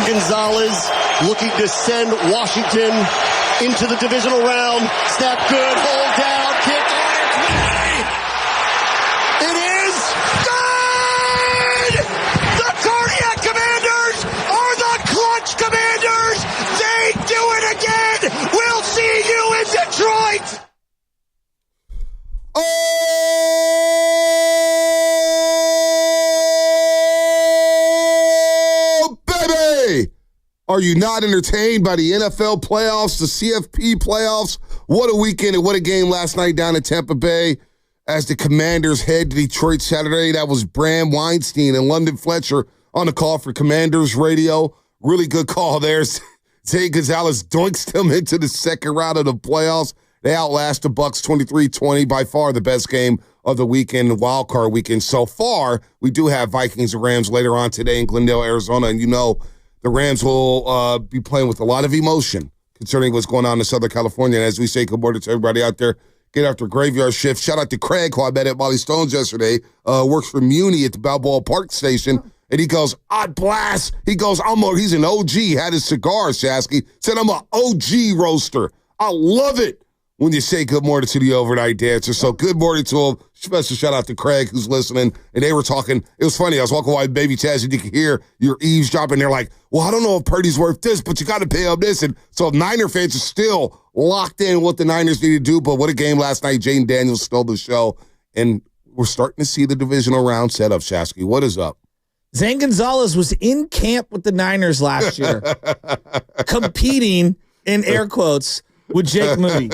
Zane Gonzalez looking to send Washington into the divisional round. Snap good, hold down, kick on its way. It is good! The Cardiac Commanders are the Clutch Commanders! They do it again! We'll see you in Detroit! Oh, baby! Are you not entertained by the NFL playoffs, the CFP playoffs? What a weekend and what a game last night down in Tampa Bay as the Commanders head to Detroit Saturday. That was Bram Weinstein and London Fletcher on the call for Commanders Radio. Really good call there. Zane Gonzalez doinks them into the second round of the playoffs. They outlast the Bucs 23-20, by far the best game of the weekend, the wild card weekend so far. We do have Vikings and Rams later on today in Glendale, Arizona, and you know the Rams will be playing with a lot of emotion concerning what's going on in Southern California. And as we say, good morning to everybody out there. Get after graveyard shift. Shout out to Craig, who I met at Molly Stone's yesterday, works for Muni at the Balboa Park Station. And he goes, "Odd blast." He goes, he's an OG, had his cigar, Shasky. Said, "I'm an OG roaster." I love it when you say good morning to the overnight dancer. So good morning to him. Special shout out to Craig, who's listening. And they were talking. It was funny. I was walking by Baby Chaz, and you could hear your eavesdropping. They're like, "Well, I don't know if Purdy's worth this, but you got to pay him this." And so Niner fans are still locked in what the Niners need to do. But what a game last night. Jaden Daniels stole the show. And we're starting to see the divisional round set up, Shasky. What is up? Zane Gonzalez was in camp with the Niners last year, competing, in air quotes, with Jake Moody.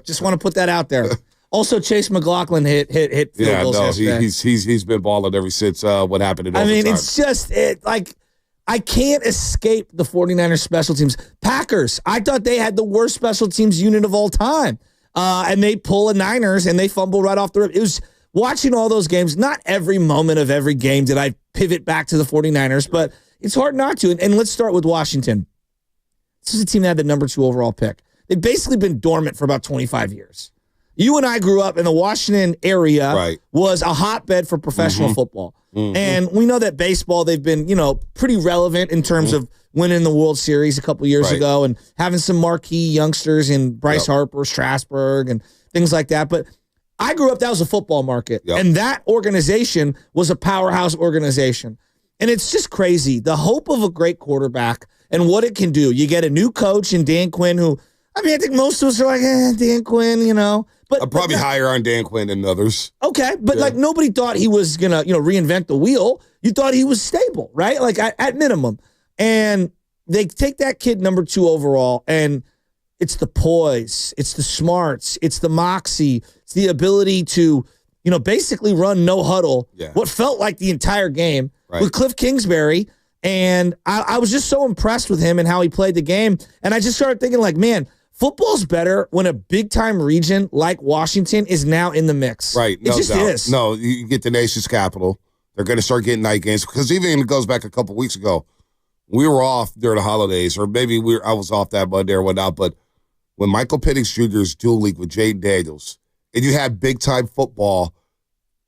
Just want to put that out there. Also, Chase McLaughlin hit field goals yesterday. He's been balling ever since what happened in overtime. I mean, it's just like I can't escape the 49ers special teams. Packers, I thought they had the worst special teams unit of all time. And they pull a Niners and they fumble right off the rip. It was watching all those games. Not every moment of every game did I pivot back to the 49ers, but it's hard not to. And let's start with Washington. This is a team that had the number 2 overall pick. They've basically been dormant for about 25 years. You and I grew up in the Washington area, was a hotbed for professional football. And we know that baseball, they've been, pretty relevant in terms of winning the World Series a couple years ago and having some marquee youngsters in Bryce Harper, Strasburg, and things like that. But I grew up, that was a football market. And that organization was a powerhouse organization. And it's just crazy. The hope of a great quarterback and what it can do. You get a new coach in Dan Quinn who, I think most of us are like, Dan Quinn, But I'm probably higher on Dan Quinn than others. Okay, but nobody thought he was going to, reinvent the wheel. You thought he was stable, right? Like at minimum. And they take that kid number 2 overall, and it's the poise, it's the smarts, it's the moxie, it's the ability to, basically run no huddle. What felt like the entire game with Cliff Kingsbury. And I was just so impressed with him and how he played the game. And I just started thinking, like, man, football's better when a big-time region like Washington is now in the mix. Right. No, it just is. No, you get the nation's capital. They're going to start getting night games. Because even it goes back a couple weeks ago, we were off during the holidays, or maybe I was off that Monday or whatnot, but when Michael Penix Jr.'s dual league with Jaden Daniels, and you had big-time football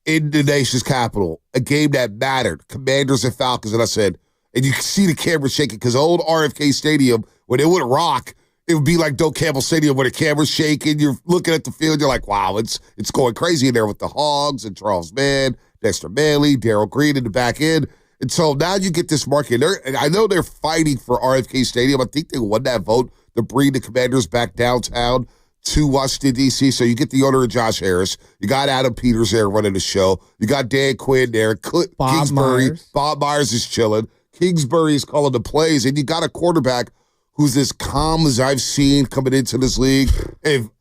in the nation's capital, a game that mattered, Commanders and Falcons, and I said, and you can see the camera shaking because old RFK Stadium, when it would rock, it would be like Doak Campbell Stadium where the camera's shaking. You're looking at the field. You're like, wow, it's going crazy in there with the Hogs and Charles Mann, Dexter Manley, Darryl Green in the back end. And so now you get this market. And I know they're fighting for RFK Stadium. I think they won that vote to bring the Commanders back downtown to Washington, D.C. So you get the owner of Josh Harris. You got Adam Peters there running the show. You got Dan Quinn there. Kingsbury. Bob Myers is chilling. Kingsbury is calling the plays. And you got a quarterback who's as calm as I've seen coming into this league.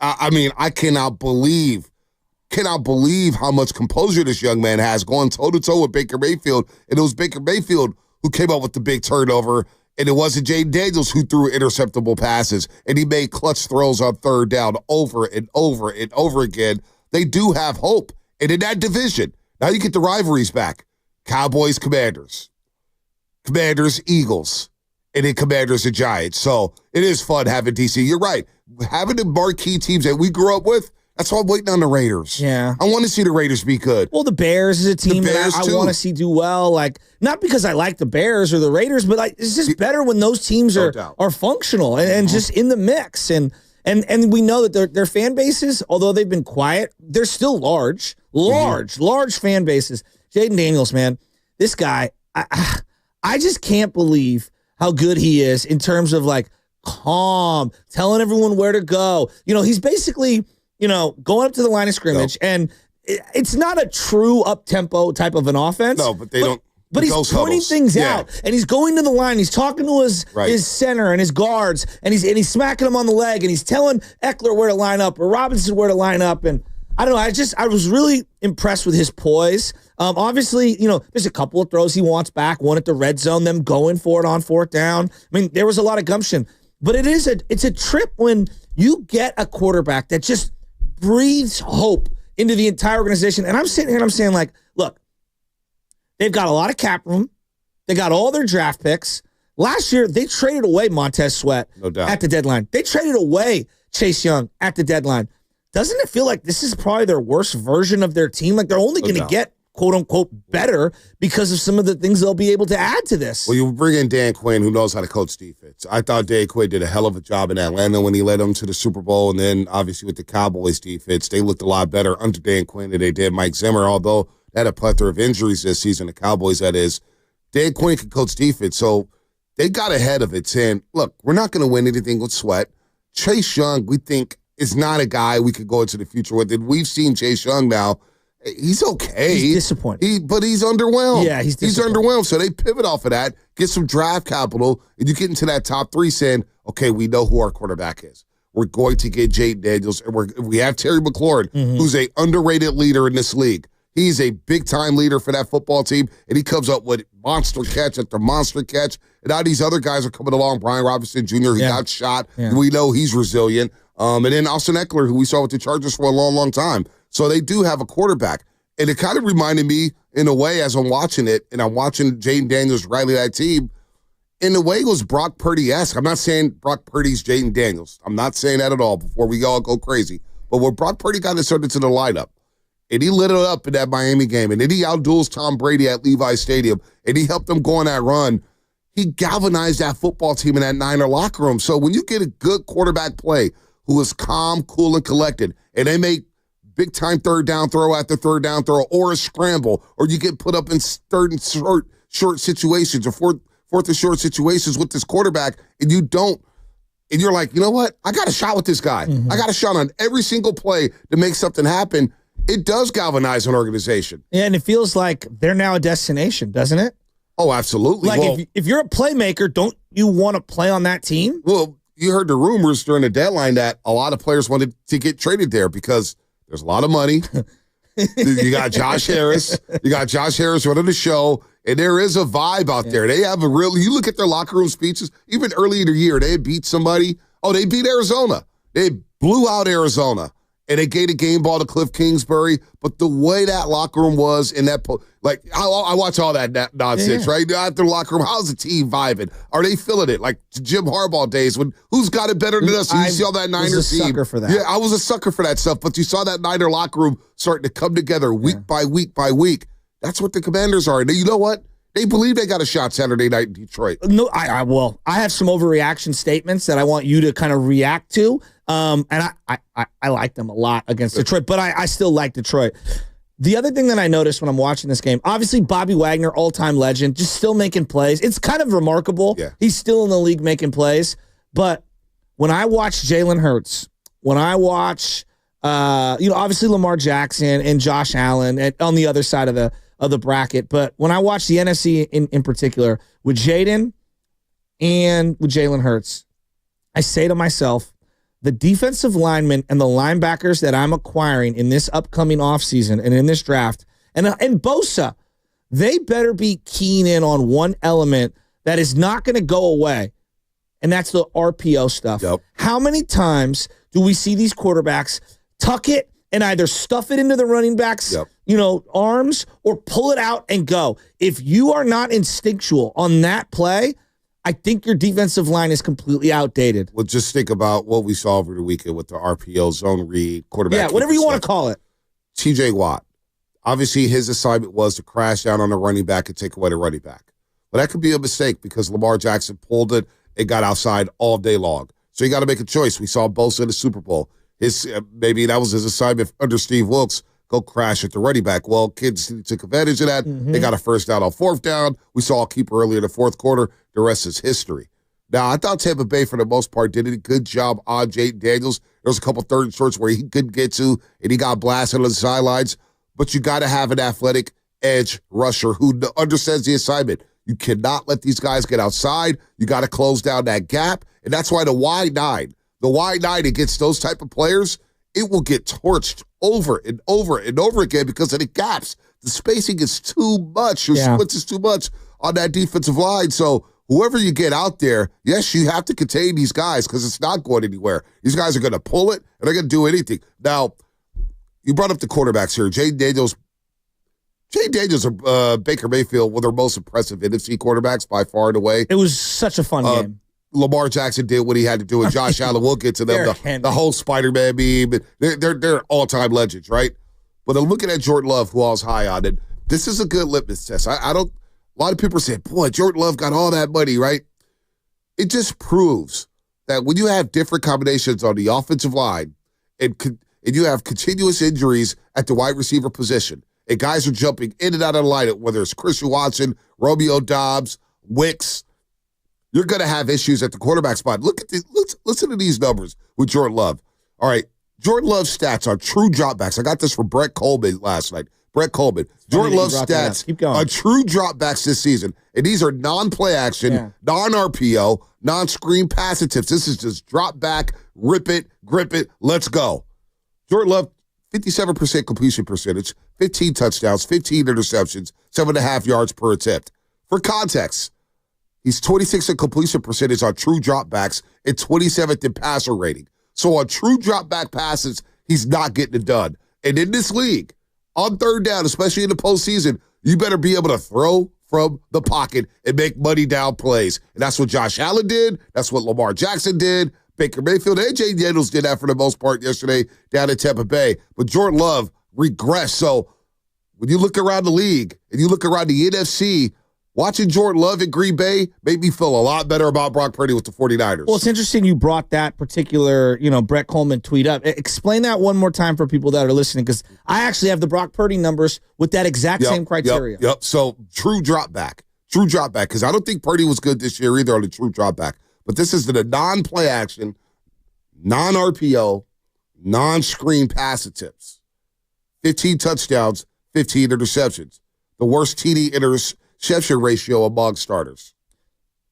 I cannot believe how much composure this young man has going toe-to-toe with Baker Mayfield. And it was Baker Mayfield who came up with the big turnover, and it wasn't Jaden Daniels who threw interceptable passes, and he made clutch throws on third down over and over and over again. They do have hope. And in that division, now you get the rivalries back. Cowboys, Commanders, Eagles, and then Commanders and Giants. So it is fun having DC. You're right. Having the marquee teams that we grew up with, That's why I'm waiting on the Raiders. Yeah. I want to see the Raiders be good. Well, the Bears is a team that I want to see do well. Like, not because I like the Bears or the Raiders, but like it's just better when those teams are functional and just in the mix. And we know that their fan bases, although they've been quiet, they're still large fan bases. Jaden Daniels, man, this guy, I just can't believe how good he is in terms of like calm, telling everyone where to go. You know, he's basically, going up to the line of scrimmage, and it's not a true up-tempo type of an offense. No, but they don't. But he's pointing things out, and he's going to the line. He's talking to his center and his guards, and he's smacking him on the leg, and he's telling Eckler where to line up or Robinson where to line up. And I don't know. I was really impressed with his poise. Obviously, there's a couple of throws he wants back. One at the red zone, them going for it on fourth down. I mean, there was a lot of gumption, but it's a trip when you get a quarterback that just breathes hope into the entire organization. And I'm sitting here and I'm saying, like, look, they've got a lot of cap room. They got all their draft picks. Last year, they traded away Montez Sweat at the deadline. They traded away Chase Young at the deadline. Doesn't it feel like this is probably their worst version of their team? Like they're only going to get, quote unquote, better because of some of the things they'll be able to add to this. Well, you bring in Dan Quinn, who knows how to coach defense. I thought Dan Quinn did a hell of a job in Atlanta when he led them to the Super Bowl, and then obviously with the Cowboys defense, they looked a lot better under Dan Quinn than they did Mike Zimmer, although they had a plethora of injuries this season, the Cowboys, that is. Dan Quinn can coach defense, so they got ahead of it saying, look, we're not going to win anything with Sweat. Chase Young, we think, is not a guy we could go into the future with. And we've seen Chase Young now. He's okay. He's disappointed. But he's underwhelmed. Yeah, he's underwhelmed. So they pivot off of that, get some draft capital, and you get into that top three saying, okay, we know who our quarterback is. We're going to get Jaden Daniels, and we have Terry McLaurin, who's an underrated leader in this league. He's a big-time leader for that football team, and he comes up with monster catch after monster catch. And now these other guys are coming along. Brian Robinson Jr., he got shot. Yeah. We know he's resilient. And then Austin Eckler, who we saw with the Chargers for a long, long time. So they do have a quarterback. And it kind of reminded me, in a way, as I'm watching it, and I'm watching Jaden Daniels rally that team, in a way it was Brock Purdy-esque. I'm not saying Brock Purdy's Jaden Daniels. I'm not saying that at all before we all go crazy. But when Brock Purdy got inserted to the lineup, and he lit it up in that Miami game, and then he outduels Tom Brady at Levi Stadium, and he helped them go on that run, he galvanized that football team in that Niner locker room. So when you get a good quarterback play who is calm, cool, and collected, and they make big-time third down throw after third down throw or a scramble, or you get put up in third and short situations or fourth and short situations with this quarterback, and you don't, and you're like, you know what? I got a shot with this guy. I got a shot on every single play to make something happen. It does galvanize an organization. Yeah, and it feels like they're now a destination, doesn't it? Oh, absolutely. Like, if you're a playmaker, don't you want to play on that team? Well, you heard the rumors during the deadline that a lot of players wanted to get traded there because there's a lot of money. You got Josh Harris. You got Josh Harris running the show, and there is a vibe out there. They have you look at their locker room speeches, even early in the year, they had beat somebody. Oh, they beat Arizona. They blew out Arizona. And they gave the game ball to Cliff Kingsbury. But the way that locker room was in that, I watch all that nonsense, right? After the locker room, how's the team vibing? Are they feeling it? Like Jim Harbaugh days when who's got it better than us? You see all that Niner team. I was a sucker for that. Yeah, I was a sucker for that stuff. But you saw that Niner locker room starting to come together week by week by week. That's what the Commanders are. And you know what? They believe they got a shot Saturday night in Detroit. No, I have some overreaction statements that I want you to kind of react to. And I like them a lot against Detroit, but I still like Detroit. The other thing that I noticed when I'm watching this game, obviously Bobby Wagner, all-time legend, just still making plays. It's kind of remarkable. Yeah. He's still in the league making plays. But when I watch Jalen Hurts, when I watch, obviously Lamar Jackson and Josh Allen on the other side of the bracket, but when I watch the NFC in particular with Jaden and with Jalen Hurts, I say to myself, the defensive linemen and the linebackers that I'm acquiring in this upcoming offseason and in this draft, and Bosa, they better be keen in on one element that is not going to go away, and that's the RPO stuff. Yep. How many times do we see these quarterbacks tuck it and either stuff it into the running backs, arms, or pull it out and go? If you are not instinctual on that play, I think your defensive line is completely outdated. Well, just think about what we saw over the weekend with the RPO, zone read, quarterback. Yeah, whatever you want to call it. TJ Watt. Obviously, his assignment was to crash down on the running back and take away the running back. But that could be a mistake because Lamar Jackson pulled it and got outside all day long. So you got to make a choice. We saw Bosa in the Super Bowl. Maybe that was his assignment under Steve Wilkes. Go crash at the running back. Well, Kansas City took advantage of that. They got a first down on fourth down. We saw a keeper earlier in the fourth quarter. The rest is history. Now, I thought Tampa Bay, for the most part, did a good job on Jaden Daniels. There was a couple third and shorts where he couldn't get to, and he got blasted on the sidelines. But you got to have an athletic edge rusher who understands the assignment. You cannot let these guys get outside. You got to close down that gap. And that's why the wide nine against those type of players, it will get torched over and over and over again because of the gaps. The spacing is too much. Your splits is too much on that defensive line. So whoever you get out there, yes, you have to contain these guys because it's not going anywhere. These guys are going to pull it, and they're going to do anything. Now, you brought up the quarterbacks here. Jaden Daniels or Baker Mayfield were their most impressive NFC quarterbacks by far and away. It was such a fun game. Lamar Jackson did what he had to do, and Josh Allen, we'll get to them. The whole Spider-Man meme. They're all-time legends, right? But I'm looking at Jordan Love, who I was high on, and this is a good litmus test. I don't. A lot of people say, boy, Jordan Love got all that money, right? It just proves that when you have different combinations on the offensive line and you have continuous injuries at the wide receiver position, and guys are jumping in and out of the lineup, whether it's Christian Watson, Romeo Doubs, Wicks, you're going to have issues at the quarterback spot. Listen to these numbers with Jordan Love. All right, Jordan Love's stats are true dropbacks. I got this from Brett Coleman last night. Jordan Love's stats are true dropbacks this season. And these are non-play action, non-RPO, non-screen pass attempts. This is just drop back, rip it, grip it, let's go. Jordan Love, 57% completion percentage, 15 touchdowns, 15 interceptions, 7.5 yards per attempt. For context, he's 26th in completion percentage on true dropbacks and 27th in passer rating. So on true dropback passes, he's not getting it done. And in this league, on third down, especially in the postseason, you better be able to throw from the pocket and make money down plays. And that's what Josh Allen did. That's what Lamar Jackson did. Baker Mayfield and Jaden Daniels did that for the most part yesterday down in Tampa Bay. But Jordan Love regressed. So when you look around the league and you look around the NFC, watching Jordan Love in Green Bay made me feel a lot better about Brock Purdy with the 49ers. Well, it's interesting you brought that particular, Brett Coleman tweet up. Explain that one more time for people that are listening, because I actually have the Brock Purdy numbers with that exact same criteria. Yep. So true drop back, because I don't think Purdy was good this year either on the true drop back. But this is the non-play action, non-RPO, non-screen pass attempts. 15 touchdowns, 15 interceptions. The worst TD interception ratio among starters.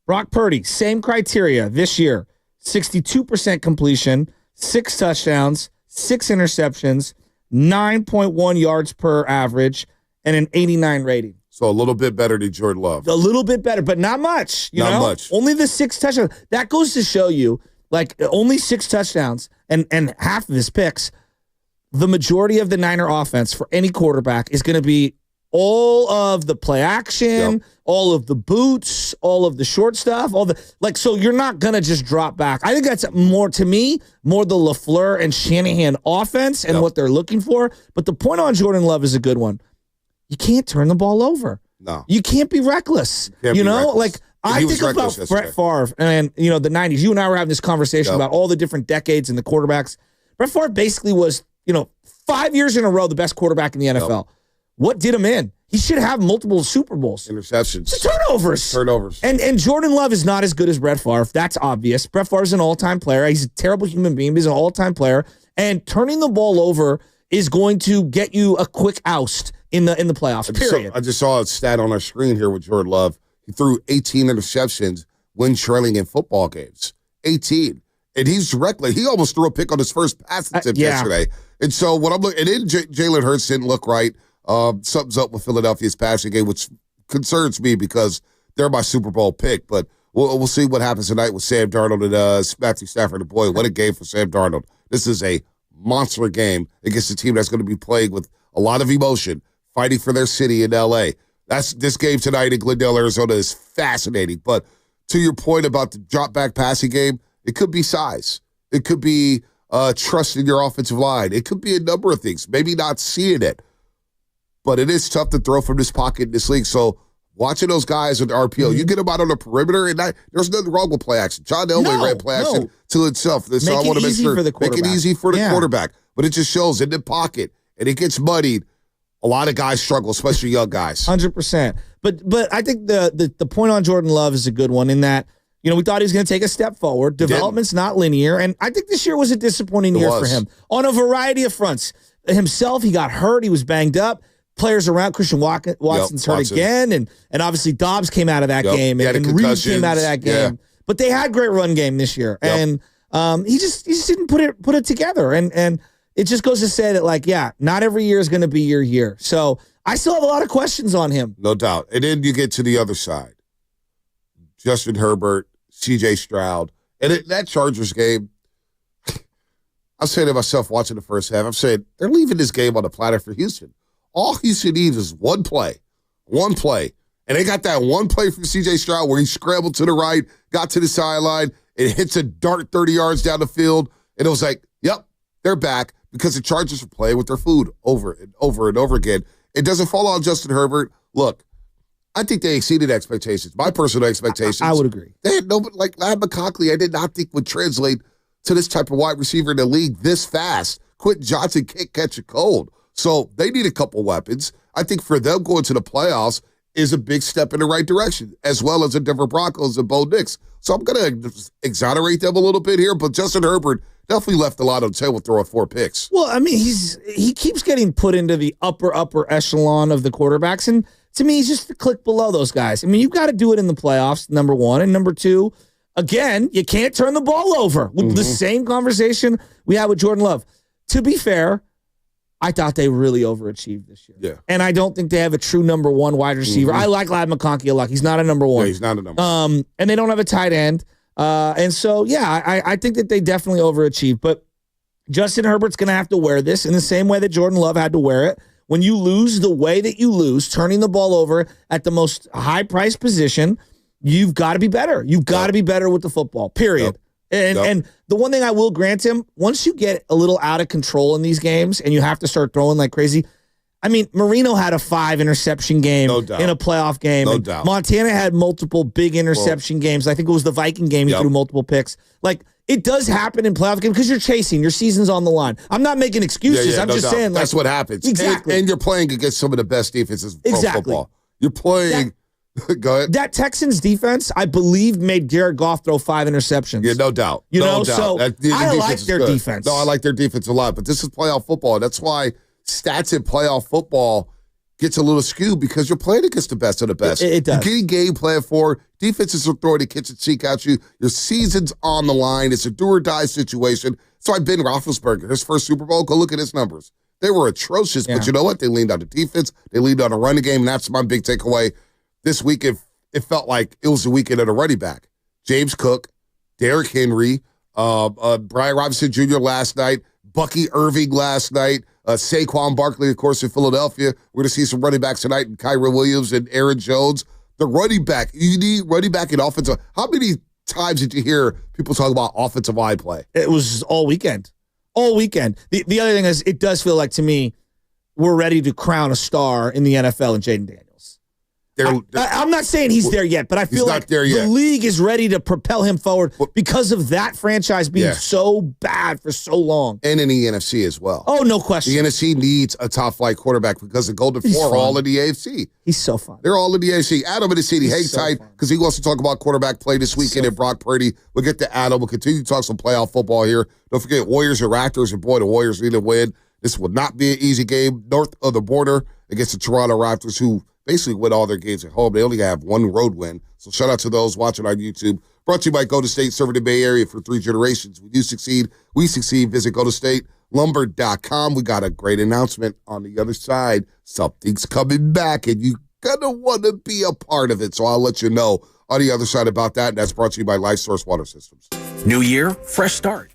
Brock Purdy, same criteria this year. 62% completion, 6 touchdowns, 6 interceptions, 9.1 yards per average, and an 89 rating. So a little bit better than Jordan Love. A little bit better, but not much. Not much. Only the 6 touchdowns. That goes to show you, only 6 touchdowns and half of his picks. The majority of the Niner offense for any quarterback is going to be all of the play action, all of the boots, all of the short stuff, so you're not going to just drop back. I think that's more the LaFleur and Shanahan offense and what they're looking for. But the point on Jordan Love is a good one. You can't turn the ball over. No. You can't be reckless. I think about Brett Favre and, the 90s. You and I were having this conversation about all the different decades and the quarterbacks. Brett Favre basically was, 5 years in a row the best quarterback in the NFL. What did him in? He should have multiple Super Bowls. Interceptions. Turnovers. And Jordan Love is not as good as Brett Favre. That's obvious. Brett Favre is an all-time player. He's a terrible human being, but he's an all-time player. And turning the ball over is going to get you a quick oust in the playoffs, period. I just saw a stat on our screen here with Jordan Love. He threw 18 interceptions when trailing in football games. 18. And he's reckless. He almost threw a pick on his first pass attempt yesterday. And so what I'm looking, and then Jalen Hurts didn't look right. Something's up with Philadelphia's passing game, which concerns me because they're my Super Bowl pick. But we'll see what happens tonight with Sam Darnold and Matthew Stafford. And boy, what a game for Sam Darnold. This is a monster game against a team that's going to be playing with a lot of emotion, fighting for their city in L.A. This game tonight in Glendale, Arizona is fascinating. But to your point about the drop back passing game, it could be size. It could be trust in your offensive line. It could be a number of things. Maybe not seeing it. But it is tough to throw from this pocket in this league. So watching those guys with the RPO, you get them out on the perimeter, and there's nothing wrong with play action. John Elway ran play action to itself. So I want to make sure make it easy for the quarterback. But it just shows in the pocket, and it gets muddied. A lot of guys struggle, especially young guys. 100%. But I think the point on Jordan Love is a good one in that, we thought he was going to take a step forward. Development's not linear, and I think this year was a disappointing year for him on a variety of fronts. Himself, he got hurt. He was banged up. Players around, Christian Watson's hurt again, and obviously Dobbs came out of that game, and Reed came out of that game. But they had great run game this year, and he just didn't put it together, and it just goes to say that not every year is going to be your year. So I still have a lot of questions on him, no doubt. And then you get to the other side, Justin Herbert, C.J. Stroud, and that Chargers game. I'm saying to myself watching the first half, I'm saying they're leaving this game on the platter for Houston. All Houston needs is one play. And they got that one play from C.J. Stroud where he scrambled to the right, got to the sideline, and hits a dart 30 yards down the field. And it was like, yep, they're back because the Chargers are playing with their food over and over and over again. It doesn't fall on Justin Herbert. Look, I think they exceeded expectations. My personal expectations. I would agree. They had Ladd McConkey, I did not think would translate to this type of wide receiver in the league this fast. Quentin Johnson can't catch a cold. So they need a couple weapons. I think for them going to the playoffs is a big step in the right direction, as well as the Denver Broncos and Bo Nix. So I'm going to exonerate them a little bit here, but Justin Herbert definitely left a lot on the table throwing 4 picks. Well, I mean, he keeps getting put into the upper echelon of the quarterbacks, and to me, he's just a click below those guys. I mean, you've got to do it in the playoffs, number one, and number two, again, you can't turn the ball over. The same conversation we had with Jordan Love. To be fair, I thought they really overachieved this year. Yeah. And I don't think they have a true number one wide receiver. I like Ladd McConkey a lot. He's not a number one. Yeah, he's not a number one. And they don't have a tight end. And so, I think that they definitely overachieved. But Justin Herbert's going to have to wear this in the same way that Jordan Love had to wear it. When you lose the way that you lose, turning the ball over at the most high-priced position, you've got to be better. You've got to be better with the football, period. And the one thing I will grant him, once you get a little out of control in these games and you have to start throwing like crazy, I mean, Marino had a 5-interception game in a playoff game. No doubt. Montana had multiple big interception games. I think it was the Viking game. He threw multiple picks. Like, it does happen in playoff games because you're chasing. Your season's on the line. I'm not making excuses. I'm just saying. That's what happens. Exactly. And you're playing against some of the best defenses in football. You're playing. Go ahead. That Texans defense, I believe, made Jared Goff throw 5 interceptions. Yeah, no doubt. So I like their defense. No, I like their defense a lot. But this is playoff football. That's why stats in playoff football gets a little skewed because you're playing against the best of the best. It does. You're getting game plan for. Defenses are throwing the kitchen sink at you. Your season's on the line. It's a do-or-die situation. So Ben Roethlisberger, his first Super Bowl, go look at his numbers. They were atrocious. But you know what? They leaned on the defense. They leaned on the running game. And that's my big takeaway. This week, it felt like it was the weekend of the running back. James Cook, Derrick Henry, Brian Robinson Jr. last night, Bucky Irving last night, Saquon Barkley, of course, in Philadelphia. We're going to see some running backs tonight, and Kyron Williams and Aaron Jones. The running back, you need running back and offensive. How many times did you hear people talk about offensive line play? It was all weekend. All weekend. The other thing is, it does feel like, to me, we're ready to crown a star in the NFL in Jaden Daniels. I'm not saying he's there yet, but I feel like the league is ready to propel him forward because of that franchise being so bad for so long. And in the NFC as well. Oh, no question. The NFC needs a top-flight quarterback because the Golden Four are all in the AFC. He's so fun. They're all in the AFC. Adam in the city, hang tight, because he wants to talk about quarterback play this weekend at Brock Purdy. We'll get to Adam. We'll continue to talk some playoff football here. Don't forget Warriors and Raptors, and boy, the Warriors need to win. This will not be an easy game north of the border against the Toronto Raptors, who basically win all their games at home. They only have one road win. So shout out to those watching on YouTube. Brought to you by Golden State, serving the Bay Area for 3 generations. When you succeed, we succeed. Visit GoldenStateLumber.com. We got a great announcement on the other side. Something's coming back, and you're going to want to be a part of it. So I'll let you know on the other side about that. And that's brought to you by Life Source Water Systems. New year, fresh start.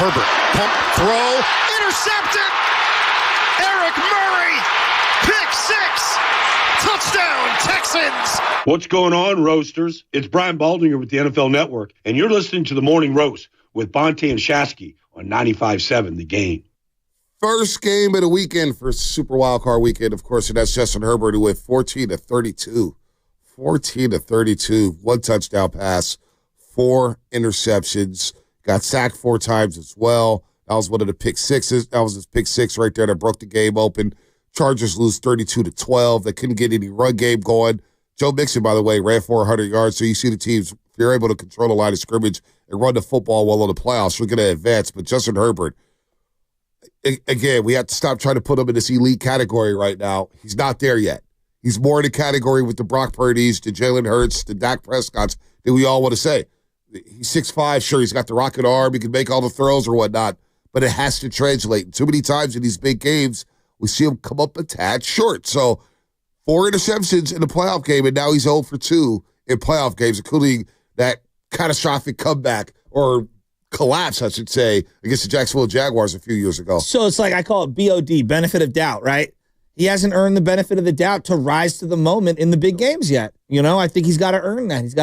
Herbert, pump, throw, intercepted. Eric Murray, pick six. Touchdown, Texans. What's going on, Roasters? It's Brian Baldinger with the NFL Network, and you're listening to The Morning Roast with Bonte and Shasky on 95.7 The Game. First game of the weekend for Super Wildcard Weekend, of course, and that's Justin Herbert, who went 14-32. 14-32, one touchdown pass, 4 interceptions, got sacked 4 times as well. That was one of the pick sixes. That was his pick six right there that broke the game open. Chargers lose 32-12. They couldn't get any run game going. Joe Mixon, by the way, ran 400 yards. So you see the teams, if you're able to control the line of scrimmage and run the football well in the playoffs, you're going to advance. But Justin Herbert, again, we have to stop trying to put him in this elite category right now. He's not there yet. He's more in the category with the Brock Purdy's, the Jalen Hurts, the Dak Prescott's that we all want to say. He's 6'5", sure, he's got the rocket arm, he can make all the throws or whatnot, but it has to translate. Too many times in these big games, we see him come up a tad short. So 4 interceptions in the playoff game, and now he's 0 for 2 in playoff games, including that catastrophic comeback or collapse, I should say, against the Jacksonville Jaguars a few years ago. So it's like, I call it BOD, benefit of doubt, right? He hasn't earned the benefit of the doubt to rise to the moment in the big games yet. You know, I think he's got to earn that. He's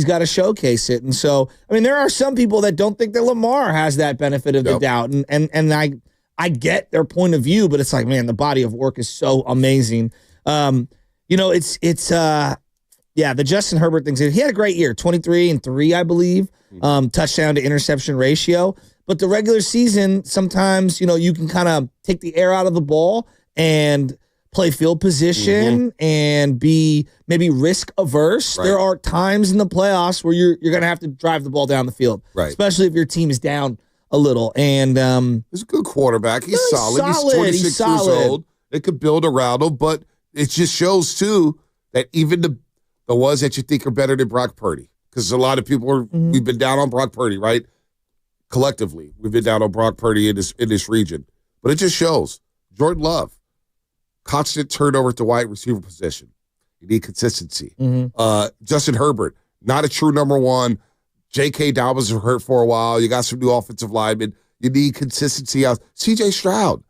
got to showcase it. And so, I mean, there are some people that don't think that Lamar has that benefit of the doubt. And I get their point of view, but it's like, man, the body of work is so amazing. You know, the Justin Herbert thing. He had a great year, 23-3, I believe, touchdown to interception ratio. But the regular season, sometimes, you know, you can kind of take the air out of the ball and play field position and be maybe risk averse. Right. There are times in the playoffs where you're going to have to drive the ball down the field, especially if your team is down a little. And he's a good quarterback. He's solid. He's 26 years old. They could build around him, but it just shows too that even the ones that you think are better than Brock Purdy, because a lot of people we've been down on Brock Purdy, right? Collectively, we've been down on Brock Purdy in this region, but it just shows Jordan Love. Constant turnover at the wide receiver position. You need consistency. Justin Herbert, not a true number one. J.K. Dobbins was hurt for a while. You got some new offensive linemen. You need consistency out. C.J. Stroud,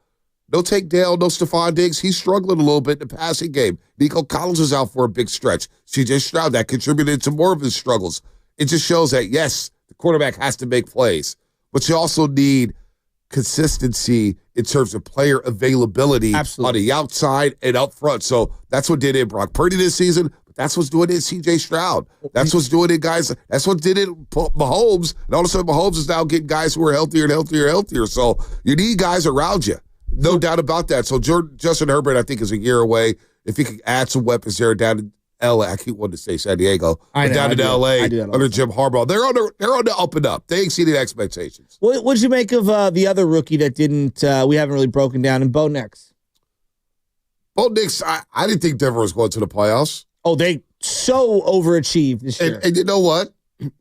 no Tank Dell, no Stephon Diggs. He's struggling a little bit in the passing game. Nico Collins was out for a big stretch. C.J. Stroud, that contributed to more of his struggles. It just shows that, yes, the quarterback has to make plays, but you also need consistency in terms of player availability on the outside and up front. So that's what did it Brock Purdy this season, but that's what's doing it C.J. Stroud. That's what's doing it, guys. That's what did it Mahomes. And all of a sudden, Mahomes is now getting guys who are healthier and healthier and healthier. So you need guys around you. No doubt about that. So Justin Herbert, I think, is a year away. If he could add some weapons there down in L.A., I keep wanting to say San Diego, but down in L.A. under Jim Harbaugh, they're on the up and up. They exceeded expectations. What did you make of the other rookie that didn't? We haven't really broken down, in Bo Nix. Bo Nix, I didn't think Denver was going to the playoffs. Oh, they so overachieved this year. And you know what? That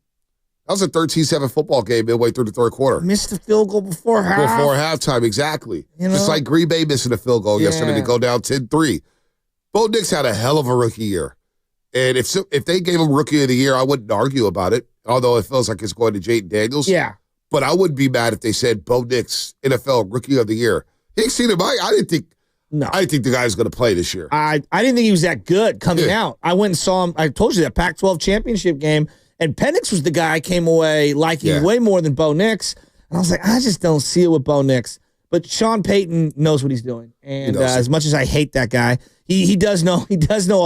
was a 13-7 football game midway through the third quarter. Missed the field goal before halftime, exactly. You know? Just like Green Bay missing a field goal yesterday to go down 10-3. Bo Nix had a hell of a rookie year. And if they gave him Rookie of the Year, I wouldn't argue about it, although it feels like it's going to Jaden Daniels. Yeah. But I wouldn't be mad if they said Bo Nix, NFL Rookie of the Year. He exceeded I didn't think the guy was going to play this year. I didn't think he was that good coming out. I went and saw him. I told you that Pac-12 championship game, and Penix was the guy I came away liking way more than Bo Nix. And I was like, I just don't see it with Bo Nix. But Sean Payton knows what he's doing. And as much as I hate that guy, he does know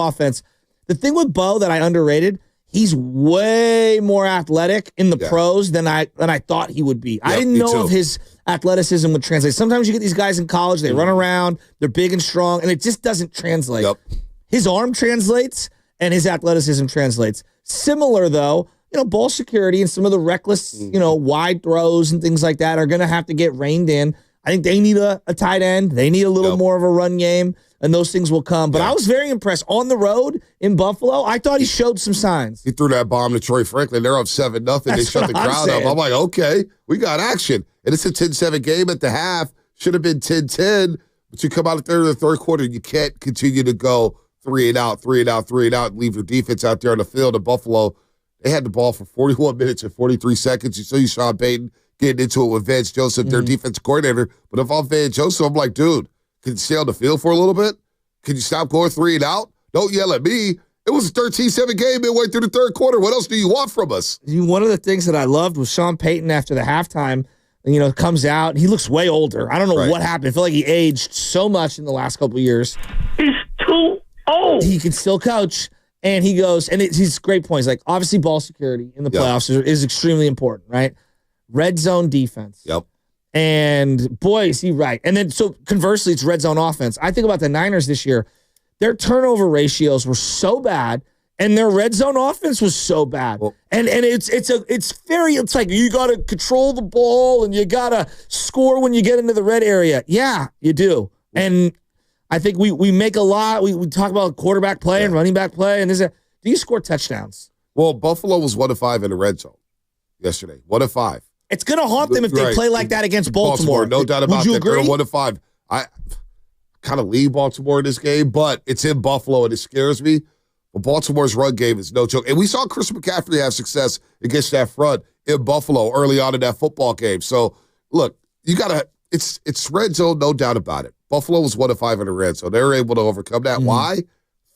offense. The thing with Bo that I underrated, he's way more athletic in the pros than I thought he would be. Yep, I didn't know if his athleticism would translate. Sometimes you get these guys in college, they run around, they're big and strong, and it just doesn't translate. Yep. His arm translates, and his athleticism translates. Similar, though, ball security and some of the reckless, wide throws and things like that are going to have to get reined in. I think they need a tight end. They need a little more of a run game. And those things will come. But I was very impressed. On the road in Buffalo, I thought he showed some signs. He threw that bomb to Troy Franklin. They're up 7-0. They shut the crowd up. I'm like, okay, we got action. And it's a 10-7 game at the half. Should have been 10-10. But you come out at the third quarter, you can't continue to go 3-and-out, and leave your defense out there on the field. In Buffalo, they had the ball for 41 minutes and 43 seconds. You saw Sean Payton getting into it with Vance Joseph, their defensive coordinator. But if I'm Vance Joseph, I'm like, dude, can you stay on the field for a little bit? Can you stop going 3 and out? Don't yell at me. It was a 13-7 game midway through the third quarter. What else do you want from us? One of the things that I loved was Sean Payton after the halftime, comes out. He looks way older. I don't know what happened. I feel like he aged so much in the last couple of years. He's too old. He can still coach. And he goes, and he's great points. Like, obviously, ball security in the playoffs is extremely important, right? Red zone defense. Yep. And boy, is he right. And then, so conversely, it's red zone offense. I think about the Niners this year. Their turnover ratios were so bad, and their red zone offense was so bad. Well, and it's like you got to control the ball and you got to score when you get into the red area. Yeah, you do. And I think we make a lot. We talk about quarterback play and running back play. And do you score touchdowns? Well, Buffalo was 1-5 in the red zone yesterday. 1-5. It's going to haunt them if they play like that against Baltimore. No doubt about that. They're 1-5. I kind of leave Baltimore in this game, but it's in Buffalo and it scares me. But Baltimore's run game is no joke. And we saw Chris McCaffrey have success against that front in Buffalo early on in that football game. So, look, you got to – it's red zone, no doubt about it. Buffalo was 1-5 in the red zone. They were able to overcome that. Why?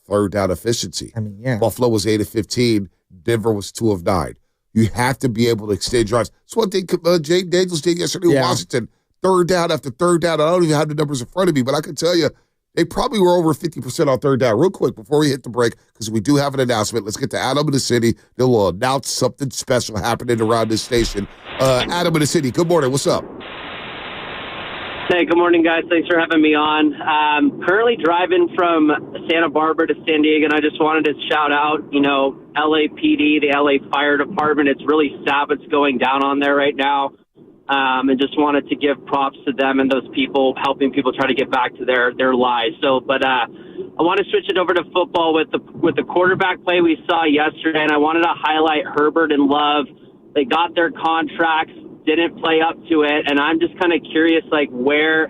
Third down efficiency. I mean, yeah. Buffalo was 8 of 15. Denver was 2 of 9. You have to be able to extend drives. That's one thing Jaden Daniels did yesterday in Washington. Third down after third down. I don't even have the numbers in front of me, but I can tell you they probably were over 50% on third down. Real quick, before we hit the break, because we do have an announcement. Let's get to Adam in the City. They will announce something special happening around this station. Adam in the City, good morning. What's up? Hey, good morning, guys. Thanks for having me on. Currently driving from Santa Barbara to San Diego, and I just wanted to shout out, LAPD, the LA Fire Department. It's really sad what's going down on there right now. And just wanted to give props to them and those people helping people try to get back to their lives. But I want to switch it over to football with the quarterback play we saw yesterday, and I wanted to highlight Herbert and Love. They got their contracts, didn't play up to it, and I'm just kind of curious, like, where,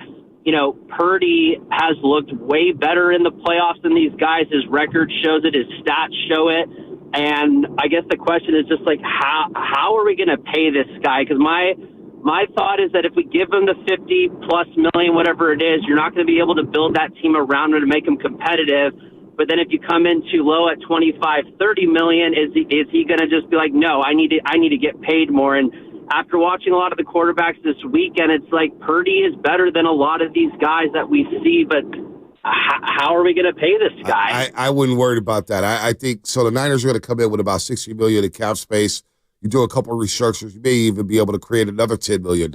Purdy has looked way better in the playoffs than these guys. His record shows it, his stats show it, and I guess the question is just, like, how are we going to pay this guy? Because my thought is that if we give him the 50-plus million, whatever it is, you're not going to be able to build that team around him to make him competitive. But then if you come in too low at 25, 30 million, is he going to just be like, no, I need to get paid more? And after watching a lot of the quarterbacks this weekend, it's like Purdy is better than a lot of these guys that we see, but how are we going to pay this guy? I wouldn't worry about that. I think so. The Niners are going to come in with about $60 million in cap space. You do a couple of restructures, you may even be able to create another $10 million.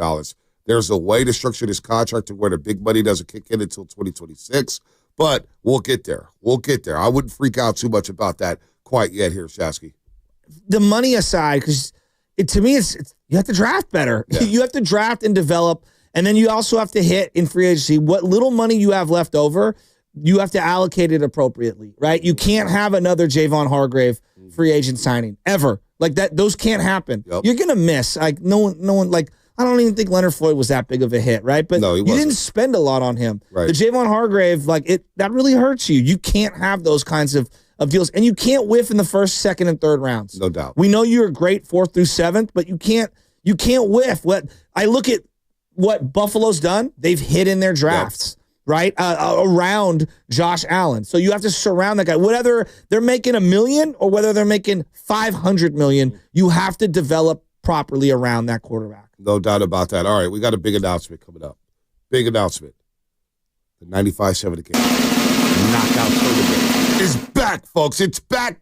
There's a way to structure this contract to where the big money doesn't kick in until 2026, but we'll get there. I wouldn't freak out too much about that quite yet here, Shasky. The money aside, because to me, it's you have to draft better. Yeah. You have to draft and develop, and then you also have to hit in free agency what little money you have left over. You have to allocate it appropriately, right? You can't have another Javon Hargrave free agent signing ever. Like that, those can't happen. Yep. You're gonna miss. Like no one. Like I don't even think Leonard Floyd was that big of a hit, right? But you didn't spend a lot on him. Right. The Javon Hargrave, that really hurts you. You can't have those kinds of deals, and you can't whiff in the first, second, and third rounds. No doubt. We know you're great 4th through 7th, but you can't whiff. What I look at what Buffalo's done, they've hit in their drafts. Yep. Right? Around Josh Allen. So you have to surround that guy. Whether they're making $1 million or whether they're making $500 million, you have to develop properly around that quarterback. No doubt about that. All right, we got a big announcement coming up. Big announcement. The 95-7 game. Knockout tournament is back, folks. It's back.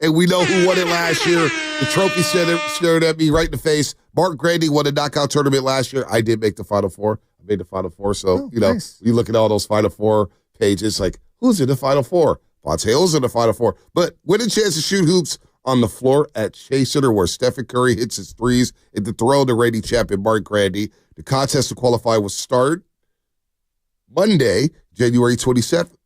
And we know who won it last year. The trophy stared at me right in the face. Mark Grandy won the knockout tournament last year. I did make the Final Four. I made the Final Four, so, nice. You look at all those Final Four pages, like, who's in the Final Four? Vontae Hill's in the Final Four. But win a chance to shoot hoops on the floor at Chase Center where Stephen Curry hits his threes and to throw the reigning champion Mark Grandy. The contest to qualify will start Monday, January 27th,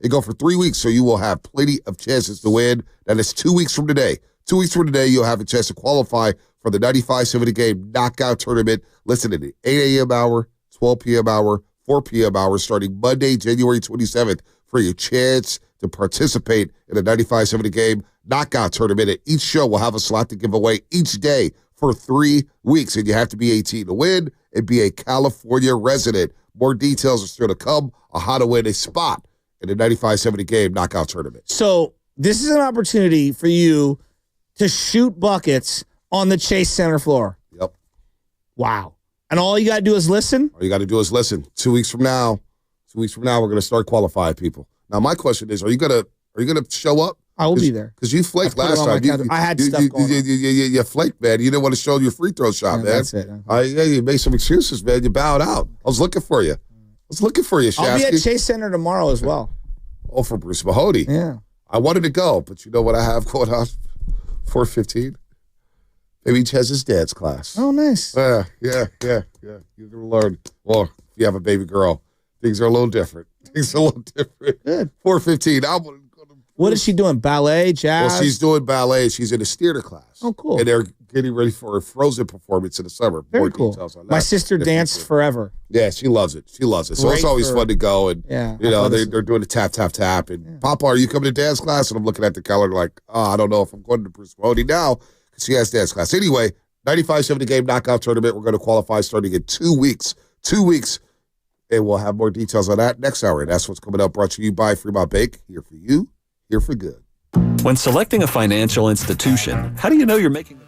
and go for 3 weeks, so you will have plenty of chances to win. That is 2 weeks from today. 2 weeks from today, you'll have a chance to qualify for the 95-70 game knockout tournament. Listen to the 8 a.m. hour, 12 p.m. hour, 4 p.m. hour, starting Monday, January 27th, for your chance to participate in the 95-70 game knockout tournament. And each show will have a slot to give away each day for 3 weeks, and you have to be 18 to win and be a California resident. More details are still to come on how to win a spot in the 95-70 game knockout tournament. So this is an opportunity for you to shoot buckets on the Chase Center floor. Yep. Wow. And all you got to do is listen? All you got to do is listen. 2 weeks from now, we're going to start qualifying people. Now, my question is, are you gonna show up? I will be there. Because you flaked last time. I had stuff going on. You flaked, man. You didn't want to show your free throw shot, man. That's it. You made some excuses, man. You bowed out. I was looking for you. Shasky. I'll be at Chase Center tomorrow as well. Oh, for Bruce Mahoney. Yeah. I wanted to go, but you know what I have going on? 4:15. Maybe he has his dad's class. Oh, nice. Yeah. You're going to learn. Well, if you have a baby girl, things are a little different. Good. 4:15. What is she doing? Ballet, jazz? Well, she's doing ballet. She's in a theater class. Oh, cool. And they're getting ready for a Frozen performance in the summer. Very More cool. details on that. My sister danced forever. Yeah, she loves it. So it's Great always fun to go. And, they're doing a tap, tap, tap. And, Papa, are you coming to dance class? And I'm looking at the calendar like, I don't know if I'm going to Bruce Mahoney now because she has dance class. Anyway, 95-70 game knockout tournament. We're going to qualify starting in 2 weeks. 2 weeks. And we'll have more details on that next hour. And that's what's coming up, brought to you by Fremont Bake. Here for you, here for good. When selecting a financial institution, how do you know you're making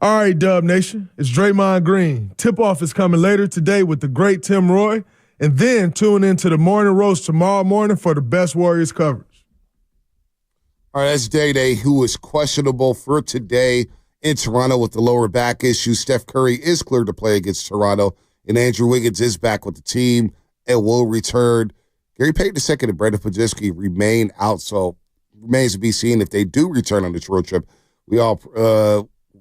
All right, Dub Nation, it's Draymond Green. Tip-off is coming later today with the great Tim Roy, and then tune into the Morning Roast tomorrow morning for the best Warriors coverage. All right, that's Day-Day, who is questionable for today in Toronto with the lower back issue. Steph Curry is cleared to play against Toronto, and Andrew Wiggins is back with the team and will return. Gary Payton II and Brandon Podolski remain out, so remains to be seen if they do return on this road trip. We all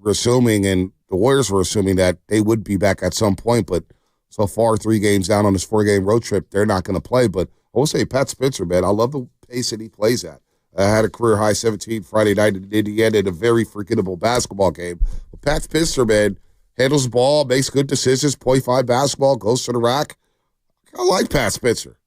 were assuming, and the Warriors were assuming, that they would be back at some point, but so far 3 games down on this 4-game road trip, they're not going to play. But I will say Pat Spencer, man, I love the pace that he plays at. I had a career-high 17 Friday night in Indiana in a very forgettable basketball game. But Pat Spencer, man, handles the ball, makes good decisions, .5 basketball, goes to the rack. I like Pat Spencer.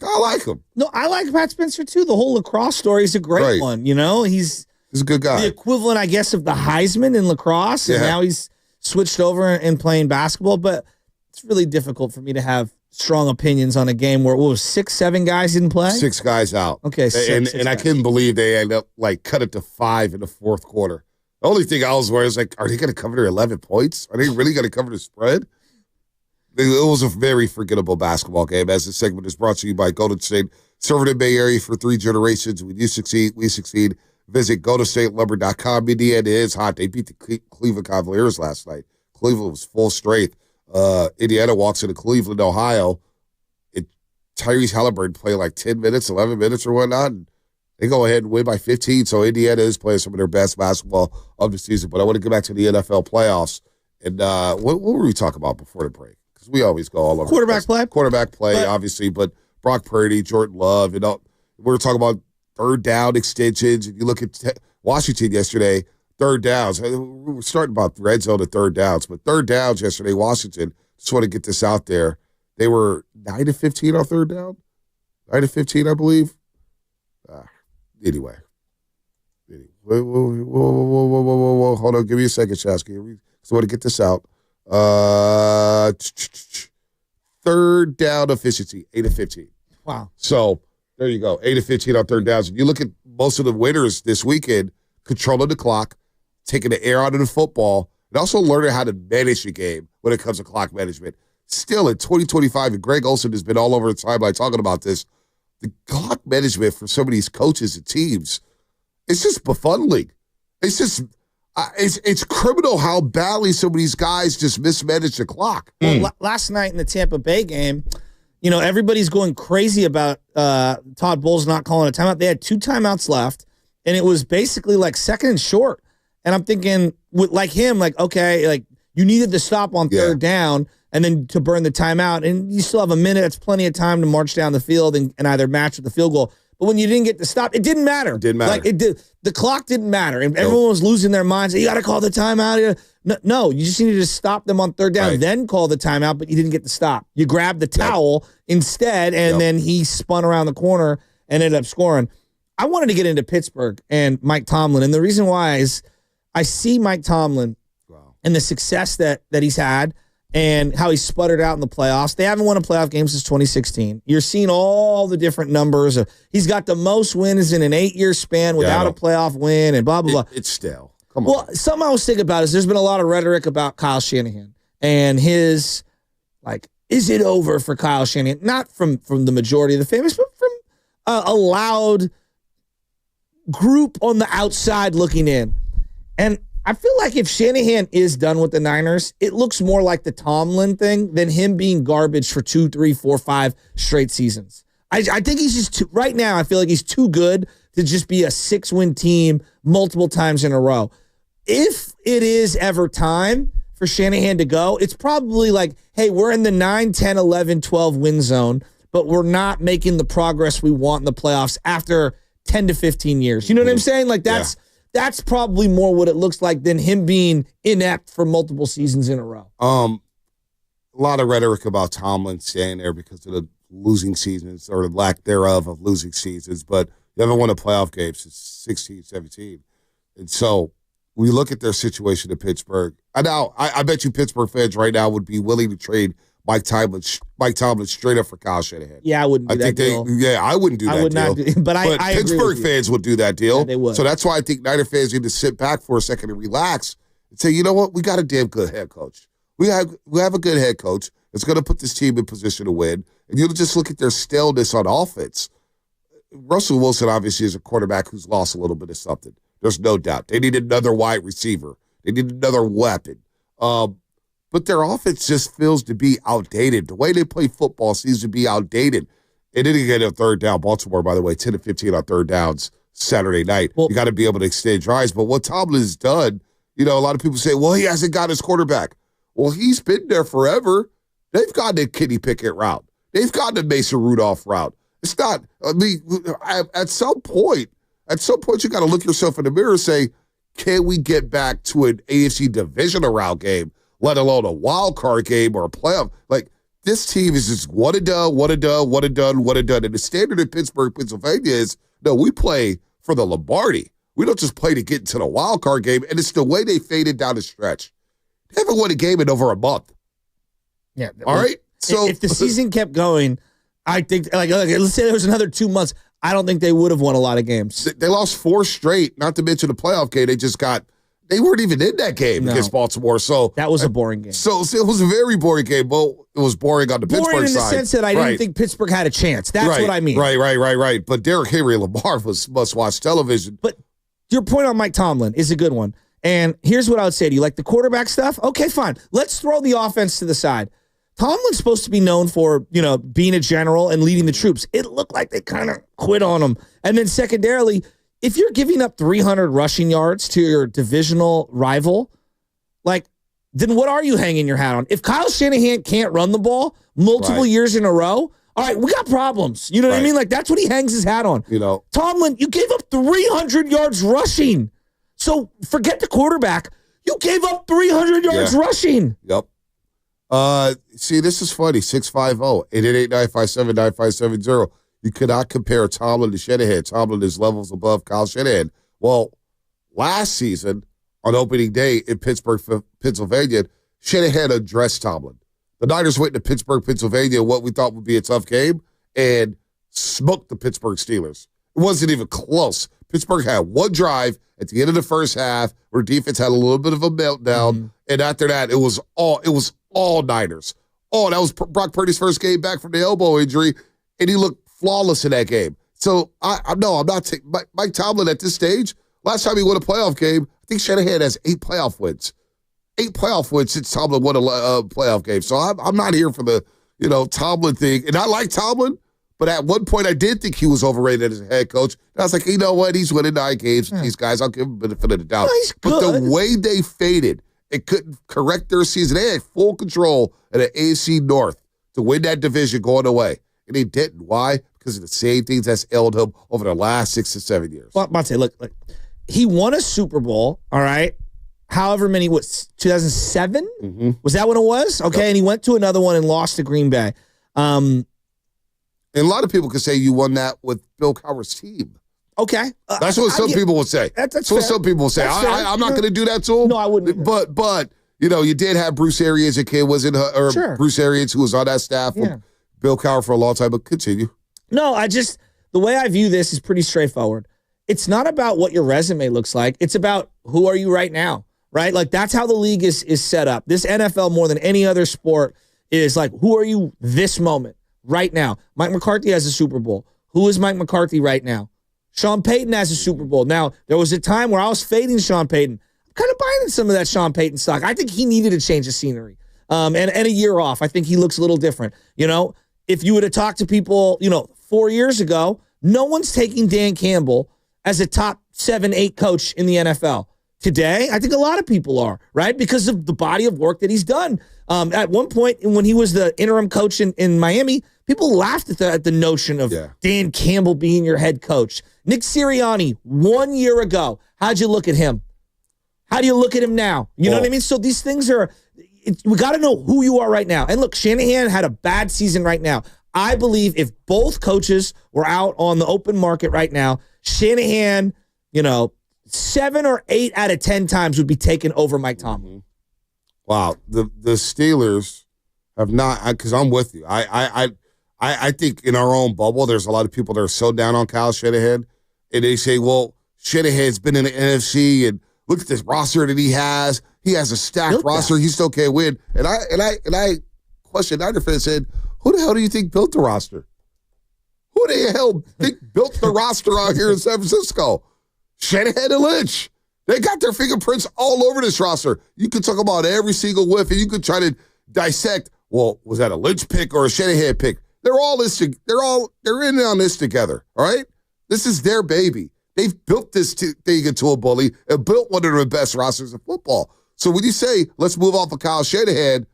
I like him. No, I like Pat Spencer, too. The whole lacrosse story is a great one. You know, he's a good guy. The equivalent, I guess, of the Heisman in lacrosse, and now he's switched over and playing basketball. But it's really difficult for me to have strong opinions on a game where, what was 6, 7 guys didn't play? 6 guys out. Okay, six I couldn't believe they ended up, cut it to 5 in the fourth quarter. The only thing I was worried was, are they going to cover their 11 points? Are they really going to cover the spread? It was a very forgettable basketball game. As this segment is brought to you by Golden State. Serving the Bay Area for 3 generations. When you succeed, we succeed. Visit GoldenStateLumber.com. Indiana is hot. They beat the Cleveland Cavaliers last night. Cleveland was full strength. Indiana walks into Cleveland, Ohio. Tyrese Halliburton played 10 minutes, 11 minutes or whatnot, and they go ahead and win by 15. So Indiana is playing some of their best basketball of the season. But I want to get back to the NFL playoffs. And what were we talking about before the break? Because we always go all over. Quarterback play, obviously. But Brock Purdy, Jordan Love, we were talking about third down extensions. If you look at Washington yesterday, third downs. We were starting about red zone to third downs, but third downs yesterday, Washington, just want to get this out there. They were 9-15 on third down. 9-15, I believe. Anyway. Whoa. Hold on. Give me a second, Shasky. So I want to get this out. Third down efficiency, 8-15. Wow. So there you go, 8-15 on third downs. And you look at most of the winners this weekend, controlling the clock, taking the air out of the football, and also learning how to manage the game when it comes to clock management. Still in 2025, and Greg Olson has been all over the timeline talking about this, the clock management for some of these coaches and teams, it's just befuddling. It's just, it's criminal how badly some of these guys just mismanage the clock. Well, last night in the Tampa Bay game, everybody's going crazy about Todd Bowles not calling a timeout. They had 2 timeouts left, and it was basically second and short. And I'm thinking, okay, you needed to stop on third down and then to burn the timeout. And you still have a minute. It's plenty of time to march down the field and either match with the field goal. But when you didn't get to stop, it didn't matter. The clock didn't matter. And everyone was losing their minds. You got to call the timeout. No, you just needed to stop them on third down, then call the timeout, but you didn't get to stop. You grabbed the towel instead, and then he spun around the corner and ended up scoring. I wanted to get into Pittsburgh and Mike Tomlin, and the reason why is I see Mike Tomlin and the success that he's had and how he sputtered out in the playoffs. They haven't won a playoff game since 2016. You're seeing all the different numbers. He's got the most wins in an 8-year span without a playoff win and blah, blah, blah. It's stale. Come on. Well, something I was thinking about is there's been a lot of rhetoric about Kyle Shanahan and his, is it over for Kyle Shanahan? Not from the majority of the fans, but from a loud group on the outside looking in. And I feel like if Shanahan is done with the Niners, it looks more like the Tomlin thing than him being garbage for 2, 3, 4, 5 straight seasons. I think he's just right now, I feel like he's too good to just be a 6-win team multiple times in a row. If it is ever time for Shanahan to go, it's probably hey, we're in the 9, 10, 11, 12 win zone, but we're not making the progress we want in the playoffs after 10 to 15 years. You know what I'm saying? That's probably more what it looks like than him being inept for multiple seasons in a row. A lot of rhetoric about Tomlin staying there because of the losing seasons or the lack thereof of losing seasons, but you haven't won a playoff game since 16, 17. And so we look at their situation in Pittsburgh. I bet you Pittsburgh fans right now would be willing to trade Mike Tomlin straight up for Kyle Shanahan. Yeah, I wouldn't do that deal. I wouldn't do that deal. I would not do, but I Pittsburgh fans would do that deal. Yeah, they would. So that's why I think Niner fans need to sit back for a second and relax and say, you know what? We got a damn good head coach. We have a good head coach that's going to put this team in position to win. And you'll just look at their staleness on offense. Russell Wilson obviously is a quarterback who's lost a little bit of something. There's no doubt. They need another wide receiver. They need another weapon. But their offense just feels to be outdated. The way they play football seems to be outdated. They didn't get a third down. Baltimore, by the way, 10 to 15 on third downs Saturday night. Well, you got to be able to extend drives. But what Tomlin has done, a lot of people say, well, he hasn't got his quarterback. Well, he's been there forever. They've gotten a Kenny Pickett route. They've gotten a Mason Rudolph route. It's not, at some point, you got to look yourself in the mirror and say, can we get back to an AFC Divisional Round game, let alone a wild card game or a playoff? Like, this team is just one and done. And the standard in Pittsburgh, Pennsylvania is, no, we play for the Lombardi. We don't just play to get into the wild card game, and it's the way they faded down the stretch. They haven't won a game in over a month. Yeah. All right? So if the season kept going, I think, let's say there was another 2 months, I don't think they would have won a lot of games. They lost 4 straight, not to mention the playoff game. They weren't even in that game against Baltimore. So that was a boring game. So it was a very boring game. Well, it was boring on the Pittsburgh side. Boring in the sense that I didn't think Pittsburgh had a chance. That's what I mean. Right. But Derrick Henry and Lamar was must-watch television. But your point on Mike Tomlin is a good one. And here's what I would say to you. Like the quarterback stuff, okay, fine. Let's throw the offense to the side. Tomlin's supposed to be known for, being a general and leading the troops. It looked like they kind of quit on him. And then secondarily, if you're giving up 300 rushing yards to your divisional rival, then what are you hanging your hat on? If Kyle Shanahan can't run the ball multiple years in a row, all right, we got problems. You know what I mean? Like, that's what he hangs his hat on. Tomlin, you gave up 300 yards rushing. So forget the quarterback. You gave up 300 yards rushing. Yep. See, this is funny. 650-888-957-9570. You cannot compare Tomlin to Shanahan. Tomlin is levels above Kyle Shanahan. Well, last season, on opening day in Pittsburgh, Pennsylvania, Shanahan addressed Tomlin. The Niners went to Pittsburgh, Pennsylvania, what we thought would be a tough game, and smoked the Pittsburgh Steelers. It wasn't even close. Pittsburgh had one drive at the end of the first half where defense had a little bit of a meltdown, and after that, it was all Niners. Oh, that was Brock Purdy's first game back from the elbow injury, and he looked flawless in that game. So, I'm not taking Mike Tomlin at this stage. Last time he won a playoff game, I think Shanahan has 8 playoff wins. 8 playoff wins since Tomlin won a playoff game. So I'm not here for the Tomlin thing. And I like Tomlin, but at one point I did think he was overrated as a head coach. And I was like, you know what? He's winning 9 games with these guys. I'll give him a benefit of the doubt. But the way they faded, it couldn't correct their season. They had full control of the AFC North to win that division going away. And they didn't. Why? Because of the same things that's ailed him over the last 6 to 7 years. Well, Monte, look, he won a Super Bowl, all right? However many, 2007? Mm-hmm. Was that when it was? Okay, yep. And he went to another one and lost to Green Bay. And a lot of people could say you won that with Bill Cowher's team. Okay. That's what some people would say. That's what some people would say. I'm not going to do that to him. No, I wouldn't. But you did have Bruce Arians, a kid was Bruce Arians, who was on that staff with Bill Cowher for a long time, but continue. No, the way I view this is pretty straightforward. It's not about what your resume looks like. It's about who are you right now, right? Like, that's how the league is set up. This NFL, more than any other sport, is like, who are you this moment, right now? Mike McCarthy has a Super Bowl. Who is Mike McCarthy right now? Sean Payton has a Super Bowl. Now, there was a time where I was fading Sean Payton. I'm kind of buying some of that Sean Payton stock. I think he needed a change of scenery and a year off. I think he looks a little different. If you would have talked to people, 4 years ago, no one's taking Dan Campbell as a top 7-8 coach in the NFL. Today, I think a lot of people are, right? Because of the body of work that he's done. At one point, when he was the interim coach in Miami, people laughed at the notion of Dan Campbell being your head coach. Nick Sirianni, 1 year ago, how'd you look at him? How do you look at him now? You know what I mean? So these things we got to know who you are right now. And look, Shanahan had a bad season right now. I believe if both coaches were out on the open market right now, Shanahan, 7 or 8 out of 10 times would be taken over Mike Tomlin. Wow. The Steelers have not, because I'm with you. I think in our own bubble, there's a lot of people that are so down on Kyle Shanahan, and they say, well, Shanahan's been in the NFC, and look at this roster that he has. He has a stacked roster. He still can't win. And I questioned Niner fans, said, who the hell do you think built the roster? Who the hell think built the roster out here in San Francisco? Shanahan and Lynch. They got their fingerprints all over this roster. You could talk about every single whiff, and you could try to dissect, well, was that a Lynch pick or a Shanahan pick? They're in on this together, all right? This is their baby. They've built this thing into a bully and built one of the best rosters in football. So when you say, let's move off of Kyle Shanahan,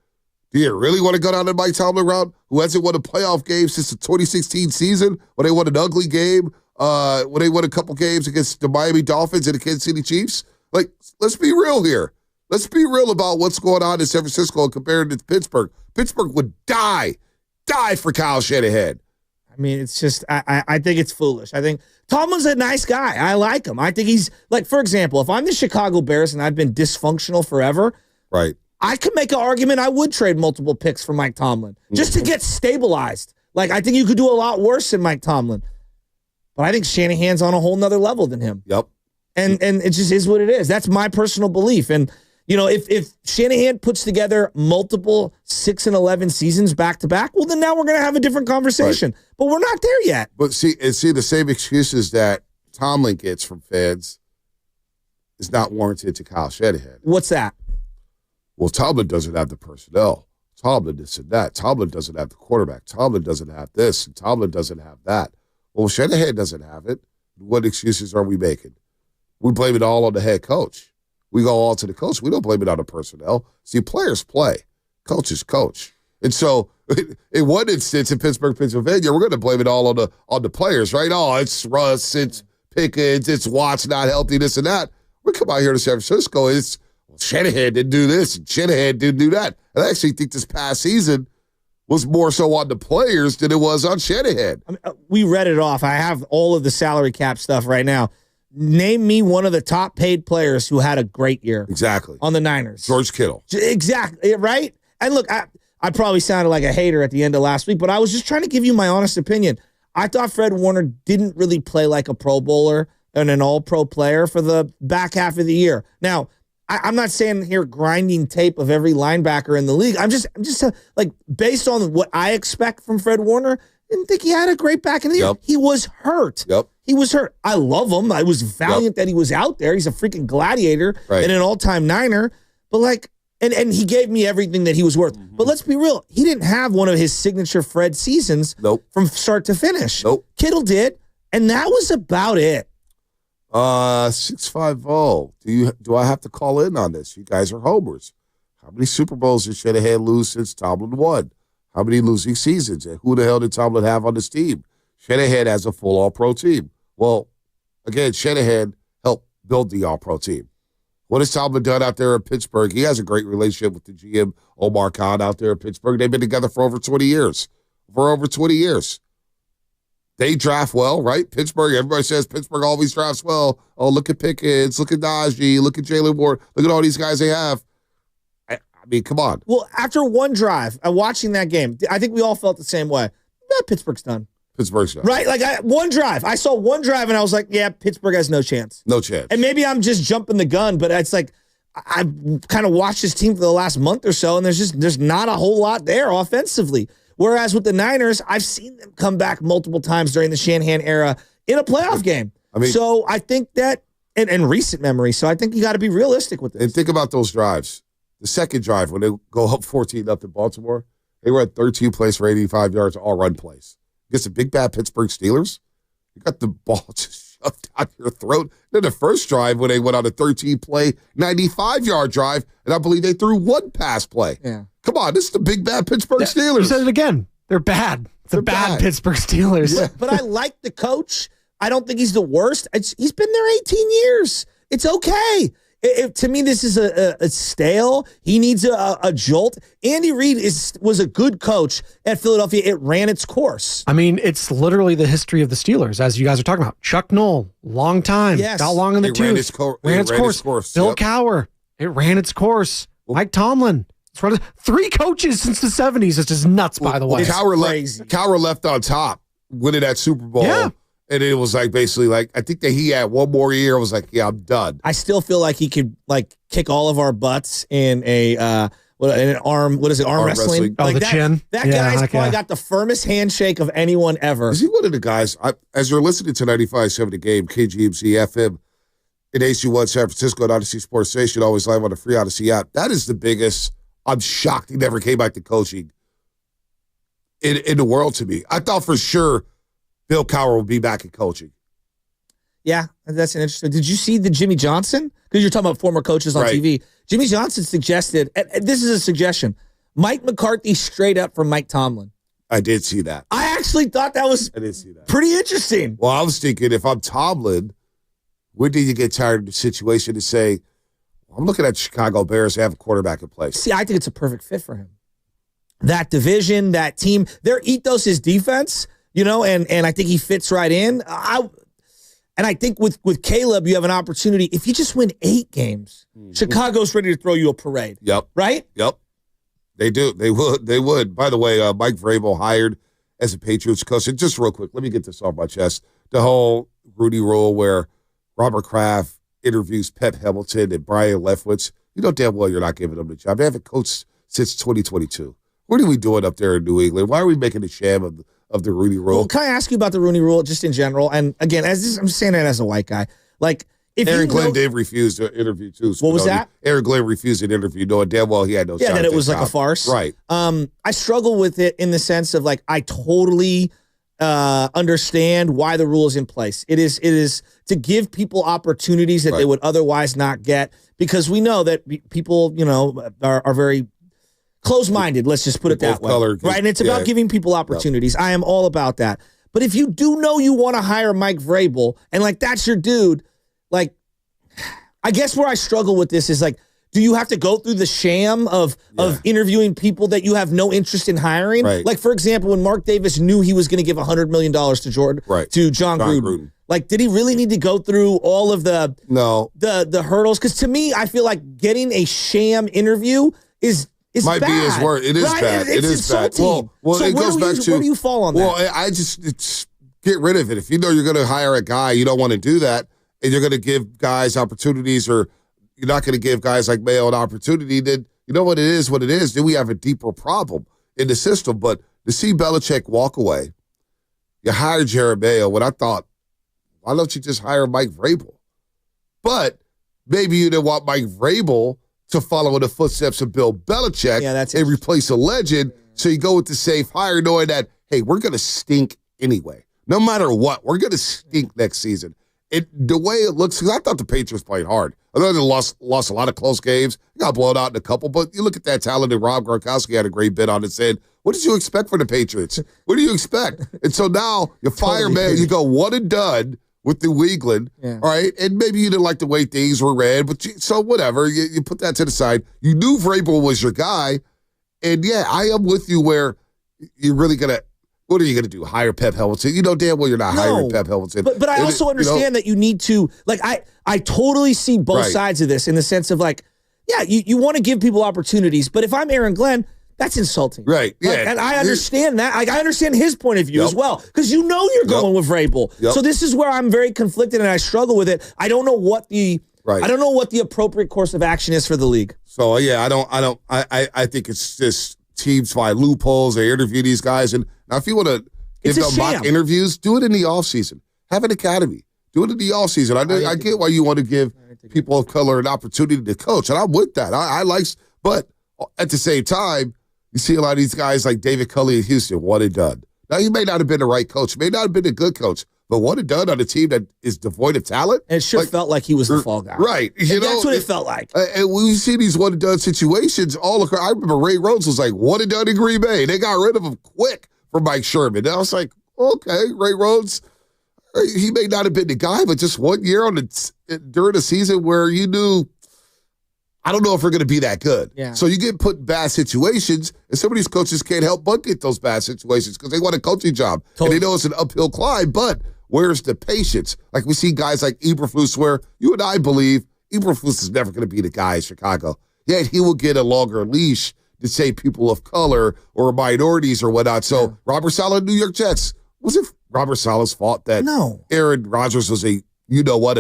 do you really want to go down the Mike Tomlin route, who hasn't won a playoff game since the 2016 season, when they won an ugly game, when they won a couple games against the Miami Dolphins and the Kansas City Chiefs? Like, let's be real here. Let's be real about what's going on in San Francisco compared to Pittsburgh. Pittsburgh would die for Kyle Shanahan. I mean, it's just, I think it's foolish. I think Tomlin's a nice guy. I like him. I think he's, like, for example, if I'm the Chicago Bears and I've been dysfunctional forever, right, I could make an argument I would trade multiple picks for Mike Tomlin just to get stabilized. Like, I think you could do a lot worse than Mike Tomlin. But I think Shanahan's on a whole nother level than him. Yep. And it just is what it is. That's my personal belief. And, you know, if Shanahan puts together multiple 6-11 seasons back-to-back, well, then now we're going to have a different conversation. Right. But we're not there yet. But see, the same excuses that Tomlin gets from fans is not warranted to Kyle Shanahan. What's that? Well, Tomlin doesn't have the personnel. Tomlin this and that. Tomlin doesn't have the quarterback. Tomlin doesn't have this. And Tomlin doesn't have that. Well, Shanahan doesn't have it. What excuses are we making? We blame it all on the head coach. We go all to the coach. We don't blame it on the personnel. See, players play. Coaches coach. And so in one instance in Pittsburgh, Pennsylvania, we're going to blame it all on the players, right? Oh, it's Russ, it's Pickens, it's Watts not healthy, this and that. We come out here to San Francisco, it's Shanahan didn't do this, and Shanahan didn't do that. And I actually think this past season was more so on the players than it was on Shanahan. I mean, we read it off. I have all of the salary cap stuff right now. Name me one of the top paid players who had a great year. Exactly. On the Niners. George Kittle. Exactly, right? And look, I probably sounded like a hater at the end of last week, but I was just trying to give you my honest opinion. I thought Fred Warner didn't really play like a Pro Bowler and an all-pro player for the back half of the year. Now, I'm not saying here grinding tape of every linebacker in the league. I'm just like, based on what I expect from Fred Warner, I didn't think he had a great back in the year. He was hurt. He was hurt. I love him. I was valiant that he was out there. He's a freaking gladiator and an all-time Niner. But like, and he gave me everything that he was worth. But let's be real. He didn't have one of his signature Fred seasons from start to finish. Kittle did, and that was about it. 650. Do I have to call in on this? You guys are homers. How many Super Bowls did Shanahan lose since Tomlin won? How many losing seasons? And who the hell did Tomlin have on this team? Shanahan has a full all-pro team. Well, again, Shanahan helped build the all-pro team. What has Tomlin done out there in Pittsburgh? He has a great relationship with the GM, Omar Khan, out there in Pittsburgh. They've been together for over 20 years. They draft well, right? Pittsburgh, everybody says Pittsburgh always drafts well. Oh, look at Pickens, look at Najee, look at Jalen Ward, look at all these guys they have. I mean, come on. Well, after one drive, watching that game, I think we all felt the same way. Pittsburgh's done. Right? Like, one drive. I saw one drive, and I was like, yeah, Pittsburgh has no chance. No chance. And maybe I'm just jumping the gun, but it's like, I've kind of watched this team for the last month or so, and there's not a whole lot there offensively. Whereas with the Niners, I've seen them come back multiple times during the Shanahan era in a playoff game. I mean, so I think that, and recent memory, so I think you got to be realistic with this. And think about those drives. The second drive, when they go up 14-0 in Baltimore, they were at 13 plays for 85 yards, all run plays. Against the big bad Pittsburgh Steelers, you got the ball just shoved down your throat. Then the first drive, when they went on a 13-play, 95-yard drive, and I believe they threw one pass play. Yeah. Come on, this is the big bad Pittsburgh Steelers. You said it again. They're bad. They're bad Pittsburgh Steelers. Yeah. But I like the coach. I don't think he's the worst. He's been there 18 years. It's okay. To me, this is a stale. He needs a jolt. Andy Reid was a good coach at Philadelphia. It ran its course. I mean, it's literally the history of the Steelers, as you guys are talking about. Chuck Noll, long time. Yes. Got long in the tooth. Ran its course. Bill Cowher, it ran its course. Mike Tomlin. It's run 3 coaches since the 70s. It's just nuts, by the way. Cowher left on top, winning that Super Bowl. Yeah. And it was like basically like, I think that he had one more year. I was like, yeah, I'm done. I still feel like he could like kick all of our butts in an arm wrestling? Oh, like the chin? That guy's probably got the firmest handshake of anyone ever. Is he one of the guys, as you're listening to 95.7 The Game, KGMZ FM, in AC1 San Francisco and Odyssey Sports Station, always live on the free Odyssey app. That is the biggest. I'm shocked he never came back to coaching in the world to me. I thought for sure Bill Cowher would be back in coaching. Yeah, that's an interesting. Did you see the Jimmy Johnson? Because you're talking about former coaches on TV. Jimmy Johnson suggested, and this is a suggestion, Mike McCarthy straight up from Mike Tomlin. I did see that. I actually thought that was pretty interesting. Well, I was thinking if I'm Tomlin, when do you get tired of the situation to say, I'm looking at Chicago Bears to have a quarterback in place? See, I think it's a perfect fit for him. That division, that team, their ethos is defense, and I think he fits right in. And I think with Caleb, you have an opportunity. If you just win 8 games, Chicago's ready to throw you a parade. Yep. Right? Yep. They do. They would. By the way, Mike Vrabel hired as a Patriots coach. And just real quick, let me get this off my chest. The whole Rudy rule where Robert Kraft interviews Pep Hamilton and Brian Leftwich. You know damn well you're not giving them the job. They haven't coached since 2022. What are we doing up there in New England? Why are we making a sham of the Rooney Rule? Well, can I ask you about the Rooney Rule just in general? And again, I'm just saying that as a white guy. Like, if Aaron Glenn did refuse to interview too. What was that? Aaron Glenn refused an interview, knowing damn well he had no shot. Yeah, that it was like a farce. Right. I struggle with it in the sense of like I totally understand why the rule is in place. It is to give people opportunities that they would otherwise not get, because we know that people, are very closed-minded, let's just put it that way. Right? And it's about giving people opportunities. I am all about that. But if you do know you want to hire Mike Vrabel, and like that's your dude, like I guess where I struggle with this is like, do you have to go through the sham of interviewing people that you have no interest in hiring? Right. Like, for example, when Mark Davis knew he was going to give $100 million to John Gruden. Like, did he really need to go through all of the hurdles? Because to me, I feel like getting a sham interview is might bad, be his word. It is right? bad. It is insulting. bad. Well, so it goes back to where do you fall on that? Well, it's get rid of it. If you know you're going to hire a guy, you don't want to do that, and you're going to give guys opportunities, or you're not going to give guys like Mayo an opportunity, then you know what it is. Then we have a deeper problem in the system. But to see Belichick walk away, you hired Jared Mayo, when I thought, why don't you just hire Mike Vrabel? But maybe you didn't want Mike Vrabel to follow in the footsteps of Bill Belichick and replace a legend. So you go with the safe hire, knowing that, hey, we're going to stink anyway. No matter what, we're going to stink next season. The way it looks, because I thought the Patriots played hard. I thought they lost a lot of close games. Got blown out in a couple, but you look at that talent, and Rob Gronkowski had a great bit on it, saying, what did you expect from the Patriots? What do you expect? And so now you fire man, you go one and done with New England, all right? And maybe you didn't like the way things were ran, but so whatever. You put that to the side. You knew Vrabel was your guy, and I am with you where you're really going to, what are you going to do, hire Pep Hamilton? You know damn well you're not hiring Pep Hamilton. But I also understand that you need to, like, I totally see both sides of this in the sense of like, you want to give people opportunities, but if I'm Aaron Glenn, that's insulting. Right. Like, and I understand that. I understand his point of view as well, because you're going with Vrabel. So this is where I'm very conflicted and I struggle with it. I don't know what the appropriate course of action is for the league. So I think it's just teams find loopholes. They interview these guys, and now if you want to give them mock interviews, do it in the offseason. Have an academy. Do it in the offseason. I get why you want to give people of color an opportunity to coach, and I'm with that. I like, but at the same time, you see a lot of these guys like David Culley in Houston, one and done. Now, he may not have been the right coach, may not have been a good coach, but one and done on a team that is devoid of talent. And it felt like he was the fall guy. Right. That's what it felt like. And we see these one and done situations all across. I remember Ray Rhodes was like one and done in Green Bay. They got rid of him quick for Mike Sherman. And I was like, okay, Ray Rhodes, he may not have been the guy, but just 1 year during the season where you knew, I don't know if we're going to be that good. Yeah. So you get put in bad situations, and some of these coaches can't help but get those bad situations because they want a coaching job. Totally. And they know it's an uphill climb, but where's the patience? Like we see guys like Eberflus, where you and I believe Eberflus is never going to be the guy in Chicago. Yet he will get a longer leash to say people of color or minorities or whatnot. So Robert Saleh, New York Jets, Robert Sala's fault that No. Aaron Rodgers was a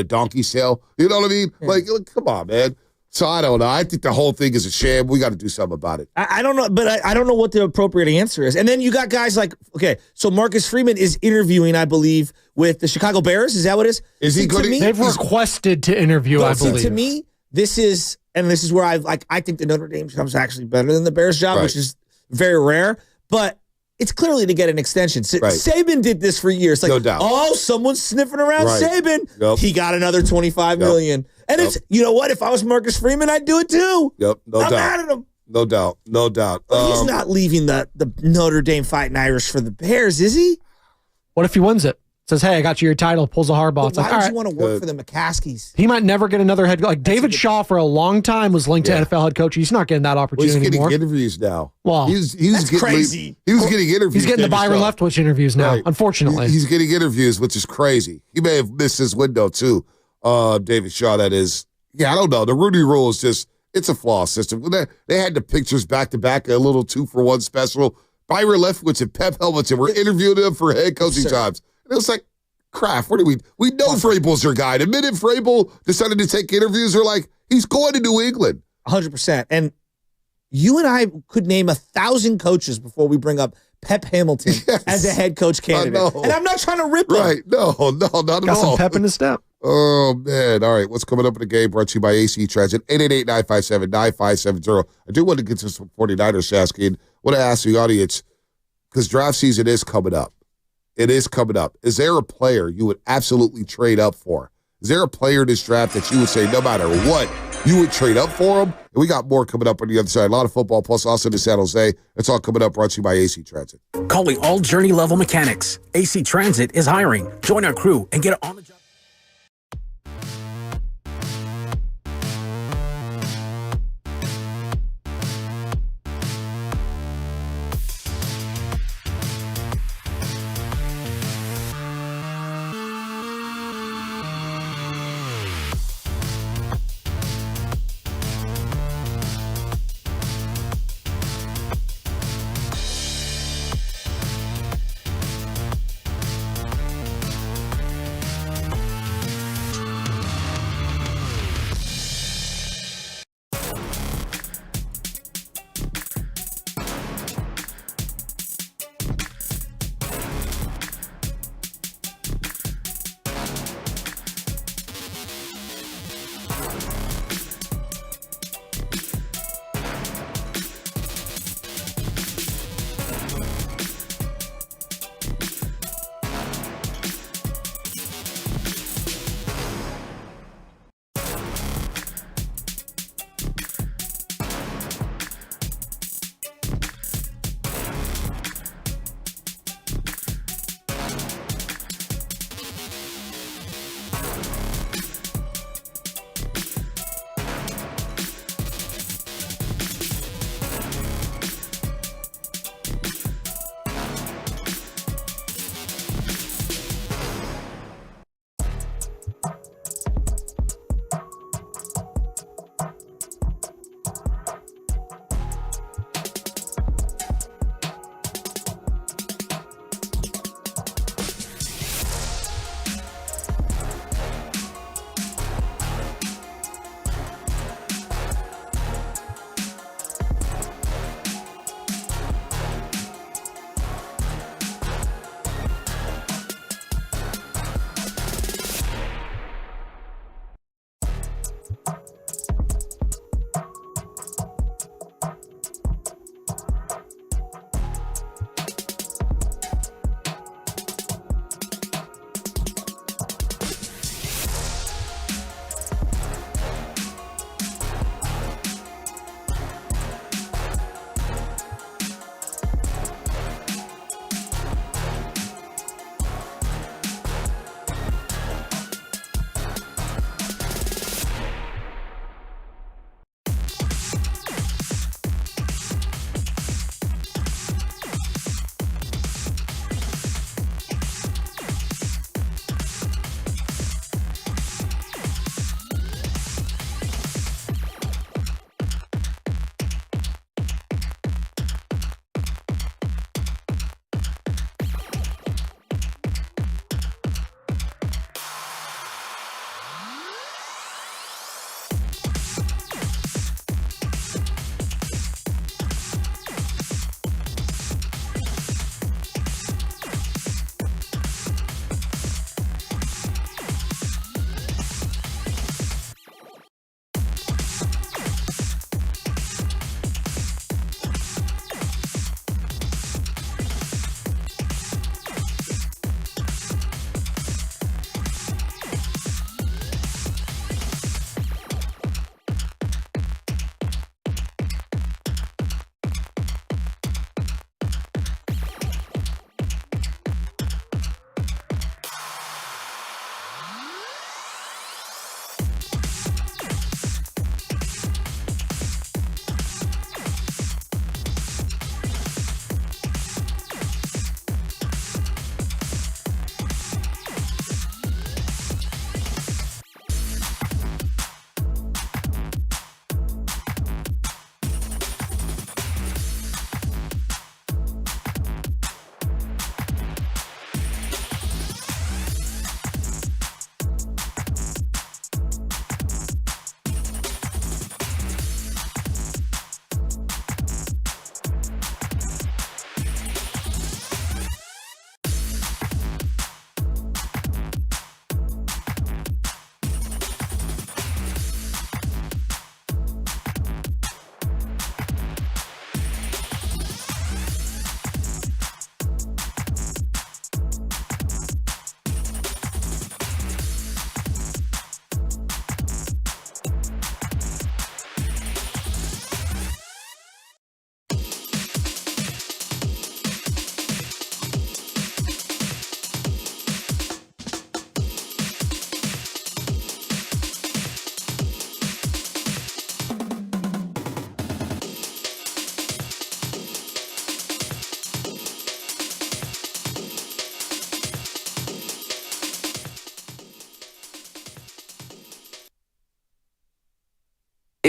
donkey sale. You know what I mean? Yeah. Like, come on, man. So I don't know. I think the whole thing is a sham. We got to do something about it. I don't know, but I don't know what the appropriate answer is. And then you got guys like, okay, so Marcus Freeman is interviewing, I believe, with the Chicago Bears. Is that what it is? Is he good? They've requested to interview, I believe. To me, this is where I think the Notre Dame job's actually better than the Bears job, Right. which is very rare. But it's clearly to get an extension. Right. Saban did this for years. Like, No doubt. oh, someone's sniffing around Right. Saban. Yep. He got another $25 million. And it's, you know what? If I was Marcus Freeman, I'd do it too. Yep, no I'm doubt. mad at him. No doubt. No doubt. But he's not leaving the Notre Dame Fighting Irish for the Bears, is he? What if he wins it? Says, hey, I got you your title, pulls a Harbaugh. It's Why like, would all you right. want to work for the McCaskies? He might never get another head coach. Like David Shaw for a long time was linked to NFL head coach. He's not getting that Well, opportunity he's getting anymore. interviews now. Well, he's that's getting crazy. He was getting interviews. He's getting the David Byron Shaw. Leftwich interviews now, Right. unfortunately. He's getting interviews, which is crazy. He may have missed his window too. David Shaw, that is. Yeah, I don't know. The Rudy Rule is just, it's a flawed system. They had the pictures back-to-back, a little 2-for-1 special. Byron Leftwich and Pep Helmets were interviewing him for head coaching jobs. And it was like, Kraft, what do we know Vrabel's their guy. The minute Vrabel decided to take interviews, they're like, he's going to New England. 100%. And you and I could name 1,000 coaches before we bring up Pep Hamilton as a head coach candidate. And I'm not trying to rip him. Right. No, not at Got all. some pep in his step. Oh, man. All right. What's coming up in the game brought to you by AC Transit, 888-957-9570. I do want to get to some 49ers, Shasky, and want to ask the audience, because draft season is coming up. It is coming up. Is there a player you would absolutely trade up for? Is there a player in this draft that you would say, no matter what, you would trade up for him? And we got more coming up on the other side. A lot of football, plus also in San Jose. It's all coming up, brought to you by AC Transit. Calling all journey-level mechanics. AC Transit is hiring. Join our crew and get on the job.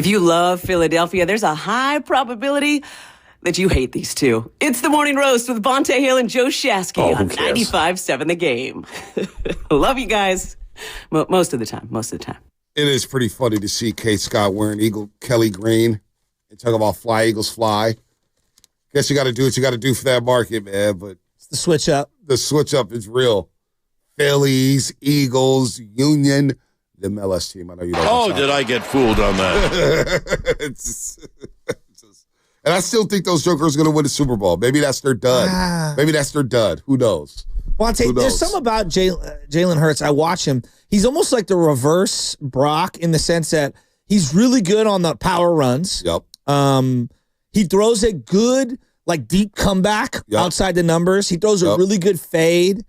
If you love Philadelphia, there's a high probability that you hate these two. It's the Morning Roast with Bonta Hill and Joe Shasky on 95.7 The Game. Love you guys. Most of the time. It is pretty funny to see Kate Scott wearing Kelly green and talk about fly, Eagles, fly. Guess you got to do what you got to do for that market, man. But it's the switch up. The switch up is real. Phillies, Eagles, Union, the MLS team. I know you don't. Oh, did I get fooled on that? And I still think those jokers are going to win the Super Bowl. Maybe that's their dud. Maybe that's their dud. Who knows? Well, I'll tell you, there's something about Jalen Hurts. I watch him. He's almost like the reverse Brock in the sense that he's really good on the power runs. Yep. He throws a good, deep comeback outside the numbers. He throws a really good fade.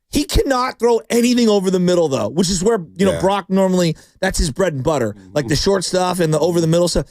He cannot throw anything over the middle, though, which is where, Brock normally, that's his bread and butter. Like the short stuff and the over the middle stuff.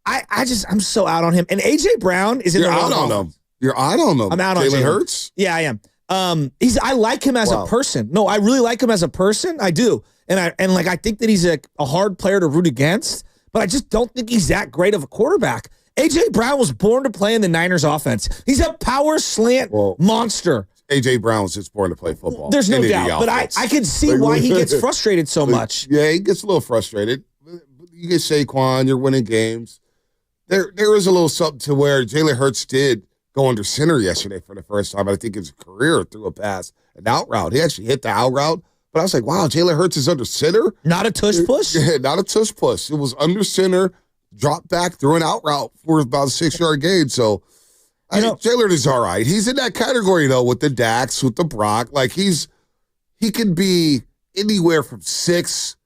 I'm so out on him. And A.J. Brown is in the wrong offense. You're out on him. I'm out on Jalen Hurts? Yeah, I am. I like him as a person. No, I really like him as a person. I do. And I think that he's a hard player to root against, but I just don't think he's that great of a quarterback. A.J. Brown was born to play in the Niners offense. He's a power slant monster. A.J. Brown was just born to play football. There's no doubt, but I can see why he gets frustrated so much. Yeah, he gets a little frustrated. You get Saquon, you're winning games. There is a little something to where Jalen Hurts did go under center yesterday for the first time, I think, in his career, through a pass, an out route. He actually hit the out route, but I was like, wow, Jalen Hurts is under center? Not a tush push? Yeah, not a tush push. It was under center, dropped back, threw an out route for about a 6-yard gain. So, Jalen is all right. He's in that category, though, with the Dax, with the Brock. He could be anywhere from 6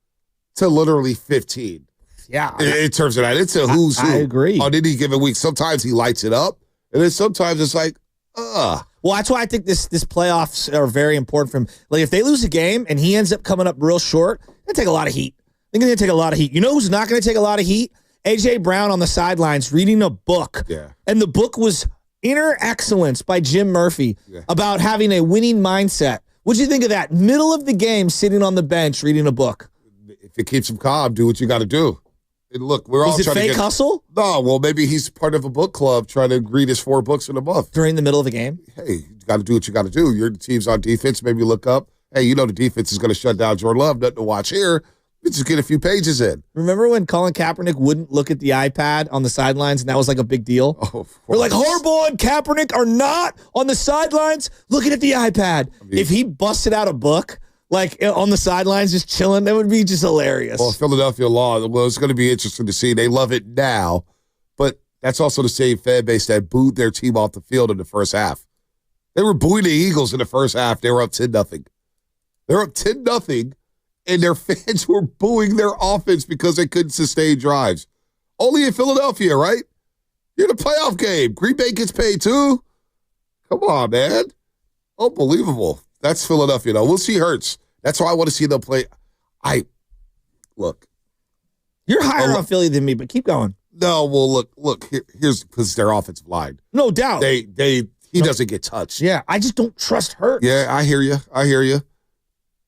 to literally 15. Yeah. In terms of that, it's a who's who. I agree. On any given week, sometimes he lights it up, and then sometimes it's like, Well, that's why I think this playoffs are very important for him. If they lose a game and he ends up coming up real short, they take a lot of heat. They're going to take a lot of heat. You know who's not going to take a lot of heat? A.J. Brown on the sidelines reading a book. Yeah. And the book was Inner Excellence by Jim Murphy about having a winning mindset. What'd you think of that? Middle of the game, sitting on the bench reading a book. If it keeps him calm, do what you got to do. And look, we're all trying to get... Was it fake hustle? No, well, maybe he's part of a book club trying to read his 4 books in a month. During the middle of a game? Hey, you got to do what you got to do. Your team's on defense. Maybe you look up. Hey, the defense is going to shut down Jordan Love. Nothing to watch here. Let's just get a few pages in. Remember when Colin Kaepernick wouldn't look at the iPad on the sidelines, and that was a big deal? Oh, we're like, Harbaugh and Kaepernick are not on the sidelines looking at the iPad. If he busted out a book, on the sidelines, just chilling, that would be just hilarious. Well, Philadelphia law, it's going to be interesting to see. They love it now, but that's also the same fan base that booed their team off the field in the first half. They were booing the Eagles in the first half. They were up 10-0. They're up 10-0, and their fans were booing their offense because they couldn't sustain drives. Only in Philadelphia, right? You're in a playoff game. Green Bay gets paid too. Come on, man. Unbelievable. That's Philadelphia, though. We'll see Hurts. That's why I want to see them play. Look. You're higher on Philly than me, but keep going. No, well, look. Here's because their offensive line. No doubt. He doesn't get touched. Yeah, I just don't trust Hurts. Yeah, I hear you.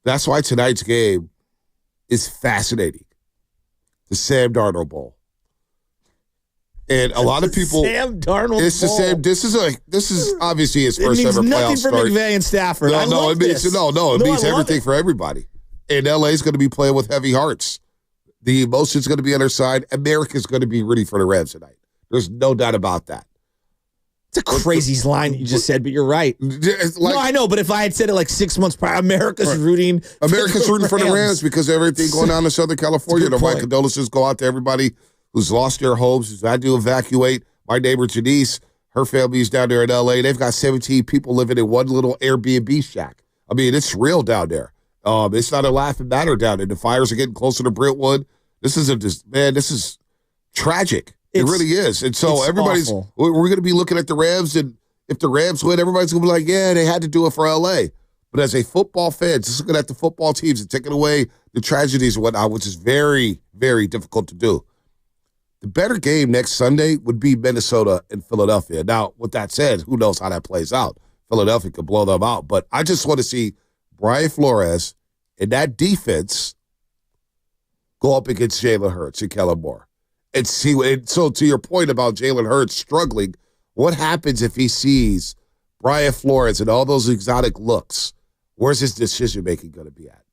That's why tonight's game is fascinating. The Sam Darnold Bowl. And a lot of people. Sam Darnold. It's the same. This is obviously his first ever playoff start. It means nothing for McVay and Stafford. It means everything for everybody. And LA is going to be playing with heavy hearts. The emotion's going to be on their side. America's going to be ready for the Rams tonight. There's no doubt about that. It's a crazy line you just said, but you're right. No, I know, but if I had said it 6 months prior, America's rooting for the Rams because everything going on in Southern California. My condolences go out to everybody who's lost their homes, who's had to evacuate. My neighbor Janice, her family's down there in L.A. They've got 17 people living in one little Airbnb shack. I mean, it's real down there. It's not a laughing matter down there. The fires are getting closer to Brentwood. This is tragic. It really is. And so we're going to be looking at the Rams, and if the Rams win, everybody's going to be like, yeah, they had to do it for L.A. But as a football fan, just looking at the football teams and taking away the tragedies and whatnot, which is very, very difficult to do. The better game next Sunday would be Minnesota and Philadelphia. Now, with that said, who knows how that plays out? Philadelphia could blow them out. But I just want to see Brian Flores and that defense go up against Jalen Hurts and Kellen Moore. and see. So to your point about Jalen Hurts struggling, what happens if he sees Brian Flores and all those exotic looks? Where's his decision-making going to be at?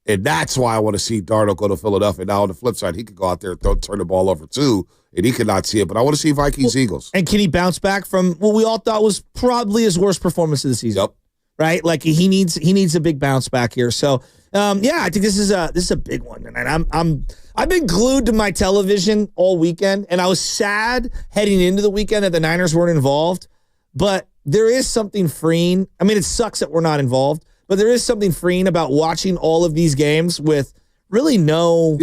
And that's why I want to see Darnold go to Philadelphia. Now, on the flip side, he could go out there and turn the ball over too, and he could not see it. But I want to see Vikings-Eagles. And can he bounce back from what we all thought was probably his worst performance of the season? Yep. Right? Like he needs a big bounce back here. So, I think this is a big one. And I've been glued to my television all weekend, and I was sad heading into the weekend that the Niners weren't involved. But there is something freeing. I mean, it sucks that we're not involved. But there is something freeing about watching all of these games with really no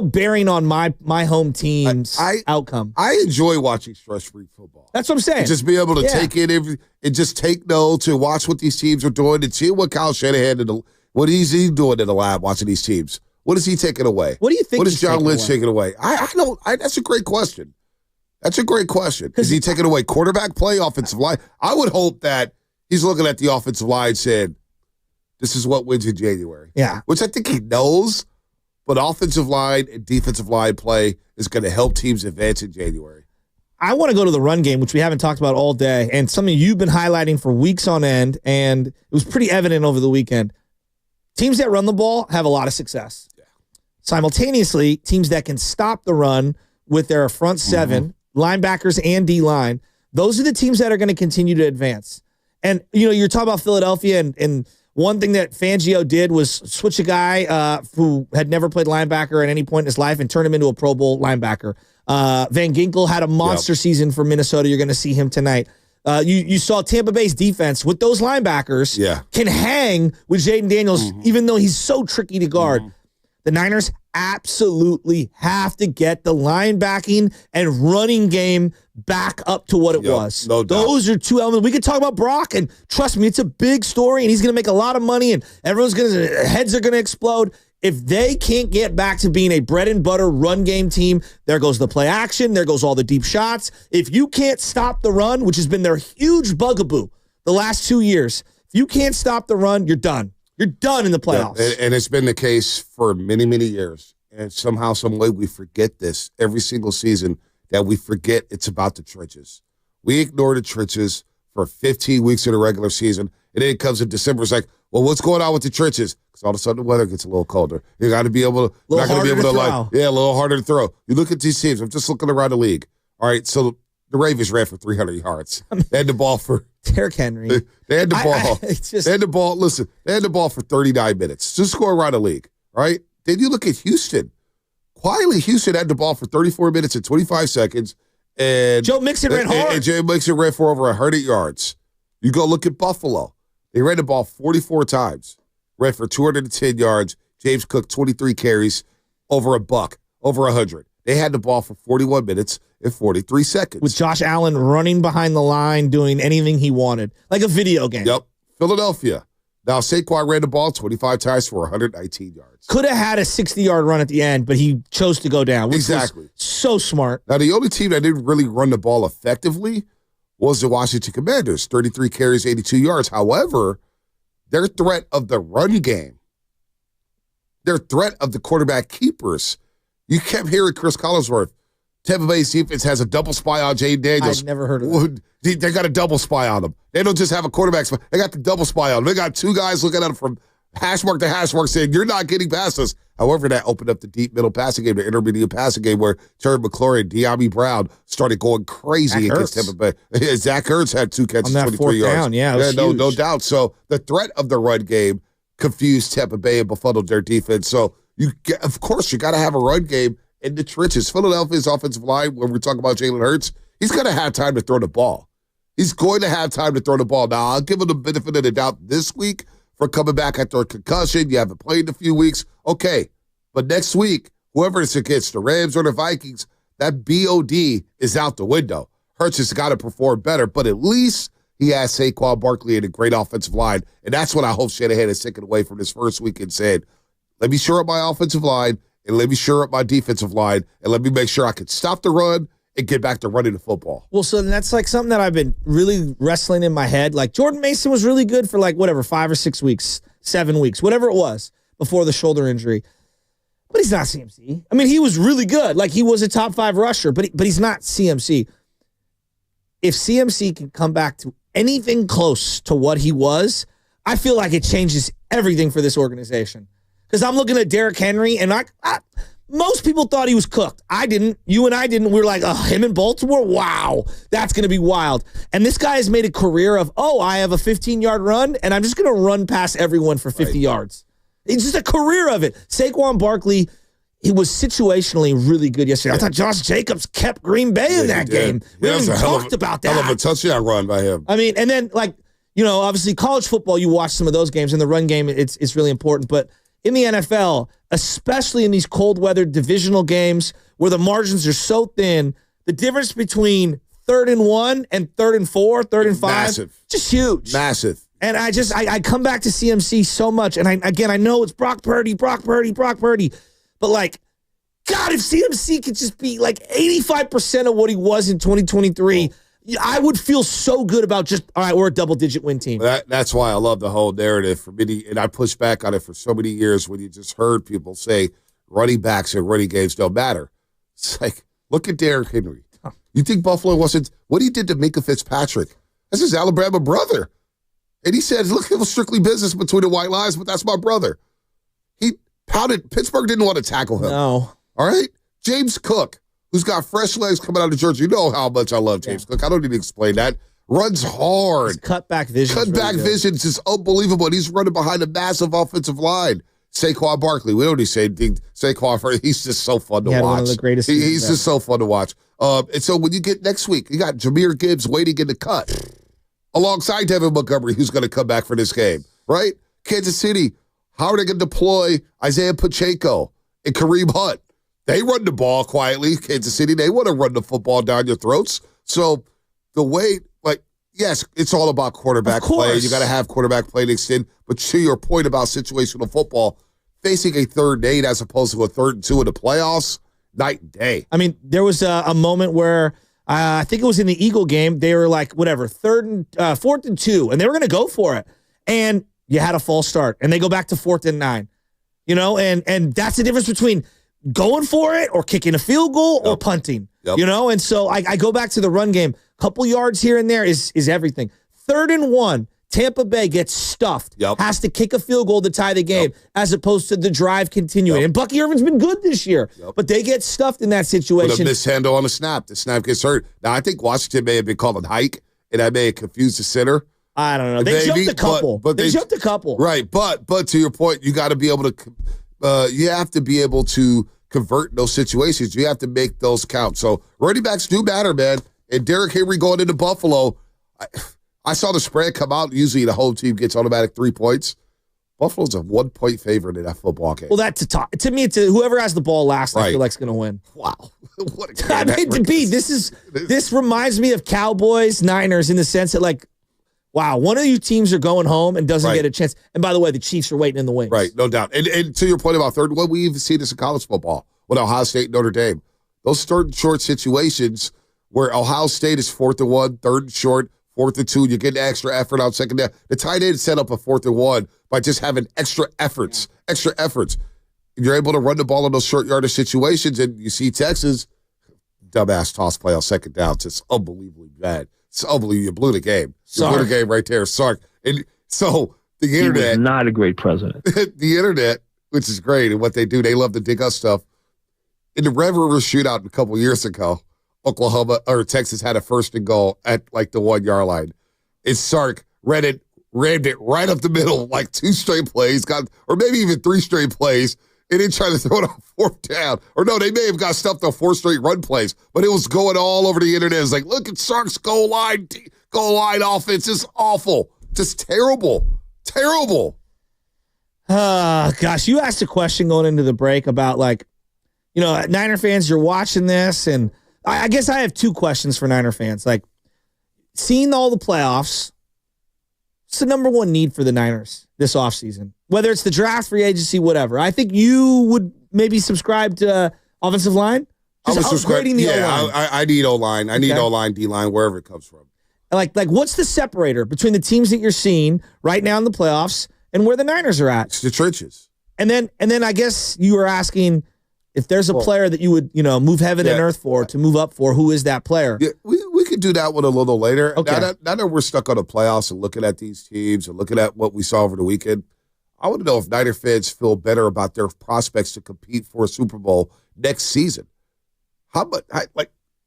bearing on my home team's outcome. I enjoy watching stress-free football. That's what I'm saying. Just be able to take in and just take notes and watch what these teams are doing and see what Kyle Shanahan what is he doing in the lab watching these teams. What is he taking away? What do you think? What is John Lynch taking away? I don't. That's a great question. That's a great question. Is he taking away quarterback play, offensive line? I would hope that he's looking at the offensive line saying, this is what wins in January. Yeah. Which I think he knows, but offensive line and defensive line play is going to help teams advance in January. I want to go to the run game, which we haven't talked about all day, and something you've been highlighting for weeks on end, and it was pretty evident over the weekend. Teams that run the ball have a lot of success. Yeah. Simultaneously, teams that can stop the run with their front seven, linebackers and D-line, those are the teams that are going to continue to advance. And, you're talking about Philadelphia, and one thing that Fangio did was switch a guy who had never played linebacker at any point in his life and turn him into a Pro Bowl linebacker. Van Ginkel had a monster season for Minnesota. You're going to see him tonight. You saw Tampa Bay's defense with those linebackers can hang with Jaden Daniels, even though he's so tricky to guard. The Niners absolutely have to get the linebacking and running game back up to what it was. No doubt. Those are two elements. We could talk about Brock, and trust me, it's a big story, and he's going to make a lot of money, and heads are going to explode. If they can't get back to being a bread and butter run game team, there goes the play action, there goes all the deep shots. If you can't stop the run, which has been their huge bugaboo the last 2 years, if you can't stop the run, you're done. You're done in the playoffs. Yeah, and it's been the case for many, many years. And somehow, some way, we forget this every single season, that we forget it's about the trenches. We ignore the trenches for 15 weeks in the regular season, and then it comes in December. It's like, well, what's going on with the trenches? Because all of a sudden the weather gets a little colder. You got to be able to, a little harder to throw. You look at these teams. I'm just looking around the league. All right, so the Ravens ran for 300 yards. They had the ball for Derrick Henry. They had the ball. They had the ball. Listen, they had the ball for 39 minutes. Just score around the league, right? Then you look at Houston. Quietly, Houston had the ball for 34 minutes and 25 seconds. And Joe Mixon ran hard. And Joe Mixon ran for over 100 yards. You go look at Buffalo. They ran the ball 44 times. Ran for 210 yards. James Cook, 23 carries, over over 100. They had the ball for 41 minutes and 43 seconds. With Josh Allen running behind the line, doing anything he wanted. Like a video game. Yep. Philadelphia. Now, Saquon ran the ball 25 times for 119 yards. Could have had a 60-yard run at the end, but he chose to go down. Which was so smart. Now, the only team that didn't really run the ball effectively was the Washington Commanders. 33 carries, 82 yards. However, their threat of the run game, their threat of the quarterback keepers, you kept hearing Chris Collinsworth. Tampa Bay's defense has a double spy on Jaden Daniels. I've never heard of that. They got a double spy on them. They don't just have a quarterback spy. They got the double spy on them. They got two guys looking at them from hash mark to hash mark saying, you're not getting past us. However, that opened up the deep middle passing game, the intermediate passing game where Terry McLaurin and De'Ami Brown started going crazy against Tampa Bay. Zach Ertz had 2 catches, 23 yards. Down. Yeah, no doubt. So the threat of the run game confused Tampa Bay and befuddled their defense. So, of course, you got to have a run game in the trenches. Philadelphia's offensive line, when we're talking about Jalen Hurts, he's going to have time to throw the ball. He's going to have time to throw the ball. Now, I'll give him the benefit of the doubt this week for coming back after a concussion. You haven't played in a few weeks. Okay. But next week, whoever it's against, the Rams or the Vikings, that BOD is out the window. Hurts has got to perform better, but at least he has Saquon Barkley and a great offensive line. And that's what I hope Shanahan is taking away from this first week and said, let me shore up my offensive line and let me shore up my defensive line and let me make sure I can stop the run and get back to running the football. Well, so that's like something that I've been really wrestling in my head. Like Jordan Mason was really good for 5 or 6 weeks, 7 weeks, whatever it was before the shoulder injury. But he's not CMC. I mean, he was really good. Like, he was a top 5 rusher, but he's not CMC. If CMC can come back to anything close to what he was, I feel like it changes everything for this organization. Because I'm looking at Derrick Henry, and most people thought he was cooked. I didn't. You and I didn't. We were like, him in Baltimore? Wow, that's going to be wild. And this guy has made a career of, I have a 15-yard run, and I'm just going to run past everyone for 50 yards. It's just a career of it. Saquon Barkley, he was situationally really good yesterday. I thought Josh Jacobs kept Green Bay in that game. We haven't even talked about that. Hell of a touchdown run by him. I mean, and then, obviously college football, you watch some of those games. In the run game, it's really important. But in the NFL, especially in these cold weather divisional games where the margins are so thin, the difference between 3rd and 1 and 3rd and 4, 3rd and 5, massive, just huge. Massive. And I come back to CMC so much. And I know it's Brock Purdy. But God, if CMC could just be 85% of what he was in 2023, I would feel so good about all right, we're a double-digit win team. That's why I love the whole narrative for many, and I pushed back on it for so many years when you just heard people say running backs and running games don't matter. It's like, look at Derrick Henry. You think Buffalo wasn't, what he did to Minka Fitzpatrick? That's his Alabama brother. And he said, look, it was strictly business between the white lines, but that's my brother. He pounded, Pittsburgh didn't want to tackle him. No. All right? James Cook, who's got fresh legs coming out of Georgia. You know how much I love James Cook. I don't need to explain that. Runs hard. His cutback vision. Vision is just unbelievable. And he's running behind a massive offensive line. Saquon Barkley. We don't need to say Saquon. He's just so fun to watch. One of the greatest. He's just so fun to watch. And so when you get next week, you got Jahmyr Gibbs waiting in the cut alongside Devin Montgomery, who's going to come back for this game, right? Kansas City, how are they going to deploy Isaiah Pacheco and Kareem Hunt? They run the ball quietly. Kansas City, they want to run the football down your throats. So the way, yes, it's all about quarterback play. You got to have quarterback play to extend. But to your point about situational football, facing a 3rd and 8 as opposed to a 3rd and 2 in the playoffs, night and day. I mean, there was a moment where I think it was in the Eagle game. They were 4th and 2, and they were going to go for it. And you had a false start, and they go back to 4th and 9. And that's the difference between going for it or kicking a field goal or punting. And so I go back to the run game. Couple yards here and there is everything. 3rd and 1, Tampa Bay gets stuffed. Has to kick a field goal to tie the game as opposed to the drive continuing. And Bucky Irvin's been good this year, but they get stuffed in that situation. With a mishandle on a snap. The snap gets hurt. Now, I think Washington may have been called a hike, and that may have confused the center. I don't know. They jumped a couple. But they jumped a couple. Right, but to your point, you got to be able to you have to be able to convert those situations. You have to make those count. So running backs do matter, man. And Derrick Henry going into Buffalo, I saw the spread come out. Usually the home team gets automatic 3 points. Buffalo's a 1-point favorite in that football game. Well, to me, whoever has the ball last, I feel like is going to win. Wow. What a game. I mean, this reminds me of Cowboys, Niners in the sense that wow, one of you teams are going home and doesn't get a chance. And by the way, the Chiefs are waiting in the wings. Right, no doubt. And to your point about 3rd, well, we even see this in college football with Ohio State and Notre Dame. Those 3rd and short situations where Ohio State is 4th and 1, 3rd and short, 4th and 2, you get an extra effort out second down. The tight end set up a 4th and 1 by just having extra efforts. You're able to run the ball in those short yardage situations, and you see Texas, dumbass toss play on second down. It's just unbelievably bad. It's unbelievable. You blew the game. You blew the game right there. Sark. And so the internet. He was not a great president. The internet, which is great, and what they do, they love to dig up stuff. In the Red River shootout a couple years ago, Texas had a 1st and goal at the 1 yard line. And Sark rammed it right up the middle, 2 straight plays, or maybe even 3 straight plays, and then tried to throw it on 4th down. Or no, they may have got stuffed on 4 straight run plays, but it was going all over the internet. It's look at Sark's goal line offense. It's awful. Just terrible. Terrible. Gosh, you asked a question going into the break about Niner fans, you're watching this, and I guess I have 2 questions for Niner fans. Seeing all the playoffs, what's the number 1 need for the Niners this offseason? Whether it's the draft, free agency, whatever. I think you would maybe subscribe to offensive line. Just upgrading the O-line. I need O-line. I need O-line, D-line, wherever it comes from. What's the separator between the teams that you're seeing right now in the playoffs and where the Niners are at? It's the trenches. And then I guess you were asking if there's a player that you would, move heaven and earth for, to move up for, who is that player? Yeah, we could do that one a little later. Okay. Now that we're stuck on the playoffs and looking at these teams and looking at what we saw over the weekend, I want to know if Niner fans feel better about their prospects to compete for a Super Bowl next season. How much?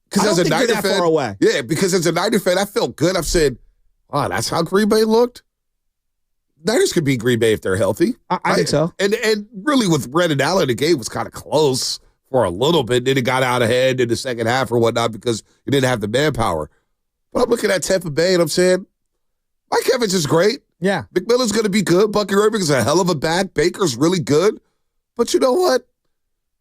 Because as a Niner fan, far away. Yeah, because as a Niner fan, I felt good. I've said, "Oh, that's how Green Bay looked." Niners could beat Green Bay if they're healthy. I think so. And really, with Brendan Allen, the game was kind of close for a little bit. Then it got out ahead in the second half or whatnot because you didn't have the manpower. But I'm looking at Tampa Bay and I'm saying, Mike Evans is great. Yeah. McMillan's going to be good. Bucky Irving is a hell of a back. Baker's really good. But you know what?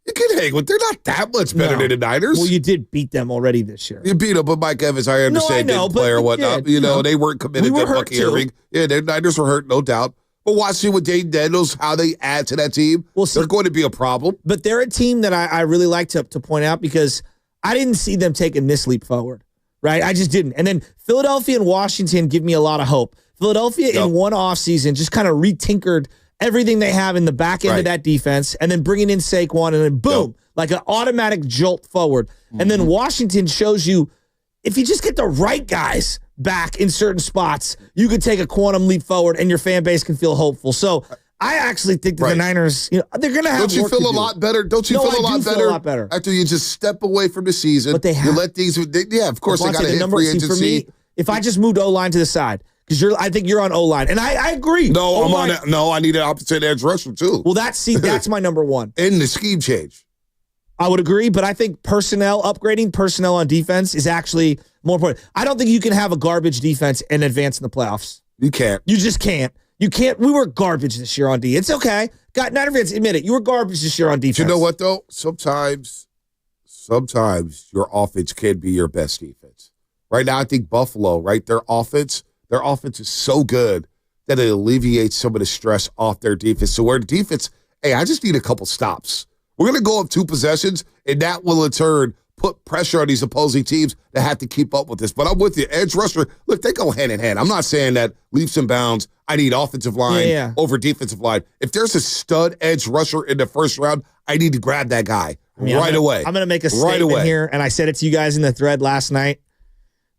You can hang with. They're not that much better than the Niners. Well, you did beat them already this year. You beat them, but Mike Evans, I understand, didn't play or whatnot. They weren't committed to Bucky Irving. Yeah, the Niners were hurt, no doubt. But watching with Jaden Daniels, how they add to that team, they're going to be a problem. But they're a team that I really like to point out because I didn't see them taking this leap forward, right? I just didn't. And then Philadelphia and Washington give me a lot of hope. Philadelphia in one offseason just kind of retinkered everything they have in the back end of that defense, and then bringing in Saquon, and then boom, like an automatic jolt forward. Mm-hmm. And then Washington shows you, if you just get the right guys back in certain spots, you could take a quantum leap forward, and your fan base can feel hopeful. So I actually think that the Niners, they're going to have. Don't you feel a lot better? Don't you feel a lot better after you just step away from the season? But they have. You let these. Yeah, of course they got to hit free agency. For me, if I just moved O-line to the side. Because I think you're on O-line. And I agree. No, O-line. I'm on. No, I need an opposite edge rusher, too. Well, that's my number one. In the scheme change. I would agree, but I think upgrading personnel on defense is actually more important. I don't think you can have a garbage defense and advance in the playoffs. You can't. You just can't. You can't. We were garbage this year on D. It's okay. Niner fans, admit it. You were garbage this year on defense. You know what, though? Sometimes your offense can be your best defense. Right now, I think Buffalo, right, their offense is so good that it alleviates some of the stress off their defense. So where defense, hey, I just need a couple stops. We're going to go up 2 possessions, and that will in turn put pressure on these opposing teams that have to keep up with this. But I'm with you. Edge rusher, look, they go hand in hand. I'm not saying that leaps and bounds. I need offensive line over defensive line. If there's a stud edge rusher in the first round, I need to grab that guy away. I'm going to make a statement here, and I said it to you guys in the thread last night.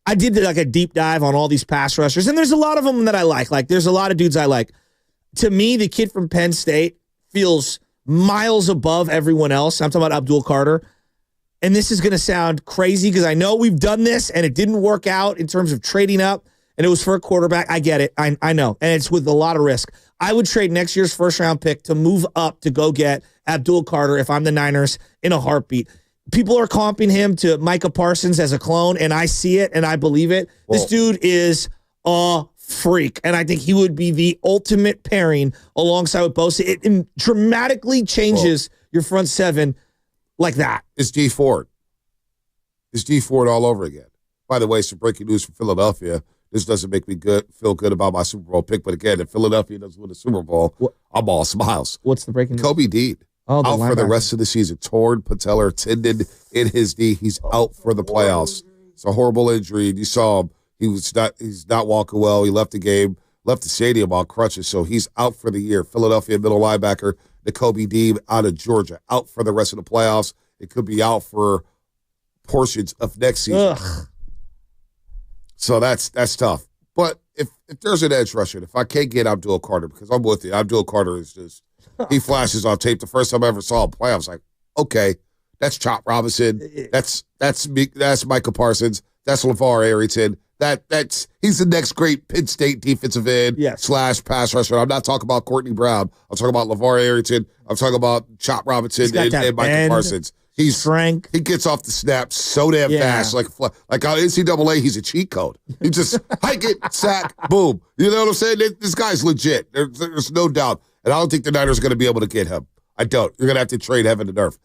I did like a deep dive on all these pass rushers, and there's a lot of them that I like. Like, there's a lot of dudes I like. To me, the kid from Penn State feels miles above everyone else. I'm talking about Abdul Carter. And this is going to sound crazy because I know we've done this, and it didn't work out in terms of trading up, and it was for a quarterback. I get it. I know. And it's with a lot of risk. I would trade next year's first-round pick to move up to go get Abdul Carter if I'm the Niners in a heartbeat. People are comping him to Micah Parsons as a clone, and I see it, and I believe it. Whoa. This dude is a freak, and I think he would be the ultimate pairing alongside with Bosa. It dramatically changes your front seven like that. It's D Ford. It's D Ford all over again. By the way, some breaking news from Philadelphia. This doesn't make me feel good about my Super Bowl pick, but again, if Philadelphia doesn't win the Super Bowl, I'm all smiles. What's the breaking news? Kobe Dean. Out for the rest of the season. Torn patellar tendon in his knee. He's out for the playoffs. It's a horrible injury. You saw him. He's not walking well. He left the game, left the stadium on crutches, so he's out for the year. Philadelphia middle linebacker, Kobe Dean out of Georgia, out for the rest of the playoffs. It could be out for portions of next season. Ugh. So that's tough. But if there's an edge rusher, if I can't get Abdul Carter, because I'm with you, Abdul Carter is just he flashes on tape. The first time I ever saw him play, I was like, okay, that's Chop Robinson. That's Micah Parsons. That's LeVar Arrington. He's the next great Penn State defensive end / pass rusher. I'm not talking about Courtney Brown. I'm talking about LeVar Arrington. I'm talking about Chop Robinson and Micah Parsons. He's strength. He gets off the snap so damn fast. Like on NCAA, he's a cheat code. He just hike it, sack, boom. You know what I'm saying? This guy's legit. There's no doubt. And I don't think the Niners are going to be able to get him. I don't. You're going to have to trade heaven and earth.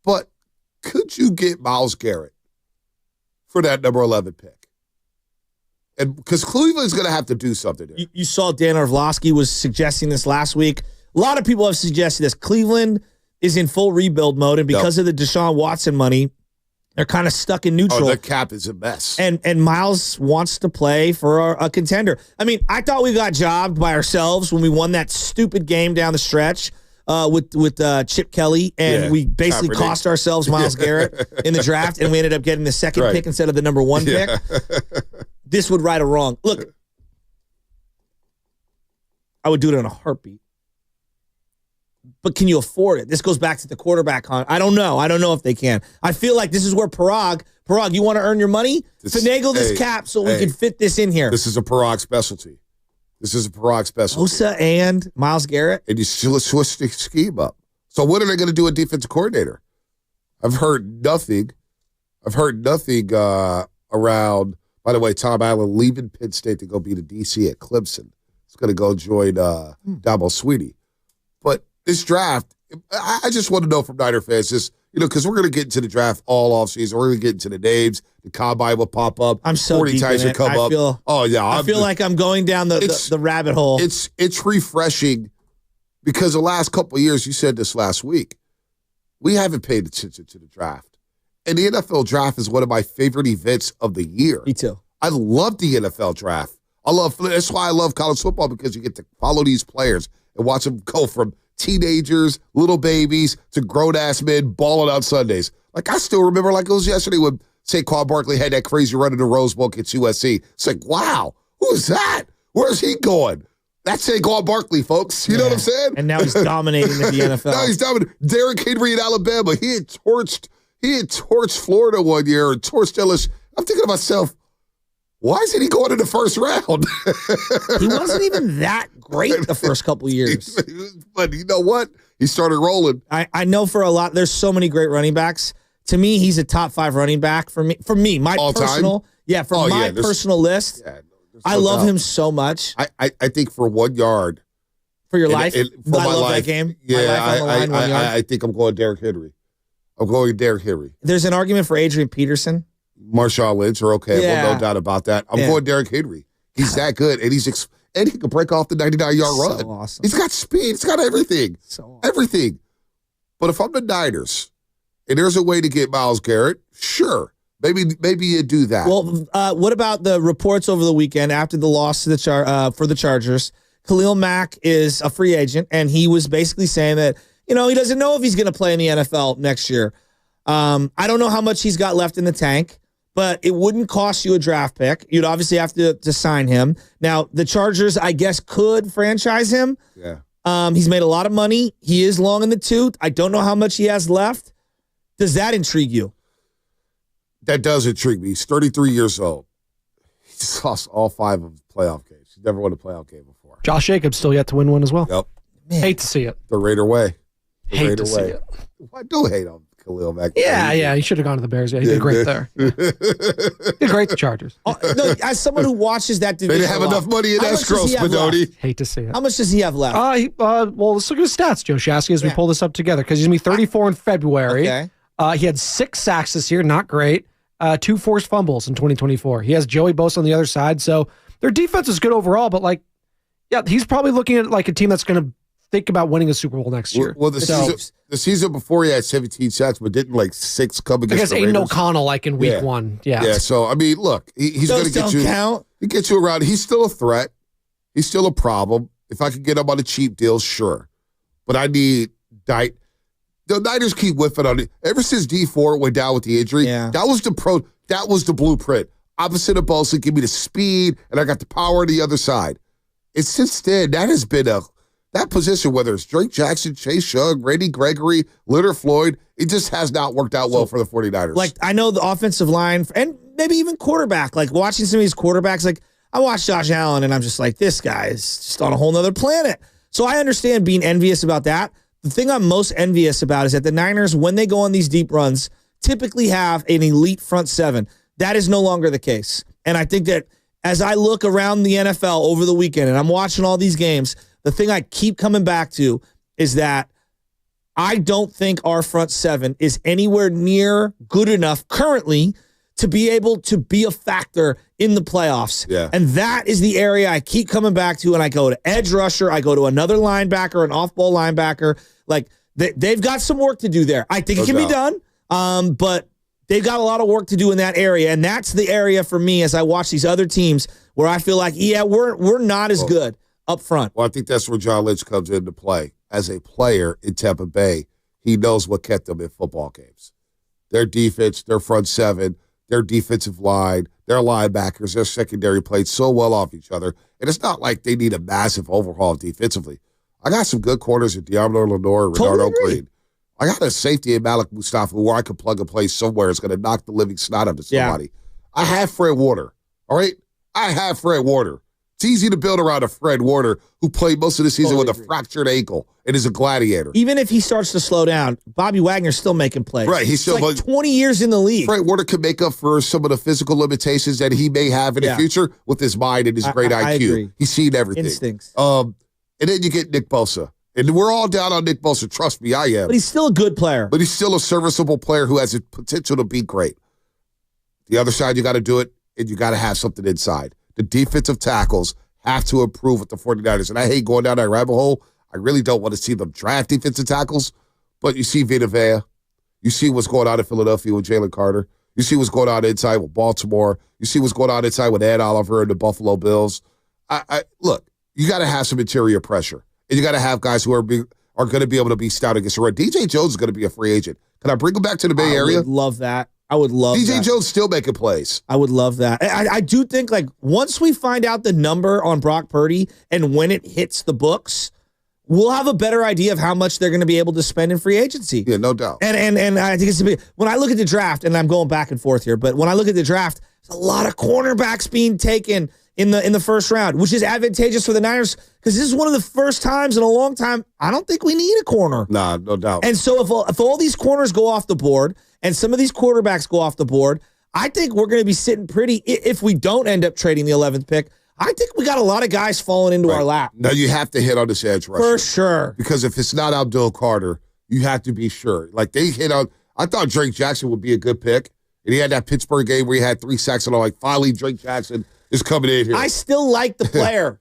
But could you get Myles Garrett for that number 11 pick? And because Cleveland's going to have to do something there. You saw Dan Orlovsky was suggesting this last week. A lot of people have suggested this. Cleveland is in full rebuild mode, and because of the Deshaun Watson money, they're kind of stuck in neutral. The cap is a mess. And Myles wants to play for a contender. I mean, I thought we got jobbed by ourselves when we won that stupid game down the stretch with Chip Kelly, and we basically cost ourselves Myles Garrett in the draft, and we ended up getting the second pick instead of the number 1 pick. This would right a wrong. Look, I would do it in a heartbeat. But can you afford it? This goes back to the quarterback hunt. I don't know. I don't know if they can. I feel like this is where Parag, you want to earn your money? Finagle this cap so we can fit this in here. This is a Parag specialty. Osa and Myles Garrett. And you still switch the scheme up. So what are they going to do at defensive coordinator? I've heard nothing around, by the way, Tom Allen leaving Penn State to go be the DC at Clemson. He's going to go join Dabo Sweeney. But this draft, I just want to know from Niner fans, just, because we're going to get into the draft all offseason. We're going to get into the names. The combine will pop up. I'm so 40 deep times in will come up. I feel like I'm going down the rabbit hole. It's refreshing because the last couple of years, you said this last week, we haven't paid attention to the draft. And the NFL draft is one of my favorite events of the year. Me too. I love the NFL draft. That's why I love college football, because you get to follow these players and watch them go from teenagers, little babies, to grown-ass men balling out Sundays. Like, I still remember like it was yesterday when Saquon Barkley had that crazy run in the Rose Bowl against USC. It's like, wow, who's that? Where's he going? That's Saquon Barkley, folks. You know what I'm saying? And now he's dominating in the NFL. Now he's dominating. Derrick Henry in Alabama. He had torched Florida one year and torched LSU. I'm thinking to myself, why isn't he going in the first round? He wasn't even that great the first couple of years. But you know what? He started rolling. I know for a lot, there's so many great running backs. To me, he's a top 5 running back for me, my all personal. Time? Yeah, my personal list. Yeah, I love him so much. I think for 1 yard. For your life? For my love life. That game. Yeah, I think I'm going Derrick Henry. There's an argument for Adrian Peterson. Marshawn Lynch are okay. Yeah. Well, no doubt about that. I'm going Derrick Henry. He's that good, and he can break off the 99-yard run. So awesome. He's got speed. He's got everything. Everything. But if I'm the Niners, and there's a way to get Myles Garrett, sure. Maybe you do that. Well, what about the reports over the weekend after the loss to for the Chargers? Khalil Mack is a free agent, and he was basically saying that, he doesn't know if he's going to play in the NFL next year. I don't know how much he's got left in the tank, but it wouldn't cost you a draft pick. You'd obviously have to sign him. Now, the Chargers, I guess, could franchise him. Yeah. He's made a lot of money. He is long in the tooth. I don't know how much he has left. Does that intrigue you? That does intrigue me. He's 33 years old. He's lost all 5 of his playoff games. He's never won a playoff game before. Josh Jacobs still yet to win one as well. Yep. Man. Hate to see it. The Raider way. Hate to see it. I do hate on Khalil Mack. Yeah, he should have gone to the Bears. Yeah, he did great there. Did great the Chargers. No, as someone who watches that division, they didn't have enough money in escrow, Spadoni. Hate to see it. How much does he have left? Well, let's look at his stats, Joe Shasky, as we pull this up together, because he's going to be 34 in February. Okay. He had 6 sacks this year, not great. 2 forced fumbles in 2024. He has Joey Bosa on the other side, so their defense is good overall, but he's probably looking at like a team that's going to think about winning a Super Bowl next year. Well, the season before he had 17 sacks, but didn't 6 come against the Raiders. Aiden O'Connell in week 1. Yeah. Yeah. So I mean, look, he's going to get you. Count. He gets you around. He's still a threat. He's still a problem. If I could get him on a cheap deal, sure. But I need the Niners keep whiffing on it. Ever since D4 went down with the injury, that was the blueprint. Opposite of Bosa, give me the speed, and I got the power on the other side. And since then, that has been that position, whether it's Drake Jackson, Chase Young, Randy Gregory, Leonard Floyd, it just has not worked out well for the 49ers. I know the offensive line, and maybe even quarterback, watching some of these quarterbacks, I watch Josh Allen, and I'm just like, this guy is just on a whole nother planet. So I understand being envious about that. The thing I'm most envious about is that the Niners, when they go on these deep runs, typically have an elite front 7. That is no longer the case. And I think that as I look around the NFL over the weekend and I'm watching all these games, the thing I keep coming back to is that I don't think our front 7 is anywhere near good enough currently to be able to be a factor in the playoffs. Yeah. And that is the area I keep coming back to, and I go to edge rusher, I go to another linebacker, an off-ball linebacker. They've got some work to do there. I think it can be done, but they've got a lot of work to do in that area, and that's the area for me as I watch these other teams where I feel like, we're not as good up front. Well, I think that's where John Lynch comes into play. as a player in Tampa Bay, he knows what kept them in football games. Their defense, their front seven, their defensive line, their linebackers, their secondary played so well off each other. And it's not like they need a massive overhaul defensively. I got some good corners in Diablo Lenore and Renardo Green. I got a safety in Malik Mustafa where I could plug and play somewhere. It's going to knock the living snot out of somebody. Yeah. I have Fred Warner, all right? I have Fred Warner. It's easy to build around a Fred Warner who played most of the season with a fractured ankle and is a gladiator. Even if he starts to slow down, Bobby Wagner's still making plays. Right. He's still like 20 years in the league. Fred Warner can make up for some of the physical limitations that he may have in the future with his mind and his great IQ. I agree. He's seen everything. Instincts. And then you get Nick Bosa. And we're all down on Nick Bosa. Trust me, I am. But he's still a good player. But he's still a serviceable player who has the potential to be great. The other side, you got to do it, and you got to have something inside. The defensive tackles have to improve with the 49ers. And I hate going down that rabbit hole. I really don't want to see them draft defensive tackles. But you see Vita Vea. You see what's going on in Philadelphia with Jalen Carter. You see what's going on inside with Baltimore. You see what's going on inside with Ed Oliver and the Buffalo Bills. Look, you got to have some interior pressure. And you got to have guys who are going to be able to be stout against the run. DJ Jones is going to be a free agent. Can I bring him back to the Bay Area? I would love that. I would love DJ that. Jones still making plays. I would love that. I do think, like, once we find out the number on Brock Purdy and when it hits the books, we'll have a better idea of how much they're going to be able to spend in free agency. Yeah, no doubt. And I think it's when I look at the draft, and I'm going back and forth here, but when I look at the draft, there's a lot of cornerbacks being taken in the first round, which is advantageous for the Niners because this is one of the first times in a long time I don't think we need a corner. Nah, no doubt. And so if all these corners go off the board and some of these quarterbacks go off the board, I think we're going to be sitting pretty. If we don't end up trading the 11th pick, I think we got a lot of guys falling into our lap. Now you have to hit on this edge rusher. For sure. Because if it's not Abdul Carter, you have to be sure. Like they hit on, I thought Drake Jackson would be a good pick. And he had that Pittsburgh game where he had 3 sacks and all. Like finally Drake Jackson is coming in here. I still like the player.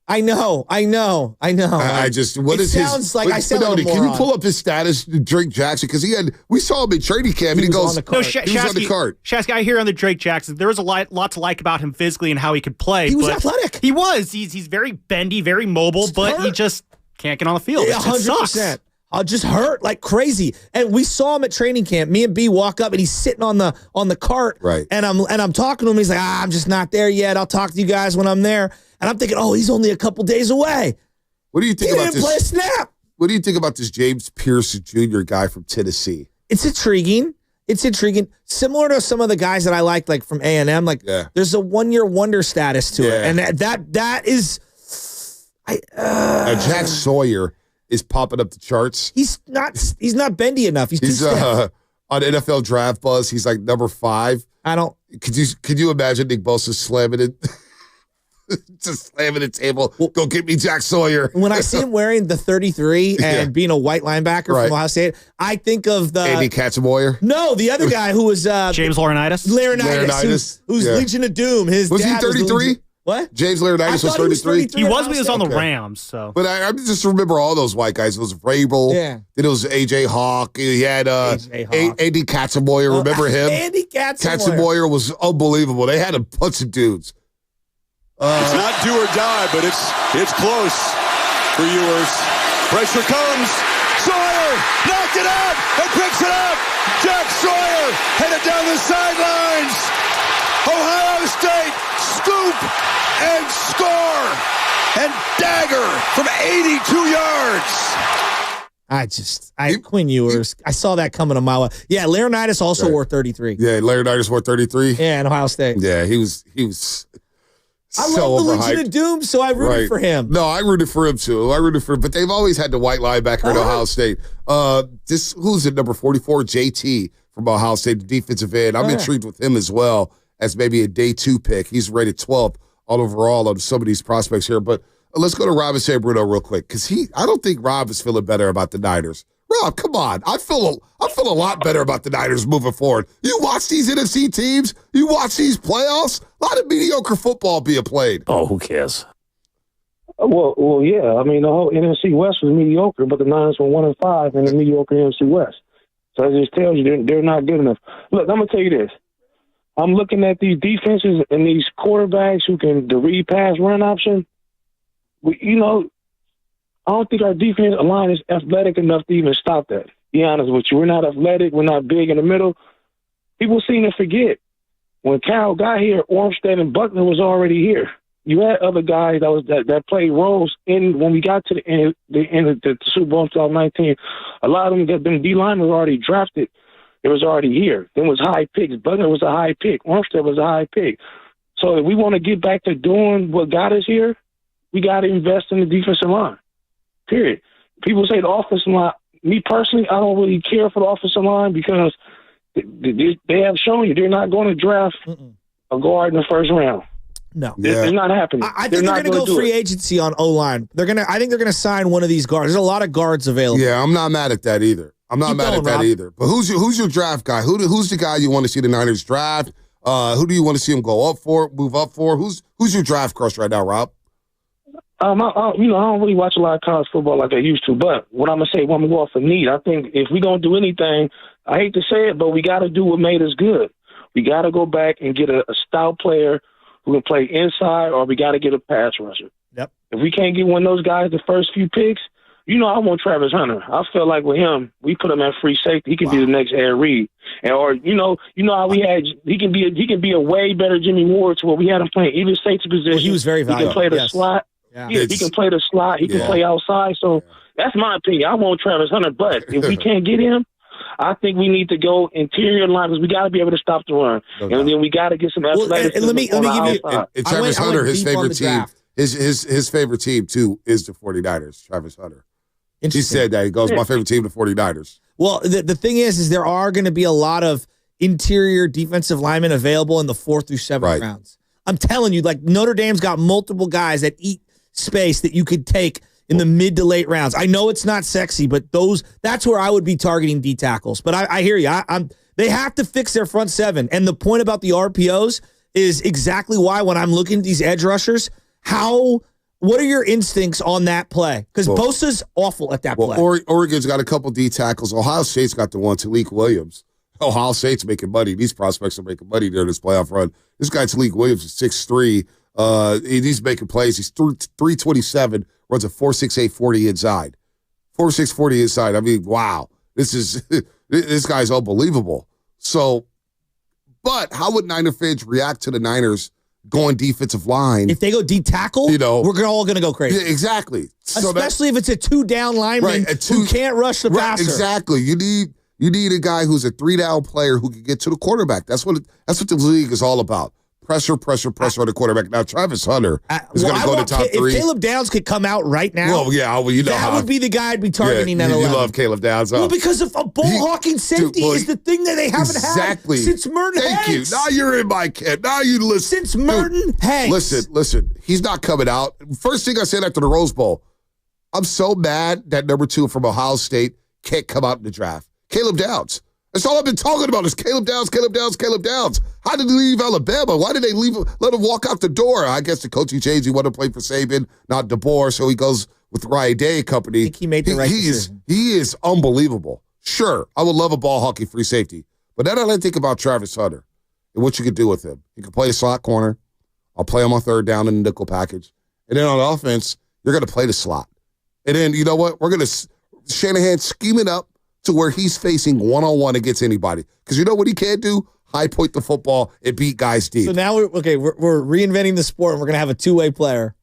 I know. I just, what it is sounds his, like I sound like a can you moron. pull up his status, Drake Jackson? Because we saw him in training camp and he goes, on the cart. he was on the cart. Shasky, I hear on the Drake Jackson, there was a lot to like about him physically and how he could play. He was athletic. He was. He's very bendy, very mobile, but he just can't get on the field. It 100%. I'll just hurt like crazy. And we saw him at training camp. Me and B walk up and he's sitting on the cart. Right. And I'm talking to him. He's like, I'm just not there yet. I'll talk to you guys when I'm there. And I'm thinking, he's only a couple days away. What do you think about this? He didn't play a snap. What do you think about this James Pierce Jr. guy from Tennessee? It's intriguing. Similar to some of the guys that I like from A&M. There's a 1-year wonder status to it. And that is Jack Sawyer is popping up the charts. He's not bendy enough. He's too stiff. On NFL Draft Buzz, he's like number 5. Could you imagine Nick Bosa slamming it? Just slamming the table. Go get me Jack Sawyer. When I see him wearing the 33 and being a white linebacker from Ohio State, I think of the Andy Katzenmoyer. No, the other guy who was James Laurinaitis. Who's Legion of Doom. His was dad he 33? What? James Laurinaitis was 33? He was on the Rams. So, but I just remember all those white guys. It was Vrabel. Yeah. Then it was A.J. Hawk. He had Andy Katzenmoyer. Remember him? Andy Katzenmoyer. Katzenmoyer was unbelievable. They had a bunch of dudes. It's not do or die, but it's close for yours. Pressure comes. Sawyer knocked it out and picks it up. Jack Sawyer headed down the sidelines. Ohio State scoop and score and dagger from 82 yards. Quinn Ewers. I saw that coming a mile away. Yeah, Laurinaitis also wore 33. Yeah, Laurinaitis wore 33. Yeah, in Ohio State. Yeah, he was. I love the Legion of Doom, so I rooted for him. No, I rooted for him too. But they've always had the white linebacker at Ohio State. Who's at number 44? JT from Ohio State, the defensive end. I'm intrigued with him as well as maybe a day 2 pick. He's rated 12th all overall on some of these prospects here. But let's go to Rob and San Bruno real quick because I don't think Rob is feeling better about the Niners. Rob, come on. I feel a lot better about the Niners moving forward. You watch these NFC teams, you watch these playoffs, a lot of mediocre football being played. Oh, who cares? Well, yeah. I mean, the whole NFC West was mediocre, but the Niners were 1-5 in the mediocre NFC West. So it just tells you they're not good enough. Look, I'm going to tell you this. I'm looking at these defenses and these quarterbacks who can the read pass run option. I don't think our defense line is athletic enough to even stop that. Be honest with you. We're not athletic. We're not big in the middle. People seem to forget. When Cal got here, Armstead and Buckner was already here. You had other guys that played roles in when we got to the end of the Super Bowl in 2019. A lot of them D-line was already drafted. It was already here. There was high picks. Buckner was a high pick. Armstead was a high pick. So if we want to get back to doing what got us here, we got to invest in the defensive line. Period. People say the offensive line. Me personally, I don't really care for the offensive line because they have shown you they're not going to draft a guard in the first round. No, it's not happening. I think they're going to go free agency on O-line. I think they're going to sign one of these guards. There's a lot of guards available. Yeah, I'm not mad at that either. But who's your draft guy? Who's the guy you want to see the Niners draft? Who do you want to see them go up for, move up for? Who's your draft crush right now, Rob? I don't really watch a lot of college football like I used to, but what I'm going to say, when we go off of need, I think if we don't do anything, I hate to say it, but we got to do what made us good. We got to go back and get a stout player who can play inside, or we got to get a pass rusher. Yep. If we can't get one of those guys the first few picks, I want Travis Hunter. I feel like with him, we put him at free safety. He can be the next Ed Reed, how we had. He can be a way better Jimmy Ward to where we had him playing either safety position. Well, he was very valuable. He can play the slot. Yeah. He can play the slot. He can play outside. So that's my opinion. I want Travis Hunter, but if we can't get him, I think we need to go interior line because we got to be able to stop the run, and then we got to get some athleticism. Let me give you. And Travis Hunter, his favorite team, his favorite team too is the 49ers. Travis Hunter. He said that. He goes, my favorite team, the 49ers. Well, the thing is there are going to be a lot of interior defensive linemen available in the 4th through 7th rounds. I'm telling you, like Notre Dame's got multiple guys that eat space that you could take in the mid to late rounds. I know it's not sexy, but that's where I would be targeting D tackles. But I hear you. They have to fix their front seven. And the point about the RPOs is exactly why when I'm looking at these edge rushers, what are your instincts on that play? Because Bosa's awful at that play. Oregon's got a couple D tackles. Ohio State's got the one, Talik Williams. Ohio State's making money. These prospects are making money during this playoff run. This guy, Talik Williams, is 6'3". He's making plays. He's 327, runs a 4.68 40 inside. 4.6 40 inside. I mean, wow. This guy's unbelievable. So, but how would Niner fans react to the Niners going defensive line? If they go D tackle, we're all going to go crazy. Yeah, exactly. Especially if it's a 2-down lineman who can't rush the passer. Exactly. You need a guy who's a 3-down player who can get to the quarterback. That's what the league is all about. Pressure on the quarterback. Now, Travis Hunter is going to go to top 3. If Caleb Downs could come out right now, that would be the guy I'd be targeting at 11. You love Caleb Downs. Well, because of a ball-hawking safety is the thing that they haven't had since Merton Hanks. Thank you. Now you're in my camp. Now you listen. Since Merton Hanks. Listen. He's not coming out. First thing I said after the Rose Bowl, I'm so mad that number 2 from Ohio State can't come out in the draft. Caleb Downs. That's all I've been talking about is Caleb Downs. How did he leave Alabama? Why did they let him walk out the door? I guess the coaching changed. He wanted to play for Saban, not DeBoer, so he goes with Ryan Day Company. I think he made the right decision. He is unbelievable. Sure, I would love a ball hockey free safety. But then I think about Travis Hunter and what you could do with him. He could play a slot corner. I'll play him on 3rd down in the nickel package. And then on offense, you're going to play the slot. And then, you know what? We're going to Shanahan scheme it up to where he's facing one-on-one against anybody. Because you know what he can't do? High point the football and beat guys deep. So now we're reinventing the sport and we're going to have a 2-way player.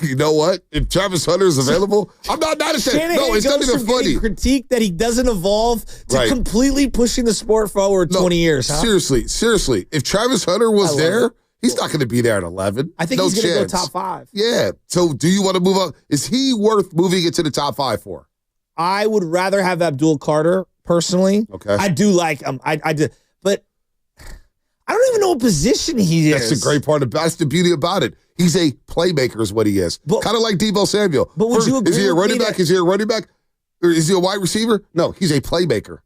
You know what? If Travis Hunter is available, I'm not at that. No, it's not even funny. Critique that he doesn't evolve to completely pushing the sport forward 20 years. Huh? Seriously. If Travis Hunter was there, he's not going to be there at 11. I think he's going to go top 5. Yeah. So do you want to move up? Is he worth moving into the top 5 for? I would rather have Abdul Carter personally. Okay. I do like him. I do, but I don't even know what position he is. That's the great part that's the beauty about it. He's a playmaker is what he is. Kind of like Deebo Samuel. But would you agree? Is he a running back? Is he a running back? Or is he a wide receiver? No, he's a playmaker.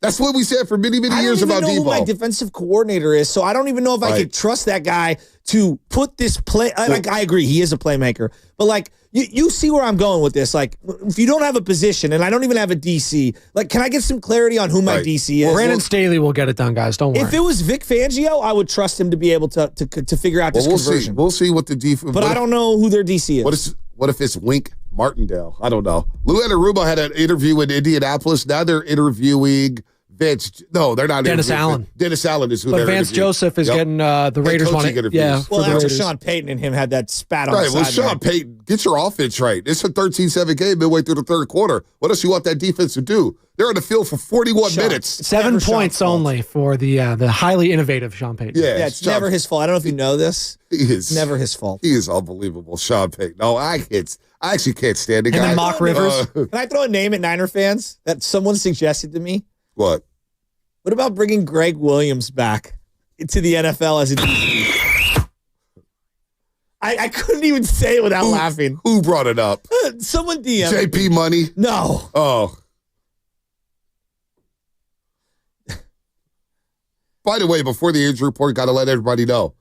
That's what we said for many, many years about Deebo. I don't even know who my defensive coordinator is, so I don't even know if I could trust that guy to put this play. I agree, he is a playmaker. But, like, you see where I'm going with this. Like, if you don't have a position, and I don't even have a DC, like, can I get some clarity on who my DC is? Brandon Staley will get it done, guys. Don't worry. If it was Vic Fangio, I would trust him to be able to figure out this conversion. We'll see what the defense. But I don't know who their DC is. What if it's Wink Martindale? I don't know. Lou Anarumo had an interview in Indianapolis. Now they're interviewing Vance. No, they're not. Dennis Allen. Dennis Allen is who but they're Vance interviewing. Joseph is getting the Raiders money. Yeah. Well, the after Raiders. Sean Payton and him had that spat on Right. the Well, sideline. Sean Payton, get your offense right. It's a 13-7 game midway through the third quarter. What else you want that defense to do? They're on the field for 41 minutes. 7 points only for the highly innovative Sean Payton. Yeah, it's never his fault. I don't know if you know this. He is It's never his fault. He is unbelievable, Sean Payton. No, I actually can't stand the Him guy. and Mock Rivers. Can I throw a name at Niner fans that someone suggested to me? What? What about bringing Greg Williams back into the NFL as a DC? I couldn't even say it without laughing. Who brought it up? Someone DM. JP Money? No. Oh. By the way, before the injury report, got to let everybody know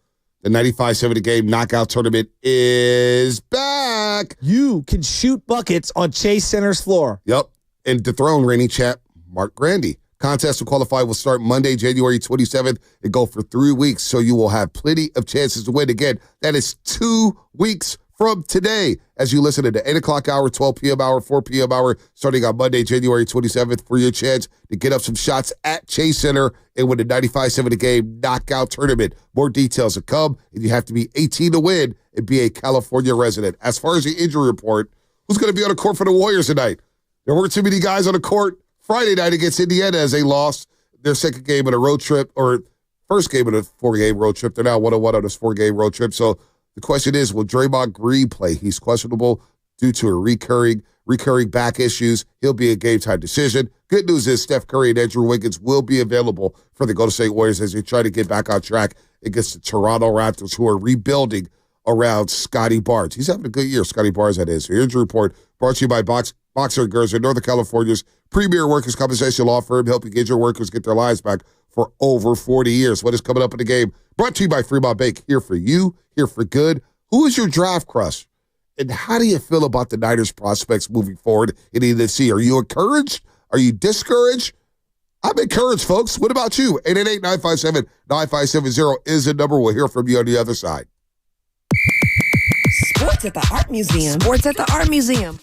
the 95-70 game knockout tournament is back. You can shoot buckets on Chase Center's floor. Yep. And dethrone reigning champ Mark Grandy. Contest to qualify will start Monday, January 27th and go for 3 weeks, so you will have plenty of chances to win. Again, that is 2 weeks from today as you listen to the 8 o'clock hour, 12 p.m. hour, 4 p.m. hour, starting on Monday, January 27th for your chance to get up some shots at Chase Center and win the 95-70 game knockout tournament. More details to come, and you have to be 18 to win and be a California resident. As far as the injury report, who's going to be on the court for the Warriors tonight? There weren't too many guys on the court Friday night against Indiana as they lost their second game of a road trip, or first game of a 4-game road trip. They're now 1-1 on this 4-game road trip. So the question is, will Draymond Green play? He's questionable due to a recurring back issues. He'll be a game-time decision. Good news is Steph Curry and Andrew Wiggins will be available for the Golden State Warriors as they try to get back on track against the Toronto Raptors, who are rebuilding around Scotty Barnes. He's having a good year, Scotty Barnes, that is. Your injury report brought to you by Boxer & Gerzer, Northern California's premier workers' compensation law firm, helping injured workers get their lives back for over 40 years. What is coming up in the game? Brought to you by Fremont Bank. Here for you, here for good. Who is your draft crush? And how do you feel about the Niners' prospects moving forward in the NFC? Are you encouraged? Are you discouraged? I'm encouraged, folks. What about you? 888-957-9570 is the number. We'll hear from you on the other side. Sports at the Art Museum. Sports at the Art Museum.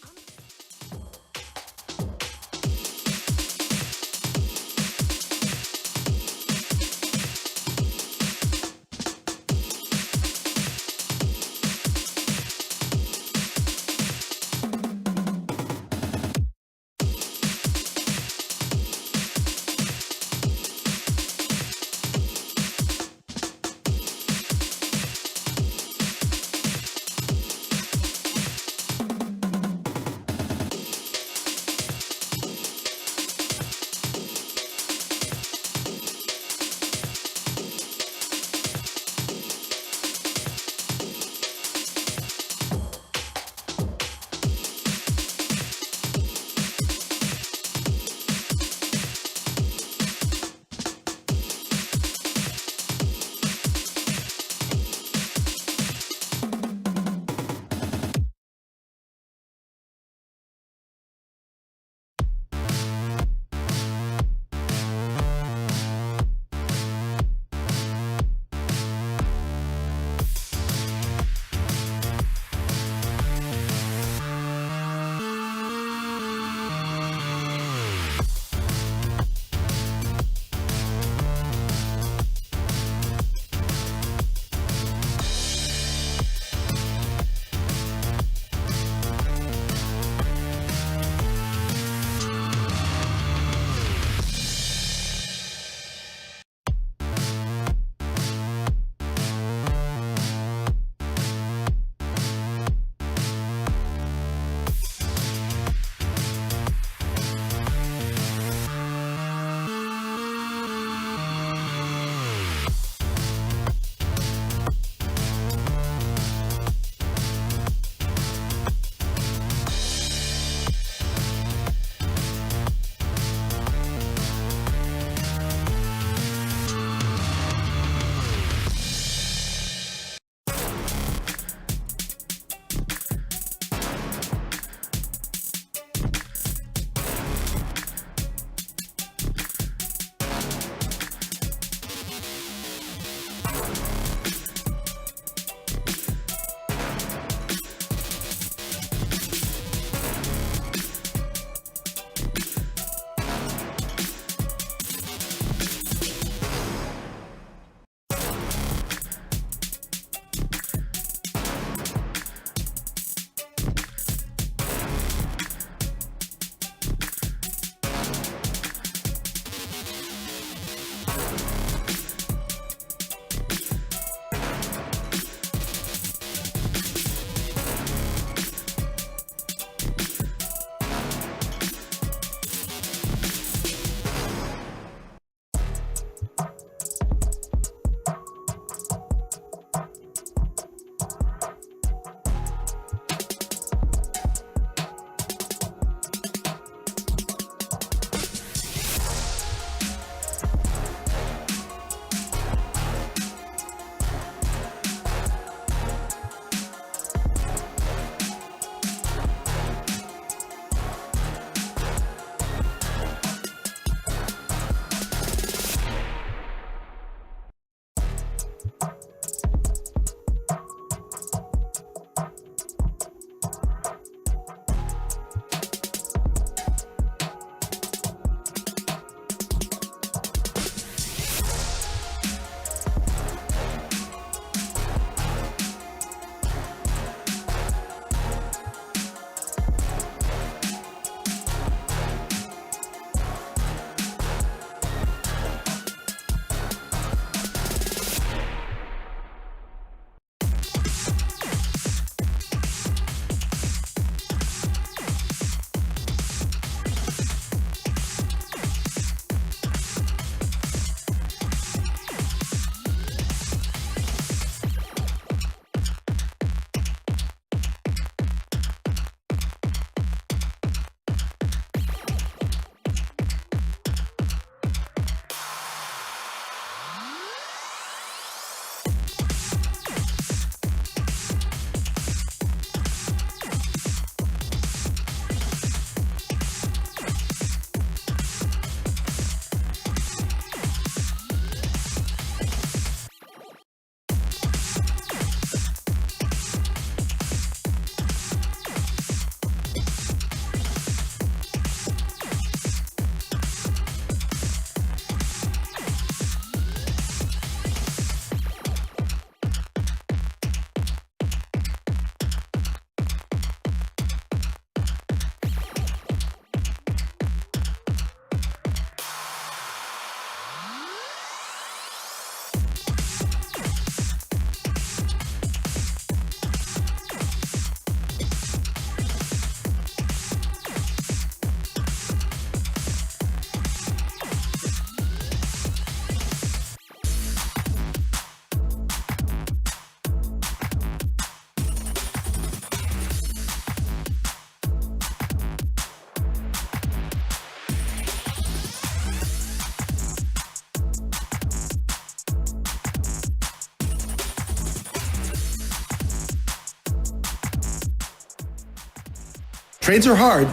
Trades are hard.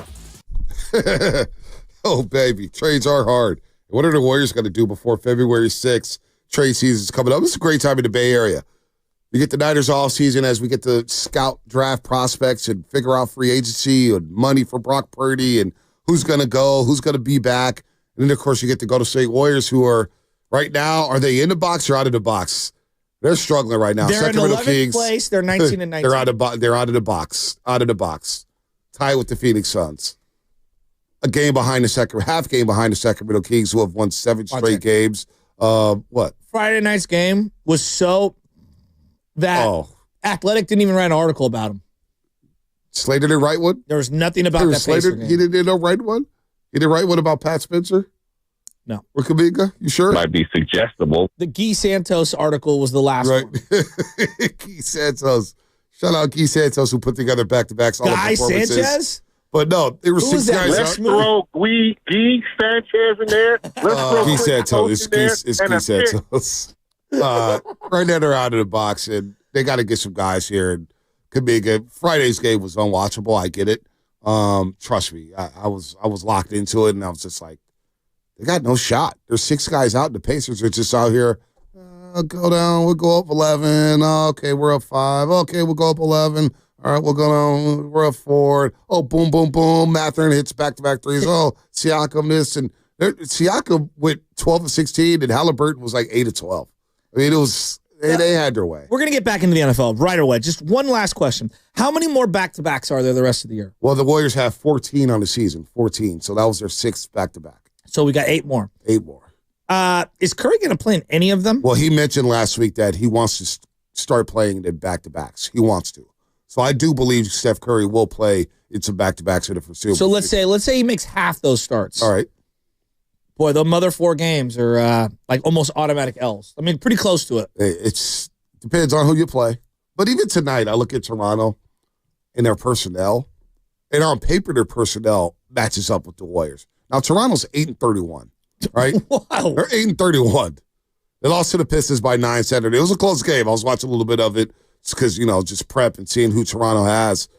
Oh, baby. Trades are hard. What are the Warriors going to do before February 6th? Trade season's coming up. It's a great time in the Bay Area. You get the Niners off season as we get to scout draft prospects and figure out free agency and money for Brock Purdy and who's going to go, who's going to be back. And then, of course, you get the Golden State Warriors who are right now, are they in the box or out of the box? They're struggling right now. They're in 11th place. They're 19 and 19. They're out of the box. Out of the box. Tied with the Phoenix Suns. Half game behind the Sacramento Kings, who have won 7 straight games. What? Friday night's game was so that Athletic didn't even write an article about him. Slater didn't write one? There was nothing about that Pacer game. He didn't write one? He didn't write one about Pat Spencer? No. Or Kuminga? You sure? Might be suggestible. The Guy Santos article was the last one. Guy Santos. Shout out Guy Santos, who put together back-to-backs. Guy Sanchez? But no, there were 6 guys Let's throw Guy Sanchez in there. Let's throw Guy Santos. It's Guy and Santos. Right now they're out of the box, and they got to get some guys here. And Kuminga. Friday's game was unwatchable. I get it. Trust me, I was locked into it, and I was just like, they got no shot. There's 6 guys out. The Pacers are just out here. Go down. We'll go up 11. Okay, we're up 5. Okay, we'll go up 11. All right, we'll go down. We're up 4. Oh, boom, boom, boom. Mathurin hits back-to-back threes. Oh, Siakam this. And Siakam went 12 of 16, and Halliburton was like 8 of 12. I mean, it was they had their way. We're going to get back into the NFL right away. Just one last question. How many more back-to-backs are there the rest of the year? Well, the Warriors have 14 on the season, 14. So that was their 6th back-to-back. So we got 8 more. 8 more. Is Curry going to play in any of them? Well, he mentioned last week that he wants to start playing the back-to-backs. He wants to. So I do believe Steph Curry will play in some back-to-backs in the foreseeable. So let's say he makes half those starts. All right. Boy, the other 4 games are like almost automatic L's. I mean, pretty close to it. It depends on who you play. But even tonight, I look at Toronto and their personnel, and on paper, their personnel matches up with the Warriors. Now, Toronto's 8-31, right? Wow. They're 8-31. They lost to the Pistons by 9 Saturday. It was a close game. I was watching a little bit of it. It's because, just prep and seeing who Toronto has.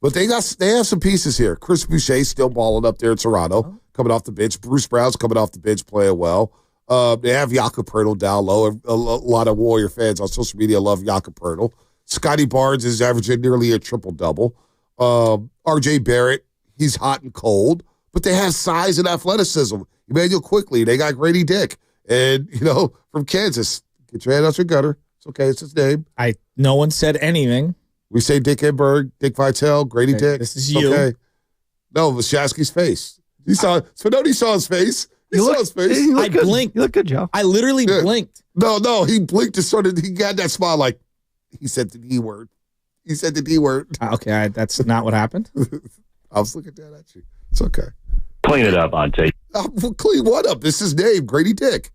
But they have some pieces here. Chris Boucher still balling up there in Toronto, coming off the bench. Bruce Brown's coming off the bench playing well. They have Jakob Poeltl down low. A lot of Warrior fans on social media love Jakob Poeltl. Scotty Barnes is averaging nearly a triple-double. R.J. Barrett, he's hot and cold. But they have size and athleticism. Emmanuel Quickly, they got Grady Dick. And, from Kansas, get your head out your gutter. It's okay. It's his name. No one said anything. We say Dick Enberg, Dick Vitale, Grady Dick. This is you. Okay. No, it was Shasky's face. Spinoni saw his face. He saw his face. I blinked. You look good, Joe. I literally blinked. No, he blinked and he got that smile like, he said the D word. He said the D word. Okay, that's not what happened. I was looking at you. It's okay. Clean it up, Ante. Well, clean what up? This is his name, Grady Dick.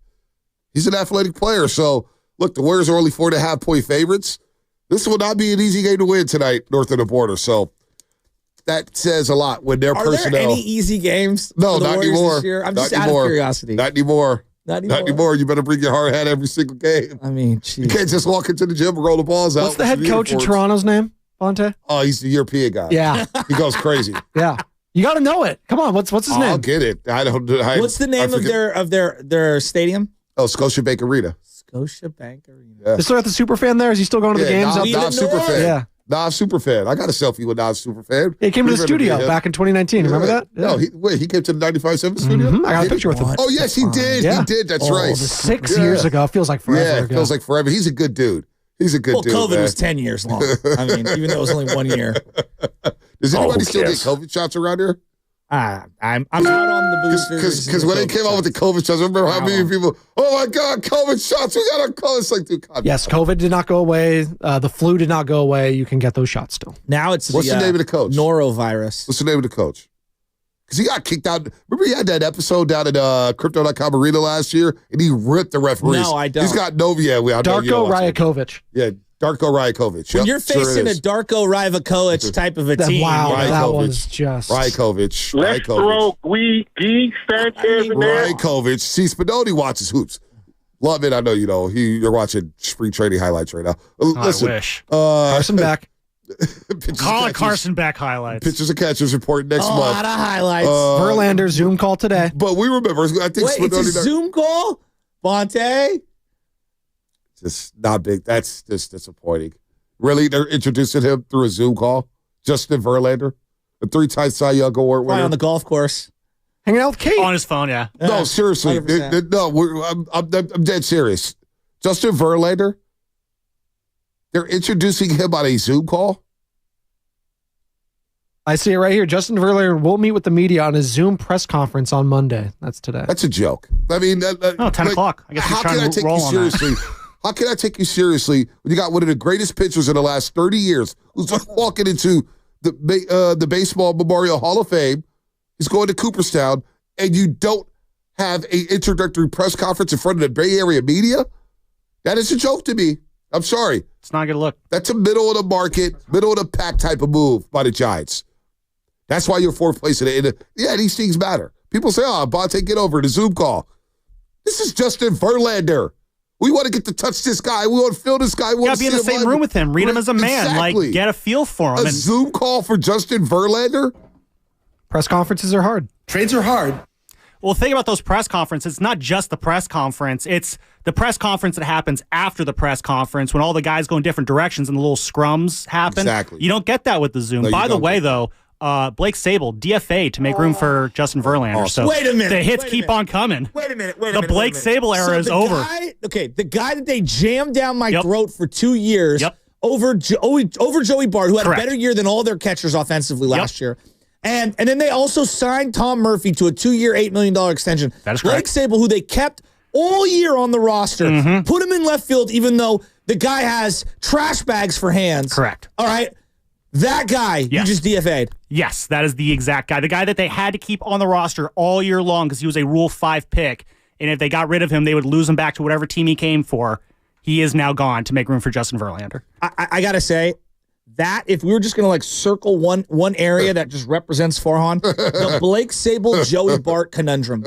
He's an athletic player. So, look, the Warriors are only 4.5-point favorites. This will not be an easy game to win tonight, north of the border. So, that says a lot when their personnel. Are there any easy games? No, for the not Warriors anymore. This year? I'm not just anymore. out of curiosity. Not anymore. Not Not anymore. You better bring your hard hat every single game. I mean, geez. You can't just walk into the gym and roll the balls out. What's the head coach of Toronto's name, Bonte? Oh, he's the European guy. Yeah. He goes crazy. Yeah. You got to know it. Come on. What's his name? I'll get it. I don't. What's the name of their stadium? Oh, Scotiabank Arena. Scotiabank Arena. Yeah. Is still at the Superfan there? Is he still going to the games? Nav Superfan. Yeah. Nav Superfan. I got a selfie with Nav Superfan. He came to the studio back in 2019. Remember that? Yeah. No, he came to the 95.7 studio? Mm-hmm. I got a picture with him. Oh, yes, he did. Yeah. He did. That's right. 6 years ago. Feels like forever Yeah, it ago. feels like forever. He's a good dude. He's a good dude. Well, COVID man. was 10 years long. I mean, even though it was only 1 year. Does anybody still get COVID shots around here? I'm out on the boosters. Because when they came out with the COVID shots, I remember how many people, oh my God, COVID shots, we got our COVID. It's like, dude, God. Yes, COVID did not go away. The flu did not go away. You can get those shots still. Now it's What's the name of the coach? Norovirus. What's the name of the coach? Because he got kicked out. Remember he had that episode down at Crypto.com Arena last year, and he ripped the referees. No, I don't. He's got Novia. Darko Rajakovic. Yeah, Darko Rajakovic. When you're facing a Darko Rajakovic type of a team. Wow, that was just. Rajakovic. Let's throw Guy Sanchez in there. Rajakovic. See, Spinoni watches hoops. Love it. I know you know. You're watching spring training highlights right now. Listen, I wish. Carson back. Call it Carson Beck highlights. Pitchers and catchers report next month. A lot of highlights. Verlander Zoom call today. But we remember. I think Wait, it's a Zoom call? Bonte? Just not big. That's just disappointing. Really? They're introducing him through a Zoom call? Justin Verlander? A 3-time Cy Young Award winner? Probably on the golf course. Hanging out with Kate. On his phone, yeah. No, seriously. I'm dead serious. Justin Verlander? They're introducing him on a Zoom call? I see it right here. Justin Verlander will meet with the media on a Zoom press conference on Monday. That's today. That's a joke. I mean, 10 o'clock. I guess how can I take you seriously? How can I take you seriously when you got one of the greatest pitchers in the last 30 years who's walking into the Baseball Memorial Hall of Fame? He's going to Cooperstown, and you don't have an introductory press conference in front of the Bay Area media? That is a joke to me. I'm sorry. It's not a good look. That's a middle of the market, middle of the pack type of move by the Giants. That's why you're fourth place in it. Yeah, these things matter. People say, Bonte, get over the Zoom call. This is Justin Verlander. We want to get to touch this guy. We want to feel this guy. We want to be in the same room with him. Read him as a man. Exactly. Like, get a feel for him. A Zoom call for Justin Verlander? Press conferences are hard. Trades are hard. Well, think about those press conferences. It's not just the press conference. It's the press conference that happens after the press conference when all the guys go in different directions and the little scrums happen. Exactly. You don't get that with the Zoom. No, By the way, though, Blake Sable, DFA to make room for Justin Verlander. Awesome. So Wait a minute. the hits keep on coming. Wait a minute. The Blake Sable era is over. The guy that they jammed down my throat for 2 years over Joey Bart, who had Correct. a better year than all their catchers offensively last year. And then they also signed Tom Murphy to a 2-year, $8 million extension. That is Blake correct. Sable, who they kept all year on the roster, put him in left field, even though the guy has trash bags for hands. Correct. All right. That guy you just DFA'd. Yes, that is the exact guy. The guy that they had to keep on the roster all year long because he was a Rule 5 pick. And if they got rid of him, they would lose him back to whatever team he came for. He is now gone to make room for Justin Verlander. I got to say, that if we were just going to circle one area that just represents Farhan, the Blake Sable Joey Bart conundrum.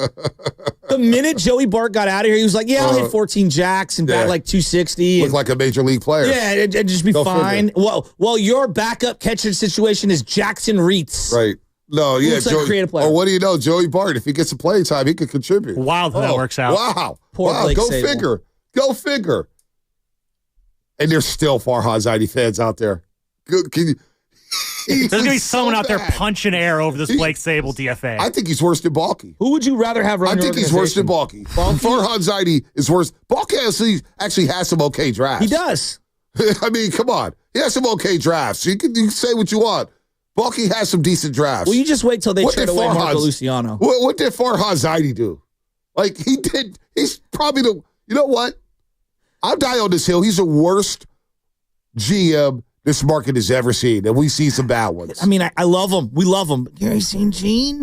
The minute Joey Bart got out of here, he was like, I'll hit 14 jacks and bat 260. Look like a major league player. Yeah, and just be fine. Well, your backup catcher situation is Jackson Reitz. Right. No, yeah, looks like a creative player. Or what do you know, Joey Bart, if he gets some playing time, he could contribute. Wild how that works out. Wow. Poor Blake Go Sable. figure. Go figure. And there's still Farhan Zaidi fans out there. There's going to be someone out there punching air over this Blake Sable DFA. I think he's worse than Balky. Who would you rather have run I think he's worse than Balky. Farhan Zaidi is worse. Balky actually has some okay drafts. He does. I mean, come on. He has some okay drafts. You can say what you want. Balky has some decent drafts. Well, you just wait till they trade away Marco Luciano. What did Farhan Zaidi do? Like, he's probably you know what? I'll die on this hill. He's the worst GM this market has ever seen, and we see some bad ones. I mean, I love him. We love him. Gary St. Jean.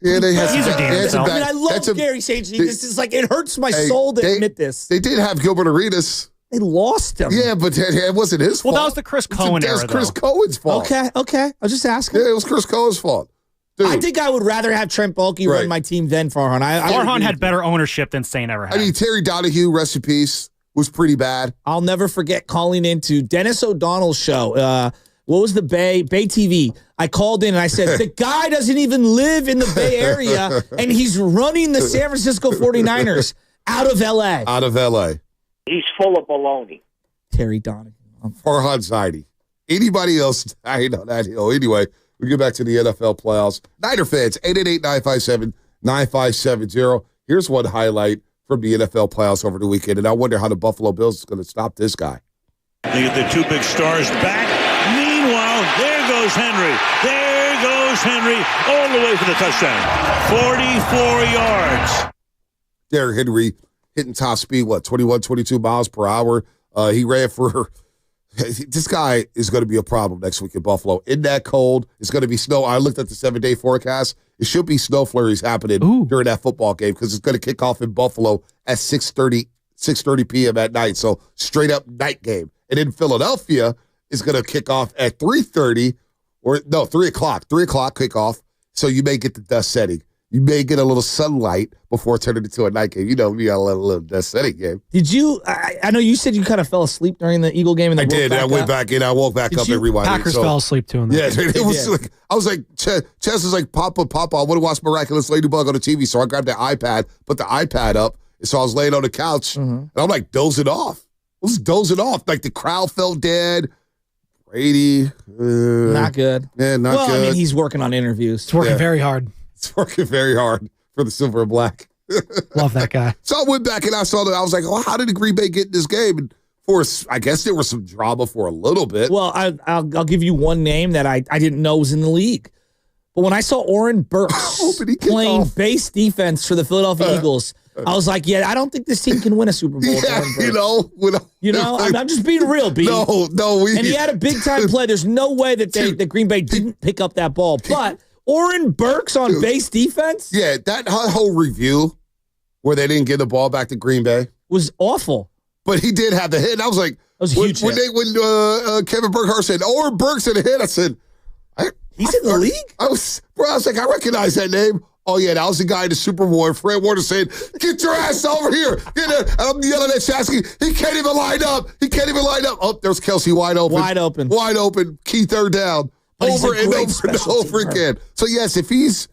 Yeah, they have He's a damn self. I love Gary St. Jean. This is it hurts my soul to admit this. They did have Gilbert Arenas. They lost him. Yeah, but it wasn't his fault. Well, that was the Chris Cohen era, It was Chris Cohen's fault. Okay. I was just asking. Yeah, it was Chris Cohen's fault. Dude. I think I would rather have Trent Baalke run my team than Farhan. Farhan had better ownership than Zane ever had. I mean, Terry Donahue, rest in peace, was pretty bad. I'll never forget calling into Dennis O'Donnell's show. What was the Bay TV? I called in and I said, the guy doesn't even live in the Bay Area, and he's running the San Francisco 49ers out of L.A. Out of L.A. He's full of baloney. Terry Donahue. Farhan Zaidi. Anybody else dying on that hill? Anyway, we get back to the NFL playoffs. Niner fans, 888-957-9570. Here's one highlight from the NFL playoffs over the weekend, and I wonder how the Buffalo Bills is going to stop this guy. They get the two big stars back. Meanwhile, there goes Henry. There goes Henry all the way for the touchdown. 44 yards. Derrick Henry hitting top speed, 21, 22 miles per hour. He ran for... This guy is going to be a problem next week in Buffalo. In that cold, it's going to be snow. I looked at the 7-day forecast. It should be snow flurries happening during that football game because it's going to kick off in Buffalo at 6:30 p.m. at night. So straight up night game. And in Philadelphia, it's going to kick off at 3:30 3 o'clock. 3 o'clock kickoff. So you may get the dust setting. you may get a little sunlight before turning into a night game. You know, we got a little setting game. Did you? I know you said you kind of fell asleep during the Eagle game. And I did. I went back in. I woke back up and rewinded. Packers fell asleep too. In that yeah, it was like, I was like, Chess is like, Papa, I want to watch Miraculous Ladybug on the TV. So I grabbed the iPad, put the iPad up, and so I was laying on the couch, and I'm like dozing off. I was dozing off. Like the crowd felt dead. Brady. Not good. Yeah, not good. Well, I mean, he's working on interviews. It's working very hard. It's working very hard for the silver and black. Love that guy. So I went back and I saw that. I was like, oh, how did the Green Bay get in this game? And I guess there was some drama for a little bit. Well, I'll give you one name that I didn't know was in the league. But when I saw Oren Burks playing base defense for the Philadelphia Eagles, I was like, yeah, I don't think this team can win a Super Bowl. Yeah, I'm just being real, B. No. And he had a big-time play. There's no way that Green Bay didn't pick up that ball. But Oren Burks on base defense? Yeah, that whole review where they didn't give the ball back to Green Bay was awful. But he did have the hit. And I was like, that was a huge when Kevin Burkhardt said, Oren Burks had a hit, I said, he's in the league? I was like, I recognize that name. Oh, yeah, that was the guy in the Super Bowl. And Fred Warner saying, get your ass over here. And I'm yelling at Shasky. He can't even line up. Oh, there's Kelsey wide open. Key third down. Over and over again. So, yes, if he's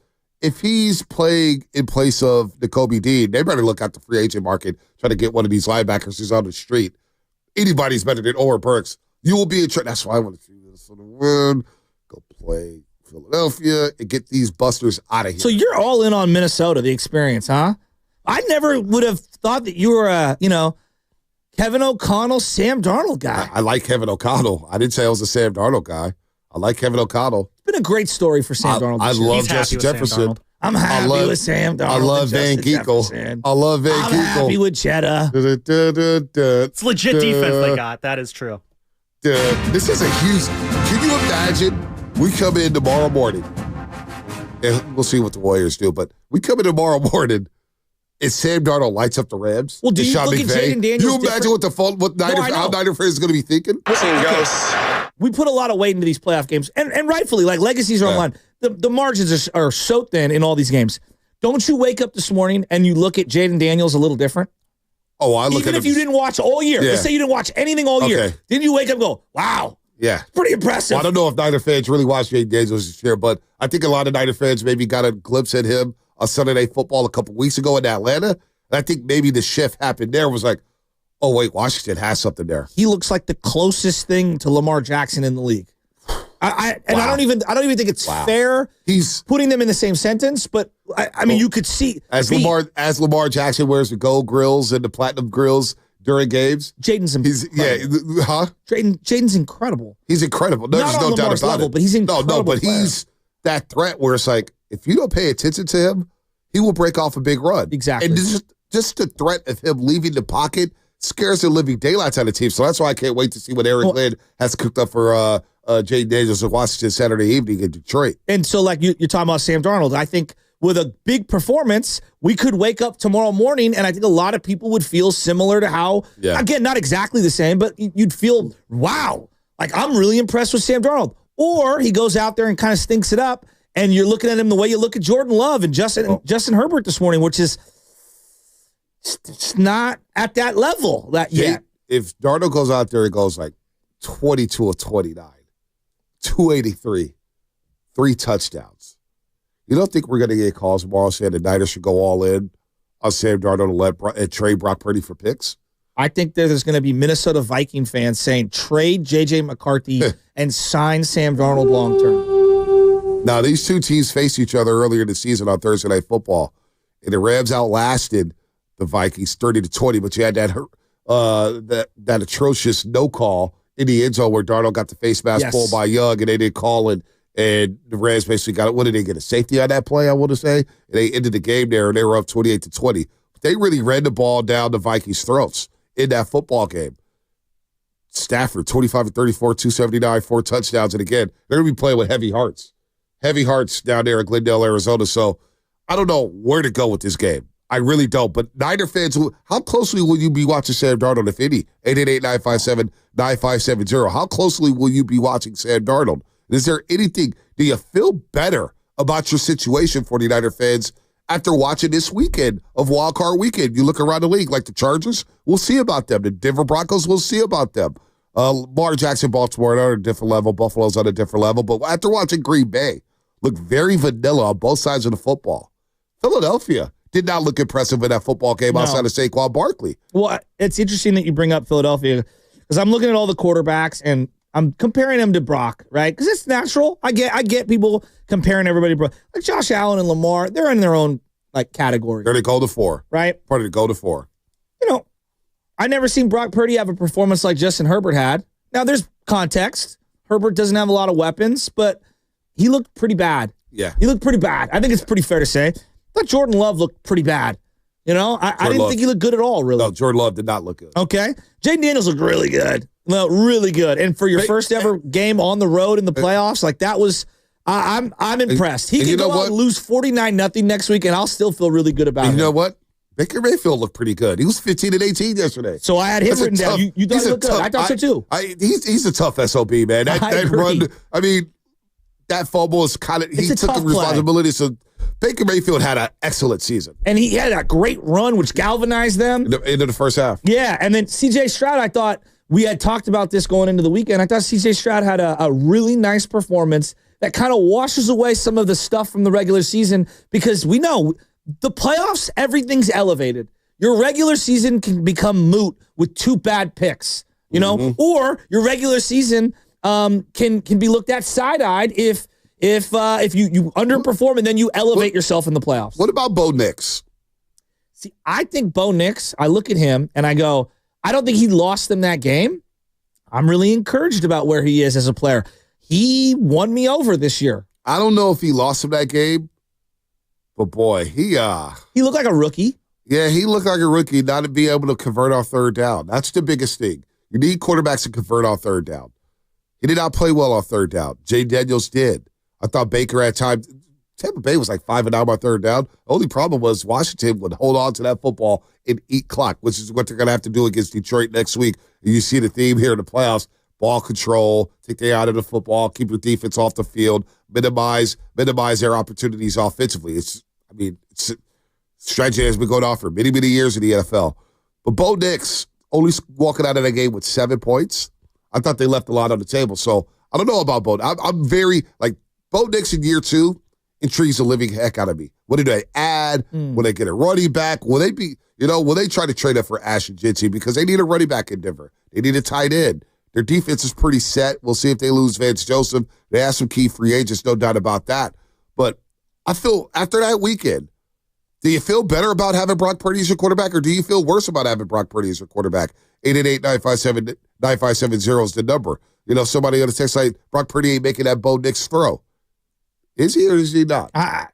playing in place of Nakobe Dean, they better look at the free agent market, try to get one of these linebackers who's on the street. Anybody's better than Oren Burks. You will be in trouble. That's why I want to see Minnesota win. Go play Philadelphia and get these busters out of here. So you're all in on Minnesota, the experience, huh? I never would have thought that you were a, Kevin O'Connell, Sam Darnold guy. I like Kevin O'Connell. I didn't say I was a Sam Darnold guy. I like Kevin O'Connell. It's been a great story for Sam Darnold. I love Justin Jefferson. I'm happy with Sam Darnold. I love Van Ginkel. I'm happy with Cheddar. It's legit defense they got. That is true. This is a huge. Can you imagine? We come in tomorrow morning, and we'll see what the Warriors do, but we come in tomorrow morning, and Sam Darnold lights up the Rams. Well, do you look at Jaden Daniels? You imagine how Niner fans are going to be thinking? We put a lot of weight into these playoff games, and rightfully, like legacies are on line. The margins are so thin in all these games. Don't you wake up this morning and you look at Jaden Daniels a little different? Oh, I look Even at if you didn't watch all year. Let's say you didn't watch anything all year. Didn't you wake up and go, wow. Yeah. Pretty impressive. Well, I don't know if Niner fans really watched Jaden Daniels this year, but I think a lot of Niner fans maybe got a glimpse at him on Sunday Night Football a couple weeks ago in Atlanta. And I think maybe the shift happened there was like, oh, wait, Washington has something there. He looks like the closest thing to Lamar Jackson in the league. I don't even think it's fair. He's putting them in the same sentence, but I mean, you could see as Lamar Jackson wears the gold grills and the platinum grills during games. Jaden's incredible. He's incredible. No, there's no doubt about it. But he's incredible. No, but he's that threat where it's like if you don't pay attention to him, he will break off a big run. Exactly. And just the threat of him leaving the pocket scares the living daylights out of the team. So that's why I can't wait to see what Eric Lynn has cooked up for Jaden Daniels in Washington Saturday evening in Detroit. And so, like you're talking about Sam Darnold, I think with a big performance, we could wake up tomorrow morning, and I think a lot of people would feel similar to how, again, not exactly the same, but you'd feel, wow, like I'm really impressed with Sam Darnold. Or he goes out there and kind of stinks it up, and you're looking at him the way you look at Jordan Love and Justin Herbert this morning, which is it's not at that level yet. If Darnold goes out there, he goes like 22 of 29, 283, 3 touchdowns. You don't think we're going to get calls tomorrow saying the Niners should go all in on Sam Darnold and trade Brock Purdy for picks? I think there's going to be Minnesota Viking fans saying trade J.J. McCarthy and sign Sam Darnold long term. Now, these two teams faced each other earlier in the season on Thursday Night Football, and the Rams outlasted the Vikings 30-20, but you had that atrocious no call in the end zone where Darnold got the face mask pulled by Young, and they didn't call it. And the Rams basically got it. What did they get? A safety on that play, I want to say? And they ended the game there, and they were up 28-20. But they really ran the ball down the Vikings' throats in that football game. Stafford, 25-34, 279, 4 touchdowns. And again, they're going to be playing with heavy hearts. Heavy hearts down there in Glendale, Arizona. So I don't know where to go with this game. I really don't. But Niner fans, how closely will you be watching Sam Darnold, if any? 888-957-9570. How closely will you be watching Sam Darnold? Is there anything, do you feel better about your situation, 49er fans, after watching this weekend of Wild Card Weekend. You look around the league, like the Chargers, we'll see about them. The Denver Broncos, we'll see about them. Lamar Jackson, Baltimore are on a different level. Buffalo's on a different level. But after watching Green Bay look very vanilla on both sides of the football, Philadelphia did not look impressive in that football game outside of Saquon Barkley. Well, it's interesting that you bring up Philadelphia because I'm looking at all the quarterbacks and I'm comparing them to Brock, right? Because it's natural. I get people comparing everybody to Brock. Like Josh Allen and Lamar, they're in their own category. They're the go to 4. Right? Part of the go to 4. I never seen Brock Purdy have a performance like Justin Herbert had. Now, there's context. Herbert doesn't have a lot of weapons, but he looked pretty bad. Yeah. He looked pretty bad. I think it's pretty fair to say. I thought Jordan Love looked pretty bad. I didn't think he looked good at all, really. No, Jordan Love did not look good. Okay. Jaden Daniels looked really good. Well, really good. And for your first ever game on the road in the playoffs, that was I'm impressed. He can go out and lose 49-0 next week, and I'll still feel really good about it. You know what? Baker Mayfield looked pretty good. He was 15-18 yesterday. So I had him written down. You thought he looked good. I thought so too. He's a tough SOB, man. That run, that fumble is he took the responsibility. So Baker Mayfield had an excellent season. And he had a great run, which galvanized them. Into the first half. Yeah, and then C.J. Stroud, I thought, we had talked about this going into the weekend. I thought C.J. Stroud had a really nice performance that kind of washes away some of the stuff from the regular season because we know the playoffs, everything's elevated. Your regular season can become moot with 2 bad picks, or your regular season can be looked at side-eyed if you underperform and then you elevate yourself in the playoffs. What about Bo Nix? See, I think Bo Nix, I look at him and I go, I don't think he lost them that game. I'm really encouraged about where he is as a player. He won me over this year. I don't know if he lost him that game, but boy, he looked like a rookie. Yeah, he looked like a rookie not to be able to convert on third down. That's the biggest thing. You need quarterbacks to convert on third down. He did not play well on third down. Jaden Daniels did. I thought Baker had time. Tampa Bay was like 5-9 on third down. The only problem was Washington would hold on to that football and eat clock, which is what they're going to have to do against Detroit next week. And you see the theme here in the playoffs. Ball control, take the eye out of the football, keep your defense off the field, minimize their opportunities offensively. It's a strategy has been going on for many, many years in the NFL. But Bo Nix only walking out of that game with 7 points. I thought they left a lot on the table. So I don't know about Bo. I'm very, Bo Nix in year 2 intrigues the living heck out of me. What do they add? Will they get a running back? Will they try to trade up for Ashton Jinty because they need a running back in Denver? They need a tight end. Their defense is pretty set. We'll see if they lose Vance Joseph. They have some key free agents, no doubt about that. But I feel after that weekend, do you feel better about having Brock Purdy as your quarterback, or do you feel worse about having Brock Purdy as your quarterback? 888-957-9570 is the number. Somebody on the text like, Brock Purdy ain't making that Bo Nix throw. Is he or is he not? I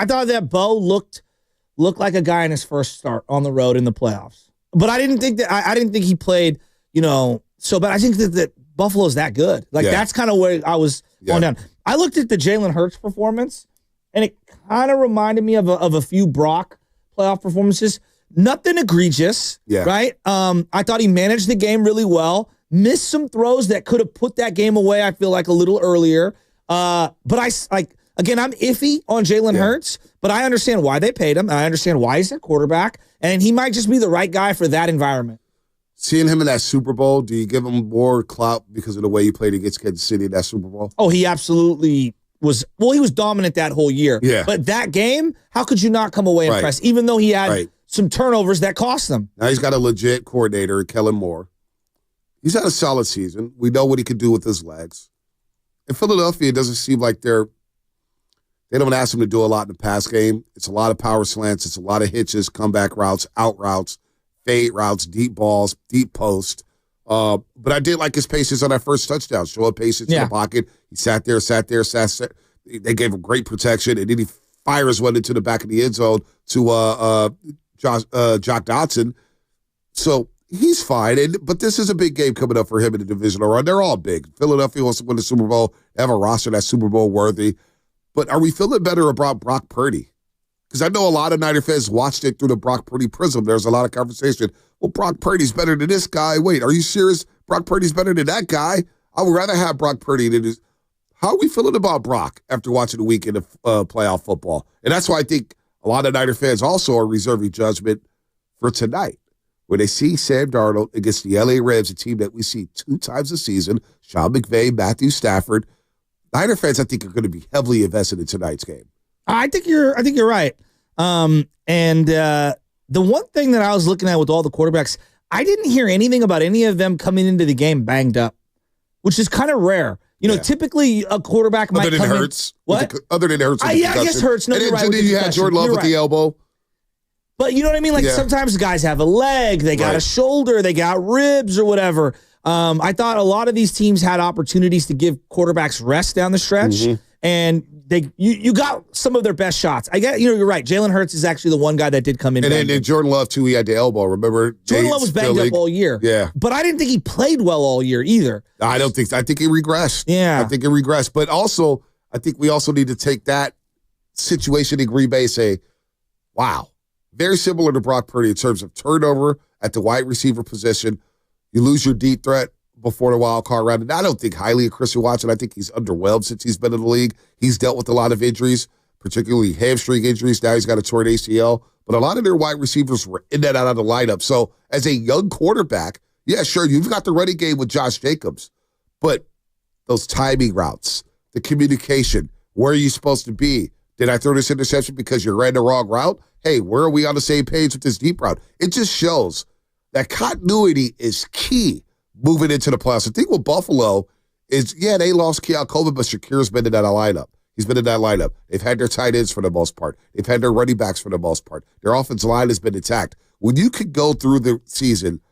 thought that Bo looked like a guy in his first start on the road in the playoffs. But I didn't think he played, so bad. I think that Buffalo's that good. That's kind of where I was going down. I looked at the Jalen Hurts performance, and it kind of reminded me of a few Brock playoff performances. Nothing egregious, right? I thought he managed the game really well. Missed some throws that could have put that game away, I feel like, a little earlier. But again, I'm iffy on Jalen Hurts, but I understand why they paid him. And I understand why he's a quarterback, and he might just be the right guy for that environment. Seeing him in that Super Bowl, do you give him more clout because of the way he played against Kansas City in that Super Bowl? Oh, he absolutely was. Well, he was dominant that whole year. Yeah. But that game, how could you not come away impressed, even though he had some turnovers that cost them? Now he's got a legit coordinator, Kellen Moore. He's had a solid season. We know what he can do with his legs. In Philadelphia, it doesn't seem like they don't ask him to do a lot in the pass game. It's a lot of power slants. It's a lot of hitches, comeback routes, out routes, fade routes, deep balls, deep post. But I did like his patience on that first touchdown. Show up patience in the pocket. He sat there. They gave him great protection, and then he fires one into the back of the end zone to Jock Dotson. So he's fine. But this is a big game coming up for him in the divisional round. They're all big. Philadelphia wants to win the Super Bowl. They have a roster that's Super Bowl worthy. But are we feeling better about Brock Purdy? Because I know a lot of Niner fans watched it through the Brock Purdy prism. There's a lot of conversation. Well, Brock Purdy's better than this guy. Wait, are you serious? Brock Purdy's better than that guy? I would rather have Brock Purdy than his. How are we feeling about Brock after watching the weekend of playoff football? And that's why I think a lot of Niner fans also are reserving judgment for tonight, where they see Sam Darnold against the LA Rams, a team that we see 2 times a season, Sean McVay, Matthew Stafford. Niner fans, I think, are going to be heavily invested in tonight's game. I think you're right. The one thing that I was looking at with all the quarterbacks, I didn't hear anything about any of them coming into the game banged up, which is kind of rare. Typically a quarterback might come Hurts. in. What? Other than Hurts. I guess Hurts. No, and you're then right. you had Jordan Love with the elbow. But you know what I mean? Like sometimes guys have a leg, they got a shoulder, they got ribs or whatever. I thought a lot of these teams had opportunities to give quarterbacks rest down the stretch, and you got some of their best shots. I get you're right. Jalen Hurts is actually the one guy that did come in. And then Jordan Love too. He had the elbow. Remember, Jordan Love was banged up all year. Yeah, but I didn't think he played well all year either. I don't think. I think he regressed. Yeah, I think he regressed. But also, I think we also need to take that situation in Green Bay and say, wow, very similar to Brock Purdy in terms of turnover at the wide receiver position. You lose your deep threat before the wild card round. And I don't think highly of Christian Watson. I think he's underwhelmed since he's been in the league. He's dealt with a lot of injuries, particularly hamstring injuries. Now he's got a torn ACL. But a lot of their wide receivers were in and out of the lineup. So as a young quarterback, yeah, sure, you've got the running game with Josh Jacobs. But those timing routes, the communication, where are you supposed to be? Did I throw this interception because you ran the wrong route? Hey, where are we on the same page with this deep route? It just shows that continuity is key moving into the playoffs. The thing with Buffalo is, they lost Keon Coleman, but Shakir's been in that lineup. He's been in that lineup. They've had their tight ends for the most part. They've had their running backs for the most part. Their offensive line has been intact. When you could go through the season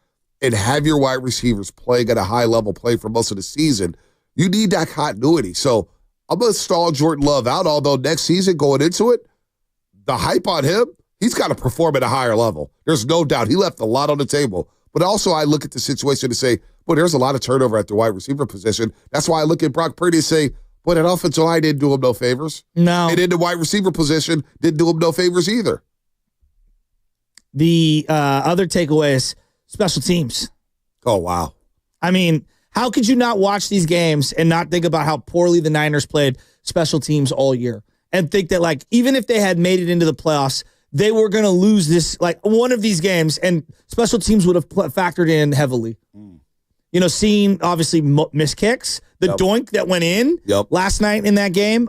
and have your wide receivers playing at a high level, play for most of the season, you need that continuity. So I'm going to stall Jordan Love out, although next season going into it, the hype on him, he's got to perform at a higher level. There's no doubt. He left a lot on the table. But also I look at the situation to say, boy, there's a lot of turnover at the wide receiver position. That's why I look at Brock Purdy and say, boy, that offensive line didn't do him no favors. No. And in the wide receiver position, didn't do him no favors either. The other takeaway is special teams. Oh, wow. I mean, how could you not watch these games and not think about how poorly the Niners played special teams all year and think that, like, even if they had made it into the playoffs, they were going to lose this, like, one of these games, and special teams would have factored in heavily. Seeing, obviously, missed kicks, the doink that went in last night in that game,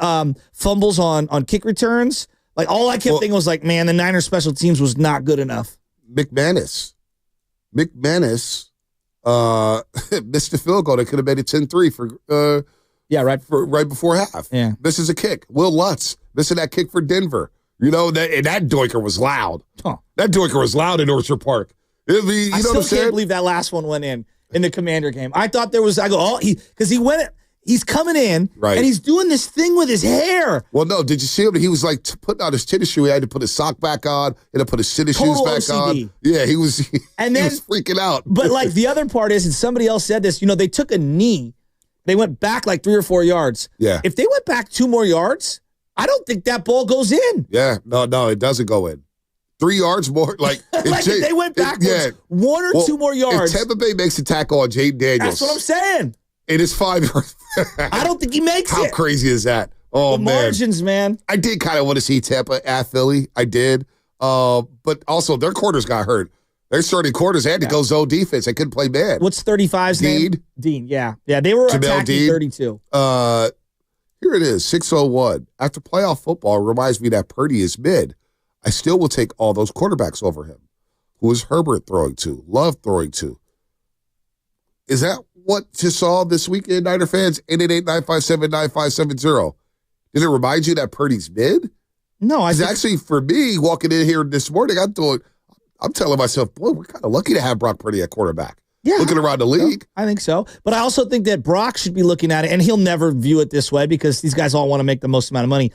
fumbles on kick returns. Like, all I kept thinking was, like, man, the Niners special teams was not good enough. McManus missed the field goal. They could have made it 10-3 for right before half. Yeah. Misses a kick. Will Lutz missing that kick for Denver. And that doinker was loud. Huh. That doinker was loud in Orchard Park. I still can't believe that last one went in the Commander game. I thought there was, because he's coming in, right, and he's doing this thing with his hair. Well, no, did you see him? He was like putting on his tennis shoe. He had to put his sock back on. He had to put his tennis shoes back OCD. on. Yeah, he was freaking out. But like the other part is, and somebody else said this, they took a knee. They went back like 3 or 4 yards. Yeah. If they went back 2 more yards, I don't think that ball goes in. Yeah, no, it doesn't go in. 3 yards more, like if they went backwards 1 or 2 more yards. If Tampa Bay makes a tackle on Jaden Daniels, that's what I'm saying. It is 5 yards. I don't think he makes it. How crazy is that? Oh, the margins, man. I did kind of want to see Tampa at Philly. I did. But also, their quarters got hurt. Their starting quarters had to go zone defense. They couldn't play man. What's 35's name? Dean, yeah. Yeah, they were Jamel attacking Dean. 32. Here it is, 601. After playoff football, reminds me that Purdy is mid. I still will take all those quarterbacks over him. Who is Herbert throwing to? Love throwing to? Is that what you saw this weekend, Niner fans? 888-957-9570. Did it remind you that Purdy's mid? No, It's actually, for me, walking in here this morning, I'm telling myself, boy, we're kind of lucky to have Brock Purdy at quarterback. Yeah, looking around the league. I think so. But I also think that Brock should be looking at it, and he'll never view it this way because these guys all want to make the most amount of money.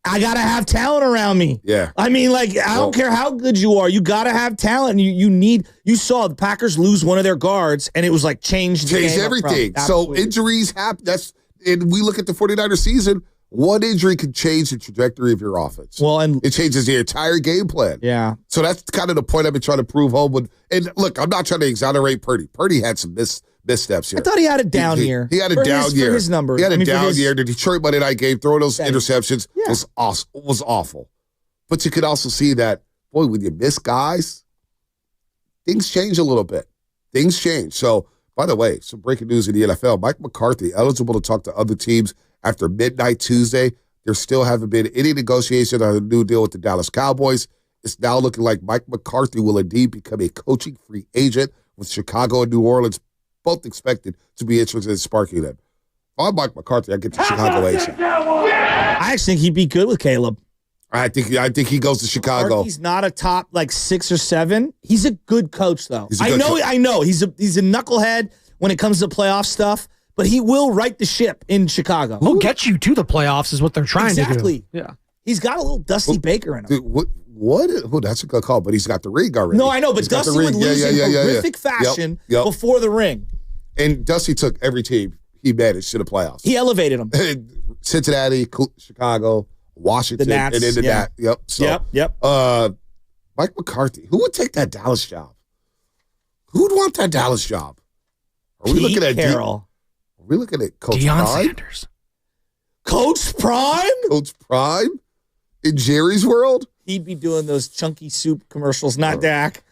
I got to have talent around me. Yeah. I mean, like, I don't care how good you are. You got to have talent. You saw the Packers lose one of their guards, and it was like changed everything. So injuries happen. And we look at the 49ers season, one injury could change the trajectory of your offense. Well, and it changes the entire game plan. Yeah. So that's kind of the point I've been trying to prove home with. And look, I'm not trying to exonerate Purdy. Purdy had some missteps here. I thought he had a down year. He had a For down his- year. For his numbers. He had a I mean, for down his- year. The Detroit Monday night game, throwing those Steady. interceptions was awful. But you could also see that, boy, when you miss guys, things change a little bit. Things change. So, by the way, some breaking news in the NFL. Mike McCarthy, eligible to talk to other teams after midnight Tuesday. There still haven't been any negotiation on a new deal with the Dallas Cowboys. It's now looking like Mike McCarthy will indeed become a coaching free agent, with Chicago and New Orleans both expected to be interested in sparking them. If I'm Mike McCarthy, I get to Chicago ASAP. I actually think he'd be good with Caleb. I think he goes to Chicago. He's not a top 6 or 7. He's a good coach, though. He's a good coach. I know. He's a knucklehead when it comes to playoff stuff, but he will right the ship in Chicago. He'll get you to the playoffs is what they're trying to do. Exactly. Yeah. He's got a little Dusty Baker in him. Dude, what? Oh, that's a good call, but he's got the ring already. No, I know, but He's got Dusty the would ring. lose in horrific fashion Yep. before the ring. And Dusty took every team he managed to the playoffs. He elevated them. Cincinnati, Chicago, Washington, The Nats, and then the yeah. Nats. Yep. So, Yep. Mike McCarthy. Who would take that Dallas job? Who'd want that Dallas job? Are we looking at Carroll? Are we looking at Coach Deion Prime? Sanders. Coach Prime? Coach Prime in Jerry's world? He'd be doing those chunky soup commercials, not Dak.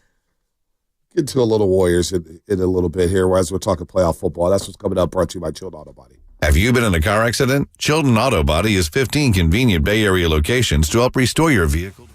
Get to a little Warriors in a little bit here as we're talking playoff football. That's what's coming up, brought to you by Chilled Auto Body. Have you been in a car accident? Chilton Auto Body has 15 convenient Bay Area locations to help restore your vehicle.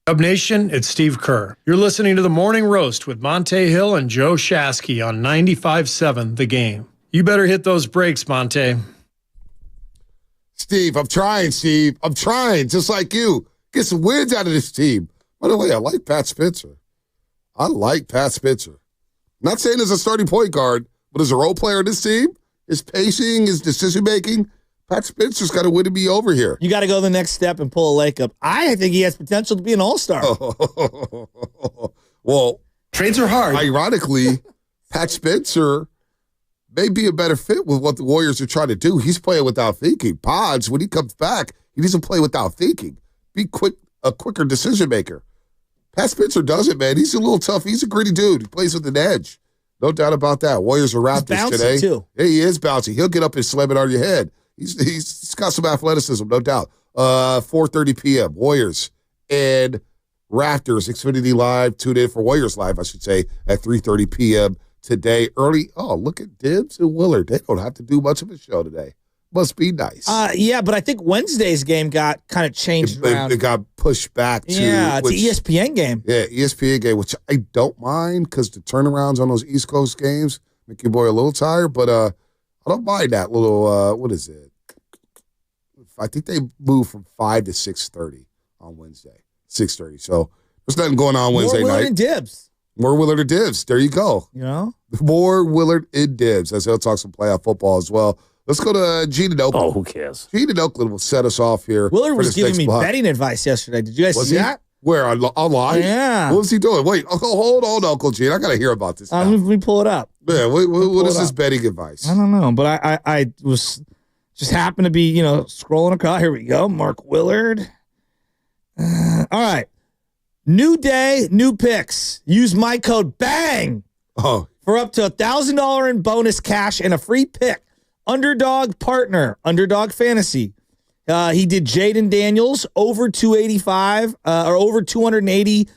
Cub Nation, it's Steve Kerr. You're listening to The Morning Roast with Monte Hill and Joe Shasky on 95.7 The Game. You better hit those brakes, Monte. Steve, I'm trying, Steve. I'm trying, just like you. Get some wins out of this team. By the way, I like Pat Spencer. Not saying as a starting point guard, but as a role player in this team, his pacing, his decision-making, Pat Spencer's got to win to be over here. You got to go the next step and pull a leg up. I think he has potential to be an all-star. Well, trades are hard. Ironically, Pat Spencer may be a better fit with what the Warriors are trying to do. He's playing without thinking. Pods, when he comes back, he doesn't play without thinking. Be a quicker decision maker. Pat Spencer doesn't, man. He's a little tough. He's a gritty dude. He plays with an edge. No doubt about that. Warriors are Raptors today. Too. Yeah, he is bouncy. He'll get up and slam it on your head. He's got some athleticism, no doubt. 4:30 p.m. Warriors and Raptors. Xfinity Live. Tune in for Warriors Live, I should say, at 3:30 p.m. today. Early. Oh, look at Dibbs and Willard. They don't have to do much of a show today. Must be nice. Yeah, but I think Wednesday's game got kind of changed around. It got pushed back to it's an ESPN game. Yeah, ESPN game, which I don't mind because the turnarounds on those East Coast games make your boy a little tired, but I don't mind that little, what is it? I think they moved from 5 to 6:30 on Wednesday. 6:30. So there's nothing going on Wednesday night. More Willard and Dibbs. More Willard and Dibbs. There you go. You know? More Willard and Dibbs, as he'll talk some playoff football as well. Let's go to Gene in Oakland. Oh, who cares? Gene in Oakland will set us off here. Willard was giving me betting advice yesterday. Did you guys see that? Where? Online? Yeah. What was he doing? Wait, hold on, Uncle Gene. I got to hear about this. Let me pull it up. Yeah, what is this betting advice? I don't know, but I was just happened to be, scrolling across. Here we go. Mark Willard. All right. New day, new picks. Use my code BANG for up to $1,000 in bonus cash and a free pick. Underdog partner, Underdog Fantasy. He did Jaden Daniels over 285 or over 280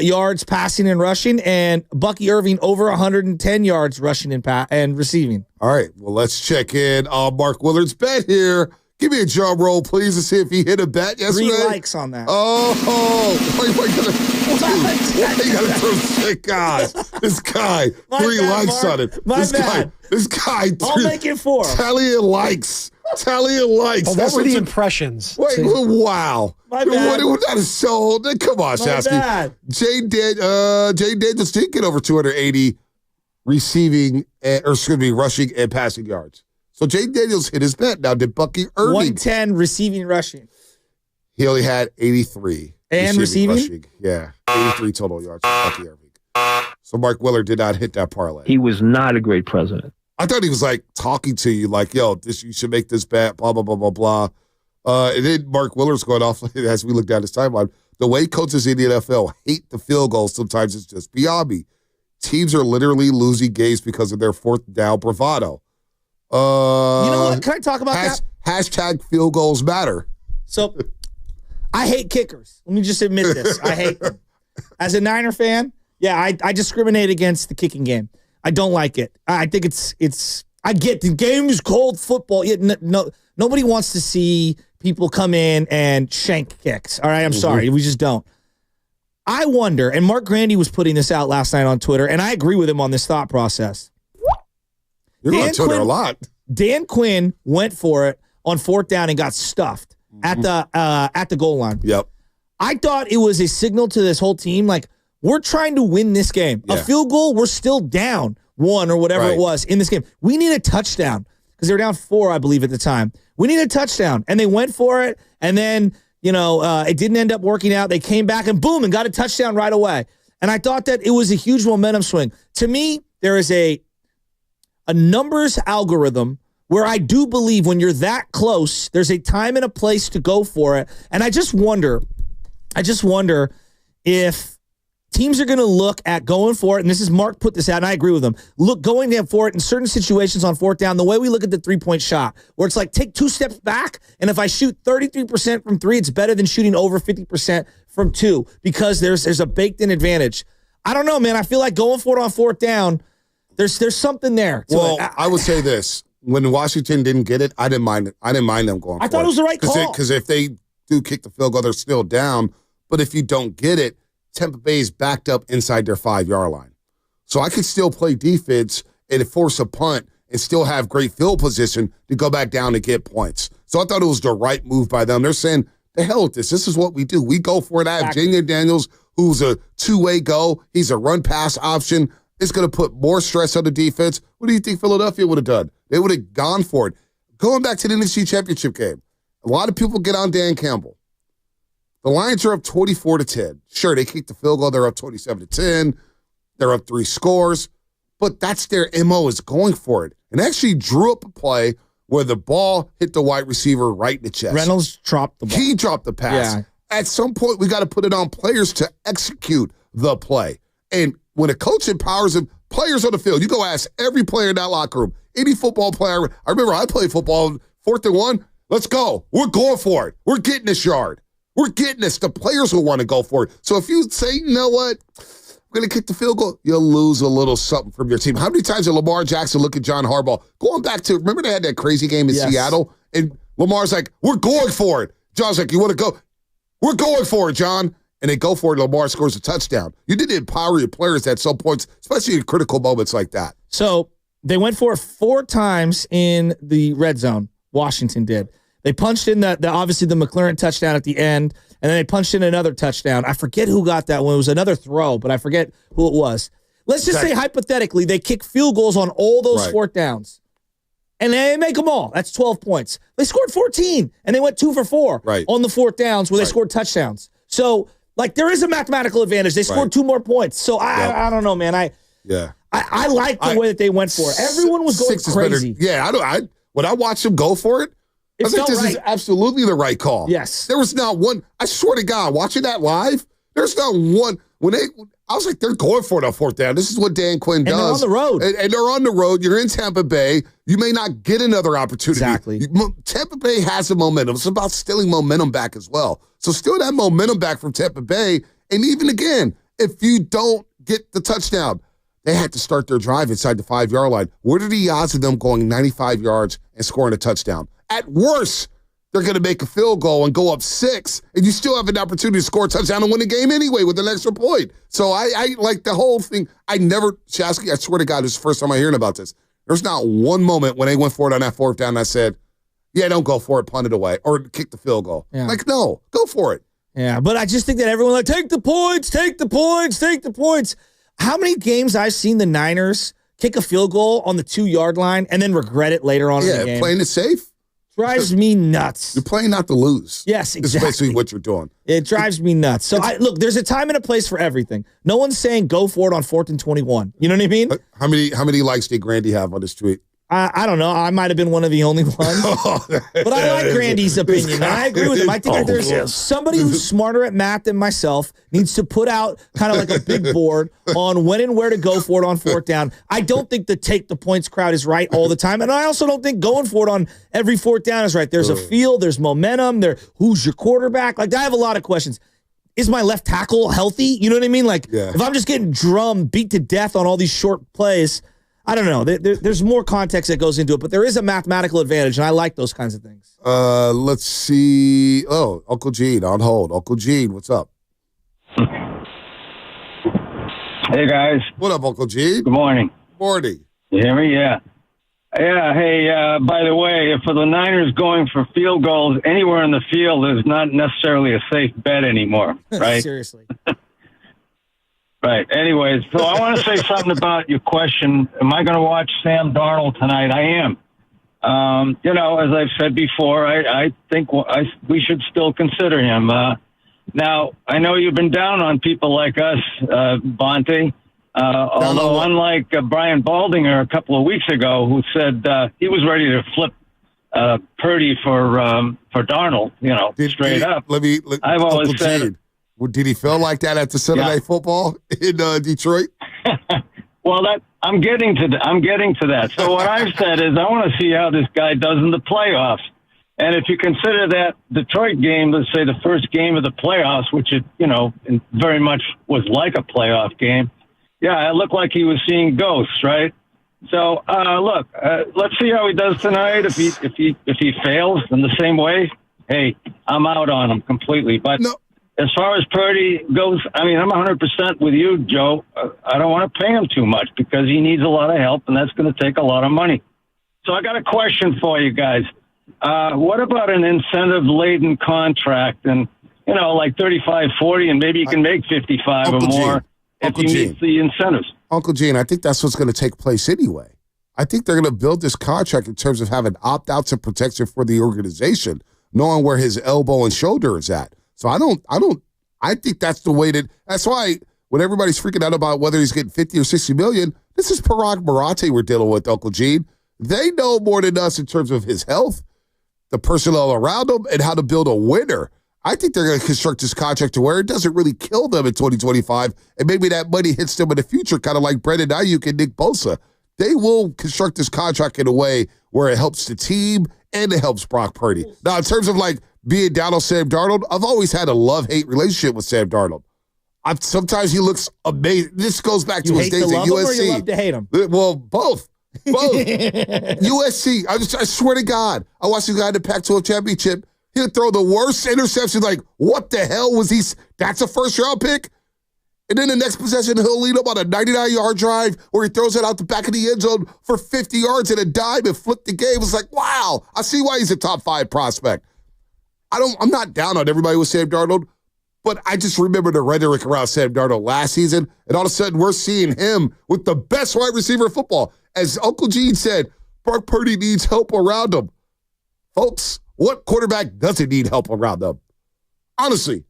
yards passing and rushing, and Bucky Irving over 110 yards rushing and receiving. All right, well, let's check in on Mark Willard's bet here. Give me a drum roll, please, to see if he hit a bet yesterday. 3 likes on that. Why you gotta throw sick guys? This guy, 3 likes on it. This guy, I'll make it 4. Tallying likes. Well, what were the impressions? Wait, wow. My bad. That is so. Come on, Shasky. Jaden Daniels did get over 280 rushing and passing yards. So Jaden Daniels hit his bet. Now, did Bucky Irving? 110 receiving rushing. He only had 83. And receiving? Rushing. Yeah, 83 total yards for Bucky Irving. So Mark Willard did not hit that parlay. He was not a great president. I thought he was like talking to you like, yo, you should make this bet, blah, blah, blah, blah, blah. And then Mark Willard's going off as we look down his timeline. The way coaches in the NFL hate the field goals sometimes is just beyond me. Teams are literally losing games because of their 4th down bravado. You know what? Can I talk about that? Hashtag field goals matter. So I hate kickers. Let me just admit this. I hate them. As a Niner fan, yeah, I discriminate against the kicking game. I don't like it. I think it's. I get the game is called football. Nobody wants to see people come in and shank kicks. All right, I'm sorry, we just don't. I wonder, and Mark Grandy was putting this out last night on Twitter, and I agree with him on this thought process. You're on Twitter a lot. Dan Quinn went for it on 4th down and got stuffed at the goal line. Yep. I thought it was a signal to this whole team, like, we're trying to win this game. Yeah. A field goal, we're still down 1 or whatever it was in this game. We need a touchdown because they were down 4, I believe, at the time. We need a touchdown. And they went for it, and then, it didn't end up working out. They came back and boom, and got a touchdown right away. And I thought that it was a huge momentum swing. To me, there is a numbers algorithm where I do believe when you're that close, there's a time and a place to go for it. And I just wonder if teams are going to look at going for it, and this is Mark put this out, and I agree with him. Going for it in certain situations on 4th down, the way we look at the 3-point shot, where it's like take 2 steps back, and if I shoot 33% from 3, it's better than shooting over 50% from 2 because there's a baked-in advantage. I don't know, man. I feel like going for it on 4th down, there's something there. Well, I would say this: when Washington didn't get it, I didn't mind it. I didn't mind them going. I thought it was the right call because if they do kick the field goal, they're still down. But if you don't get it, Tampa Bay is backed up inside their 5-yard line. So I could still play defense and force a punt and still have great field position to go back down and get points. So I thought it was the right move by them. They're saying, the hell with this. This is what we do. We go for it. I have Jalen Daniels, who's a two-way go. He's a run-pass option. It's going to put more stress on the defense. What do you think Philadelphia would have done? They would have gone for it. Going back to the NFC Championship game, a lot of people get on Dan Campbell. The Lions are up 24-10. Sure, they kicked the field goal. They're up 27-10. They're up 3 scores. But that's their MO, is going for it. And actually drew up a play where the ball hit the wide receiver right in the chest. Reynolds dropped the ball. He dropped the pass. Yeah. At some point, we got to put it on players to execute the play. And when a coach empowers them, players on the field, you go ask every player in that locker room, any football player. I remember I played football, 4th and 1. Let's go. We're going for it. We're getting this yard. We're getting this. The players will want to go for it. So if you say, you know what, we're going to kick the field goal, you'll lose a little something from your team. How many times did Lamar Jackson look at John Harbaugh? Going back to, remember they had that crazy game in Seattle? And Lamar's like, we're going for it. John's like, you want to go? We're going for it, John. And they go for it, and Lamar scores a touchdown. You need to empower your players at some points, especially in critical moments like that. So they went for it 4 times in the red zone. Washington did. They punched in the obviously the McLaurin touchdown at the end, and then they punched in another touchdown. I forget who got that one. It was another throw, but I forget who it was. Let's just say hypothetically they kick field goals on all those 4th downs, and they make them all. That's 12 points. They scored 14, and they went 2 for 4 on the 4th downs where they scored touchdowns. So, like, there is a mathematical advantage. They scored 2 more points. So I don't know, man. I like the way that they went for it. Everyone was going crazy. When I watched them go for it, I was like, this is absolutely the right call. Yes. There was not one. I swear to God, watching that live, there's not one. I was like, they're going for it on 4th down. This is what Dan Quinn does. And they're on the road. And they're on the road. You're in Tampa Bay. You may not get another opportunity. Exactly. Tampa Bay has the momentum. It's about stealing momentum back as well. So steal that momentum back from Tampa Bay. And even again, if you don't get the touchdown, they had to start their drive inside the 5-yard line. What are the odds of them going 95 yards and scoring a touchdown? At worst, they're going to make a field goal and go up 6, and you still have an opportunity to score a touchdown and win the game anyway with an extra point. So I like the whole thing. Shasky, I swear to God, this is the first time I'm hearing about this. There's not one moment when they went for it on that 4th down I said, yeah, don't go for it, punt it away, or kick the field goal. Yeah. Like, no, go for it. Yeah, but I just think that everyone like, take the points, take the points, take the points. How many games I've seen the Niners kick a field goal on the 2-yard line and then regret it later on in the game? Playing it safe. Drives me nuts. You're playing not to lose. Yes, exactly. It's basically what you're doing. It drives me nuts. So, look, there's a time and a place for everything. No one's saying go for it on 4th and 21. You know what I mean? How many likes did Grandy have on this tweet? I don't know. I might have been one of the only ones. But I like Grandy's opinion, and I agree with him. I think that there's somebody who's smarter at math than myself needs to put out kind of like a big board on when and where to go for it on 4th down. I don't think the take the points crowd is right all the time, and I also don't think going for it on every 4th down is right. There's a feel, there's momentum, who's your quarterback? Like, I have a lot of questions. Is my left tackle healthy? You know what I mean? Like, if I'm just getting drummed, beat to death on all these short plays, I don't know. There's more context that goes into it, but there is a mathematical advantage, and I like those kinds of things. Let's see. Oh, Uncle Gene on hold. Uncle Gene, what's up? Hey, guys. What up, Uncle Gene? Good morning. Morning. You hear me? Yeah. Yeah, hey, by the way, if for the Niners going for field goals anywhere in the field is not necessarily a safe bet anymore, right? Seriously. Right. Anyways, so I want to say something about your question. Am I going to watch Sam Darnold tonight? I am. As I've said before, I think we should still consider him. Now, I know you've been down on people like us, Bonte, although unlike Brian Baldinger a couple of weeks ago, who said he was ready to flip Purdy for Darnold, straight up. I've always said... Did he feel like that at the Sunday Night Football in Detroit? Well, I'm getting to that. So what I've said is I want to see how this guy does in the playoffs. And if you consider that Detroit game, let's say the first game of the playoffs, which it very much was like a playoff game. Yeah, it looked like he was seeing ghosts, right? So let's see how he does tonight. If he fails in the same way, hey, I'm out on him completely. But as far as Purdy goes, I mean, I'm 100% with you, Joe. I don't want to pay him too much because he needs a lot of help, and that's going to take a lot of money. So I got a question for you guys. What about an incentive-laden contract and, like 35, 40, and maybe you can make 55 or more if you meet the incentives? Uncle Gene, I think that's what's going to take place anyway. I think they're going to build this contract in terms of having opt-outs and protection for the organization, knowing where his elbow and shoulder is at. So I think that's the way that's why when everybody's freaking out about whether he's getting 50 or 60 million, this is Parag Marathe we're dealing with, Uncle Gene. They know more than us in terms of his health, the personnel around him, and how to build a winner. I think they're going to construct this contract to where it doesn't really kill them in 2025, and maybe that money hits them in the future, kind of like Brandon Ayuk and Nick Bosa. They will construct this contract in a way where it helps the team and it helps Brock Purdy. Now, in terms of being down on Sam Darnold, I've always had a love-hate relationship with Sam Darnold. Sometimes he looks amazing. This goes back to his days at USC. Or you love to hate him? Well, both. USC, I swear to God, I watched the guy in the Pac-12 championship. He'll throw the worst interception. What the hell was he? That's a first-round pick? And then the next possession, he'll lead up on a 99-yard drive where he throws it out the back of the end zone for 50 yards and a dime and flip the game. It's wow, I see why he's a top 5 prospect. I'm not down on everybody with Sam Darnold, but I just remember the rhetoric around Sam Darnold last season, and all of a sudden we're seeing him with the best wide receiver in football. As Uncle Gene said, Brock Purdy needs help around him. Folks, what quarterback doesn't need help around them? Honestly,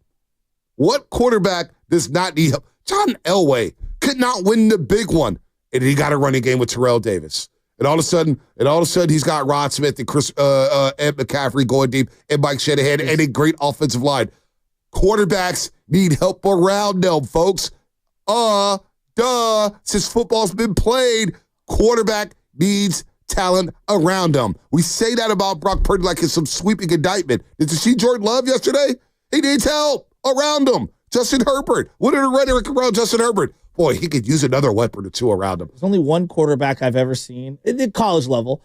what quarterback does not need help? John Elway could not win the big one, and he got a running game with Terrell Davis. And all of a sudden, he's got Rod Smith and Ed McCaffrey going deep, and Mike Shanahan, and a great offensive line. Quarterbacks need help around them, folks. Since football's been played, quarterback needs talent around them. We say that about Brock Purdy like it's some sweeping indictment. Did you see Jordan Love yesterday? He needs help around him. Justin Herbert. What are the rhetoric around Justin Herbert? Boy, he could use another weapon or two around him. There's only one quarterback I've ever seen at the college level,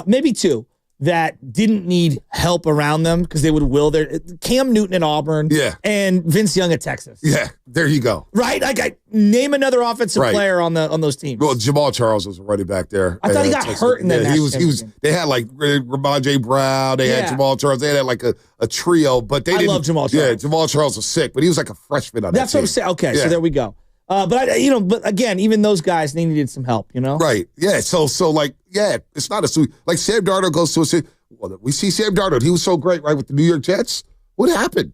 maybe two, that didn't need help around them because they would will their Cam Newton at Auburn, and Vince Young at Texas. Yeah, there you go. Right, name another offensive player on those teams. Well, Jamal Charles was running back there. I thought he got hurt in that. He was. They had Ramondre Brown. They had Jamal Charles. They had a trio, but they didn't. I love Jamal Charles. Yeah, Jamal Charles was sick, but he was like a freshman on that team. That's what I'm saying. Okay, so there we go. But again, even those guys, they needed some help, Right. Yeah. So it's not a sweet. Sam Darnold goes to a city. Well, we see Sam Darnold. He was so great, right, with the New York Jets. What happened?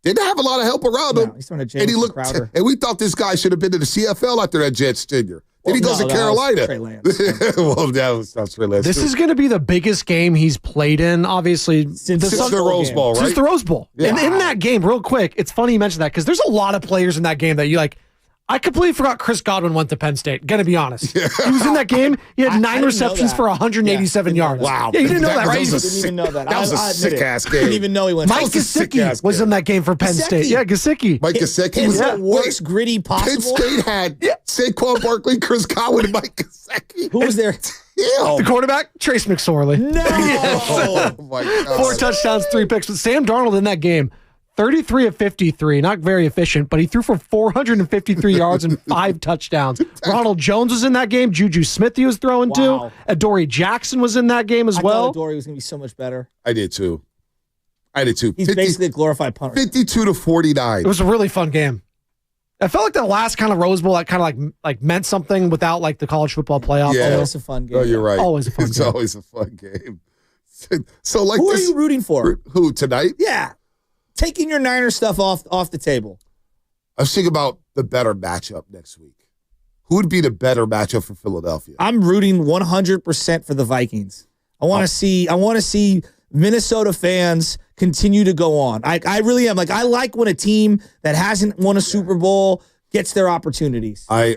Didn't have a lot of help around him. He's throwing to and he looked, Crowder. And we thought this guy should have been to the CFL after that Jets tenure. Then he goes to Carolina. Trey Lance. Well, that was Trey Lance. This is going to be the biggest game he's played in, obviously, since the Rose Bowl, right? Since the Rose Bowl. Yeah. And in that game, real quick, it's funny you mentioned that because there's a lot of players in that game that you like. I completely forgot Chris Godwin went to Penn State. Gonna be honest. Yeah. He was in that game. He had 9 receptions for 187 yards. Wow. Yeah, you didn't know that, right? I didn't even know that. That was a sick-ass game. I didn't even know he went. Mike Gesicki was in that game for Penn State. Yeah, Gesicki. Mike Gesicki was the worst gritty possible. Penn State had Saquon Barkley, Chris Godwin, and Mike Gesicki. Who was there? The quarterback, Trace McSorley. No. Oh, my God. 4 touchdowns, 3 picks. But Sam Darnold in that game, 33 of 53, not very efficient, but he threw for 453 yards and 5 touchdowns. Ronald Jones was in that game. Juju Smith he was throwing to. Adoree Jackson was in that game as well. I thought Adoree was going to be so much better. I did too. He's basically a glorified punter. 52-49. It was a really fun game. I felt like the last kind of Rose Bowl that kind of like meant something without the college football playoff. Yeah, it's a fun game. Oh, you're right. Always a fun game. It's always a fun game. So who are you rooting for? Who tonight? Yeah. Taking your Niners stuff off the table. I was thinking about the better matchup next week. Who would be the better matchup for Philadelphia? I'm rooting 100% for the Vikings. I want to see Minnesota fans continue to go on. I really am. I like when a team that hasn't won a Super Bowl gets their opportunities. I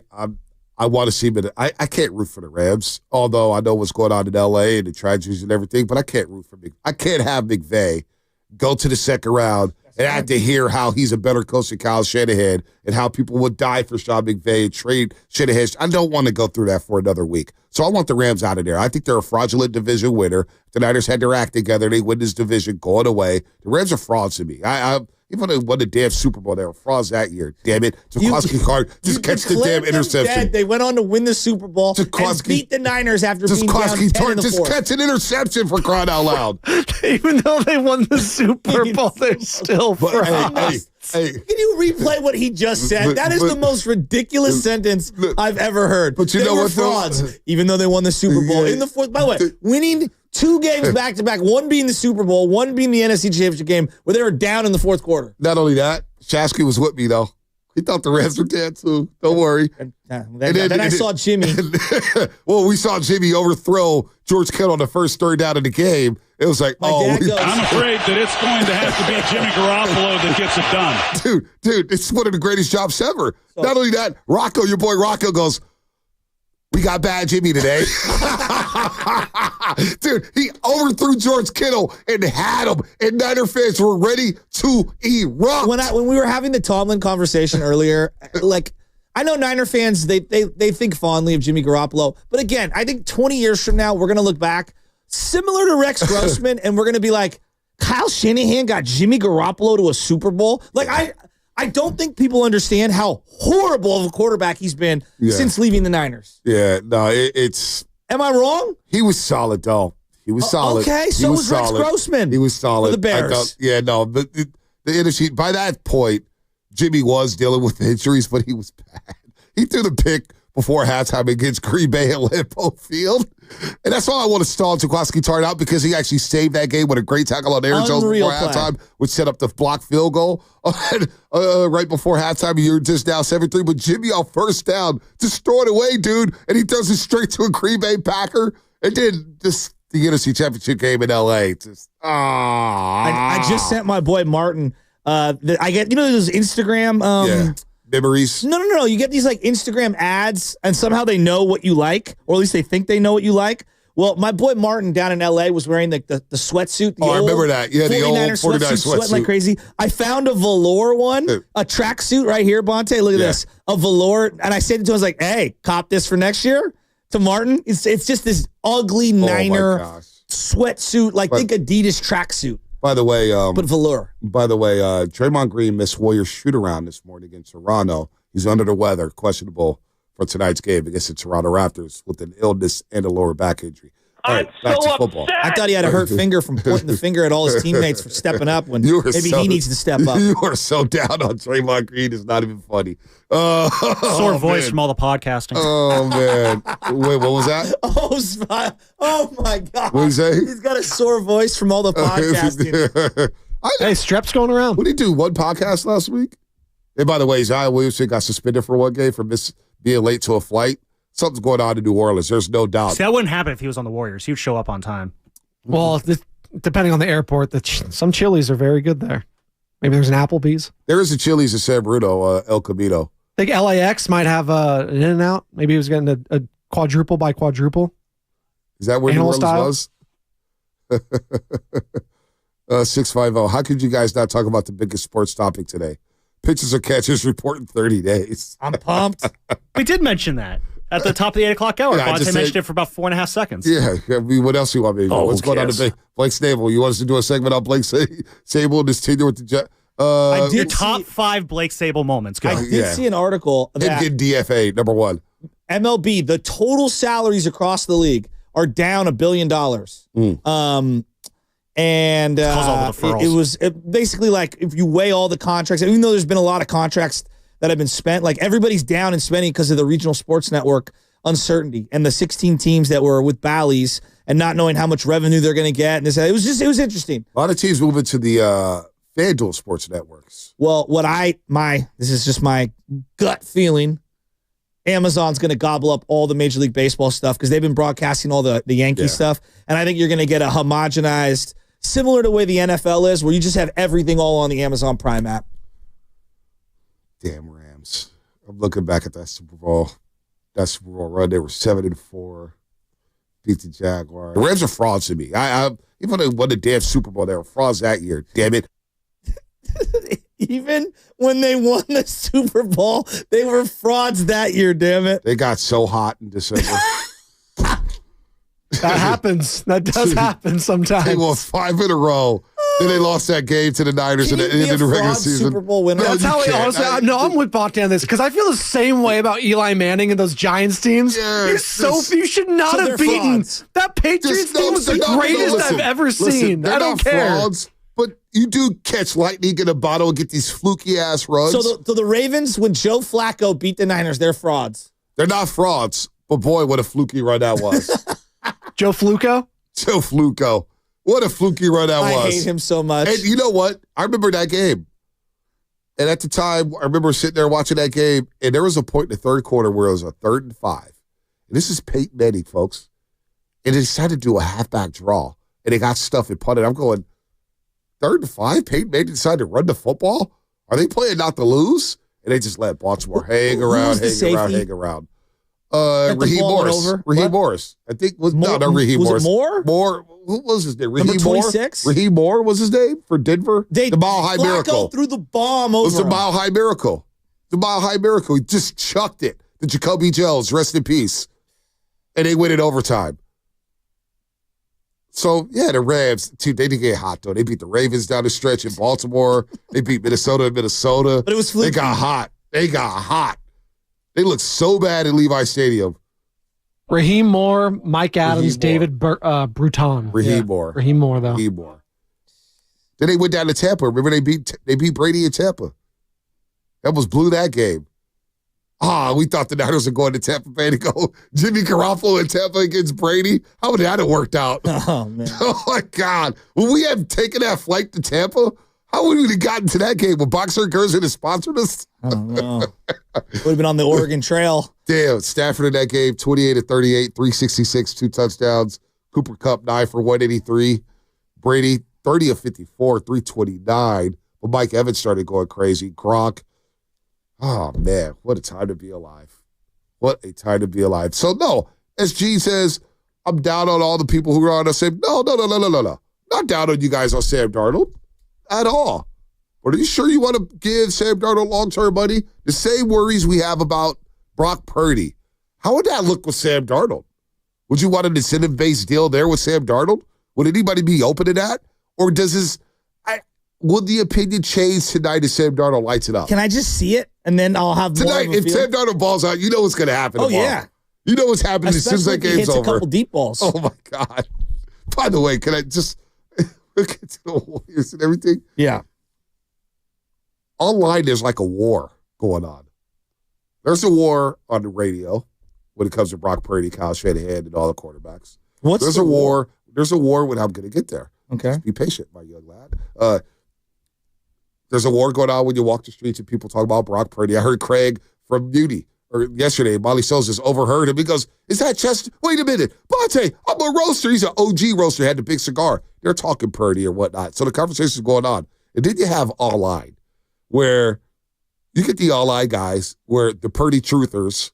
want to see, but I can't root for the Rams. Although I know what's going on in LA and the tragedies and everything, but I can't root for I can't have McVay go to the second round and have to hear how he's a better coach than Kyle Shanahan and how people would die for Sean McVay and trade Shanahan. I don't want to go through that for another week. So I want the Rams out of there. I think they're a fraudulent division winner. The Niners had their act together. They win this division going away. The Rams are frauds to me. Even though they won the damn Super Bowl, they were frauds that year. Damn it. Jaquaski Card just catch the damn interception. They went on to win the Super Bowl and beat the Niners after being down 10 in the just fourth. catch an interception for crying out loud. Even though they won the Super Bowl, they're still frauds. Hey. Can you replay what he just said? That is the most ridiculous sentence I've ever heard. But you they know were what, frauds, even though they won the Super Bowl in the fourth. By the way, winning 2 games back to back, one being the Super Bowl, one being the NFC Championship game, where they were down in the fourth quarter. Not only that, Shasky was with me though. He thought the Rams were dead too. Don't worry. Then I saw Jimmy. Well, we saw Jimmy overthrow George Kittle on the first third down of the game. It was like, I'm afraid that it's going to have to be Jimmy Garoppolo that gets it done. Dude, it's one of the greatest jobs ever. Not only that, Rocco, your boy Rocco goes, we got bad Jimmy today. Dude, he overthrew George Kittle and had him, and Niner fans were ready to erupt. When we were having the Tomlin conversation earlier, like, I know Niner fans, they think fondly of Jimmy Garoppolo, but again, I think 20 years from now, we're going to look back similar to Rex Grossman, and we're going to be like, Kyle Shanahan got Jimmy Garoppolo to a Super Bowl? Like, I don't think people understand how horrible of a quarterback he's been since leaving the Niners. Yeah, no, it's... Am I wrong? He was solid, though. He was solid. Okay, so was Rex Grossman. He was solid. For the Bears. But the NFC, by that point, Jimmy was dealing with injuries, but he was bad. He threw the pick before halftime against Green Bay at Lambeau Field. And that's why I want to stall Jaquaski Tart out, because he actually saved that game with a great tackle on Aaron Jones before halftime, which set up the blocked field goal right before halftime. You're just down 7-3, but Jimmy on first down, just throw it away, dude, and he throws it straight to a Green Bay Packer. And then just the NFC Championship game in L.A. I just sent my boy Martin. I get, those Instagram... memories. No. You get these like Instagram ads, and somehow they know what you like, or at least they think they know what you like. Well, my boy Martin down in LA was wearing the sweatsuit. I remember that. Yeah, the old 49 sweatsuit. Sweating like crazy. I found a velour one, a tracksuit right here, Bonte. Look at this. A velour. And I said to him, I was like, hey, cop this for next year. To Martin, it's just this ugly Niner sweatsuit, think Adidas tracksuit. By the way, but velour. By the way, Draymond Green missed Warriors shoot-around this morning against Toronto. He's under the weather, questionable for tonight's game against the Toronto Raptors with an illness and a lower back injury. All right, back to football. I thought he had a hurt finger from pointing the finger at all his teammates for stepping up when maybe he needs to step up. You are so down on Draymond Green. It's not even funny. Sore voice from all the podcasting. Oh, man. Wait, what was that? Oh, my God. What did he say? He's got a sore voice from all the podcasting. Hey, strep's going around. What did he do? One podcast last week? And by the way, Zion Williamson got suspended for one game for being late to a flight. Something's going on in New Orleans. There's no doubt. See, that wouldn't happen if he was on the Warriors. He would show up on time. Well, depending on the airport, some Chili's are very good there. Maybe there's an Applebee's. There is a Chili's in San Bruno, El Camino. I think LAX might have an In-N-Out. Maybe he was getting a quadruple by quadruple. Is that where New Orleans was? 650. How could you guys not talk about the biggest sports topic today? Pitchers or catchers report in 30 days. I'm pumped. We did mention that at the top of the 8 o'clock hour. Bonte mentioned it for about 4.5 seconds. Yeah. I mean, what else do you want me to do? What's going on today? Blake Snable. You want us to do a segment on Blake Snable and his tenure with the Jets? I did top 5 Blake Snable moments. Go. I did see an article that him get DFA, number 1. MLB, the total salaries across the league are down $1 billion. And it was basically like if you weigh all the contracts, even though there's been a lot of contracts that have been spent, like everybody's down in spending because of the regional sports network uncertainty and the 16 teams that were with Bally's and not knowing how much revenue they're going to get. And this, it was interesting. A lot of teams moving to the FanDuel sports networks. Well, this is just my gut feeling. Amazon's going to gobble up all the Major League Baseball stuff because they've been broadcasting all the Yankee stuff. And I think you're going to get a homogenized, similar to the way the NFL is, where you just have everything all on the Amazon Prime app. Damn Rams. I'm looking back at that Super Bowl run. They were 7-4. Beat the Jaguars. The Rams are frauds to me. Even though they won the damn Super Bowl, they were frauds that year. Damn it. Even when they won the Super Bowl, they were frauds that year, damn it. They got so hot in December. That happens. That does happen sometimes. They won 5 in a row. Then they lost that game to the Niners in the end of the regular season. Super Bowl winner? That's how I'm with Bonte on this because I feel the same way about Eli Manning and those Giants teams. You should not have beaten that Patriots team. Was the greatest I've ever seen. I don't care. Frauds, but you do catch lightning in a bottle and get these fluky ass runs. So the Ravens, when Joe Flacco beat the Niners, they're frauds. They're not frauds, but boy, what a fluky run that was. Joe Flacco? Joe Flacco. What a fluky run that was. I hate him so much. And you know what? I remember that game. And at the time, I remember sitting there watching that game, and there was a point in the third quarter where it was a 3rd and 5. And this is Peyton Manning, folks. And they decided to do a halfback draw, and they got stuff and punted. I'm going, 3rd and 5? Peyton Manning decided to run the football? Are they playing not to lose? And they just let Baltimore hang around. Raheem Morris. Raheem Morris. I think not Raheem Morris. Was it Moore? Moore. Who was his name? Number 26? Raheem Moore was his name for Denver? The Mile High Miracle. Threw the bomb over. It was the Mile High Miracle. The Mile High Miracle. He just chucked it. The Jacoby Jones, rest in peace. And they win in overtime. So, yeah, the Rams, they didn't get hot, though. They beat the Ravens down the stretch in Baltimore. They beat Minnesota in Minnesota. But it was fluky. They got hot. They looked so bad in Levi Stadium. Raheem Moore, Mike Adams, David Bruton. Raheem Moore, though. Raheem Moore. Then they went down to Tampa. Remember they beat Brady in Tampa. That blew that game. We thought the Niners were going to Tampa Bay to go Jimmy Garoppolo in Tampa against Brady. How would that have worked out? Oh, man. Oh, my God. Would we have taken that flight to Tampa? How would we have gotten to that game? Would Boxer Gerson have sponsored us? I don't know. Would have been on the Oregon Trail. Damn, Stafford in that game, 28 of 38, 366, 2 touchdowns. Cooper Kupp, 9 for 183. Brady, 30 of 54, 329. But Mike Evans started going crazy. Gronk. Oh, man, what a time to be alive. What a time to be alive. So, no, as G says, I'm down on all the people who are on us saying, no. Not down on you guys on Sam Darnold at all. But are you sure you want to give Sam Darnold long-term money? The same worries we have about Brock Purdy. How would that look with Sam Darnold? Would you want an incentive-based deal there with Sam Darnold? Would anybody be open to that? Or will the opinion change tonight if Sam Darnold lights it up? Can I just see it? And then I'll have more tonight, if Sam Darnold balls out, you know what's going to happen tomorrow. Yeah. You know what's happening as soon as that game's over. A couple deep balls. Oh, my God. By the way, can I just look at the Warriors and everything? Yeah. Online, there's like a war going on. There's a war on the radio when it comes to Brock Purdy, Kyle Shanahan, and all the quarterbacks. There's a war. There's a war when I'm going to get there. Okay. Just be patient, my young lad. There's a war going on when you walk the streets and people talk about Brock Purdy. I heard Craig from Beauty yesterday. Molly Sells just overheard him. He goes, "Is that Chester? Wait a minute, Bonte, I'm a roaster." He's an OG roaster. Had the big cigar. They're talking Purdy or whatnot. So the conversation's going on, and then you have online, where you get the all-eye guys, where the Purdy truthers,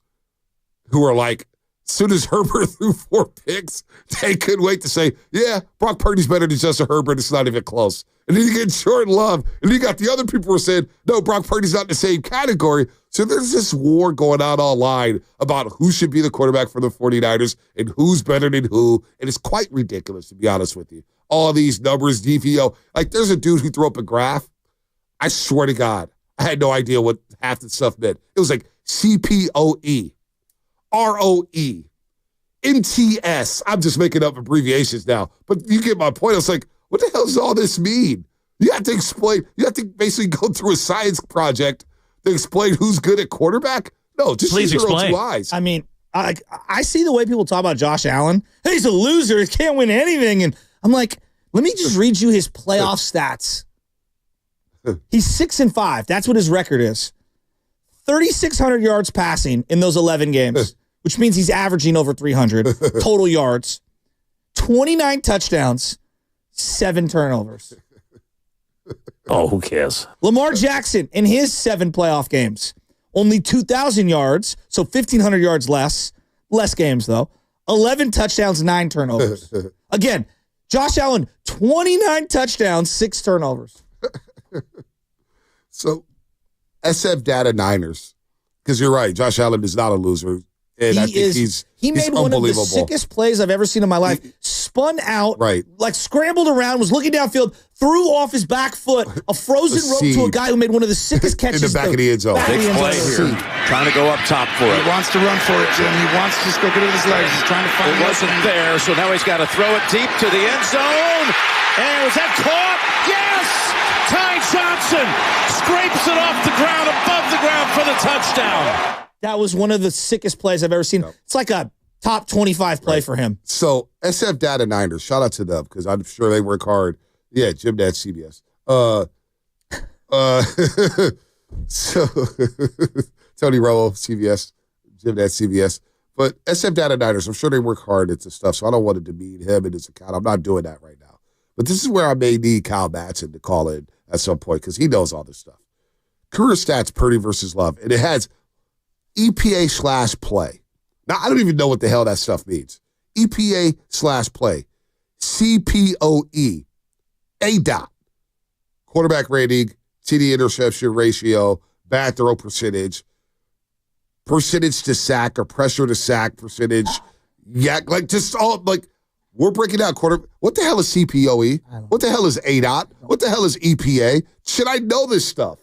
who are like, as soon as Herbert threw 4 picks, they couldn't wait to say, yeah, Brock Purdy's better than Justin Herbert. It's not even close. And then you get Jordan Love, and you got the other people who are saying, no, Brock Purdy's not in the same category. So there's this war going on online about who should be the quarterback for the 49ers and who's better than who. And it's quite ridiculous, to be honest with you. All these numbers, DVO. Like, there's a dude who threw up a graph. I swear to God, I had no idea what half the stuff meant. It was like CPOE, ROE, MTS. I'm just making up abbreviations now. But you get my point. I was like, what the hell does all this mean? You have to explain. You have to basically go through a science project to explain who's good at quarterback. No, just use your own 2 eyes. I mean, I see the way people talk about Josh Allen. Hey, he's a loser. He can't win anything. And I'm like, let me just read you his playoff stats. He's 6-5. That's what his record is. 3,600 yards passing in those 11 games, which means he's averaging over 300 total yards. 29 touchdowns, 7 turnovers. Oh, who cares? Lamar Jackson, in his 7 playoff games, only 2,000 yards, so 1,500 yards less games, though. 11 touchdowns, 9 turnovers. Again, Josh Allen, 29 touchdowns, 6 turnovers. So, SF Data Niners, because you're right, Josh Allen is not a loser. And I think he's made one of the sickest plays I've ever seen in my life. spun out, Right. like scrambled around, was looking downfield, threw off his back foot a frozen rope to a guy who made one of the sickest catches in the back of the end zone. Big play here. Trying to go up top for it. He wants to run for it, Jim. He wants to just go get it with his legs. He's trying to find It wasn't there, so now he's got to throw it deep to the end zone. And was that caught? Yes! Ty Johnson scrapes it off the ground, above the ground for the touchdown. That was one of the sickest plays I've ever seen. It's like a top 25 play for him. So, SF Data Niners, shout out to them because I'm sure they work hard. Yeah, Jim Dad CBS. So, Tony Romo, CBS, Jim Dad CBS. But SF Data Niners, I'm sure they work hard at this stuff, so I don't want to demean him and his account. I'm not doing that right now. But this is where I may need Kyle Batson to call in at some point because he knows all this stuff. Career stats, Purdy versus Love, and it has EPA/play. Now, I don't even know what the hell that stuff means. EPA/play. CPOE. A. Quarterback rating, TD interception ratio, bad throw percentage to sack or pressure to sack percentage. Yeah, like just all like we're breaking down What the hell is CPOE? What the hell is A. What the hell is EPA? Should I know this stuff?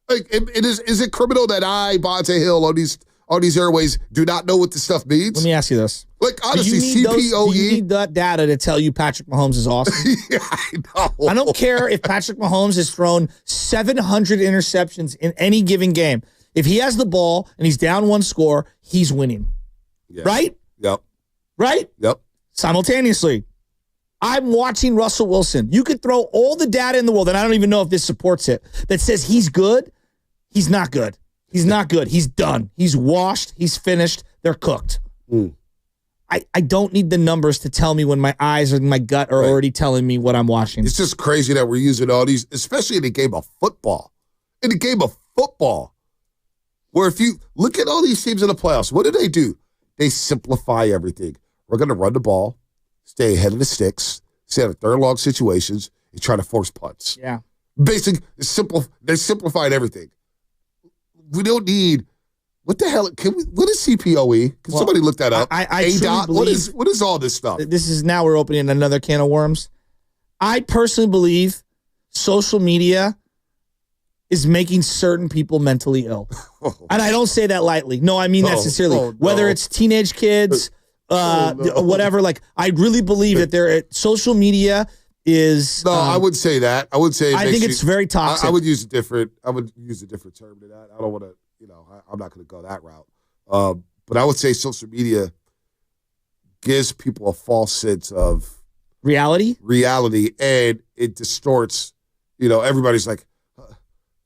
Like, is it criminal that I, Bonte Hill, on these airways, do not know what this stuff means? Let me ask you this. Like, honestly, CPOE. Do you need that data to tell you Patrick Mahomes is awesome? Yeah, I know. I don't care if Patrick Mahomes has thrown 700 interceptions in any given game. If he has the ball and he's down one score, he's winning. Yeah. Right? Yep. Right? Yep. Simultaneously, I'm watching Russell Wilson. You could throw all the data in the world, and I don't even know if this supports it, that says he's good. He's not good. He's not good. He's done. He's washed. He's finished. They're cooked. I don't need the numbers to tell me when my eyes or my gut are already telling me what I'm watching. It's just crazy that we're using all these, especially in the game of football. In the game of football, where if you look at all these teams in the playoffs, what do? They simplify everything. We're going to run the ball, stay ahead of the sticks, stay out of third long situations, and try to force punts. Yeah. Basically, they simplified everything. We don't need, what the hell, what is CPOE? Can somebody look that up? I truly believe, what is all this stuff? This is now we're opening another can of worms. I personally believe social media is making certain people mentally ill. And I don't say that lightly. No, I mean that sincerely. Whether it's teenage kids, whatever, like I really believe that social media is. No, I would say that. I would say I think it's very toxic. I would use a different term to that. I don't want to, I'm not going to go that route. But I would say social media gives people a false sense of reality, and it distorts. Everybody's like,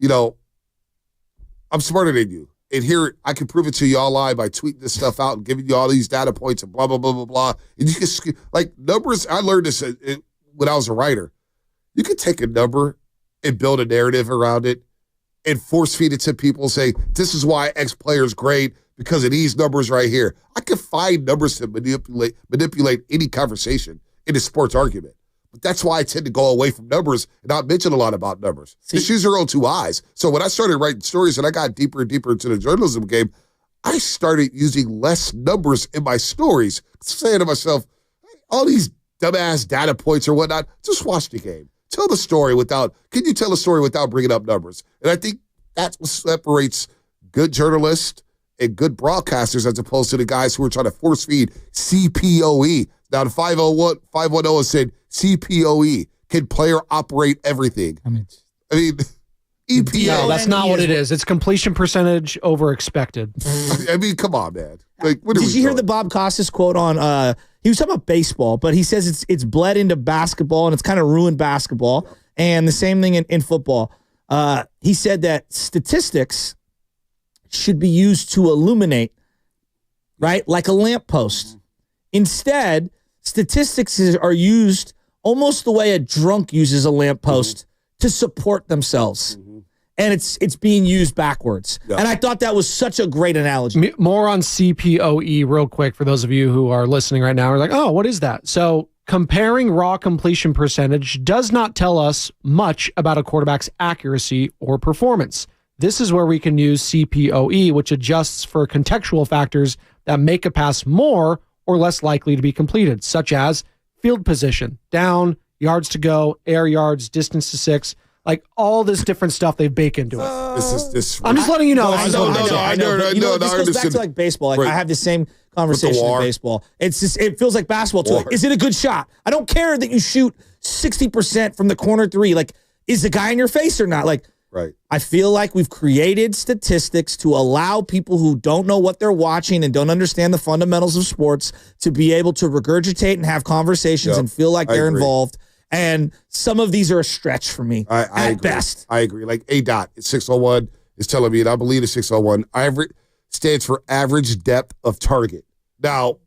I'm smarter than you. And here, I can prove it to you all live by tweeting this stuff out and giving you all these data points and blah, blah, blah, blah, blah. And you can, like, numbers, I learned this when I was a writer. You can take a number and build a narrative around it and force feed it to people and say, this is why X player is great because of these numbers right here. I can find numbers to manipulate any conversation in a sports argument. But that's why I tend to go away from numbers and not mention a lot about numbers. Just use your own two eyes. So when I started writing stories and I got deeper and deeper into the journalism game, I started using less numbers in my stories, saying to myself, all these dumbass data points or whatnot, just watch the game. Tell the story can you tell a story without bringing up numbers? And I think that's what separates good journalists and good broadcasters as opposed to the guys who are trying to force feed CPOE. Now the 510 has said CPOE, can player operate everything? I mean, EPA. No, that's not what it is. It's completion percentage over expected. I mean, come on, man. Like, did you hear the Bob Costas quote on? He was talking about baseball, but he says it's bled into basketball and it's kind of ruined basketball. Yep. And the same thing in football. He said that statistics should be used to illuminate, right, like a lamppost. Mm-hmm. Instead, statistics are used almost the way a drunk uses a lamppost to support themselves. Mm-hmm. And it's being used backwards. Yep. And I thought that was such a great analogy. More on CPOE real quick for those of you who are listening right now. Are like, oh, what is that? So comparing raw completion percentage does not tell us much about a quarterback's accuracy or performance. This is where we can use CPOE, which adjusts for contextual factors that make a pass more or less likely to be completed, such as field position, down, yards to go, air yards, distance to 6. Like all this different stuff they bake into it. I'm just letting you know. I know. This goes back to like baseball. Like I have the same conversation in baseball. It's just it feels like basketball too. Like, is it a good shot? I don't care that you shoot 60% from the corner 3. Like, is the guy in your face or not? Like, right. I feel like we've created statistics to allow people who don't know what they're watching and don't understand the fundamentals of sports to be able to regurgitate and have conversations and feel like they're involved. And some of these are a stretch for me I at best. I agree. Like ADOT, 601 is telling me, and I believe the 601 stands for average depth of target. Now,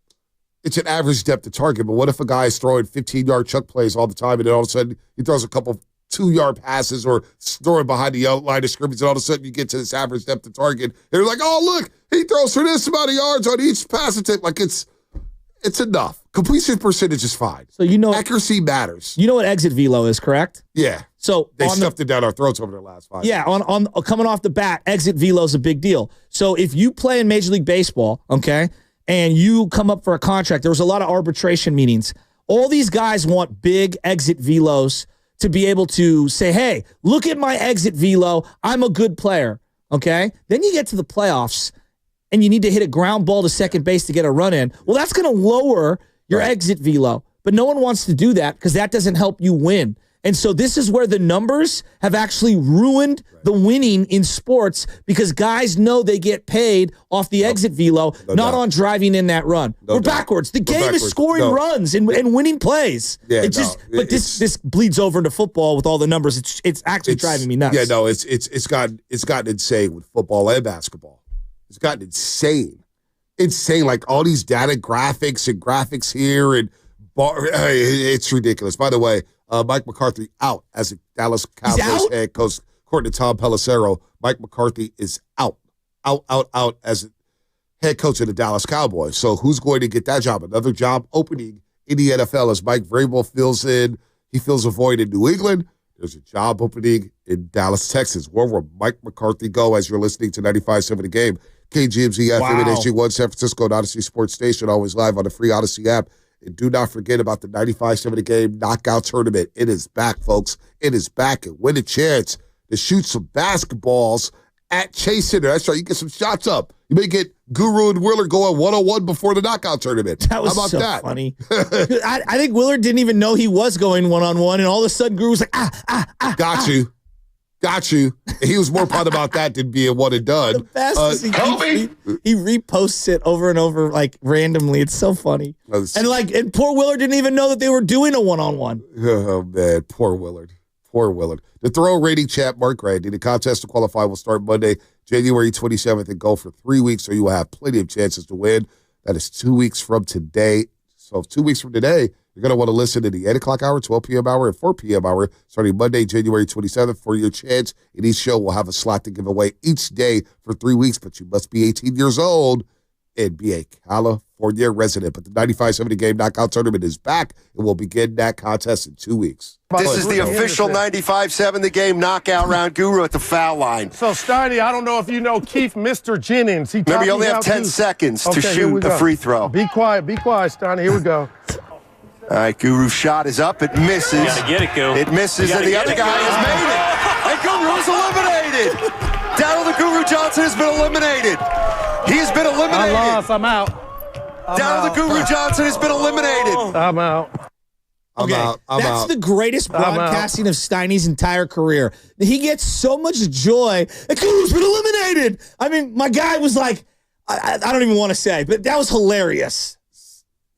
it's an average depth of target, but what if a guy is throwing 15-yard chuck plays all the time, and then all of a sudden he throws a couple 2-yard passes or throwing behind the line of scrimmage, and all of a sudden you get to this average depth of target, and you're like, oh, look, he throws for this amount of yards on each pass attempt. Like, it's enough. Completion percentage is fine. So accuracy matters. You know what exit velo is, correct? Yeah. So they stuffed it down our throats over the last 5 years. on coming off the bat, exit velo is a big deal. So if you play in Major League Baseball, okay, and you come up for a contract, there was a lot of arbitration meetings. All these guys want big exit velos to be able to say, hey, look at my exit velo. I'm a good player, okay? Then you get to the playoffs, and you need to hit a ground ball to second base to get a run in. Well, that's going to lower your exit velo. But no one wants to do that because that doesn't help you win. And so this is where the numbers have actually ruined the winning in sports because guys know they get paid off the exit velo, not on driving in that run. We're backwards. The game is scoring runs and winning plays. Yeah, but this bleeds over into football with all the numbers. It's actually driving me nuts. Yeah, no, it's gotten insane with football and basketball. It's gotten insane. Like all these data graphics here and it's ridiculous. By the way, Mike McCarthy out as a Dallas Cowboys head coach. According to Tom Pelissero, Mike McCarthy is out as a head coach of the Dallas Cowboys. So who's going to get that job? Another job opening in the NFL as Mike Vrabel fills a void in New England. There's a job opening in Dallas, Texas. Where will Mike McCarthy go as you're listening to 95.7 The Game? KGMZ FM and SG1 San Francisco and Odyssey Sports Station, always live on the free Odyssey app. And do not forget about the 95.7 The Game knockout tournament. It is back, folks. It is back. And win a chance to shoot some basketballs at Chase Center. That's right. You get some shots up. You may get Guru and Willard going 1-on-1 before the knockout tournament. That was How about so that? Funny. I think Willard didn't even know he was going 1-on-1, and all of a sudden Guru was like, Got you. He was more proud about that than being one and done. The best is he reposts it over and over, like randomly. It's so funny. And poor Willard didn't even know that they were doing a 1-on-1. Oh man, poor Willard. The throw rating champ, Mark Grady. The contest to qualify will start Monday, January 27th, and go for 3 weeks, so you will have plenty of chances to win. That is 2 weeks from today. So 2 weeks from today, you're going to want to listen to the 8 o'clock hour, 12 p.m. hour, and 4 p.m. hour starting Monday, January 27th for your chance. And each show will have a slot to give away each day for 3 weeks, but you must be 18 years old and be a California resident. But the 95.7 The Game knockout tournament is back, and we'll begin that contest in 2 weeks. This is the official 95.7 The Game knockout round. Guru at the foul line. So, Steiny, I don't know if you know Keith Mr. Jennings. Remember, you only have 10 seconds to shoot a free throw. Be quiet, Steiny. Here we go. All right, Guru's shot is up. It misses. You gotta get it, Guru. It misses, and the other guy has made it. And Guru's eliminated. Darryl the Guru Johnson has been eliminated. He's been eliminated. I lost. I'm out. Darryl the Guru Johnson has been eliminated. I'm out. That's the greatest broadcasting of Steiny's entire career. He gets so much joy. And Guru's been eliminated. I mean, my guy was like, I don't even want to say, but that was hilarious.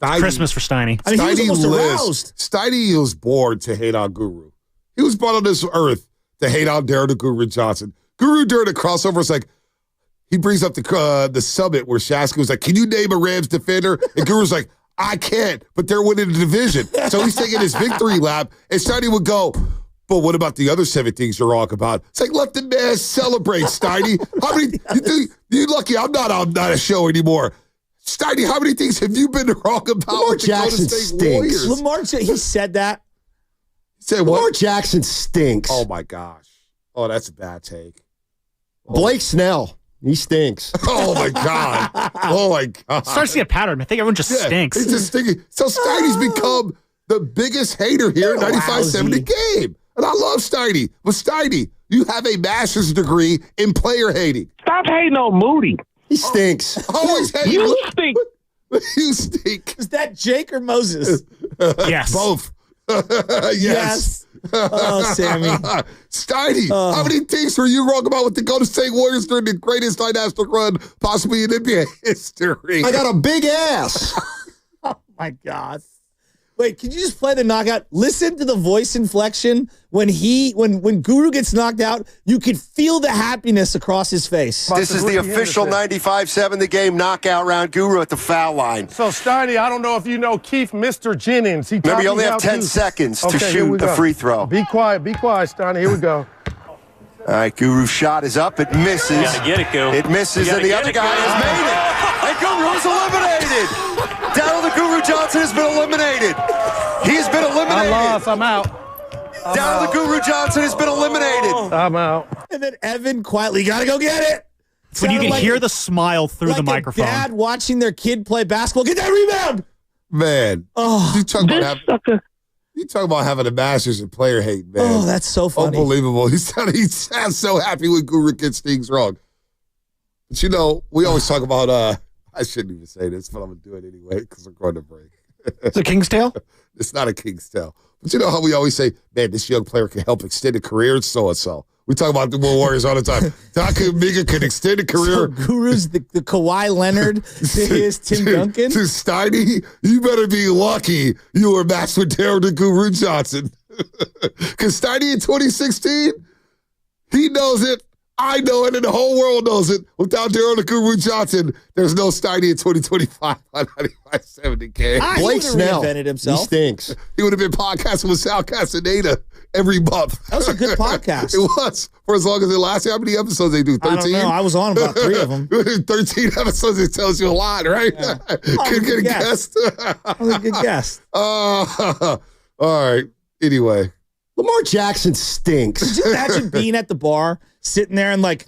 Christmas for Steiny. I mean, he was almost aroused. Steiny was born to hate on Guru. He was brought on this earth to hate on Darryl the Guru Johnson. Guru during the crossover was like, he brings up the summit where Shasky was like, can you name a Rams defender? And Guru's like, I can't, but they're winning the division. So he's taking his victory lap, and Steiny would go, but what about the other 7 things you're wrong about? It's like, let the man celebrate, Steiny. How many, you're lucky I'm not on a show anymore. Steiny, how many things have you been wrong about? Lamar Jackson stinks. He said that. Say what? Lamar Jackson stinks. Oh, my gosh. Oh, that's a bad take. Blake Snell. He stinks. Oh, my God. Oh, my God. Starts to see a pattern. I think everyone just stinks. He's just stinking. So Steiny's become the biggest hater here at 95.7 The Game. And I love Steiny. But Steiny, you have a master's degree in player hating. Stop hating on Moody. He stinks. Always hating. You stink. You stink. Is that Jake or Moses? Yes. Both. Yes. Oh, Sammy. Steiny, how many things were you wrong about with the Golden State Warriors during the greatest dynastic run possibly in NBA history? I got a big ass. Oh, my God. Wait, can you just play the knockout? Listen to the voice inflection. When Guru gets knocked out, you could feel the happiness across his face. This is the official 95.7 The Game knockout round. Guru at the foul line. So, Steiny, I don't know if you know Keith Mr. Jennings. Remember, you only have 10 seconds to shoot a free throw. Be quiet, Steiny. Here we go. All right, Guru's shot is up. It misses. You gotta get it, Guru. It misses, and the other guy has made it. And Guru's eliminated. Down the Guru Johnson has been eliminated. He's been eliminated. I lost. I'm out. Down the Guru Johnson has been eliminated. I'm out. And then Evan quietly, gotta go get it. When you can hear the smile through the microphone. Like a dad watching their kid play basketball. Get that rebound. Man, you talk about having a master's in player hate, man. Oh, that's so funny. Unbelievable. He sounds so happy when Guru gets things wrong. But you know, we always talk about I shouldn't even say this, but I'm gonna do it anyway because we're going to break. It's a king's tale? It's not a king's tale. But you know how we always say, man, this young player can help extend a career, so and so. We talk about the Warriors all the time. Taka Miga can extend a career. So Guru's the Kawhi Leonard to his Tim Duncan. To Steiny, you better be lucky you were matched with Daryl the Guru Johnson. Because Steiny in 2016, he knows it. I know it, and the whole world knows it. Without Daryl the Guru Johnson, there's no Steiny in 2025 on 95.7 The Game. Blake Snell. Reinvented himself. He stinks. He would have been podcasting with Sal Castaneda every month. That was a good podcast. It was. For as long as it lasted. How many episodes they do? 13? I don't know. I was on about 3 of them. 13 episodes. It tells you a lot, right? Yeah. Could get a guest. I was a good guest. All right. Anyway. Lamar Jackson stinks. Could you imagine being at the bar, sitting there and like,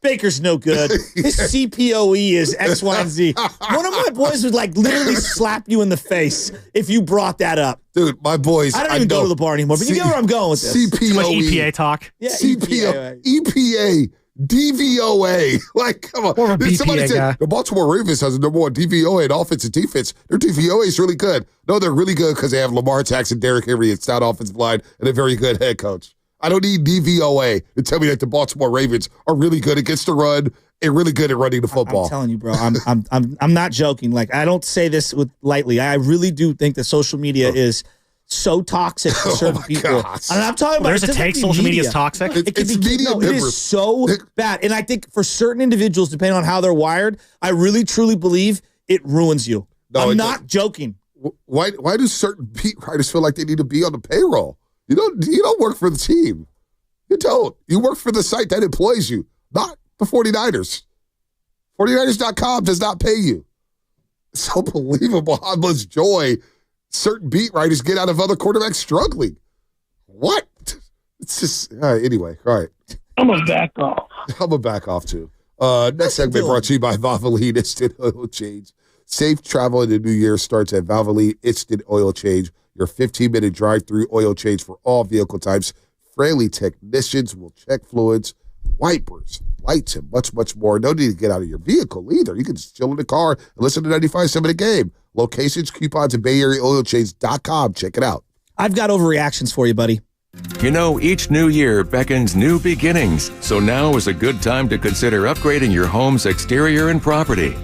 Baker's no good. His CPOE is X, Y, and Z. One of my boys would like literally slap you in the face if you brought that up. Dude, my boys. I don't even go to the bar anymore, but you get where I'm going with this. CPOE. Too much EPA talk. Yeah, CPO, EPA, DVOA. Like, come on. More of a BPA guy. The Baltimore Ravens has the number one DVOA in offense and defense. Their DVOA is really good. No, they're really good because they have Lamar Jackson, Derrick Henry, and stout offensive line, and a very good head coach. I don't need DVOA to tell me that the Baltimore Ravens are really good against the run and really good at running the football. I'm telling you, bro. I'm not joking. Like, I don't say this lightly. I really do think that social media is so toxic for certain people. gosh. And I'm talking about There's a take social media is toxic. It is so bad. And I think for certain individuals, depending on how they're wired, I really truly believe it ruins you. No, I'm not joking. Why do certain beat writers feel like they need to be on the payroll? You don't work for the team. You don't. You work for the site that employs you, not the 49ers. 49ers.com does not pay you. It's unbelievable how much joy certain beat writers get out of other quarterbacks struggling. What? It's just, anyway, all right. I'm going to back off. I'm going to back off too. Next segment brought to you by Valvoline Instant Oil Change. Safe travel in the new year starts at Valvoline Instant Oil Change. Your 15-minute drive-through oil change for all vehicle types. Friendly technicians will check fluids, wipers, lights, and much, much more. No need to get out of your vehicle either. You can just chill in the car and listen to 95.7 The Game. Locations, coupons, and BayAreaOilChange.com. Check it out. I've got overreactions for you, buddy. You know, each new year beckons new beginnings. So now is a good time to consider upgrading your home's exterior and property.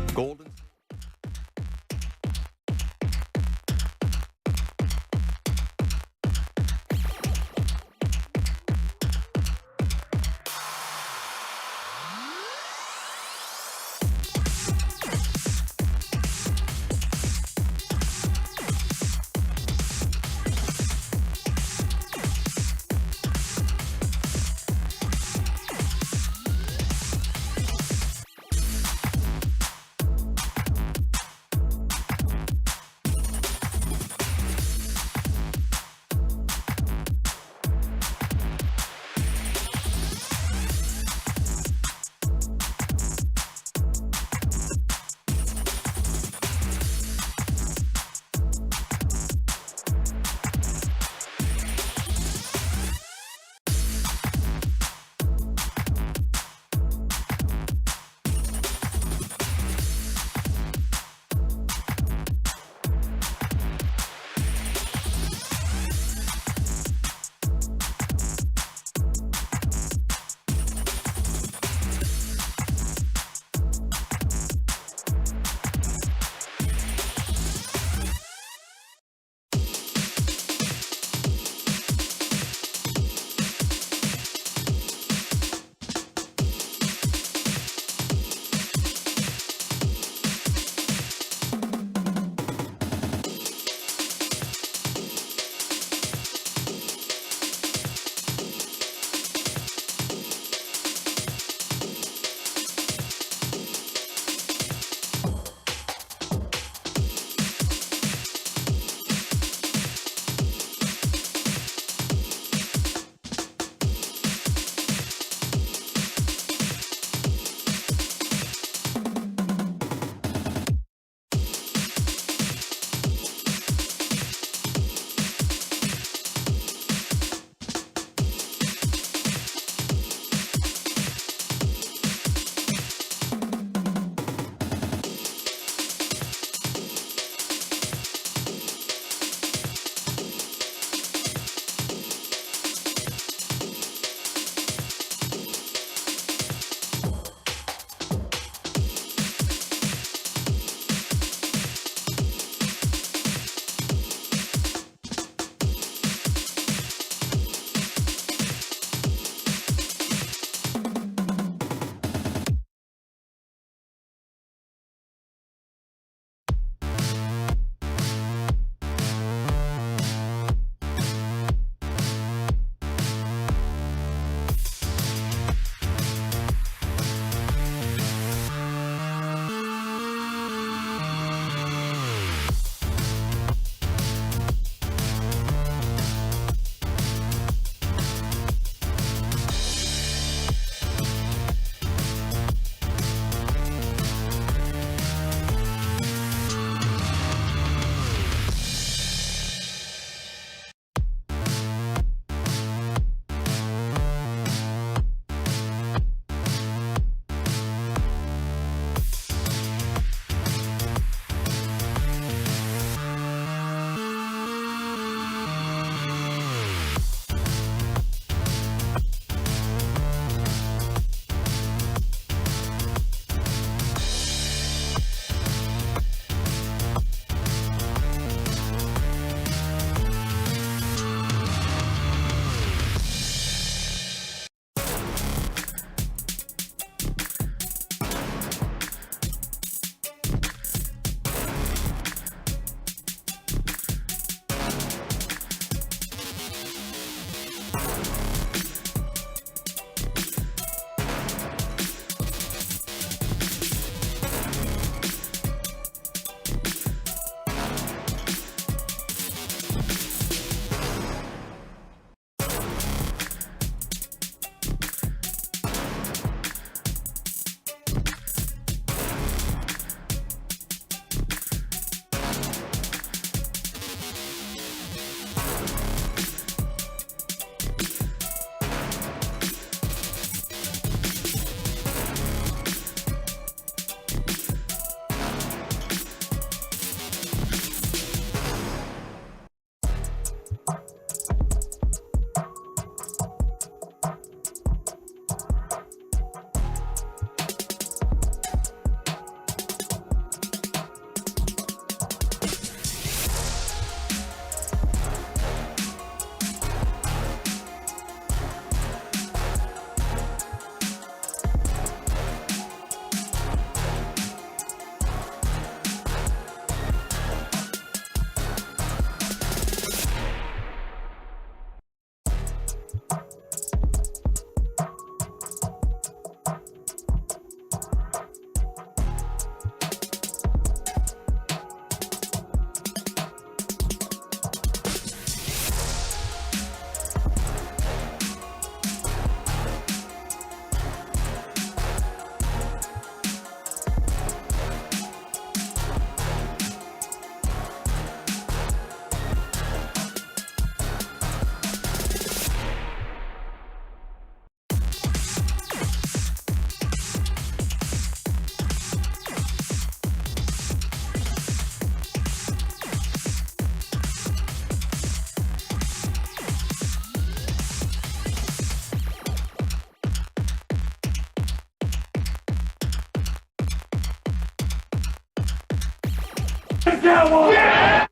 The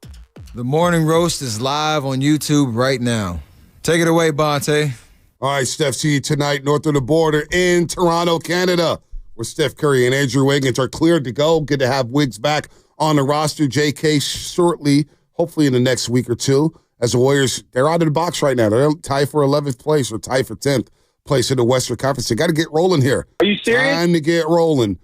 Morning Roast is live on YouTube right now. Take it away, Bonte. All right, Steph, see you tonight north of the border in Toronto, Canada, where Steph Curry and Andrew Wiggins are cleared to go. Good to have Wiggs back on the roster. JK shortly, hopefully in the next week or two, as the Warriors, they're out of the box right now. They're tied for 11th place or tied for 10th place in the Western Conference. They got to get rolling here. Are you serious? Time to get rolling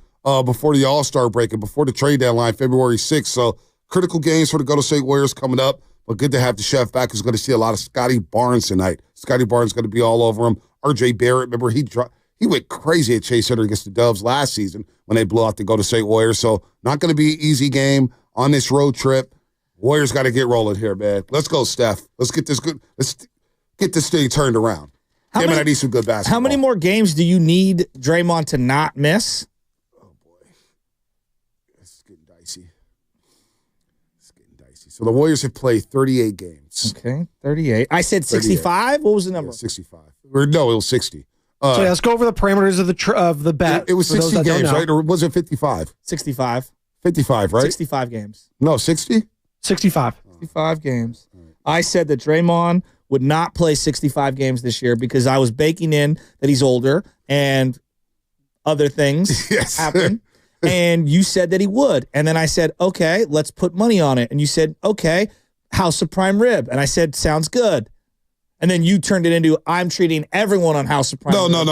before the All-Star break and before the trade deadline, February 6th. So critical games for the Golden State Warriors coming up. But good to have the chef back, who's going to see a lot of Scotty Barnes tonight. Scotty Barnes is going to be all over him. RJ Barrett, remember, he went crazy at Chase Center against the Dubs last season when they blew out the Golden State Warriors. So not going to be an easy game on this road trip. Warriors got to get rolling here, man. Let's go, Steph. Let's get this thing turned around. Him and I need some good basketball. How many more games do you need Draymond to not miss? Oh, boy. It's getting dicey. So the Warriors have played 38 games. Okay, 38. I said 65? What was the number? Yeah, 65. No, it was 60. So let's go over the parameters of the bet. It was 60 games, right? Or was it 55? 65. 55, right? 65 games. No, 60? 65. 65 games. I said that Draymond would not play 65 games this year because I was baking in that he's older and other things happen. And you said that he would. And then I said, okay, let's put money on it. And you said, okay, House of Prime Rib. And I said, sounds good. And then you turned it into, I'm treating everyone on House of Prime Rib. No.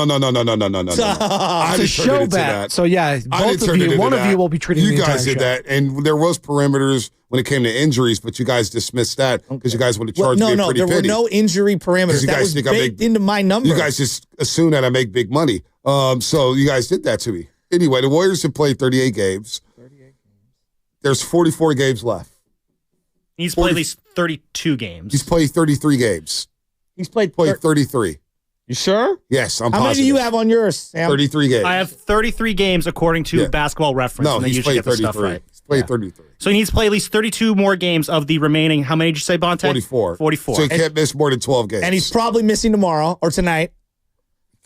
It's a show bet. So, yeah, both of you, one of you will be treating you the guys did show. that. And there was perimeters when it came to injuries, but you guys dismissed that because you guys want to charge me a pretty there penny. were no injury parameters. That was baked into my number. You guys just assume that I make big money. So you guys did that to me. Anyway, the Warriors have played 38 games. There's 44 games left. He's played at least 32 games. He's played 33 games. He's played 33. You sure? Yes, I'm How positive. many do you have on yours, Sam? 33 games. I have 33 games according to Basketball Reference. No, and they he's usually played get the stuff 33. right. He's played 33. So he needs to play at least 32 more games of the remaining. How many did you say, Bonte? 44. 44. So he can't miss more than 12 games. And he's probably missing tomorrow or tonight.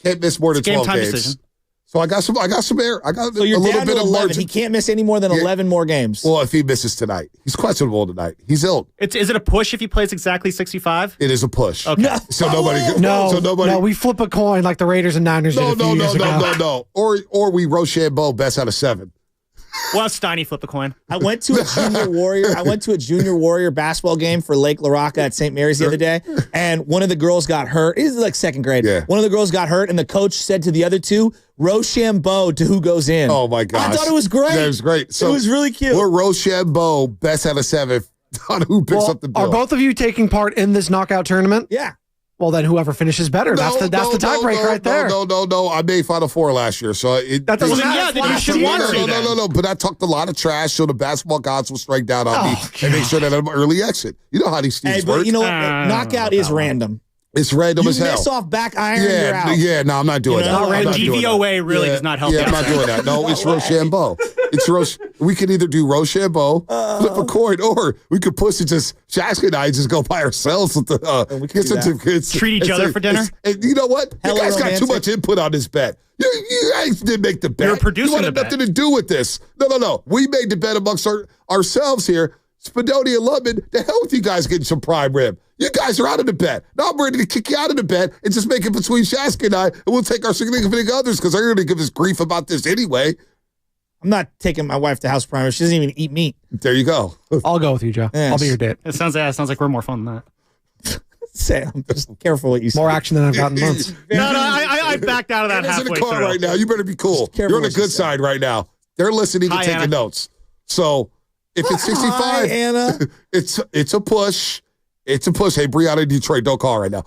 Can't miss more than 12 game time games. decision. So I got some air. I got So you're a little down bit to of 11. margin. He can't miss any more than 11 more games. Well, if he misses tonight, he's questionable tonight. He's ill. Is it a push if he plays exactly 65? It is a push. Okay. No. So nobody. No, we flip a coin like the Raiders and Niners did a few years ago. No. Or we Rochambeau best out of 7. Well, Steiny flip a coin. I went to a junior warrior basketball game for Lake LaRocca at St. Mary's the other day, and one of the girls got hurt. It was like second grade. Yeah. One of the girls got hurt, and the coach said to the other two, Rochambeau to who goes in. Oh, my gosh. I thought it was great. That was great. So it was really cute. We're Rochambeau best out of 7 on who picks up the bill. Are both of you taking part in this knockout tournament? Yeah. Well, then whoever finishes better. That's the tiebreak right there. No. I made Final Four last year, so that doesn't matter. Then you should want to. No. But I talked a lot of trash, so the basketball gods will strike down on me and make sure that I'm early exit. You know how these teams work. But you know what? Knockout is random. It's random as hell. You miss off back iron, you're out. Yeah, no, I'm not doing that. DVOA really does not help. Yeah, I'm not doing that. No, it's Rochambeau. We could either do Rochambeau, flip a coin, or we could push it just Shaq and I just go by ourselves with the treat each other for dinner. And you know what? You guys got too much input on this bet. You guys didn't make the bet. You're producing you wanted nothing to do with this. No. We made the bet amongst ourselves here. Spadoni and Lubman, the hell with you guys getting some prime rib. You guys are out of the bet. Now I'm ready to kick you out of the bet and just make it between Shaska and I, and we'll take our significant others because they're going to give us grief about this anyway. I'm not taking my wife to house prime. She doesn't even eat meat. There you go. I'll go with you, Joe. Yes. I'll be your date. It sounds like we're more fun than that. Sam, just careful what you say. More action than I've gotten in months. No, I backed out of that halfway in the car through. right now. You better be cool. You're on the good side right now. They're listening and taking notes. So if it's 65, Hi, Anna. it's a push. It's a push. Hey, Brianna in Detroit, don't call right now.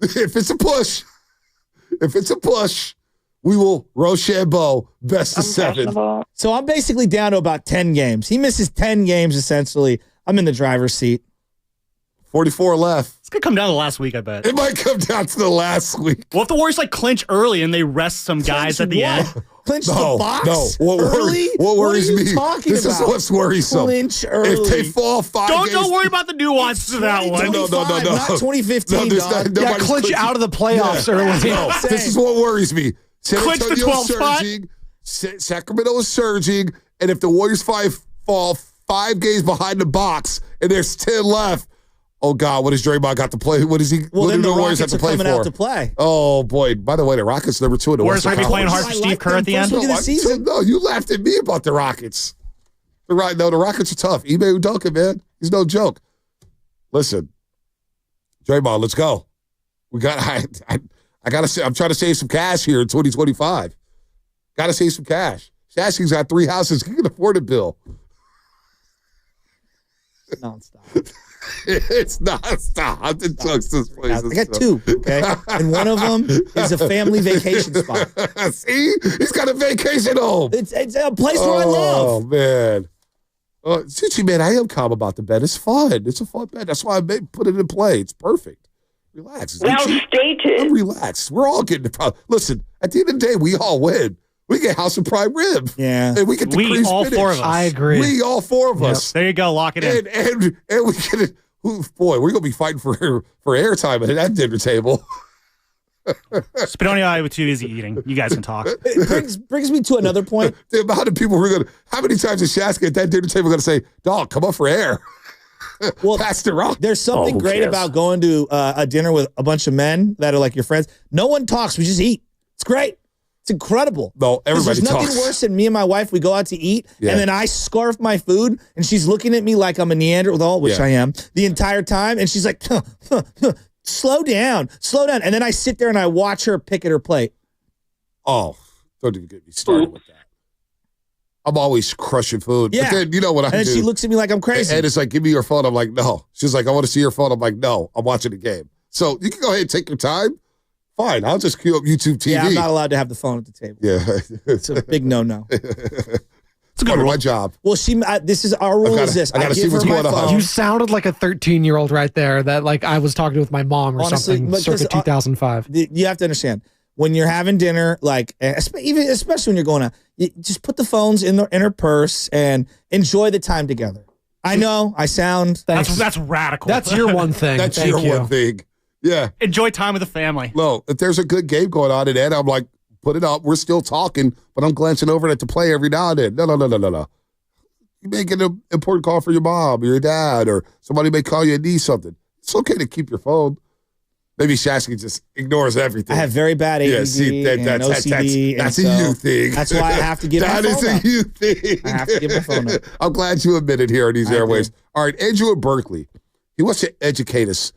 If it's a push, we will Rochambeau best of 7. So I'm basically down to about 10 games. He misses 10 games, essentially. I'm in the driver's seat. 44 left. It's going to come down to the last week, I bet. It might come down to the last week. Well, if the Warriors clinch early and they rest some guys at the end. Clinch the box? No. Early? What worries are you me? talking This about? is what's worrisome. Clinch early. If they fall 5 games. Don't worry about the nuances of that one. No. Not 2015, dog. Clinch out of the playoffs early. No, this is what worries me. San Clinch the Antonio's 12th spot. surging. Sacramento is surging. And if the Warriors fall 5 games behind the box, and there's 10 left. Oh, God, what has Draymond got to play? What is he? Well, what then do the Warriors have Rockets to are play coming for? out to play. Oh, boy. By the way, the Rockets number 2 in the Warriors Western might be playing hard Conference. for Steve Kerr at the end. Look at the season. No, you laughed at me about the Rockets. The Rockets are tough. Ime Udoka, man. He's no joke. Listen, Draymond, let's go. We got. I gotta say, I'm trying to save some cash here in 2025. Got to save some cash. Shasky's got 3 houses. He can afford a bill. Nonstop. It's nonstop. The jokes this place. I got 2, okay? And one of them is a family vacation spot. See? He's got a vacation home. It's a place where I love. Oh, man. Suchi, man, I am calm about the bet. It's fun. It's a fun bet. That's why I put it in play. It's perfect. Relax. Well stated. I'm relaxed. We're all getting the problem. Listen, at the end of the day, we all win. We get House of Prime Rib. Yeah. And we get the cream all spinach. 4 of us. I agree. We all 4 of us. There you go. Lock it in. And we get it. Boy, we're going to be fighting for airtime at that dinner table. Spinoni and I were too busy eating. You guys can talk. It brings me to another point. The amount of people how many times is Shaska at that dinner table going to say, dog, come up for air? Well, pass the rock. There's something great about going to a dinner with a bunch of men that are like your friends. No one talks. We just eat. It's great. It's incredible. No, everybody There's nothing talks. worse than me and my wife. We go out to eat, Yeah. and then I scarf my food, and she's looking at me like I'm a Neanderthal, which Yeah. I am, the entire time. And she's like, slow down. And then I sit there and I watch her pick at her plate. Oh, don't even get me started with that. I'm always crushing food. Yeah. But then, you know what I do? And then she looks at me like I'm crazy. And it's like, give me your phone. I'm like, no. She's like, I want to see your phone. I'm like, no, I'm watching the game. So you can go ahead and take your time. Fine, I'll just queue up YouTube TV. Yeah, I'm not allowed to have the phone at the table. Yeah. It's a big no-no. It's a good part of my job. Well, this is our rule. Is this? I gotta see give her what's my going on. phone. You sounded like a 13-year-old right there that like I was talking with my mom or Honestly, something because, circa 2005. You have to understand when you're having dinner, like especially when you're going out, you just put the phones in her purse and enjoy the time together. I know I sound. That's radical. That's your one thing. That's Thank your you. one thing. Yeah. Enjoy time with the family. No, if there's a good game going on in Ed, I'm like, put it up. We're still talking, but I'm glancing over at the play every now and then. No. You may get an important call for your mom or your dad, or somebody may call you and need something. It's okay to keep your phone. Maybe Shasky just ignores everything. I have very bad ADD Yeah, see, and OCD. that's and a so you thing. That's why I have to get my phone That is up. a you thing. I have to get my phone up. I'm glad you admitted here on these airways. All right, Andrew at Berkeley. He wants to educate us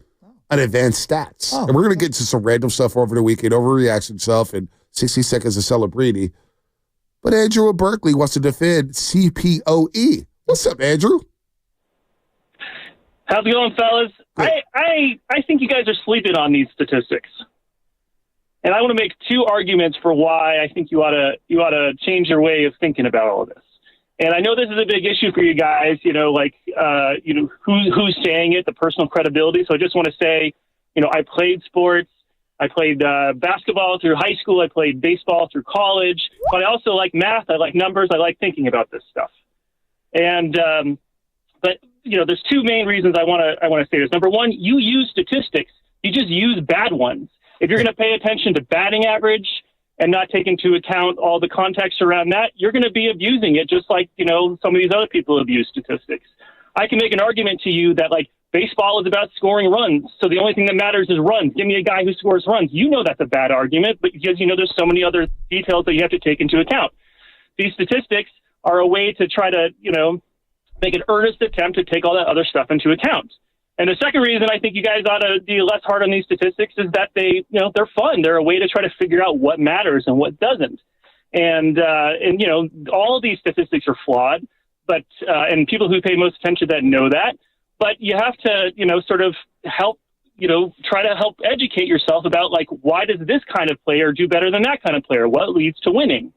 on advanced stats. And we're going to get to some random stuff over the weekend, overreaction stuff, and 60 seconds of celebrity. But Andrew at Berkeley wants to defend CPOE. What's up, Andrew? How's it going, fellas? I think you guys are sleeping on these statistics. And I want to make 2 arguments for why I think you ought to change your way of thinking about all of this. And I know this is a big issue for you guys, who's saying it, the personal credibility. So I just want to say, I played sports. I played basketball through high school. I played baseball through college. But I also like math. I like numbers. I like thinking about this stuff. And there's 2 main reasons I want to say this. Number one, you use statistics. You just use bad ones. If you're going to pay attention to batting average and not take into account all the context around that, you're going to be abusing it just like, some of these other people abuse statistics. I can make an argument to you that, like, baseball is about scoring runs, so the only thing that matters is runs. Give me a guy who scores runs. You know that's a bad argument, but because there's so many other details that you have to take into account. These statistics are a way to try to, make an earnest attempt to take all that other stuff into account. And the second reason I think you guys ought to be less hard on these statistics is that they're fun. They're a way to try to figure out what matters and what doesn't. And all of these statistics are flawed, but and people who pay most attention to that know that. But you have to, sort of help, try to help educate yourself about, like, why does this kind of player do better than that kind of player? What leads to winning?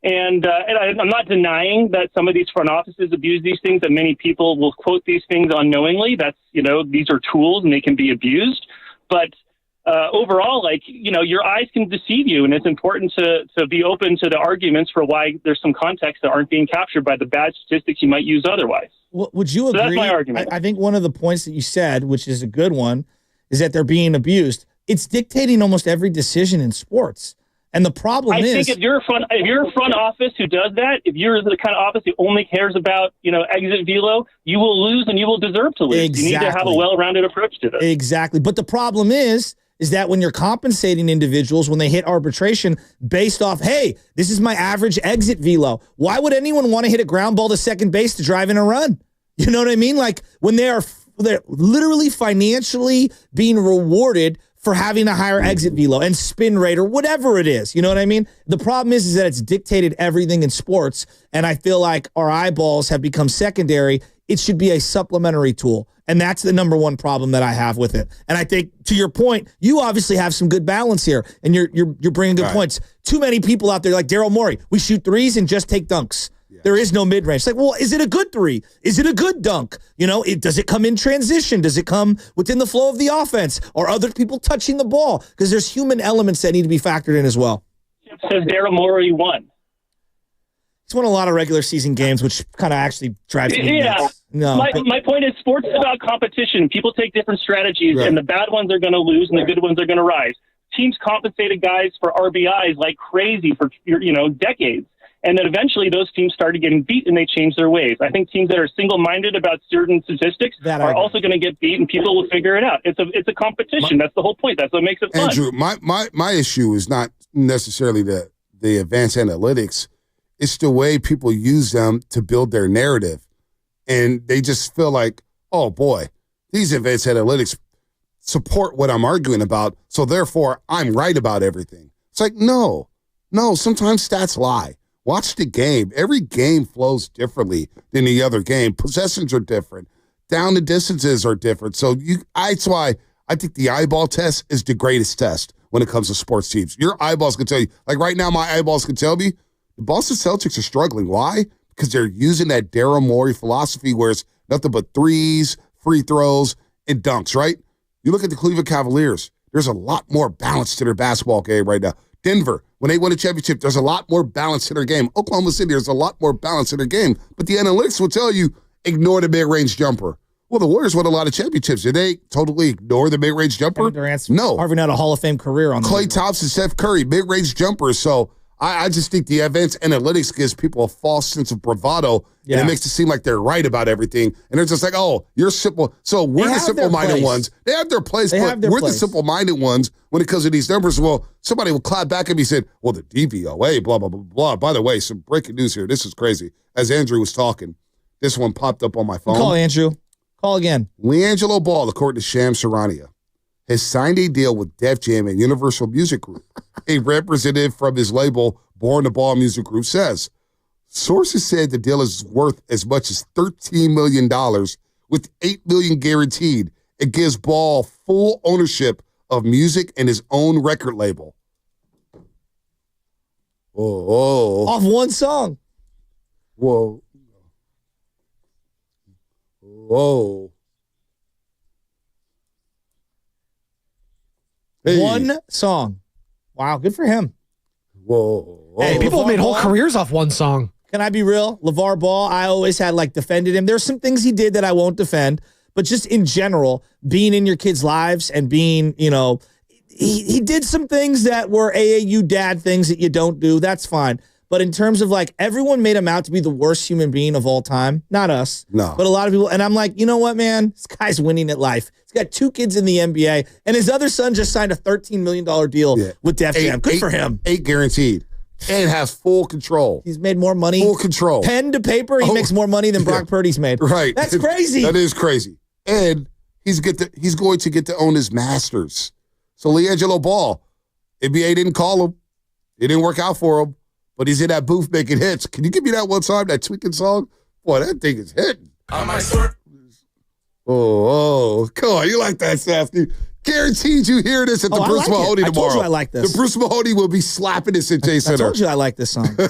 And I'm not denying that some of these front offices abuse these things, that many people will quote these things unknowingly. That's, these are tools and they can be abused. But overall, your eyes can deceive you. And it's important to be open to the arguments for why there's some context that aren't being captured by the bad statistics you might use otherwise. Well, would you agree? So that's my argument. I think one of the points that you said, which is a good one, is that they're being abused. It's dictating almost every decision in sports. And the problem I is, think if you're a front office who does that, if you're the kind of office who only cares about exit velo, you will lose and you will deserve to lose. Exactly. You need to have a well-rounded approach to this. Exactly. But the problem is that when you're compensating individuals when they hit arbitration based off, hey, this is my average exit velo. Why would anyone want to hit a ground ball to second base to drive in a run? You know what I mean? Like when they're literally financially being rewarded for having a higher exit velo and spin rate or whatever it is. You know what I mean? The problem is that it's dictated everything in sports. And I feel like our eyeballs have become secondary. It should be a supplementary tool. And that's the number one problem that I have with it. And I think, to your point, you obviously have some good balance here. And you're bringing good points. Too many people out there like Daryl Morey. We shoot threes and just take dunks. There is no mid-range. It's like, well, is it a good three? Is it a good dunk? Does it come in transition? Does it come within the flow of the offense? Or other people touching the ball? Because there's human elements that need to be factored in as well. Says Daryl Morey won. He's won a lot of regular season games, which kind of actually drives me nuts. No, my point is sports is about competition. People take different strategies, and the bad ones are going to lose, and the good ones are going to rise. Teams compensated guys for RBIs like crazy for decades. And then eventually those teams started getting beat and they changed their ways. I think teams that are single-minded about certain statistics are also going to get beat and people will figure it out. It's a competition. That's the whole point. That's what makes it fun. Andrew, my issue is not necessarily the advanced analytics. It's the way people use them to build their narrative. And they just feel like, oh, boy, these advanced analytics support what I'm arguing about, so therefore I'm right about everything. It's like, no, sometimes stats lie. Watch the game. Every game flows differently than the other game. Possessions are different. Down the distances are different. So that's why I think the eyeball test is the greatest test when it comes to sports teams. Your eyeballs can tell you. Like right now, my eyeballs can tell me the Boston Celtics are struggling. Why? Because they're using that Daryl Morey philosophy where it's nothing but threes, free throws, and dunks, right? You look at the Cleveland Cavaliers. There's a lot more balance to their basketball game right now. Denver, when they win a championship, there's a lot more balance to their game. Oklahoma City, there's a lot more balance in their game. But the analytics will tell you, ignore the mid-range jumper. Well, the Warriors won a lot of championships. Did they totally ignore the mid-range jumper? No. Carving out a Hall of Fame career on Klay Thompson, Steph Curry, mid-range jumpers. So I just think the advanced analytics gives people a false sense of bravado, and it makes it seem like they're right about everything. And they're just like, oh, you're simple. So we're the simple-minded ones. They have their place, but we're the simple-minded ones when it comes to these numbers. Well, somebody will clap back at me and say, well, the DVOA, blah, blah, blah, blah. By the way, some breaking news here. This is crazy. As Andrew was talking, this one popped up on my phone. Call Andrew. Call again. LiAngelo Ball, according to Sham Charania, has signed a deal with Def Jam and Universal Music Group. A representative from his label, Born to Ball Music Group, says sources said the deal is worth as much as $13 million with $8 million guaranteed. It gives Ball full ownership of music and his own record label. Oh. Off one song. Whoa. Hey. One song. Wow, good for him. Whoa. Hey, people have made whole careers off one song. Can I be real? LeVar Ball, I always had defended him. There's some things he did that I won't defend, but just in general, being in your kids' lives and being, he did some things that were AAU dad things that you don't do. That's fine. But in terms of everyone made him out to be the worst human being of all time. Not us. No. But a lot of people. And I'm like, you know what, man? This guy's winning at life. He's got 2 kids in the NBA. And his other son just signed a $13 million deal with Def Jam. Good for him. 8 guaranteed. And has full control. He's made more money. Full control. Pen to paper, he makes more money than Brock Purdy's made. Right. That's crazy. That is crazy. And he's going to get to own his masters. So LiAngelo Ball, NBA didn't call him. It didn't work out for him. But he's in that booth making hits. Can you give me that one time, that tweaking song? Boy, that thing is hitting. Oh, come on. You like that, Safety? Guaranteed you hear this at the Bruce Mahoney tomorrow. I told you I like this. The Bruce Mahoney will be slapping this at J Center. I told you I like this song. I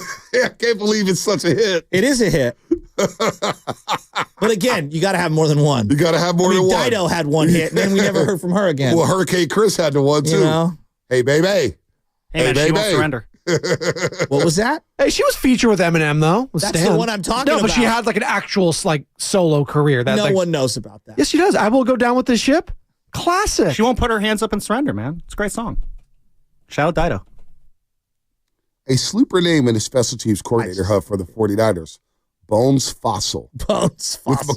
can't believe it's such a hit. It is a hit. But again, you got to have more than one. You got to have more than one. Dido had one hit, and then we never heard from her again. Well, Hurricane Chris had the one, too. Hey, baby. Hey, man, she won't surrender. What was that? Hey, she was featured with Eminem, though. That's the one I'm talking about. No, but she had an actual solo career. No one knows about that. Yes, she does. I Will Go Down with the Ship. Classic. She won't put her hands up and surrender, man. It's a great song. Shout out Dido. A sleeper name in the special teams coordinator hub for the 49ers, Bones Fossil. Bones Fossil.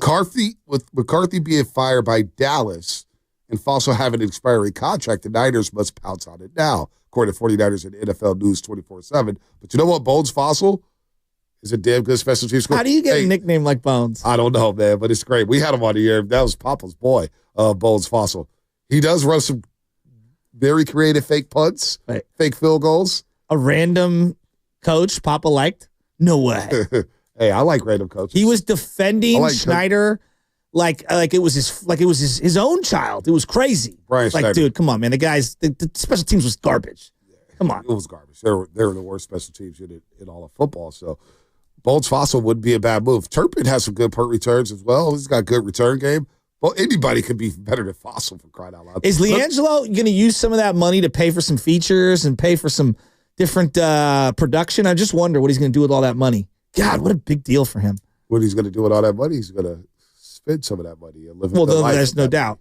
With McCarthy being fired by Dallas and Fossil having an expiring contract, the Niners must pounce on it now, according to 49ers and NFL News 24/7. But you know what? Bones Fossil is a damn good special teams coordinator. How do you get a nickname like Bones? I don't know, man, but it's great. We had him on the air. That was Papa's boy, Bones Fossil. He does run some very creative fake punts, fake field goals. A random coach Papa liked? No way. Hey, I like random coaches. He was defending Schneider like it was his own child. It was crazy. Brian Schneider. Dude, come on, man. The special teams was garbage. Come on. It was garbage. They were the worst special teams in all of football. So Bones Fossil wouldn't be a bad move. Turpin has some good punt returns as well. He's got a good return game. Well, anybody could be better than Fossil, for crying out loud. Is LiAngelo going to use some of that money to pay for some features and pay for some different production? I just wonder what he's going to do with all that money. God, what a big deal for him. What he's going to do with all that money, he's going to spend some of that money and live well, the life. There's no doubt.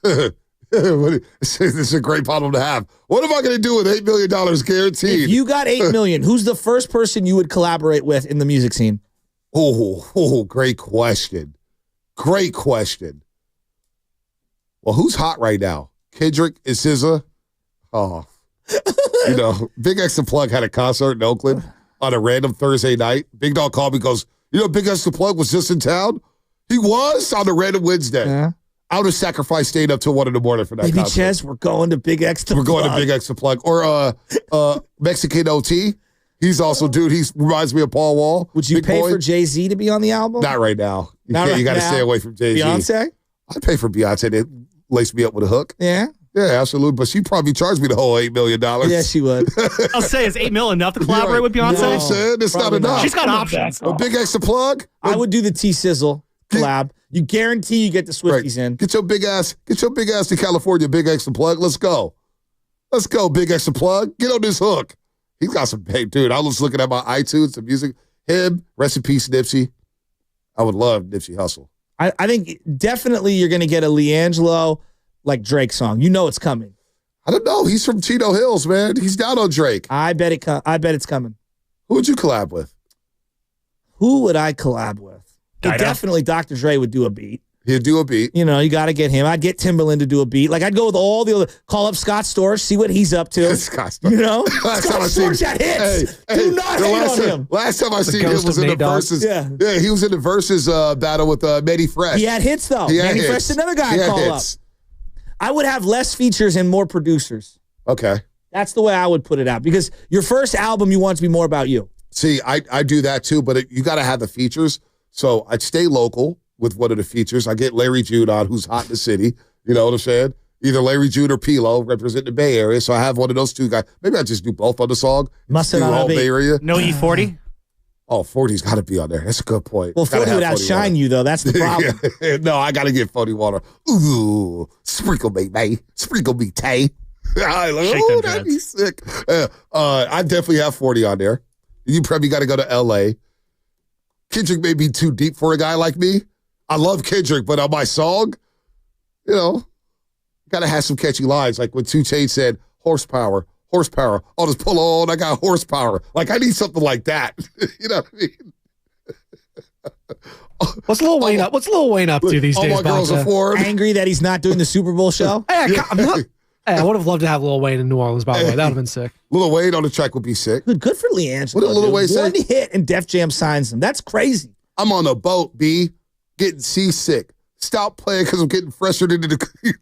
This is a great problem to have. What am I going to do with $8 million guaranteed? If you got $8 million, who's the first person you would collaborate with in the music scene? Oh, great question. Great question. Well, who's hot right now? Kendrick and SZA? Oh. Big X the Plug had a concert in Oakland on a random Thursday night. Big Dog called me and goes, Big X the Plug was just in town? He was on a random Wednesday. Yeah. I would have sacrificed staying up till 1 in the morning for that Maybe concert. Ches, we're going to Big X the Plug. We're going to Big X the Plug. Or Mexican OT. He's also, dude, he reminds me of Paul Wall. Would you Big pay boy. for Jay-Z to be on the album? Not right now. You got to stay away from Jay-Z. Beyonce? I'd pay for Beyonce to lace me up with a hook. Yeah? Yeah, absolutely. But she'd probably charge me the whole $8 million. Yeah, she would. I'll say, is $8 million enough to collaborate with Beyonce? You know what I'm saying? It's not enough. She's got options. A Big X the Plug? I would do the T-Sizzle collab. You guarantee you get the Swifties in. Get your big ass to California, Big X the Plug. Let's go. Let's go, Big X the Plug. Get on this hook. He's got some, hey, dude, I was looking at my iTunes, the music. Him, rest in peace, Nipsey. I would love Nipsey Hussle. I think definitely you're going to get a LiAngelo like Drake song. You know it's coming. I don't know. He's from Chino Hills, man. He's down on Drake. I bet it's coming. Who would you collab with? Who would I collab with? Definitely Dr. Dre would do a beat. He'd do a beat. You got to get him. I'd get Timberland to do a beat. Like, I'd go with all the other, call up Scott Storch, see what he's up to. Scott Storch. Scott Storch had hits. Do not hate on him. Last time I seen him was in the Versus. Yeah, he was in the Versus battle with Manny Fresh. He had hits, though. Manny Fresh, another guy I'd call up. I would have less features and more producers. Okay. That's the way I would put it out. Because your first album, you want it to be more about you. See, I do that too, but you got to have the features. So I'd stay local with one of the features. I get Larry Jude on, who's hot in the city. You know what I'm saying? Either Larry Jude or Pilo represent the Bay Area. So I have one of those two guys. Maybe I just do both on the song. Mustn't do all Bay Area. No E40? Oh, 40's got to be on there. That's a good point. Well, 40 would outshine you, though. That's the problem. No, I got to get 40 water. Sprinkle me, May. Sprinkle me, Tay. That'd be sick. I definitely have 40 on there. You probably got to go to L.A. Kendrick may be too deep for a guy like me. I love Kendrick, but on my song, got to have some catchy lines. Like when 2 Chainz said, horsepower. I'll just pull on, I got horsepower. Like, I need something like that. You know what I mean? What's Lil Wayne up? What's Lil Wayne up to these days? All my girls are for him. Angry that he's not doing the Super Bowl show? Hey, I would have loved to have Lil Wayne in New Orleans, by the way. That would have been sick. Lil Wayne on the track would be sick. Good for LiAngelo. What did Lil Wayne say? One hit and Def Jam signs him. That's crazy. I'm on a boat, B, getting seasick. Stop playing because I'm getting frustrated into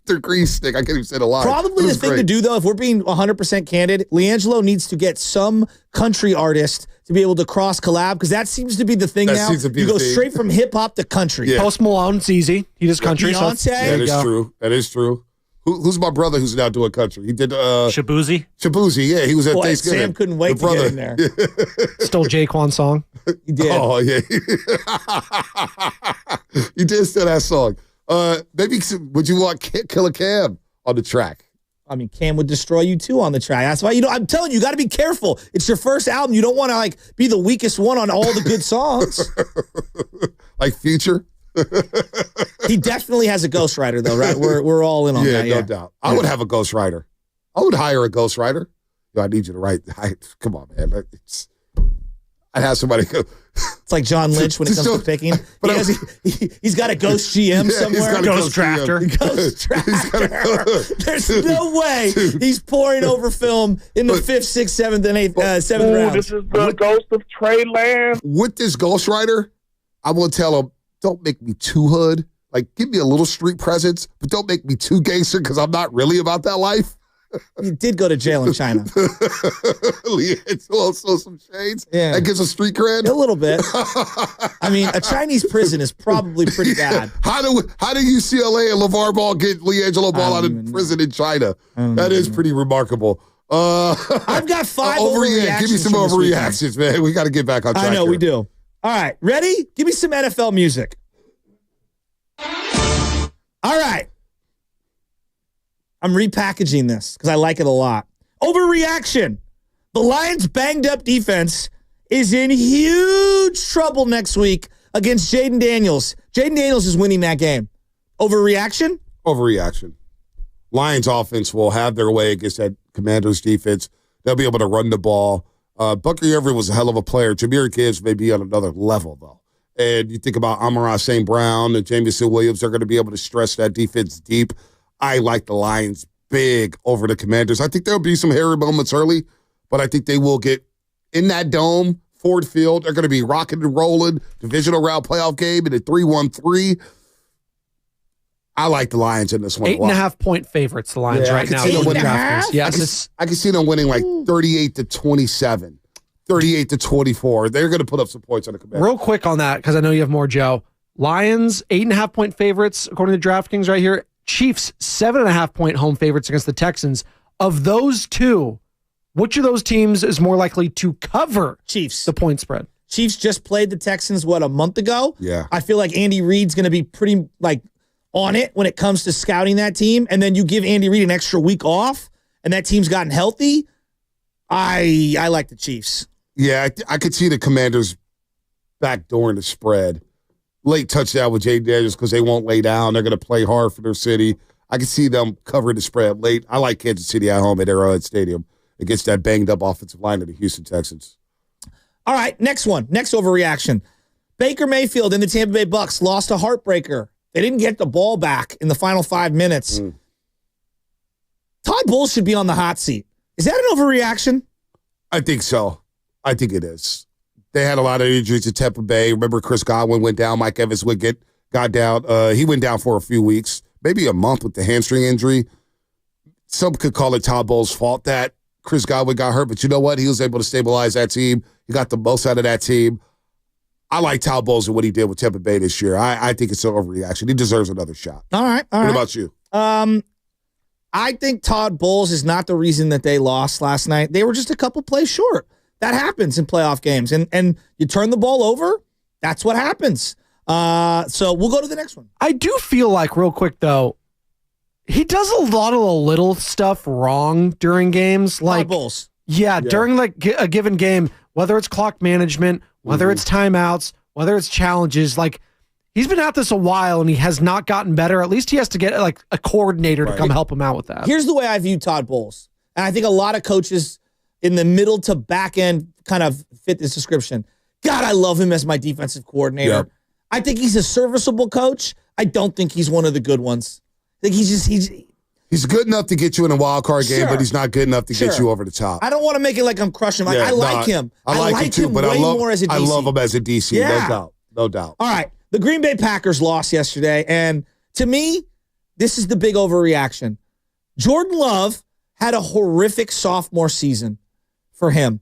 the green stick. I can't even say the line. Probably the thing to do, though, if we're being 100% candid, LiAngelo needs to get some country artist to be able to cross collab because that seems to be the thing now. You go straight from hip hop to country. Yeah. Post Malone's easy. He does country. Beyonce. That is true. Who's my brother who's now doing country? He did Shabuzi. Shabuzi, yeah. He was at Thanksgiving. Sam couldn't wait to get in there. Stole Jaquan's song. He did. Oh, yeah. He did steal that song. Maybe would you want Killer Cam on the track? I mean, Cam would destroy you too on the track. That's why I'm telling you, you got to be careful. It's your first album. You don't want to be the weakest one on all the good songs. Like Future. He definitely has a ghostwriter, though, right? We're all in on that. Yeah, no doubt. I would have a ghostwriter. I would hire a ghostwriter. I need you to write. Come on, man. I'd have somebody go. It's like John Lynch when it comes to picking. He's got a ghost GM somewhere. Ghost drafter. Ghost drafter. There's no way he's pouring over film in the 5th, 6th, 7th, and 7th round. This is the ghost of Trey Lance. With this ghostwriter, I will tell him, don't make me too hood. Like, give me a little street presence, but don't make me too gangster because I'm not really about that life. You did go to jail in China. It's also some shades. Yeah. That gives a street cred. A little bit. I mean, a Chinese prison is probably pretty bad. How do UCLA and LeVar Ball get LiAngelo Ball out of prison in China? That is pretty remarkable. I've got 5 overreactions. Give me some overreactions, man. We got to get back on track. I know here. we do. All right, ready? Give me some NFL music. All right. I'm repackaging this because I like it a lot. Overreaction. The Lions' banged-up defense is in huge trouble next week against Jaden Daniels. Jaden Daniels is winning that game. Overreaction? Overreaction. Lions offense will have their way against that Commanders defense. They'll be able to run the ball. Bucky Everett was a hell of a player. Jameer Gibbs may be on another level, though. And you think about Amon-Ra St. Brown and Jamison Williams, they're going to be able to stretch that defense deep. I like the Lions big over the Commanders. I think there'll be some hairy moments early, but I think they will get in that dome, Ford Field. They're going to be rocking and rolling. Divisional round playoff game in a 3-1-3. I like the Lions in this one. 8.5-point favorites, the Lions right now. 8.5? Yes, I can see them winning like 38-27, 38-24. They're going to put up some points on the Commanders. Real quick on that, because I know you have more, Joe. Lions, 8.5-point favorites, according to DraftKings right here. Chiefs, 7.5-point home favorites against the Texans. Of those two, which of those teams is more likely to cover Chiefs the point spread? Chiefs just played the Texans, a month ago? Yeah. I feel like Andy Reid's going to be pretty, on it when it comes to scouting that team. And then you give Andy Reid an extra week off, and that team's gotten healthy. I like the Chiefs. Yeah, I could see the Commanders backdooring the spread. Late touchdown with Jaden Daniels because they won't lay down. They're going to play hard for their city. I can see them covering the spread late. I like Kansas City at home at Arrowhead Stadium against that banged-up offensive line of the Houston Texans. All right, next one. Next overreaction. Baker Mayfield and the Tampa Bay Bucks lost a heartbreaker. They didn't get the ball back in the final 5 minutes. Todd Bowles should be on the hot seat. Is that an overreaction? I think so. I think it is. They had a lot of injuries at Tampa Bay. Remember, Chris Godwin went down. Mike Evans got down. He went down for a few weeks, maybe a month with the hamstring injury. Some could call it Todd Bowles' fault that Chris Godwin got hurt, but you know what? He was able to stabilize that team. He got the most out of that team. I like Todd Bowles and what he did with Tampa Bay this year. I think it's an overreaction. He deserves another shot. All right. What about you? I think Todd Bowles is not the reason that they lost last night. They were just a couple plays short. That happens in playoff games. And you turn the ball over, that's what happens. So we'll go to the next one. I do feel like, real quick, though, he does a lot of the little stuff wrong during games. Like Bulls. Yeah, during a given game, whether it's clock management, whether it's timeouts, whether it's challenges, he's been at this a while and he has not gotten better. At least he has to get a coordinator to come help him out with that. Here's the way I view Todd Bowles. And I think a lot of coaches in the middle to back end kind of fit this description. God, I love him as my defensive coordinator. Yep. I think he's a serviceable coach. I don't think he's one of the good ones. I think he's good enough to get you in a wild card game, but he's not good enough to get you over the top. I don't want to make it like I'm crushing him. I like him. I like him too, but I love more as a DC. I love him as a DC. Yeah. No doubt. All right. The Green Bay Packers lost yesterday, and to me, this is the big overreaction. Jordan Love had a horrific sophomore season for him.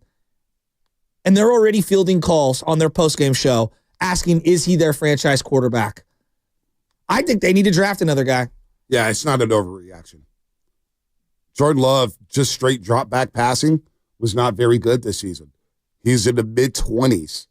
And they're already fielding calls on their postgame show asking, is he their franchise quarterback? I think they need to draft another guy. Yeah, it's not an overreaction. Jordan Love, just straight drop back passing, was not very good this season. He's in the mid-20s.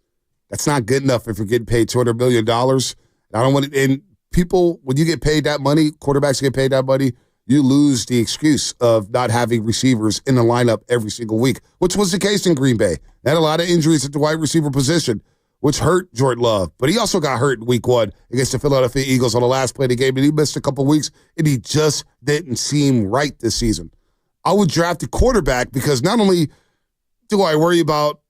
That's not good enough if you're getting paid $200 million. I don't want it. And people, when you get paid that money, quarterbacks get paid that money, you lose the excuse of not having receivers in the lineup every single week, which was the case in Green Bay. They had a lot of injuries at the wide receiver position, which hurt Jordan Love. But he also got hurt in week 1 against the Philadelphia Eagles on the last play of the game, and he missed a couple weeks, and he just didn't seem right this season. I would draft a quarterback because not only do I worry about,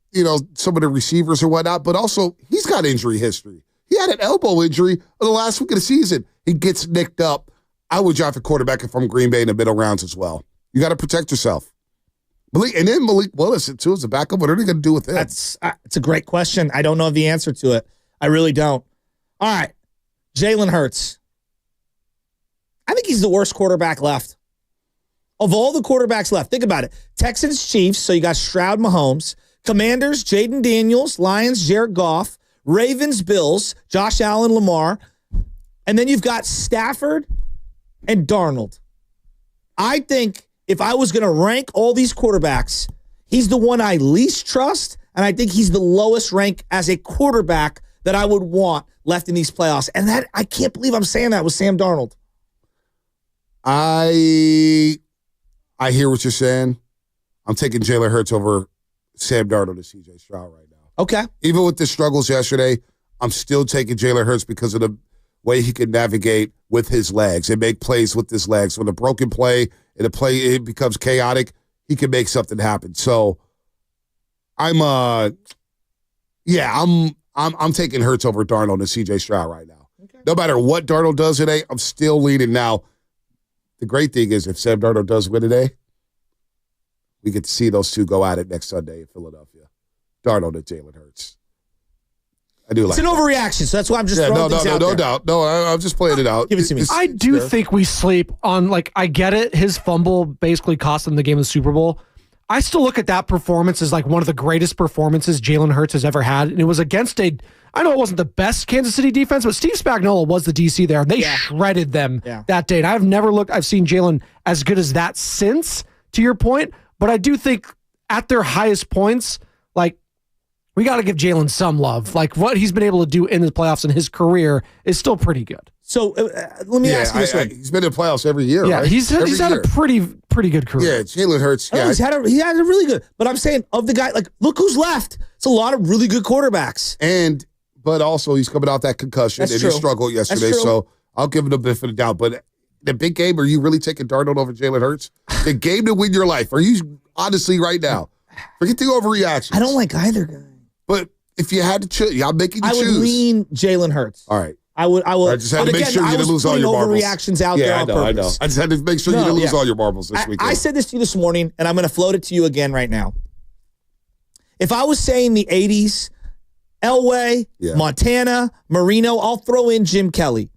some of the receivers and whatnot, but also he's got injury history. He had an elbow injury in the last week of the season. He gets nicked up. I would draft a quarterback from Green Bay in the middle rounds as well. You got to protect yourself. Malik Willis, too, is a backup. What are they going to do with him? It's a great question. I don't know the answer to it. I really don't. All right. Jalen Hurts. I think he's the worst quarterback left. Of all the quarterbacks left, think about it. Texans, Chiefs, so you got Stroud, Mahomes. Commanders, Jaden Daniels. Lions, Jared Goff. Ravens, Bills, Josh Allen, Lamar. And then you've got Stafford and Darnold. I think if I was going to rank all these quarterbacks, he's the one I least trust, and I think he's the lowest rank as a quarterback that I would want left in these playoffs. And that I can't believe I'm saying that with Sam Darnold. I hear what you're saying. I'm taking Jalen Hurts over Sam Darnold and CJ Stroud right now. Okay. Even with the struggles yesterday, I'm still taking Jalen Hurts because of the way he can navigate with his legs and make plays with his legs. When a broken play and it becomes chaotic, he can make something happen. So I'm taking Hurts over Darnold and CJ Stroud right now. Okay. No matter what Darnold does today, I'm still leaning now. The great thing is if Sam Darnold does win today, we get to see those two go at it next Sunday in Philadelphia. Darnold and Jalen Hurts. I do like it's an overreaction, so that's why I'm just throwing things out there. No doubt. No, I'm just playing it out. Give it to me. I do think we sleep on, I get it. His fumble basically cost them the game of the Super Bowl. I still look at that performance as one of the greatest performances Jalen Hurts has ever had. And it was against I know it wasn't the best Kansas City defense, but Steve Spagnuolo was the DC there. They shredded them that day. And I've seen Jalen as good as that since, to your point. But I do think at their highest points, we got to give Jalen some love. What he's been able to do in the playoffs in his career is still pretty good. So let me ask you this way. He's been in the playoffs every year, yeah, right? He's had a pretty good career. Yeah, Jalen Hurts. Yeah, he had a really good. But I'm saying of the guy, look who's left. It's a lot of really good quarterbacks. But also he's coming out that concussion and he struggled yesterday. So I'll give him the benefit of the doubt. But the big game, are you really taking Darnold over Jalen Hurts? The game to win your life. Are you honestly right now? Forget the overreactions. I don't like either guy. But if you had to choose, I'm making you choose. I would lean Jalen Hurts. All right. I would. I just had to make sure you didn't lose all your marbles. Overreactions out there on purpose. I know. I just had to make sure you didn't lose all your marbles this weekend. I said this to you this morning, and I'm going to float it to you again right now. If I was saying the 80s, Elway, Montana, Marino, I'll throw in Jim Kelly.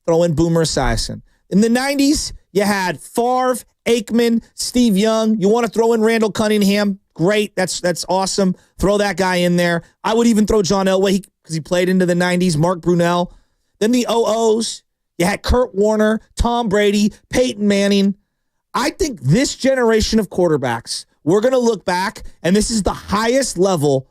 Throw in Boomer Esiason. In the 90s, you had Favre, Aikman, Steve Young. You want to throw in Randall Cunningham? Great. That's awesome. Throw that guy in there. I would even throw John Elway because he played into the 90s. Mark Brunell. Then the 00s, you had Kurt Warner, Tom Brady, Peyton Manning. I think this generation of quarterbacks, we're going to look back, and this is the highest level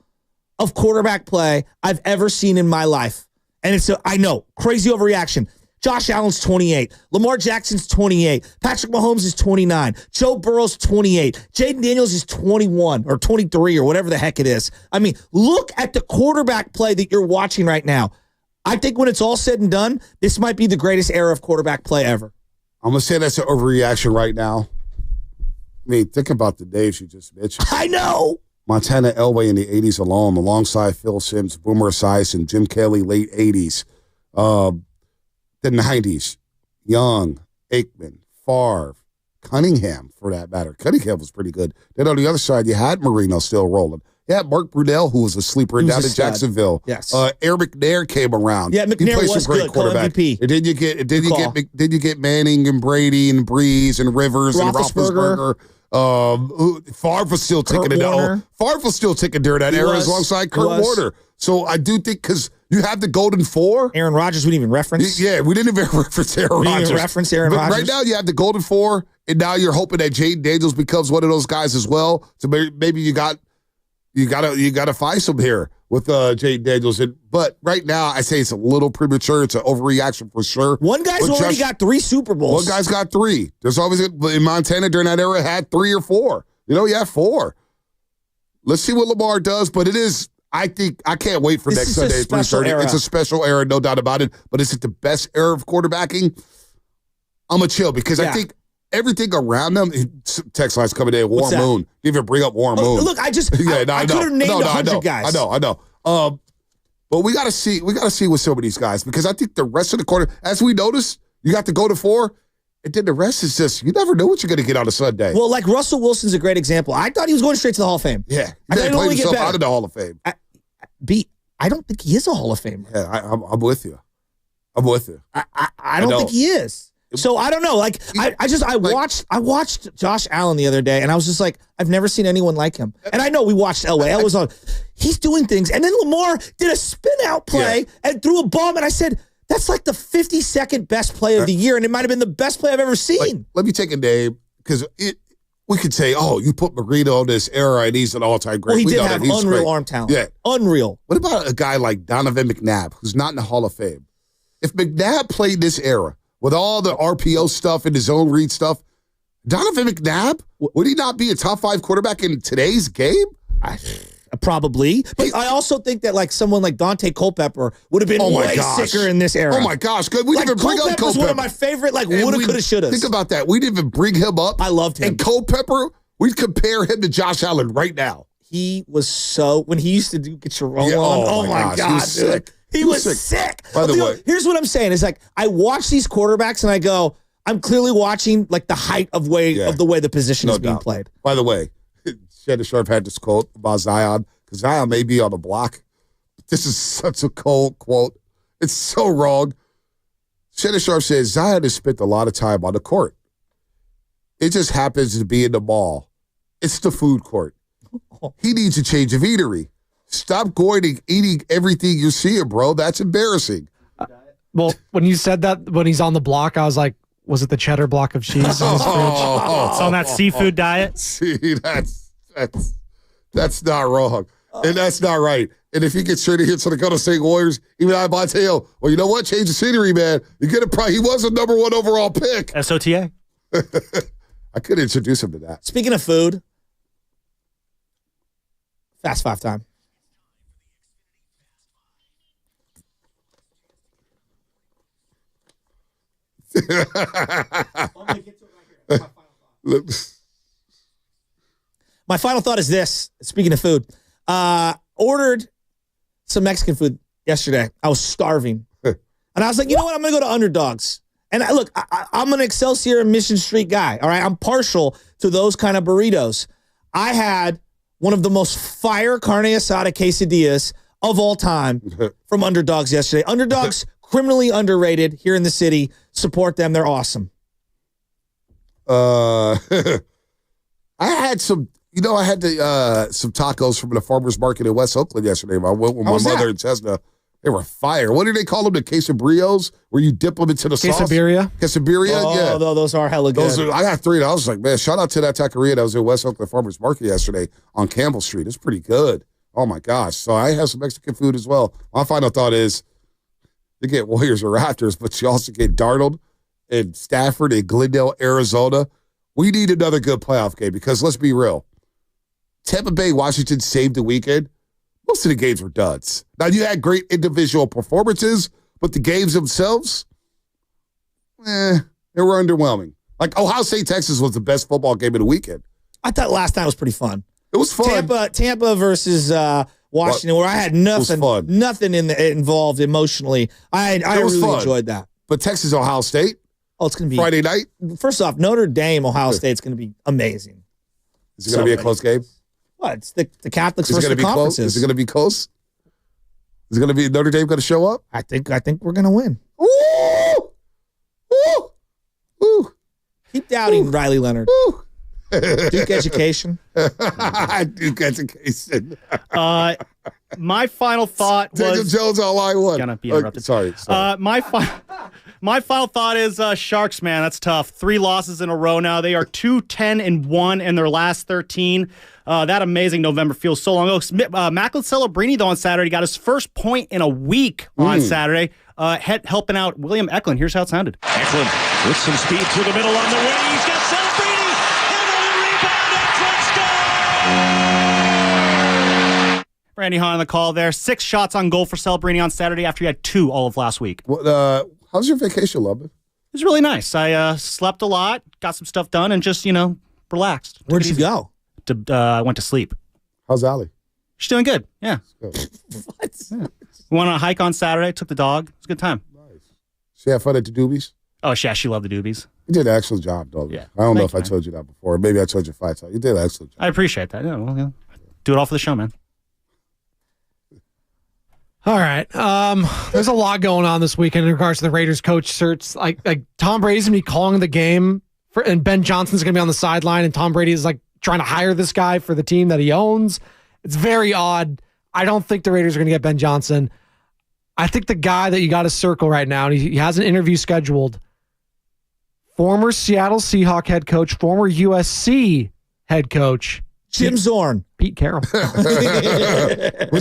of quarterback play I've ever seen in my life. And I know, crazy overreaction. Josh Allen's 28. Lamar Jackson's 28. Patrick Mahomes is 29. Joe Burrow's 28. Jaden Daniels is 21 or 23 or whatever the heck it is. I mean, look at the quarterback play that you're watching right now. I think when it's all said and done, this might be the greatest era of quarterback play ever. I'm going to say that's an overreaction right now. I mean, think about the names you just mentioned. I know. Montana Elway in the 80s alone, alongside Phil Simms, Boomer Esiason, Jim Kelly, late 80s. The 90s, Young, Aikman, Favre, Cunningham, for that matter. Cunningham was pretty good. Then on the other side, you had Marino still rolling. You had Mark Brunell, who was a sleeper down in Jacksonville. Yes. Aaron McNair came around. Yeah, McNair was good, co-MVP. And then you get Manning and Brady and Breeze and Rivers and Roethlisberger. Favre was still ticking it out. Favre was still ticking during that era alongside Kurt Warner. So I do think because you have the Golden Four. Aaron Rodgers, we didn't even reference. Yeah, we didn't even reference Aaron Rodgers. We didn't even reference Aaron Rodgers. Right now you have the Golden Four, and now you're hoping that Jaden Daniels becomes one of those guys as well. So maybe you got to find some here with Jaden Daniels. But right now I say it's a little premature. It's an overreaction for sure. One guy's already got 3 Super Bowls. One guy's got 3. There's always in Montana during that era had 3 or 4. You had 4. Let's see what Lamar does, but it is. I think I can't wait for next Sunday at 3:30. It's a special era, no doubt about it. But is it the best era of quarterbacking? I'm a chill because I think everything around them. Text lines coming in. Warm Moon. You even bring up Warm Moon. Look, I could have named 100 guys. I know. But we got to see with some of these guys because I think the rest of the quarter, as we noticed, you got to go to 4, and then the rest is just you never know what you're going to get on a Sunday. Well, like Russell Wilson's a great example. I thought he was going straight to the Hall of Fame. Yeah, he played himself out of the Hall of Fame. I don't think he is a Hall of Famer. Yeah, I'm with you. I don't think he is. So I don't know. Like I watched Josh Allen the other day, and I was just like, I've never seen anyone like him. And I know we watched Elway. El was on. He's doing things, and then Lamar did a spin out play and threw a bomb, and I said, that's like the 52nd best play of the year, and it might have been the best play I've ever seen. Like, let me take a name because we could say, oh, you put Marino on this era, and he's an all-time great. Well, he did have unreal arm talent. Yeah, unreal. What about a guy like Donovan McNabb, who's not in the Hall of Fame? If McNabb played this era with all the RPO stuff and his own read stuff, Donovan McNabb, would he not be a top 5 quarterback in today's game? Probably. But I also think that like someone like Dante Culpepper would have been way sicker in this era. Oh my gosh. Good. We didn't even bring up Culpepper. Culpepper's one of my favorite woulda, coulda, shoulda. Think about that. We didn't even bring him up. I loved him. And Culpepper, we'd compare him to Josh Allen right now. He was so, when he used to get your roll on, oh my God, he was sick. He was sick. By the way, here's what I'm saying. It's like I watch these quarterbacks and I go, I'm clearly watching like the height of the way the position is being played. By the way, Shannon Sharp had this quote about Zion, because Zion may be on the block. This is such a cold quote. It's so wrong. Shannon Sharp says, Zion has spent a lot of time on the court. It just happens to be in the mall. It's the food court. He needs a change of eatery. Stop going and eating everything you're seeing, bro. That's embarrassing. Well, when you said that, when he's on the block, I was like, was it the cheddar block of cheese in his fridge? It's on that seafood diet. See, that's not wrong. And that's not right. And if he gets traded here to the Golden State Warriors, even I buy tail. Well, you know what? Change the scenery, man. You get he was a number 1 overall pick. SOTA. I could introduce him to that. Speaking of food, Fast 5 time. My final thought is this. Speaking of food, ordered some Mexican food yesterday. I was starving. And I was like, you know what? I'm going to go to Underdogs. And I'm an Excelsior and Mission Street guy. All right. I'm partial to those kind of burritos. I had one of the most fire carne asada quesadillas of all time from Underdogs yesterday. Underdogs, criminally underrated here in the city. Support them. They're awesome. I had some, I had some tacos from the farmer's market in West Oakland yesterday. I went with my mother and Chesna. They were fire. What do they call them? The quesadillas, where you dip them into the sauce? Quesadilla, yeah. Oh, those are hella good. I got 3. I was like, man, shout out to that taqueria that was in West Oakland Farmers Market yesterday on Campbell Street. It's pretty good. Oh, my gosh. So I have some Mexican food as well. My final thought is you get Warriors or Raptors, but you also get Darnold and Stafford and Glendale, Arizona. We need another good playoff game because let's be real. Tampa Bay, Washington saved the weekend. Most of the games were duds. Now, you had great individual performances, but the games themselves, they were underwhelming. Like, Ohio State, Texas was the best football game of the weekend. I thought last night was pretty fun. It was fun. Tampa versus Washington, where I had nothing involved emotionally. I really enjoyed that. But Texas, Ohio State? Oh, it's going to be Friday night? First off, Notre Dame, Ohio State's going to be amazing. Is it going to be a close game? What? It's the Catholics versus the conferences. Is it going to be close? Is it going to be Notre Dame going to show up? I think we're going to win. Ooh! Ooh! Ooh! Keep doubting Riley Leonard. Ooh! Duke education. Duke education. My final thought was Jacob Jones on line 1. Gonna be interrupted. Sorry. My final thought is Sharks, man. That's tough. 3 losses in a row now. They are 2-10-1 in their last 13. That amazing November feels so long ago. Macklin Celebrini, though, on Saturday got his first point in a week on Saturday, helping out William Eklund. Here's how it sounded. Eklund with some speed through the middle on the way. He's got Celebrini, and on the rebound, Eklund scores! Randy Hahn on the call there. 6 shots on goal for Celebrini on Saturday after he had 2 all of last week. How's your vacation, Lubman? was really nice. I slept a lot, got some stuff done, and just, relaxed. Where'd you go? I went to sleep. How's Allie? She's doing good. Yeah. What? Yeah. We went on a hike on Saturday, took the dog. It was a good time. She had fun at the Doobies? Oh, yeah, she loved the Doobies. You did an excellent job, dog. Yeah. I don't know if Thank I you, told you that before. Maybe I told you 5 times. You did an excellent job. I appreciate that. Yeah, well, do it all for the show, man. All right. There's a lot going on this weekend in regards to the Raiders coach search. Like Tom Brady's gonna be calling the game, and Ben Johnson's gonna be on the sideline, and Tom Brady is trying to hire this guy for the team that he owns. It's very odd. I don't think the Raiders are gonna get Ben Johnson. I think the guy that you got to circle right now, and he has an interview scheduled. Former Seattle Seahawks head coach, former USC head coach, Jim Zorn. Pete Carroll. Would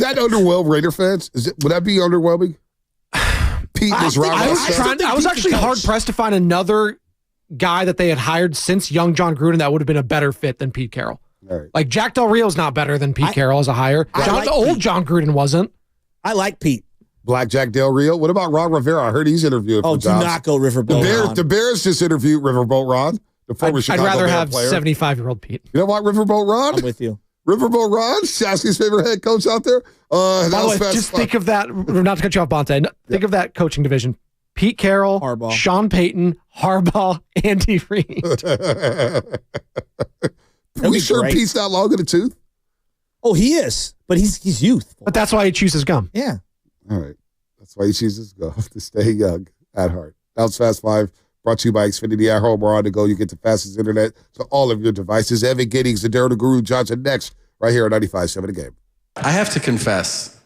that underwhelm Raider fans? Would that be underwhelming? Pete was I was actually hard pressed to find another guy that they had hired since young John Gruden that would have been a better fit than Pete Carroll. Right. Like Jack Del Rio's not better than Pete Carroll as a hire. John Gruden wasn't. I like Pete. Blackjack Del Rio. What about Ron Rivera? I heard he's interviewing for do jobs. not go Riverboat Ron. The Bears just interviewed Riverboat Ron, the former Chicago I'd rather Bear have player. 75-year-old Pete. You know what, Riverboat Ron? I'm with you. Riverboat Ron, Shasky's favorite head coach out there. By the way, just think of that, not to cut you off, Bonte. Think of that coaching division. Pete Carroll, Harbaugh. Sean Payton, Harbaugh, Andy Reid. Are we sure Pete's not long in the tooth? Oh, he is, but he's youthful. But that's why he chooses gum. Yeah. All right. That's why he chooses to go to stay young at heart. That was Fast 5, brought to you by Xfinity at home or on the go. You get the fastest internet to all of your devices. Evan Giddings and Daryl the Guru Johnson next, right here on 95.7 The Game. I have to confess,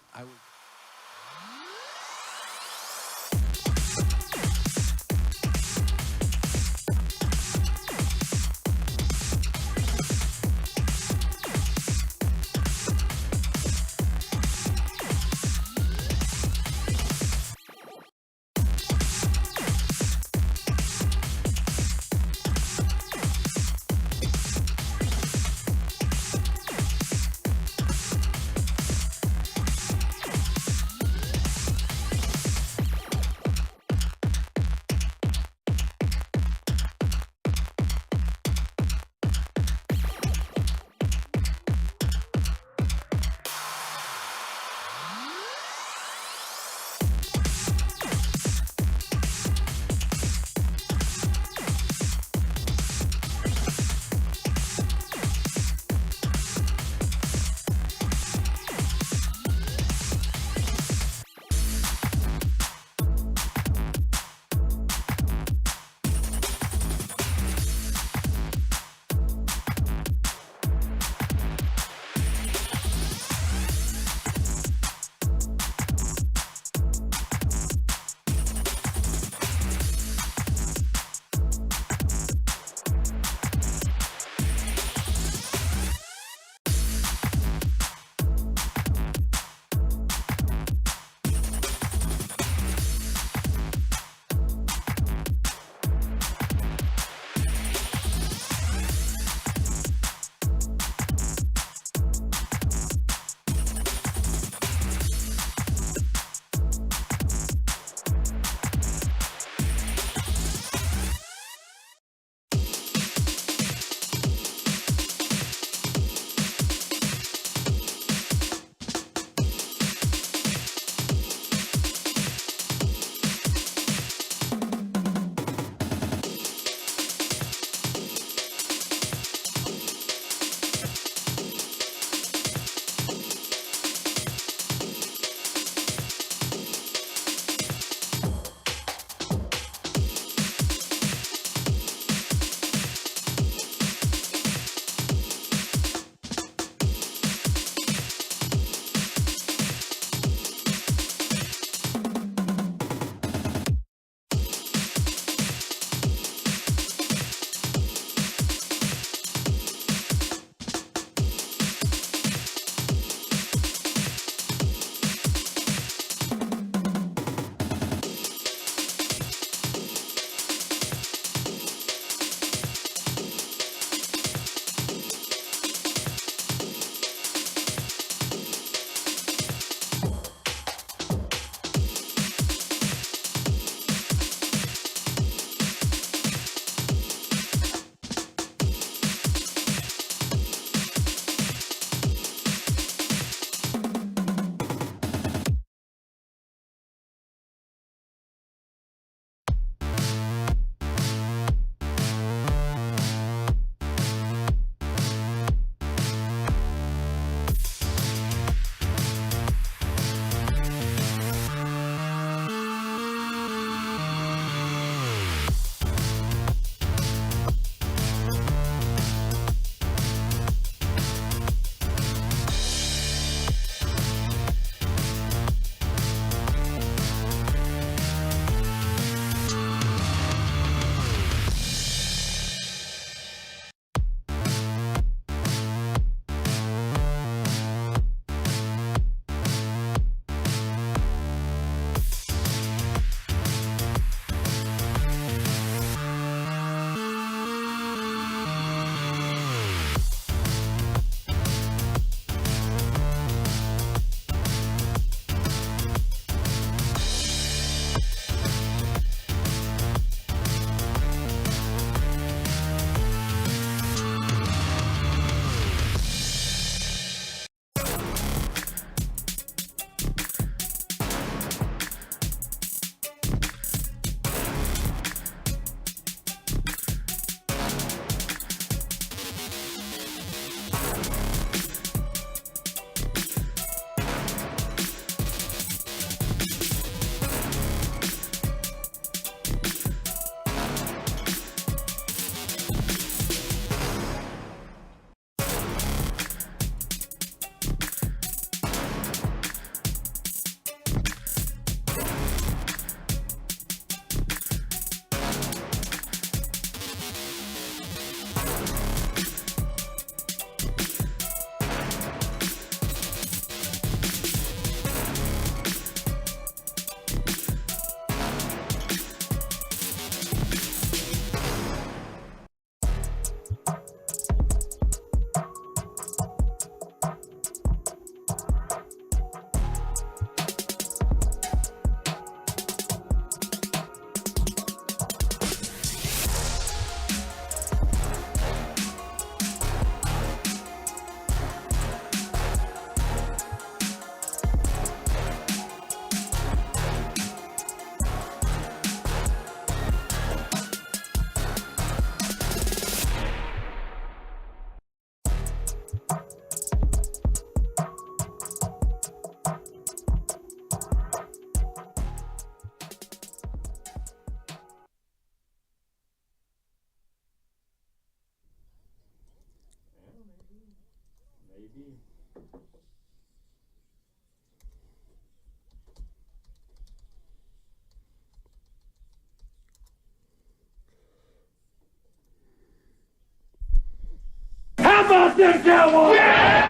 How about them Cowboys? Yeah!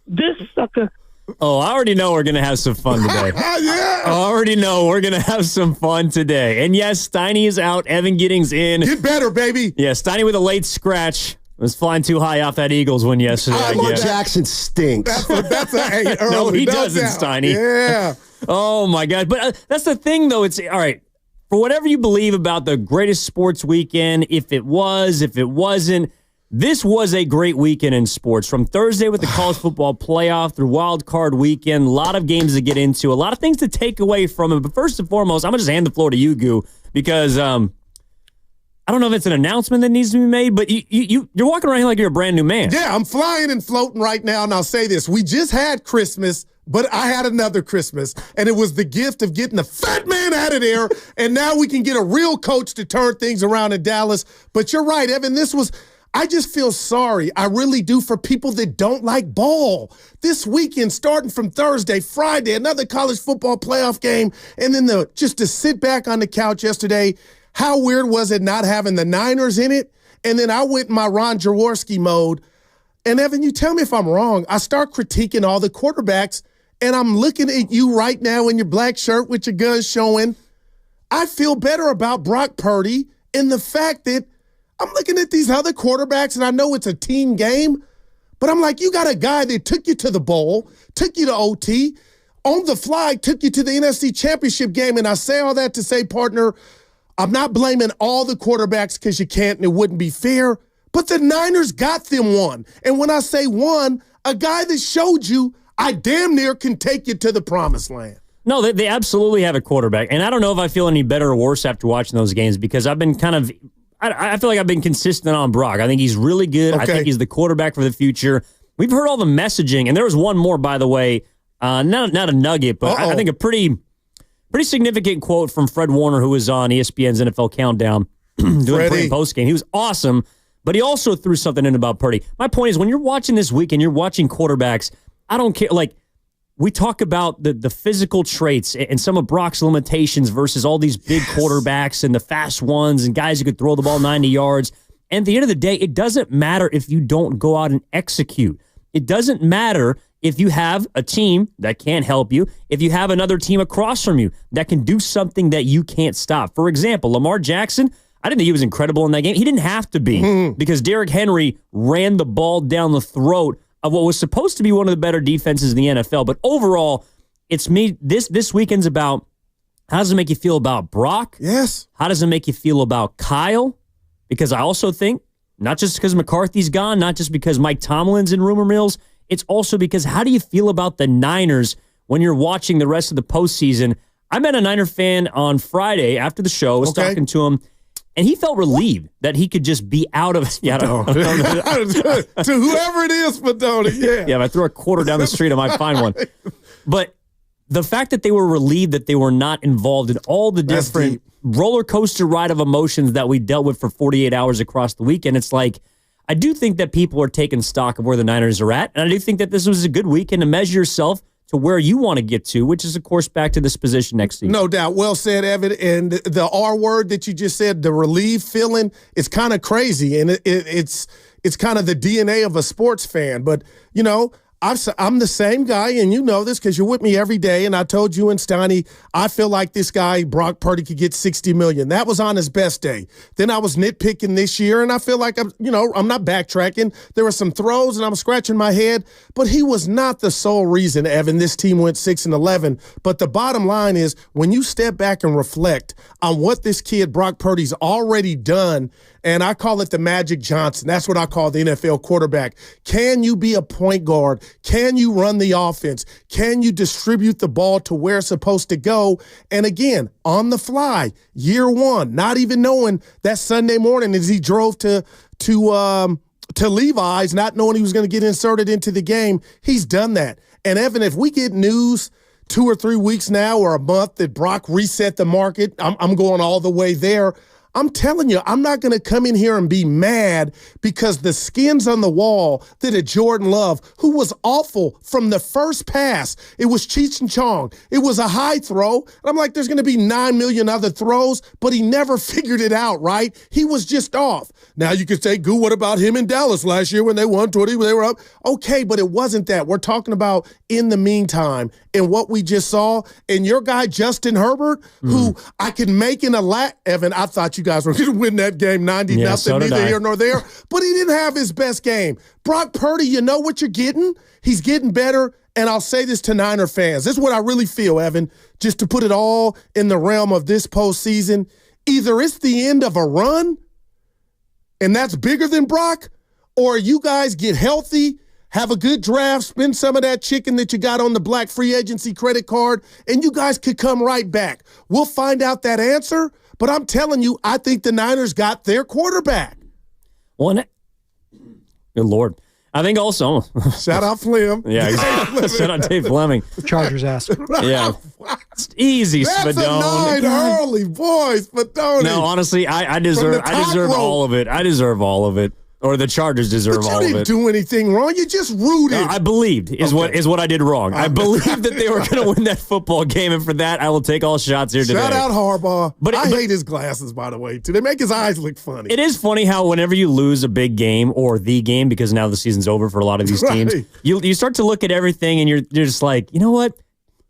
This sucker. Oh, I already know we're going to have some fun today. Yeah. I already know we're going to have some fun today. And yes, Steiny is out. Evan Giddings in. Get better, baby. Yeah, Steiny with a late scratch. Was flying too high off that Eagles win yesterday. Lamar Jackson stinks. That's a early. No, he no doesn't, doubt. Steiny. Yeah. Oh, my God. But that's the thing, though. It's all right. For whatever you believe about the greatest sports weekend, if it wasn't, this was a great weekend in sports. From Thursday with the college football playoff through wild card weekend, a lot of games to get into, a lot of things to take away from it. But first and foremost, I'm going to just hand the floor to you, Goo, because I don't know if it's an announcement that needs to be made, but you're walking around here like you're a brand new man. Yeah, I'm flying and floating right now, and I'll say this. We just had Christmas, but I had another Christmas, and it was the gift of getting the fat man out of there, and now we can get a real coach to turn things around in Dallas. But you're right, Evan, I just feel sorry. I really do for people that don't like ball. This weekend, starting from Thursday, Friday, another college football playoff game, and then just to sit back on the couch yesterday. How weird was it not having the Niners in it? And then I went in my Ron Jaworski mode. And Evan, you tell me if I'm wrong. I start critiquing all the quarterbacks, and I'm looking at you right now in your black shirt with your guns showing. I feel better about Brock Purdy and the fact that I'm looking at these other quarterbacks, and I know it's a team game, but I'm like, you got a guy that took you to the bowl, took you to OT, on the fly, took you to the NFC Championship game. And I say all that to say, partner, I'm not blaming all the quarterbacks because you can't and it wouldn't be fair, but the Niners got them one. And when I say one, a guy that showed you I damn near can take you to the promised land. No, they absolutely have a quarterback. And I don't know if I feel any better or worse after watching those games because I've been I feel like I've been consistent on Brock. I think he's really good. Okay. I think he's the quarterback for the future. We've heard all the messaging, and there was one more, by the way, not a nugget, but I think a pretty significant quote from Fred Warner, who was on ESPN's NFL Countdown doing pre- and post game. He was awesome, but he also threw something in about Purdy. My point is, when you're watching this week and you're watching quarterbacks, I don't care. Like, we talk about the physical traits and some of Brock's limitations versus all these big quarterbacks and the fast ones and guys who could throw the ball 90 yards. And at the end of the day, it doesn't matter if you don't go out and execute. It doesn't matter if you have a team that can't help you, if you have another team across from you that can do something that you can't stop. For example, Lamar Jackson, I didn't think he was incredible in that game. He didn't have to be because Derrick Henry ran the ball down the throat of what was supposed to be one of the better defenses in the NFL. But overall, it's me. This weekend's about how does it make you feel about Brock? Yes. How does it make you feel about Kyle? Because I also think, not just because McCarthy's gone, not just because Mike Tomlin's in rumor mills, it's also because how do you feel about the Niners when you're watching the rest of the postseason? I met a Niner fan on Friday after the show. I was talking to him. And he felt relieved that he could just be out of to whoever it is, Padoni. Yeah, if I threw a quarter down the street, I might find one. But the fact that they were relieved that they were not involved in all the different roller coaster ride of emotions that we dealt with for 48 hours across the weekend, it's like, I do think that people are taking stock of where the Niners are at. And I do think that this was a good weekend to measure yourself to where you want to get to, which is, of course, back to this position next season. No doubt. Well said, Evan. And the R word that you just said, the relief feeling, it's kind of crazy. And it's kind of the DNA of a sports fan. But, you know, I'm the same guy, and you know this because you're with me every day, and I told you and Steiny, I feel like this guy, Brock Purdy, could get $60 million. That was on his best day. Then I was nitpicking this year, and I feel like I'm not backtracking. There were some throws, and I'm scratching my head, but he was not the sole reason, Evan, this team went 6-11. But the bottom line is, when you step back and reflect on what this kid, Brock Purdy's already done, and I call it the Magic Johnson. That's what I call the NFL quarterback. Can you be a point guard? Can you run the offense? Can you distribute the ball to where it's supposed to go? And again, on the fly, year one, not even knowing that Sunday morning as he drove to Levi's, not knowing he was going to get inserted into the game, he's done that. And Evan, if we get news 2 or 3 weeks now or a month that Brock reset the market, I'm going all the way there. I'm telling you, I'm not going to come in here and be mad because the skin's on the wall that a Jordan Love, who was awful from the first pass. It was Cheech and Chong. It was a high throw. And I'm like, there's going to be 9 million other throws, but he never figured it out, right? He was just off. Now you could say, Goo, what about him in Dallas last year when they won 20, when they were up? Okay, but it wasn't that. We're talking about in the meantime and what we just saw. And your guy, Justin Herbert, who I can make in a Evan, I thought you guys were going to win that game 90-0, so neither here nor there. But he didn't have his best game. Brock Purdy, you know what you're getting? He's getting better. And I'll say this to Niner fans. This is what I really feel, Evan, just to put it all in the realm of this postseason. Either it's the end of a run, and that's bigger than Brock, or you guys get healthy, have a good draft, spend some of that chicken that you got on the black free agency credit card, and you guys could come right back. We'll find out that answer, but I'm telling you, I think the Niners got their quarterback. Good Lord. I think also. Shout out Flim. Yeah, exactly. Shout out Dave Fleming. Chargers asked. Yeah. It's easy, That's Spadone. a 9 early, boys. Spadone. No, honestly, I deserve all of it. I deserve all of it. Or the Chargers deserve all of it. You didn't do anything wrong. You just rooted. I believed is what I did wrong. I believed that they were going to win that football game, and for that, I will take all shots here today. Shout out Harbaugh. But I hate his glasses, by the way, too. They make his eyes look funny. It is funny how whenever you lose a big game or the game, because now the season's over for a lot of these teams, you start to look at everything and you're just like, you know what?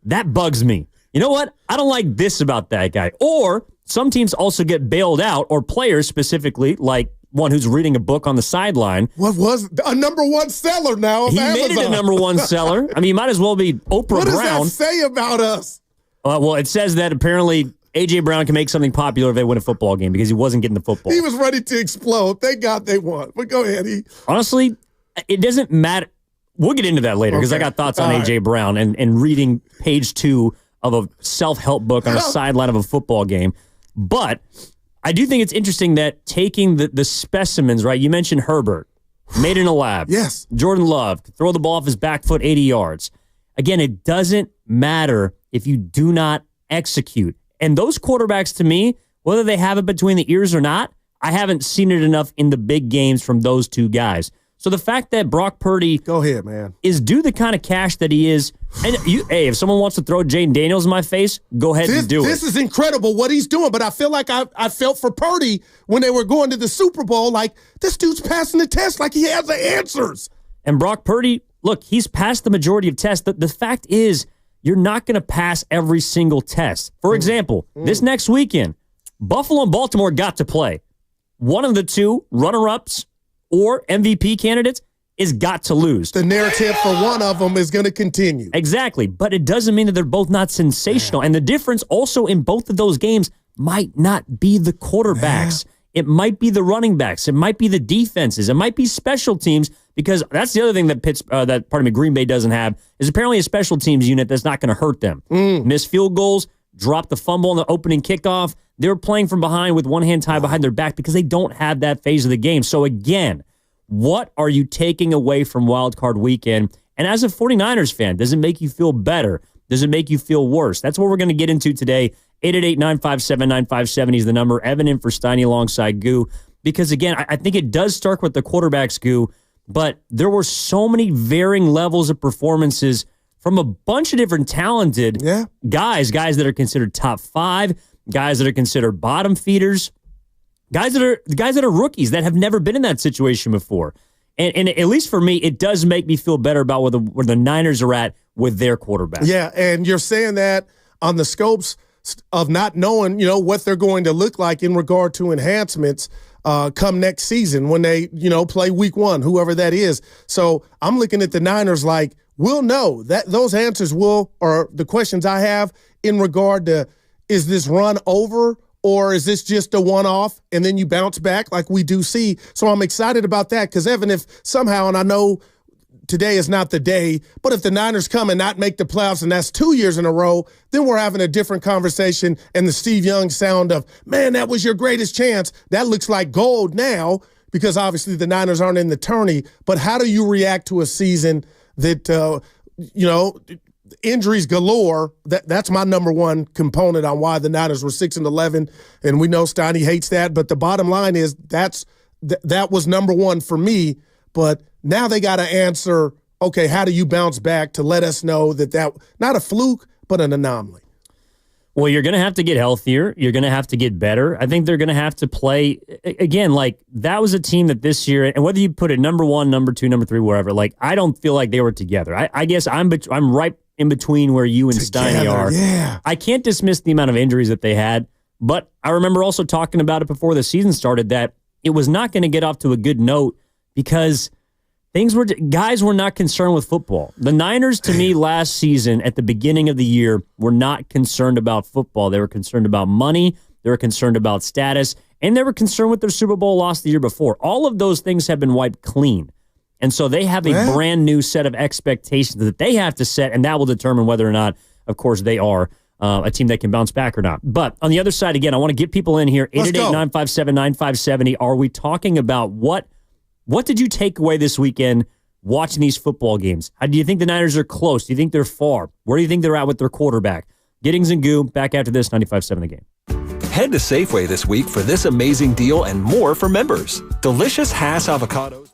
That bugs me. You know what? I don't like this about that guy. Or some teams also get bailed out, or players specifically, like one who's reading a book on the sideline. What was a number one seller now of Amazon? He made it a number one seller. I mean, he might as well be Oprah Brown. What does that say about us? Well, it says that apparently A.J. Brown can make something popular if they win a football game because he wasn't getting the football. He was ready to explode. Thank God they won. But go ahead. Honestly, it doesn't matter. We'll get into that later because I got thoughts on A.J. Brown and reading page 2 of a self-help book on a sideline of a football game. But I do think it's interesting that taking the specimens, right? You mentioned Herbert, made in a lab. Yes. Jordan Love, could throw the ball off his back foot 80 yards. Again, it doesn't matter if you do not execute. And those quarterbacks, to me, whether they have it between the ears or not, I haven't seen it enough in the big games from those two guys. So the fact that Brock Purdy go ahead, man, is due the kind of cash that he is, and hey, if someone wants to throw Jaden Daniels in my face, go ahead and do it. This is incredible what he's doing, but I feel like I felt for Purdy when they were going to the Super Bowl, like this dude's passing the test like he has the answers. And Brock Purdy, look, he's passed the majority of tests. The fact is, you're not going to pass every single test. For example, this next weekend, Buffalo and Baltimore got to play. One of the two runner-ups or MVP candidates is got to lose. The narrative for one of them is going to continue. Exactly, but it doesn't mean that they're both not sensational. And the difference also in both of those games might not be the quarterbacks. It might be the running backs. It might be the defenses. It might be special teams, because that's the other thing that Green Bay doesn't have is apparently a special teams unit that's not going to hurt them. Miss field goals, drop the fumble on the opening kickoff. They're playing from behind with one hand tied behind their back because they don't have that phase of the game. So again, what are you taking away from Wild Card Weekend? And as a 49ers fan, does it make you feel better? Does it make you feel worse? That's what we're going to get into today. 888-957-9570 is the number. Evan in for Steiny alongside Goo. Because again, I think it does start with the quarterbacks, Goo, but there were so many varying levels of performances from a bunch of different talented guys that are considered top 5, guys that are considered bottom feeders, guys that are rookies that have never been in that situation before. And at least for me, it does make me feel better about where the Niners are at with their quarterback. Yeah, and you're saying that on the scopes of not knowing, what they're going to look like in regard to enhancements come next season when they, play week 1, whoever that is. So I'm looking at the Niners like, we'll know that those answers or the questions I have in regard to, is this run over or is this just a one-off and then you bounce back like we do see? So I'm excited about that because, Evan, if somehow, and I know today is not the day, but if the Niners come and not make the playoffs and that's 2 years in a row, then we're having a different conversation and the Steve Young sound of, man, that was your greatest chance. That looks like gold now because obviously the Niners aren't in the tourney. But how do you react to a season that, injuries galore. That's my number one component on why the Niners were 6-11, and we know Steiny hates that. But the bottom line is that was number one for me. But now they got to answer, okay, how do you bounce back to let us know that not a fluke, but an anomaly? Well, you're going to have to get healthier. You're going to have to get better. I think they're going to have to play, again, like that was a team that this year, and whether you put it number 1, number 2, number 3, wherever, like I don't feel like they were together. I guess I'm right in between where you and Steiny are. Yeah. I can't dismiss the amount of injuries that they had, but I remember also talking about it before the season started that it was not going to get off to a good note because guys were not concerned with football. The Niners, to me, last season at the beginning of the year, were not concerned about football. They were concerned about money. They were concerned about status, and they were concerned with their Super Bowl loss the year before. All of those things have been wiped clean. And so they have a brand new set of expectations that they have to set, and that will determine whether or not, of course, they are a team that can bounce back or not. But on the other side, again, I want to get people in here. 888-957-9570. Are we talking about what did you take away this weekend watching these football games? How do you think the Niners are close? Do you think they're far? Where do you think they're at with their quarterback? Giddings and Goo, back after this, 95.7 The Game. Head to Safeway this week for this amazing deal and more for members. Delicious Hass avocados.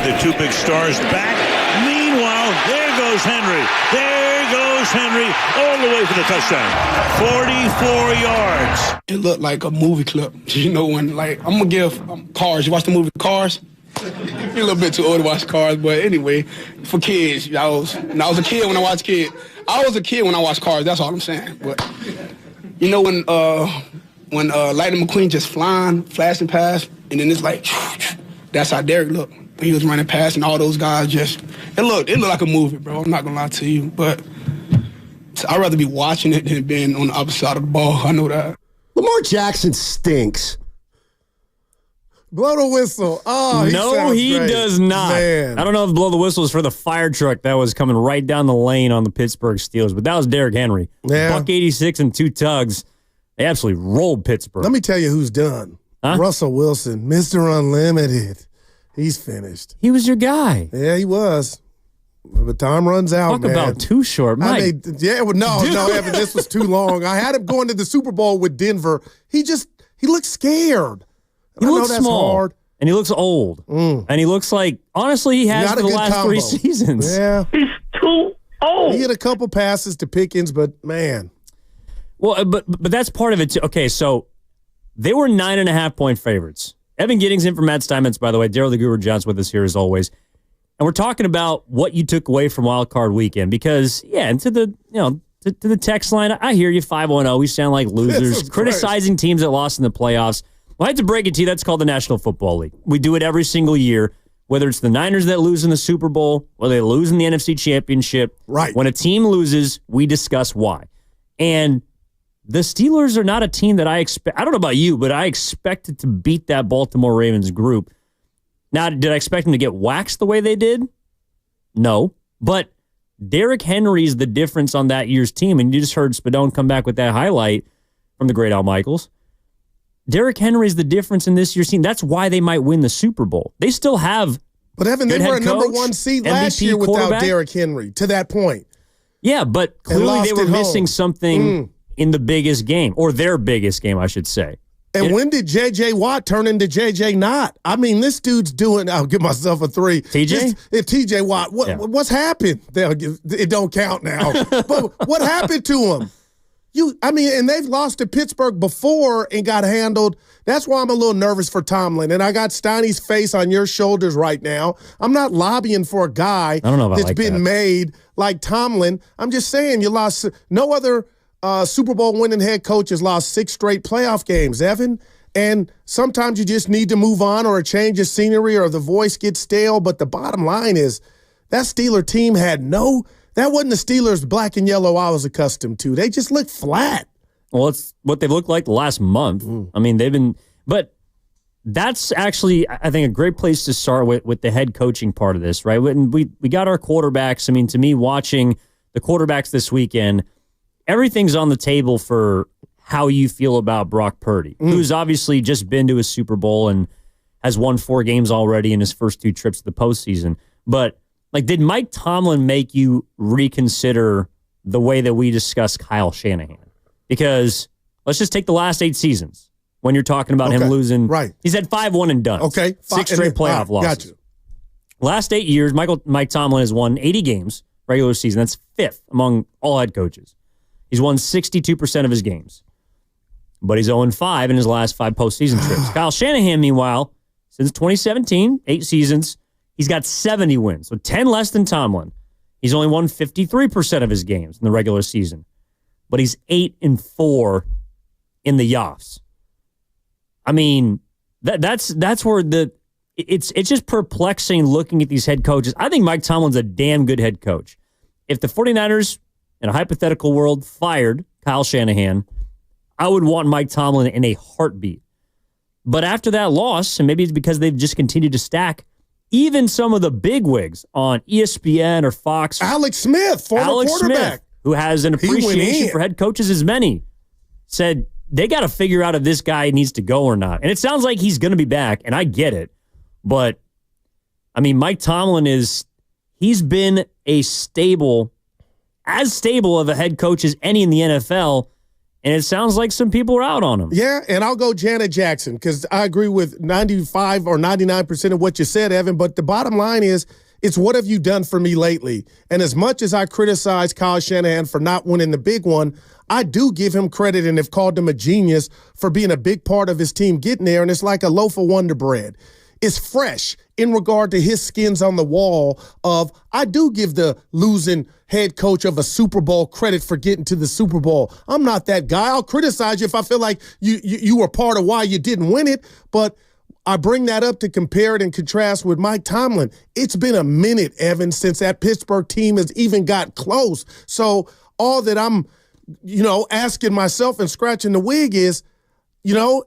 the two big stars back. Meanwhile, there goes Henry. There goes Henry all the way for the touchdown. 44 yards. It looked like a movie clip. You know, when, like, I'm going to give Cars. You watch the movie Cars? You're a little bit too old to watch Cars, but anyway, for kids, I was a kid when I watched Kids. I was a kid when I watched Cars, that's all I'm saying. But, you know, when Lightning McQueen just flying, flashing past, and then it's like, that's how Derek looked. When he was running past and all those guys just, it looked like a movie, bro. I'm not going to lie to you, but I'd rather be watching it than being on the opposite side of the ball. I know that. Lamar Jackson stinks. Blow the whistle. Oh, he does not. Man. I don't know if blow the whistle is for the fire truck that was coming right down the lane on the Pittsburgh Steelers, but that was Derrick Henry. Yeah. $186 and 2 tugs. They absolutely rolled Pittsburgh. Let me tell you who's done. Huh? Russell Wilson, Mr. Unlimited. He's finished. He was your guy. Yeah, he was. But time runs out, Talk man. about too short, Mike. I mean, no, Evan, this was too long. I had him going to the Super Bowl with Denver. He looks scared. He looks that's small, hard. and he looks old, and he looks like, honestly, he has Not for a the good last combo. 3 seasons. Yeah. He's too old. He hit a couple passes to Pickens, but man. Well, but that's part of it too. Okay, so they were 9.5-point favorites. Evan Giddings in for Matt Steinmetz, by the way. Daryl the Guru John's with us here as always. And we're talking about what you took away from Wild Card Weekend because, yeah, and to the text line, I hear you 5-0. We sound like losers, criticizing teams that lost in the playoffs. Well, I hate to break it to you, that's called the National Football League. We do it every single year, whether it's the Niners that lose in the Super Bowl or they lose in the NFC Championship. Right. When a team loses, we discuss why. And the Steelers are not a team that I expect. I don't know about you, but I expected to beat that Baltimore Ravens group. Now, did I expect them to get waxed the way they did? No. But Derrick Henry is the difference on that year's team. And you just heard Spadone come back with that highlight from the great Al Michaels. Derrick Henry is the difference in this year's team. That's why they might win the Super Bowl. They still have. But Evan, they were a number 1 seed last year without Derrick Henry to that point. Yeah, but clearly they were missing something in the biggest game, or their biggest game, I should say. And when did J.J. Watt turn into J.J. Not? I mean, this dude's doing, I'll give myself a 3. TJ? T.J. Watt. What's happened? It don't count now. But what happened to him? And they've lost to Pittsburgh before and got handled. That's why I'm a little nervous for Tomlin. And I got Steiny's face on your shoulders right now. I'm not lobbying for a guy that's been made like Tomlin. I'm just saying you lost. No other Super Bowl winning head coach has lost 6 straight playoff games, Evan. And sometimes you just need to move on or a change of scenery or the voice gets stale. But the bottom line is that Steeler team had that wasn't the Steelers black and yellow I was accustomed to. They just looked flat. Well, it's what they've looked like the last month. I mean, they've been, but that's actually, I think, a great place to start with the head coaching part of this, right? We got our quarterbacks. I mean, to me, watching the quarterbacks this weekend, everything's on the table for how you feel about Brock Purdy, who's obviously just been to a Super Bowl and has won 4 games already in his first 2 trips to the postseason. But did Mike Tomlin make you reconsider the way that we discuss Kyle Shanahan? Because let's just take the last 8 seasons when you're talking about him losing. Right. He's had 5-1 and done. Okay. 6 straight playoff losses. Got you. Last 8 years, Mike Tomlin has won 80 games regular season. That's 5th among all head coaches. He's won 62% of his games. But he's 0-5 in his last 5 postseason trips. Kyle Shanahan, meanwhile, since 2017, 8 seasons, he's got 70 wins, so 10 less than Tomlin. He's only won 53% of his games in the regular season. But he's 8-4 in the Yoffs. I mean, that's where it's just perplexing looking at these head coaches. I think Mike Tomlin's a damn good head coach. If the 49ers, in a hypothetical world, fired Kyle Shanahan, I would want Mike Tomlin in a heartbeat. But after that loss, and maybe it's because they've just continued to stack, even some of the bigwigs on ESPN or Fox. Alex Smith, former quarterback. Who has an appreciation for head coaches as many, said they got to figure out if this guy needs to go or not. And it sounds like he's going to be back, and I get it. But, I mean, Mike Tomlin he's been as stable of a head coach as any in the NFL, And it sounds like some people are out on him. Yeah, and I'll go Janet Jackson because I agree with 95 or 99% of what you said, Evan. But the bottom line is, it's what have you done for me lately? And as much as I criticize Kyle Shanahan for not winning the big one, I do give him credit and have called him a genius for being a big part of his team getting there. And it's like a loaf of Wonder Bread. It's fresh in regard to his skins on the wall of, I do give the losing head coach of a Super Bowl credit for getting to the Super Bowl. I'm not that guy. I'll criticize you if I feel like you were part of why you didn't win it, but I bring that up to compare it and contrast with Mike Tomlin. It's been a minute, Evan, since that Pittsburgh team has even got close. So all that I'm, asking myself and scratching the wig is,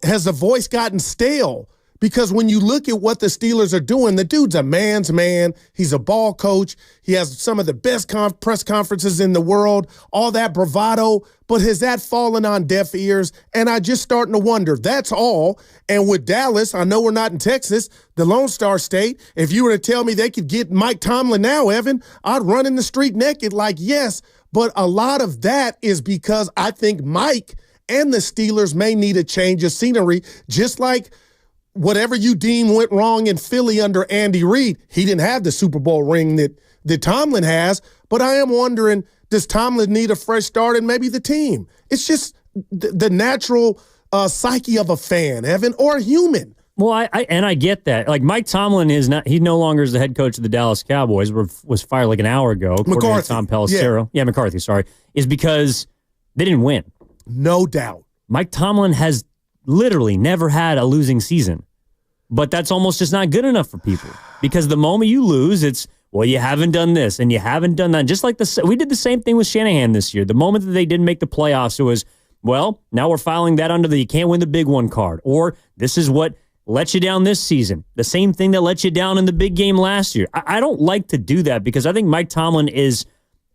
has the voice gotten stale? Because when you look at what the Steelers are doing, the dude's a man's man. He's a ball coach. He has some of the best press conferences in the world, all that bravado. But has that fallen on deaf ears? And I just starting to wonder. That's all. And with Dallas, I know we're not in Texas, the Lone Star State. If you were to tell me they could get Mike Tomlin now, Evan, I'd run in the street naked like, yes. But a lot of that is because I think Mike and the Steelers may need a change of scenery, just like whatever you deem went wrong in Philly under Andy Reid. He didn't have the Super Bowl ring that Tomlin has, but I am wondering, does Tomlin need a fresh start and maybe the team? It's just the natural psyche of a fan, Evan, or a human. Well, I get that. Like, Mike Tomlin he no longer is the head coach of the Dallas Cowboys, was fired like an hour ago, according to Tom Pelissero. Yeah, McCarthy, sorry. Is because they didn't win. No doubt. Mike Tomlin has literally never had a losing season. But that's almost just not good enough for people. Because the moment you lose, it's, well, you haven't done this and you haven't done that. Just like we did the same thing with Shanahan this year. The moment that they didn't make the playoffs, it was, well, now we're filing that under the you can't win the big one card. Or this is what let you down this season. The same thing that let you down in the big game last year. I don't like to do that because I think Mike Tomlin is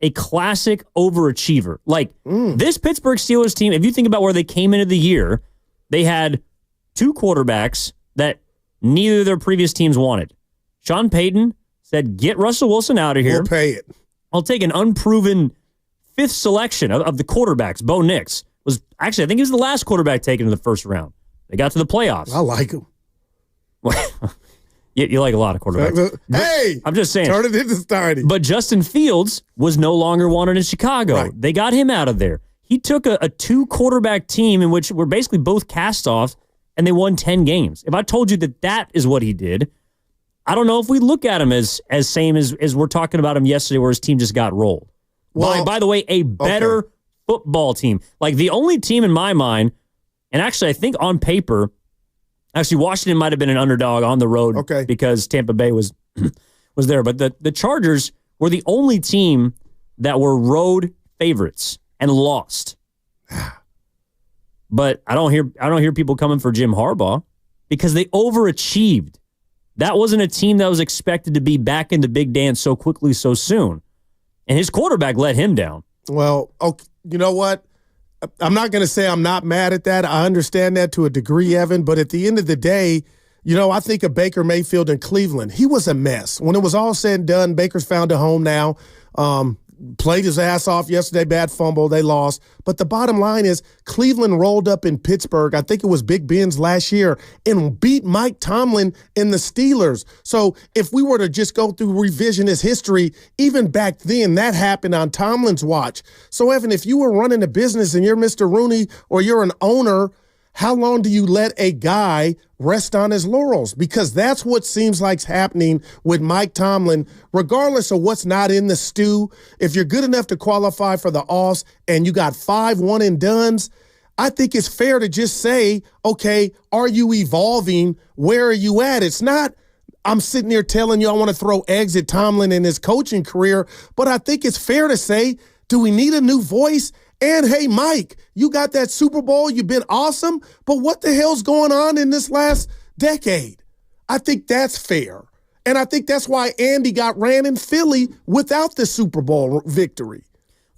a classic overachiever. Like, this Pittsburgh Steelers team, if you think about where they came into the year, they had two quarterbacks that neither of their previous teams wanted. Sean Payton said, get Russell Wilson out of here. We'll pay it. I'll take an unproven fifth selection of the quarterbacks. Bo Nix was actually, I think he was the last quarterback taken in the first round. They got to the playoffs. I like him. You like a lot of quarterbacks. Hey! I'm just saying. Turn it into starting. But Justin Fields was no longer wanted in Chicago. Right. They got him out of there. He took a two-quarterback team in which were basically both cast-offs, and they won 10 games. If I told you that is what he did, I don't know if we look at him as same as we're talking about him yesterday where his team just got rolled. Well, by the way, a better football team. Like, the only team in my mind, and actually I think on paper, actually Washington might have been an underdog on the road because Tampa Bay was there. But the Chargers were the only team that were road favorites and lost. But I don't hear people coming for Jim Harbaugh because they overachieved. That wasn't a team that was expected to be back in the big dance so quickly, so soon. And his quarterback let him down. Well, you know what? I'm not going to say I'm not mad at that. I understand that to a degree, Evan. But at the end of the day, I think of Baker Mayfield in Cleveland. He was a mess. When it was all said and done, Baker's found a home now. Played his ass off yesterday, bad fumble, they lost. But the bottom line is Cleveland rolled up in Pittsburgh, I think it was Big Ben's last year, and beat Mike Tomlin and the Steelers. So if we were to just go through revisionist history, even back then, that happened on Tomlin's watch. So, Evan, if you were running a business and you're Mr. Rooney or you're an owner, how long do you let a guy rest on his laurels? Because that's what seems like's happening with Mike Tomlin, regardless of what's not in the stew. If you're good enough to qualify for the offs and you got 5 one-and-dones, I think it's fair to just say, okay, are you evolving? Where are you at? It's not, I'm sitting here telling you I want to throw eggs at Tomlin in his coaching career, but I think it's fair to say, do we need a new voice? And, hey, Mike, you got that Super Bowl. You've been awesome. But what the hell's going on in this last decade? I think that's fair. And I think that's why Andy got ran in Philly without the Super Bowl victory.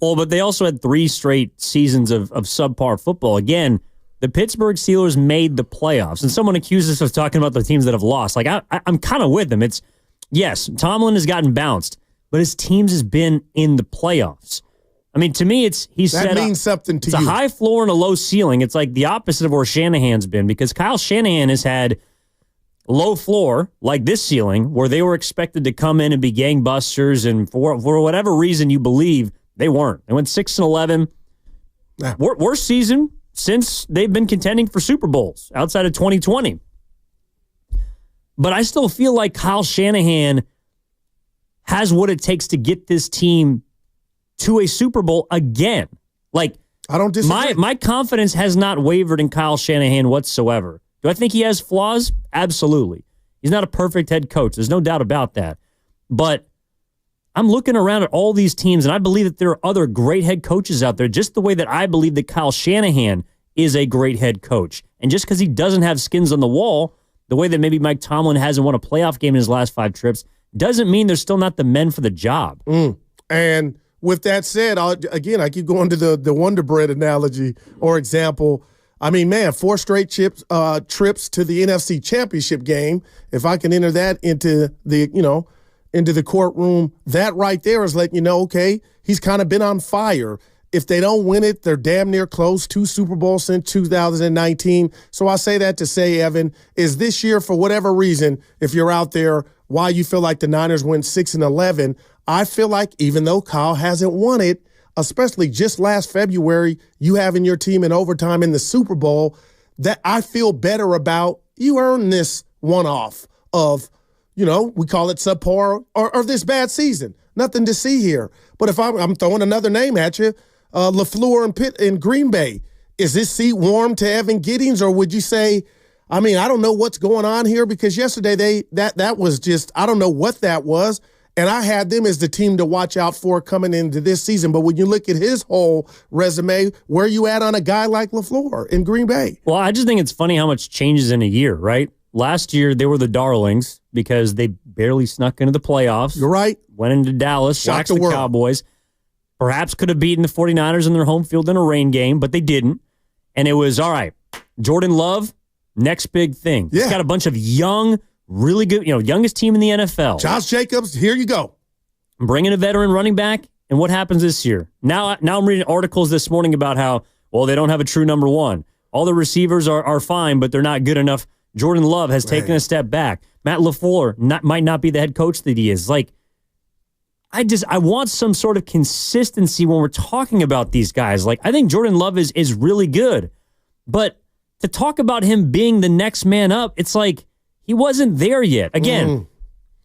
Well, but they also had 3 straight seasons of subpar football. Again, the Pittsburgh Steelers made the playoffs. And someone accused us of talking about the teams that have lost. Like, I'm kind of with them. It's, yes, Tomlin has gotten bounced, but his teams has been in the playoffs. I mean, to me, That means something to you. It's a high floor and a low ceiling. It's like the opposite of where Shanahan's been, because Kyle Shanahan has had low floor, like this ceiling, where they were expected to come in and be gangbusters, and for whatever reason you believe, they weren't. They went 6-11. Worst season since they've been contending for Super Bowls outside of 2020. But I still feel like Kyle Shanahan has what it takes to get this team to a Super Bowl again. Like, I don't disagree. My confidence has not wavered in Kyle Shanahan whatsoever. Do I think he has flaws? Absolutely. He's not a perfect head coach. There's no doubt about that. But I'm looking around at all these teams, and I believe that there are other great head coaches out there, just the way that I believe that Kyle Shanahan is a great head coach. And just because he doesn't have skins on the wall, the way that maybe Mike Tomlin hasn't won a playoff game in his last 5 trips, doesn't mean they're still not the men for the job. And with that said, I keep going to the Wonder Bread analogy or example. I mean, man, 4 straight trips to the NFC Championship game. If I can enter that into the courtroom, that right there is letting you know, okay, he's kind of been on fire. If they don't win it, they're damn near close. 2 Super Bowls since 2019. So I say that to say, Evan, is this year, for whatever reason, if you're out there, why you feel like the Niners went 6-11, I feel like even though Kyle hasn't won it, especially just last February, you having your team in overtime in the Super Bowl, that I feel better about. You earned this one-off of, we call it subpar or this bad season. Nothing to see here. But if I'm throwing another name at you, LaFleur and Pitt in Green Bay, is this seat warm to Evan Giddings, or would you say, I mean, I don't know what's going on here, because yesterday that was just, I don't know what that was. And I had them as the team to watch out for coming into this season. But when you look at his whole resume, where you at on a guy like LaFleur in Green Bay? Well, I just think it's funny how much changes in a year, right? Last year, they were the darlings because they barely snuck into the playoffs. You're right. Went into Dallas, shocked the Cowboys. Perhaps could have beaten the 49ers in their home field in a rain game, but they didn't. And it was, all right, Jordan Love, next big thing. Yeah. He's got a bunch of young, really good, youngest team in the NFL. Josh Jacobs, here you go. Bringing a veteran running back, and what happens this year? Now I'm reading articles this morning about how, well, they don't have a true number one. All the receivers are fine, but they're not good enough. Jordan Love has taken a step back. Matt LaFleur might not be the head coach that he is. Like, I want some sort of consistency when we're talking about these guys. Like, I think Jordan Love is really good, but to talk about him being the next man up, it's like he wasn't there yet. Again,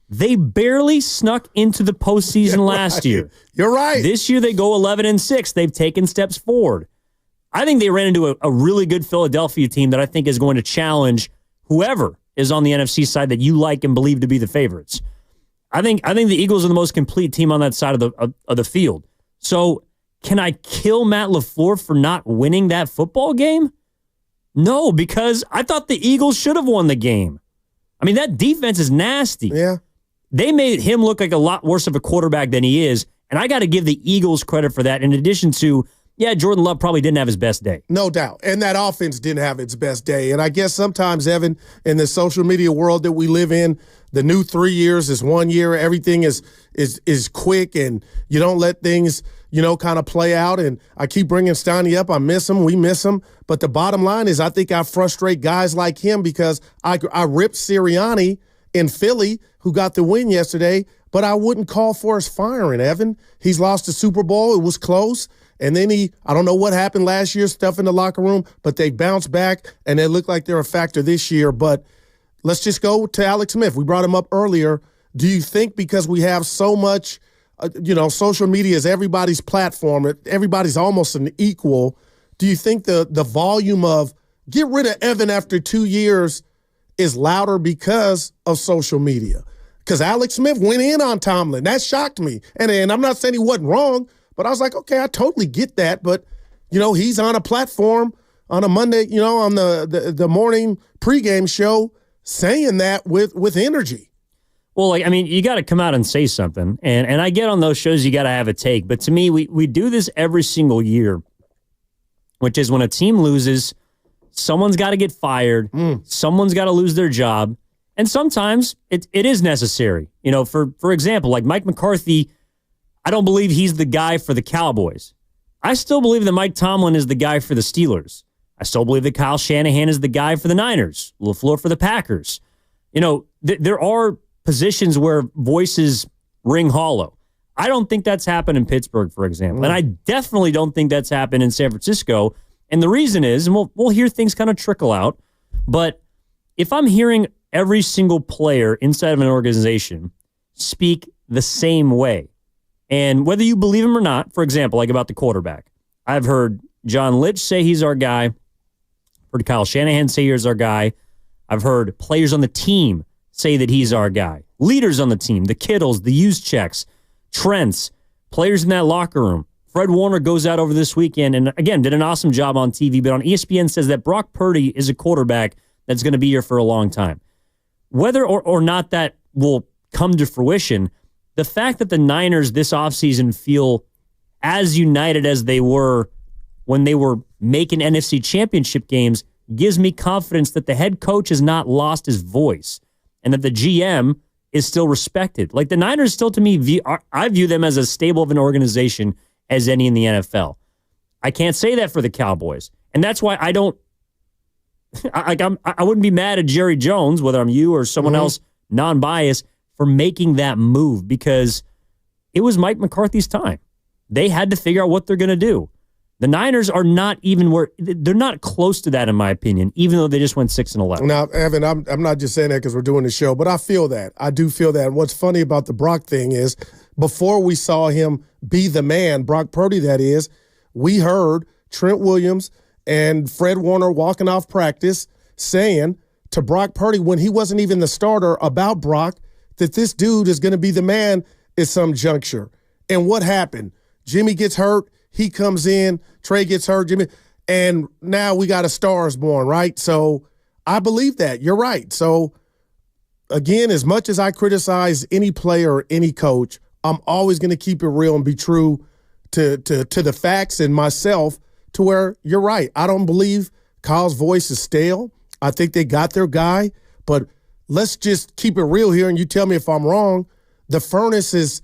they barely snuck into the postseason last year. You're right. This year they go 11-6. They've taken steps forward. I think they ran into a really good Philadelphia team that I think is going to challenge whoever is on the NFC side that you like and believe to be the favorites. I think the Eagles are the most complete team on that side of the field. So can I kill Matt LaFleur for not winning that football game? No, because I thought the Eagles should have won the game. I mean, that defense is nasty. Yeah. They made him look like a lot worse of a quarterback than he is, and I got to give the Eagles credit for that, in addition to, Jordan Love probably didn't have his best day. No doubt. And that offense didn't have its best day. And I guess sometimes, Evan, in the social media world that we live in, the new 3 years is 1 year. Everything is quick, and you don't let things, kind of play out. And I keep bringing Stoney up. I miss him. We miss him. But the bottom line is I think I frustrate guys like him because I ripped Sirianni in Philly, who got the win yesterday, but I wouldn't call for his firing, Evan. He's lost the Super Bowl. It was close. And then I don't know what happened last year, stuff in the locker room, but they bounced back, and they look like they're a factor this year. But let's just go to Alex Smith. We brought him up earlier. Do you think because we have so much, social media is everybody's platform, everybody's almost an equal, do you think the volume of get rid of Evan after 2 years is louder because of social media? Because Alex Smith went in on Tomlin. That shocked me. And I'm not saying he wasn't wrong, but I was like, okay, I totally get that. But, he's on a platform on a Monday, on the morning pregame show saying that with energy. Well, you got to come out and say something. And I get on those shows, you got to have a take. But to me, we do this every single year, which is when a team loses, someone's got to get fired. Someone's got to lose their job. And sometimes it is necessary. For example, like Mike McCarthy, I don't believe he's the guy for the Cowboys. I still believe that Mike Tomlin is the guy for the Steelers. I still believe that Kyle Shanahan is the guy for the Niners, LaFleur for the Packers. You know, there are positions where voices ring hollow. I don't think that's happened in Pittsburgh, for example. And I definitely don't think that's happened in San Francisco. And the reason is, and we'll hear things kind of trickle out, but if I'm hearing every single player inside of an organization speak the same way, and whether you believe him or not, for example, like about the quarterback, I've heard John Litch say he's our guy. Heard Kyle Shanahan say he's our guy. I've heard players on the team say that he's our guy. Leaders on the team, the Kittles, the Juszczyks, Trents, players in that locker room. Fred Warner goes out over this weekend and, again, did an awesome job on TV, but on ESPN says that Brock Purdy is a quarterback that's going to be here for a long time. Whether or not that will come to fruition, the fact that the Niners this offseason feel as united as they were when they were making NFC championship games gives me confidence that the head coach has not lost his voice and that the GM is still respected. Like the Niners still, to me, I view them as as stable of an organization as any in the NFL. I can't say that for the Cowboys. And that's why I don't, I wouldn't be mad at Jerry Jones, whether I'm you or someone else, non-biased, for making that move because it was Mike McCarthy's time. They had to figure out what they're going to do. The Niners are not even where they're not close to that, in my opinion, even though they just went 6-11. Now, Evan, I'm not just saying that because we're doing the show, but I feel that. I do feel that. And what's funny about the Brock thing is before we saw him be the man, Brock Purdy, that is, we heard Trent Williams and Fred Warner walking off practice saying to Brock Purdy when he wasn't even the starter about Brock that this dude is going to be the man at some juncture. And what happened? Jimmy gets hurt. He comes in, Trey gets hurt, Jimmy, and now we got a Star is born, right? So I believe that. You're right. So, again, as much as I criticize any player or any coach, I'm always going to keep it real and be true to the facts and myself to where you're right. I don't believe Kyle's voice is stale. I think they got their guy, but let's just keep it real here, and you tell me if I'm wrong. The furnace has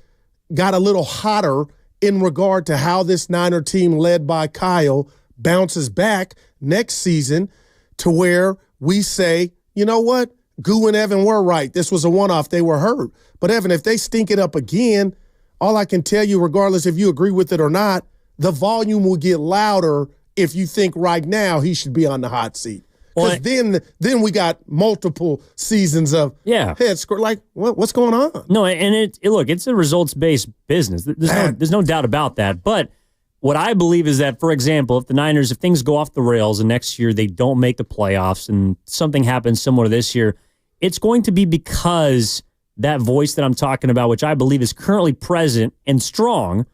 got a little hotter in regard to how this Niner team led by Kyle bounces back next season to where we say, you know what? Goo and Evan were right. This was a one-off. They were hurt. But, Evan, if they stink it up again, all I can tell you, regardless if you agree with it or not, the volume will get louder if you think right now he should be on the hot seat. Because then we got multiple seasons of head score. Like, what's going on? No, and look, it's a results-based business. There's no doubt about that. But what I believe is that, for example, if the Niners, if things go off the rails and next year they don't make the playoffs and something happens similar to this year, it's going to be because that voice that I'm talking about, which I believe is currently present and strong,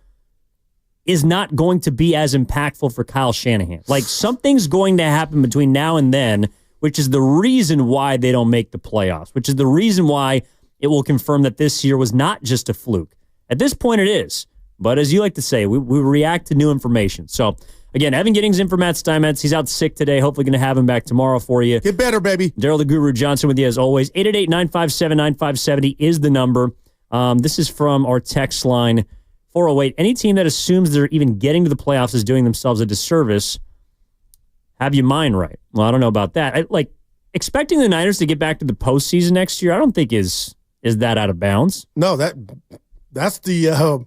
is not going to be as impactful for Kyle Shanahan. Like, something's going to happen between now and then, which is the reason why they don't make the playoffs, which is the reason why it will confirm that this year was not just a fluke. At this point, it is. But as you like to say, we react to new information. So, again, Evan Giddings in for Matt Steinmetz. He's out sick today. Hopefully going to have him back tomorrow for you. Get better, baby. Daryl the Guru Johnson with you as always. 888-957-9570 is the number. This is from our text line. 408, any team that assumes they're even getting to the playoffs is doing themselves a disservice. Have your mind right. Well, I don't know about that. Expecting the Niners to get back to the postseason next year, I don't think is that out of bounds. No, that's the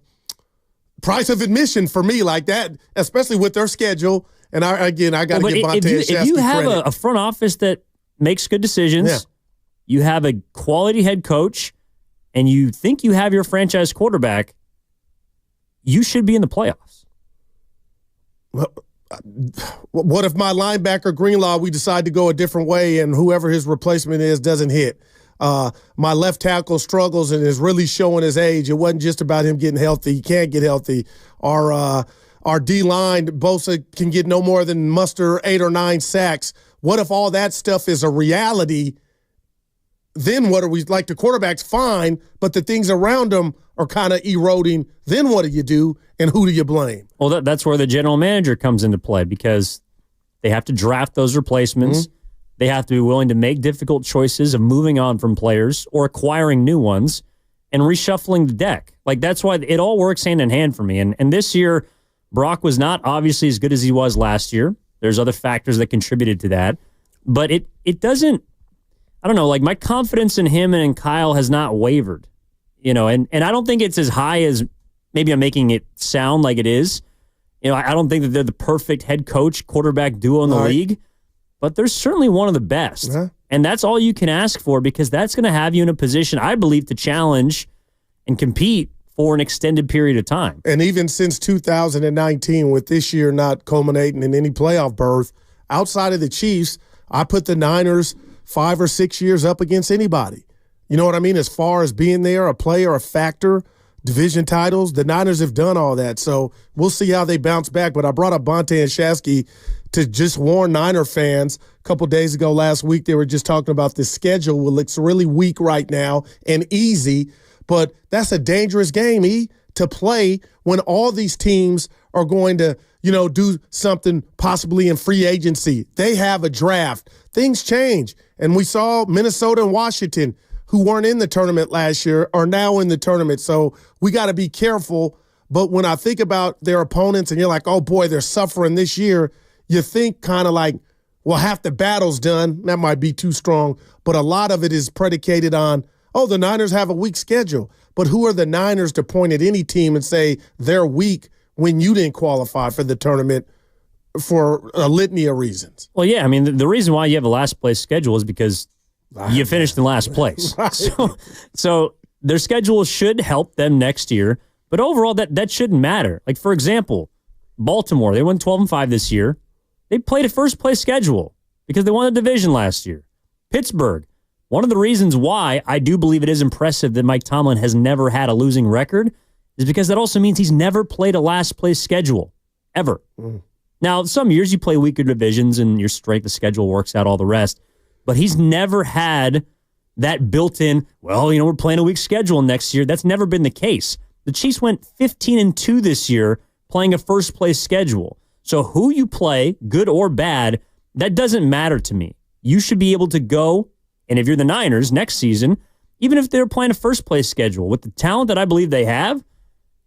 price of admission for me, like that, especially with their schedule. And I got to give Vontae if you have a front office that makes good decisions, you have a quality head coach, and you think you have your franchise quarterback, you should be in the playoffs. Well, what if my linebacker Greenlaw, we decide to go a different way and whoever his replacement is doesn't hit? My left tackle struggles and is really showing his age. It wasn't just about him getting healthy. He can't get healthy. Our D-line, Bosa, can get no more than muster 8 or 9 sacks. What if all that stuff is a reality? Then what are we, like the quarterback's fine, but the things around him are kind of eroding. Then what do you do, and who do you blame? Well, that's where the general manager comes into play because they have to draft those replacements. Mm-hmm. They have to be willing to make difficult choices of moving on from players or acquiring new ones and reshuffling the deck. Like, that's why it all works hand in hand for me. And this year, Brock was not obviously as good as he was last year. There's other factors that contributed to that. But it doesn't, I don't know, like my confidence in him and in Kyle has not wavered. And I don't think it's as high as maybe I'm making it sound like it is. I don't think that they're the perfect head coach quarterback duo in the league, but they're certainly one of the best. Uh-huh. And that's all you can ask for, because that's going to have you in a position, I believe, to challenge and compete for an extended period of time. And even since 2019, with this year not culminating in any playoff berth, outside of the Chiefs, I put the Niners 5 or 6 years up against anybody. You know what I mean? As far as being there, a player, a factor, division titles, the Niners have done all that. So we'll see how they bounce back. But I brought up Bonte and Shasky to just warn Niner fans. A couple days ago, last week, they were just talking about the schedule. It looks really weak right now and easy. But that's a dangerous game, to play when all these teams are going to, do something possibly in free agency. They have a draft. Things change. And we saw Minnesota and Washington, who weren't in the tournament last year, are now in the tournament. So we got to be careful. But when I think about their opponents and you're like, oh, boy, they're suffering this year, you think kind of like, well, half the battle's done. That might be too strong. But a lot of it is predicated on, oh, the Niners have a weak schedule. But who are the Niners to point at any team and say they're weak when you didn't qualify for the tournament for a litany of reasons? Well, yeah. I mean, the reason why you have a last place schedule is because you finished in last place. Right. So their schedule should help them next year. But overall, that shouldn't matter. Like, for example, Baltimore, they won 12-5 this year. They played a first-place schedule because they won the division last year. Pittsburgh, one of the reasons why I do believe it is impressive that Mike Tomlin has never had a losing record is because that also means he's never played a last-place schedule, ever. Now, some years you play weaker divisions and your strength of schedule works out all the rest, but he's never had that built-in, we're playing a weak schedule next year. That's never been the case. The Chiefs went 15-2 this year playing a first-place schedule. So who you play, good or bad, that doesn't matter to me. You should be able to go, and if you're the Niners next season, even if they're playing a first-place schedule, with the talent that I believe they have,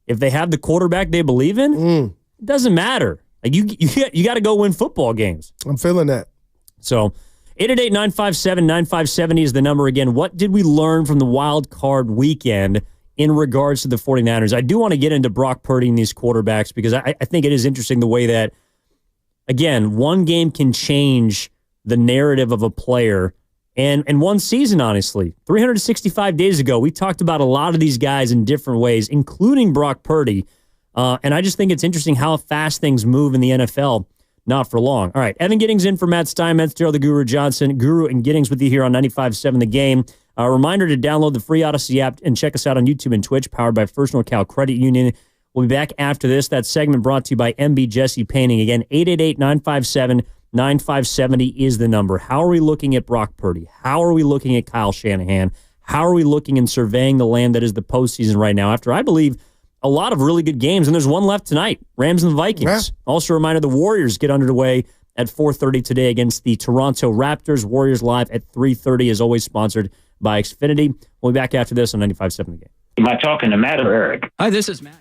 if they have the quarterback they believe in, it doesn't matter. Like you got to go win football games. I'm feeling that. So 888-957-9570 is the number again. What did we learn from the wild card weekend in regards to the 49ers? I do want to get into Brock Purdy and these quarterbacks because I think it is interesting the way that, again, one game can change the narrative of a player. And one season, honestly, 365 days ago, we talked about a lot of these guys in different ways, including Brock Purdy. And I just think it's interesting how fast things move in the NFL. Not for long. All right, Evan Giddings in for Matt Steinmetz, Daryl the Guru Johnson. Guru and Giddings with you here on 95.7 The Game. A reminder to download the free Odyssey app and check us out on YouTube and Twitch, powered by First NorCal Credit Union. We'll be back after this. That segment brought to you by MB Jesse Painting. Again, 888-957-9570 is the number. How are we looking at Brock Purdy? How are we looking at Kyle Shanahan? How are we looking and surveying the land that is the postseason right now after, I believe, a lot of really good games, and there's one left tonight, Rams and the Vikings. Yeah. Also a reminder, the Warriors get underway at 4:30 today against the Toronto Raptors. Warriors live at 3:30, as always, sponsored by Xfinity. We'll be back after this on 95.7 The Game. Am I talking to Matt or Eric? Hi, this is Matt.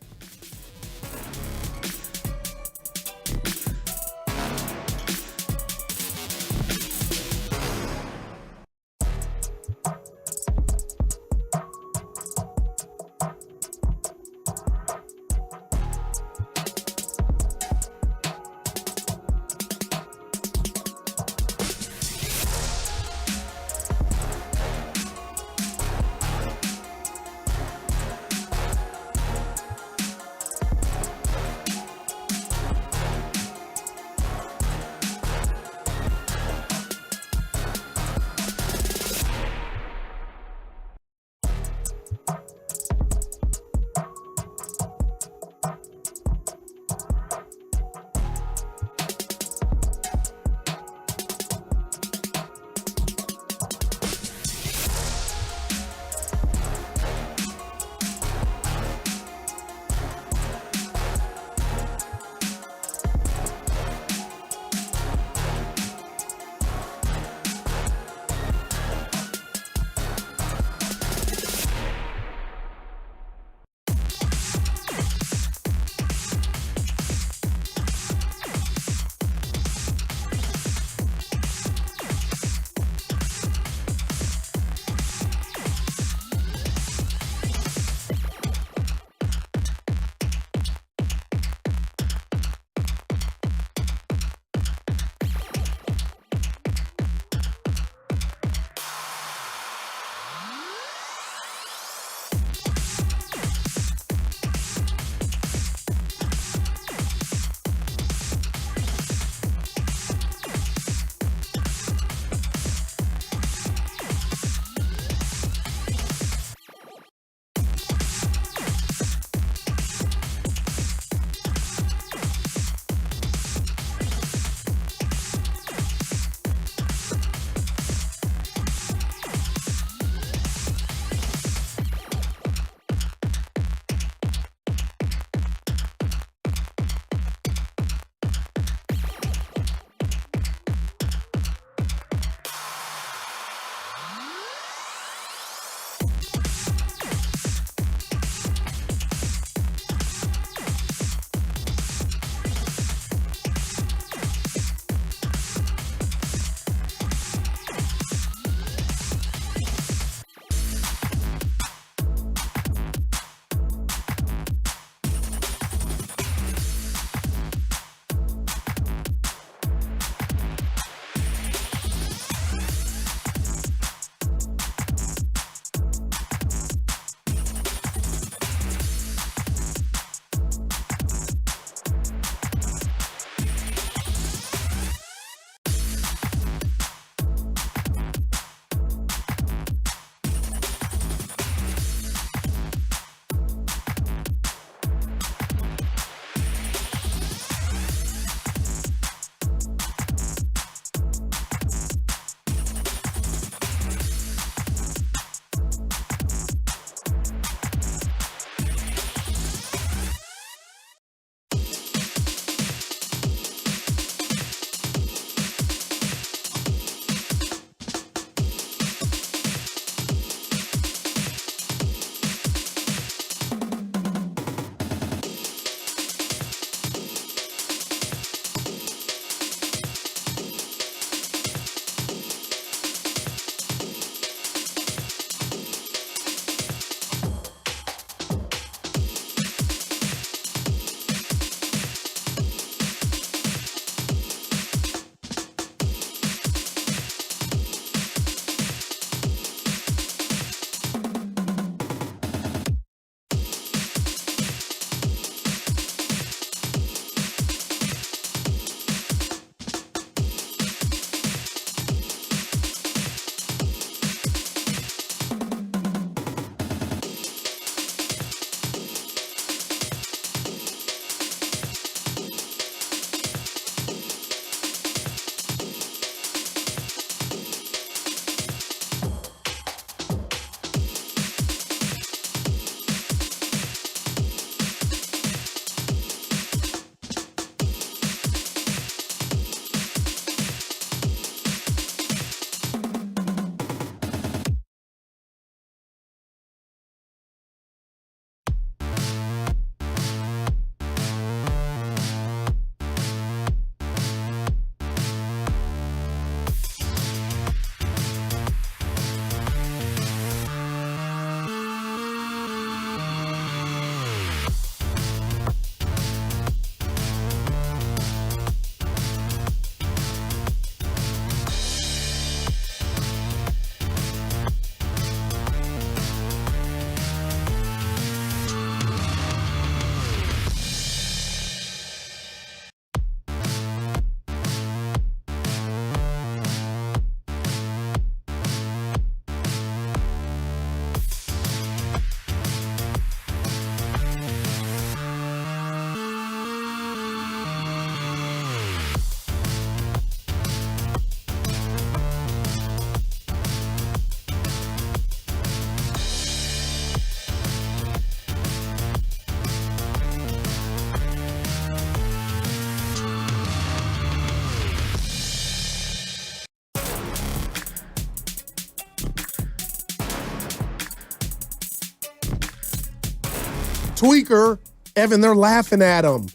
tweaker, Evan, they're laughing at him.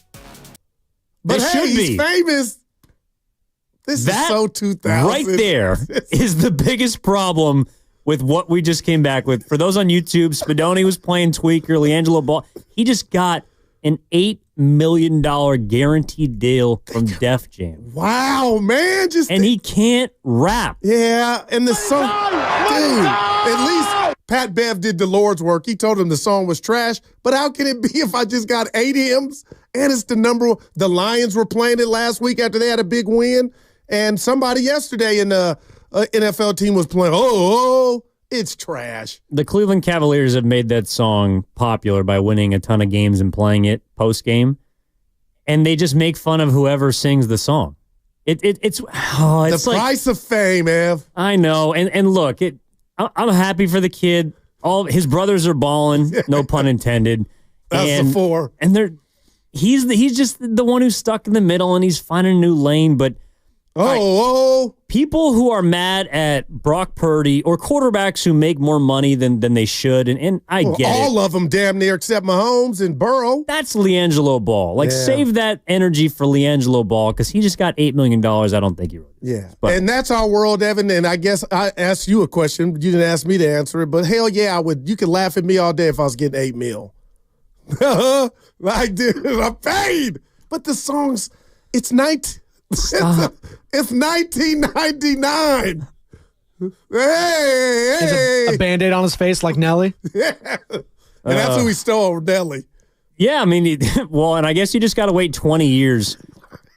But They should he's be. famous. This is so 2000. Right there is the biggest problem with what we just came back with. For those on YouTube, Spadoni was playing tweaker, LiAngelo Ball. He just got an $8 million guaranteed deal from Def Jam. Wow, man. And he can't rap. Yeah, and the song, dude, at least Pat Bev did the Lord's work. He told him the song was trash, but how can it be if I just got 8 hymns and it's the number? The Lions were playing it last week after they had a big win, and somebody yesterday in the NFL team was playing, it's trash. The Cleveland Cavaliers have made that song popular by winning a ton of games and playing it post-game, and they just make fun of whoever sings the song. It's the price of fame, Ev. I know, and look, I'm happy for the kid. All his brothers are balling, no pun intended. That's the 4. And he's just the one who's stuck in the middle, and he's finding a new lane. But people who are mad at Brock Purdy or quarterbacks who make more money than they should, and I get it. All of them damn near except Mahomes and Burrow. That's LiAngelo Ball. Save that energy for LiAngelo Ball because he just got $8 million. I don't think he really does. Yeah. And that's our world, Evan. And I guess I asked you a question. You didn't ask me to answer it. But hell yeah, I would. You could laugh at me all day if I was getting $8 million. Dude, I'm paid. But the songs, it's 1999. Hey. A Band-Aid on his face like Nelly. Yeah. And that's who he stole, Nelly. Yeah, I mean, and I guess you just got to wait 20 years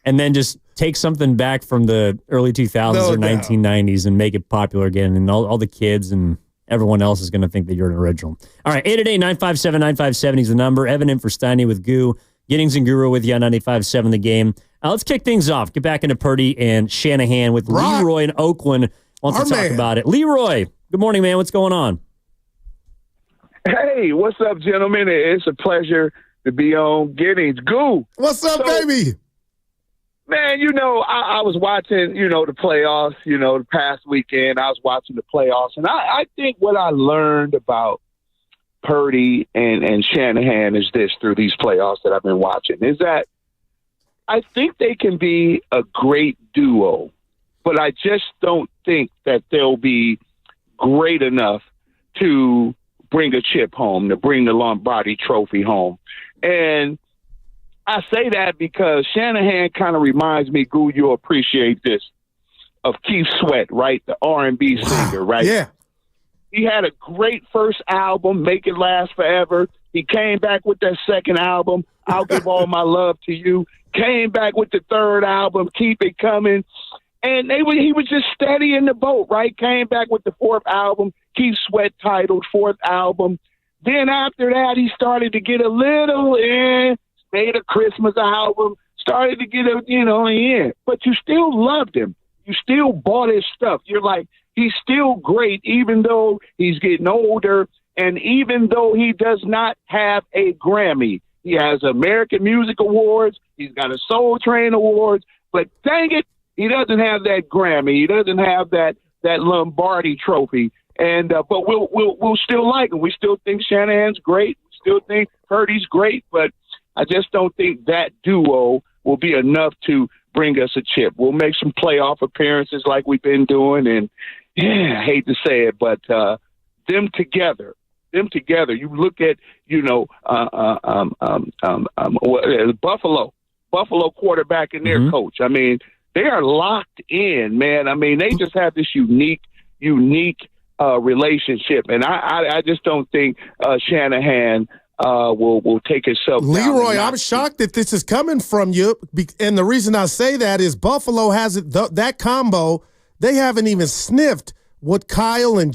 and then just take something back from the early 2000s or 1990s and make it popular again. And all the kids and everyone else is going to think that you're an original. All right, 888-957-9570 is the number. Evan in for Steiny with Goo. Giddings and Guru with you on 95.7 The Game. Let's kick things off. Get back into Purdy and Shanahan with Leroy in Oakland. Wants to talk about it. Leroy, good morning, man. What's going on? Hey, what's up, gentlemen? It's a pleasure to be on Giddings. Goo. What's up, baby? Man, I was watching, the playoffs, the past weekend. I was watching the playoffs. And I think what I learned about Purdy and Shanahan is this through these playoffs that I've been watching, is that I think they can be a great duo, but I just don't think that they'll be great enough to bring a chip home, to bring the Lombardi Trophy home. And I say that because Shanahan kind of reminds me, Goo, you'll appreciate this, of Keith Sweat, right? The R&B singer, right? Yeah. He had a great first album, Make It Last Forever. He came back with that second album, I'll Give All My Love to You. Came back with the third album, Keep It Coming. And he was just steady in the boat, right? Came back with the fourth album, Keith Sweat titled fourth album. Then after that, he started to get a little made a Christmas album, started to get in. But you still loved him. You still bought his stuff. You're like, he's still great, even though he's getting older, and even though he does not have a Grammy. He has American Music Awards. He's got a Soul Train Awards. But dang it, he doesn't have that Grammy. He doesn't have that Lombardi Trophy. And but we'll still like him. We still think Shanahan's great. We still think Purdy's great. But I just don't think that duo will be enough to bring us a chip. We'll make some playoff appearances like we've been doing. And yeah, I hate to say it, but them together. You look at, Buffalo quarterback and their coach. I mean, they are locked in, man. I mean, they just have this unique relationship, and I just don't think Shanahan will take himself down. Leroy, I'm shocked that this is coming from you, and the reason I say that is Buffalo has it. That combo, they haven't even sniffed what Kyle and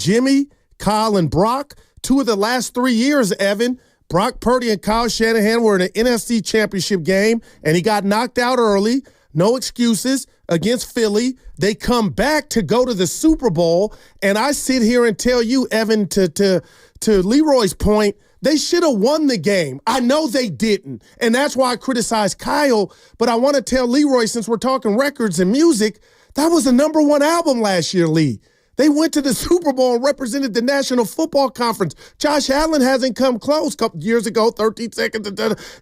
Brock. 2 of the last 3 years, Evan, Brock Purdy and Kyle Shanahan were in an NFC championship game, and he got knocked out early. No excuses against Philly. They come back to go to the Super Bowl, and I sit here and tell you, Evan, to Leroy's point, they should have won the game. I know they didn't, and that's why I criticize Kyle, but I want to tell Leroy, since we're talking records and music, that was the #1 album last year, Lee. They went to the Super Bowl and represented the National Football Conference. Josh Allen hasn't come close a couple years ago, 13 seconds.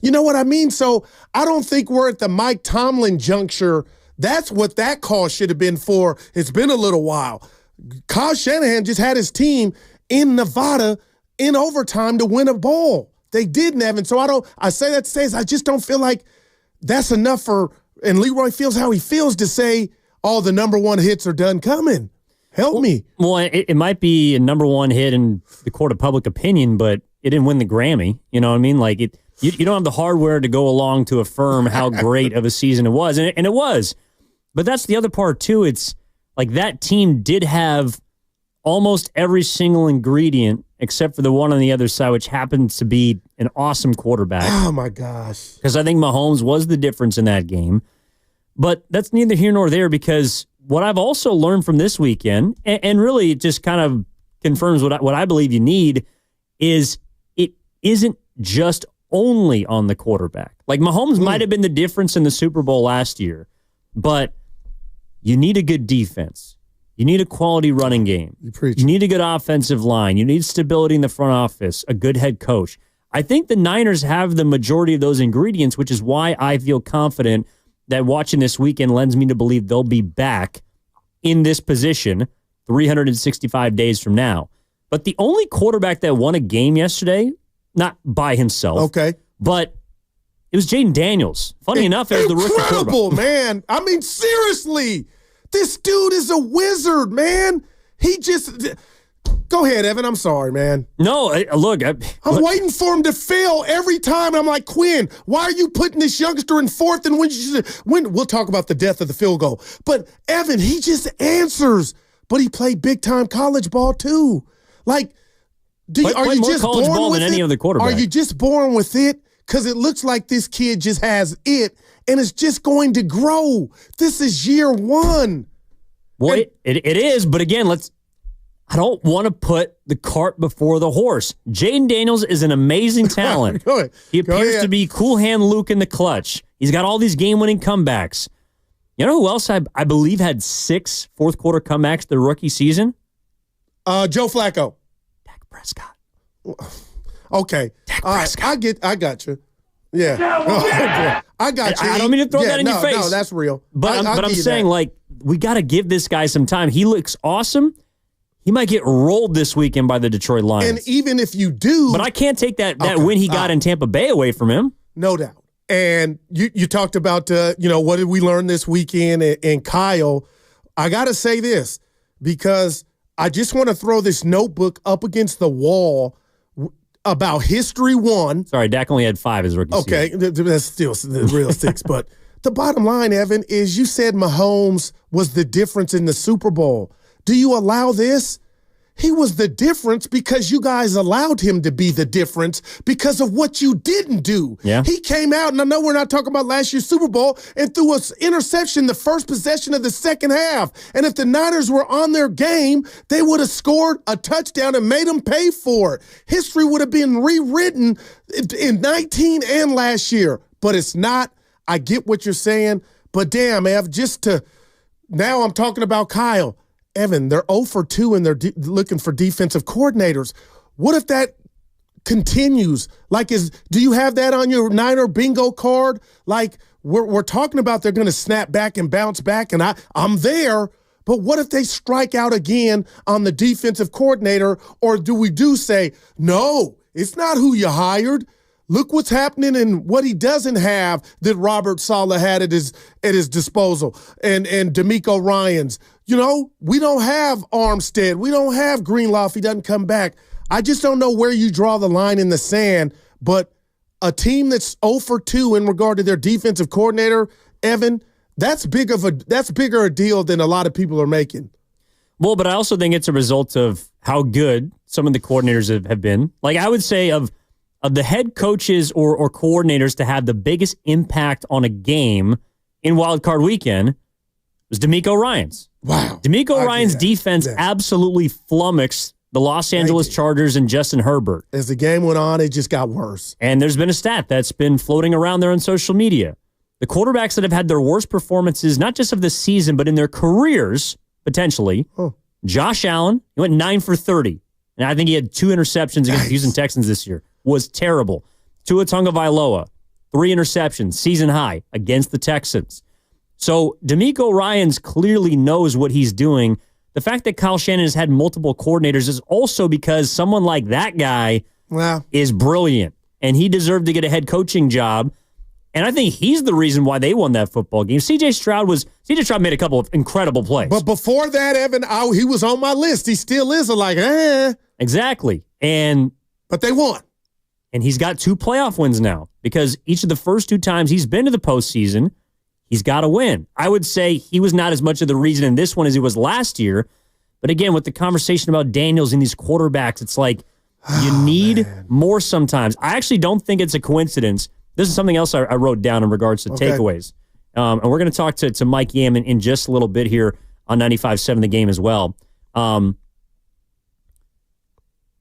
You know what I mean? So I don't think we're at the Mike Tomlin juncture. That's what that call should have been for. It's been a little while. Kyle Shanahan just had his team in Nevada in overtime to win a bowl. They didn't, Evan. So I say that to say I just don't feel like that's enough for, and Leroy feels how he feels to say, oh, the number one hits are done coming. Help me. Well, it might be a number one hit in the court of public opinion, but it didn't win the Grammy. You know what I mean? Like you don't have the hardware to go along to affirm how great of a season it was. And it was. But that's the other part, too. It's like that team did have almost every single ingredient except for the one on the other side, which happens to be an awesome quarterback. Oh, my gosh. Because I think Mahomes was the difference in that game. But that's neither here nor there, because what I've also learned from this weekend, and really it just kind of confirms what I believe you need, is it isn't just only on the quarterback. Like Mahomes might have been the difference in the Super Bowl last year, but you need a good defense. You need a quality running game. You need a good offensive line. You need stability in the front office, a good head coach. I think the Niners have the majority of those ingredients, which is why I feel confident that watching this weekend lends me to believe they'll be back in this position 365 days from now. But the only quarterback that won a game yesterday, not by himself, but it was Jaden Daniels. Funny enough, as the rookie quarterback. Incredible, man. I mean, seriously. This dude is a wizard, man. He just... Go ahead, Evan. I'm sorry, man. No, look. I'm waiting for him to fail every time. I'm like, Quinn, why are you putting this youngster in fourth? And when we'll talk about the death of the field goal. But, Evan, he just answers. But he played big-time college ball, too. Like, are you just born with any it? of the quarterbacks. Are you just born with it? Because it looks like this kid just has it, and it's just going to grow. This is year one. Well, it is, but again, I don't want to put the cart before the horse. Jaden Daniels is an amazing talent. He appears to be cool hand Luke in the clutch. He's got all these game-winning comebacks. You know who else I believe had 6 fourth-quarter comebacks their rookie season? Joe Flacco. Dak Prescott. Okay. Dak Prescott. I got you. Yeah. I got you. I don't mean to throw that in your face. No, that's real. But I'm saying, like, we got to give this guy some time. He looks awesome. He might get rolled this weekend by the Detroit Lions. And even if you do... But I can't take that win he got in Tampa Bay away from him. No doubt. And you talked about, what did we learn this weekend? And Kyle, I got to say this, because I just want to throw this notebook up against the wall about History 1. Sorry, Dak only had 5 as rookie season. Okay, that's still the real 6. But the bottom line, Evan, is you said Mahomes was the difference in the Super Bowl. Do you allow this? He was the difference because you guys allowed him to be the difference because of what you didn't do. Yeah. He came out, and I know we're not talking about last year's Super Bowl, and threw an interception the first possession of the second half. And if the Niners were on their game, they would have scored a touchdown and made them pay for it. History would have been rewritten in 19 and last year. But it's not. I get what you're saying. But damn, Ev, now I'm talking about Kyle. Evan, they're 0 for 2 and they're looking for defensive coordinators. What if that continues? Do you have that on your Niner bingo card? Like we're talking about they're going to snap back and bounce back, and I'm there. But what if they strike out again on the defensive coordinator? Or do we say, no, it's not who you hired. Look what's happening and what he doesn't have that Robert Saleh had at his disposal and D'Amico Ryans. We don't have Armstead. We don't have Greenlaw if he doesn't come back. I just don't know where you draw the line in the sand. But a team that's 0 for 2 in regard to their defensive coordinator, Evan, that's bigger a deal than a lot of people are making. Well, but I also think it's a result of how good some of the coordinators have been. Like I would say of the head coaches or coordinators to have the biggest impact on a game in Wild Card Weekend was D'Amico Ryans. Wow. D'Amico Ryans' defense absolutely flummoxed the Los Angeles Chargers and Justin Herbert. As the game went on, it just got worse. And there's been a stat that's been floating around there on social media. The quarterbacks that have had their worst performances, not just of the season, but in their careers, potentially, Josh Allen, he went 9 for 30. And I think he had 2 interceptions against the Houston Texans this year. Was terrible. Tua Tagovailoa, 3 interceptions, season high against the Texans. So DeMeco Ryans clearly knows what he's doing. The fact that Kyle Shanahan has had multiple coordinators is also because someone like that guy is brilliant, and he deserved to get a head coaching job. And I think he's the reason why they won that football game. C.J. Stroud made a couple of incredible plays. But before that, Evan, he was on my list. He still is Exactly. But they won. And he's got 2 playoff wins now because each of the first 2 times he's been to the postseason, he's got to win. I would say he was not as much of the reason in this one as he was last year. But again, with the conversation about Daniels and these quarterbacks, it's like you need more sometimes. I actually don't think it's a coincidence. This is something else I wrote down in regards to takeaways. And we're going to talk to Mike Yam in just a little bit here on 95.7 The Game as well.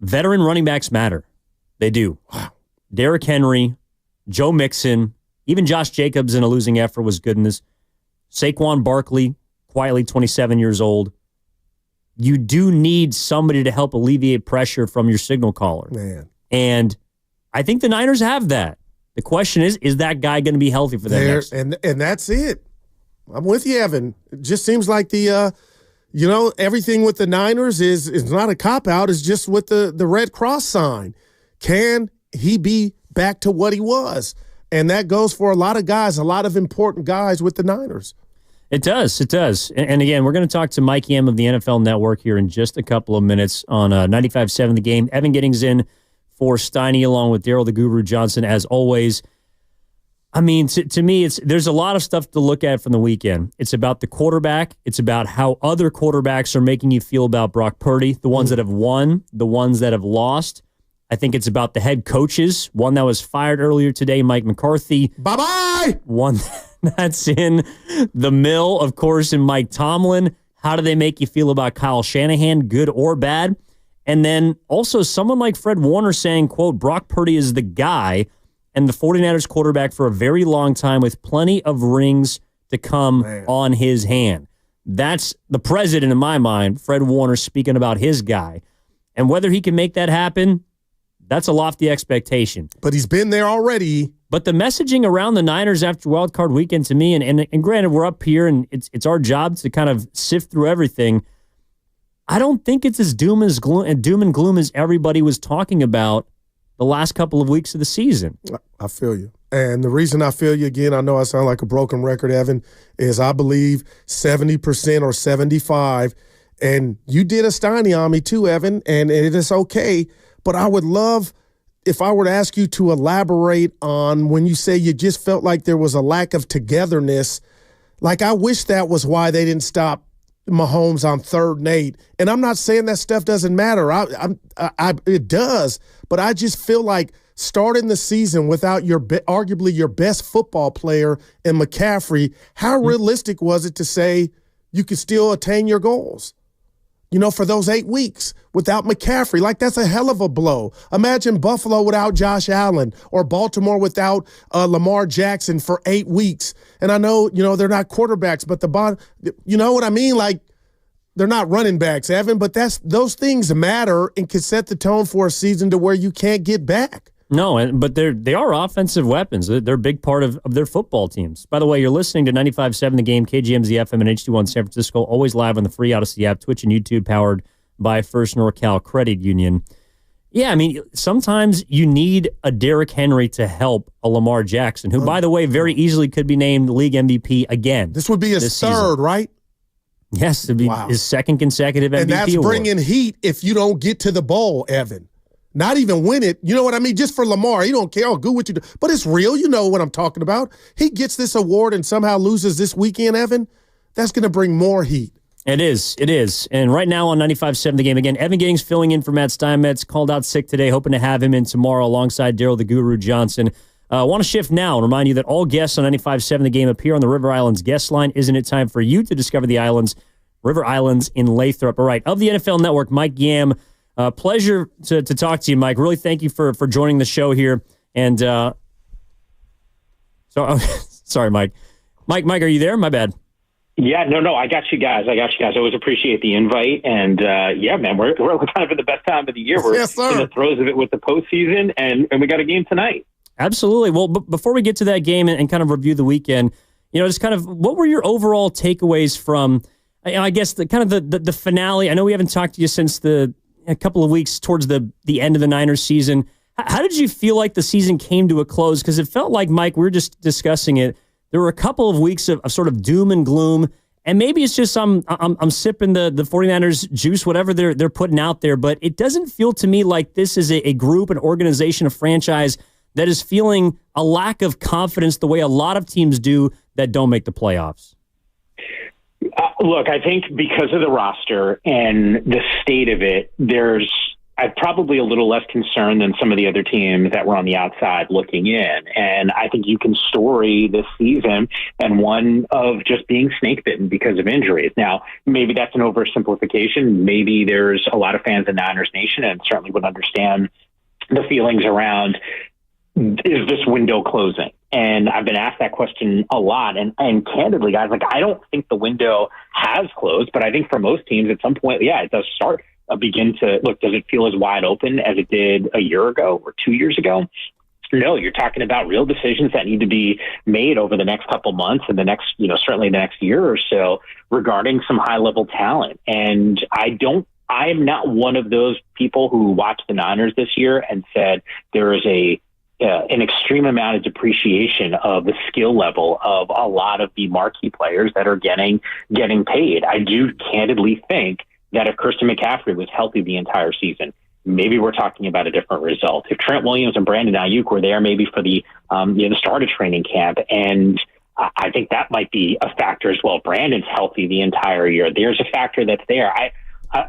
Veteran running backs matter. They do. Wow. Derrick Henry, Joe Mixon, even Josh Jacobs in a losing effort was good in this. Saquon Barkley, quietly 27 years old. You do need somebody to help alleviate pressure from your signal caller. Man. And I think the Niners have that. The question is that guy going to be healthy for them next? And that's it. I'm with you, Evan. It just seems like everything with the Niners is not a cop-out. It's just with the Red Cross sign. Can he be back to what he was? And that goes for a lot of guys, a lot of important guys with the Niners. It does. It does. And again, we're going to talk to Mike Yam of the NFL Network here in just a couple of minutes on 95.7 The Game. Evan Giddings in for Steiny along with Daryl the Guru Johnson as always. I mean, to me, there's a lot of stuff to look at from the weekend. It's about the quarterback. It's about how other quarterbacks are making you feel about Brock Purdy, the ones that have won, the ones that have lost. I think it's about the head coaches, one that was fired earlier today, Mike McCarthy. Bye-bye! One that's in the mill, of course, in Mike Tomlin. How do they make you feel about Kyle Shanahan, good or bad? And then also someone like Fred Warner saying, quote, Brock Purdy is the guy and the 49ers quarterback for a very long time with plenty of rings to come on his hand. That's the president in my mind, Fred Warner, speaking about his guy. And whether he can make that happen, that's a lofty expectation. But he's been there already. But the messaging around the Niners after Wild Card Weekend to me, and granted, we're up here and it's our job to kind of sift through everything. I don't think it's as doom and gloom as everybody was talking about the last couple of weeks of the season. I feel you. And the reason I feel you, again, I know I sound like a broken record, Evan, is I believe 70% or 75%. And you did a Steiny on me too, Evan, and it is okay. But I would love if I were to ask you to elaborate on when you say you just felt like there was a lack of togetherness. Like, I wish that was why they didn't stop Mahomes on 3rd and 8. And I'm not saying that stuff doesn't matter. It does. But I just feel like starting the season without arguably your best football player in McCaffrey, how realistic was it to say you could still attain your goals? For those 8 weeks without McCaffrey, like that's a hell of a blow. Imagine Buffalo without Josh Allen or Baltimore without Lamar Jackson for 8 weeks. And I know, they're not quarterbacks, but you know what I mean? Like, they're not running backs, Evan, but those things matter and can set the tone for a season to where you can't get back. No, but they are offensive weapons. They're a big part of their football teams. By the way, you're listening to 95.7 The Game, KGMZ FM and HD1 San Francisco, always live on the free Odyssey app, Twitch and YouTube, powered by First NorCal Credit Union. Yeah, I mean, sometimes you need a Derrick Henry to help a Lamar Jackson, who, by the way, very easily could be named league MVP again. This would be his third, right? Yes, it'd be his second consecutive MVP And that's award. Bringing heat if you don't get to the bowl, Evan. Not even win it. You know what I mean? Just for Lamar, he don't care. Oh, good what you do. But it's real. You know what I'm talking about. He gets this award and somehow loses this weekend, Evan. That's going to bring more heat. It is. It is. And right now on 95.7 The Game, again, Evan Giddings filling in for Matt Steinmetz, called out sick today, hoping to have him in tomorrow alongside Daryl the Guru Johnson. I want to shift now and remind you that all guests on 95.7 The Game appear on the River Islands guest line. Isn't it time for you to discover the islands, River Islands in Lathrop? All right, of the NFL Network, Mike Yam. Pleasure to talk to you, Mike. Really thank you for joining the show here. And sorry, Mike. Mike, are you there? My bad. Yeah, no, I got you guys. I always appreciate the invite. And yeah, man, we're kind of in the best time of the year. We're Yes, sir. in the throes of it with the postseason, and we got a game tonight. Absolutely. Well, before we get to that game and kind of review the weekend, just kind of what were your overall takeaways from, I guess, the finale? I know we haven't talked to you since a couple of weeks towards the end of the Niners season. How did you feel like the season came to a close? Because it felt like, Mike, we were just discussing it. There were a couple of weeks of sort of doom and gloom, and maybe it's just I'm sipping the 49ers juice, whatever they're putting out there, but it doesn't feel to me like this is a group, an organization, a franchise that is feeling a lack of confidence the way a lot of teams do that don't make the playoffs. Look, I think because of the roster and the state of it, I'm probably a little less concerned than some of the other teams that were on the outside looking in. And I think you can story this season and one of just being snake bitten because of injuries. Now, maybe that's an oversimplification. Maybe there's a lot of fans in Niners Nation and certainly would understand the feelings around, is this window closing? And I've been asked that question a lot. And candidly, guys, I don't think the window has closed, but I think for most teams at some point, yeah, it does begin to look. Does it feel as wide open as it did a year ago or 2 years ago? No, you're talking about real decisions that need to be made over the next couple months and the next, certainly the next year or so regarding some high level talent. And I am not one of those people who watched the Niners this year and said there is an extreme amount of depreciation of the skill level of a lot of the marquee players that are getting paid. I do candidly think that if Christian McCaffrey was healthy the entire season, maybe we're talking about a different result. If Trent Williams and Brandon Ayuk were there maybe for the start of training camp, and I think that might be a factor as well. Brandon's healthy the entire year. There's a factor that's there. I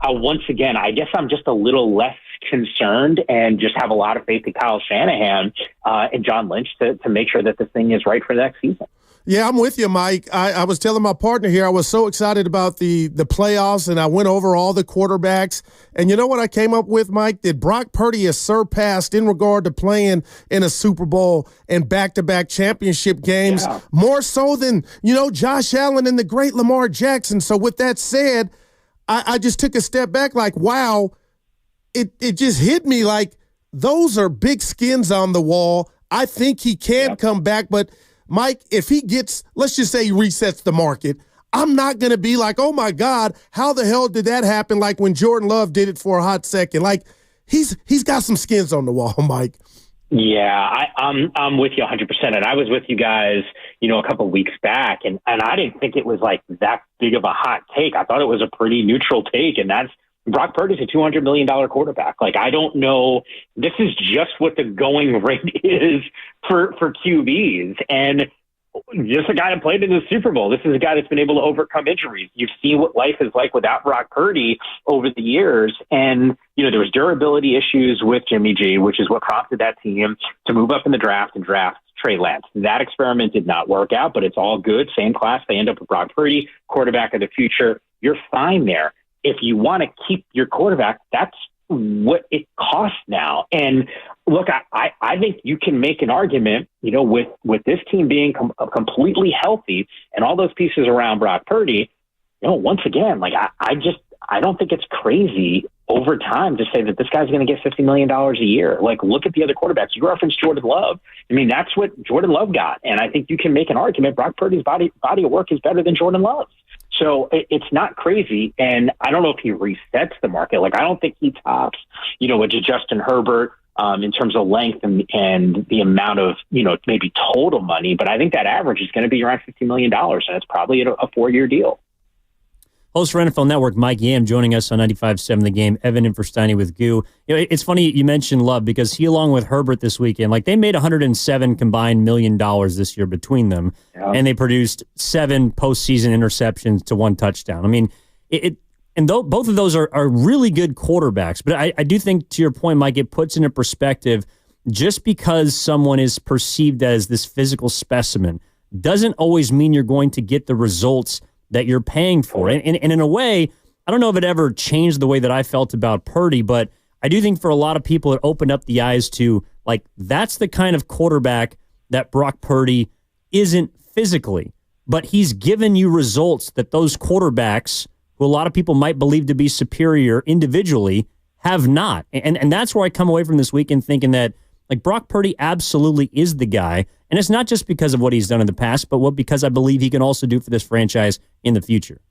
once again, I guess I'm just a little less concerned and just have a lot of faith in Kyle Shanahan and John Lynch to make sure that this thing is right for the next season. Yeah, I'm with you, Mike. I was telling my partner here, I was so excited about the playoffs, and I went over all the quarterbacks. And you know what I came up with, Mike? That Brock Purdy is surpassed in regard to playing in a Super Bowl and back-to-back championship games, more so than, Josh Allen and the great Lamar Jackson. So with that said, I just took a step back like, wow, it just hit me like those are big skins on the wall. I think he can come back, but Mike, if he gets, let's just say he resets the market, I'm not going to be like, oh my God, how the hell did that happen? Like when Jordan Love did it for a hot second. Like he's got some skins on the wall, Mike. Yeah, I'm with you 100%. And I was with you guys, a couple of weeks back, and I didn't think it was like that big of a hot take. I thought it was a pretty neutral take, and that's Brock Purdy's a $200 million quarterback. Like, I don't know. This is just what the going rate is for QBs. And just a guy that played in the Super Bowl. This is a guy that's been able to overcome injuries. You've seen what life is like without Brock Purdy over the years. And, there was durability issues with Jimmy G, which is what prompted that team to move up in the draft and draft Trey Lance. That experiment did not work out, but it's all good. Same class. They end up with Brock Purdy, quarterback of the future. You're fine there. If you want to keep your quarterback, that's what it costs now. And look, I think you can make an argument, with this team being completely healthy and all those pieces around Brock Purdy, once again, like I don't think it's crazy over time to say that this guy's going to get $50 million a year. Like, look at the other quarterbacks. You referenced Jordan Love. I mean, that's what Jordan Love got. And I think you can make an argument Brock Purdy's body of work is better than Jordan Love's. So it's not crazy. And I don't know if he resets the market. Like, I don't think he tops, with Justin Herbert in terms of length and the amount of, maybe total money. But I think that average is going to be around $50 million. And it's probably a 4-year deal. Host for NFL Network, Mike Yam, joining us on 95.7 The Game. Evan in for Steiny with Goo. It's funny you mentioned Love because he, along with Herbert this weekend, like they made $107 combined $1 million this year between them, and they produced 7 postseason interceptions to 1 touchdown. I mean, both of those are really good quarterbacks. But I do think, to your point, Mike, it puts into perspective just because someone is perceived as this physical specimen doesn't always mean you're going to get the results that you're paying for. And in a way, I don't know if it ever changed the way that I felt about Purdy, but I do think for a lot of people it opened up the eyes to, like, that's the kind of quarterback that Brock Purdy isn't physically. but he's given you results that those quarterbacks, who a lot of people might believe to be superior individually, have not. And that's where I come away from this weekend thinking that, like, Brock Purdy absolutely is the guy. And it's not just because of what he's done in the past, but because I believe he can also do for this franchise in the future.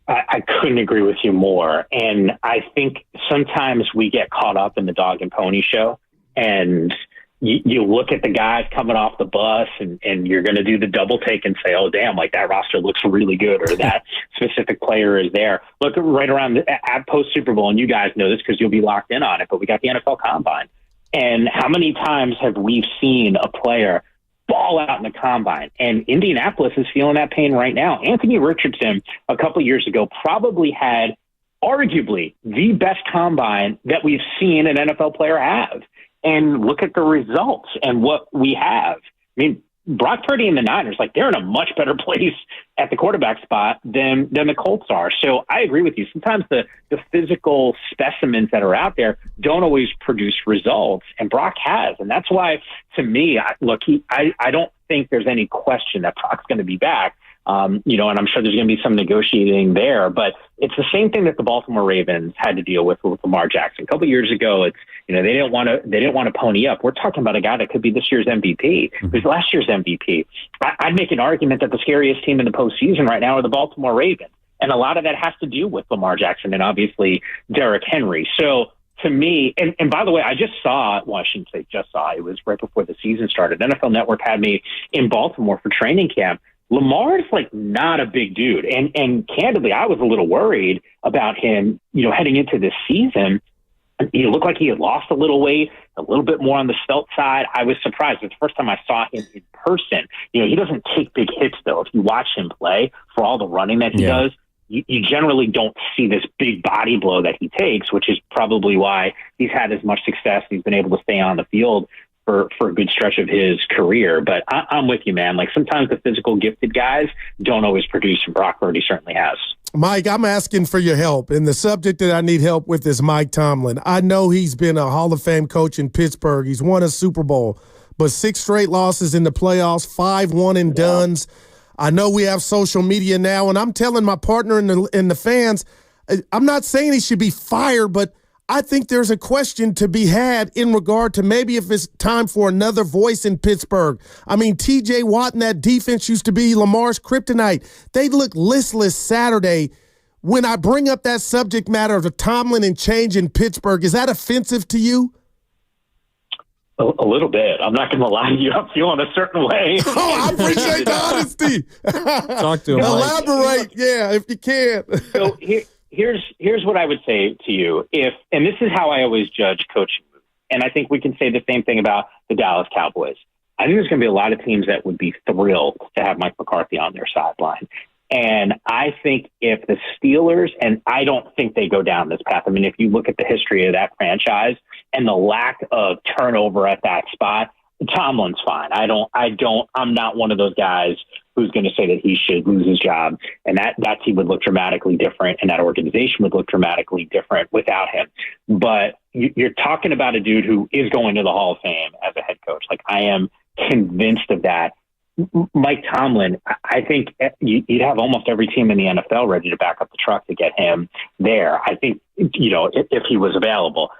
I couldn't agree with you more. And I think sometimes we get caught up in the dog and pony show, and you look at the guys coming off the bus and you're going to do the double take and say, oh, damn, like that roster looks really good, or that specific player is there. Look right around at post Super Bowl, and you guys know this because you'll be locked in on it, but we got the NFL Combine. And how many times have we seen a player ball out in the Combine? And Indianapolis is feeling that pain right now. Anthony Richardson, a couple of years ago, probably had arguably the best Combine that we've seen an NFL player have. And look at the results and what we have. I mean, Brock Purdy and the Niners, like, they're in a much better place at the quarterback spot than the Colts are. So I agree with you. Sometimes the physical specimens that are out there don't always produce results, and Brock has. And that's why, to me, I don't think there's any question that Brock's going to be back. And I'm sure there's going to be some negotiating there, but it's the same thing that the Baltimore Ravens had to deal with Lamar Jackson. A couple of years ago, they didn't want to pony up. We're talking about a guy that could be this year's MVP, who's last year's MVP. I'd make an argument that the scariest team in the postseason right now are the Baltimore Ravens. And a lot of that has to do with Lamar Jackson and obviously Derrick Henry. So to me, and by the way, I just saw, well, I shouldn't say just saw, it was right before the season started. NFL Network had me in Baltimore for training camp. Lamar is like not a big dude. And candidly, I was a little worried about him, heading into this season. He looked like he had lost a little weight, a little bit more on the svelte side. I was surprised. It's the first time I saw him in person. He doesn't take big hits, though. If you watch him play, for all the running that he does, you generally don't see this big body blow that he takes, which is probably why he's had as much success. He's been able to stay on the field for a good stretch of his career. But I'm with you, man. Like, sometimes the physical gifted guys don't always produce, and Brock Purdy certainly has. Mike, I'm asking for your help. And the subject that I need help with is Mike Tomlin. I know he's been a Hall of Fame coach in Pittsburgh. He's won a Super Bowl, but 6 straight losses in the playoffs, 5 one-and-dones. I know we have social media now, and I'm telling my partner and the fans, I'm not saying he should be fired, but I think there's a question to be had in regard to maybe if it's time for another voice in Pittsburgh. I mean, T.J. Watt and that defense used to be Lamar's kryptonite. They looked listless Saturday. When I bring up that subject matter of the Tomlin and change in Pittsburgh, is that offensive to you? A little bit. I'm not going to lie to you. I'm feeling a certain way. Oh, I appreciate the honesty. Talk to him. Elaborate, yeah, if you can. So here's what I would say to you. And this is how I always judge coaching moves. And I think we can say the same thing about the Dallas Cowboys. I think there's going to be a lot of teams that would be thrilled to have Mike McCarthy on their sideline. And I think if the Steelers, and I don't think they go down this path. I mean, if you look at the history of that franchise and the lack of turnover at that spot, Tomlin's fine. I'm not one of those guys who's going to say that he should lose his job, and that team would look dramatically different, and that organization would look dramatically different without him. But you're talking about a dude who is going to the Hall of Fame as a head coach. Like, I am convinced of that. Mike Tomlin, I think you'd have almost every team in the NFL ready to back up the truck to get him there. I think, if he was available.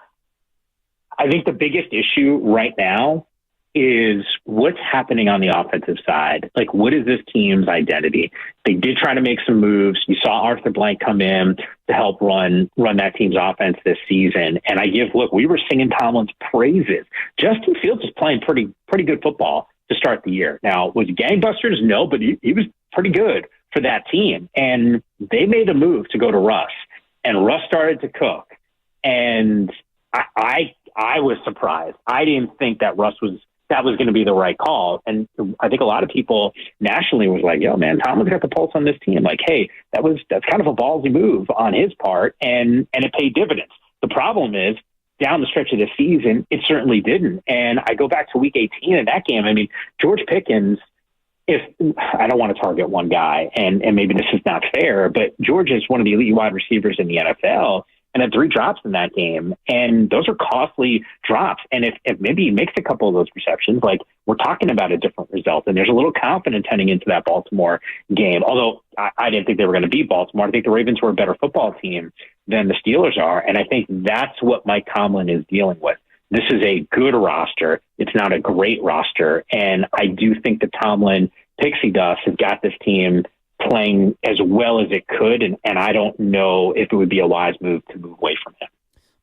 I think the biggest issue right now is what's happening on the offensive side. Like, what is this team's identity? They did try to make some moves. You saw Arthur Blank come in to help run that team's offense this season. And we were singing Tomlin's praises. Justin Fields is playing pretty good football to start the year. Now, was he gangbusters? No, but he was pretty good for that team. And they made a move to go to Russ, and Russ started to cook. And I was surprised. I didn't think that was going to be the right call. And I think a lot of people nationally was like, yo, man, Tomlin's got the pulse on this team. Like, hey, that's kind of a ballsy move on his part, and it paid dividends. The problem is, down the stretch of the season, it certainly didn't. And I go back to week 18 in that game. I mean, George Pickens, I don't want to target one guy, and maybe this is not fair, but George is one of the elite wide receivers in the NFL. and had 3 drops in that game. And those are costly drops. And if maybe he makes a couple of those receptions, like, we're talking about a different result. And there's a little confidence heading into that Baltimore game. Although I didn't think they were going to beat Baltimore. I think the Ravens were a better football team than the Steelers are. And I think that's what Mike Tomlin is dealing with. This is a good roster. It's not a great roster. And I do think the Tomlin pixie dust has got this team playing as well as it could. And I don't know if it would be a wise move to move away from him.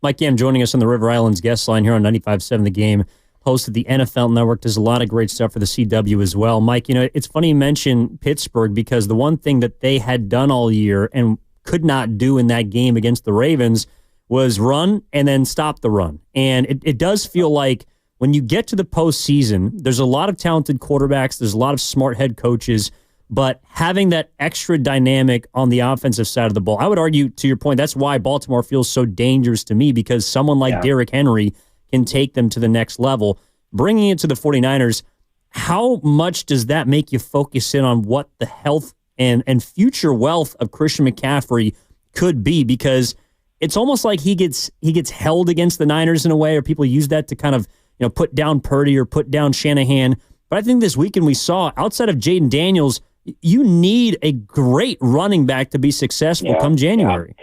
Mike Yam joining us on the River Islands guest line here on 95.7 The Game. Host of the NFL Network, does a lot of great stuff for the CW as well. Mike, it's funny you mention Pittsburgh, because the one thing that they had done all year and could not do in that game against the Ravens was run and then stop the run. And it does feel like when you get to the postseason, there's a lot of talented quarterbacks, there's a lot of smart head coaches, but having that extra dynamic on the offensive side of the ball, I would argue, to your point, that's why Baltimore feels so dangerous to me, because someone like Derrick Henry can take them to the next level. Bringing it to the 49ers, how much does that make you focus in on what the health and future wealth of Christian McCaffrey could be? Because it's almost like he gets held against the Niners in a way, or people use that to kind of put down Purdy or put down Shanahan. But I think this weekend we saw, outside of Jaden Daniels, you need a great running back to be successful come January.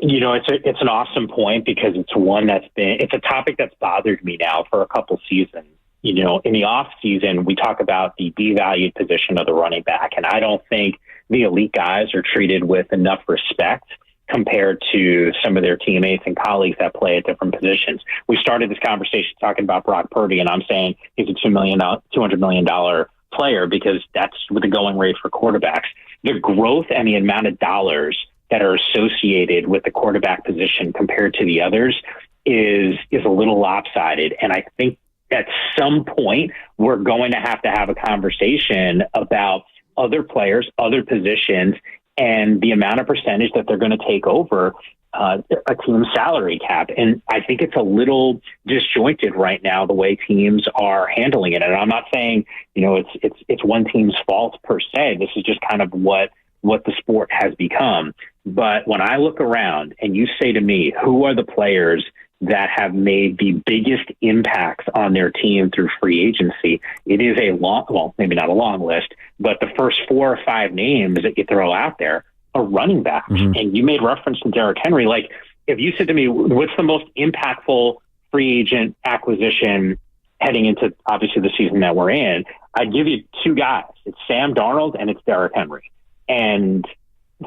It's an awesome point, because it's a topic that's bothered me now for a couple seasons. In the off season, we talk about the devalued position of the running back, and I don't think the elite guys are treated with enough respect compared to some of their teammates and colleagues that play at different positions. We started this conversation talking about Brock Purdy, and I'm saying he's a $200 million player because that's the going rate for quarterbacks. The growth and the amount of dollars that are associated with the quarterback position compared to the others is a little lopsided. And I think at some point we're going to have a conversation about other players, other positions, and the amount of percentage that they're going to take over a team's salary cap. And I think it's a little disjointed right now, the way teams are handling it. And I'm not saying, it's one team's fault per se. This is just kind of what the sport has become. But when I look around and you say to me, who are the players that have made the biggest impacts on their team through free agency, it is maybe not a long list, but the first 4 or 5 names that you throw out there are running backs. Mm-hmm. And you made reference to Derrick Henry. Like, if you said to me, what's the most impactful free agent acquisition heading into, obviously, the season that we're in, I'd give you 2 guys. It's Sam Darnold and it's Derrick Henry. And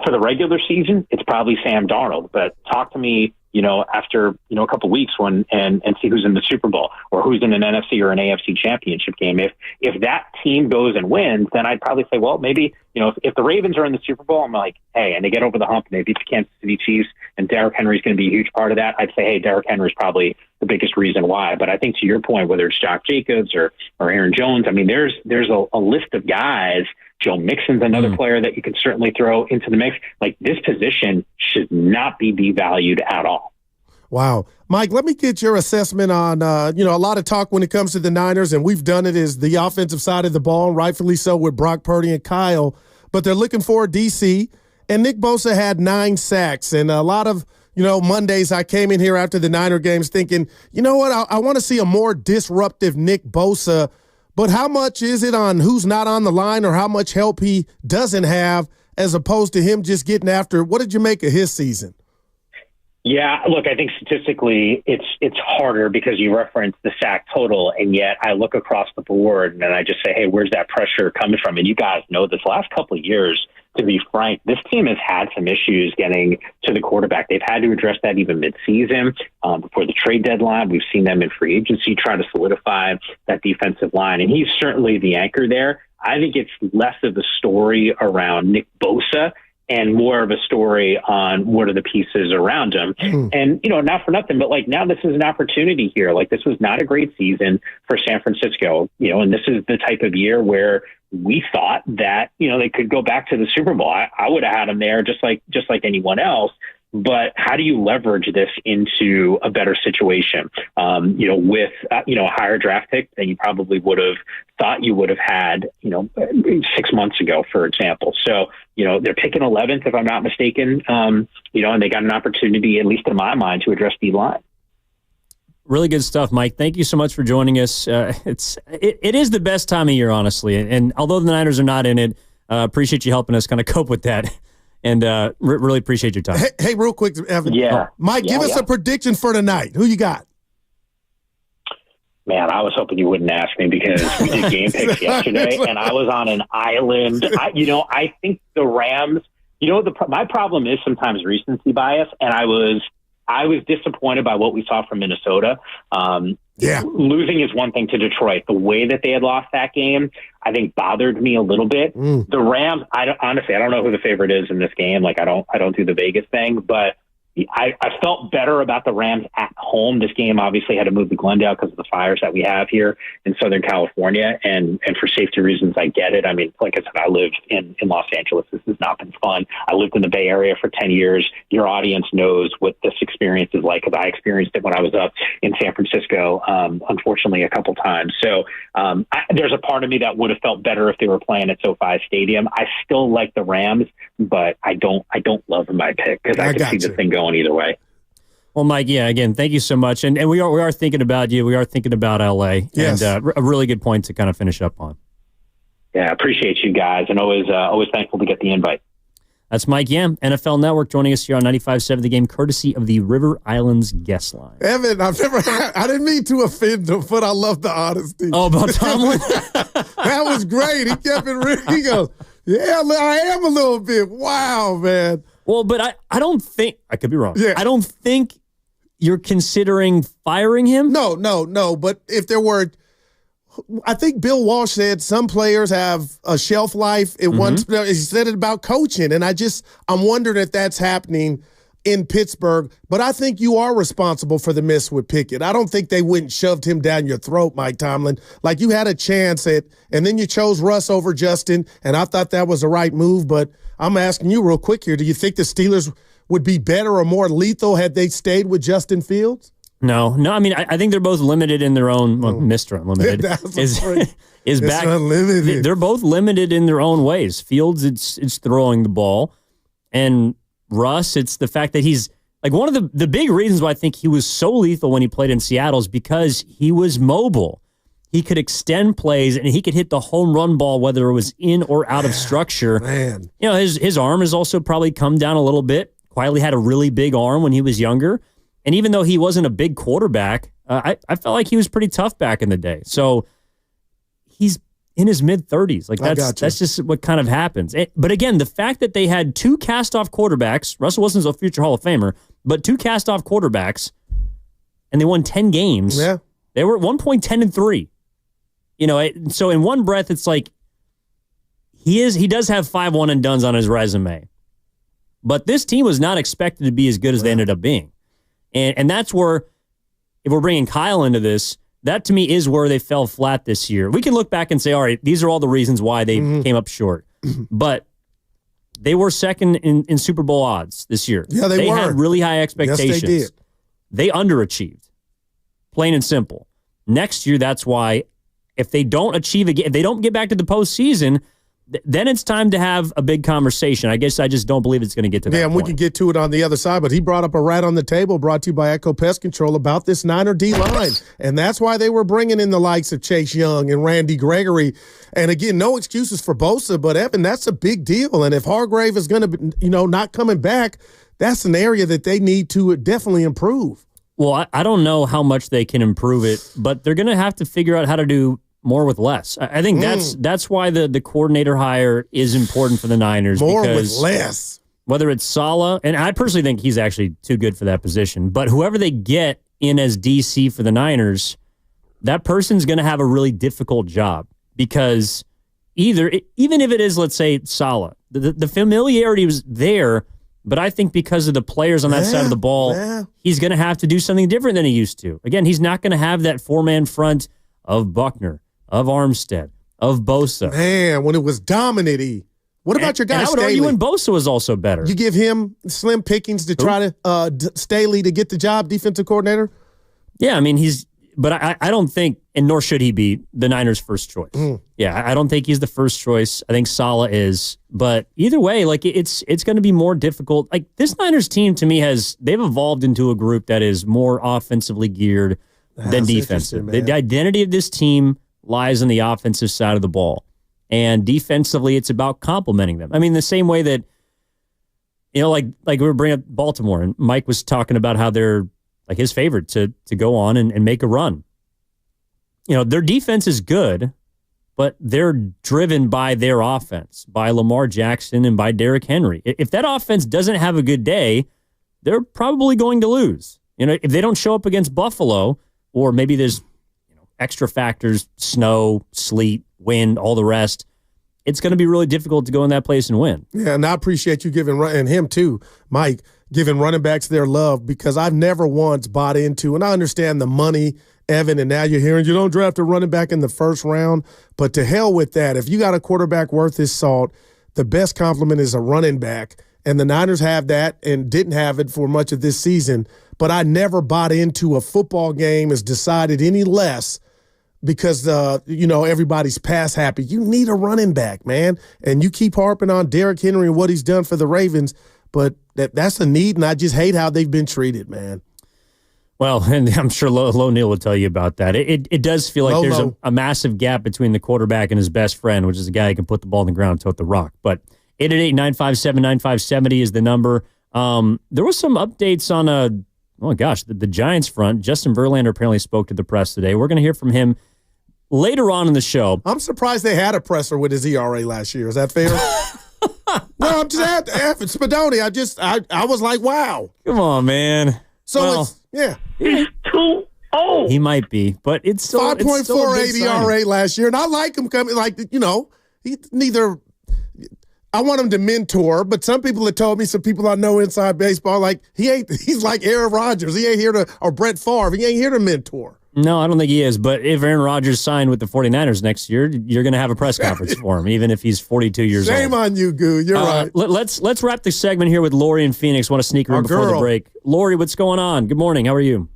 for the regular season, it's probably Sam Darnold. But talk to me, after, a couple of weeks and see who's in the Super Bowl or who's in an NFC or an AFC championship game. If that team goes and wins, then I'd probably say, well, maybe, if the Ravens are in the Super Bowl, I'm like, hey, and they get over the hump and they beat the Kansas City Chiefs and Derrick Henry's going to be a huge part of that, I'd say, hey, Derrick Henry's probably the biggest reason why. But I think to your point, whether it's Josh Jacobs or Aaron Jones, I mean, there's a list of guys. Joe Mixon's another player that you can certainly throw into the mix. Like, this position should not be devalued at all. Wow. Mike, let me get your assessment on, a lot of talk when it comes to the Niners, and we've done it as the offensive side of the ball, rightfully so, with Brock Purdy and Kyle, but they're looking for a DC, and Nick Bosa had 9 sacks, and a lot of, Mondays I came in here after the Niner games thinking, you know what, I want to see a more disruptive Nick Bosa. But how much is it on who's not on the line, or how much help he doesn't have, as opposed to him just getting after? What did you make of his season? Yeah, look, I think statistically it's harder because you reference the sack total, and yet I look across the board and I just say, hey, where's that pressure coming from? And you guys know this last couple of years, to be frank, this team has had some issues getting to the quarterback. They've had to address that even midseason before the trade deadline. We've seen them in free agency try to solidify that defensive line, and he's certainly the anchor there. I think it's less of a story around Nick Bosa and more of a story on what are the pieces around him. And, not for nothing, but now this is an opportunity here. This was not a great season for San Francisco, and this is the type of year where we thought that, they could go back to the Super Bowl. I would have had them there just like anyone else. but how do you leverage this into a better situation? With a higher draft pick than you probably would have thought you would have had, 6 months ago, for example. So, they're picking 11th, if I'm not mistaken, and they got an opportunity, at least in my mind, to address D-line. Really good stuff, Mike. Thank you so much for joining us. It is the best time of year, honestly. And although the Niners are not in it, appreciate you helping us kind of cope with that. And really appreciate your time. Hey, real quick, Evan. Yeah. Mike, give us a prediction for tonight. Who you got? Man, I was hoping you wouldn't ask me because we did game picks yesterday, and I was on an island. I think the Rams. My problem is sometimes recency bias, and I was disappointed by what we saw from Minnesota. Losing is one thing to Detroit. The way that they had lost that game, I think, bothered me a little bit. The Rams, I don't know who the favorite is in this game. Like, I don't do the Vegas thing, but I felt better about the Rams at home. This game obviously had to move to Glendale because of the fires that we have here in Southern California. And for safety reasons, I get it. I mean, like I said, I lived in Los Angeles. This has not been fun. I lived in the Bay Area for 10 years. Your audience knows what this experience is like because I experienced it when I was up in San Francisco, unfortunately, a couple times. So there's a part of me that would have felt better if they were playing at SoFi Stadium. I still like the Rams, but I don't love my pick because I can see the thing going either way. Well, Mike, again, thank you so much. And we are thinking about you. We are thinking about LA. Yes. And a really good point to kind of finish up on. Yeah, appreciate you guys, and always thankful to get the invite. That's Mike Yam, NFL Network, joining us here on 95.7 The Game, courtesy of the River Islands guest line. Evan, I didn't mean to offend him, but I love the honesty. Oh, about Tomlin? That was great. He kept it real. He goes, yeah, I am a little bit. Wow, man. Well, but I don't think, I could be wrong. Yeah. I don't think you're considering firing him. No. But if there were, I think Bill Walsh said some players have a shelf life. He said it about coaching. And I'm wondering if that's happening in Pittsburgh. But I think you are responsible for the miss with Pickett. I don't think they wouldn't shoved him down your throat, Mike Tomlin. Like, you had a chance and then you chose Russ over Justin. And I thought that was the right move. But I'm asking you real quick here. Do you think the Steelers would be better or more lethal had they stayed with Justin Fields? No. I mean, I think they're both limited in their own. Well, Mr. Unlimited is back. Unlimited. They're both limited in their own ways. Fields, it's throwing the ball, and Russ, it's the fact that he's like one of the big reasons why I think he was so lethal when he played in Seattle is because he was mobile. He could extend plays and he could hit the home run ball whether it was in or out of structure. Man, his arm has also probably come down a little bit. Quietly had a really big arm when he was younger. And even though he wasn't a big quarterback, I felt like he was pretty tough back in the day. So he's in his mid-30s. Like that's just what kind of happens. But again, the fact that they had two cast-off quarterbacks, Russell Wilson's a future Hall of Famer, but two cast-off quarterbacks, and they won 10 games. Yeah. They were at 1.10-3. So in one breath, it's like he does have 5 one-and-dones on his resume. But this team was not expected to be as good as they ended up being. And that's where, if we're bringing Kyle into this, that to me is where they fell flat this year. We can look back and say, all right, these are all the reasons why they came up short. But they were second in Super Bowl odds this year. Yeah, they were. They had really high expectations. Yes, they did. They underachieved. Plain and simple. Next year, that's why if they don't achieve again, if they don't get back to the postseason, then it's time to have a big conversation. I guess I just don't believe it's going to get to that and point. we can get to it on the other side, but he brought up a rat on the table brought to you by Echo Pest Control about this Niner D-line, and that's why they were bringing in the likes of Chase Young and Randy Gregory. And again, no excuses for Bosa, but Evan, that's a big deal. And if Hargrave is going to be, not coming back, that's an area that they need to definitely improve. Well, I don't know how much they can improve it, but they're going to have to figure out how to do more with less. I think that's why the coordinator hire is important for the Niners. More because with less. Whether it's Saleh, and I personally think he's actually too good for that position, but whoever they get in as DC for the Niners, that person's going to have a really difficult job because even if it is, let's say, Saleh, the familiarity was there, but I think because of the players on that side of the ball, he's going to have to do something different than he used to. Again, he's not going to have that four-man front of Buckner, of Armstead, of Bosa. Man, when it was dominant, What about your guy I would Staley? argue when Bosa was also better. You give him slim pickings to try to Staley to get the job, defensive coordinator? Yeah, I mean, but I don't think, and nor should he be, the Niners' first choice. Yeah, I don't think he's the first choice. I think Saleh is. But either way, like it's going to be more difficult. Like this Niners team, to me, they've evolved into a group that is more offensively geared than defensive. The identity of this team lies on the offensive side of the ball. And defensively, it's about complementing them. I mean, the same way that, like we were bringing up Baltimore, and Mike was talking about how they're like his favorite to go on and make a run. Their defense is good, but they're driven by their offense, by Lamar Jackson and by Derrick Henry. If that offense doesn't have a good day, they're probably going to lose. If they don't show up against Buffalo, or maybe there's extra factors, snow, sleet, wind, all the rest, it's going to be really difficult to go in that place and win. Yeah, and I appreciate you and him too, Mike, giving running backs their love, because I've never once bought into, and I understand the money, Evan, and now you're hearing you don't draft a running back in the first round, but to hell with that. If you got a quarterback worth his salt, the best compliment is a running back, and the Niners have that and didn't have it for much of this season, but I never bought into a football game is decided any less because, everybody's pass happy. You need a running back, man. And you keep harping on Derrick Henry and what he's done for the Ravens, but that's a need, and I just hate how they've been treated, man. Well, and I'm sure Lo Neal will tell you about that. It does feel like there's a massive gap between the quarterback and his best friend, which is a guy who can put the ball in the ground and tote the rock. But 888-957-9570 is the number. There was some updates on the Giants front. Justin Verlander apparently spoke to the press today. We're going to hear from him later on in the show. I'm surprised they had a presser with his ERA last year. Is that fair? No, I'm just at Spadoni. I was like, wow. Come on, man. So He's too old. He might be, but it's still 5.48 ERA last year, and I like him coming. He's neither. I want him to mentor, but some people have told me, some people I know inside baseball, like he's like Aaron Rodgers. He ain't here to, or Brett Favre. He ain't here to mentor. No, I don't think he is. But if Aaron Rodgers signed with the 49ers next year, you're going to have a press conference for him, even if he's 42 years old. Shame on you, Goo. You're right. Let's wrap this segment here with Lori in Phoenix. Want to sneak her in before the break. Lori, what's going on? Good morning. How are you?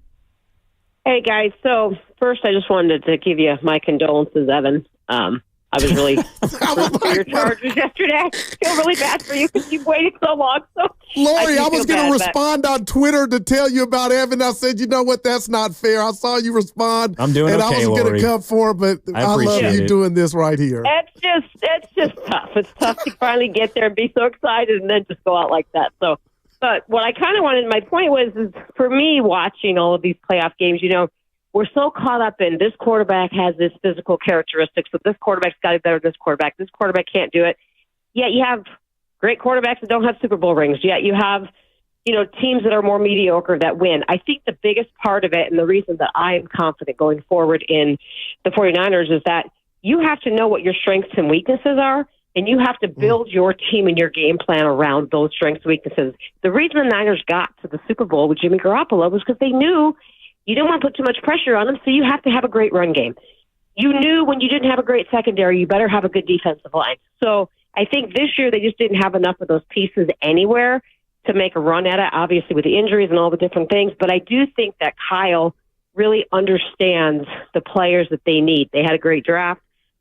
Hey, guys. So first, I just wanted to give you my condolences, Evan. I was really for your Chargers yesterday. I feel really bad for you because you've waited so long. So Lori, I was going to respond on Twitter to tell you about Evan. I said, you know what? That's not fair. I saw you respond. I'm doing and okay, I was going to come for it, but I love you doing this right here. It's just tough. It's tough to finally get there and be so excited and then just go out like that. So, but what I kind of wanted, my point was, is for me watching all of these playoff games, we're so caught up in this quarterback has this physical characteristic, so this quarterback's got to be better than this quarterback. This quarterback can't do it. Yet you have great quarterbacks that don't have Super Bowl rings. Yet you have, teams that are more mediocre that win. I think the biggest part of it, and the reason that I am confident going forward in the 49ers, is that you have to know what your strengths and weaknesses are, and you have to build your team and your game plan around those strengths and weaknesses. The reason the Niners got to the Super Bowl with Jimmy Garoppolo was because they knew you didn't want to put too much pressure on them, so you have to have a great run game. You knew when you didn't have a great secondary, you better have a good defensive line. So I think this year they just didn't have enough of those pieces anywhere to make a run at it, obviously with the injuries and all the different things. But I do think that Kyle really understands the players that they need. They had a great draft.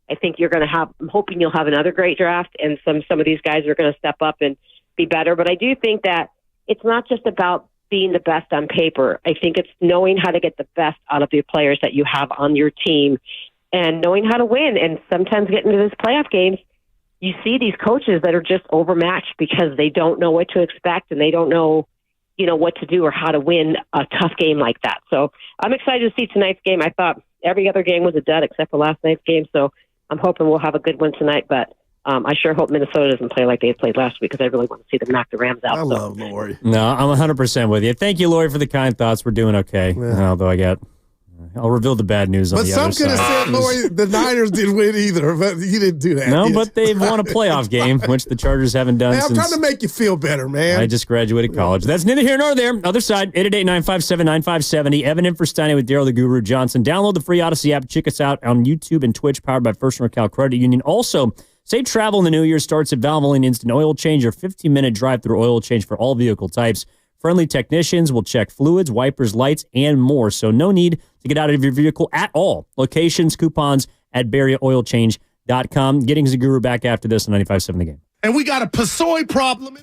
I think I'm hoping you'll have another great draft, and some of these guys are going to step up and be better. But I do think that it's not just about being the best on paper. I think it's knowing how to get the best out of the players that you have on your team and knowing how to win. And sometimes getting to this playoff games, you see these coaches that are just overmatched because they don't know what to expect and they don't know, what to do or how to win a tough game like that. So I'm excited to see tonight's game. I thought every other game was a dud except for last night's game. So I'm hoping we'll have a good one tonight, but I sure hope Minnesota doesn't play like they played last week because I really want to see them knock the Rams out. I love Lori. No, I'm 100% with you. Thank you, Lori, for the kind thoughts. We're doing okay. Yeah. Although I'll reveal the bad news on the other side. But some could have said, Lori, the Niners didn't win either, but you didn't do that. No, but they've won a playoff game, which the Chargers haven't done since. I'm trying to make you feel better, man. I just graduated college. That's neither here nor there. Other side, 888-957-9570. Evan in for Steiny with Daryl the Guru Johnson. Download the free Odyssey app. Check us out on YouTube and Twitch, powered by First NorCal Credit Union. Also, Say travel in the new year starts at Valvoline Instant Oil Change, your 15-minute drive-through oil change for all vehicle types. Friendly technicians will check fluids, wipers, lights, and more, so no need to get out of your vehicle at all. Locations, coupons at BarriaOilChange.com. Getting Zaguru back after this on 95.7 The Game. And we got a Pasoy problem.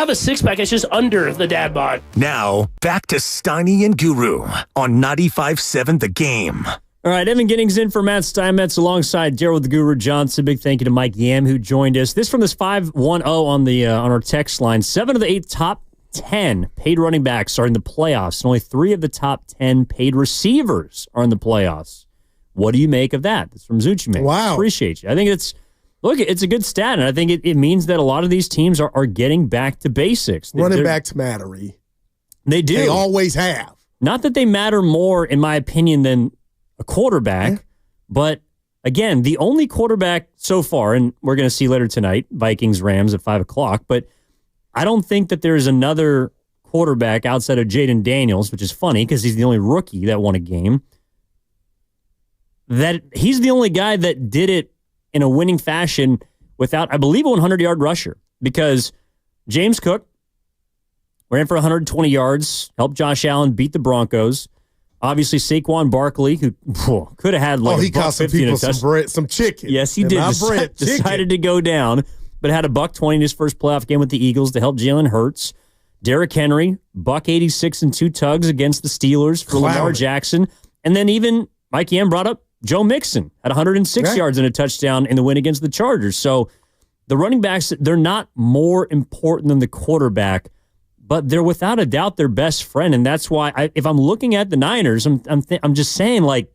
have a six-pack. It's just under the dad bod. Now, back to Steiny and Guru on 95.7 The Game. All right, Evan Giddings in for Matt Steinmetz alongside Gerald the Guru Johnson. Big thank you to Mike Yam who joined us. This from this 510 on our text line. 7 of the 8 top 10 paid running backs are in the playoffs, and only 3 of the top 10 paid receivers are in the playoffs. What do you make of that? That's from Zucci Man. Wow. Appreciate you. I think it's a good stat, and I think it means that a lot of these teams are getting back to basics. Running backs matter. They do. They always have. Not that they matter more, in my opinion, than a quarterback, but again, the only quarterback so far, and we're going to see later tonight, Vikings-Rams at 5 o'clock, but I don't think that there's another quarterback outside of Jaden Daniels, which is funny because he's the only rookie that won a game, that he's the only guy that did it in a winning fashion without, I believe, a 100-yard rusher, because James Cook ran for 120 yards, helped Josh Allen beat the Broncos. Obviously, Saquon Barkley, who could have had he cost some people some chicken. Yes, he did. Decided to go down, but had a $120 in his first playoff game with the Eagles to help Jalen Hurts. Derrick Henry, $186 and 2 tugs against the Steelers for Lamar Jackson. And then even Mike Yam brought up Joe Mixon at 106 yards and a touchdown in the win against the Chargers. So the running backs, they're not more important than the quarterback, but they're without a doubt their best friend, and that's why if I'm looking at the Niners, I'm just saying, like,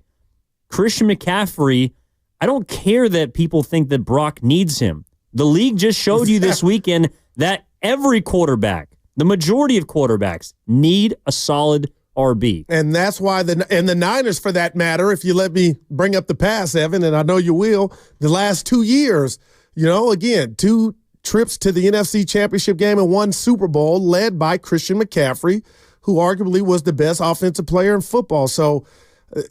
Christian McCaffrey, I don't care that people think that Brock needs him. The league just showed you this weekend that every quarterback, the majority of quarterbacks, need a solid RB. And that's why the Niners, for that matter, if you let me bring up the past, Evan, and I know you will, the last 2 years, again, 2 trips to the NFC Championship game and 1 Super Bowl led by Christian McCaffrey, who arguably was the best offensive player in football. So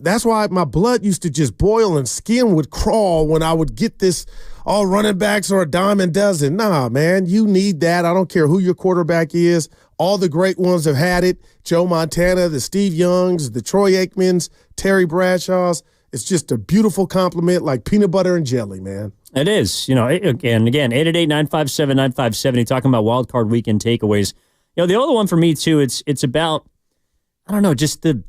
that's why my blood used to just boil and skin would crawl when I would get this, all running backs are a dime a dozen. Nah, man, you need that. I don't care who your quarterback is. All the great ones have had it. Joe Montana, the Steve Youngs, the Troy Aikmans, Terry Bradshaws. It's just a beautiful compliment, like peanut butter and jelly, man. It is. Again, 888-957-957, talking about wild card weekend takeaways. The other one for me, too, it's about, I don't know, just the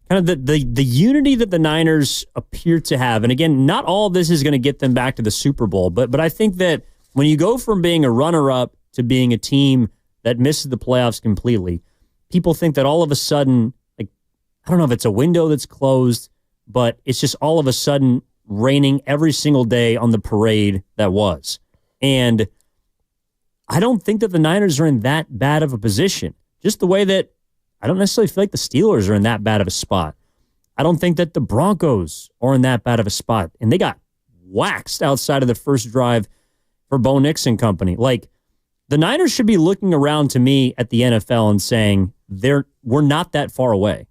kind of the unity that the Niners appear to have. And again, not all of this is going to get them back to the Super Bowl, but I think that when you go from being a runner-up to being a team that misses the playoffs completely, people think that all of a sudden, like, I don't know if it's a window that's closed, but it's just all of a sudden raining every single day on the parade that was. And I don't think that the Niners are in that bad of a position. Just the way that I don't necessarily feel like the Steelers are in that bad of a spot. I don't think that the Broncos are in that bad of a spot. And they got waxed outside of the first drive for Bo Nix and company. Like, the Niners should be looking around to me at the NFL and saying, we're not that far away.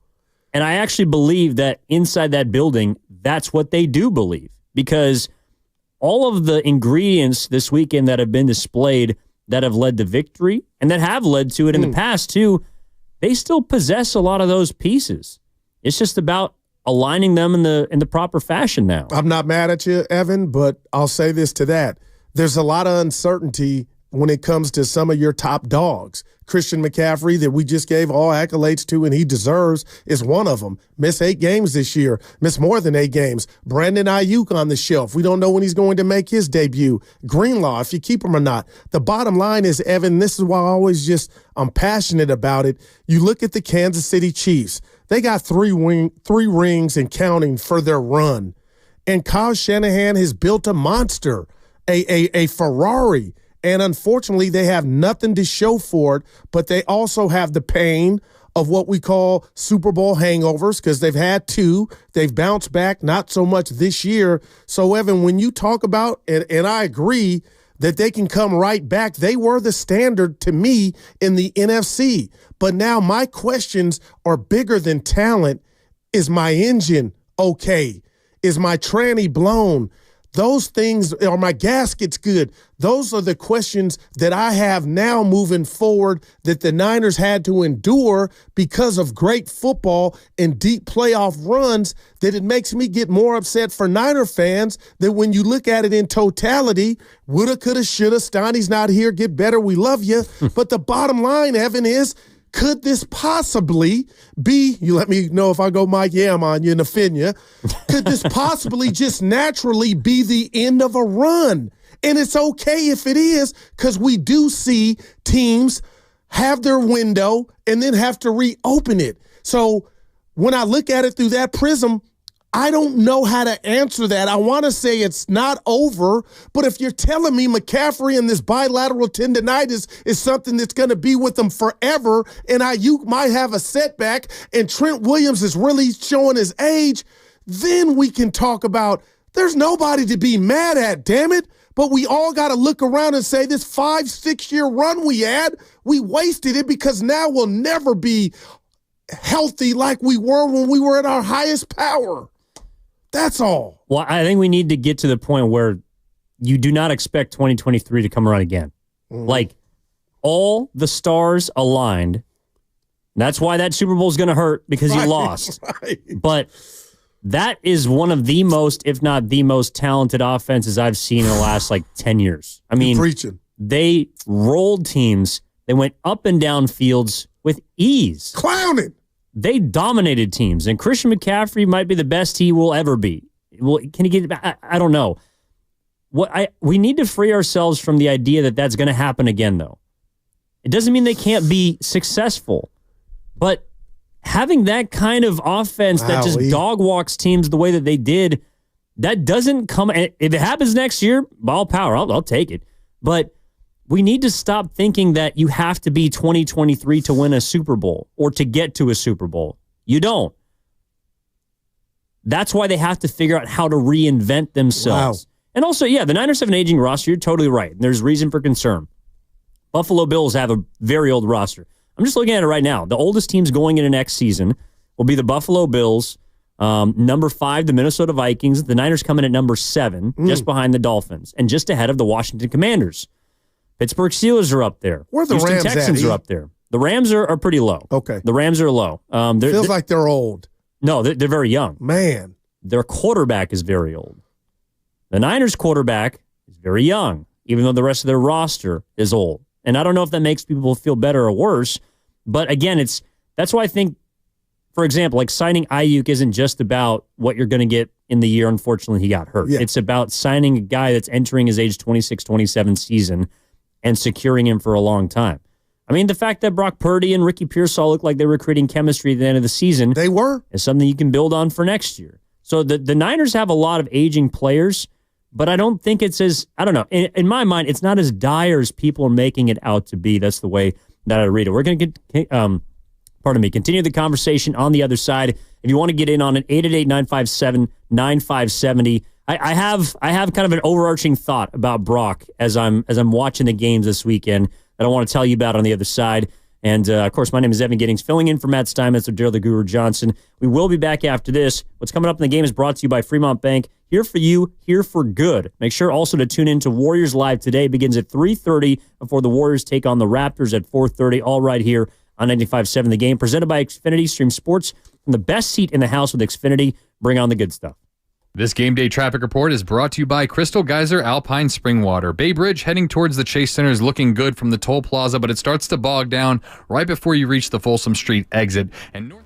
And I actually believe that inside that building, that's what they do believe, because all of the ingredients this weekend that have been displayed that have led to victory and that have led to it in the past too, they still possess a lot of those pieces. It's just about aligning them in the proper fashion now. I'm not mad at you, Evan, but I'll say this to that. There's a lot of uncertainty when it comes to some of your top dogs. Christian McCaffrey, that we just gave all accolades to and he deserves, is one of them. Missed 8 games this year. Missed more than 8 games. Brandon Ayuk on the shelf. We don't know when he's going to make his debut. Greenlaw, if you keep him or not. The bottom line is, Evan, this is why I'm passionate about it. You look at the Kansas City Chiefs. They got 3 rings and counting for their run. And Kyle Shanahan has built a monster, a Ferrari. And unfortunately, they have nothing to show for it, but they also have the pain of what we call Super Bowl hangovers, because they've had 2. They've bounced back, not so much this year. So, Evan, when you talk about, and I agree that they can come right back, they were the standard to me in the NFC. But now my questions are bigger than talent. Is my engine okay? Is my tranny blown? Those things, are my gaskets good? Those are the questions that I have now moving forward that the Niners had to endure because of great football and deep playoff runs, that it makes me get more upset for Niner fans that when you look at it in totality, woulda, coulda, shoulda, Steiny's not here, get better, we love you. But the bottom line, Evan, is could this possibly be, you let me know if I go Mike Yam on you and offend you, could this possibly just naturally be the end of a run? And it's okay if it is, because we do see teams have their window and then have to reopen it. So when I look at it through that prism, I don't know how to answer that. I want to say it's not over, but if you're telling me McCaffrey and this bilateral tendonitis is something that's going to be with them forever, and Ayuk might have a setback, and Trent Williams is really showing his age, then we can talk about there's nobody to be mad at, damn it. But we all got to look around and say this 5-6 year run we had, we wasted it because now we'll never be healthy like we were when we were at our highest power. That's all. Well, I think we need to get to the point where you do not expect 2023 to come around again. Like, all the stars aligned. That's why that Super Bowl is going to hurt, because you lost. Right. But that is one of the most, if not the most talented offenses I've seen in the last, 10 years. I mean, they rolled teams. They went up and down fields with ease. Clowning. They dominated teams, and Christian McCaffrey might be the best he will ever be. Well, can he get? I don't know. We need to free ourselves from the idea that that's going to happen again, though. It doesn't mean they can't be successful, but having that kind of offense that just dog walks teams the way that they did, that doesn't come. If it happens next year, ball power, I'll take it. But we need to stop thinking that you have to be 2023 to win a Super Bowl or to get to a Super Bowl. You don't. That's why they have to figure out how to reinvent themselves. Wow. And also, yeah, the Niners have an aging roster. You're totally right. And there's reason for concern. Buffalo Bills have a very old roster. I'm just looking at it right now. The oldest teams going into next season will be the Buffalo Bills, number 5, the Minnesota Vikings. The Niners come in at number 7, just behind the Dolphins, and just ahead of the Washington Commanders. Pittsburgh Steelers are up there. Where are the Houston Rams Texans at? are up there. The Rams are pretty low. Okay. The Rams are low. Feels like they're old. No, they're very young. Man. Their quarterback is very old. The Niners quarterback is very young, even though the rest of their roster is old. And I don't know if that makes people feel better or worse, but again, that's why I think, for example, signing Ayuk isn't just about what you're going to get in the year. Unfortunately, he got hurt. Yeah. It's about signing a guy that's entering his age 26, 27 season and securing him for a long time. I mean, the fact that Brock Purdy and Ricky Pearsall looked like they were creating chemistry at the end of the season. They were. Is something you can build on for next year. So the Niners have a lot of aging players, but I don't think it's as, I don't know, in my mind, it's not as dire as people are making it out to be. That's the way that I read it. We're going to continue the conversation on the other side. If you want to get in on it, 888-957-9570. I have kind of an overarching thought about Brock as I'm watching the games this weekend that I want to tell you about on the other side. And, of course, my name is Evan Giddings, filling in for Matt Steinmetz or Daryl the Guru Johnson. We will be back after this. What's coming up in the game is brought to you by Fremont Bank. Here for you, here for good. Make sure also to tune in to Warriors Live today. It begins at 3:30 before the Warriors take on the Raptors at 4:30, all right here on 95.7 The Game. Presented by Xfinity. Stream sports from the best seat in the house with Xfinity. Bring on the good stuff. This game day traffic report is brought to you by Crystal Geyser Alpine Spring Water. Bay Bridge heading towards the Chase Center is looking good from the toll plaza, but it starts to bog down right before you reach the Folsom Street exit. And north.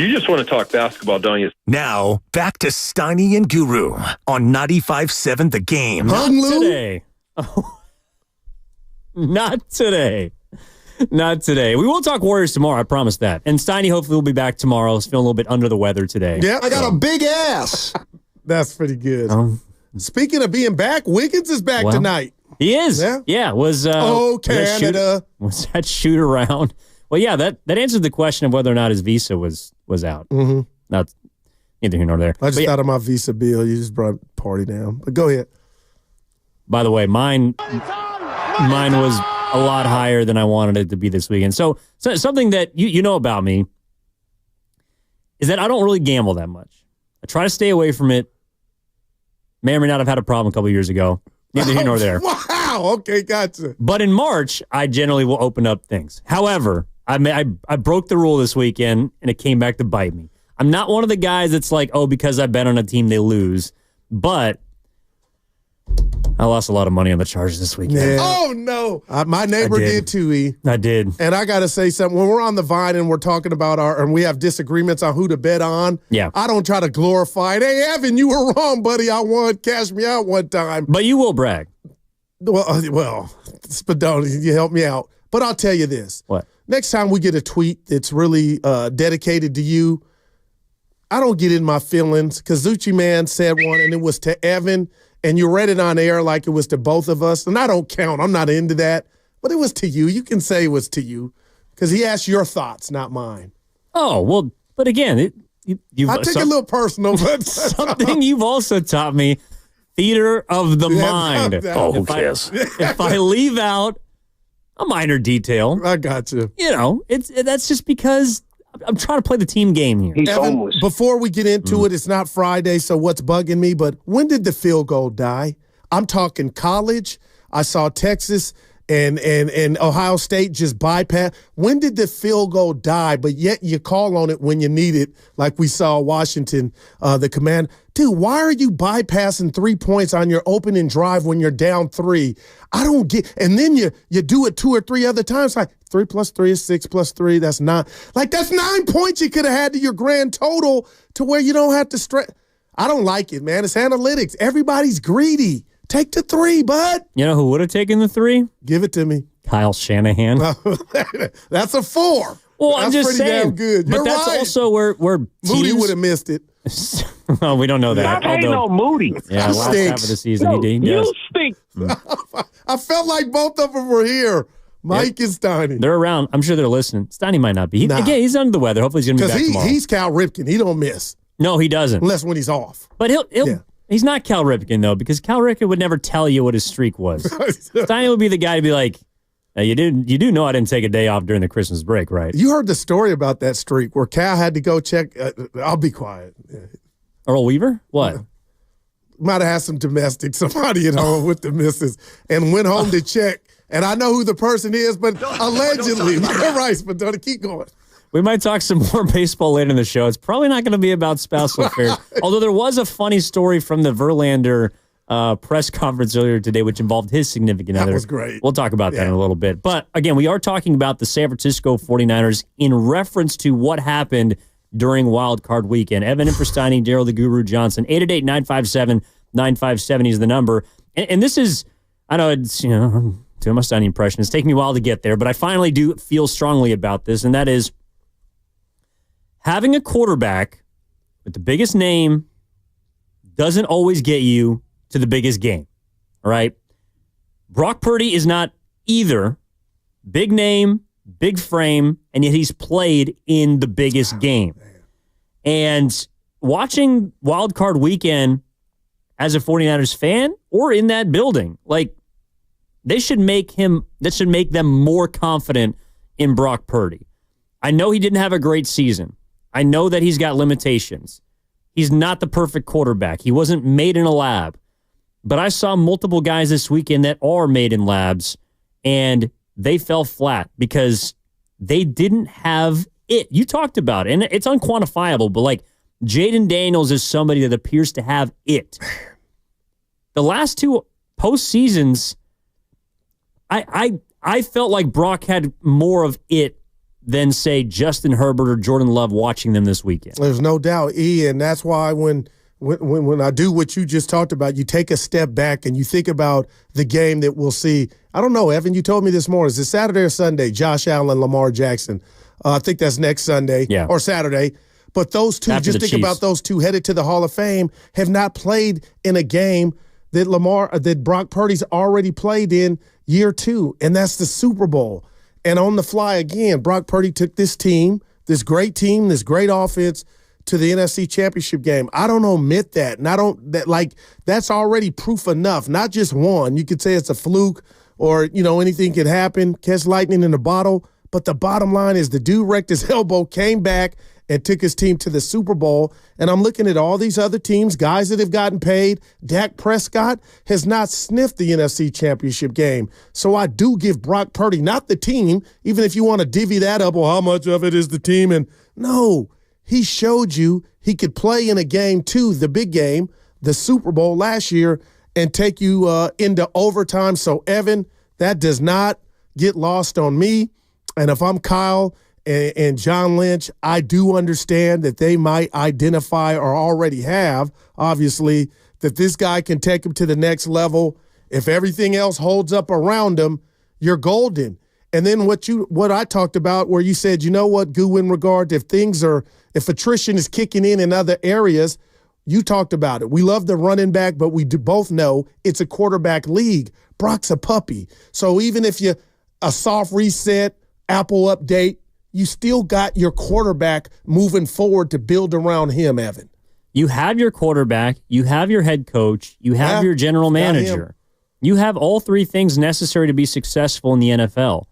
You just want to talk basketball, don't you? Now, back to Steiny and Guru on 95.7 The Game. Not today. Oh. Not today. Not today. We will talk Warriors tomorrow, I promise that. And Steiny hopefully will be back tomorrow. He's feeling a little bit under the weather today. Yeah, I got a big ass. That's pretty good. Speaking of being back, Wiggins is back tonight. He is. Yeah. Was Canada. Was that shoot around? Well, yeah, that answered the question of whether or not his visa was out. Mm-hmm. Not neither here nor there. I just thought of my visa bill. You just brought the party down. But go ahead. By the way, mine was a lot higher than I wanted it to be this weekend. So something that you know about me is that I don't really gamble that much. I try to stay away from it. May or may not have had a problem a couple years ago. Neither here nor there. Wow. Okay, gotcha. But in March, I generally will open up things. However, I broke the rule this weekend, and it came back to bite me. I'm not one of the guys that's like, oh, because I bet on a team, they lose. But I lost a lot of money on the Chargers this weekend. Yeah. Oh, no. My neighbor did too, E. I did. And I got to say something. When we're on the Vine and we're talking about and we have disagreements on who to bet on, I don't try to glorify it. Hey, Evan, you were wrong, buddy. I won. Cash me out one time. But you will brag. Well, Spadoni, you help me out. But I'll tell you this. What? Next time we get a tweet that's really dedicated to you, I don't get in my feelings because Zucci Man said one and it was to Evan. And you read it on air like it was to both of us. And I don't count. I'm not into that. But it was to you. You can say it was to you because he asked your thoughts, not mine. Oh, well, but again, I take a little personal. But something you've also taught me, theater of the mind. Oh, who cares? If I leave out a minor detail. I got you. That's just because I'm trying to play the team game here. Evan, before we get into it, it's not Friday, so what's bugging me? But when did the field goal die? I'm talking college. I saw Texas and Ohio State just bypass. When did the field goal die? But yet you call on it when you need it, like we saw Washington, the command. Dude, why are you bypassing 3 points on your opening drive when you're down 3? I don't get. And then you do it 2 or 3 other times. Like 3 plus 3 is 6 plus 3. That's 9. Like that's 9 points you could have had to your grand total to where you don't have to stretch. I don't like it, man. It's analytics. Everybody's greedy. Take the 3, bud. You know who would have taken the 3? Give it to me. Kyle Shanahan. That's a 4. Well, that's I'm just pretty saying. Damn good. But You're that's right. also where Moody would have missed it. Well, we don't know that. Stop hating on Moody. Yeah, last half of the season he does. You stink. I felt like both of them were here. Mike and Steiny. They're around. I'm sure they're listening. Steiny might not be. Again, he's under the weather. Hopefully he's going to be back tomorrow. He's Cal Ripken. He don't miss. No, he doesn't. Unless when he's off. But he's not Cal Ripken, though, because Cal Ripken would never tell you what his streak was. Steiny would be the guy to be like, hey, you do know I didn't take a day off during the Christmas break, right? You heard the story about that streak where Cal had to go check. I'll be quiet. Earl Weaver? What? Might have had some domestic, somebody at home with the missus, and went home to check. And I know who the person is, but allegedly. You're right, but don't keep going. We might talk some more baseball later in the show. It's probably not going to be about spousal affairs. Although there was a funny story from the Verlander press conference earlier today, which involved his significant other. That was great. We'll talk about that in a little bit. But again, we are talking about the San Francisco 49ers in reference to what happened during Wild Card Weekend. Evan Infrastani, Daryl the Guru Johnson, 888-957-9570 is the number. And this is, I know it's, doing my Steiny impression. It's taken me a while to get there, but I finally do feel strongly about this, and that is having a quarterback with the biggest name doesn't always get you to the biggest game, all right? Brock Purdy is not either big name, big frame, and yet he's played in the biggest game. And watching Wild Card Weekend as a 49ers fan or in that building, like, that should make them more confident in Brock Purdy. I know he didn't have a great season. I know that he's got limitations. He's not the perfect quarterback. He wasn't made in a lab. But I saw multiple guys this weekend that are made in labs, and they fell flat because they didn't have it. You talked about it, and it's unquantifiable, but like Jaden Daniels is somebody that appears to have it. The last 2 postseasons, I felt like Brock had more of it than, say, Justin Herbert or Jordan Love watching them this weekend. There's no doubt, E, and that's why when I do what you just talked about, you take a step back and you think about the game that we'll see. I don't know, Evan, you told me this morning. Is it Saturday or Sunday? Josh Allen, Lamar Jackson. I think that's next Sunday or Saturday. But those two, After just the think Chiefs. about those two headed to the Hall of Fame, have not played in a game that Brock Purdy's already played in year 2, and that's the Super Bowl. And on the fly again, Brock Purdy took this team, this great offense, to the NFC Championship game. I don't omit that. And that's already proof enough. Not just one. You could say it's a fluke or, anything could happen, catch lightning in a bottle. But the bottom line is the dude wrecked his elbow, came back, and took his team to the Super Bowl. And I'm looking at all these other teams, guys that have gotten paid. Dak Prescott has not sniffed the NFC Championship game. So I do give Brock Purdy, not the team, even if you want to divvy that up, well, how much of it is the team? And no, he showed you he could play in a game too, the big game, the Super Bowl last year, and take you into overtime. So, Evan, that does not get lost on me. And if I'm Kyle and John Lynch, I do understand that they might identify or already have, obviously, that this guy can take him to the next level. If everything else holds up around him, you're golden. And then what I talked about where you said, you know what, Goo, in regard to if attrition is kicking in other areas, you talked about it. We love the running back, but we do both know it's a quarterback league. Brock's a puppy. So even if a soft reset, Apple update, you still got your quarterback moving forward to build around him, Evan. You have your quarterback, you have your head coach, you have your general manager. You have all three things necessary to be successful in the NFL.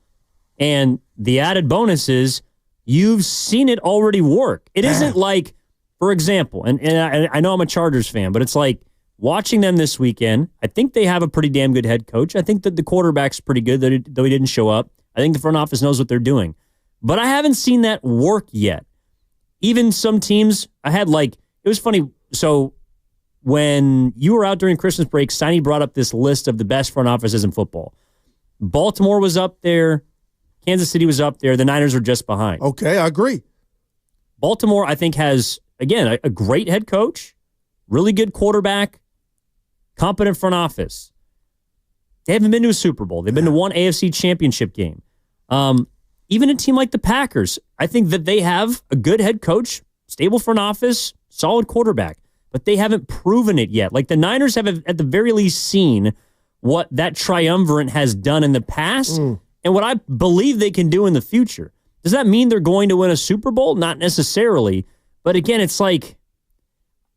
And the added bonus is you've seen it already work. It isn't like, for example, and I know I'm a Chargers fan, but it's like watching them this weekend, I think they have a pretty damn good head coach. I think that the quarterback's pretty good, though he didn't show up. I think the front office knows what they're doing. But I haven't seen that work yet. Even some teams, it was funny. So when you were out during Christmas break, Steiny brought up this list of the best front offices in football. Baltimore was up there. Kansas City was up there. The Niners are just behind. Okay, I agree. Baltimore, I think, has, again, a great head coach, really good quarterback, competent front office. They haven't been to a Super Bowl. They've been to one AFC championship game. Even a team like the Packers, I think that they have a good head coach, stable front office, solid quarterback, but they haven't proven it yet. Like the Niners have, at the very least, seen what that triumvirate has done in the past and what I believe they can do in the future. Does that mean they're going to win a Super Bowl? Not necessarily. But again, it's like,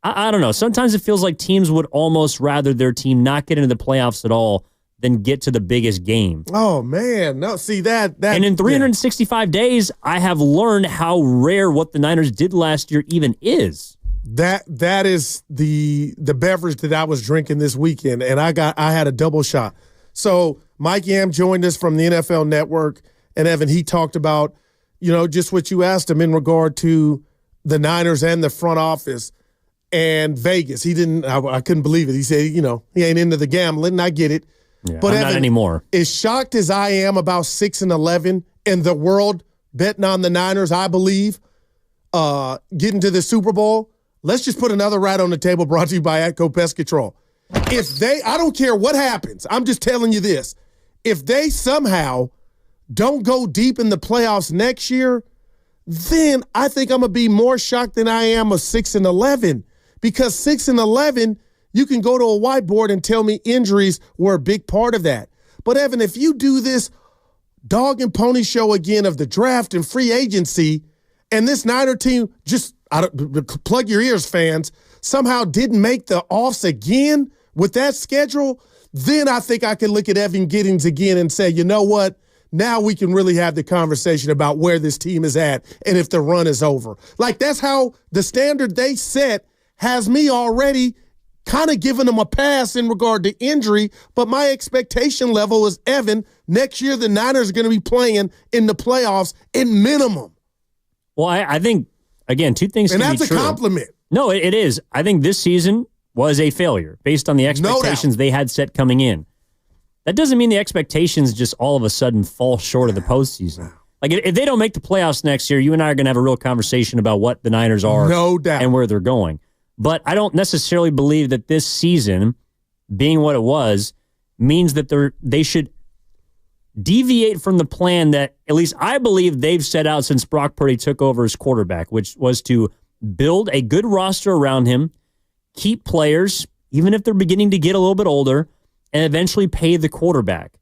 I don't know. Sometimes it feels like teams would almost rather their team not get into the playoffs at all than get to the biggest game. Oh, man. No, see that. And in 365 days, I have learned how rare what the Niners did last year even is. That is the beverage that I was drinking this weekend, and I had a double shot. So Mike Yam joined us from the NFL Network, and Evan, he talked about, just what you asked him in regard to the Niners and the front office and Vegas. I couldn't believe it. He said, he ain't into the gambling, and I get it. Yeah, but Evan, not anymore. As shocked as I am about 6-11 and the world betting on the Niners, I believe, getting to the Super Bowl, let's just put another rat on the table brought to you by Atco Pest Control. I don't care what happens, I'm just telling you this. If they somehow don't go deep in the playoffs next year, then I think I'm going to be more shocked than I am of 6-11. Because 6-11, you can go to a whiteboard and tell me injuries were a big part of that. But, Evan, if you do this dog and pony show again of the draft and free agency, and this Niner team just, plug your ears, fans, somehow didn't make the offs again with that schedule, then I think I can look at Evan Giddings again and say, you know what? Now we can really have the conversation about where this team is at and if the run is over. Like, that's how the standard they set has me already kind of giving them a pass in regard to injury, but my expectation level is, Evan, next year the Niners are going to be playing in the playoffs in minimum. Well, I think, again, two things can be true. And that's a compliment. No, it is. I think this season was a failure based on the expectations they had set coming in. That doesn't mean the expectations just all of a sudden fall short of the postseason. Like, if they don't make the playoffs next year, you and I are going to have a real conversation about what the Niners are and where they're going. But I don't necessarily believe that this season, being what it was, means that they should deviate from the plan that at least I believe they've set out since Brock Purdy took over as quarterback, which was to build a good roster around him, keep players, even if they're beginning to get a little bit older, and eventually pay the quarterback.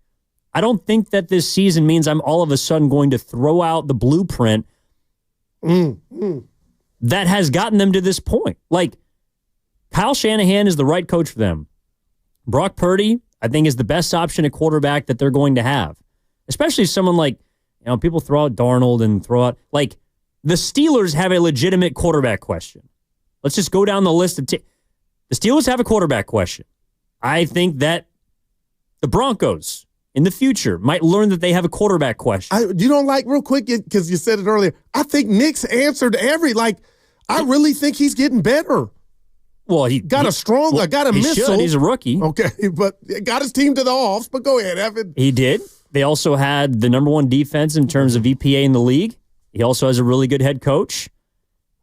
I don't think that this season means I'm all of a sudden going to throw out the blueprint that has gotten them to this point. Like, Kyle Shanahan is the right coach for them. Brock Purdy, I think, is the best option at quarterback that they're going to have. Especially someone like, people throw out Darnold and throw out, like, the Steelers have a legitimate quarterback question. Let's just go down the list of the Steelers have a quarterback question. I think that the Broncos in the future might learn that they have a quarterback question. You don't like, real quick, because you said it earlier, I think Nick's answered I really think he's getting better. Well, he got a missile. He's a rookie. Okay, but got his team to the offs. But go ahead, Evan. He did. They also had the number one defense in terms of EPA in the league. He also has a really good head coach.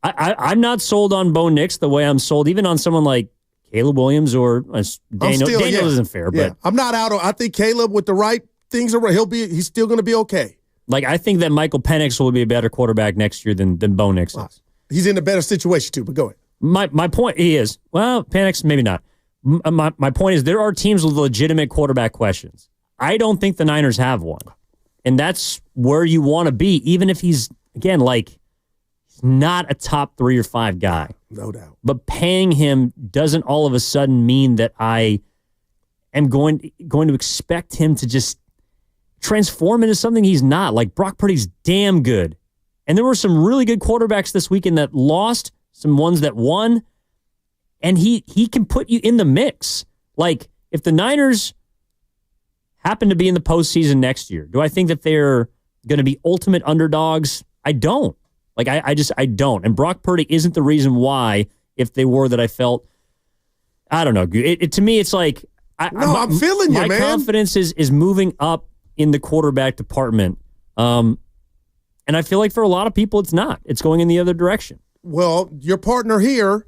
I'm not sold on Bo Nix the way I'm sold even on someone like Caleb Williams or Daniel. Daniel isn't fair, but I'm not out on. I think Caleb with the right things around, he's still going to be okay. Like, I think that Michael Penix will be a better quarterback next year than Bo Nix is. He's in a better situation too. But go ahead. My point, he is. Well, Penix maybe not. My point is there are teams with legitimate quarterback questions. I don't think the Niners have one, and that's where you want to be, even if he's again he's not a top 3 or 5 guy. No doubt. But paying him doesn't all of a sudden mean that I am going to expect him to just transform into something he's not. Like, Brock Purdy's damn good. And there were some really good quarterbacks this weekend that lost, some ones that won, and he can put you in the mix. Like, if the Niners happen to be in the postseason next year, do I think that they're going to be ultimate underdogs? I don't. Like, I don't. And Brock Purdy isn't the reason why, if they were, that I felt, I don't know. To me, it's like, I'm feeling you, man. My confidence is moving up in the quarterback department. And I feel like for a lot of people, it's not. It's going in the other direction. Well, your partner here,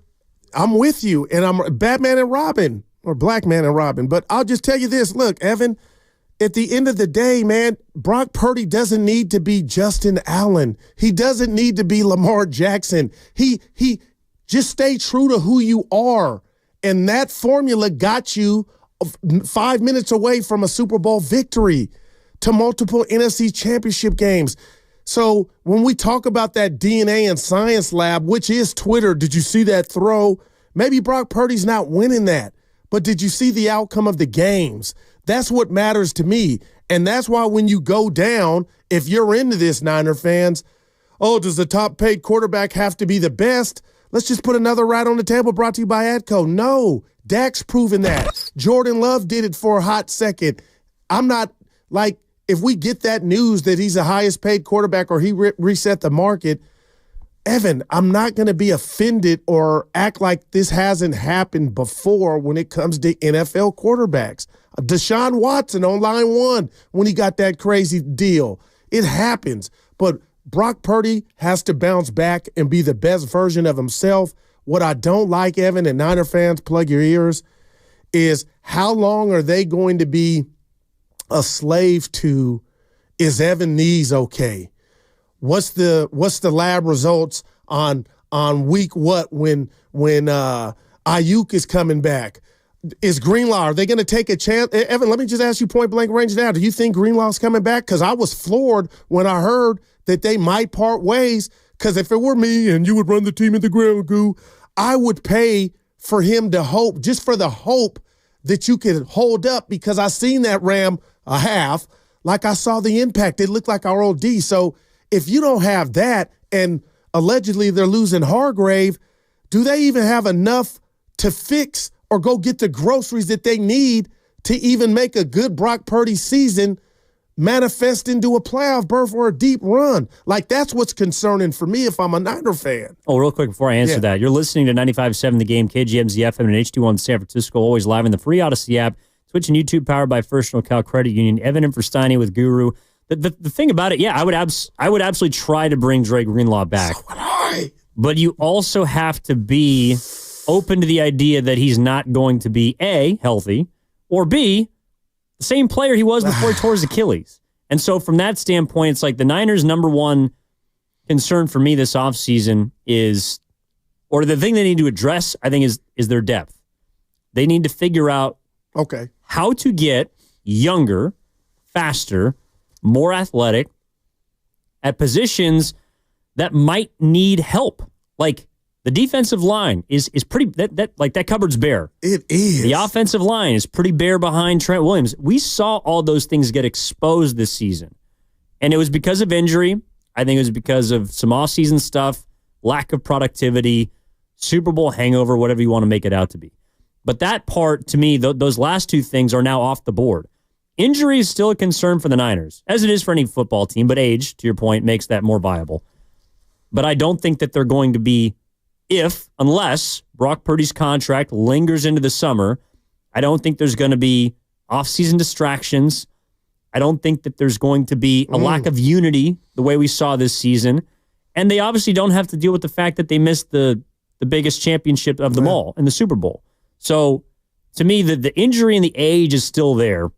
I'm with you, and I'm Batman and Robin, or Black Man and Robin. But I'll just tell you this. Look, Evan, at the end of the day, man, Brock Purdy doesn't need to be Justin Allen. He doesn't need to be Lamar Jackson. He just stay true to who you are. And that formula got you 5 minutes away from a Super Bowl victory to multiple NFC championship games. So when we talk about that DNA and science lab, which is Twitter, did you see that throw? Maybe Brock Purdy's not winning that, but did you see the outcome of the games? That's what matters to me. And that's why when you go down, if you're into this, Niner fans, does the top paid quarterback have to be the best? Let's just put another right on the table brought to you by ADCO. No, Dak's proven that. Jordan Love did it for a hot second. I'm not like, if we get that news that he's the highest paid quarterback or he reset the market, Evan, I'm not going to be offended or act like this hasn't happened before when it comes to NFL quarterbacks. Deshaun Watson on line 1 when he got that crazy deal. It happens. But Brock Purdy has to bounce back and be the best version of himself. What I don't like, Evan, and Niner fans, plug your ears, is how long are they going to be a slave to, is Evan Nees okay? What's the lab results on week what when Ayuk is coming back? Is Greenlaw, are they going to take a chance? Evan, let me just ask you point blank range now. Do you think Greenlaw's coming back? Because I was floored when I heard that they might part ways. Because if it were me and you would run the team in the ground goo, I would pay for him to hope, just for the hope that you could hold up, because I seen that Ram a half, like I saw the impact. It looked like our old D. So if you don't have that, and allegedly they're losing Hargrave, do they even have enough to fix or go get the groceries that they need to even make a good Brock Purdy season manifest into a playoff berth or a deep run? Like, that's what's concerning for me if I'm a Niner fan. Oh, real quick before I answer that, you're listening to 95.7 The Game, KGMZ FM, and HD1 San Francisco, always live in the free Odyssey app, Twitch and YouTube, powered by First NorCal Credit Union. Evan and Versteini with Guru. The thing about it, I would absolutely try to bring Dre Greenlaw back. So would I. But you also have to be open to the idea that he's not going to be, A, healthy, or B, the same player he was before he tore his Achilles. And so from that standpoint, it's like the Niners' number one concern for me this offseason is or the thing they need to address, I think, is their depth. They need to figure out how to get younger, faster, more athletic at positions that might need help. Like the defensive line is pretty that cupboard's bare. It is. The offensive line is pretty bare behind Trent Williams. We saw all those things get exposed this season. And it was because of injury. I think it was because of some off-season stuff, lack of productivity, Super Bowl hangover, whatever you want to make it out to be. But that part, to me, those last two things are now off the board. Injury is still a concern for the Niners, as it is for any football team, but age, to your point, makes that more viable. But I don't think that they're going to be, unless Brock Purdy's contract lingers into the summer, I don't think there's going to be off-season distractions. I don't think that there's going to be a lack of unity the way we saw this season. And they obviously don't have to deal with the fact that they missed the biggest championship of them all in the Super Bowl. So, to me, the injury and the age is still there.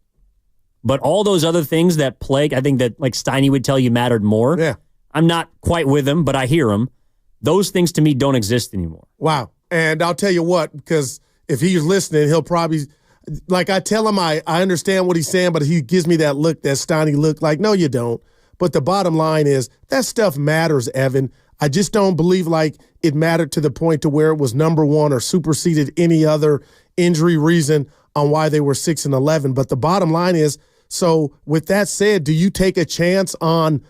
But all those other things that plague, I think that like Steiny would tell you mattered more. Yeah. I'm not quite with him, but I hear him. Those things to me don't exist anymore. Wow. And I'll tell you what, because if he's listening, he'll probably, like I tell him I understand what he's saying, but he gives me that look, that Steiny look, like, no, you don't. But the bottom line is that stuff matters, Evan. I just don't believe like it mattered to the point to where it was number one or superseded any other injury reason on why they were 6-11. But the bottom line is, so with that said, do you take a chance on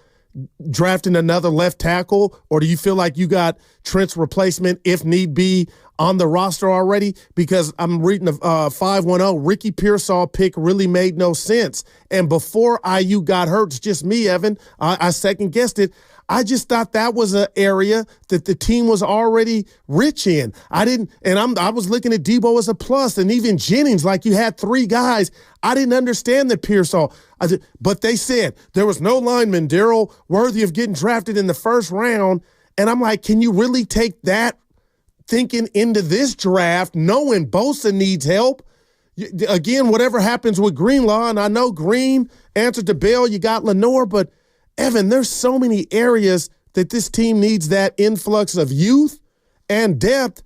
drafting another left tackle, or do you feel like you got Trent's replacement, if need be, on the roster already? Because I'm reading the 510, Ricky Pearsall pick really made no sense. And before IU got hurt, it's just me, Evan, I second-guessed it. I just thought that was an area that the team was already rich in. I was looking at Debo as a plus, and even Jennings, like you had three guys. I didn't understand that Pearsall. But they said there was no lineman, Darryl, worthy of getting drafted in the first round. And I'm like, can you really take that thinking into this draft, knowing Bosa needs help? Again, whatever happens with Greenlaw, and I know Green answered to Bell, you got Lenore, but Evan, there's so many areas that this team needs that influx of youth and depth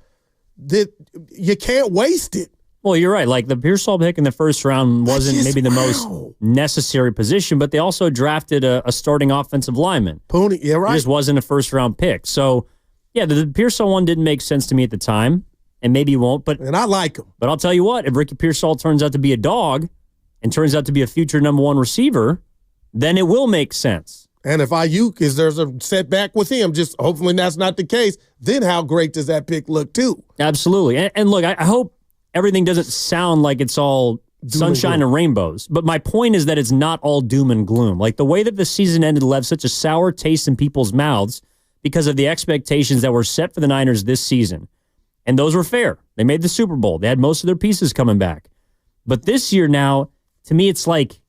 that you can't waste it. Well, you're right. Like the Pearsall pick in the first round wasn't maybe the most necessary position, but they also drafted a starting offensive lineman. Pooney, yeah, right. It just wasn't a first-round pick. So, yeah, the Pearsall one didn't make sense to me at the time, and maybe it won't. And I like him. But I'll tell you what, if Ricky Pearsall turns out to be a dog and turns out to be a future number one receiver, then it will make sense. And if IU, because there's a setback with him, just hopefully that's not the case, then how great does that pick look too? Absolutely. And look, I hope everything doesn't sound like it's all sunshine and rainbows. But my point is that it's not all doom and gloom. Like the way that the season ended left such a sour taste in people's mouths because of the expectations that were set for the Niners this season. And those were fair. They made the Super Bowl. They had most of their pieces coming back. But this year now, to me, it's like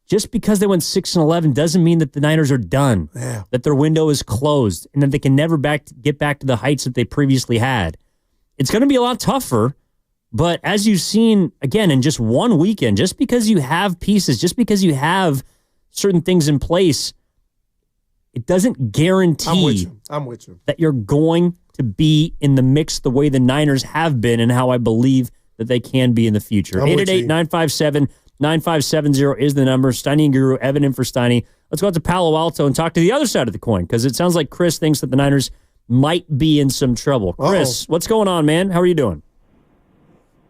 just because they went 6-11 doesn't mean that the Niners are done, that their window is closed, and that they can never get back to the heights that they previously had. It's going to be a lot tougher, but as you've seen, again, in just one weekend, just because you have pieces, just because you have certain things in place, it doesn't guarantee I'm with you. that you're going to be in the mix the way the Niners have been and how I believe that they can be in the future. 888-957-9570 is the number. Steiny and Guru, Evan in for Steiny. Let's go out to Palo Alto and talk to the other side of the coin, because it sounds like Chris thinks that the Niners might be in some trouble. Chris, what's going on, man? How are you doing?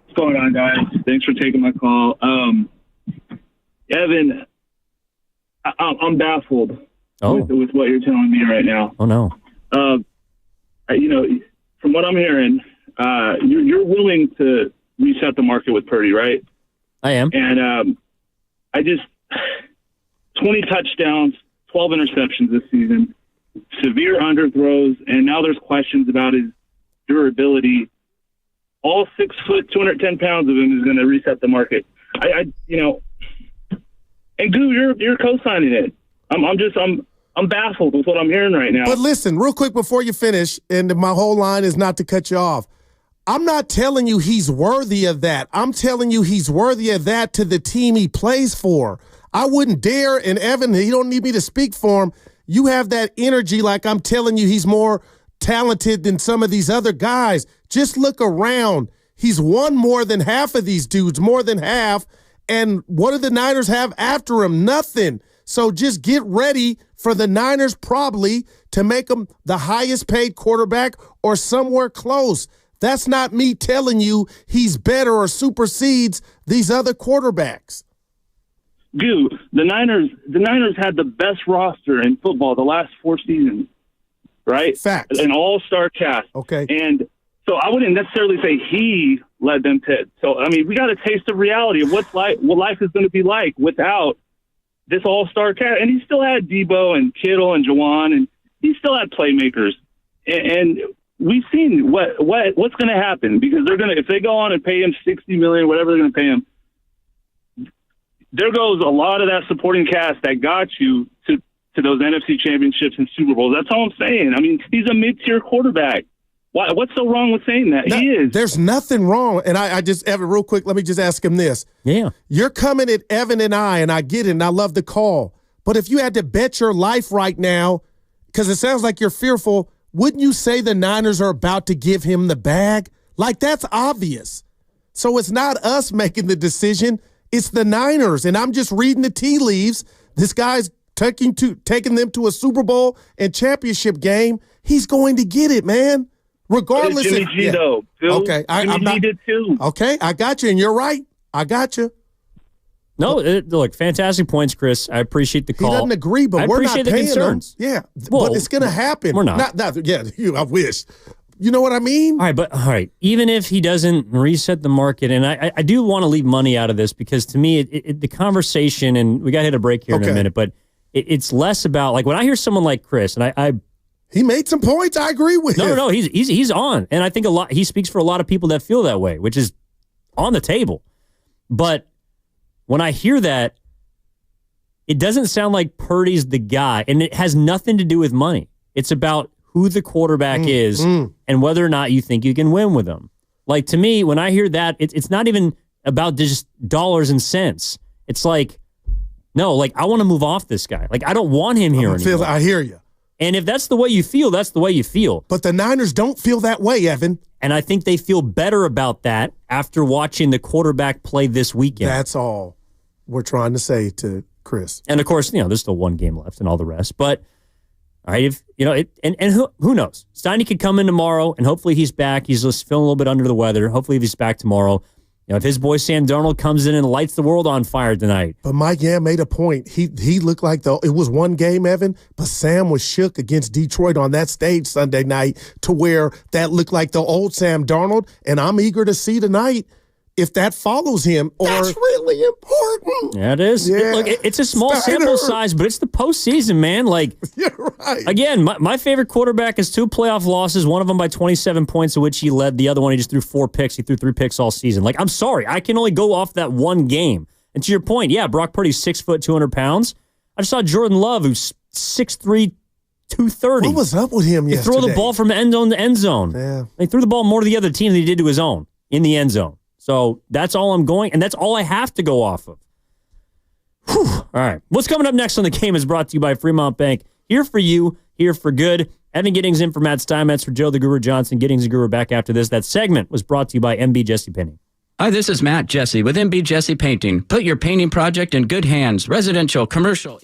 What's going on, guys? Thanks for taking my call. Evan, I'm baffled with what you're telling me right now. Oh, no. From what I'm hearing, you're willing to reset the market with Purdy, right? I am. And 20 touchdowns, 12 interceptions this season, severe underthrows, and now there's questions about his durability. All 6 foot, 210 pounds of him is going to reset the market. And Goo, you're co-signing it. I'm baffled with what I'm hearing right now. But listen, real quick before you finish, and my whole line is not to cut you off. I'm not telling you he's worthy of that. I'm telling you he's worthy of that to the team he plays for. I wouldn't dare, and Evan, you don't need me to speak for him. You have that energy like I'm telling you he's more talented than some of these other guys. Just look around. He's won more than half of these dudes, more than half. And what do the Niners have after him? Nothing. So just get ready for the Niners probably to make him the highest paid quarterback or somewhere close. That's not me telling you he's better or supersedes these other quarterbacks. Goo, the Niners had the best roster in football the last 4 seasons, right? Facts. An all-star cast. Okay. And so I wouldn't necessarily say he led them to. So I mean, we got a taste of reality of what life is going to be like without this all-star cast. And he still had Debo and Kittle and Jawan, and he still had playmakers. And we've seen what's going to happen, because they're going to, if they go on and pay him $60 million, whatever they're going to pay him, there goes a lot of that supporting cast that got you to those NFC championships and Super Bowls. That's all I'm saying. I mean, he's a mid-tier quarterback. What's so wrong with saying that? He is. There's nothing wrong. And I just, Evan, real quick, let me just ask him this. Yeah. You're coming at Evan and I get it, and I love the call. But if you had to bet your life right now, because it sounds like you're fearful, wouldn't you say the Niners are about to give him the bag? Like, that's obvious. So it's not us making the decision. It's the Niners. And I'm just reading the tea leaves. This guy's taking them to a Super Bowl and championship game. He's going to get it, man. Regardless. Jimmy G, though. Phil, okay. Jimmy G did too. Okay, I got you, and you're right. I got you. No, look, fantastic points, Chris. I appreciate the call. He doesn't agree, but we're not appreciate the paying concerns. him. Yeah, Well, but it's going to happen. We're not. I wish. You know what I mean? All right. Even if he doesn't reset the market, and I do want to leave money out of this, because to me, the conversation, and we got to hit a break here in a minute, but it's less about, like, when I hear someone like Chris, and he made some points. I agree with him. No, he's on, and I think he speaks for a lot of people that feel that way, which is on the table. But when I hear that, it doesn't sound like Purdy's the guy, and it has nothing to do with money. It's about who the quarterback is and whether or not you think you can win with him. Like, to me, when I hear that, it's not even about just dollars and cents. It's like, no, like, I want to move off this guy. Like, I don't want him here anymore. I hear you. And if that's the way you feel, that's the way you feel. But the Niners don't feel that way, Evan. And I think they feel better about that after watching the quarterback play this weekend. That's all we're trying to say to Chris. And of course, there's still one game left and all the rest. But all right, who knows? Steiny could come in tomorrow, and hopefully he's back. He's just feeling a little bit under the weather. Hopefully he's back tomorrow. If his boy Sam Darnold comes in and lights the world on fire tonight. But Mike made a point. He looked like it was one game, Evan, but Sam was shook against Detroit on that stage Sunday night to where that looked like the old Sam Darnold, and I'm eager to see tonight if that follows him. That's really important. Yeah, it is. Yeah. It's a small sample size, but it's the postseason, man. Like, you're right. Again, my favorite quarterback has 2 playoff losses, one of them by 27 points, of which he led. The other one, he just threw 4 picks. He threw 3 picks all season. Like, I'm sorry. I can only go off that one game. And to your point, yeah, Brock Purdy's 6 foot, 200 pounds. I just saw Jordan Love, who's 6'3", 230. What was up with him yesterday? He threw the ball from end zone to end zone. Yeah. He threw the ball more to the other team than he did to his own in the end zone. So that's all I'm going, and that's all I have to go off of. Whew. All right. What's coming up next on The Game is brought to you by Fremont Bank. Here for you, here for good. Evan Giddings in for Matt Steinmetz, for Joe the Guru Johnson. Giddings the Guru back after this. That segment was brought to you by MB Jesse Penney. Hi, this is Matt Jesse with MB Jesse Painting. Put your painting project in good hands. Residential, commercial.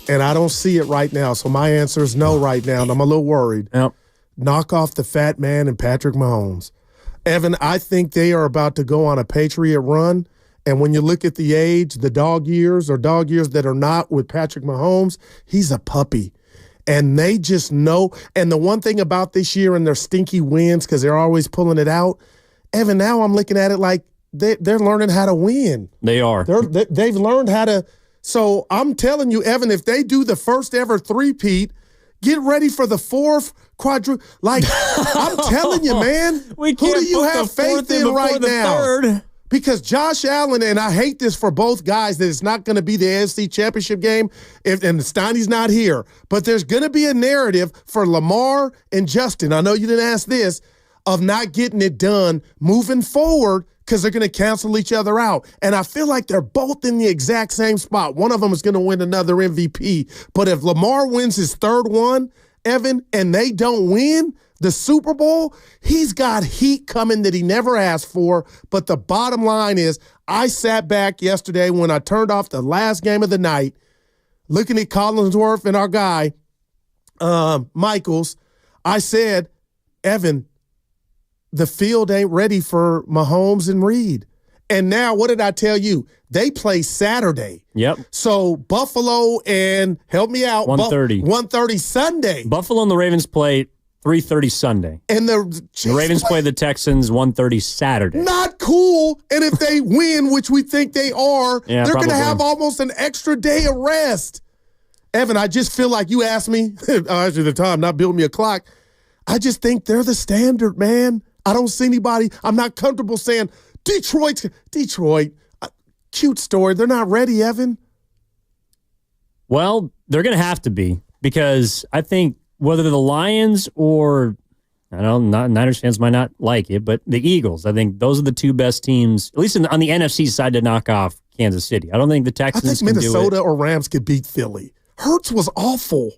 And I don't see it right now. So my answer is no right now. And I'm a little worried. Yep. knock off the fat man and Patrick Mahomes. Evan, I think they are about to go on a Patriot run. And when you look at the age, the dog years that are not with Patrick Mahomes, he's a puppy. And they just know. And the one thing about this year and their stinky wins, because they're always pulling it out, Evan, now I'm looking at it like they're learning how to win. They are. They've learned how to. So I'm telling you, Evan, if they do the first ever three-peat, get ready for the fourth quadruple. Like, I'm telling you, man, who do you have faith in right now? Third. Because Josh Allen, and I hate this for both guys, that it's not going to be the AFC Championship game, and Steiny's not here. But there's going to be a narrative for Lamar and Justin, I know you didn't ask this, of not getting it done moving forward because they're going to cancel each other out. And I feel like they're both in the exact same spot. One of them is going to win another MVP. But if Lamar wins his third one, Evan, and they don't win the Super Bowl, he's got heat coming that he never asked for. But the bottom line is, I sat back yesterday when I turned off the last game of the night, looking at Collinsworth and our guy, Michaels. I said, Evan, the field ain't ready for Mahomes and Reed. And now, what did I tell you? They play Saturday. Yep. So Buffalo and, help me out, 1:30. 1:30 Sunday. Buffalo and the Ravens play 3:30 Sunday. And the Ravens play the Texans 1:30 Saturday. Not cool. And if they win, which we think they are, Yeah, they're going to probably. have almost an extra day of rest. Evan, I just feel like you asked me, actually the time, not build me a clock. I just think they're the standard, man. I don't see anybody. I'm not comfortable saying Detroit, cute story. They're not ready, Evan. Well, they're going to have to be, because I think whether the Lions or, I don't know, Niners fans might not like it, but the Eagles, I think those are the two best teams, at least on the NFC side, to knock off Kansas City. I don't think the Texans I think can do it. Minnesota or Rams could beat Philly. Hurts was awful.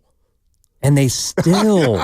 And they still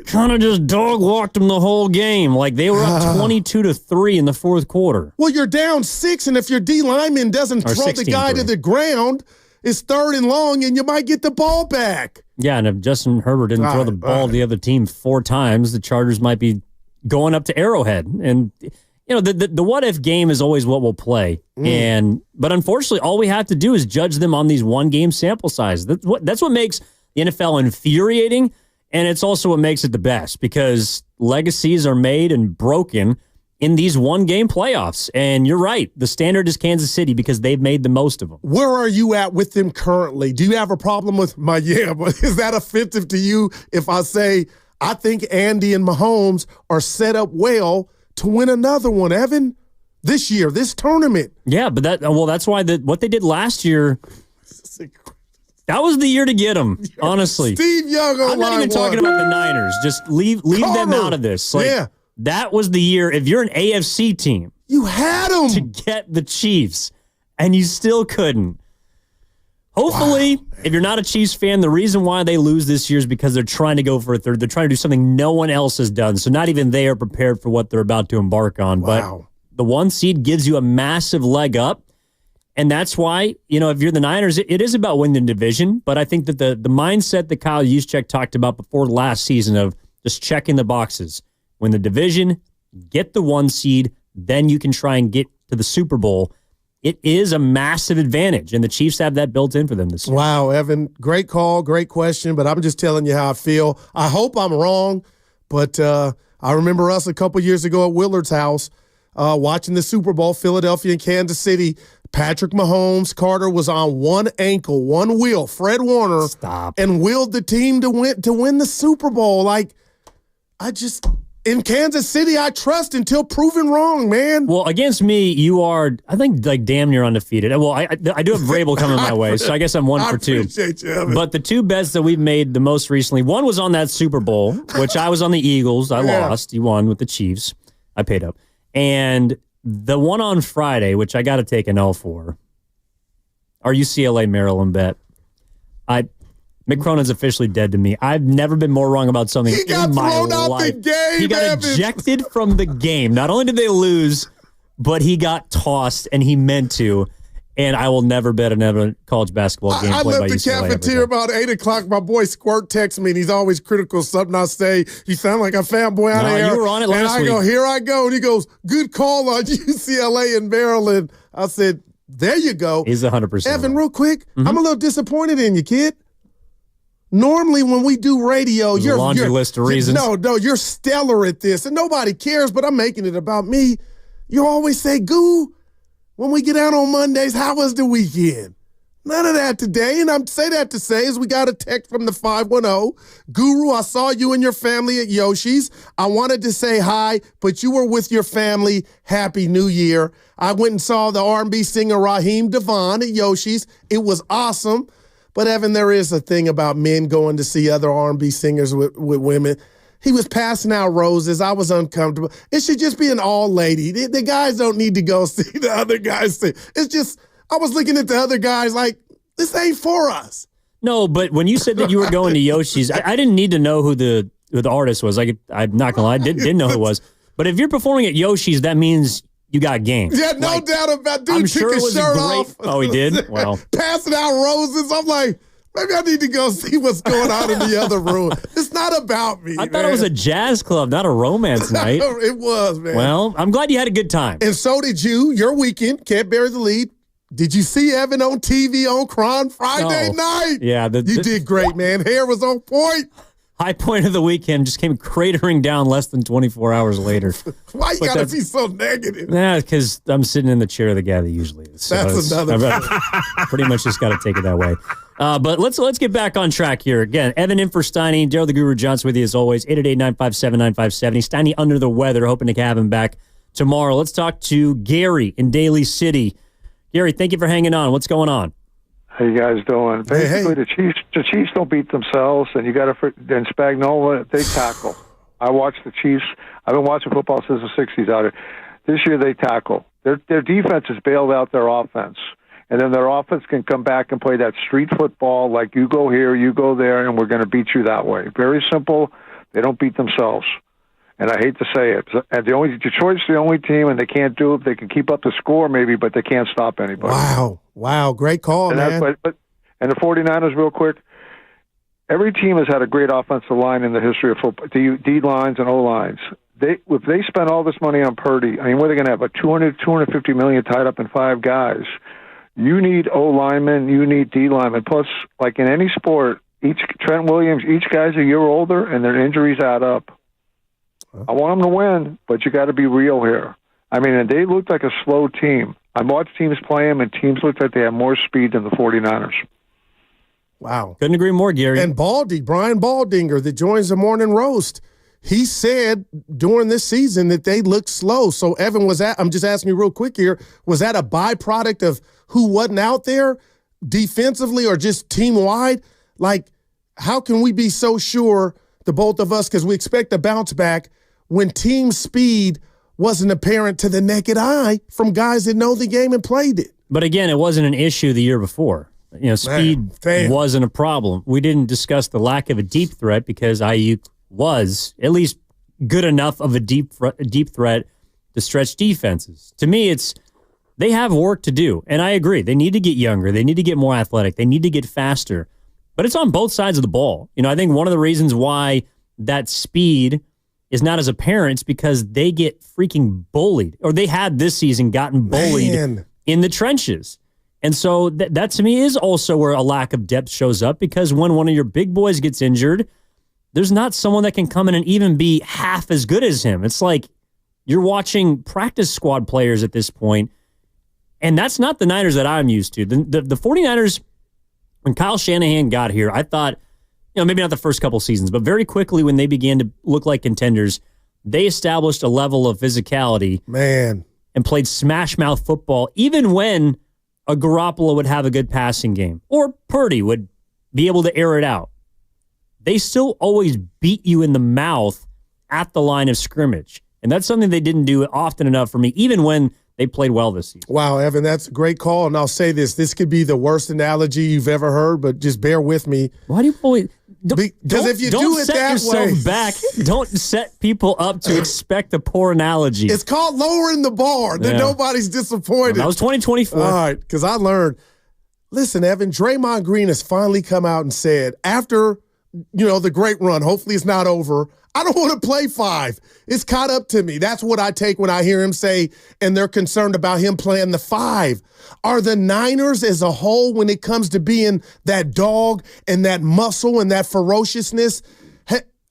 kind of just dog-walked them the whole game. Like, they were up 22-3 in the fourth quarter. Well, you're down 6, and if your D lineman doesn't Or throw the guy 16-3. to the ground, it's 3rd and long, and you might get the ball back. Yeah, and if Justin Herbert didn't throw the ball to the other team 4 times, the Chargers might be going up to Arrowhead. And, you know, the what-if game is always what we'll play. But unfortunately, all we have to do is judge them on these one-game sample size. That's what makes the NFL infuriating, and it's also what makes it the best, because legacies are made and broken in these one-game playoffs. And you're right. The standard is Kansas City because they've made the most of them. Where are you at with them currently? Do you have a problem with but is that offensive to you if I say I think Andy and Mahomes are set up well to win another one, Evan, this year, this tournament? Yeah, but that's why what they did last year, that was the year to get them, honestly. Steve Young on I'm not even talking about the Niners. Just leave them out of this. Like, that was the year. If you're an AFC team, you had them to get the Chiefs, and you still couldn't. Hopefully, if you're not a Chiefs fan, the reason why they lose this year is because they're trying to go for a third. They're trying to do something no one else has done. So not even they are prepared for what they're about to embark on. But the 1 seed gives you a massive leg up. And that's why, you know, if you're the Niners, it is about winning the division. But I think that the mindset that Kyle Juszczyk talked about before last season of just checking the boxes, win the division, get the 1 seed, then you can try and get to the Super Bowl. It is a massive advantage, and the Chiefs have that built in for them this year. Wow, Evan, great call, great question, but I'm just telling you how I feel. I hope I'm wrong, but I remember us a couple years ago at Willard's house watching the Super Bowl, Philadelphia and Kansas City. Patrick Mahomes, Carter was on one ankle, one wheel, Fred Warner, and willed the team to win the Super Bowl. Like, in Kansas City, I trust until proven wrong, man. Well, against me, you are, I think, like damn near undefeated. Well, I do have Vrabel coming my way, so I guess I'm 1 for 2. I appreciate you, Evan. But the 2 bets that we've made the most recently, one was on that Super Bowl, which I was on the Eagles. I lost. You won with the Chiefs. I paid up. And the one on Friday, which I got to take an L for, our UCLA Maryland bet. Mick Cronin's officially dead to me. I've never been more wrong about something in my life. He got thrown out the game, He got ejected from the game. Not only did they lose, but he got tossed, and he meant to. and I will never bet another college basketball game I played by left the UCLA. cafeteria about 8 o'clock. My boy Squirt texts me, and he's always critical of something I say. You sound like a fanboy out there. You were on it last week. And I go, here I go. And he goes, good call on UCLA and Maryland. I said, there you go. He's 100%. Evan, real quick, I'm a little disappointed in you, kid. Normally, when we do radio, you're a laundry list of reasons. No, you're stellar at this, and nobody cares, but I'm making it about me. You always say, Goo, when we get out on Mondays, how was the weekend? None of that today, and I'm say that to say is we got a text from the 510. Guru, I saw you and your family at Yoshi's. I wanted to say hi, but you were with your family. Happy New Year. I went and saw the R&B singer Raheem Devon at Yoshi's. It was awesome. But, Evan, there is a thing about men going to see other R&B singers with women. He was passing out roses. I was uncomfortable. It should just be an all lady. The guys don't need to go see the other guys sing. It's just, I was looking at the other guys like, this ain't for us. No, but when you said that you were going to Yoshi's, I didn't need to know who the artist was. I'm not going to lie, I didn't know who it was. But if you're performing at Yoshi's, that means you got game. Yeah, no doubt about it. Dude, I'm took sure it his was shirt great. off. Oh, he did? Well. Passing out roses. I'm like, maybe I need to go see what's going on in the other room. It's not about me, I thought it was a jazz club, not a romance night. It was, man. Well, I'm glad you had a good time. And so did you. Your weekend. Can't bury the lead. Did you see Evan on TV on Cron Friday night? Yeah. You did great, man. Hair was on point. High point of the weekend just came cratering down less than 24 hours later. Why you got to be so negative? Nah, because I'm sitting in the chair of the guy that usually is. So that's another. Pretty much just got to take it that way. But let's get back on track here. Again, Evan in for Steiny. Daryl the Guru Johnson with you as always. 888-957-9570. Steiny under the weather. Hoping to have him back tomorrow. Let's talk to Gary in Daly City. Gary, thank you for hanging on. What's going on? How you guys doing? Basically, the Chiefs don't beat themselves, and you got to. Then Spagnuolo, they tackle. I watched the Chiefs. I've been watching football since the '60s. Out here, this year they tackle. Their defense has bailed out their offense, and then their offense can come back and play that street football, like you go here, you go there, and we're going to beat you that way. Very simple. They don't beat themselves. And I hate to say it. And Detroit's the only team, and they can't do it. They can keep up the score maybe, but they can't stop anybody. Wow. Great call, man. And the 49ers, real quick, every team has had a great offensive line in the history of football, D-lines and O-lines. If they spend all this money on Purdy, I mean, what are they going to have, a $250 million tied up in 5 guys? You need O-linemen, you need D-linemen. Plus, like in any sport, Trent Williams, each guy's a year older, and their injuries add up. I want them to win, but you got to be real here. I mean, and they looked like a slow team. I watched teams play them, and teams looked like they had more speed than the 49ers. Wow. Couldn't agree more, Gary. And Brian Baldinger, that joins the morning roast, he said during this season that they looked slow. So, Evan, I'm just asking you real quick here, was that a byproduct of who wasn't out there defensively or just team-wide? Like, how can we be so sure, the both of us, because we expect a bounce back, when team speed wasn't apparent to the naked eye from guys that know the game and played it? But again, it wasn't an issue the year before. Speed wasn't a problem. We didn't discuss the lack of a deep threat because Ayuk was at least good enough of a deep threat to stretch defenses. To me, they have work to do, and I agree. They need to get younger. They need to get more athletic. They need to get faster. But it's on both sides of the ball. I think one of the reasons why that speed is not as apparent is because they get freaking bullied, or they had this season gotten bullied in the trenches. And so that to me is also where a lack of depth shows up, because when one of your big boys gets injured, there's not someone that can come in and even be half as good as him. It's like you're watching practice squad players at this point, and that's not the Niners that I'm used to. The 49ers, when Kyle Shanahan got here, I thought, maybe not the first couple seasons, but very quickly when they began to look like contenders, they established a level of physicality, and played smash mouth football, even when a Garoppolo would have a good passing game or Purdy would be able to air it out. They still always beat you in the mouth at the line of scrimmage. And that's something they didn't do often enough for me, even when they played well this season. Wow, Evan, that's a great call. And I'll say this. This could be the worst analogy you've ever heard, but just bear with me. Why do you always... Because if you do it that way... Don't set yourself back. Don't set people up to expect a poor analogy. It's called lowering the bar. That nobody's disappointed. Well, that was 2024. All right, because I learned... Listen, Evan, Draymond Green has finally come out and said, after, the great run, hopefully it's not over, I don't want to play 5. It's caught up to me. That's what I take when I hear him say, and they're concerned about him playing the 5. Are the Niners as a whole, when it comes to being that dog and that muscle and that ferociousness,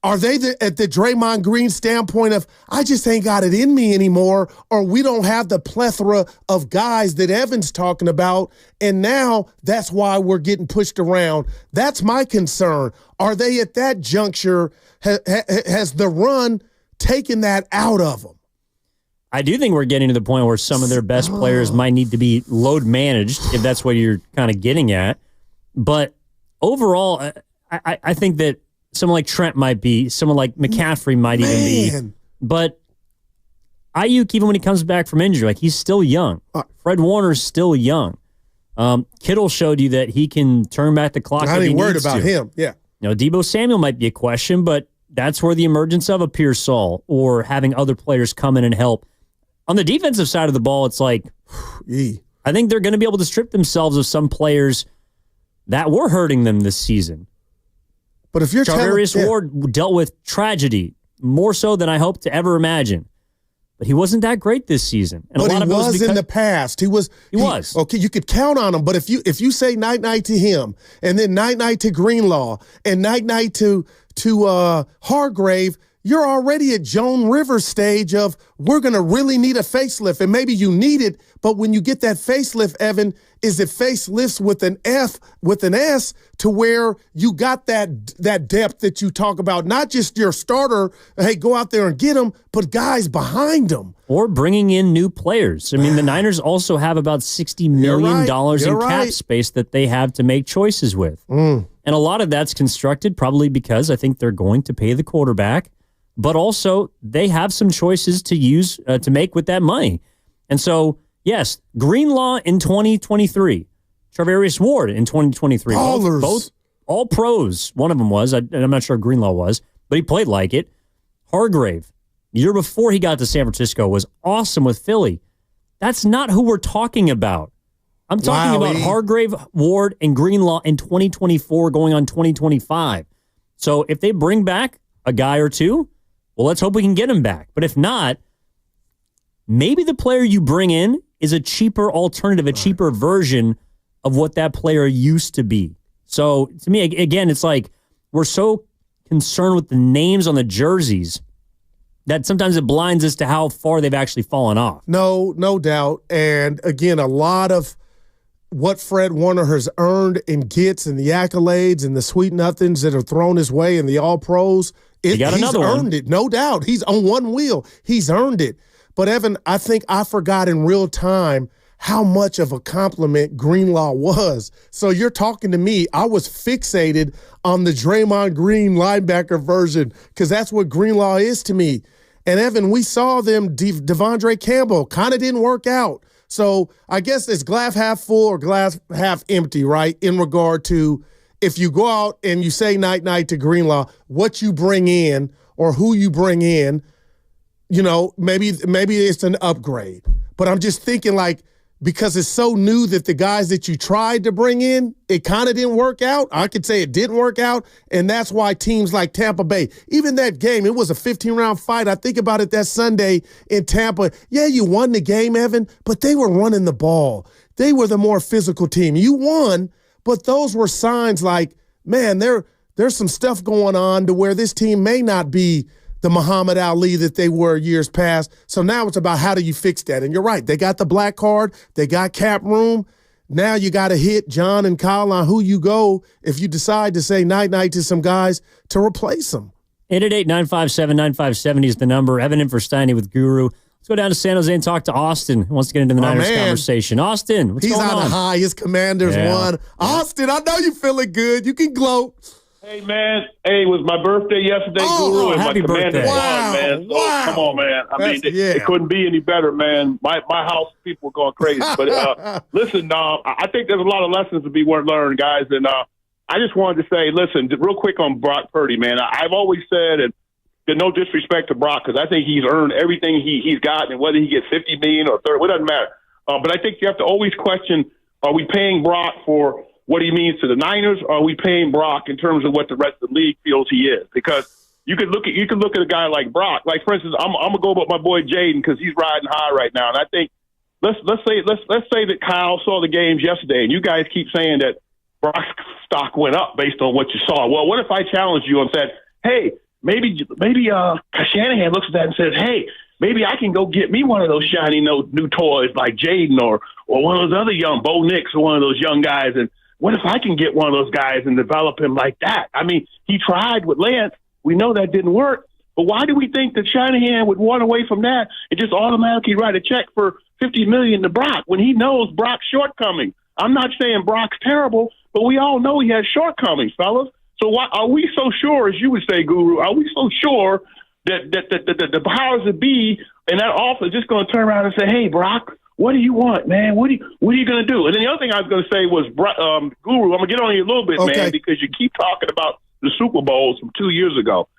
are they at the Draymond Green standpoint of, I just ain't got it in me anymore, or we don't have the plethora of guys that Evan's talking about, and now that's why we're getting pushed around? That's my concern. Are they at that juncture? Has the run taken that out of them? I do think we're getting to the point where some of their best players might need to be load managed, if that's what you're kind of getting at. But overall, I think that someone like Trent might be, someone like McCaffrey might even be. But Ayuk, even when he comes back from injury, he's still young. Fred Warner's still young. Kittle showed you that he can turn back the clock. I ain't worried about him. Yeah. Deebo Samuel might be a question, but that's where the emergence of a Pearsall or having other players come in and help. On the defensive side of the ball, it's like, I think they're going to be able to strip themselves of some players that were hurting them this season. But if you're Charvarius Ward dealt with tragedy more so than I hope to ever imagine. But he wasn't that great this season. And but a lot he of was in the past. He was. Okay, you could count on him. But if you say night to him, and then night to Greenlaw, and night to Hargrave, you're already at Joan Rivers stage of, we're going to really need a facelift. And maybe you need it, but when you get that facelift, Evan, is it facelifts with an F, with an S, to where you got that depth that you talk about, not just your starter, hey, go out there and get them, but guys behind them. Or bringing in new players. I mean, the Niners also have about $60 million in cap space that they have to make choices with. And a lot of that's constructed probably because I think they're going to pay the quarterback, but also they have some choices to use to make with that money. And so, yes, Greenlaw in 2023, Charvarius Ward in 2023. Both all pros. One of them was, and I'm not sure if Greenlaw was, but he played like it. Hargrave, the year before he got to San Francisco, was awesome with Philly. That's not who we're talking about. I'm talking about Hargrave, Ward, and Greenlaw in 2024 going on 2025. So if they bring back a guy or two, well, let's hope we can get him back. But if not, maybe the player you bring in is a cheaper alternative, a cheaper version of what that player used to be. So to me, again, it's like we're so concerned with the names on the jerseys that sometimes it blinds us to how far they've actually fallen off. No doubt. And again, a lot of what Fred Warner has earned and gets and the accolades and the sweet nothings that are thrown his way and the all-pros, he's earned it, no doubt. He's on one wheel. He's earned it. But, Evan, I think I forgot in real time how much of a compliment Greenlaw was. So you're talking to me. I was fixated on the Draymond Green linebacker version because that's what Greenlaw is to me. And, Evan, we saw them, Devondre Campbell, kind of didn't work out. So I guess it's glass half full or glass half empty, right, in regard to if you go out and you say night to Greenlaw, what you bring in or who you bring in, maybe it's an upgrade. But I'm just thinking because it's so new that the guys that you tried to bring in, it kind of didn't work out. I could say it didn't work out, and that's why teams like Tampa Bay, even that game, it was a 15-round fight. I think about it that Sunday in Tampa. Yeah, you won the game, Evan, but they were running the ball. They were the more physical team. You won, but those were signs man, there's some stuff going on to where this team may not be the Muhammad Ali that they were years past. So now it's about how do you fix that? And you're right. They got the black card. They got cap room. Now you got to hit John and Kyle on who you go if you decide to say night to some guys to replace them. 888-957-9570 is the number. Evan in for Steiny with Guru. Let's go down to San Jose and talk to Austin, who wants to get into the Niners conversation. Austin, what's going on? He's on a high. His Commanders won. Austin, I know you're feeling good. You can gloat. Hey, man. Hey, it was my birthday yesterday, Guru, and my happy commander birthday. won, man. So, come on, man. I mean, it couldn't be any better, man. My house, people were going crazy. But listen, I think there's a lot of lessons to be learned, guys. And I just wanted to say, listen, real quick on Brock Purdy, man. I've always said, and no disrespect to Brock, because I think he's earned everything he's gotten, and whether he gets $50 million or $30, it doesn't matter. But I think you have to always question, are we paying Brock for what he means to the Niners, or are we paying Brock in terms of what the rest of the league feels he is? Because you could look at a guy like Brock. Like, for instance, I'm gonna go with my boy Jaden because he's riding high right now, and I think let's say that Kyle saw the games yesterday, and you guys keep saying that Brock's stock went up based on what you saw. Well, what if I challenged you and said, hey, maybe Shanahan looks at that and says, hey, maybe I can go get me one of those shiny new toys like Jaden or one of those other young Bo Nix or one of those young guys, and what if I can get one of those guys and develop him like that? I mean, he tried with Lance. We know that didn't work. But why do we think that Shanahan would want away from that and just automatically write a check for $50 million to Brock when he knows Brock's shortcomings? I'm not saying Brock's terrible, but we all know he has shortcomings, fellas. So why are we so sure, as you would say, Guru, are we so sure that the powers that be in that office just going to turn around and say, hey, Brock, what do you want, man? What are you going to do? And then the other thing I was going to say was, Guru, I'm going to get on you a little bit, man, because you keep talking about the Super Bowls from 2 years ago.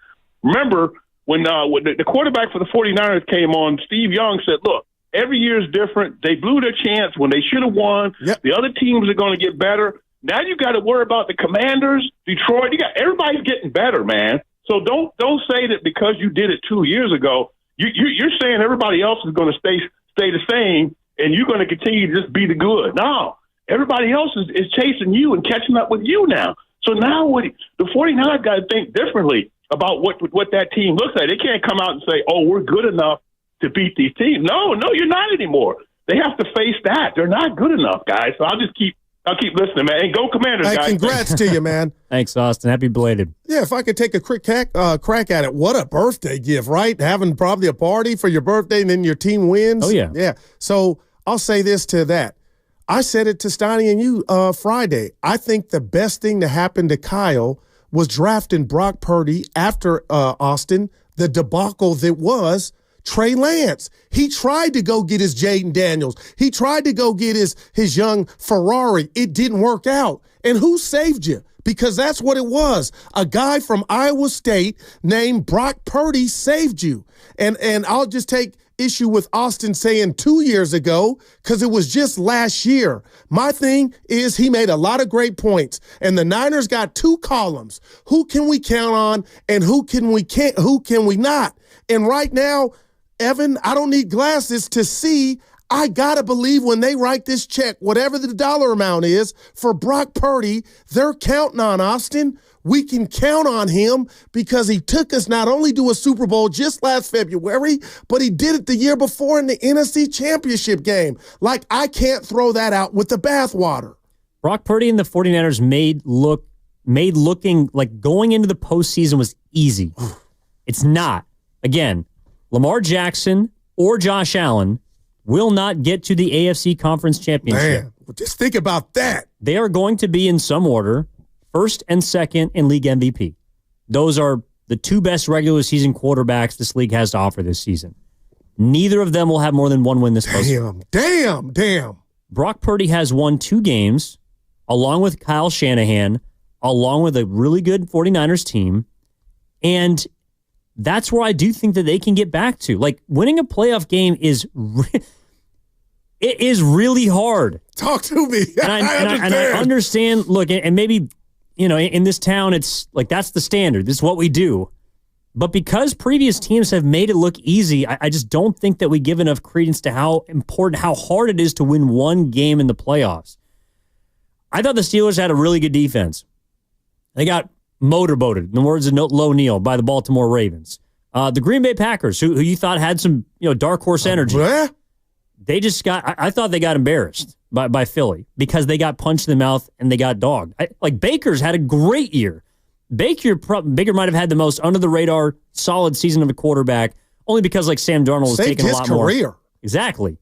Remember when the quarterback for the 49ers came on, Steve Young said, look, every year is different. They blew their chance when they should have won. Yep. The other teams are going to get better. Now you got to worry about the Commanders, Detroit. Everybody's getting better, man. So don't say that because you did it 2 years ago, you're saying everybody else is going to stay the same, and you're going to continue to just be the good. No, everybody else is chasing you and catching up with you now. So now the 49ers got to think differently about what that team looks like. They can't come out and say, oh, we're good enough to beat these teams. No, you're not anymore. They have to face that. They're not good enough, guys. So I'll keep listening, man. And go Commanders, guys. Congrats to you, man. Thanks, Austin. Happy belated. Yeah, if I could take a quick crack at it, what a birthday gift, right? Having probably a party for your birthday and then your team wins. Oh, yeah. Yeah. So I'll say this to that. I said it to Steiny and you Friday. I think the best thing to happen to Kyle was drafting Brock Purdy after Austin, the debacle that was Trey Lance. He tried to go get his Jaden Daniels. He tried to go get his young Ferrari. It didn't work out. And who saved you? Because that's what it was. A guy from Iowa State named Brock Purdy saved you. And I'll just take issue with Austin saying 2 years ago because it was just last year. My thing is he made a lot of great points, and the Niners got two columns. Who can we count on and who can we not? And right now, Evan, I don't need glasses to see. I got to believe when they write this check, whatever the dollar amount is for Brock Purdy, they're counting on Austin. We can count on him because he took us not only to a Super Bowl just last February, but he did it the year before in the NFC Championship game. Like, I can't throw that out with the bathwater. Brock Purdy and the 49ers made looking like going into the postseason was easy. It's not. Again, Lamar Jackson or Josh Allen will not get to the AFC Conference Championship. Man, just think about that. They are going to be in some order, first and second in league MVP. Those are the two best regular season quarterbacks this league has to offer this season. Neither of them will have more than one win this postseason. Damn. Brock Purdy has won 2 games, along with Kyle Shanahan, along with a really good 49ers team, and that's where I do think that they can get back to. Like, winning a playoff game is it is really hard. Talk to me. And I understand. Look, and maybe, in this town, it's like that's the standard. This is what we do. But because previous teams have made it look easy, I just don't think that we give enough credence to how hard it is to win one game in the playoffs. I thought the Steelers had a really good defense. They got motorboated, in the words of Lo Neal, by the Baltimore Ravens. The Green Bay Packers, who you thought had some dark horse energy. They just I thought they got embarrassed by Philly because they got punched in the mouth and they got dogged. Baker's had a great year. Baker might have had the most under-the-radar solid season of a quarterback only because Sam Darnold was taking a lot more. Career. Exactly.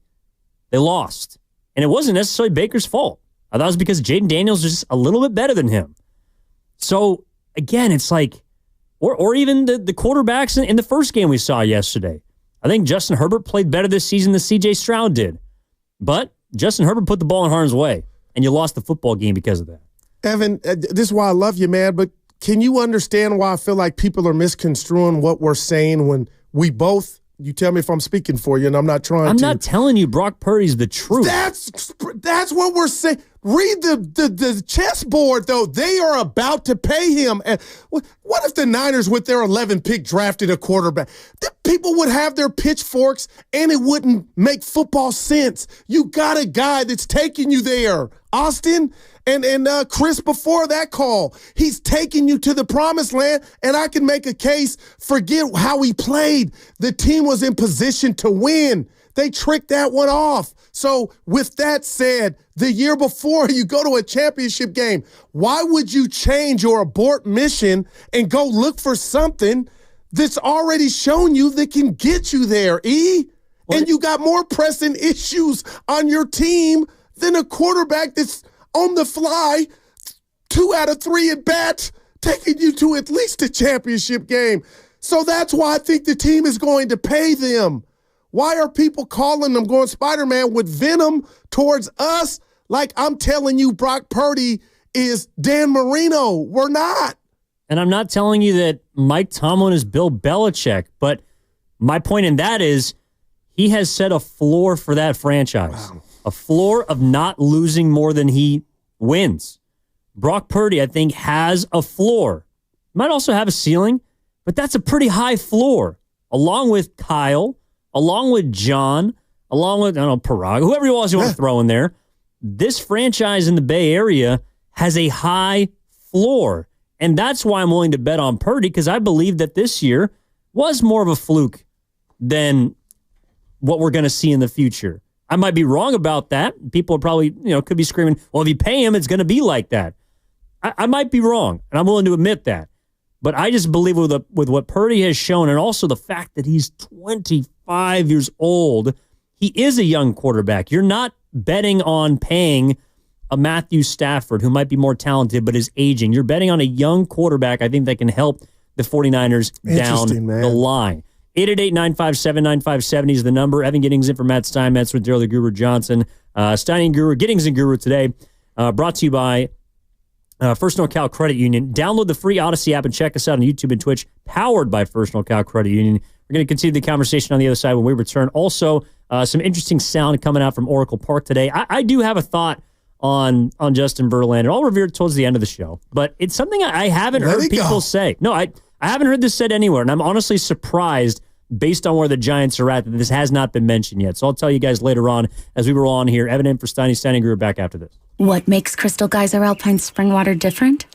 They lost. And it wasn't necessarily Baker's fault. I thought it was because Jaden Daniels was just a little bit better than him. So again, it's like, or even the quarterbacks in the first game we saw yesterday. I think Justin Herbert played better this season than C.J. Stroud did. But Justin Herbert put the ball in harm's way, and you lost the football game because of that. Evan, this is why I love you, man, but can you understand why I feel like people are misconstruing what we're saying when we both, you tell me if I'm speaking for you, and I'm not trying to. I'm not telling you Brock Purdy's the truth. That's what we're saying. Read the chessboard, though. They are about to pay him. And what if the Niners, with their 11th pick, drafted a quarterback? The people would have their pitchforks, and it wouldn't make football sense. You got a guy that's taking you there. Austin and Chris before that call. He's taking you to the promised land, and I can make a case. Forget how he played. The team was in position to win. They tricked that one off. So with that said, the year before you go to a championship game, why would you change or abort mission and go look for something that's already shown you that can get you there, E? What? And you got more pressing issues on your team than a quarterback that's on the fly, 2 out of 3 at bat, taking you to at least a championship game. So that's why I think the team is going to pay them. Why are people calling them going Spider-Man with venom towards us? Like I'm telling you Brock Purdy is Dan Marino. We're not. And I'm not telling you that Mike Tomlin is Bill Belichick, but my point in that is he has set a floor for that franchise. Wow. A floor of not losing more than he wins. Brock Purdy, I think, has a floor. Might also have a ceiling, but that's a pretty high floor. Along with Kyle, along with John, along with, I don't know, Parag, whoever else you want to throw in there, this franchise in the Bay Area has a high floor. And that's why I'm willing to bet on Purdy, because I believe that this year was more of a fluke than what we're going to see in the future. I might be wrong about that. People are probably, could be screaming, well, if you pay him, it's going to be like that. I might be wrong, and I'm willing to admit that. But I just believe with what Purdy has shown, and also the fact that he's 25 years old, he is a young quarterback. You're not betting on paying a Matthew Stafford, who might be more talented but is aging. You're betting on a young quarterback, I think, that can help the 49ers down the line. 888-957-9570 is the number. Evan Giddings in for Matt Steinmetz with Daryl the Guru Johnson. Stein and Guru, Giddings and Guru today. Brought to you by First NorCal Credit Union. Download the free Odyssey app and check us out on YouTube and Twitch. Powered by First NorCal Credit Union. We're going to continue the conversation on the other side when we return. Also, some interesting sound coming out from Oracle Park today. I do have a thought on Justin Verlander. I'll review it towards the end of the show. But it's something I haven't heard people say. No, I haven't heard this said anywhere, and I'm honestly surprised based on where the Giants are at that this has not been mentioned yet. So I'll tell you guys later on as we roll on here. Evan in for Steiny. Steiny Guru back after this. What makes Crystal Geyser Alpine Spring Water different?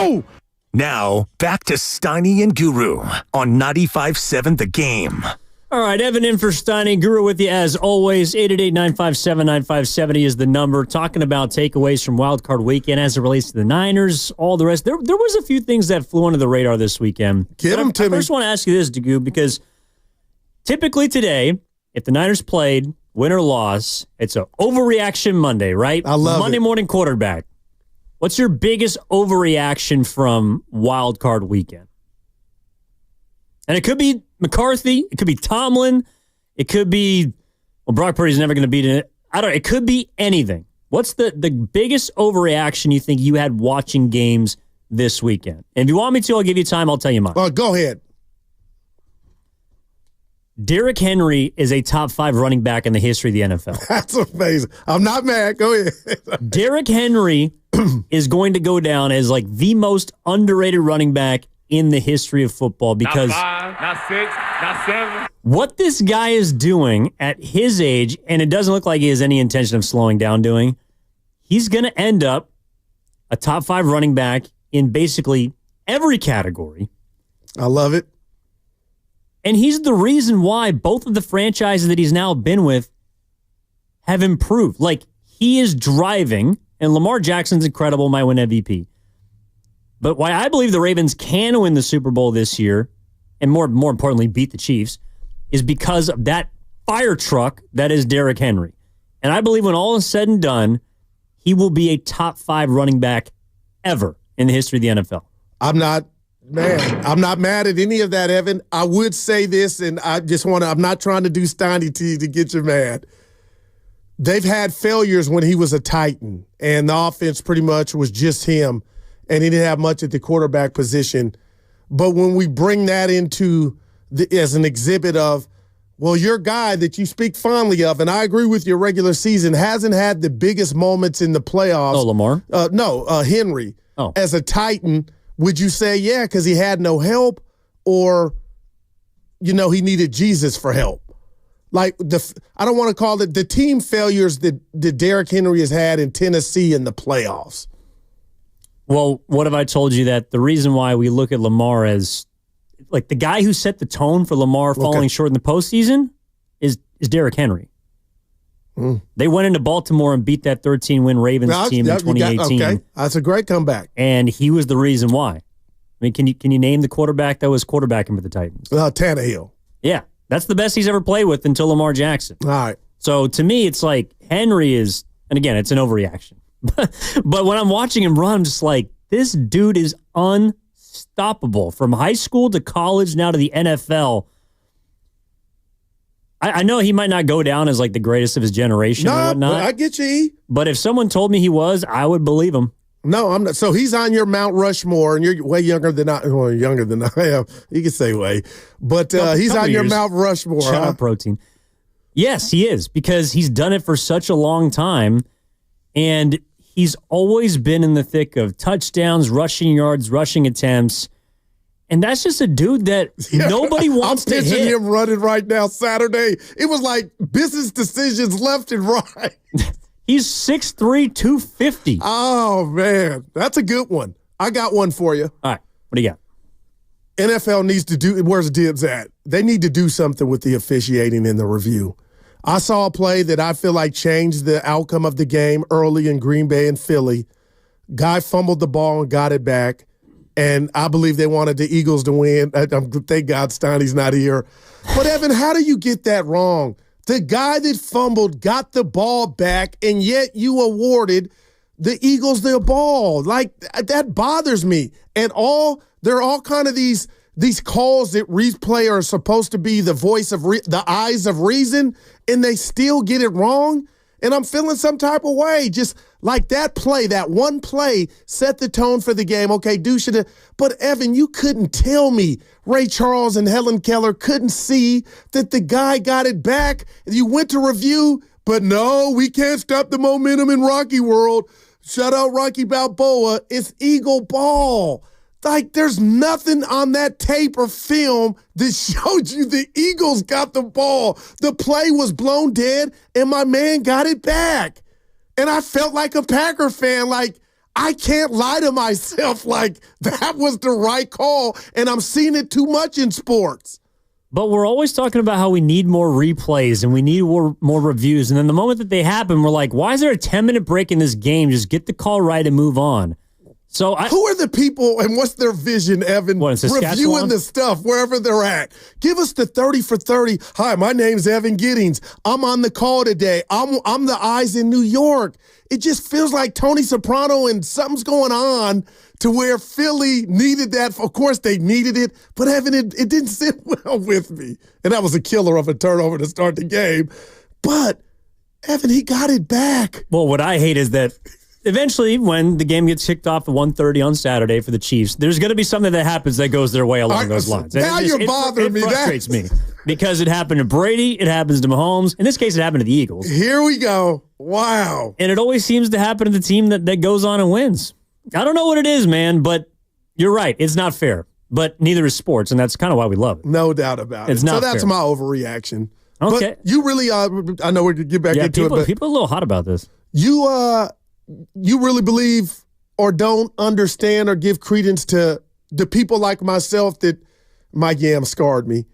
go! Now, back to Steiny and Guru on 95.7 The Game. All right, Evan in for Steiny. Guru with you as always. 888-957-9570 is the number. Talking about takeaways from Wild Card Weekend as it relates to the Niners, all the rest. There was a few things that flew under the radar this weekend. Give them to me. I first want to ask you this, Guru, because typically today, if the Niners played, win or loss, it's an overreaction Monday, right? I love Monday it. morning quarterback. What's your biggest overreaction from Wild Card Weekend? And it could be McCarthy. It could be Tomlin. It could be, well, Brock Purdy's never going to beat it. It could be anything. What's the biggest overreaction you think you had watching games this weekend? And if you want me to, I'll give you time. I'll tell you mine. Go ahead. Derrick Henry is a top 5 running back in the history of the NFL. That's amazing. I'm not mad. Go ahead. Derrick Henry is going to go down as like the most underrated running back in the history of football because not 5, not 6, not 7. What this guy is doing at his age, and it doesn't look like he has any intention of slowing down doing, he's going to end up a top 5 running back in basically every category. I love it. And he's the reason why both of the franchises that he's now been with have improved. Like, he is driving, and Lamar Jackson's incredible, might win MVP. But why I believe the Ravens can win the Super Bowl this year, and more importantly, beat the Chiefs, is because of that fire truck that is Derrick Henry. And I believe when all is said and done, he will be a top 5 running back ever in the history of the NFL. I'm not mad at any of that, Evan. I would say this, and I'm not trying to do Steiny to you to get you mad. They've had failures when he was a Titan, and the offense pretty much was just him, and he didn't have much at the quarterback position. But when we bring that into as an exhibit of, well, your guy that you speak fondly of, and I agree with your regular season, hasn't had the biggest moments in the playoffs. Oh, Lamar? No, Henry. Oh. As a Titan, would you say, yeah, because he had no help, or, he needed Jesus for help? Like, I don't want to call it the team failures that Derrick Henry has had in Tennessee in the playoffs. Well, what if I told you that the reason why we look at Lamar as, like, the guy who set the tone for Lamar falling short in the postseason is Derrick Henry. They went into Baltimore and beat that 13-win Ravens team in 2018. Okay, that's a great comeback. And he was the reason why. I mean, can you name the quarterback that was quarterbacking for the Titans? Tannehill. Yeah, that's the best he's ever played with until Lamar Jackson. All right. So to me, it's like Henry is, and again, it's an overreaction. But when I'm watching him run, I'm just like, this dude is unstoppable. From high school to college, now to the NFL. I know he might not go down as like the greatest of his generation or whatnot. I get you, E. But if someone told me he was, I would believe him. No, I'm not. So he's on your Mount Rushmore, and you're way younger than I am. You can say way. But he's on your Mount Rushmore. Child protein. Yes, he is, because he's done it for such a long time, and he's always been in the thick of touchdowns, rushing yards, rushing attempts. And that's just a dude that nobody wants to hit. I'm picturing him running right now Saturday. It was like business decisions left and right. He's 6'3", 250. Oh, man. That's a good one. I got one for you. All right. What do you got? NFL needs to do – where's Dibs at? They need to do something with the officiating in the review. I saw a play that I feel like changed the outcome of the game early in Green Bay and Philly. Guy fumbled the ball and got it back. And I believe they wanted the Eagles to win. Thank God Steiny's not here. But, Evan, how do you get that wrong? The guy that fumbled got the ball back, and yet you awarded the Eagles their ball. Like, that bothers me. And there are all kind of these calls that replay are supposed to be the voice of the eyes of reason, and they still get it wrong. And I'm feeling some type of way. Just like that play, that one play set the tone for the game. Okay, douche. But, Evan, you couldn't tell me Ray Charles and Helen Keller couldn't see that the guy got it back. You went to review, but no, we can't stop the momentum in Rocky World. Shout out Rocky Balboa. It's Eagle ball. Like, there's nothing on that tape or film that showed you the Eagles got the ball. The play was blown dead, and my man got it back. And I felt like a Packer fan. Like, I can't lie to myself like that was the right call, and I'm seeing it too much in sports. But we're always talking about how we need more replays and we need more reviews. And then the moment that they happen, we're like, why is there a 10-minute break in this game? Just get the call right and move on. So who are the people and what's their vision, Evan? Reviewing the stuff wherever they're at. Give us the 30 for 30. Hi, my name's Evan Giddings. I'm on the call today. I'm the eyes in New York. It just feels like Tony Soprano and something's going on to where Philly needed that. Of course, they needed it, but Evan, it didn't sit well with me. And that was a killer of a turnover to start the game. But, Evan, he got it back. Well, what I hate is that eventually, when the game gets kicked off at 1:30 on Saturday for the Chiefs, there's going to be something that happens that goes their way along those lines. Now you're bothering me. It frustrates me because it happened to Brady. It happens to Mahomes. In this case, it happened to the Eagles. Here we go. Wow. And it always seems to happen to the team that goes on and wins. I don't know what it is, man, but you're right. It's not fair. But neither is sports, and that's kind of why we love it. No doubt about it. It's not so that's fair. my overreaction. Okay. But you really, I know we're going to get back into it, but people are a little hot about this. You really believe or don't understand or give credence to the people like myself that my yam scarred me.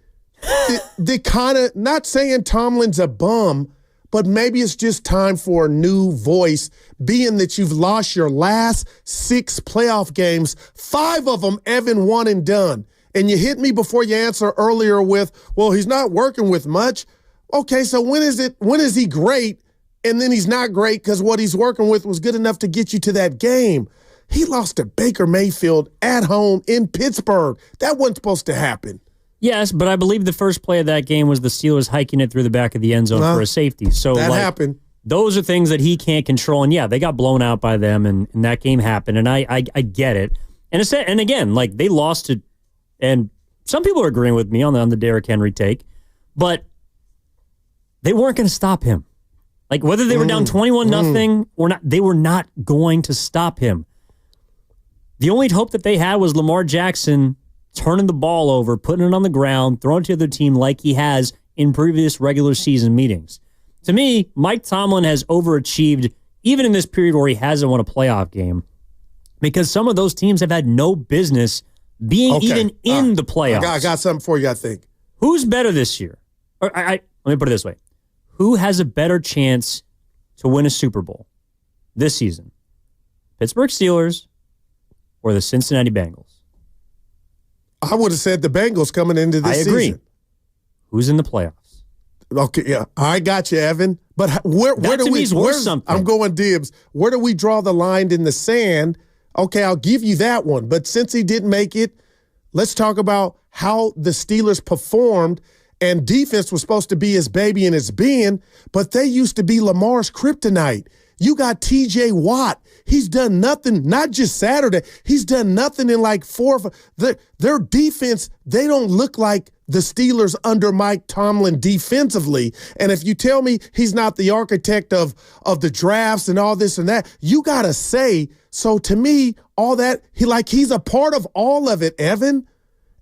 They kind of, not saying Tomlin's a bum, but maybe it's just time for a new voice, being that you've lost your last 6 playoff games, 5 of them, Evan, one and done. And you hit me before you answer earlier with, well, he's not working with much. Okay, so when is he great? And then he's not great because what he's working with was good enough to get you to that game. He lost to Baker Mayfield at home in Pittsburgh. That wasn't supposed to happen. Yes, but I believe the first play of that game was the Steelers hiking it through the back of the end zone for a safety. So that happened. Those are things that he can't control. And yeah, they got blown out by them, and that game happened. And I get it. And again, like they lost to, and some people are agreeing with me on the Derrick Henry take, but they weren't going to stop him. Like whether they were down 21-0 or not, they were not going to stop him. The only hope that they had was Lamar Jackson turning the ball over, putting it on the ground, throwing it to the other team like he has in previous regular season meetings. To me, Mike Tomlin has overachieved even in this period where he hasn't won a playoff game because some of those teams have had no business being even in the playoffs. I got something for you, I think. Who's better this year? Let me put it this way. Who has a better chance to win a Super Bowl this season? Pittsburgh Steelers or the Cincinnati Bengals? I would have said the Bengals coming into this season. I agree. Who's in the playoffs? Okay, yeah. I got you, Evan. But where do we something? I'm going dibs. Where do we draw the line in the sand? Okay, I'll give you that one. But since he didn't make it, let's talk about how the Steelers performed. And defense was supposed to be his baby and his being, but they used to be Lamar's kryptonite. You got TJ Watt. He's done nothing, not just Saturday. He's done nothing in like 4 of their defense. They don't look like the Steelers under Mike Tomlin defensively. And if you tell me he's not the architect of the drafts and all this and that, you got to say, so to me, all that, he's a part of all of it, Evan.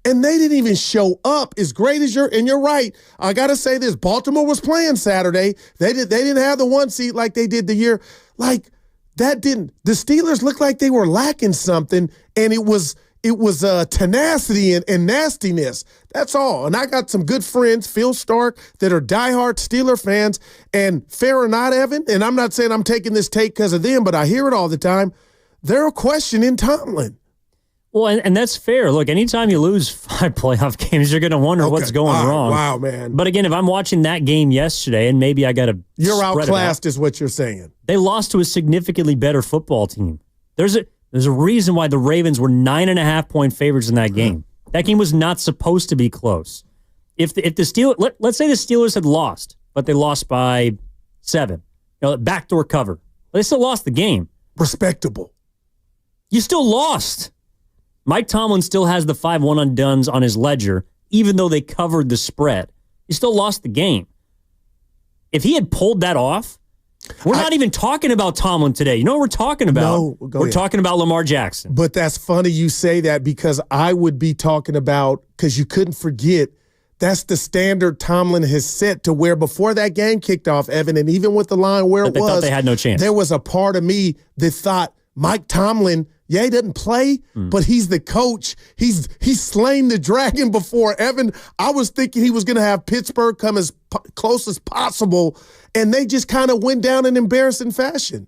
And they didn't even show up as great as you're right. I got to say this. Baltimore was playing Saturday. They didn't have the 1 seed like they did the year. Like that didn't. The Steelers looked like they were lacking something, and it was tenacity and nastiness. That's all. And I got some good friends, Phil Stark, that are diehard Steeler fans. And fair or not, Evan, and I'm not saying I'm taking this take because of them, but I hear it all the time. They're questioning Tomlin. Well, and that's fair. Look, anytime you lose 5 playoff games, you're going to wonder what's going wrong. Wow, man. But again, if I'm watching that game yesterday, and maybe I got to You're outclassed is what you're saying. They lost to a significantly better football team. There's a reason why the Ravens were 9.5-point favorites in that game. That game was not supposed to be close. If the Steelers, let's say the Steelers had lost, but they lost by 7, backdoor cover. They still lost the game. Respectable. You still lost. Mike Tomlin still has the 5 one-and-dones on his ledger, even though they covered the spread. He still lost the game. If he had pulled that off, we're not even talking about Tomlin today. You know what we're talking about? No, we're talking about Lamar Jackson. But that's funny you say that because I would be talking about, because you couldn't forget, that's the standard Tomlin has set to where before that game kicked off, Evan, and even with the line where it was, thought they had no chance. There was a part of me that thought, Mike Tomlin, he doesn't play, but he's the coach. He's slain the dragon before. Evan, I was thinking he was going to have Pittsburgh come as close as possible, and they just kind of went down in embarrassing fashion.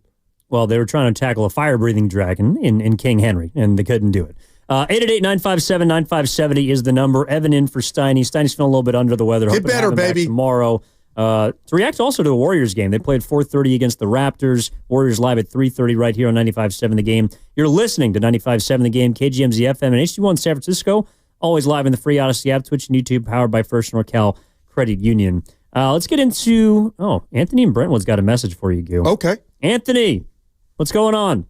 Well, they were trying to tackle a fire-breathing dragon in King Henry, and they couldn't do it. 888-957-9570 is the number. Evan in for Steiny. Steiny's feeling a little bit under the weather. Get better, baby. Tomorrow. To react also to the Warriors game. They played 4:30 against the Raptors. Warriors live at 3:30 right here on 95.7 The Game. You're listening to 95.7 The Game, KGMZ FM, and HD1 San Francisco. Always live in the free Odyssey app, Twitch and YouTube, powered by First NorCal Credit Union. Let's get into, Anthony and Brentwood's got a message for you, Goo. Okay. Anthony, what's going on?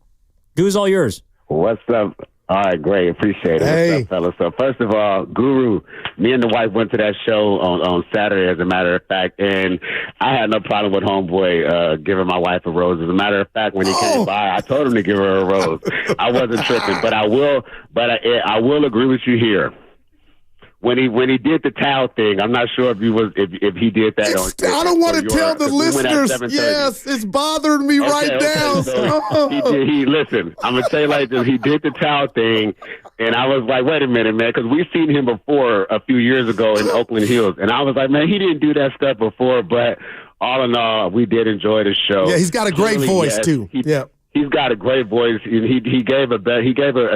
Goo's all yours. What's up? All right, great. Appreciate it. Hey. What's up, fellas? So first of all, Guru, me and the wife went to that show on Saturday, as a matter of fact, and I had no problem with homeboy giving my wife a rose. As a matter of fact, when he came by, I told him to give her a rose. I wasn't tripping, but I will agree with you here. When he did the towel thing, I'm not sure if he did that. I don't want to tell the listeners. Yes, it's bothering me right now. So listen, I'm going to tell you like this. He did the towel thing, and I was like, wait a minute, man, because we've seen him before a few years ago in Oakland Hills, and I was like, man, he didn't do that stuff before, but all in all, we did enjoy the show. Yeah, he's got a great voice, too. He's got a great voice. He gave a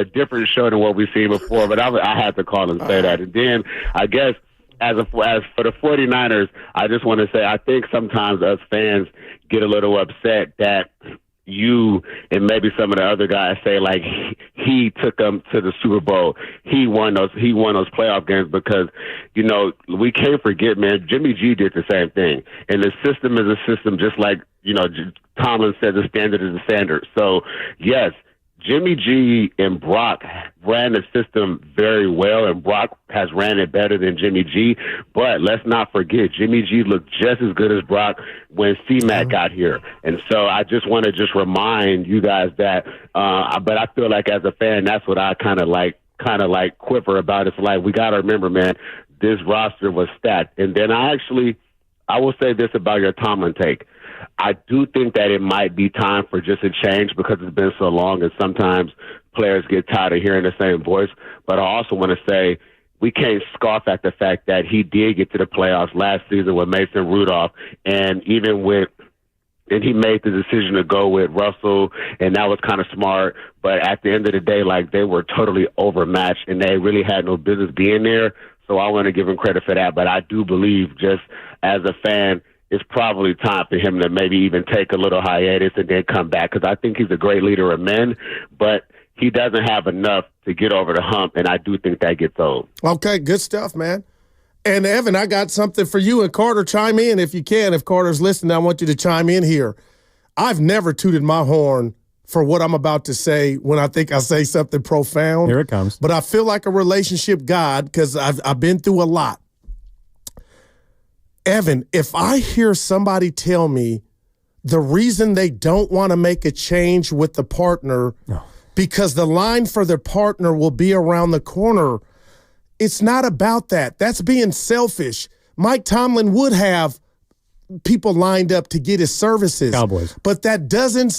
different show than what we've seen before, but I had to call and say that. And then I guess as for the 49ers, I just want to say I think sometimes us fans get a little upset that you and maybe some of the other guys say like he took them to the Super Bowl. He won those playoff games because, we can't forget, man, Jimmy G did the same thing. And the system is a system, just like, Tomlin said, the standard is the standard. So, yes, Jimmy G and Brock ran the system very well, and Brock has ran it better than Jimmy G. But let's not forget, Jimmy G looked just as good as Brock when C-Mac got here. And so I just want to remind you guys that, but I feel like as a fan, that's what I kind of like quiver about. It's like, we got to remember, man, this roster was stacked. And then I will say this about your Tomlin take. I do think that it might be time for just a change because it's been so long and sometimes players get tired of hearing the same voice. But I also want to say we can't scoff at the fact that he did get to the playoffs last season with Mason Rudolph, and he made the decision to go with Russell, and that was kind of smart. But at the end of the day, like, they were totally overmatched, and they really had no business being there. So I want to give him credit for that. But I do believe, just as a fan, it's probably time for him to maybe even take a little hiatus and then come back, because I think he's a great leader of men, but he doesn't have enough to get over the hump, and I do think that gets old. Okay, good stuff, man. And, Evan, I got something for you. And Carter, chime in if you can. If Carter's listening, I want you to chime in here. I've never tooted my horn for what I'm about to say when I think I say something profound. Here it comes. But I feel like a relationship god because I've been through a lot. Evan, if I hear somebody tell me the reason they don't want to make a change with the partner because the line for their partner will be around the corner, it's not about that. That's being selfish. Mike Tomlin would have people lined up to get his services. Cowboys. But that doesn't,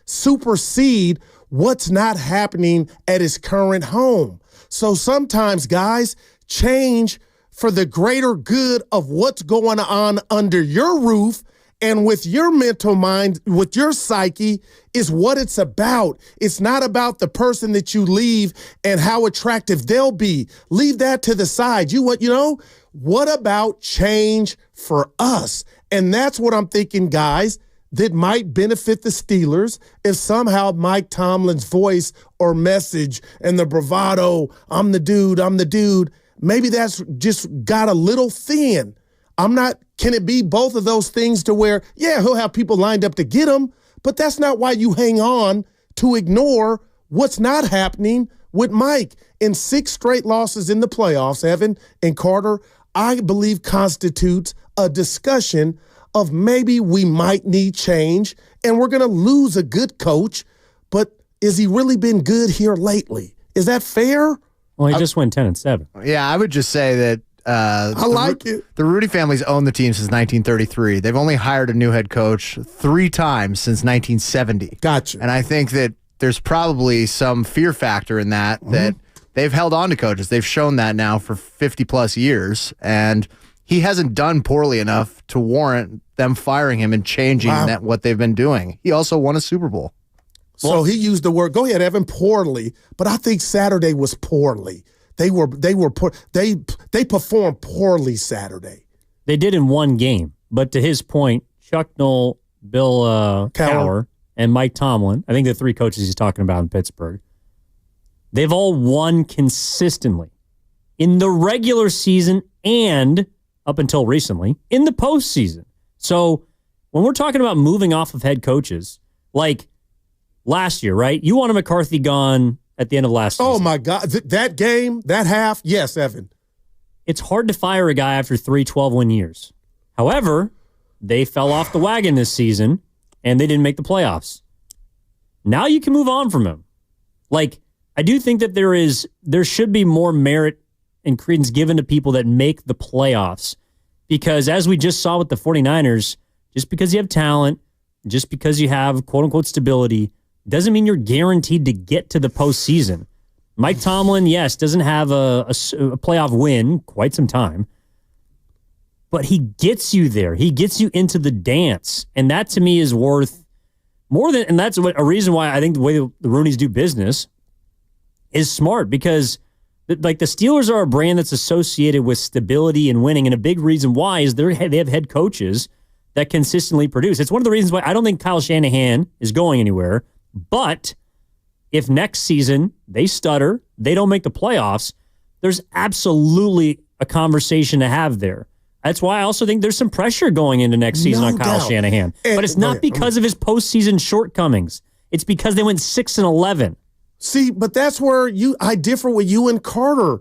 supersede what's not happening at his current home. So sometimes, guys, change for the greater good of what's going on under your roof and with your mental mind, with your psyche, is what it's about. It's not about the person that you leave and how attractive they'll be. Leave that to the side. What about change for us? And that's what I'm thinking, guys, that might benefit the Steelers if somehow Mike Tomlin's voice or message and the bravado, I'm the dude, maybe that's just got a little thin. Can it be both of those things to where, he'll have people lined up to get him, but that's not why you hang on to ignore what's not happening with Mike. In 6 straight losses in the playoffs, Evan and Carter, I believe constitutes a discussion of maybe we might need change and we're going to lose a good coach, but is he really been good here lately? Is that fair? Well, he just went 10-7. Yeah, I would just say that the Rudy family's owned the team since 1933. They've only hired a new head coach 3 times since 1970. Gotcha. And I think that there's probably some fear factor in that they've held on to coaches. They've shown that now for 50-plus years, and he hasn't done poorly enough to warrant them firing him and changing what they've been doing. He also won a Super Bowl. So he used the word, go ahead, Evan, poorly, but I think Saturday was poorly. They performed poorly Saturday. They did in one game, but to his point, Chuck Noll, Bill Cowher, and Mike Tomlin, I think the three coaches he's talking about in Pittsburgh, they've all won consistently in the regular season and, up until recently, in the postseason. So when we're talking about moving off of head coaches, like last year, right? You wanted McCarthy gone at the end of last season. Oh, my God. That game, that half, yes, Evan. It's hard to fire a guy after 3 12-win years. However, they fell off the wagon this season, and they didn't make the playoffs. Now you can move on from him. Like, I do think that there should be more merit and credence given to people that make the playoffs. Because as we just saw with the 49ers, just because you have talent, just because you have quote-unquote stability, doesn't mean you're guaranteed to get to the postseason. Mike Tomlin, yes, doesn't have a playoff win quite some time, but he gets you there. He gets you into the dance, and that to me is worth more than. And that's a reason why I think the way the Rooneys do business is smart, because like the Steelers are a brand that's associated with stability and winning, and a big reason why is they have head coaches that consistently produce. It's one of the reasons why I don't think Kyle Shanahan is going anywhere. But if next season they stutter, they don't make the playoffs, there's absolutely a conversation to have there. That's why I also think there's some pressure going into next season on Kyle Shanahan. But it's not because of his postseason shortcomings. It's because they went 6-11. See, but that's where I differ with you and Carter.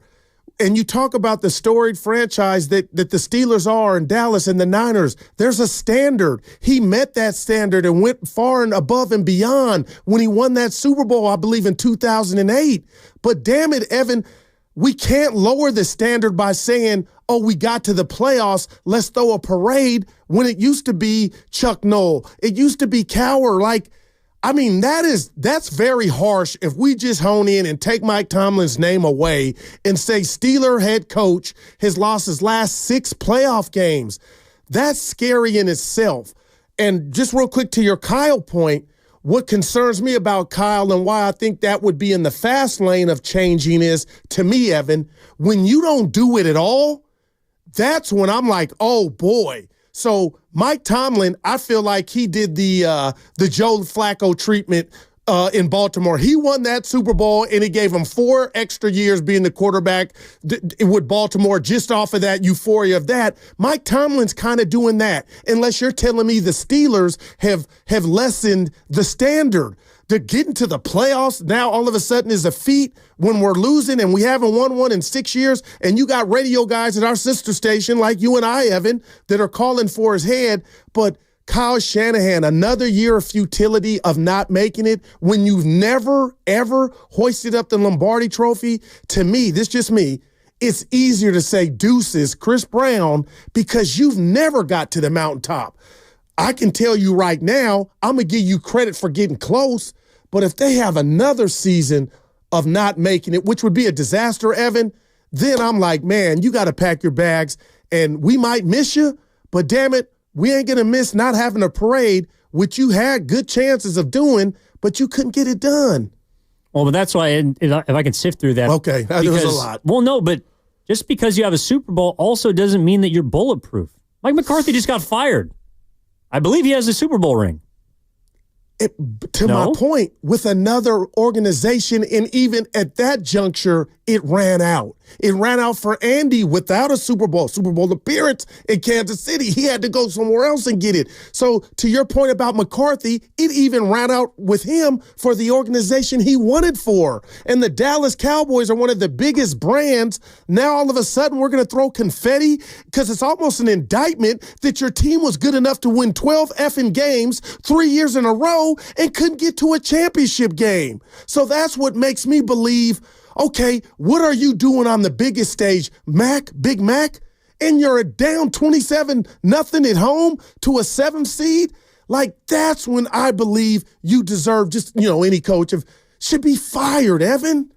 And you talk about the storied franchise that the Steelers are in Dallas and the Niners. There's a standard. He met that standard and went far and above and beyond when he won that Super Bowl, I believe, in 2008. But damn it, Evan, we can't lower the standard by saying, oh, we got to the playoffs, let's throw a parade, when it used to be Chuck Noll. It used to be Cowher. That's very harsh if we just hone in and take Mike Tomlin's name away and say Steeler head coach has lost his last 6 playoff games. That's scary in itself. And just real quick to your Kyle point, what concerns me about Kyle and why I think that would be in the fast lane of changing is, to me, Evan, when you don't do it at all, that's when I'm like, oh, boy. So Mike Tomlin, I feel like he did the Joe Flacco treatment in Baltimore. He won that Super Bowl, and it gave him 4 extra years being the quarterback with Baltimore just off of that euphoria of that. Mike Tomlin's kind of doing that, unless you're telling me the Steelers have lessened the standard. To get into the playoffs now all of a sudden is a feat when we're losing and we haven't won one in 6 years, and you got radio guys at our sister station like you and I, Evan, that are calling for his head. But Kyle Shanahan, another year of futility of not making it when you've never, ever hoisted up the Lombardi trophy. To me, this just me, it's easier to say deuces, Chris Brown, because you've never got to the mountaintop. I can tell you right now, I'm going to give you credit for getting close, but if they have another season of not making it, which would be a disaster, Evan, then I'm like, man, you got to pack your bags, and we might miss you, but damn it, we ain't going to miss not having a parade, which you had good chances of doing, but you couldn't get it done. Well, but that's why, if I can sift through that. Okay, there was a lot. Well, no, but just because you have a Super Bowl also doesn't mean that you're bulletproof. Mike McCarthy just got fired. I believe he has a Super Bowl ring. My point, with another organization, and even at that juncture, it ran out. It ran out for Andy without a Super Bowl appearance in Kansas City. He had to go somewhere else and get it. So to your point about McCarthy, it even ran out with him for the organization he wanted for. And the Dallas Cowboys are one of the biggest brands. Now all of a sudden we're going to throw confetti because it's almost an indictment that your team was good enough to win 12 effing games 3 years in a row and couldn't get to a championship game. So that's what makes me believe, okay, what are you doing on the biggest stage, Big Mac? And you're down 27-0 at home to a 7th seed? Like, that's when I believe you deserve just, any coach should be fired, Evan.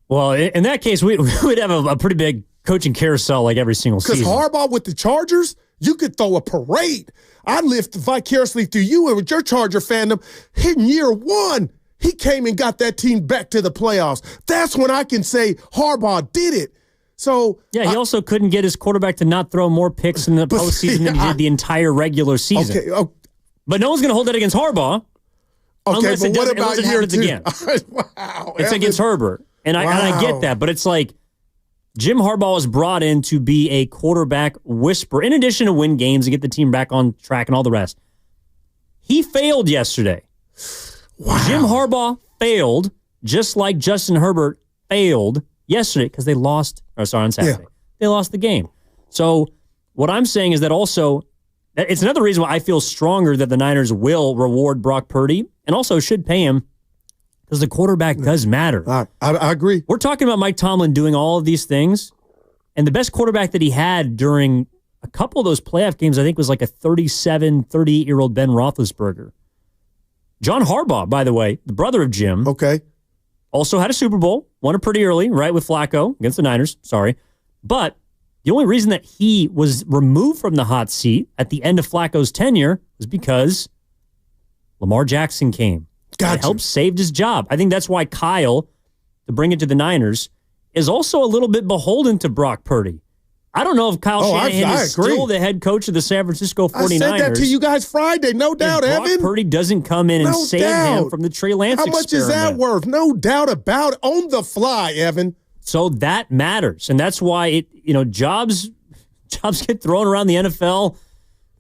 Well, in that case, we would have a pretty big coaching carousel like every single season. Because Harbaugh with the Chargers, you could throw a parade. I lived vicariously through you and with your Charger fandom. In year one, he came and got that team back to the playoffs. That's when I can say Harbaugh did it. So yeah, he also couldn't get his quarterback to not throw more picks in the postseason than he did the entire regular season. Okay, but no one's going to hold that against Harbaugh. Okay, but what about year two? Again. Wow, it's against Herbert, and I get that, but it's like Jim Harbaugh was brought in to be a quarterback whisperer, in addition to win games and get the team back on track and all the rest. He failed yesterday. Wow. Jim Harbaugh failed, just like Justin Herbert failed yesterday because they lost. On Saturday. Yeah. They lost the game. So what I'm saying is that also, it's another reason why I feel stronger that the Niners will reward Brock Purdy and also should pay him because the quarterback does matter. I agree. We're talking about Mike Tomlin doing all of these things, and the best quarterback that he had during a couple of those playoff games, I think, was like a 38-year-old Ben Roethlisberger. John Harbaugh, by the way, the brother of Jim. Okay. Also had a Super Bowl, won it pretty early, right, with Flacco against the Niners. Sorry. But the only reason that he was removed from the hot seat at the end of Flacco's tenure was because Lamar Jackson came. Gotcha. It helped saved his job. I think that's why Kyle, to bring it to the Niners, is also a little bit beholden to Brock Purdy. I don't know if Kyle Shanahan is still the head coach of the San Francisco 49ers. I said that to you guys Friday, no doubt, Brock Evan. Purdy doesn't come in and save him from the Trey Lance experiment. How much is that worth? No doubt about it. On the fly, Evan. So that matters, and that's why jobs get thrown around the NFL.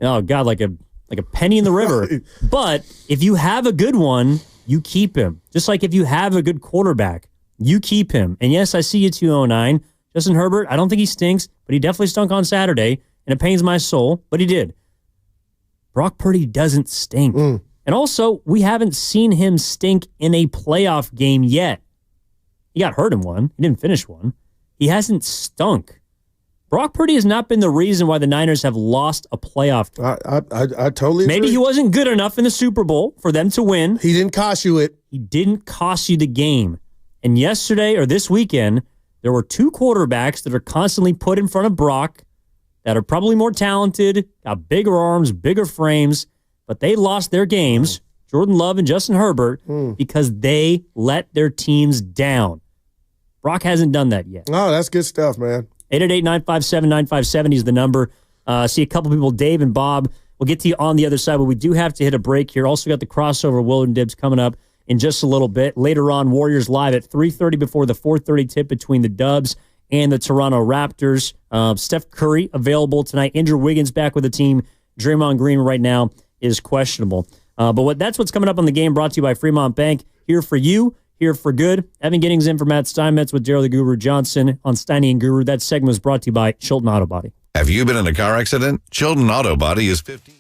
Oh God, like a penny in the river. But if you have a good one, you keep him. Just like if you have a good quarterback, you keep him. And yes, I see you 209. Justin Herbert, I don't think he stinks, but he definitely stunk on Saturday, and it pains my soul, but he did. Brock Purdy doesn't stink. And also, we haven't seen him stink in a playoff game yet. He got hurt in one. He didn't finish one. He hasn't stunk. Brock Purdy has not been the reason why the Niners have lost a playoff game. I totally agree. Maybe he wasn't good enough in the Super Bowl for them to win. He didn't cost you it. He didn't cost you the game. And yesterday, or this weekend, there were two quarterbacks that are constantly put in front of Brock that are probably more talented, got bigger arms, bigger frames, but they lost their games, Jordan Love and Justin Herbert, because they let their teams down. Brock hasn't done that yet. Oh, that's good stuff, man. 888-957-9570 is the number. See a couple people, Dave and Bob. We'll get to you on the other side, but we do have to hit a break here. Also got the crossover Will and Dibs coming up in just a little bit. Later on, Warriors Live at 3:30 before the 4:30 tip between the Dubs and the Toronto Raptors. Steph Curry available tonight. Andrew Wiggins back with the team. Draymond Green right now is questionable. That's what's coming up on the game, brought to you by Fremont Bank. Here for you, here for good. Evan Giddings in for Matt Steinmetz with Daryl the Guru Johnson on Steiny and Guru. That segment was brought to you by Chilton Auto Body. Have you been in a car accident? Chilton Auto Body is 15.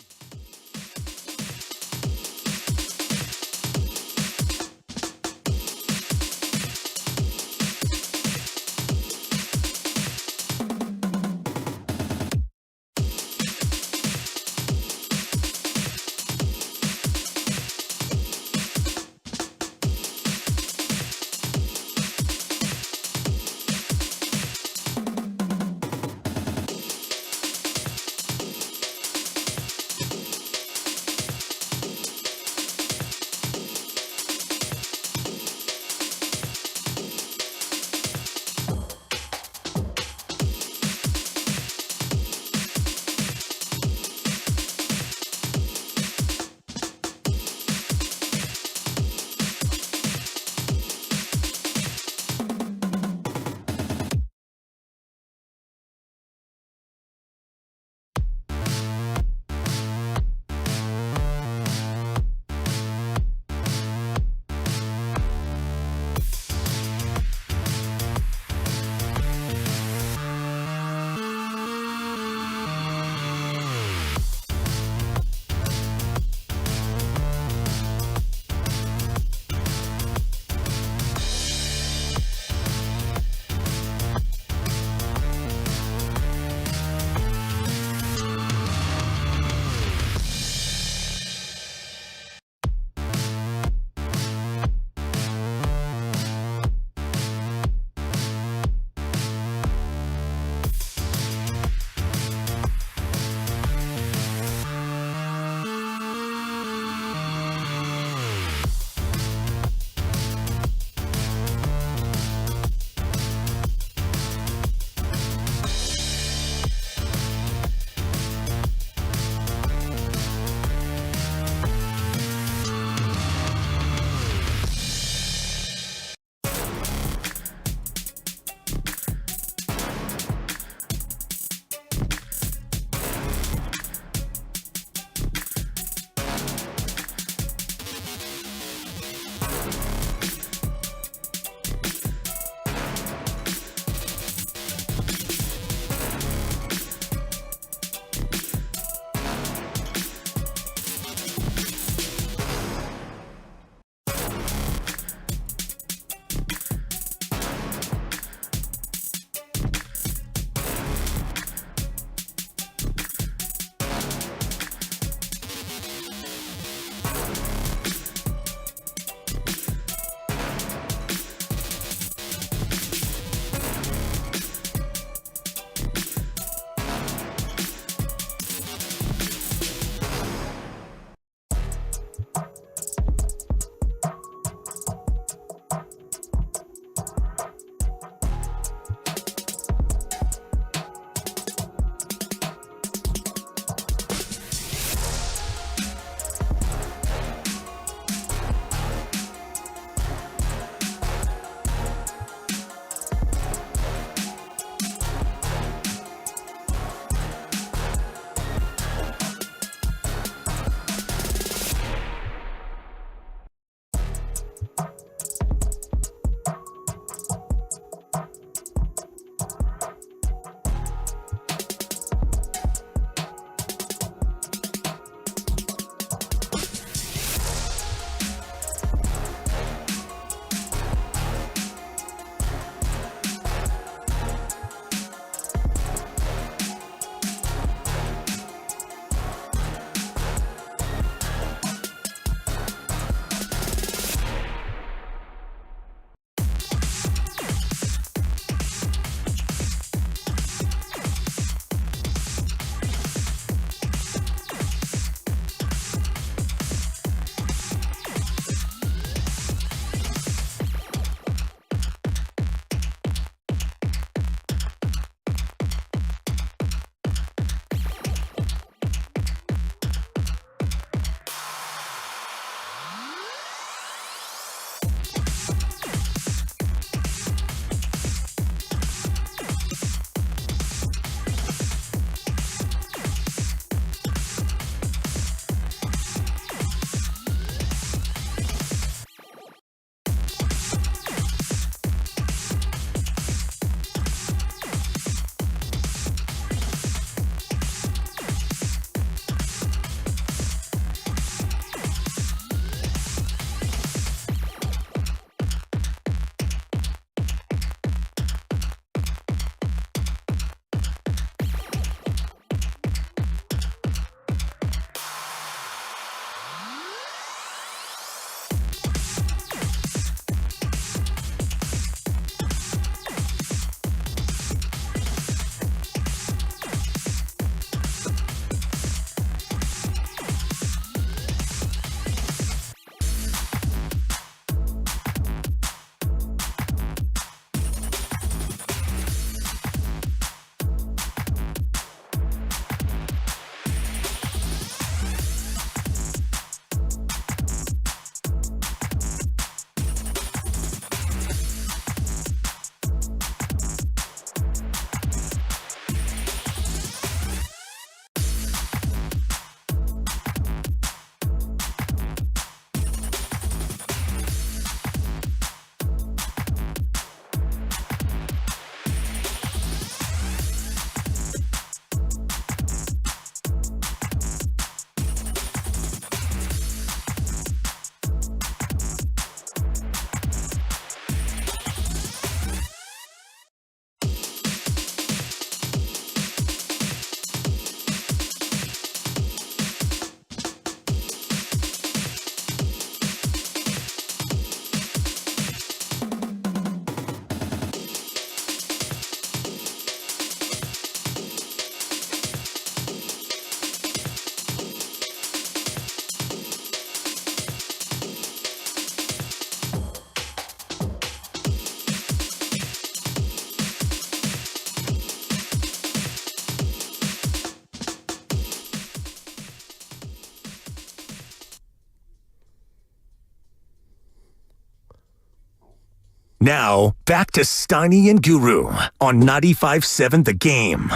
Now, back to Steiny and Guru on 95.7 The Game.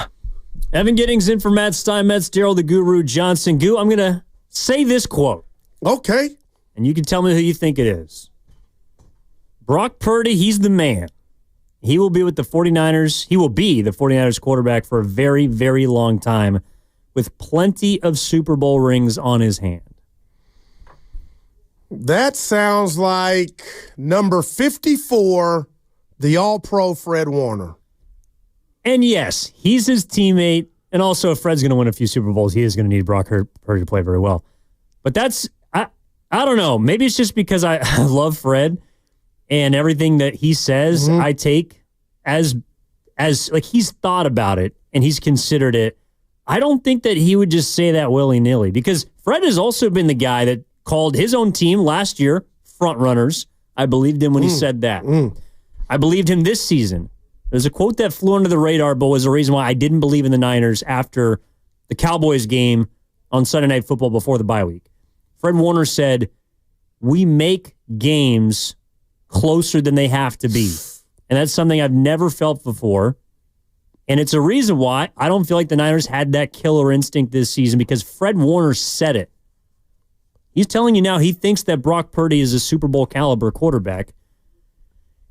Evan Giddings in for Matt Steinmetz, Daryl the Guru Johnson. Goo, I'm going to say this quote. Okay. And you can tell me who you think it is. Brock Purdy, he's the man. He will be with the 49ers. He will be the 49ers quarterback for a very, very long time with plenty of Super Bowl rings on his hand. That sounds like number 54, the All-Pro Fred Warner. And yes, he's his teammate. And also, if Fred's going to win a few Super Bowls, he is going to need Brock Purdy to play very well. But that's, I don't know. Maybe it's just because I love Fred and everything that he says, I take as like he's thought about it and he's considered it. I don't think that he would just say that willy-nilly because Fred has also been the guy that called his own team last year front runners. I believed him when he said that. I believed him this season. There's a quote that flew under the radar, but was the reason why I didn't believe in the Niners after the Cowboys game on Sunday Night Football before the bye week. Fred Warner said, "We make games closer than they have to be." And that's something I've never felt before. And it's a reason why I don't feel like the Niners had that killer instinct this season because Fred Warner said it. He's telling you now he thinks that Brock Purdy is a Super Bowl caliber quarterback.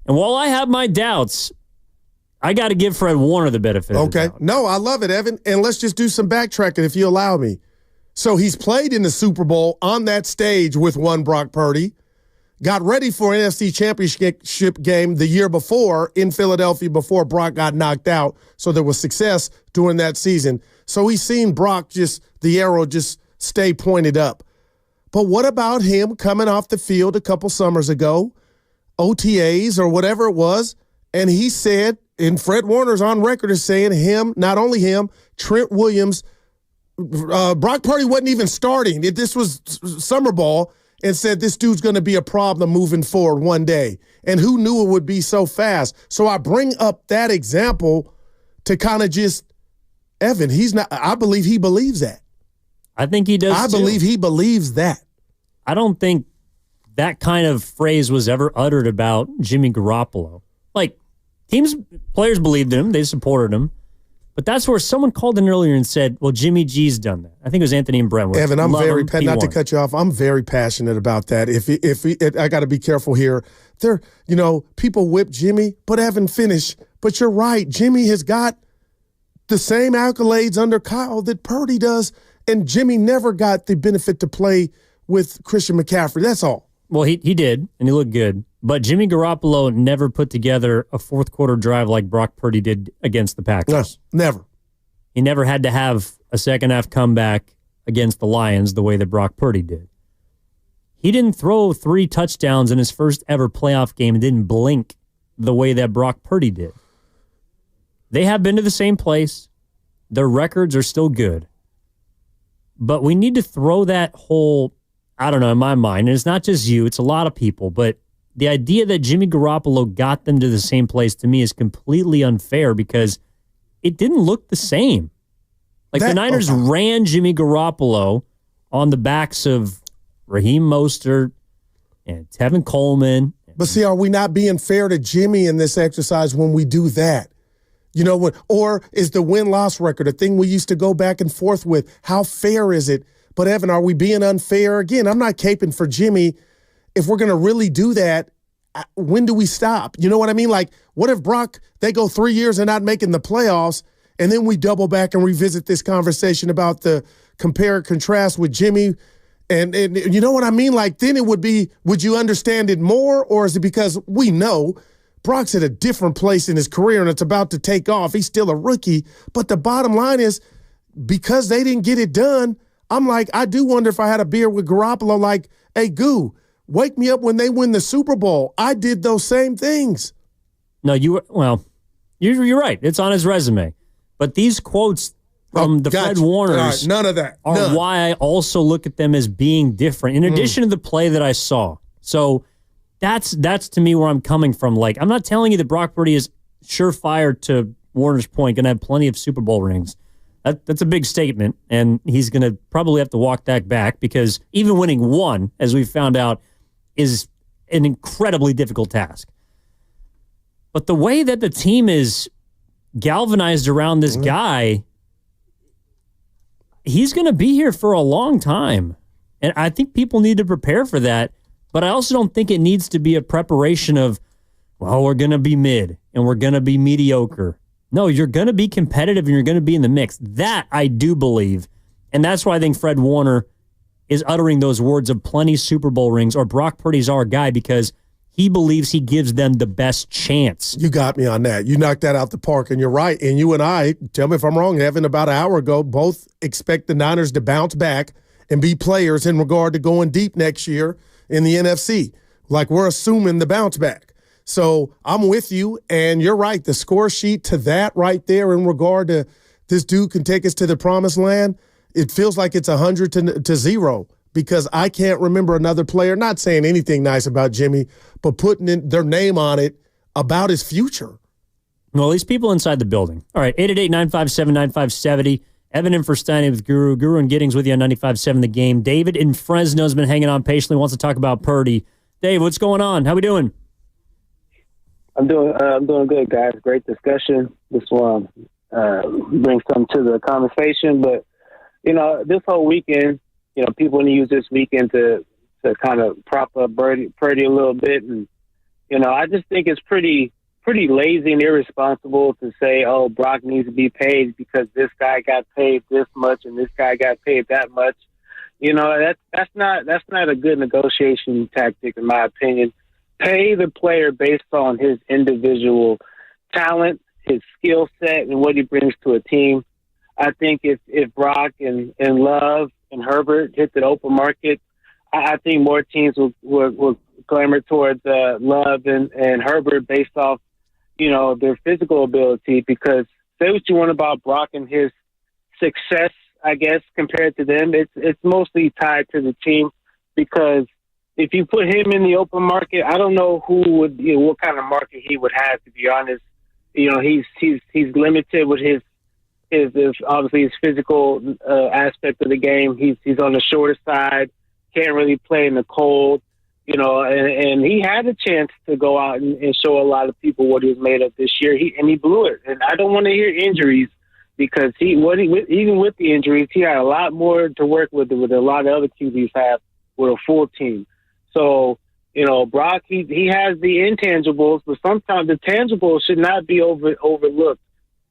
And while I have my doubts, I got to give Fred Warner the benefit of the doubt. No, I love it, Evan. And let's just do some backtracking if you allow me. So he's played in the Super Bowl on that stage with one Brock Purdy, got ready for an NFC Championship game the year before in Philadelphia before Brock got knocked out. So there was success during that season. So he's seen Brock the arrow just stay pointed up. But what about him coming off the field a couple summers ago, OTAs or whatever it was, and he said, and Fred Warner's on record as saying not only him, Trent Williams, Brock Purdy wasn't even starting. This was summer ball, and said this dude's going to be a problem moving forward one day. And who knew it would be so fast? So I bring up that example to kind of just, Evan, I believe he believes that. I think he does, I believe he believes that. I don't think that kind of phrase was ever uttered about Jimmy Garoppolo. Like, players believed him. They supported him. But that's where someone called in earlier and said, well, Jimmy G's done that. I think it was Anthony and Brentwood. Evan, I'm very, not to cut you off, I'm very passionate about that. I got to be careful here. People whip Jimmy, but Evan, finish. But you're right. Jimmy has got the same accolades under Kyle that Purdy does, and Jimmy never got the benefit to play with Christian McCaffrey. That's all. Well, he did, and he looked good. But Jimmy Garoppolo never put together a fourth quarter drive like Brock Purdy did against the Packers. No, never. He never had to have a second half comeback against the Lions the way that Brock Purdy did. He didn't throw 3 touchdowns in his first ever playoff game and didn't blink the way that Brock Purdy did. They have been to the same place. Their records are still good. But we need to throw that whole, I don't know, in my mind, and it's not just you, it's a lot of people, but the idea that Jimmy Garoppolo got them to the same place to me is completely unfair because it didn't look the same. Like the Niners ran Jimmy Garoppolo on the backs of Raheem Mostert and Tevin Coleman. But see, are we not being fair to Jimmy in this exercise when we do that? Or is the win-loss record a thing we used to go back and forth with? How fair is it? But Evan, are we being unfair? Again, I'm not caping for Jimmy. If we're going to really do that, when do we stop? You know what I mean? Like, what if Brock, they go 3 years and not making the playoffs, and then we double back and revisit this conversation about the compare and contrast with Jimmy? And you know what I mean? Like, then it would be, would you understand it more? Or is it because we know Brock's at a different place in his career and it's about to take off? He's still a rookie. But the bottom line is, because they didn't get it done, I'm like, I do wonder if I had a beer with Garoppolo, like, hey, Goo, wake me up when they win the Super Bowl. I did those same things. No, you're right. It's on his resume. But these quotes from Fred Warners right, none of that. are why I also look at them as being different, in addition to the play that I saw. So that's to me where I'm coming from. Like, I'm not telling you that Brock Purdy is surefire, to Warner's point, going to have plenty of Super Bowl rings. That's a big statement, and he's going to probably have to walk that back because even winning one, as we found out, is an incredibly difficult task. But the way that the team is galvanized around this guy, he's going to be here for a long time. And I think people need to prepare for that. But I also don't think it needs to be a preparation of, well, we're going to be mid and we're going to be mediocre. No, you're going to be competitive and you're going to be in the mix. That I do believe. And that's why I think Fred Warner is uttering those words of plenty Super Bowl rings, or Brock Purdy's our guy, because he believes he gives them the best chance. You got me on that. You knocked that out the park, and you're right. And you and I, tell me if I'm wrong, Evan, about an hour ago, both expect the Niners to bounce back and be players in regard to going deep next year in the NFC. Like, we're assuming the bounce back. So I'm with you, and you're right. The score sheet to that right there in regard to this dude can take us to the promised land, it feels like it's 100 to 0, because I can't remember another player, not saying anything nice about Jimmy, but putting in their name on it about his future. Well, these people inside the building. All right, 888-957-9570. Evan in for Steiny with Guru. Guru and Giddings with you on 95.7 The Game. David in Fresno has been hanging on patiently, wants to talk about Purdy. Dave, what's going on? How we doing? I'm doing good, guys. Great discussion. This one brings something to the conversation. But, you know, this whole weekend, you know, people want to use this weekend to kind of prop up Purdy a little bit. And, you know, I just think it's pretty lazy and irresponsible to say, oh, Brock needs to be paid because this guy got paid this much and this guy got paid that much. You know, that's not a good negotiation tactic, in my opinion. Pay the player based on his individual talent, his skill set, and what he brings to a team. I think if Brock and Love and Herbert hit the open market, I think more teams will clamor towards Love and Herbert based off, you know, their physical ability. Because say what you want about Brock and his success, I guess, compared to them, it's mostly tied to the team. Because if you put him in the open market, I don't know what kind of market he would have, to be honest. You know, he's limited with his obviously his physical aspect of the game. He's on the shorter side, can't really play in the cold, you know, and he had a chance to go out and show a lot of people what he was made of this year. He blew it. And I don't want to hear injuries, because even with the injuries, he had a lot more to work with a lot of other QBs have with a full team. So, you know, Brock, he has the intangibles, but sometimes the tangibles should not be overlooked.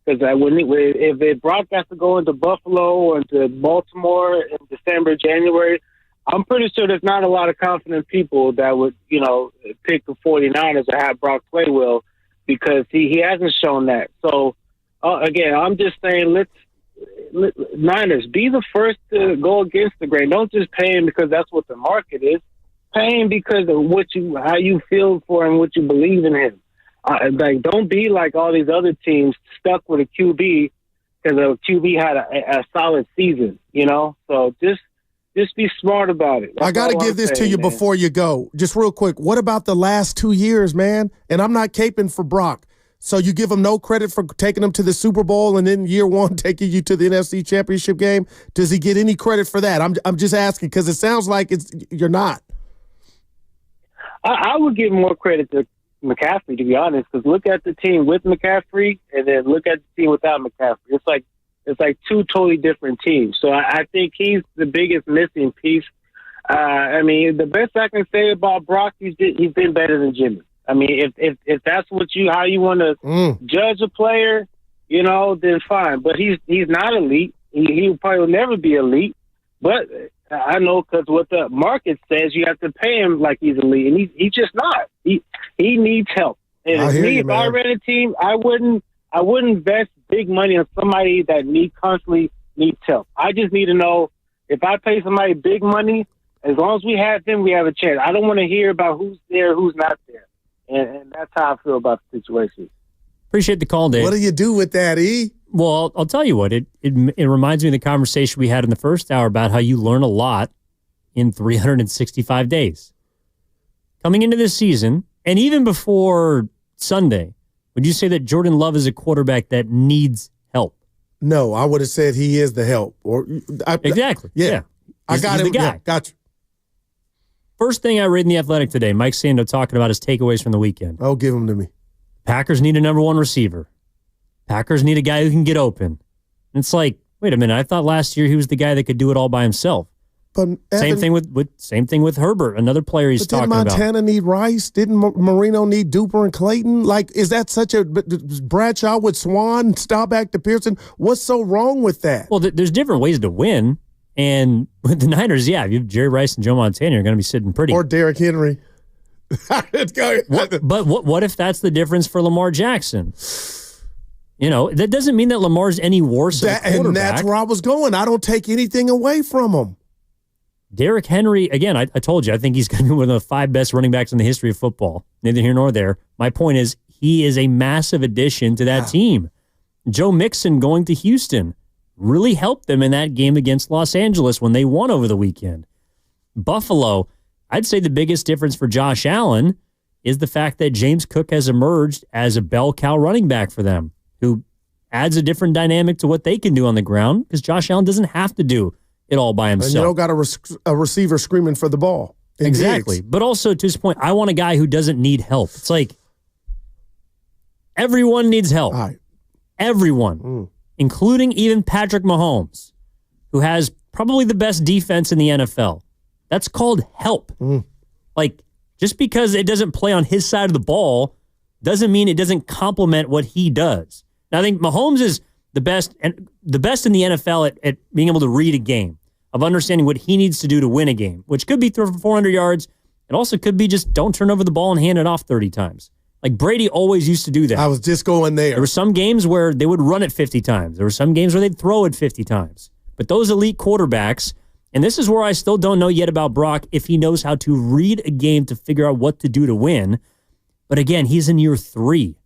Because if Brock has to go into Buffalo or into Baltimore in December, January, I'm pretty sure there's not a lot of confident people that would, you know, pick the 49ers or have Brock play well, because he hasn't shown that. So, again, I'm just saying, Niners, be the first to go against the grain. Don't just pay him because that's what the market is. Pay him because of how you feel for him, what you believe in him. Like, don't be like all these other teams stuck with a QB because a QB had a solid season, you know? So just be smart about it. That's I got to give this to you before you go. Just real quick, what about the last 2 years, man? And I'm not caping for Brock. So you give him no credit for taking him to the Super Bowl and then year one taking you to the NFC Championship game? Does he get any credit for that? I'm just asking, because it sounds like you're not. I would give more credit to McCaffrey, to be honest, because look at the team with McCaffrey and then look at the team without McCaffrey. It's like two totally different teams. So I think he's the biggest missing piece. I mean, the best I can say about Brock, he's been better than Jimmy. I mean, if that's how you want to judge a player, you know, then fine. But he's not elite. He probably will never be elite. But I know, because what the market says, you have to pay him like he's elite, and he's just not. He needs help. And if I ran a team, I wouldn't invest big money on somebody that constantly needs help. I just need to know, if I pay somebody big money, as long as we have them, we have a chance. I don't want to hear about who's there, who's not there. And that's how I feel about the situation. Appreciate the call, Dave. What do you do with that, E? Well, I'll tell you what. It reminds me of the conversation we had in the first hour about how you learn a lot in 365 days. Coming into this season, and even before Sunday, would you say that Jordan Love is a quarterback that needs help? No, I would have said he is the help. Exactly. Yeah. I got it. The guy. Yeah, got you. First thing I read in The Athletic today, Mike Sando talking about his takeaways from the weekend. Oh, give them to me. Packers need a number one receiver. Packers need a guy who can get open. And it's like, wait a minute, I thought last year he was the guy that could do it all by himself. But same thing with Herbert, another player he's talking about. Didn't Montana need Rice? Didn't Marino need Duper and Clayton? Like, is that such a Bradshaw with Swan, Staubach to Pearson? What's so wrong with that? Well, there's different ways to win. And with the Niners, if you have Jerry Rice and Joe Montana, you're going to be sitting pretty. Or Derrick Henry. But what if that's the difference for Lamar Jackson? That doesn't mean that Lamar's any worse at quarterback. And that's where I was going. I don't take anything away from him. Derrick Henry, again, I told you, I think he's going to be one of the 5 best running backs in the history of football. Neither here nor there. My point is, he is a massive addition to that team. Joe Mixon going to Houston really helped them in that game against Los Angeles when they won over the weekend. Buffalo, I'd say the biggest difference for Josh Allen is the fact that James Cook has emerged as a bell cow running back for them, who adds a different dynamic to what they can do on the ground because Josh Allen doesn't have to do it all by himself. And you don't got a receiver screaming for the ball. Exactly. Diggs. But also, to his point, I want a guy who doesn't need help. It's like everyone needs help. Right. Everyone, including even Patrick Mahomes, who has probably the best defense in the NFL. That's called help. Like, just because it doesn't play on his side of the ball doesn't mean it doesn't complement what he does. Now, I think Mahomes is the best in the NFL at being able to read a game, of understanding what he needs to do to win a game, which could be throw for 400 yards. It also could be just don't turn over the ball and hand it off 30 times. Like Brady always used to do that. I was just going there. There were some games where they would run it 50 times. There were some games where they'd throw it 50 times. But those elite quarterbacks, and this is where I still don't know yet about Brock, if he knows how to read a game to figure out what to do to win. But again, he's in year 3.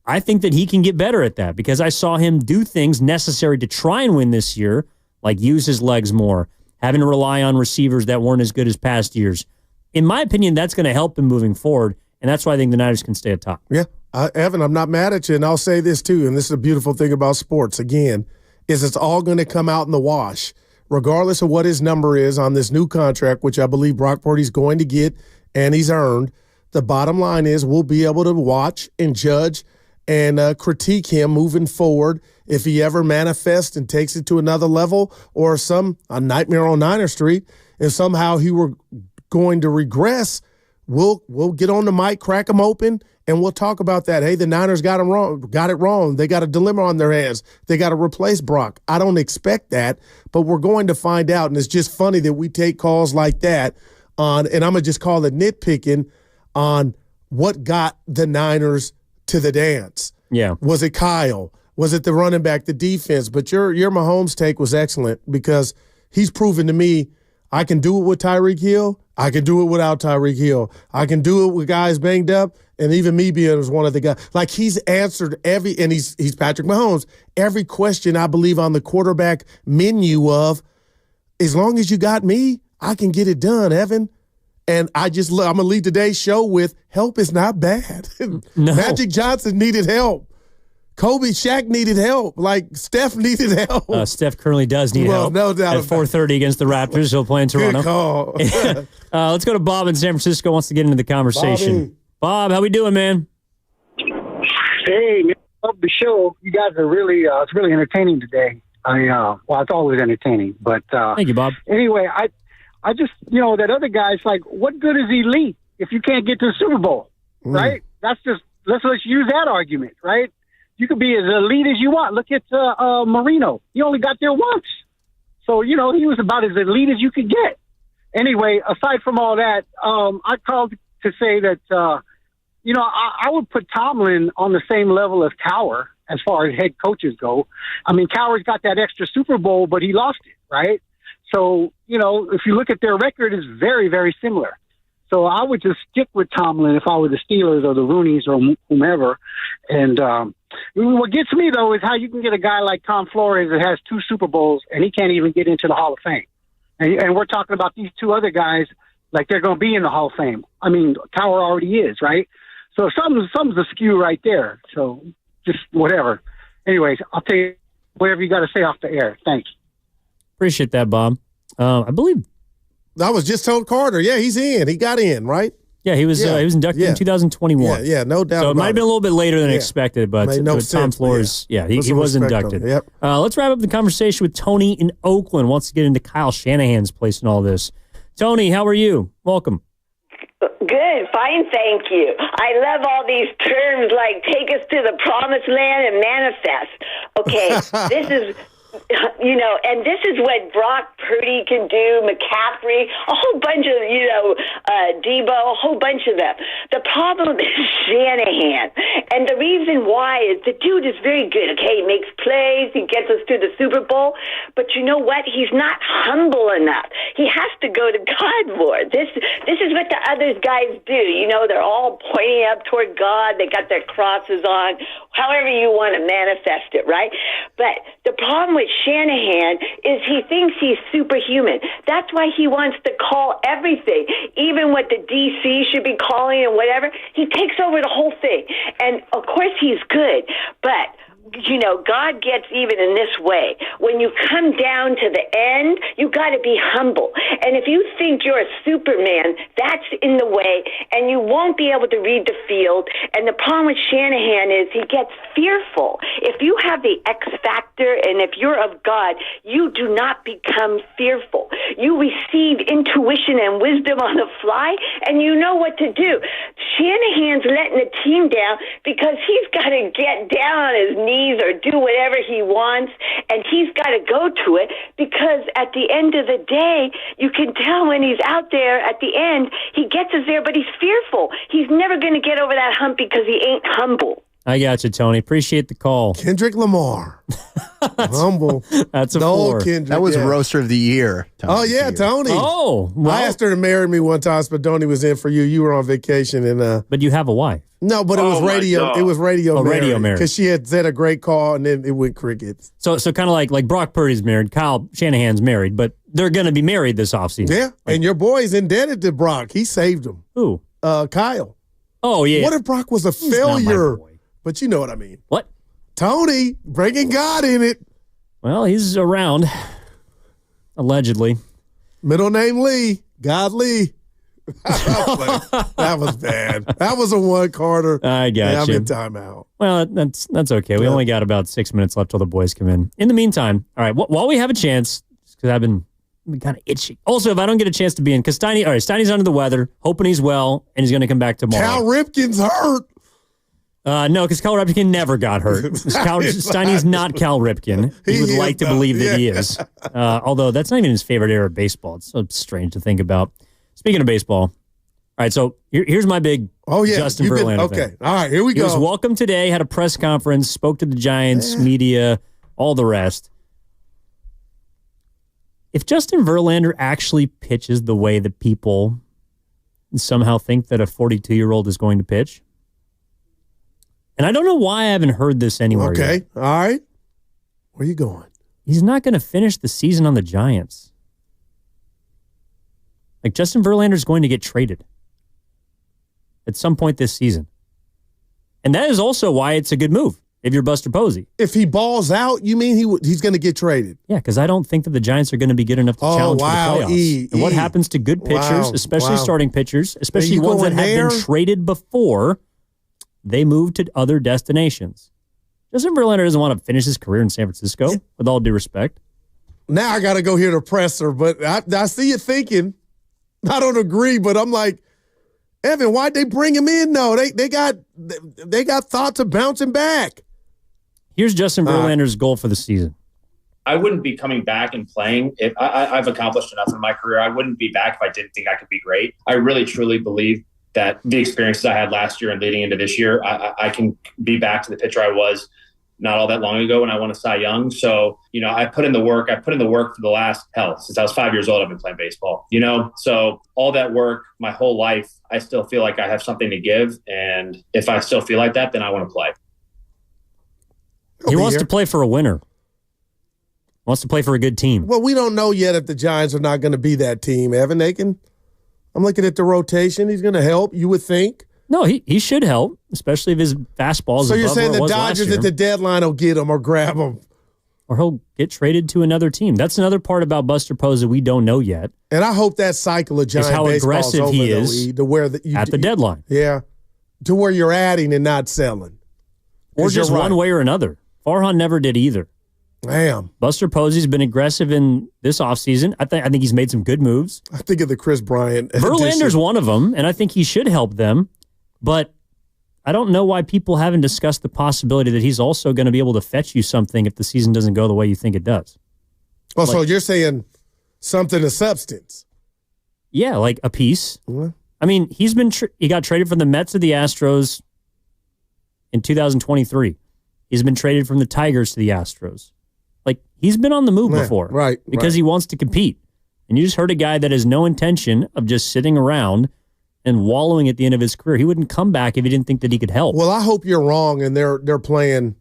I think that he can get better at that because I saw him do things necessary to try and win this year, like use his legs more, having to rely on receivers that weren't as good as past years. In my opinion, that's going to help him moving forward, and that's why I think the Niners can stay at top. Yeah, Evan, I'm not mad at you, and I'll say this too, and this is a beautiful thing about sports, again, is it's all going to come out in the wash, regardless of what his number is on this new contract, which I believe Brock Purdy's going to get and he's earned. The bottom line is we'll be able to watch and judge and critique him moving forward if he ever manifests and takes it to another level, or a nightmare on Niner Street. If somehow he were going to regress, we'll get on the mic, crack him open, and we'll talk about that. Hey, the Niners got it wrong. They got a dilemma on their hands. They got to replace Brock. I don't expect that, but we're going to find out. And it's just funny that we take calls like that on, and I'm going to just call it nitpicking, on what got the Niners to the dance. Yeah. Was it Kyle? Was it the running back, the defense? But your Mahomes take was excellent because he's proven to me I can do it with Tyreek Hill. I can do it without Tyreek Hill. I can do it with guys banged up, and even me being as one of the guys. Like, he's answered and he's Patrick Mahomes, every question I believe on the quarterback menu of, as long as you got me, I can get it done, Evan. And I'm going to lead today's show with help is not bad. No. Magic Johnson needed help. Shaq needed help. Like, Steph needed help. Steph currently does need help. No doubt. At 4:30 against the Raptors. He'll play in Toronto. Good call. Let's go to Bob in San Francisco. Wants to get into the conversation. Bob, how we doing, man? Hey, man, love the show. You guys are really, it's really entertaining today. It's always entertaining. But thank you, Bob. Anyway, I just, that other guy's like, what good is elite if you can't get to the Super Bowl, right? Let's use that argument, right? You could be as elite as you want. Look at Marino. He only got there once. So, he was about as elite as you could get. Anyway, aside from all that, I called to say that, I would put Tomlin on the same level as Cowher as far as head coaches go. I mean, Cowher's got that extra Super Bowl, but he lost it, right? So, if you look at their record, it's very, very similar. So I would just stick with Tomlin if I were the Steelers or the Rooneys or whomever. And what gets me, though, is how you can get a guy like Tom Flores that has 2 Super Bowls and he can't even get into the Hall of Fame. And we're talking about these 2 other guys like they're going to be in the Hall of Fame. I mean, Cowher already is, right? So something's askew right there. So just whatever. Anyways, I'll tell you whatever you got to say off the air. Thanks. Appreciate that, Bob. I believe I was just told Carter. Yeah, he's in. He got in, right? Yeah, he was inducted in 2021. Yeah, no doubt. So it might have been a little bit later than expected, but Tom sense, Flores, he was inducted. Yep. Let's wrap up the conversation with Tony in Oakland. Wants to get into Kyle Shanahan's place in all this. Tony, how are you? Welcome. Good, fine, thank you. I love all these terms like take us to the promised land and manifest. Okay, this is, and this is what Brock Purdy can do, McCaffrey, a whole bunch of, Debo, a whole bunch of them. The problem is Shanahan. And the reason why is the dude is very good, okay? He makes plays, he gets us to the Super Bowl. But you know what? He's not humble enough. He has to go to God more. This is what the other guys do. They're all pointing up toward God. They got their crosses on, however you want to manifest it, right? But the problem with Shanahan is he thinks he's superhuman. That's why he wants to call everything, even what the DC should be calling and whatever. He takes over the whole thing. And, of course, he's good, but God gets even in this way. When you come down to the end, you got to be humble. And if you think you're a Superman, that's in the way, and you won't be able to read the field. And the problem with Shanahan is he gets fearful. If you have the X factor, and if you're of God, you do not become fearful. You receive intuition and wisdom on the fly, and you know what to do. Shanahan's letting the team down because he's got to get down on his knees or do whatever he wants, and he's got to go to it because at the end of the day, you can tell when he's out there at the end, he gets us there, but he's fearful. He's never going to get over that hump because he ain't humble. I got you, Tony. Appreciate the call. Kendrick Lamar. Humble. That's a no, 4. Kendrick, That was Roaster of the Year. Tony Tony. Oh, well. I asked her to marry me one time, but Tony was in for you. You were on vacation. But you have a wife. No, but it was radio. It was radio. Radio married. Because she had said a great call, and then it went crickets. So kind of like Brock Purdy's married, Kyle Shanahan's married, but they're going to be married this offseason. Yeah, and your boy's indebted to Brock. He saved him. Who? Kyle. Oh, yeah. What if Brock was a failure? But you know what I mean. What? Tony, bringing God in it. Well, he's around, allegedly. Middle name Lee. God Lee. That was bad. That was a one, Carter. I got you. I'm in timeout. Well, that's okay. We only got about 6 minutes left till the boys come in. In the meantime, all right, while we have a chance, because I've been kind of itchy. Also, if I don't get a chance to be in, because Steiny's under the weather, hoping he's well, and he's going to come back tomorrow. Cal Ripken's hurt. No, because Cal Ripken never got hurt. Steiny's not Cal Ripken. He would like to believe that he is. Although that's not even his favorite era of baseball. It's so strange to think about. Speaking of baseball, all right, so here's my big Justin Verlander thing. Okay, all right, here we go. He was welcome today, had a press conference, spoke to the Giants, media, all the rest. If Justin Verlander actually pitches the way that people somehow think that a 42-year-old is going to pitch, and I don't know why I haven't heard this anywhere yet. Okay, all right. Where are you going? He's not going to finish the season on the Giants. Like, Justin Verlander's going to get traded at some point this season. And that is also why it's a good move if you're Buster Posey. If he balls out, you mean he's going to get traded? Yeah, because I don't think that the Giants are going to be good enough to challenge for the playoffs. And what happens to good pitchers, especially starting pitchers, especially ones that have been traded before, they move to other destinations. Justin Verlander doesn't want to finish his career in San Francisco, with all due respect. Now I got to go hear the presser, but I see you thinking. I don't agree, but I'm like, Evan, why'd they bring him in? No, they got thoughts of bouncing back. Here's Justin Verlander's goal for the season. I wouldn't be coming back and playing if I've accomplished enough in my career. I wouldn't be back if I didn't think I could be great. I really, truly believe that the experiences I had last year and leading into this year, I can be back to the pitcher I was not all that long ago when I won a Cy Young. So, I put in the work. I put in the work for the last, since I was 5 years old, I've been playing baseball, So all that work, my whole life, I still feel like I have something to give. And if I still feel like that, then I want to play. He wants to play for a winner. Wants to play for a good team. Well, we don't know yet if the Giants are not going to be that team, Evan. I'm looking at the rotation. He's going to help, you would think. No, he should help, especially if his fastball is above where it was last year. So you're saying the Dodgers at the deadline will get him or grab him? or he'll get traded to another team. That's another part about Buster Posey we don't know yet. And I hope that cycle of Giant how baseball aggressive is over, he is to where at the deadline. Yeah, to where you're adding and not selling. Or just one way or another. Farhan never did either. Damn. Buster Posey's been aggressive in this offseason. I think he's made some good moves. I think of the Chris Bryant. Verlander's one of them, and I think he should help them. But I don't know why people haven't discussed the possibility that he's also going to be able to fetch you something if the season doesn't go the way you think it does. Oh, so you're saying something of substance? Yeah, like a piece. Mm-hmm. I mean, he got traded from the Mets to the Astros in 2023. He's been traded from the Tigers to the Astros. Like, he's been on the move before. Right. Because he wants to compete. And you just heard a guy that has no intention of just sitting around and wallowing at the end of his career. He wouldn't come back if he didn't think that he could help. Well, I hope you're wrong and they're playing,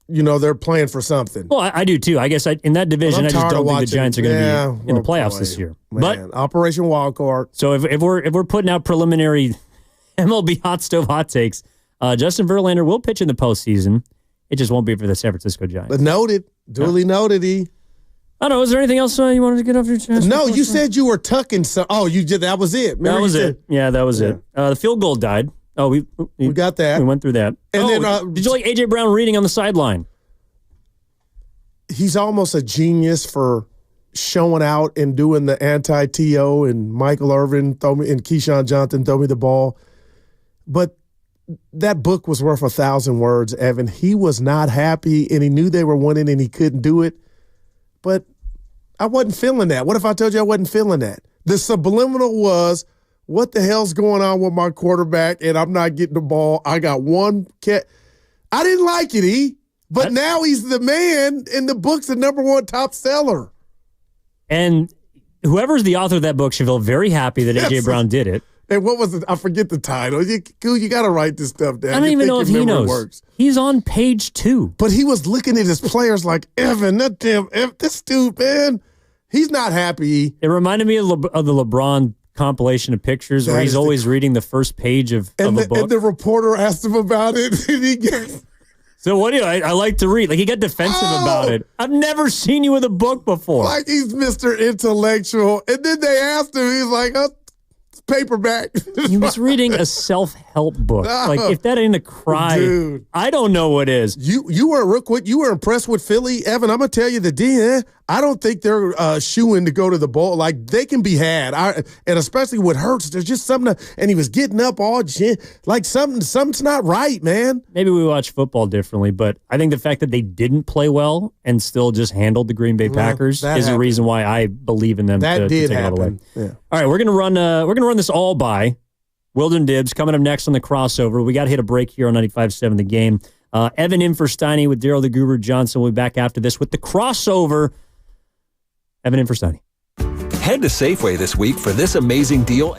they're playing for something. Well, I do too. I guess in that division, I just don't think the Giants are going to be in the playoffs this year. Man, but Operation Wildcard. So if we're putting out preliminary MLB hot stove hot takes, Justin Verlander will pitch in the postseason. It just won't be for the San Francisco Giants. But noted. Duly noted, E. I don't know. Is there anything else you wanted to get off your chest? No, you said you were tucking some. Oh, you did. That was it. Remember that was it. Yeah, that was it. The field goal died. Oh, we got that. We went through that. And then, did you like A.J. Brown reading on the sideline? He's almost a genius for showing out and doing the anti-TO and Michael Irvin and Keyshawn Johnson throw me the ball. But that book was worth 1,000 words, Evan. He was not happy, and he knew they were winning, and he couldn't do it. But I wasn't feeling that. What if I told you I wasn't feeling that? The subliminal was, what the hell's going on with my quarterback, and I'm not getting the ball. I got one catch. I didn't like it, E. But now he's the man, and the book's the #1 top seller. And whoever's the author of that book should feel very happy that A.J. Brown did it. And what was it? I forget the title. You got to write this stuff down. I don't even know if he knows. Works. He's on page 2. But he was looking at his players like, Evan, this dude, man, he's not happy. It reminded me of the LeBron compilation of pictures where he's always reading the first page of a book. And the reporter asked him about it, and he gave... So what do you? I like to read. Like, he got defensive about it. I've never seen you with a book before. Like he's Mr. Intellectual. And then they asked him, he's like, paperback. He was reading a self-help book. Like, if that ain't a cry, dude, I don't know what is. You were real quick. You were impressed with Philly, Evan. I'm gonna tell you I don't think they're shooing to go to the bowl. Like, they can be had. And especially with Hurts, there's just something. And he was getting up all like something's not right, man. Maybe we watch football differently, but I think the fact that they didn't play well and still just handled the Green Bay Packers is a reason why I believe in them. That did happen. Yeah. All right, we're gonna run this all by Wilden Dibs coming up next on the crossover. We got to hit a break here on 95.7 The Game. Evan in for Steiny with Daryl the Guru Johnson. We'll be back after this with the crossover. Evan in for Steiny. Head to Safeway this week for this amazing deal.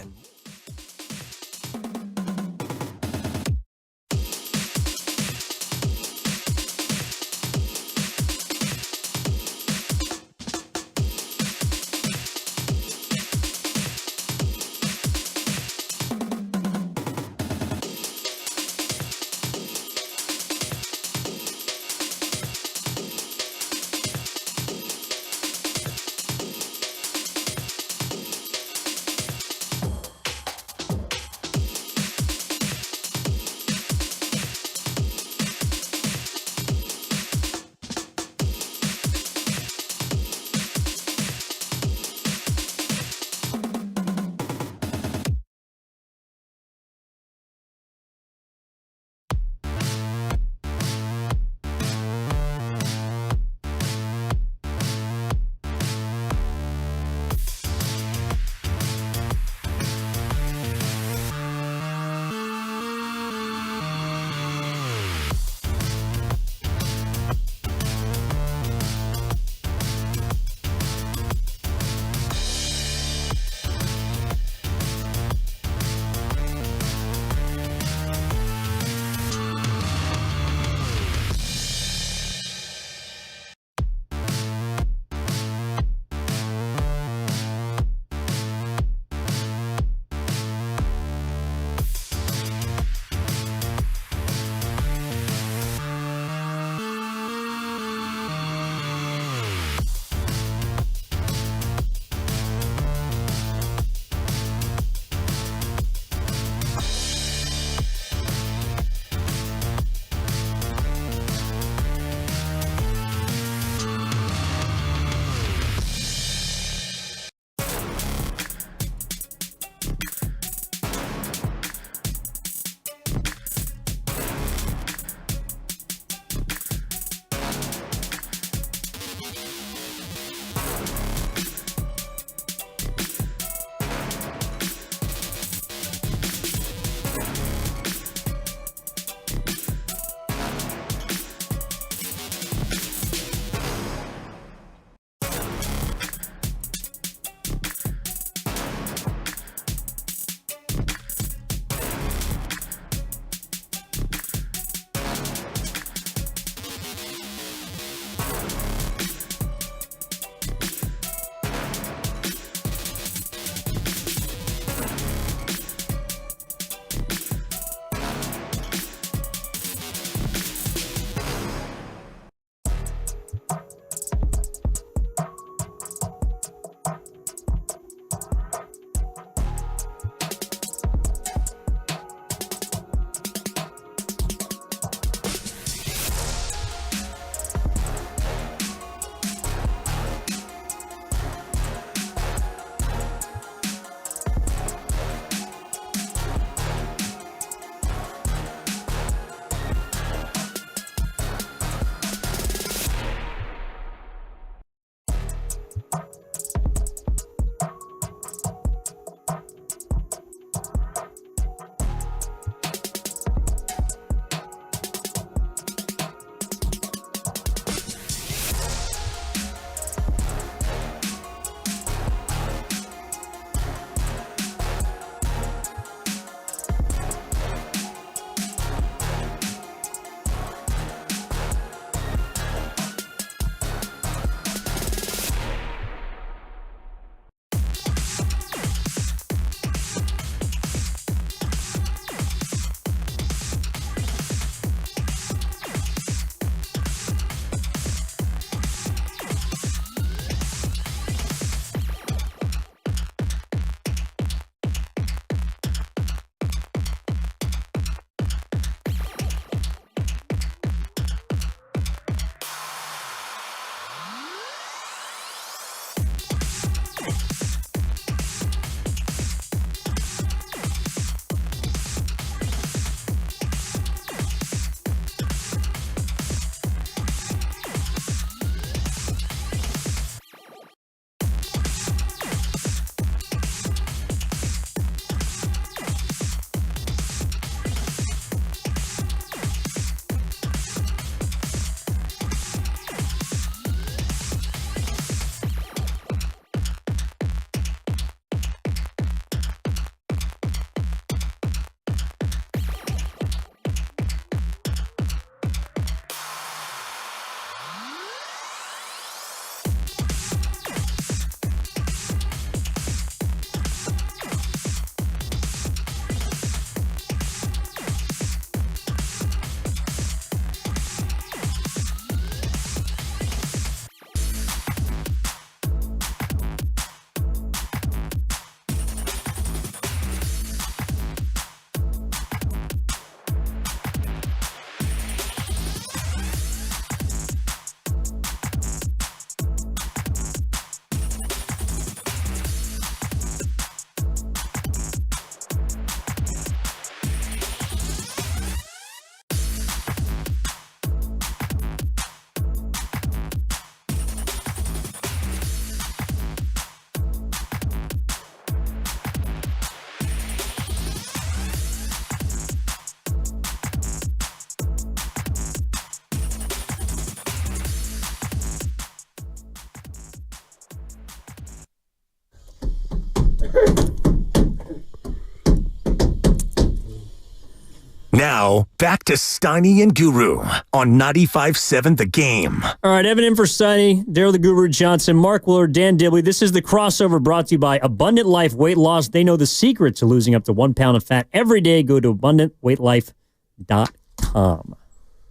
Now, back to Steiny and Guru on 95.7 The Game. All right, Evan in for Steiny, Daryl the Guru Johnson, Mark Willard, Dan Dibley. This is the crossover brought to you by Abundant Life Weight Loss. They know the secret to losing up to 1 pound of fat every day. Go to abundantweightlife.com.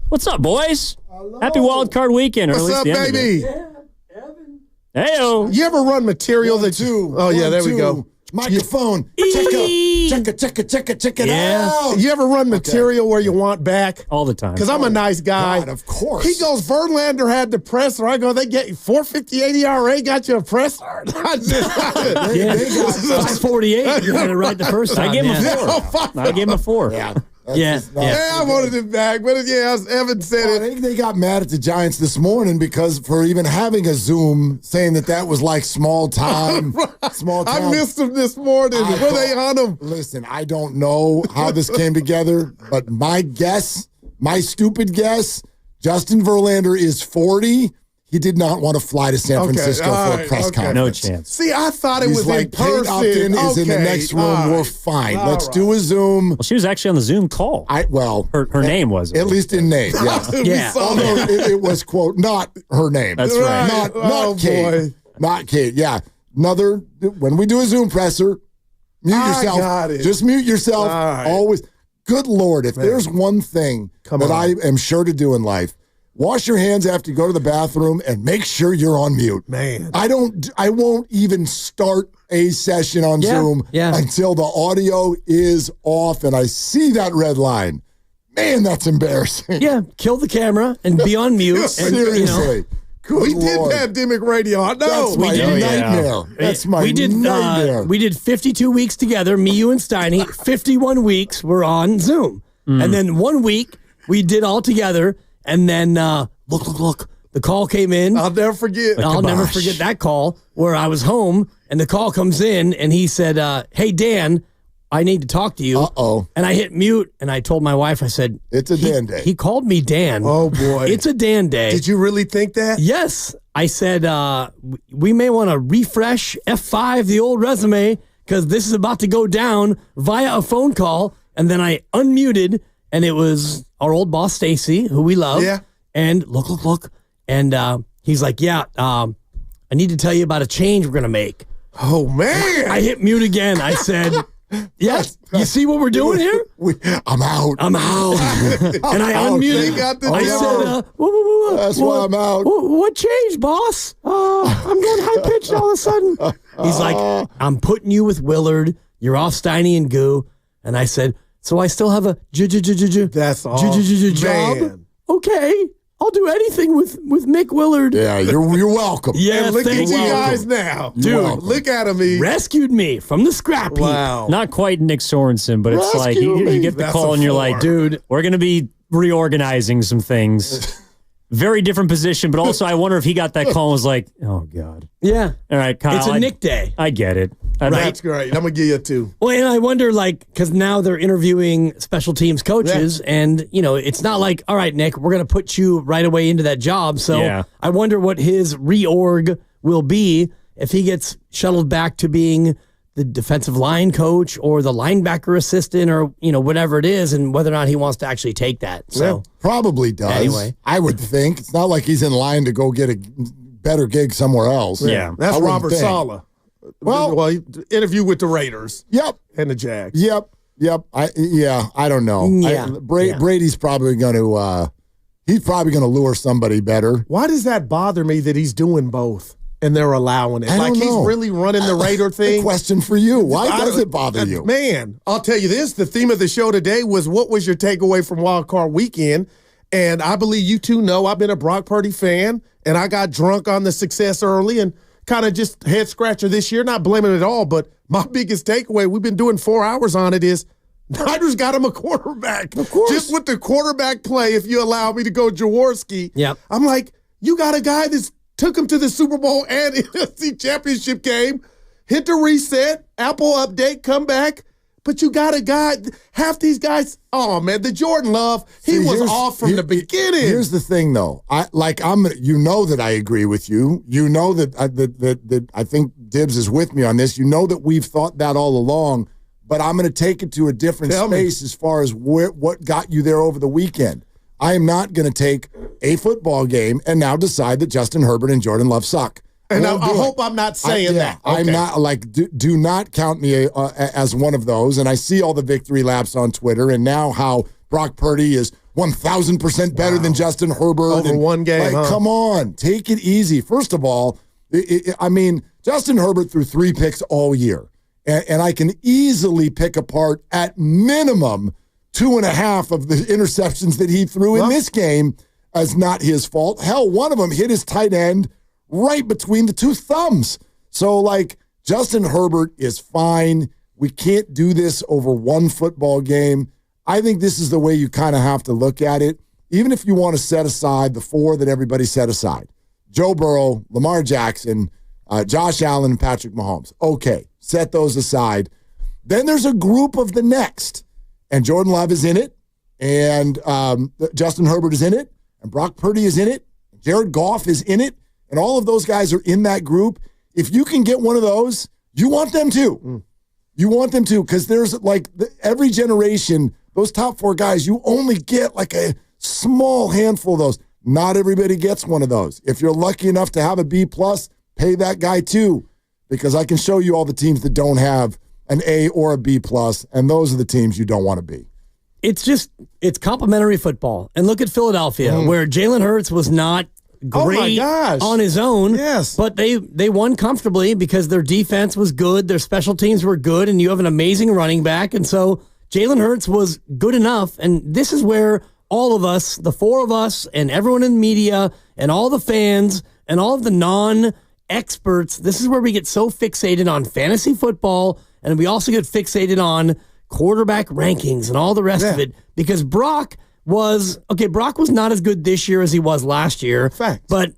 What's up, boys? Hello. Happy Wild Card Weekend. What's up, baby? Hey-o. You ever run material that you... Oh, yeah, there we go. Microphone. Check it out. You ever run material where you want back? All the time. Because I'm a nice guy. God, of course. He goes, Verlander had the presser. I go, they get you 4.58 ERA, got you a presser. That's 48. You had it right the first time. I gave him a 4. I gave him a 4. Yeah. Yeah, I wanted it back, but as Evan said I think they got mad at the Giants this morning because for even having a Zoom, saying that was like small time. I missed them this morning. Were they on them? Listen, I don't know how this came together, but my stupid guess, Justin Verlander is 40. He did not want to fly to San Francisco for a press conference. No chance. See, I thought it was like, in person. Kate Upton is in the next room. We're fine. Let's do a Zoom. Well, she was actually on the Zoom call. Her name was. At least in name, yeah. Although it was, quote, not her name. That's right. Not Kate. Boy. Not Kate, yeah. When we do a Zoom presser, mute yourself. Got it. Just mute yourself. Right. Always. Good Lord, if there's one thing I am sure to do in life, wash your hands after you go to the bathroom and make sure you're on mute. Man. I won't even start a session on Zoom until the audio is off and I see that red line. That's embarrassing. Yeah, kill the camera and be on mute. Seriously. We did pandemic radio. I know. That's my nightmare. That's my nightmare. We did 52 weeks together, me, you, and Steiny. 51 weeks we're on Zoom. And then 1 week we did all together. And then, look, the call came in. I'll never forget. I'll never forget that call where I was home and the call comes in and he said, hey, Dan, I need to talk to you. Uh-oh. And I hit mute and I told my wife, I said, it's a Dan day. He called me Dan. Oh, boy. It's a Dan day. Did you really think that? Yes. I said, we may want to refresh F5, the old resume, because this is about to go down via a phone call. And then I unmuted. And it was our old boss, Stacy, who we love. Yeah. And look. And he's like, I need to tell you about a change we're going to make. Oh, man. I hit mute again. I said, yes, you see what we're doing here? I'm out. And I unmuted. I said, whoa. That's why I'm out. What changed, boss? I'm going high-pitched all of a sudden. He's like, I'm putting you with Willard. You're off Steiny and Goo. And I said, so I still have a That's all. job. Man. Okay, I'll do anything with Mick Willard. Yeah, you're welcome. Yeah, look at you welcome. guys now, Dude. Look at him. He rescued me from the scrap heap. Wow. Not quite Nick Sorensen, but it's like you get the call and you're like, dude, we're going to be reorganizing some things. Very different position, but also I wonder if he got that call and was like, oh, God. Yeah. All right, Kyle. It's a Nick day. I get it. That's great. I'm going to give you a 2. Well, and I wonder, because now they're interviewing special teams coaches, and, it's not like, all right, Nick, we're going to put you right away into that job. So I wonder what his reorg will be if he gets shuttled back to being the defensive line coach or the linebacker assistant or, whatever it is, and whether or not he wants to actually take that. So probably does. Anyway. I would think. It's not like he's in line to go get a better gig somewhere else. Yeah. That's Robert Saleh. Well, he interviewed with the Raiders. Yep. And the Jags. Yep. I don't know. Yeah. Brady's probably going to he's probably going to lure somebody better. Why does that bother me that he's doing both? And they're allowing it. I don't know. He's really running the Raider thing. Question for you. Why does it bother you? Man, I'll tell you this. The theme of the show today was what was your takeaway from Wild Card Weekend? And I believe you two know I've been a Brock Purdy fan, and I got drunk on the success early and kind of just head scratcher this year. Not blaming it at all, but my biggest takeaway, we've been doing 4 hours on it, is Niners got him a quarterback. Of course. Just with the quarterback play, if you allow me to go Jaworski. Yep. I'm like, you got a guy that's took him to the Super Bowl and NFC Championship game, hit the reset, Apple update, come back. But you got a guy, half these guys, oh man, the Jordan Love, he was off from the beginning. Here's the thing though. You know that I agree with you. You know that I think Dibbs is with me on this. You know that we've thought that all along. but I'm going to take it to a different space as far as what got you there over the weekend. I am not going to take a football game and now decide that Justin Herbert and Jordan Love suck. And I hope I'm not saying that. Okay. I'm not do not count me as one of those. And I see all the victory laps on Twitter and now how Brock Purdy is 1,000% better than Justin Herbert. Over one game, Come on, take it easy. First of all, Justin Herbert threw 3 picks all year. And I can easily pick apart at minimum 2.5 of the interceptions that he threw in this game as not his fault. Hell, one of them hit his tight end right between the 2 thumbs. So, Justin Herbert is fine. We can't do this over one football game. I think this is the way you kind of have to look at it, even if you want to set aside the 4 that everybody set aside. Joe Burrow, Lamar Jackson, Josh Allen, and Patrick Mahomes. Okay, set those aside. Then there's a group of the next, and Jordan Love is in it, and Justin Herbert is in it, and Brock Purdy is in it, and Jared Goff is in it, and all of those guys are in that group. If you can get one of those, you want them to. You want them to, because there's every generation, those top 4 guys, you only get a small handful of those. Not everybody gets one of those. If you're lucky enough to have a B+, pay that guy too, because I can show you all the teams that don't have an A or a B+, and those are the teams you don't want to be. It's complimentary football. And look at Philadelphia, where Jalen Hurts was not great on his own. Yes. But they won comfortably because their defense was good, their special teams were good, and you have an amazing running back. And so Jalen Hurts was good enough. And this is where all of us, the 4 of us, and everyone in the media, and all the fans, and all of the non-experts, this is where we get so fixated on fantasy football, and we also get fixated on quarterback rankings and all the rest of it, because Brock was not as good this year as he was last year. Fact. But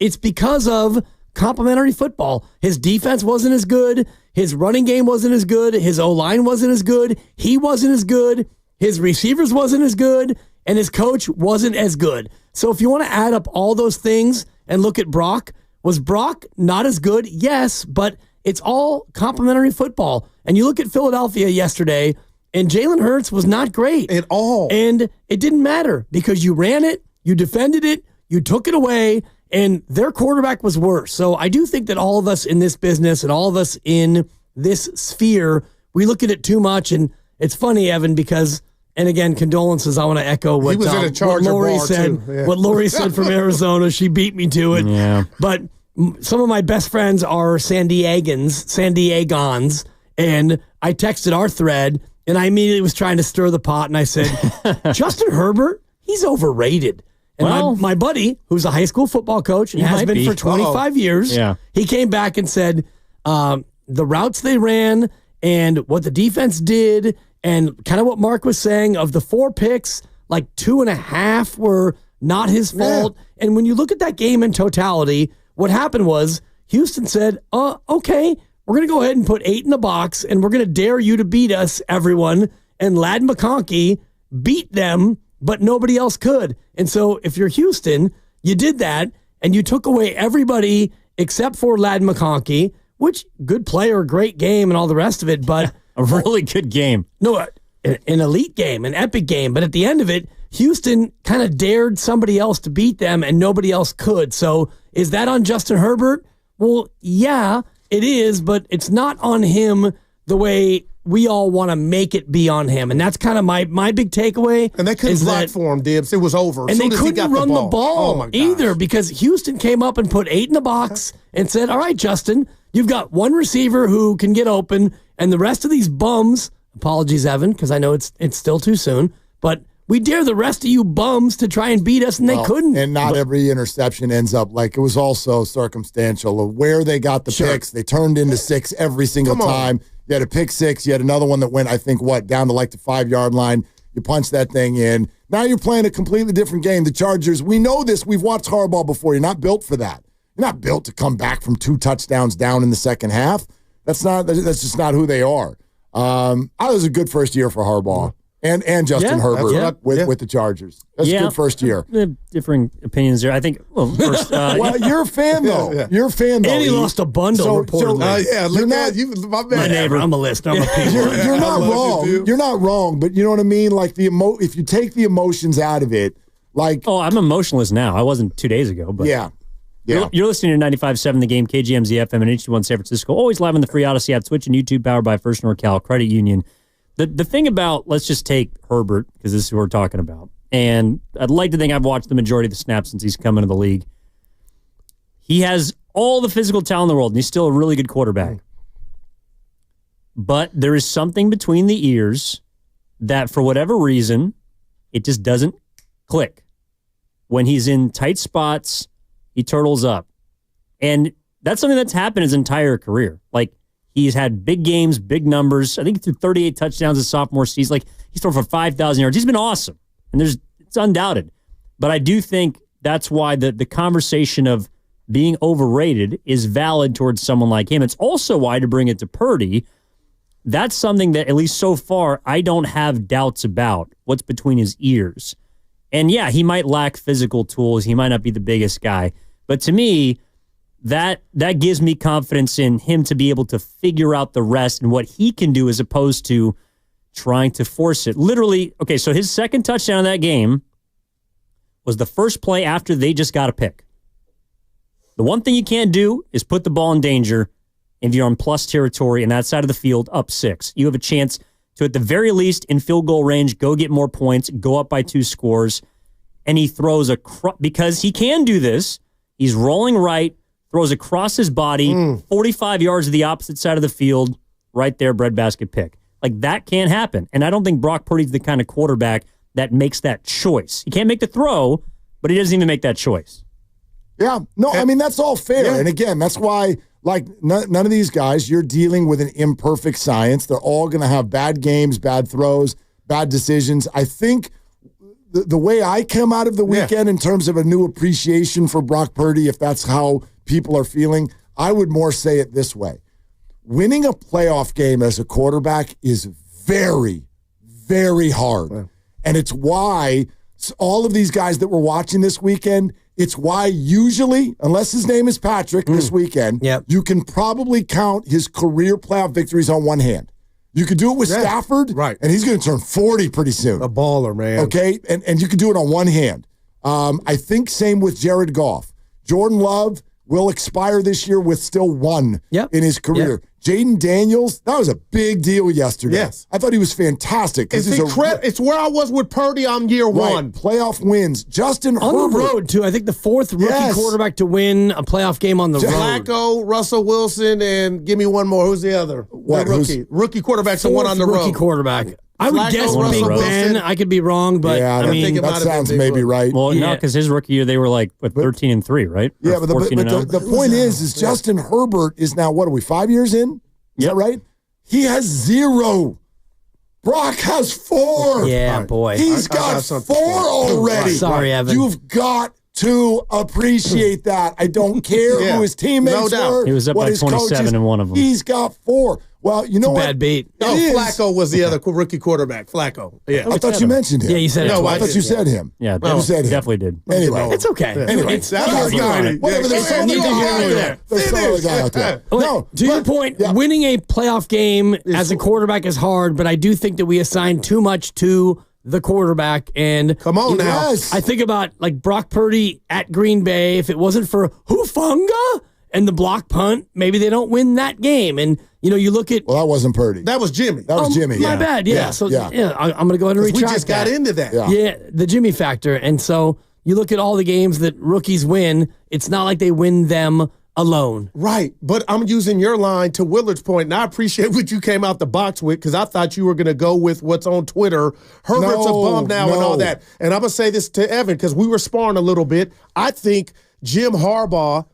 it's because of complimentary football. His defense wasn't as good. His running game wasn't as good. His O-line wasn't as good. He wasn't as good. His receivers wasn't as good. And his coach wasn't as good. So if you want to add up all those things and look at Brock, was Brock not as good? Yes, but it's all complimentary football. And you look at Philadelphia yesterday, and Jalen Hurts was not great at all. And it didn't matter because you ran it, you defended it, you took it away, and their quarterback was worse. So I do think that all of us in this business and all of us in this sphere, we look at it too much. And it's funny, Evan, because, and again, condolences, I want to echo what Lori said. Yeah. What Lori said from Arizona. She beat me to it. Yeah. But some of my best friends are San Diegans, and I texted our thread, and I immediately was trying to stir the pot, and I said, Justin Herbert, he's overrated. And my buddy, who's a high school football coach and has been for 25 years, he came back and said the routes they ran and what the defense did and kind of what Mark was saying of the 4 picks, 2.5 were not his fault. Yeah. And when you look at that game in totality, what happened was Houston said, okay, we're going to go ahead and put 8 in the box, and we're going to dare you to beat us, everyone. And Ladd McConkey beat them, but nobody else could. And so if you're Houston, you did that, and you took away everybody except for Ladd McConkey, which good player, great game, and all the rest of it. But a really good game. No, an elite game, an epic game. But at the end of it, Houston kind of dared somebody else to beat them, and nobody else could. So is that on Justin Herbert? Well, yeah, it is, but it's not on him the way we all want to make it be on him. And that's kind of my big takeaway. And they couldn't block for him, Dibs. It was over. And they couldn't run the ball either because Houston came up and put 8 in the box and said, all right, Justin, you've got one receiver who can get open, and the rest of these bums, apologies, Evan, because I know it's still too soon, but we dare the rest of you bums to try and beat us, and they couldn't. And not every interception ends up it was also circumstantial of where they got the picks. They turned into 6 every single time. You had a pick 6. You had another one that went, I think, down to the 5-yard line. You punch that thing in. Now you're playing a completely different game. The Chargers, we know this. We've watched Harbaugh before. You're not built for that. You're not built to come back from 2 touchdowns down in the second half. That's just not who they are. It was a good first year for Harbaugh. And Justin Herbert with the Chargers. That's a good first year. Differing opinions there. I think. Well, first, well, you're a fan though. You're a fan though. And he lost a bundle. Reportedly. You're not you. My neighbor. I'm a list. I'm a piece. You're not wrong. You're not wrong. But you know what I mean. Like if you take the emotions out of it, like I'm emotionless now. I wasn't 2 days ago. But yeah. You're listening to 95.7 The Game, KGMZ FM and HD1 San Francisco. Always live on the free Odyssey app, Twitch and YouTube, powered by First NorCal Credit Union. The thing about, let's just take Herbert, because this is who we're talking about. And I'd like to think I've watched the majority of the snaps since he's come into the league. He has all the physical talent in the world, and he's still a really good quarterback. But there is something between the ears that, for whatever reason, it just doesn't click. When he's in tight spots, he turtles up. And that's something that's happened his entire career. Like, he's had big games, big numbers. I think he threw 38 touchdowns his sophomore season. Like, he's thrown for 5,000 yards. He's been awesome. And it's undoubted. But I do think that's why the conversation of being overrated is valid towards someone like him. It's also why, to bring it to Purdy, that's something that, at least so far, I don't have doubts about what's between his ears. And yeah, he might lack physical tools. He might not be the biggest guy. But to me, that gives me confidence in him to be able to figure out the rest and what he can do as opposed to trying to force it. Literally, okay, so his second touchdown in that game was the first play after they just got a pick. The one thing you can't do is put the ball in danger if you're on plus territory and that side of the field up 6. You have a chance to, at the very least, in field goal range, go get more points, go up by 2 scores, and he throws because he can do this. He's rolling right, throws across his body, 45 yards to the opposite side of the field, right there, breadbasket pick. Like, that can't happen. And I don't think Brock Purdy's the kind of quarterback that makes that choice. He can't make the throw, but he doesn't even make that choice. Yeah. No, I mean, that's all fair. Yeah. And again, that's why, like, none of these guys, you're dealing with an imperfect science. They're all going to have bad games, bad throws, bad decisions. I think the way I come out of the weekend in terms of a new appreciation for Brock Purdy, if that's how people are feeling, I would more say it this way. Winning a playoff game as a quarterback is very, very hard. Wow. And it's why all of these guys that we're watching this weekend, it's why usually, unless his name is Patrick this weekend, you can probably count his career playoff victories on one hand. You could do it with Stafford, and he's going to turn 40 pretty soon. A baller, man. Okay, and you could do it on one hand. I think same with Jared Goff. Jordan Love will expire this year with still 1 in his career. Yep. Jaden Daniels, that was a big deal yesterday. Yes. I thought he was fantastic. It's where I was with Purdy on year 1. Playoff wins. Justin on Herbert. the road, too. I think the 4th rookie quarterback to win a playoff game on the road. Flacco, Russell Wilson, and give me one more. Who's the other? What? Rookie quarterback's the one on the road. Rookie quarterback. I would guess Big Ben. I could be wrong, but I mean, that sounds maybe right. Well, no, because his rookie year they were like 13-3, right? Yeah, but the point is Justin Herbert is now, what are we, 5 years in? Is that right? He has 0. Brock has 4. Yeah, boy. He's got 4 already. Sorry, Evan. You've got to appreciate that. I don't care who his teammates were. He was up by 27 in one of them. He's got 4. Well, you know what? Bad beat. No, Flacco was the other rookie quarterback. Flacco. Yeah. I thought you mentioned him. Yeah, you said it. No, I thought you said him. Yeah, you said him. Definitely did. Anyway. It's okay. Anyway. Whatever. There's so many guy out there. No, to your point, winning a playoff game as a quarterback is hard, but I do think that we assign too much to the quarterback. And come on now. I think about like Brock Purdy at Green Bay. If it wasn't for Hufanga and the block punt, maybe they don't win that game. And you look at... Well, that wasn't Purdy. That was Jimmy. That was Jimmy. My bad, yeah. So, I'm going to go ahead and retract we just got into that. Yeah, the Jimmy factor. And so you look at all the games that rookies win, it's not like they win them alone. Right, but I'm using your line to Willard's point, and I appreciate what you came out the box with because I thought you were going to go with what's on Twitter. Herbert's a bum now and all that. And I'm going to say this to Evan because we were sparring a little bit. I think Jim Harbaugh,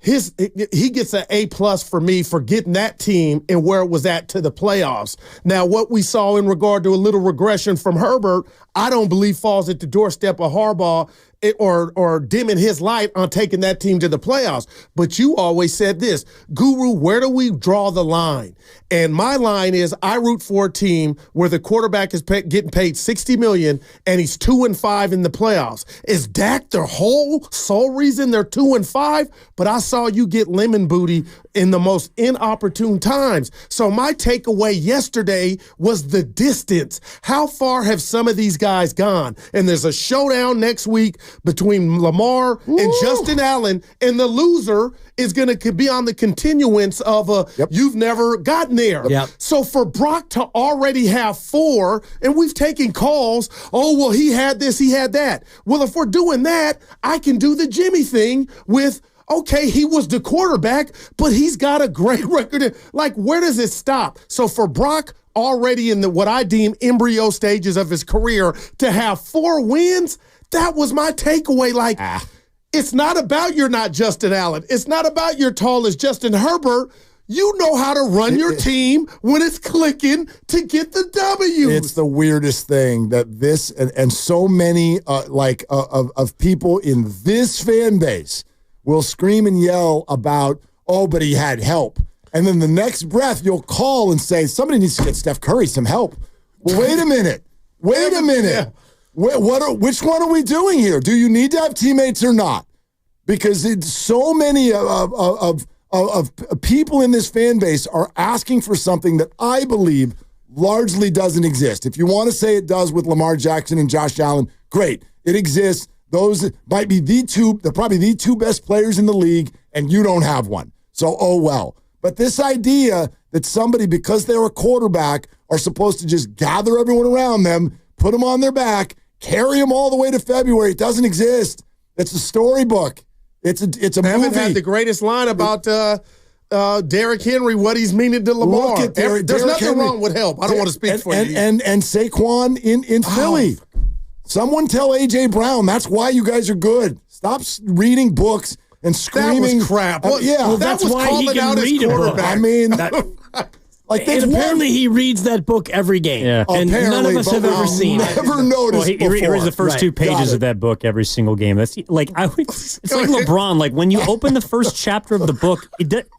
he gets an A+ for me for getting that team and where it was at to the playoffs. Now, what we saw in regard to a little regression from Herbert, I don't believe falls at the doorstep of Harbaugh or dimming his light on taking that team to the playoffs. But you always said this, Guru, where do we draw the line? And my line is I root for a team where the quarterback is getting paid $60 million and he's 2-5 in the playoffs. Is Dak their sole reason they're 2-5? But I saw you get lemon booty in the most inopportune times. So my takeaway yesterday was the distance. How far have some of these guys gone? And there's a showdown next week between Lamar and Justin Allen, and the loser is going to be on the continuance of you've never gotten there. Yep. So for Brock to already have 4, and we've taken calls, he had this, he had that. Well, if we're doing that, I can do the Jimmy thing with, okay, he was the quarterback, but he's got a great record. Like, where does it stop? So for Brock, already in what I deem embryo stages of his career, to have 4 wins, that was my takeaway. Like, it's not about you're not Justin Allen. It's not about you're tall as Justin Herbert. You know how to run your team when it's clicking to get the W. It's the weirdest thing that this and so many of people in this fan base will scream and yell about, but he had help. And then the next breath, you'll call and say, somebody needs to get Steph Curry some help. Well, wait a minute. Yeah. Which one are we doing here? Do you need to have teammates or not? Because it's so many of people in this fan base are asking for something that I believe largely doesn't exist. If you want to say it does with Lamar Jackson and Josh Allen, great. It exists. Those might be they're probably the 2 best players in the league, and you don't have one. So, well. But this idea that somebody, because they're a quarterback, are supposed to just gather everyone around them, put them on their back, carry them all the way to February, it doesn't exist. It's a storybook. It's a movie. Evan had the greatest line about Derrick Henry, what he's meaning to Lamar. There's nothing wrong with help. I don't want to speak for you. And Saquon in Philly. Someone tell A.J. Brown, that's why you guys are good. Stop reading books and screaming. That was crap. That's why he can read a book. I mean, and apparently he reads that book every game. Yeah. And none of us have ever seen it. Never noticed he reads the first 2 pages of that book every single game. That's it's like LeBron. Like when you open the first chapter of the book,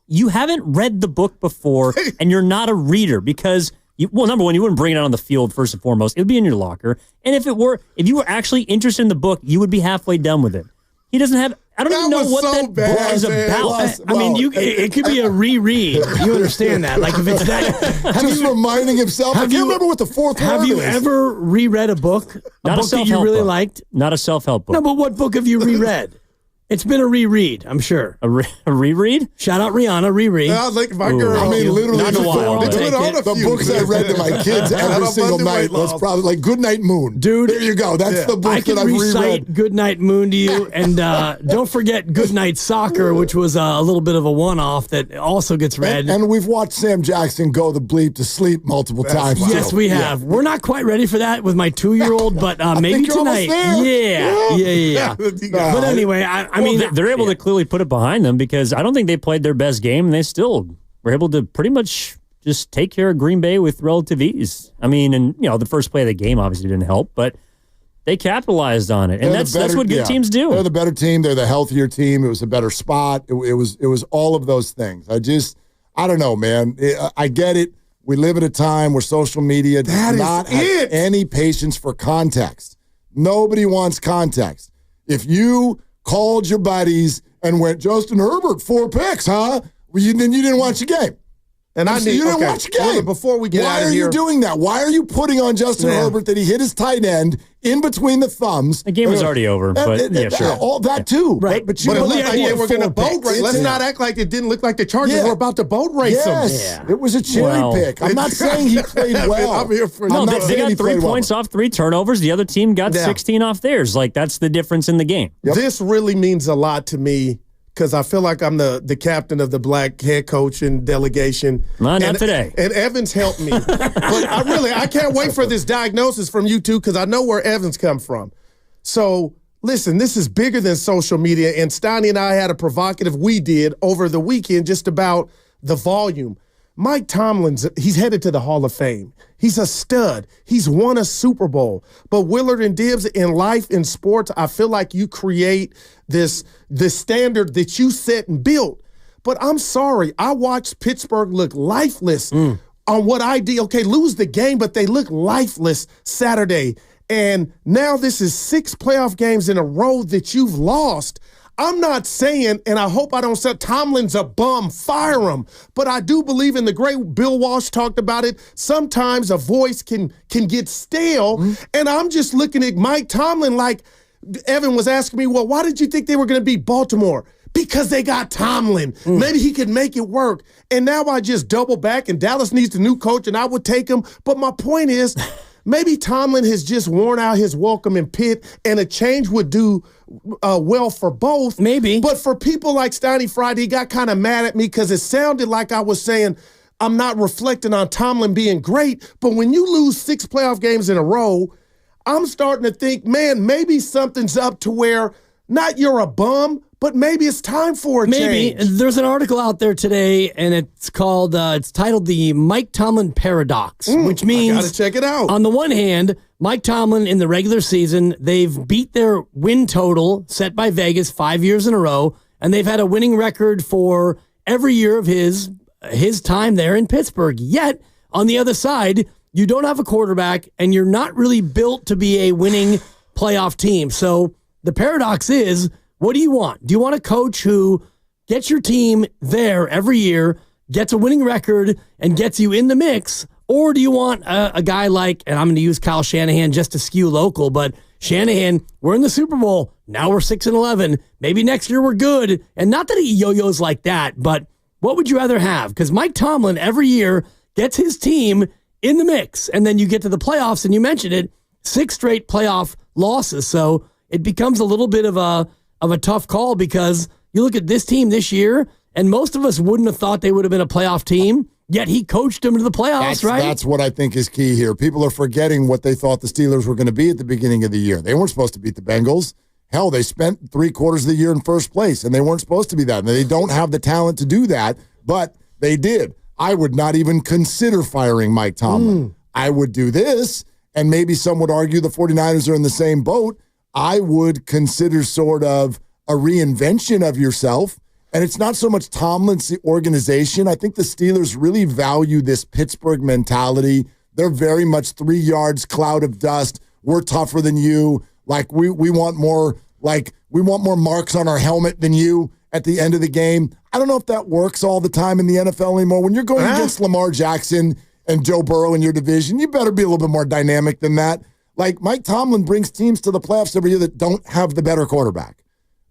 you haven't read the book before, and you're not a reader because. Number one, you wouldn't bring it out on the field first and foremost. It would be in your locker. And if you were actually interested in the book, you would be halfway done with it. He doesn't have. I don't even know what that book is about. I mean, it could be a reread. You understand that? Like if it's that, just reminding himself. I can't remember what the fourth word is. Have you ever reread a book? A book that you really liked? Not a self-help book. No, but what book have you reread? It's been a reread, I'm sure. A reread? Shout out Rihanna, reread. My girl. I mean, literally, the books I read to my kids every single night was probably like Goodnight Moon. Dude. There you go. That's the book that I've reread. I can recite Goodnight Moon to you. And don't forget Goodnight Soccer, which was a little bit of a one-off that also gets read. And we've watched Sam Jackson go the bleep to sleep multiple times. Yes, we have. We're not quite ready for that with my 2-year-old, but maybe tonight. Yeah. But anyway, I mean, they're able to clearly put it behind them because I don't think they played their best game, and they still were able to pretty much just take care of Green Bay with relative ease. I mean, and the first play of the game obviously didn't help, but they capitalized on it, and that's what good teams do. They're the better team. They're the healthier team. It was a better spot. It was all of those things. I don't know, man. I get it. We live at a time where social media does not have any patience for context. Nobody wants context. If you called your buddies and went, Justin Herbert, 4 picks, huh? Well, then you didn't watch the game. And you didn't watch the game. Well, before we get out of here, why are you doing that? Why are you putting on Justin Herbert that he hit his tight end in between the thumbs? The game was already over, but sure. All that too. Right. But it looked like they were going to boat race. Let's not act like it didn't look like the Chargers were about to boat race them. It was a cherry pick. I'm not saying he played well. I'm here for they got 3 points off 3 turnovers. The other team got 16 off theirs. Like, that's the difference in the game. This really means a lot to me because I feel like I'm the captain of the black head coach and delegation. Not today. And Evans helped me. But I can't wait for this diagnosis from you two because I know where Evans come from. So, listen, this is bigger than social media. And Steiny and I had a provocative over the weekend just about the volume. Mike Tomlin's, he's headed to the Hall of Fame. He's a stud. He's won a Super Bowl. But Willard and Dibbs, in life, in sports, I feel like you create this standard that you set and built. But I'm sorry, I watched Pittsburgh look lifeless on what I did. Okay, lose the game, but they look lifeless Saturday. And now this is 6 playoff games in a row that you've lost. I'm not saying, and I hope I don't say Tomlin's a bum, fire him. But I do believe in the great Bill Walsh talked about it. Sometimes a voice can get stale. And I'm just looking at Mike Tomlin like Evan was asking me, well, why did you think they were going to beat Baltimore? Because they got Tomlin. Maybe he could make it work. And now I just double back, and Dallas needs a new coach, and I would take him. But my point is, maybe Tomlin has just worn out his welcome in Pitt, and a change would do well for both. Maybe. But for people like Steiny Friday, he got kind of mad at me because it sounded like I was saying I'm not reflecting on Tomlin being great. But when you lose 6 playoff games in a row, I'm starting to think, man, maybe something's up to where not you're a bum, but maybe it's time for a change. Maybe. There's an article out there today, and it's called, it's titled The Mike Tomlin Paradox, which means, I gotta check it out. On the one hand, Mike Tomlin in the regular season, they've beat their win total set by Vegas 5 years in a row, and they've had a winning record for every year of his time there in Pittsburgh. Yet, on the other side, you don't have a quarterback, and you're not really built to be a winning playoff team. So the paradox is, what do you want? Do you want a coach who gets your team there every year, gets a winning record, and gets you in the mix? Or do you want a guy like, and I'm going to use Kyle Shanahan just to skew local, but Shanahan, we're in the Super Bowl. Now we're 6-11. Maybe next year we're good. And not that he yo-yos like that, but what would you rather have? Because Mike Tomlin every year gets his team in the mix. And then you get to the playoffs, and you mentioned it, 6 straight playoff losses. So it becomes a little bit of a tough call, because you look at this team this year, and most of us wouldn't have thought they would have been a playoff team, yet he coached them to the playoffs, right? That's what I think is key here. People are forgetting what they thought the Steelers were going to be at the beginning of the year. They weren't supposed to beat the Bengals. Hell, they spent 3/4 of the year in first place, and they weren't supposed to be that. And they don't have the talent to do that, but they did. I would not even consider firing Mike Tomlin. I would do this, and maybe some would argue the 49ers are in the same boat. I would consider sort of a reinvention of yourself. And it's not so much Tomlin's the organization. I think the Steelers really value this Pittsburgh mentality. They're very much 3 yards, cloud of dust. We're tougher than you. Like we want more marks on our helmet than you at the end of the game. I don't know if that works all the time in the NFL anymore. When you're going against Lamar Jackson and Joe Burrow in your division, you better be a little bit more dynamic than that. Like Mike Tomlin brings teams to the playoffs every year that don't have the better quarterback.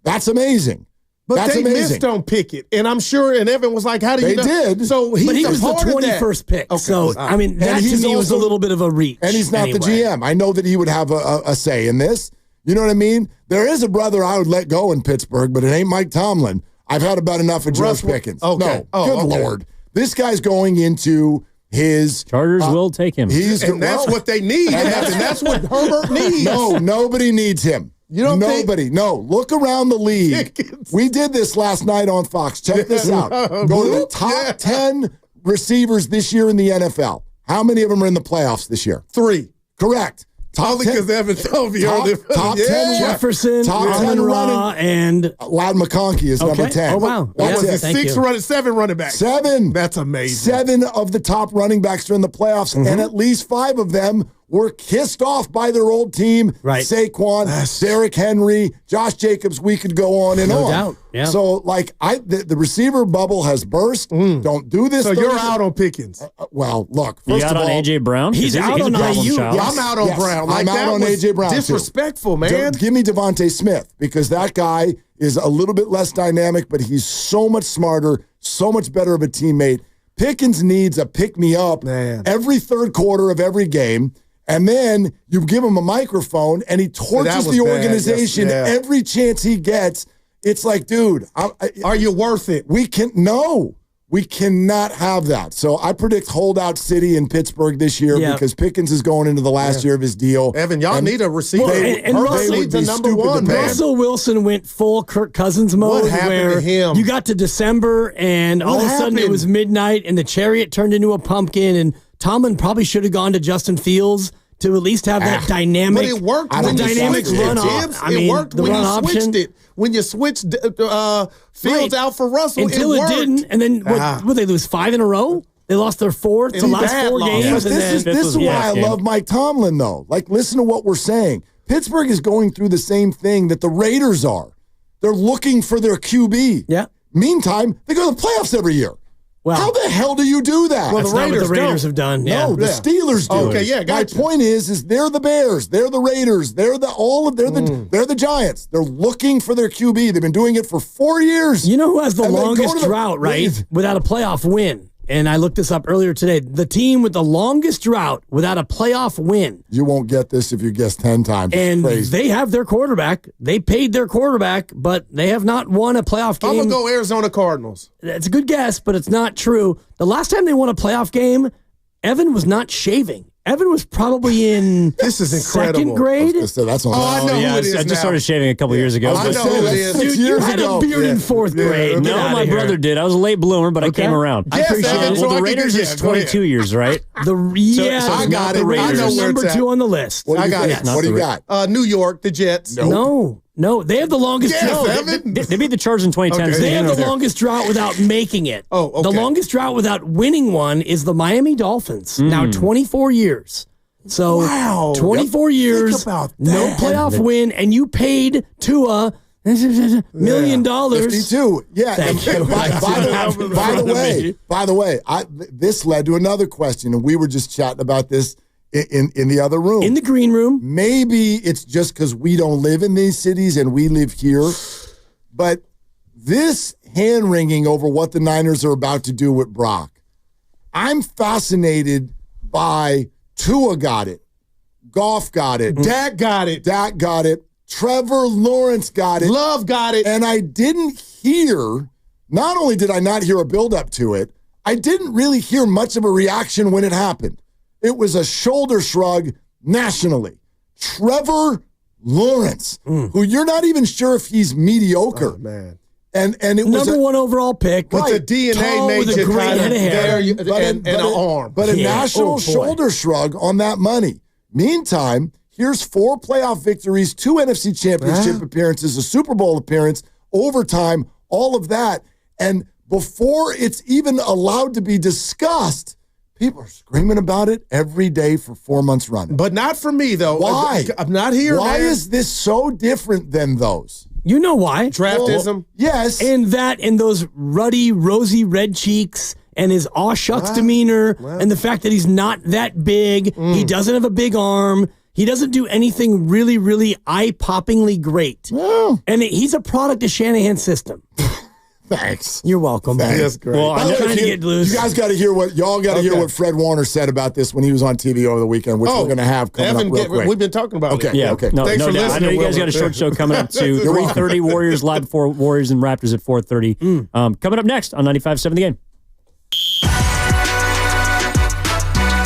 That's amazing. But That's they amazing. missed on Pickett, and I'm sure, and Evan was like, how do you know? They did. So but he was the 21st pick. Okay. So, I mean, that to me was a little bit of a reach. And he's not the GM. I know that he would have a say in this. You know what I mean? There is a brother I would let go in Pittsburgh, but it ain't Mike Tomlin. I've had about enough of George Pickens. Okay. No, good Lord. This guy's going into his... Chargers will take him. That's what they need, and that's what Herbert needs. No, nobody needs him. You don't Nobody. No. Look around the league. We did this last night on Fox. Check this out. Go to the top 10 receivers this year in the NFL. How many of them are in the playoffs this year? 3. Correct. Only because Evan told me top 10 Jefferson, top 10 running, and Loud McConkey is number 10. Oh, wow. That was 7 running backs. 7. That's amazing. 7 of the top running backs are in the playoffs, and at least 5 of them were kissed off by their old team. Right. Saquon, Derrick Henry, Josh Jacobs, we could go on and on. No doubt. Yeah. So, like, the receiver bubble has burst. Don't do this. So you're out on Pickens. Well, look. You out on A.J. Brown? He's out on IU. I'm out on Brown. Like, I'm out on A.J. Brown, disrespectful, man. Give me Devontae Smith, because that guy is a little bit less dynamic, but he's so much smarter, so much better of a teammate. Pickens needs a pick-me-up every third quarter of every game. And then you give him a microphone, and he torches the organization every chance he gets. It's like, dude, are you worth it? We cannot have that. So I predict holdout city in Pittsburgh this year because Pickens is going into the last year of his deal. Evan, y'all need a receiver. And Russell Wilson went full Kirk Cousins mode. What happened to him? You got to December, and all of a sudden it was midnight, and the chariot turned into a pumpkin, and Tomlin probably should have gone to Justin Fields to at least have that dynamic. But it worked when you dynamic switched run it, Tibbs. It worked when you switched it. When you switched Fields out for Russell, until it didn't. And then what they lose 5 in a row? They lost their fourth to last 4 games. But this is why I love Mike Tomlin, though. Like, listen to what we're saying. Pittsburgh is going through the same thing that the Raiders are. They're looking for their QB. Yeah. Meantime, they go to the playoffs every year. Well, how the hell do you do that? Well, the Raiders have done. Yeah. No, the Steelers do. Okay, yeah, gotcha. My point is they're the Bears, they're the Raiders, they're the Giants. They're looking for their QB. They've been doing it for 4 years. You know who has the longest drought, right? Without a playoff win. And I looked this up earlier today. The team with the longest drought without a playoff win. You won't get this if you guess 10 times. And they have their quarterback. They paid their quarterback, but they have not won a playoff game. I'm going to go Arizona Cardinals. That's a good guess, but it's not true. The last time they won a playoff game, Evan was not shaving. Evan was probably in this is incredible. Second grade. That's I know who it is I just started shaving a couple years ago. I know who it is. Dude, you had a beard in 4th grade. No, my brother did. I was a late bloomer, but I came around. I appreciate it. Well, the Raiders is 22 years, right? I got it. Raiders I know where number it's at. 2 on the list. What do you got? New York, the Jets. No, they have the longest drought. They beat the Chargers in 2010. They have the longest drought without making it. Oh, okay. The longest drought without winning one is the Miami Dolphins. Now 24 years. So 24 years, no playoff win, and you paid Tua $1 million. 52. Yeah. By the way, this led to another question, and we were just chatting about this in the other room. In the green room. Maybe it's just because we don't live in these cities and we live here, but this hand-wringing over what the Niners are about to do with Brock, I'm fascinated by Tua got it. Goff got it. Dak got it. Trevor Lawrence got it. Love got it. And I didn't hear, not only did I not hear a build-up to it, I didn't really hear much of a reaction when it happened. It was a shoulder shrug nationally. Trevor Lawrence, who you're not even sure if he's mediocre. Oh, man. And it was number 1 overall pick. But the DNA made you kind of there and an arm. But a national shoulder shrug on that money. Meantime, here's 4 playoff victories, 2 NFC championship appearances, a Super Bowl appearance, overtime, all of that. And before it's even allowed to be discussed, people are screaming about it every day for 4 months running. But not for me, though. Why? I'm not here, Why man. is this so different than those? You know why? Draftism? Yes. And those ruddy, rosy red cheeks and his aw shucks demeanor and the fact that he's not that big. He doesn't have a big arm. He doesn't do anything really, really eye-poppingly great. And he's a product of Shanahan's system. Thanks. You're welcome. That's great. Well, I'm trying to get loose. You guys got to hear what Fred Warner said about this when he was on TV over the weekend, which we're going to have coming up real quick. We've been talking about it. Yeah. Okay. No, Thanks for listening. I know you guys got a short show coming up too. 3:30 Warriors live before Warriors and Raptors at 4:30. Coming up next on 95.7 The Game.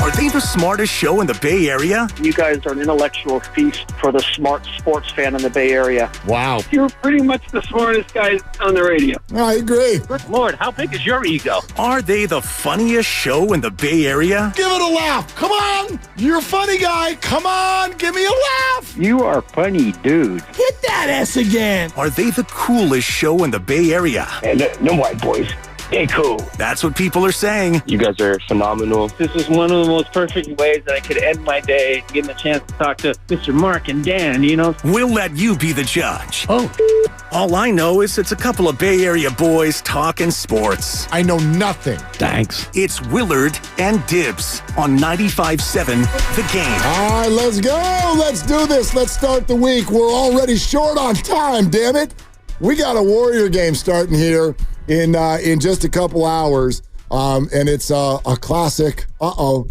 Are they the smartest show in the Bay Area? You guys are an intellectual feast for the smart sports fan in the Bay Area. Wow. You're pretty much the smartest guys on the radio. I agree. Good Lord, how big is your ego? Are they the funniest show in the Bay Area? Give it a laugh. Come on. You're a funny guy. Come on. Give me a laugh. You are funny, dude. Hit that S again. Are they the coolest show in the Bay Area? And no white boys. Hey, cool. That's what people are saying. You guys are phenomenal. This is one of the most perfect ways that I could end my day, getting a chance to talk to Mr. Mark and Dan, you know? We'll let you be the judge. Oh. All I know is it's a couple of Bay Area boys talking sports. I know nothing. Thanks. It's Willard and Dibs on 95.7 The Game. All right, let's go. Let's do this. Let's start the week. We're already short on time, damn it. We got a Warrior game starting here in just a couple hours, and it's a classic.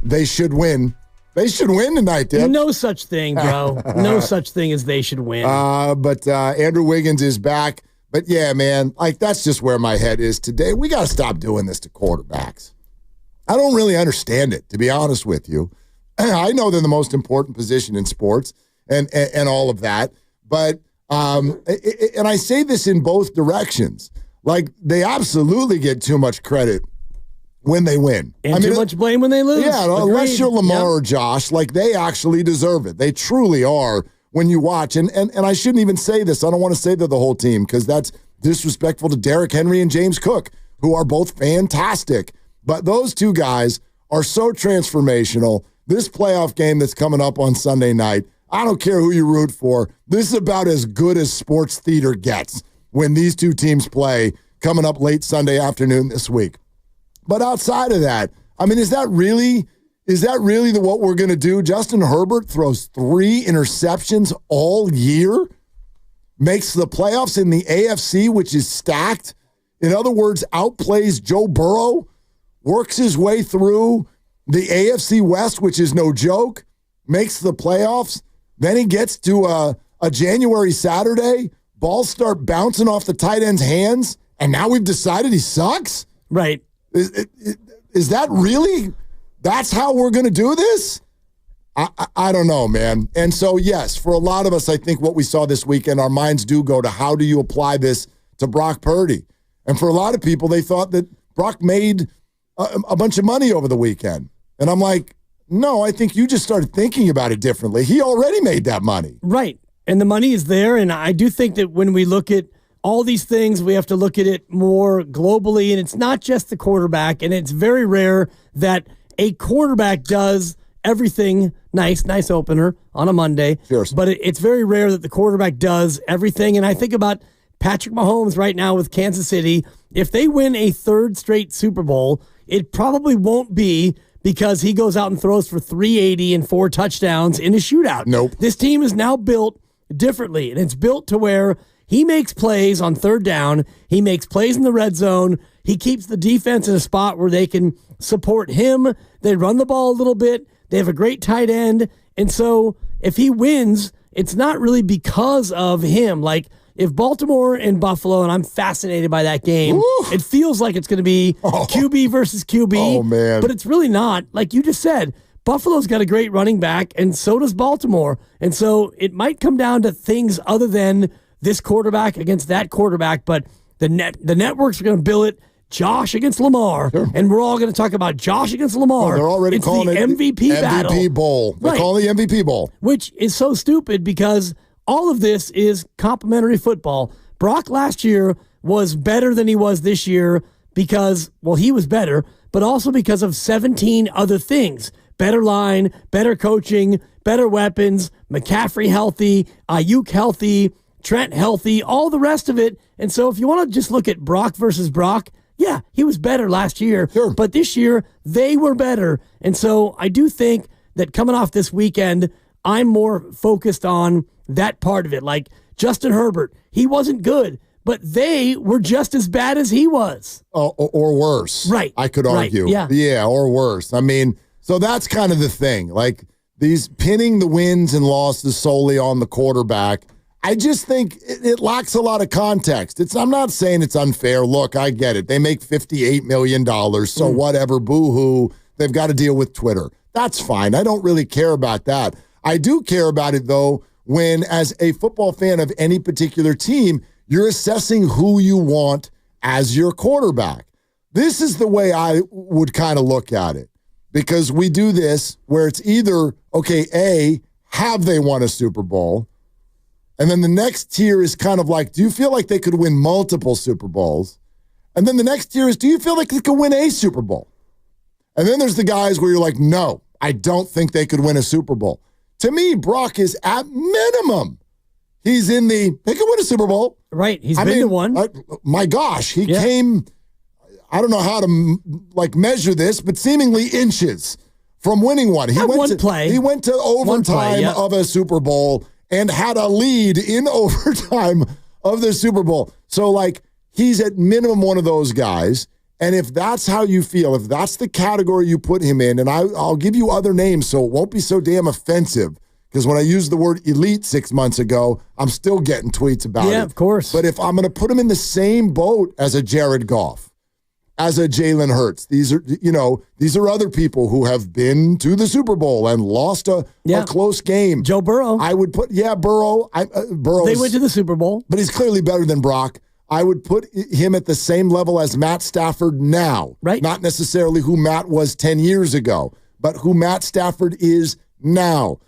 They should win. They should win tonight, Deb. No such thing, bro. No such thing as they should win. But Andrew Wiggins is back. But yeah, man, like that's just where my head is today. We got to stop doing this to quarterbacks. I don't really understand it, to be honest with you. I know they're the most important position in sports and all of that, but and I say this in both directions. Like, they absolutely get too much credit when they win. And too much blame when they lose. Yeah, Agreed. unless you're Lamar or Josh, like they actually deserve it. They truly are when you watch. And I shouldn't even say this. I don't want to say they're the whole team because that's disrespectful to Derrick Henry and James Cook, who are both fantastic. But those two guys are so transformational. This playoff game that's coming up on Sunday night, I don't care who you root for. This is about as good as sports theater gets when these two teams play coming up late Sunday afternoon this week. But outside of that, I mean, is that really what we're going to do? Justin Herbert throws 3 interceptions all year, makes the playoffs in the AFC, which is stacked. In other words, outplays Joe Burrow, works his way through the AFC West, which is no joke, makes the playoffs. Then he gets to a January Saturday, balls start bouncing off the tight end's hands, and now we've decided he sucks? Right. Is that really, that's how we're going to do this? I don't know, man. And so, yes, for a lot of us, I think what we saw this weekend, our minds do go to how do you apply this to Brock Purdy? And for a lot of people, they thought that Brock made a bunch of money over the weekend. And I'm like, no, I think you just started thinking about it differently. He already made that money. Right. And the money is there. And I do think that when we look at all these things, we have to look at it more globally. And it's not just the quarterback. And it's very rare that a quarterback does everything. Nice opener on a Monday. Cheers. But it's very rare that the quarterback does everything. And I think about Patrick Mahomes right now with Kansas City. If they win a 3rd straight Super Bowl, it probably won't be because he goes out and throws for 380 and 4 touchdowns in a shootout. Nope. This team is now built differently, and it's built to where he makes plays on 3rd down. He makes plays in the red zone. He keeps the defense in a spot where they can support him. They run the ball a little bit. They have a great tight end. And so if he wins, it's not really because of him. Like, if Baltimore and Buffalo, and I'm fascinated by that game, it feels like it's going to be QB versus QB. Oh, man. But it's really not. Like you just said, Buffalo's got a great running back, and so does Baltimore. And so it might come down to things other than this quarterback against that quarterback, but the networks are going to bill it Josh against Lamar, and we're all going to talk about Josh against Lamar. They're already calling the it MVP battle. MVP Bowl. They're calling the MVP Bowl. Which is so stupid because all of this is complimentary football. Brock last year was better than he was this year because, well, he was better, but also because of 17 other things. Better line, better coaching, better weapons, McCaffrey healthy, Ayuk healthy, Trent healthy, all the rest of it. And so if you want to just look at Brock versus Brock, yeah, he was better last year. Sure. But this year, they were better. And so I do think that coming off this weekend, I'm more focused on that part of it. Like Justin Herbert, he wasn't good, but they were just as bad as he was. Or worse. Right. I could argue. Right. Yeah, or worse. I mean, so that's kind of the thing. Like these pinning the wins and losses solely on the quarterback, I just think it lacks a lot of context. I'm not saying it's unfair. Look, I get it. They make $58 million, so whatever, boo-hoo. They've got to deal with Twitter. That's fine. I don't really care about that. I do care about it, though, when, as a football fan of any particular team, you're assessing who you want as your quarterback. This is the way I would kind of look at it, because we do this where it's either, okay, A, have they won a Super Bowl? And then the next tier is kind of like, do you feel like they could win multiple Super Bowls? And then the next tier is, do you feel like they could win a Super Bowl? And then there's the guys where you're like, no, I don't think they could win a Super Bowl. To me, Brock is at minimum. He's in they could win a Super Bowl. Right. He's been to one. My gosh, he came, I don't know how to measure this, but seemingly inches from winning one. He went to overtime of a Super Bowl and had a lead in overtime of the Super Bowl. So, he's at minimum one of those guys. And if that's how you feel, if that's the category you put him in, and I'll give you other names so it won't be so damn offensive, because when I used the word elite 6 months ago, I'm still getting tweets about it. Yeah, of course. But if I'm going to put him in the same boat as a Jared Goff, as a Jalen Hurts, these are other people who have been to the Super Bowl and lost a close game. Joe Burrow. I would put, Burrow. Burrow. They went to the Super Bowl. But he's clearly better than Brock. I would put him at the same level as Matt Stafford now. Right. Not necessarily who Matt was 10 years ago, but who Matt Stafford is now.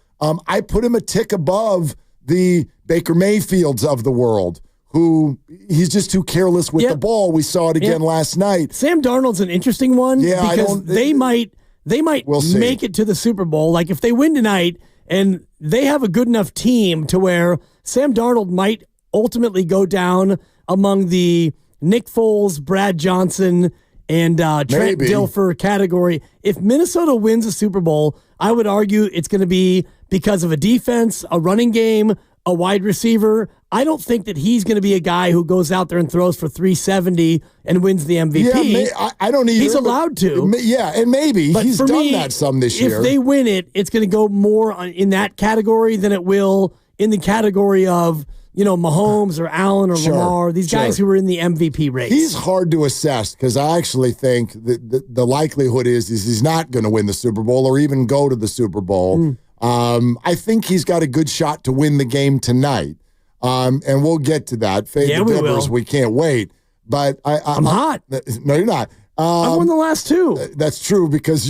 I put him a tick above the Baker Mayfields of the world, who he's just too careless with the ball. We saw it again last night. Sam Darnold's an interesting one because they might make it to the Super Bowl. Like if they win tonight and they have a good enough team to where Sam Darnold might ultimately go down among the Nick Foles, Brad Johnson, and Trent Dilfer category. If Minnesota wins a Super Bowl, I would argue it's going to be because of a defense, a running game, a wide receiver. I don't think that he's going to be a guy who goes out there and throws for 370 and wins the MVP. Yeah, I don't either. He's allowed to. Yeah, and maybe. But he's done that some this year. If they win it, it's going to go more in that category than it will in the category of, Mahomes or Allen or Lamar, these guys who are in the MVP race. He's hard to assess because I actually think that the likelihood is he's not going to win the Super Bowl or even go to the Super Bowl. I think he's got a good shot to win the game tonight. And we'll get to that. Fade the Dibbers, we can't wait. But I'm hot. No, you're not. I won the last two. That's true because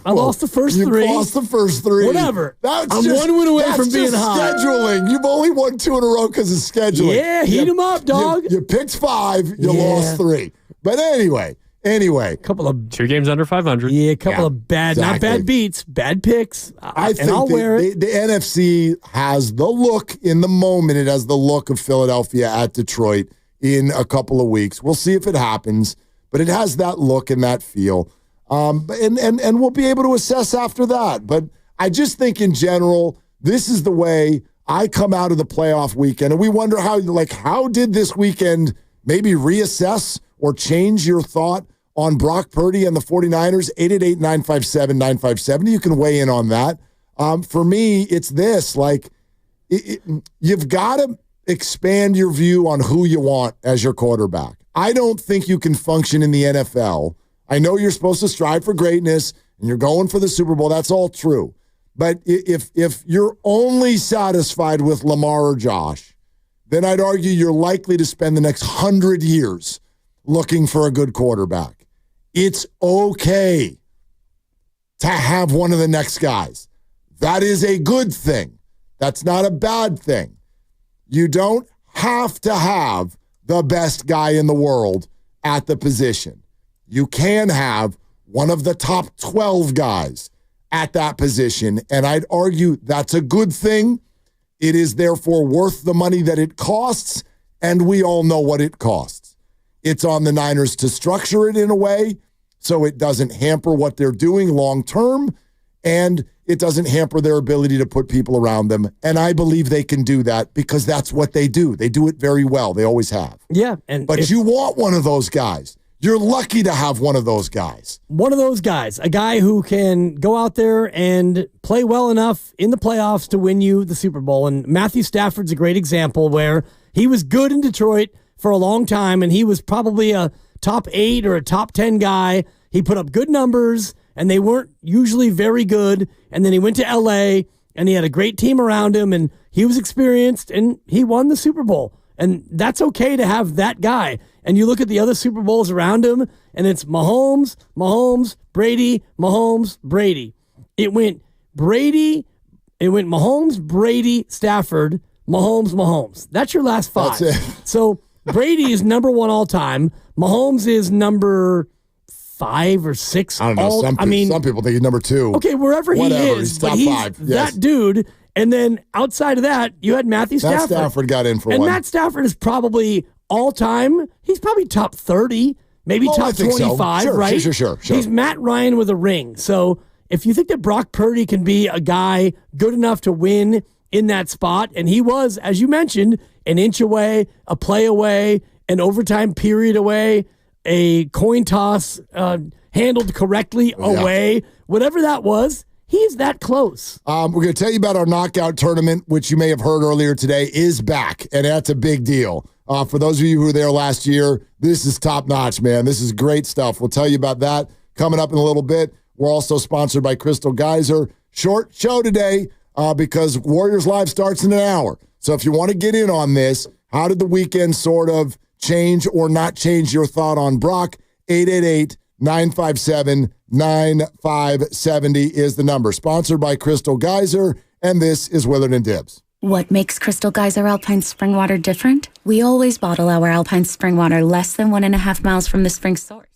I lost the first three. You lost the first three. Whatever. I'm 1 win away from being hot. Scheduling. You've only won 2 in a row because of scheduling. Yeah, heat them up, dog. You picked 5. You lost 3. But anyway, couple of 2 games under 500. Yeah, a couple of not bad beats, bad picks. I think I'll wear it. The NFC has the look in the moment. It has the look of Philadelphia at Detroit in a couple of weeks. We'll see if it happens. But it has that look and that feel. And we'll be able to assess after that. But I just think in general, this is the way I come out of the playoff weekend. And we wonder how did this weekend maybe reassess or change your thought on Brock Purdy and the 49ers? 888-957-9570. You can weigh in on that. For me, it's this. You've got to expand your view on who you want as your quarterback. I don't think you can function in the NFL. I know you're supposed to strive for greatness and you're going for the Super Bowl. That's all true. But if you're only satisfied with Lamar or Josh, then I'd argue you're likely to spend the next 100 years looking for a good quarterback. It's okay to have one of the next guys. That is a good thing. That's not a bad thing. You don't have to have the best guy in the world at the position. You can have one of the top 12 guys at that position, and I'd argue that's a good thing. It is therefore worth the money that it costs, and we all know what it costs. It's on the Niners to structure it in a way so it doesn't hamper what they're doing long term, and it doesn't hamper their ability to put people around them. And I believe they can do that because that's what they do. They do it very well. They always have. Yeah. But you want one of those guys. You're lucky to have one of those guys. One of those guys, a guy who can go out there and play well enough in the playoffs to win you the Super Bowl. And Matthew Stafford's a great example where he was good in Detroit for a long time, and he was probably a top 8 or a top 10 guy. He put up good numbers, and they weren't usually very good. And then he went to L.A., and he had a great team around him, and he was experienced, and he won the Super Bowl. And that's okay to have that guy. And you look at the other Super Bowls around him, and it's Mahomes, Brady, Mahomes, Brady. It went Mahomes, Brady, Stafford, Mahomes. That's your last 5. That's it. So Brady is number 1 all time. Mahomes is number 5 or 6. I don't know. Some people think he's number 2. Okay, wherever he is, he's top 5. That dude. And then outside of that, you had Matthew Stafford. Matt Stafford got in for one. And Matt Stafford is probably all time. He's probably top 30, maybe top 25, so. right? Sure. He's Matt Ryan with a ring. So if you think that Brock Purdy can be a guy good enough to win in that spot, and he was, as you mentioned, an inch away, a play away, an overtime period away, a coin toss handled correctly away, whatever that was, he's that close. We're going to tell you about our knockout tournament, which you may have heard earlier today, is back, and that's a big deal. For those of you who were there last year, this is top-notch, man. This is great stuff. We'll tell you about that coming up in a little bit. We're also sponsored by Crystal Geyser. Short show today because Warriors Live starts in an hour. So if you want to get in on this, how did the weekend sort of change or not change your thought on Brock. 888-957-9570 is the number. Sponsored by Crystal Geyser, and this is Willard and Dibs. What makes Crystal Geyser Alpine Spring Water different? We always bottle our Alpine Spring Water less than 1.5 miles from the spring source.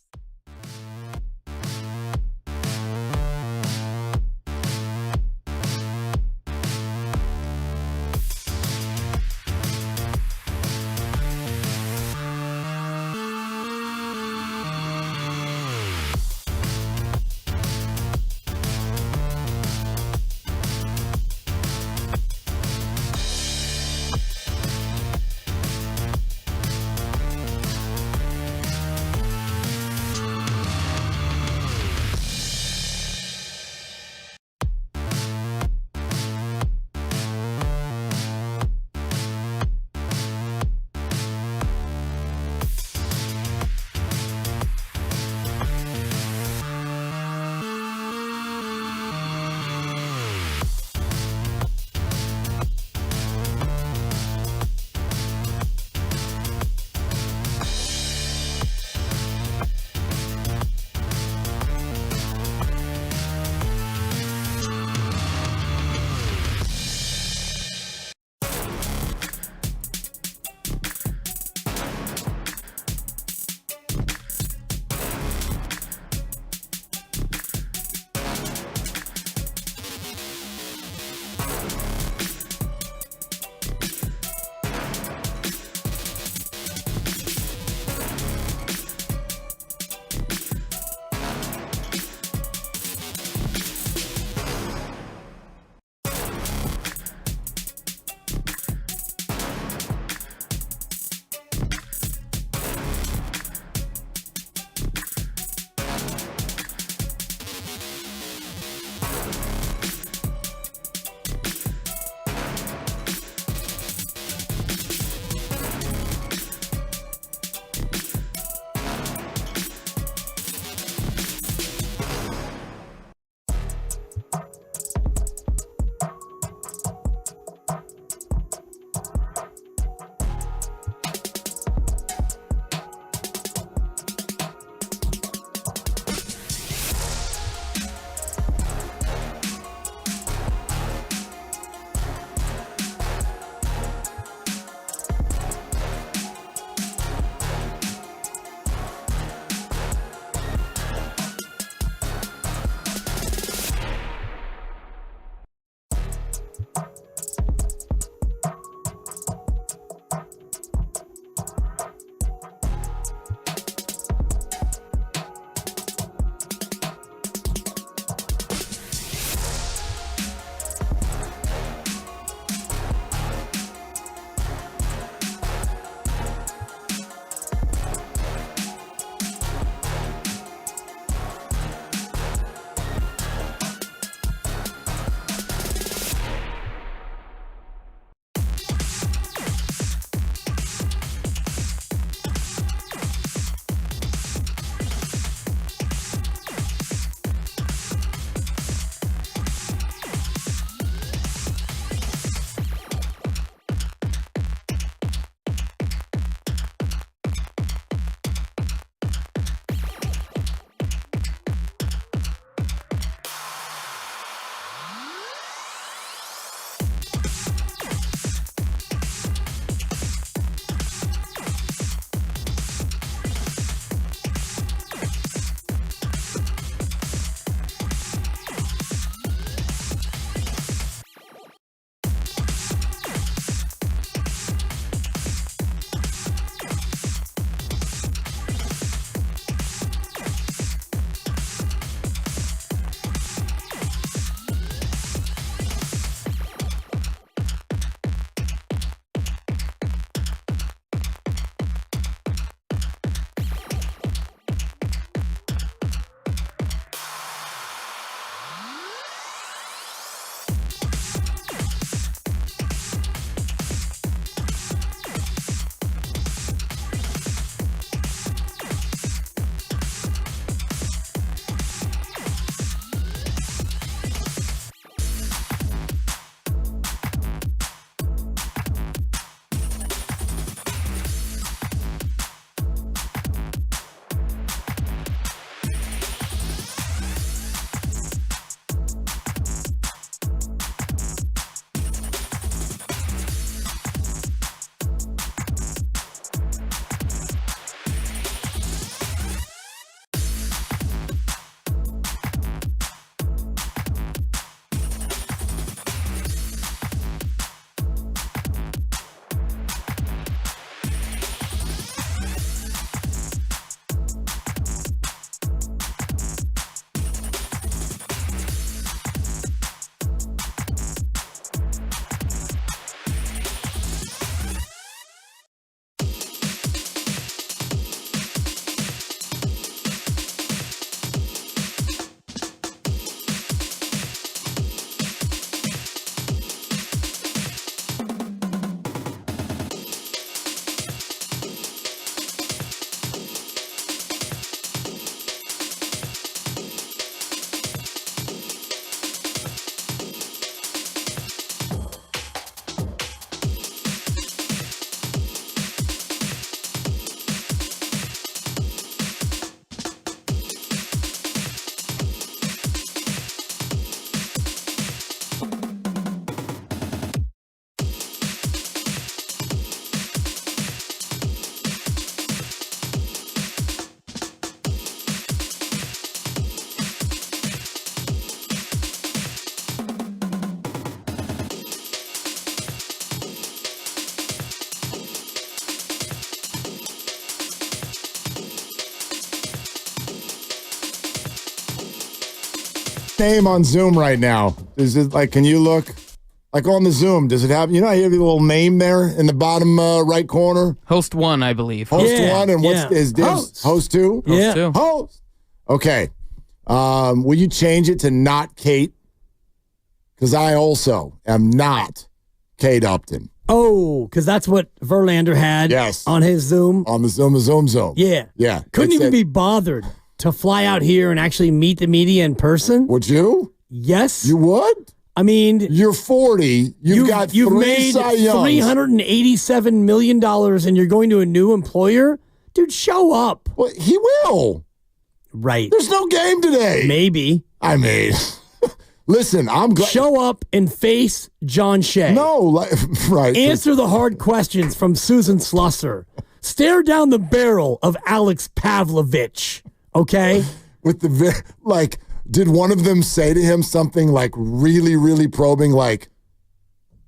last name on Zoom right now? Is it like, can you look? Like on the Zoom, does it have, you have a little name there in the bottom right corner? Host 1, I believe. Host 1, and what's his host 2? Host 2. Host. Okay. Will you change it to not Kate? Because I also am not Kate Upton. Oh, because that's what Verlander had on his Zoom. On the Zoom. Yeah. Yeah. Couldn't even be bothered to fly out here and actually meet the media in person. Would you? Yes. You would? I mean, you're 40. You've made $387 million and you're going to a new employer? Dude, show up. Well, he will. Right. There's no game today. Maybe. I mean, listen, I'm glad. Show up and face John Shea. No, right. Answer the hard questions from Susan Slusser. Stare down the barrel of Alex Pavlovich. Okay? With the, did one of them say to him something like really, really probing, like,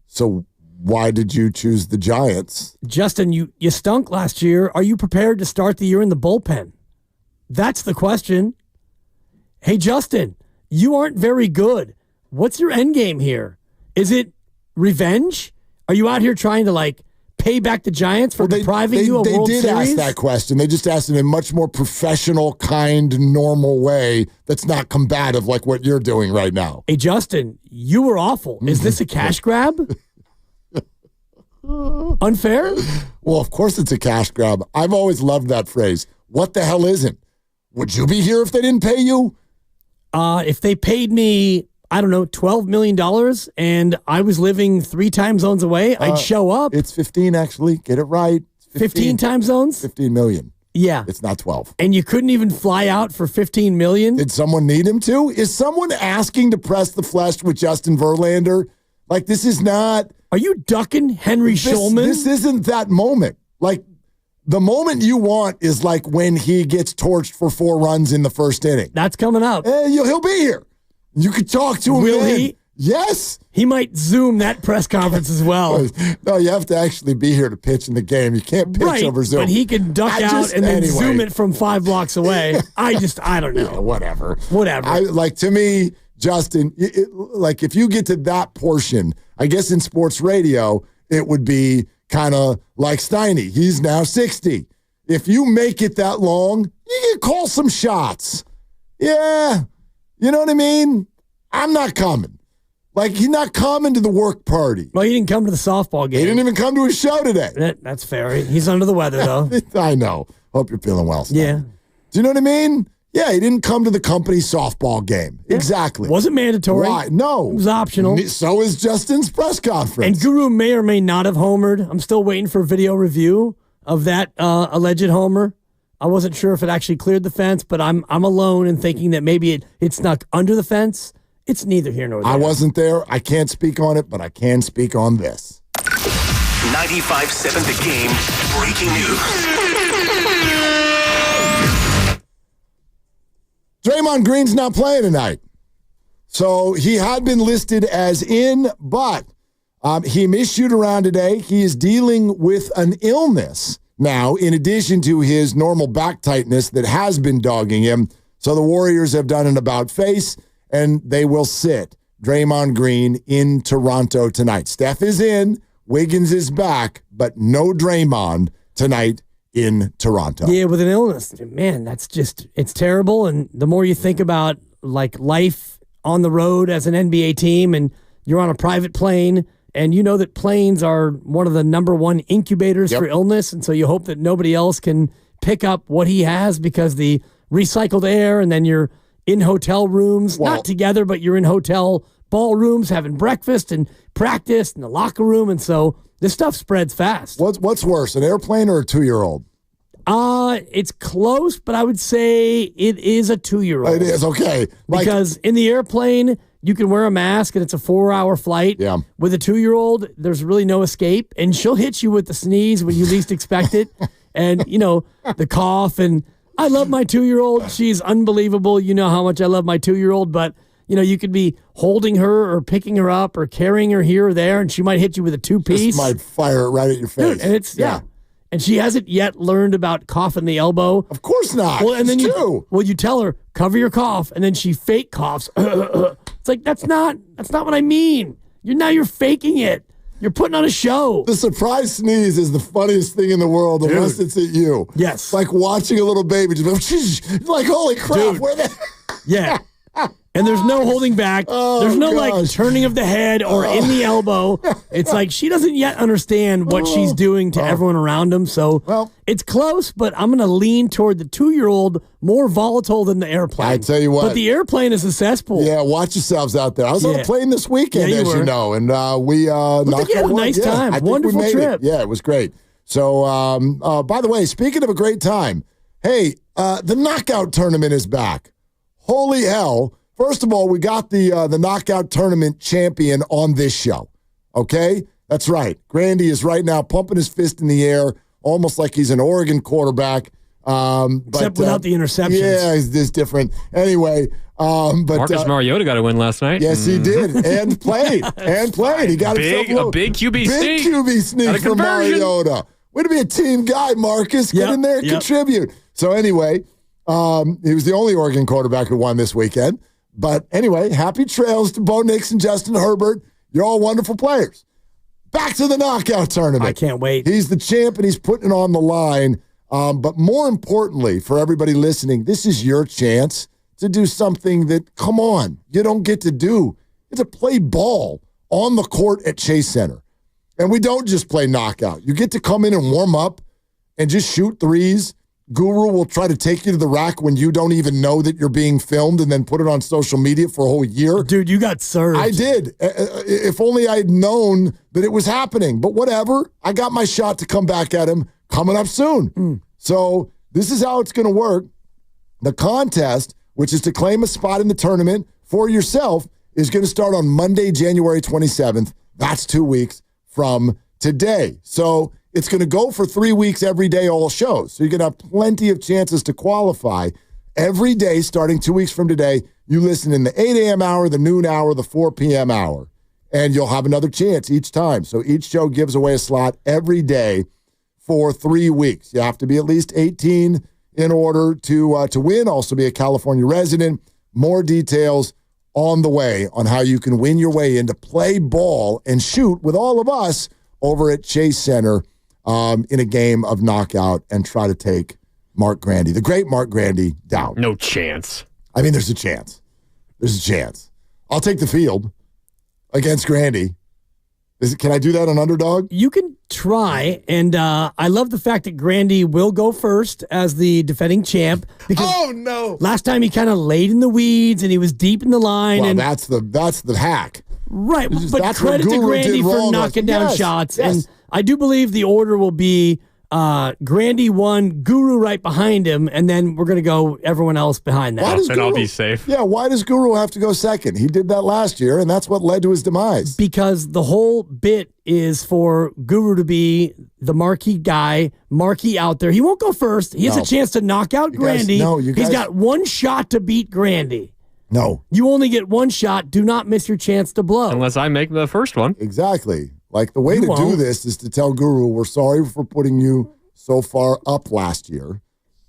so why did you choose the Giants? Justin, you stunk last year. Are you prepared to start the year in the bullpen? That's the question. Hey, Justin, you aren't very good. What's your end game here? Is it revenge? Are you out here trying to, pay back the Giants for depriving you of World Series? They did ask that question. They just asked it in a much more professional, kind, normal way that's not combative like what you're doing right now. Hey, Justin, you were awful. Is this a cash grab? Unfair? Well, of course it's a cash grab. I've always loved that phrase. What the hell isn't? Would you be here if they didn't pay you? If they paid me, I don't know, $12 million and I was living 3 time zones away, I'd show up. It's 15, actually. Get it right. 15 time zones? 15 million. Yeah. It's not 12. And you couldn't even fly out for 15 million? Did someone need him to? Is someone asking to press the flesh with Justin Verlander? This is not... Are you ducking Henry Schulman? This isn't that moment. The moment you want is when he gets torched for 4 runs in the first inning. That's coming up. He'll be here. You could talk to him. Will he? Yes. He might Zoom that press conference as well. No, you have to actually be here to pitch in the game. You can't pitch over Zoom. But he can duck out and then Zoom it from 5 blocks away. I don't know. Yeah, whatever. To me, Justin, if you get to that portion, I guess in sports radio, it would be kind of like Steiny. He's now 60. If you make it that long, you can call some shots. Yeah. You know what I mean? I'm not coming. He's not coming to the work party. Well, he didn't come to the softball game. He didn't even come to his show today. That's fair. He's under the weather, though. I know. Hope you're feeling well, Steiny. Yeah. Do you know what I mean? Yeah, he didn't come to the company softball game. Yeah. Exactly. Wasn't mandatory. Why? No. It was optional. So is Justin's press conference. And Guru may or may not have homered. I'm still waiting for a video review of that alleged homer. I wasn't sure if it actually cleared the fence, but I'm alone in thinking that maybe it snuck under the fence. It's neither here nor there. I wasn't there. I can't speak on it, but I can speak on this. 95.7 The Game breaking news. Draymond Green's not playing tonight. So he had been listed as in, but he missed around today. He is dealing with an illness now, in addition to his normal back tightness that has been dogging him. So the Warriors have done an about face, and they will sit Draymond Green in Toronto tonight. Steph is in, Wiggins is back, but no Draymond tonight in Toronto. Yeah, with an illness. Man, that's it's terrible. And the more you think about life on the road as an NBA team and you're on a private plane and you know that planes are one of the number one incubators for illness. And so you hope that nobody else can pick up what he has because the recycled air and then you're in hotel rooms, not together, but you're in hotel ballrooms having breakfast and practice in the locker room. And so this stuff spreads fast. What's worse, an airplane or a 2-year-old? It's close, but I would say it is a 2-year-old. It is, okay. Because in the airplane, you can wear a mask and it's a 4-hour flight. Yeah. With a 2-year-old, there's really no escape. And she'll hit you with the sneeze when you least expect it. And, the cough. And I love my 2-year-old. She's unbelievable. You know how much I love my 2-year-old. But, you could be holding her or picking her up or carrying her here or there, and she might hit you with a 2-piece. Just might fire it right at your face. Dude, and it's, and she hasn't yet learned about coughing the elbow. Of course not. Well, and then you tell her, cover your cough, and then she fake coughs. It's like, that's not what I mean. You're faking it. You're putting on a show. The surprise sneeze is the funniest thing in the world, unless it's at you. Yes. It's like watching a little baby just like, holy crap, Dude. where the Yeah. And there's no holding back. There's no like turning of the head or in the elbow. It's like she doesn't yet understand what she's doing to everyone around him. So it's close, but I'm going to lean toward the 2-year-old, more volatile than the airplane. I tell you what. But the airplane is a cesspool. Yeah, watch yourselves out there. I was on a plane this weekend, as you know, and we knocked had a nice time. I think Wonderful we made trip. It. Yeah, it was great. So, by the way, speaking of a great time, hey, the knockout tournament is back. Holy hell. First of all, we got the knockout tournament champion on this show. Okay? That's right. Grandy is right now pumping his fist in the air, almost like he's an Oregon quarterback. Except without the interceptions. Yeah, he's different. Anyway, but Marcus Mariota got a win last night. Yes, he did, and played. He got himself a big QB big sneak. QB sneak from Mariota. Way to be a team guy, Marcus. Get in there and contribute. So anyway, he was the only Oregon quarterback who won this weekend. But anyway, happy trails to Bo Nix and Justin Herbert. You're all wonderful players. Back to the knockout tournament. I can't wait. He's the champ, and he's putting it on the line. But more importantly, for everybody listening, this is your chance to do something that, come on, you don't get to do. You get to play ball on the court at Chase Center. And we don't just play knockout. You get to come in and warm up and just shoot threes. Guru will try to take you to the rack when you don't even know that you're being filmed and then put it on social media for a whole year. Dude, you got served. I did. If only I had known that it was happening. But whatever. I got my shot to come back at him coming up soon. So this is how it's going to work. The contest, which is to claim a spot in the tournament for yourself, is going to start on Monday, January 27th. That's 2 weeks from today. So it's going to go for 3 weeks every day, all shows. So you're going to have plenty of chances to qualify every day starting 2 weeks from today. You listen in the 8 a.m. hour, the noon hour, the 4 p.m. hour, and you'll have another chance each time. So each show gives away a slot every day for 3 weeks. You have to be at least 18 in order to win, also be a California resident. More details on the way on how you can win your way in to play ball and shoot with all of us over at Chase Center in a game of knockout and try to take Mark Grandy, the great Mark Grandy, down. No chance. I mean, there's a chance. There's a chance. I'll take the field against Grandy. Can I do that on Underdog? You can try, and I love the fact that Grandy will go first as the defending champ. Because last time he kind of laid in the weeds and he was deep in the line. Well, and that's the hack. Right, but credit to Grandy for knocking down shots. Yes. And I do believe the order will be Grandy 1, Guru right behind him, and then we're going to go everyone else behind that. Then I'll be safe. Yeah, why does Guru have to go second? He did that last year, and that's what led to his demise. Because the whole bit is for Guru to be the marquee guy, marquee out there. He won't go first. He has a chance to knock out Grandy. He's got one shot to beat Grandy. No. You only get one shot. Do not miss your chance to blow. Unless I make the first one. Exactly. Like, the way to do this is to tell Guru, we're sorry for putting you so far up last year.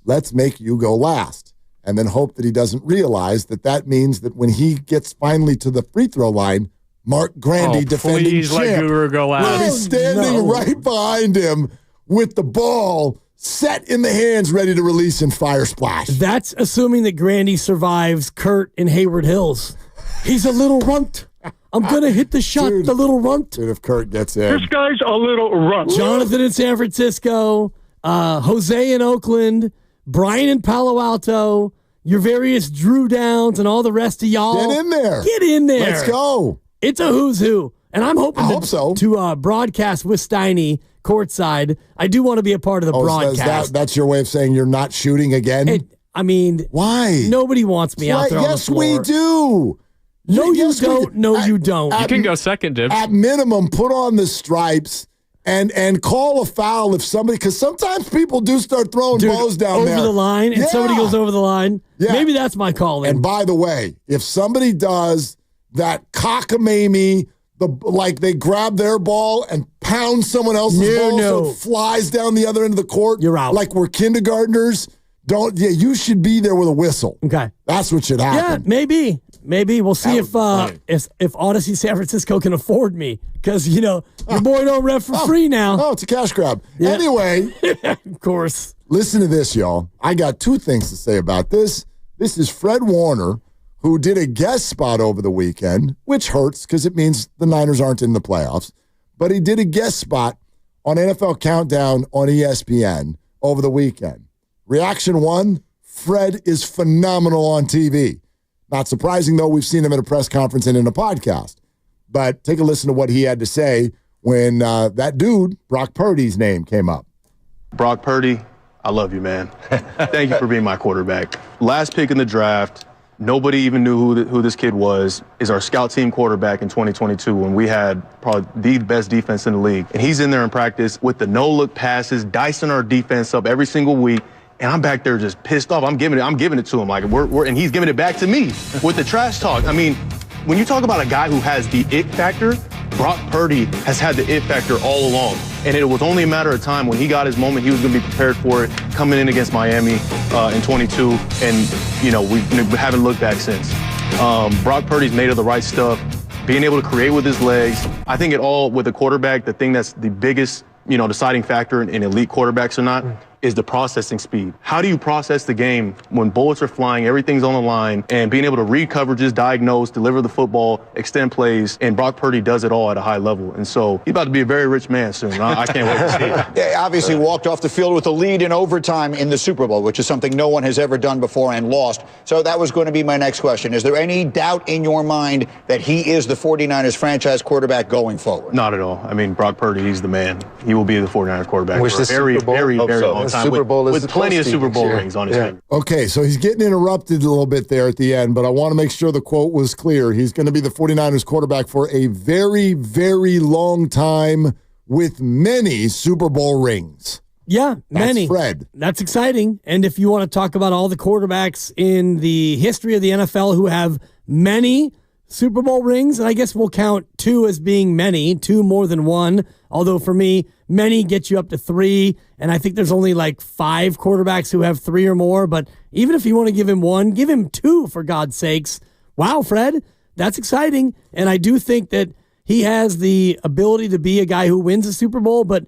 Let's make you go last. And then hope that he doesn't realize that means that when he gets finally to the free throw line, Mark Grandy, defending please champ, let Guru go last. will be standing right behind him with the ball set in the hands, ready to release and fire splash. That's assuming that Grandy survives Kurt in Hayward Hills. He's a little runt. I'm going to hit the shot, the little runt. Dude, if Kurt gets in. This guy's a little runt. Jonathan in San Francisco, Jose in Oakland, Brian in Palo Alto, your various Drew Downs, and all the rest of y'all. Get in there. Get in there. Let's go. It's a who's who. And I'm hoping to broadcast with Steiny courtside. I do want to be a part of the broadcast. So that's your way of saying you're not shooting again? Why? Nobody wants me out there on the floor. Yes, we do. No, you don't. No, you don't. You can go second, Dibs. At minimum, put on the stripes and call a foul if somebody, because sometimes people do start throwing balls down there. Over the line, and somebody goes over the line. Yeah. Maybe that's my calling. And by the way, if somebody does that cockamamie, like they grab their ball and pound someone else's ball so it flies down the other end of the court. You're out. Like we're kindergartners. You should be there with a whistle. Okay. That's what should happen. Yeah, maybe. We'll see if Odyssey San Francisco can afford me. Because, your boy don't ref for free now. Oh, it's a cash grab. Yeah. Anyway. Of course. Listen to this, y'all. I got two things to say about this. This is Fred Warner, who did a guest spot over the weekend, which hurts because it means the Niners aren't in the playoffs. But he did a guest spot on NFL Countdown on ESPN over the weekend. Reaction one, Fred is phenomenal on TV. Not surprising, though. We've seen him at a press conference and in a podcast. But take a listen to what he had to say when that dude, Brock Purdy's name came up. Brock Purdy, I love you, man. Thank you for being my quarterback. Last pick in the draft, nobody even knew who this kid was, is our scout team quarterback in 2022 when we had probably the best defense in the league. And he's in there in practice with the no-look passes, dicing our defense up every single week. And I'm back there just pissed off. I'm giving it to him. Like and he's giving it back to me with the trash talk. I mean, when you talk about a guy who has the it factor, Brock Purdy has had the it factor all along. And it was only a matter of time when he got his moment, he was going to be prepared for it coming in against Miami in 22. And, we haven't looked back since. Brock Purdy's made of the right stuff, being able to create with his legs. I think it all, with a quarterback, the thing that's the biggest, deciding factor in elite quarterbacks or not, is the processing speed. How do you process the game when bullets are flying, everything's on the line, and being able to read coverages, diagnose, deliver the football, extend plays, and Brock Purdy does it all at a high level. And so he's about to be a very rich man soon. I can't wait to see it. Yeah, obviously walked off the field with a lead in overtime in the Super Bowl, which is something no one has ever done before and lost. So that was going to be my next question. Is there any doubt in your mind that he is the 49ers franchise quarterback going forward? Not at all. I mean, Brock Purdy, he's the man. He will be the 49ers quarterback for a very, very, very long time. Super Bowl is with plenty of Super Bowl rings on his finger. Okay, so he's getting interrupted a little bit there at the end, but I want to make sure the quote was clear. He's going to be the 49ers quarterback for a very, very long time with many Super Bowl rings. Yeah, many. That's Fred. That's exciting. And if you want to talk about all the quarterbacks in the history of the NFL who have many Super Bowl rings, and I guess we'll count two as being many, two more than one. Although for me, many get you up to three, and I think there's only like 5 quarterbacks who have 3 or more. But even if you want to give him 1, give him 2 for God's sakes. Wow, Fred, that's exciting. And I do think that he has the ability to be a guy who wins a Super Bowl. But,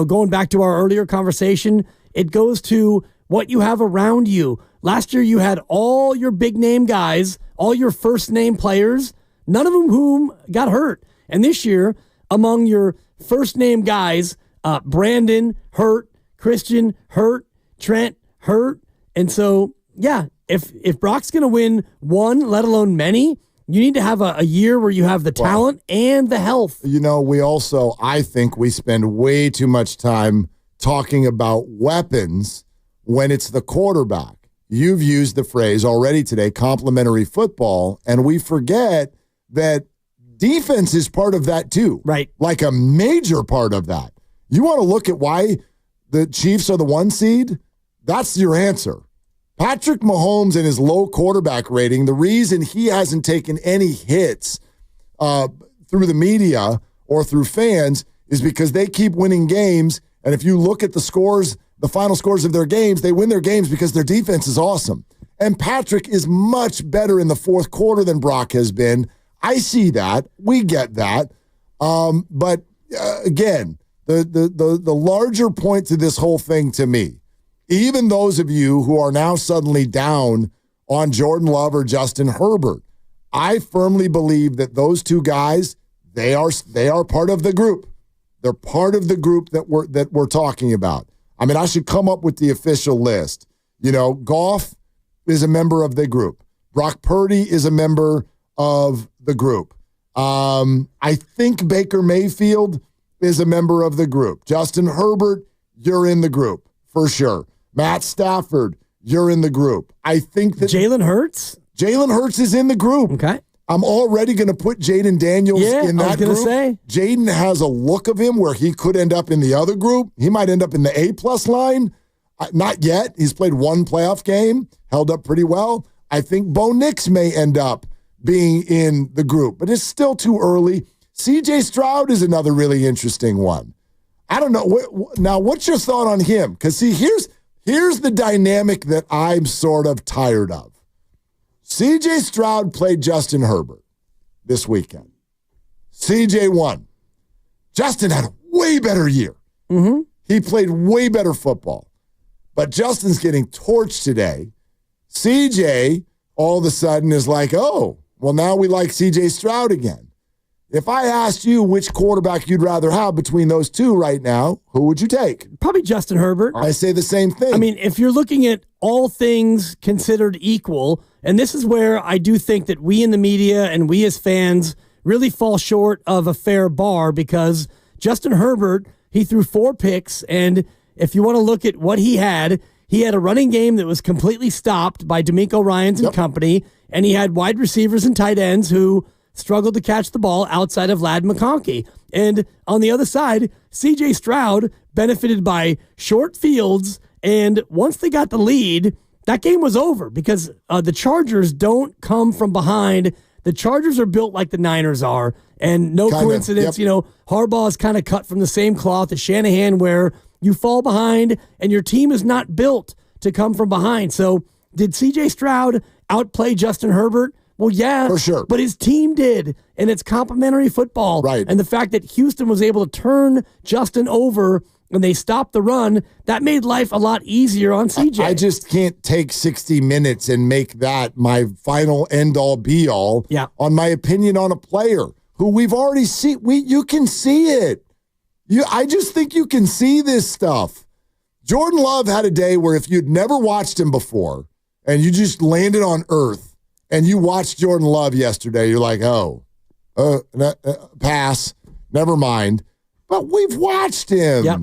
going back to our earlier conversation, it goes to what you have around you. Last year, you had all your big name guys, all your first name players, none of them whom got hurt. And this year, among your first name guys, Brandon hurt, Christian hurt, Trent hurt. And so, yeah, if Brock's going to win 1, let alone many, you need to have a year where you have the talent and the health. I think we spend way too much time talking about weapons when it's the quarterback. You've used the phrase already today, complementary football, and we forget that defense is part of that too. Right. Like a major part of that. You want to look at why the Chiefs are the 1 seed? That's your answer. Patrick Mahomes and his low quarterback rating, the reason he hasn't taken any hits through the media or through fans is because they keep winning games. And if you look at the scores, the final scores of their games, they win their games because their defense is awesome. And Patrick is much better in the fourth quarter than Brock has been. I see that. We get that. But again, the larger point to this whole thing to me, even those of you who are now suddenly down on Jordan Love or Justin Herbert, I firmly believe that those two guys, they are part of the group. They're part of the group that we're talking about. I mean, I should come up with the official list. Goff is a member of the group. Brock Purdy is a member of the group. I think Baker Mayfield is a member of the group. Justin Herbert, you're in the group for sure. Matt Stafford, you're in the group. I think that Jalen Hurts is in the group. Okay. I'm already going to put Jaden Daniels in that group. Say. Jaden has a look of him where he could end up in the other group. He might end up in the A+ line. Not yet. He's played 1 playoff game, held up pretty well. I think Bo Nix may end up being in the group, but it's still too early. C.J. Stroud is another really interesting one. I don't know. Now, what's your thought on him? Because, see, here's the dynamic that I'm sort of tired of. C.J. Stroud played Justin Herbert this weekend. C.J. won. Justin had a way better year. Mm-hmm. He played way better football. But Justin's getting torched today. C.J. all of a sudden is like, oh, well, now we like C.J. Stroud again. If I asked you which quarterback you'd rather have between those two right now, who would you take? Probably Justin Herbert. I say the same thing. I mean, if you're looking at all things considered equal, and this is where I do think that we in the media and we as fans really fall short of a fair bar, because Justin Herbert, he threw 4 picks, and if you want to look at what he had a running game that was completely stopped by D'Amico Ryans and company, and he had wide receivers and tight ends who struggled to catch the ball outside of Ladd McConkey. And on the other side, C.J. Stroud benefited by short fields, and once they got the lead, that game was over because the Chargers don't come from behind. The Chargers are built like the Niners are, and no coincidence, Harbaugh is kind of cut from the same cloth as Shanahan, where you fall behind and your team is not built to come from behind. So did C.J. Stroud outplay Justin Herbert? Well, yeah, for sure. But his team did, and it's complementary football. Right. And the fact that Houston was able to turn Justin over and they stopped the run, that made life a lot easier on CJ. I just can't take 60 minutes and make that my final end-all, be-all on my opinion on a player who we've already seen. You can see it. I just think you can see this stuff. Jordan Love had a day where if you'd never watched him before and you just landed on earth, and you watched Jordan Love yesterday, you're like, pass, never mind. But we've watched him. Yep.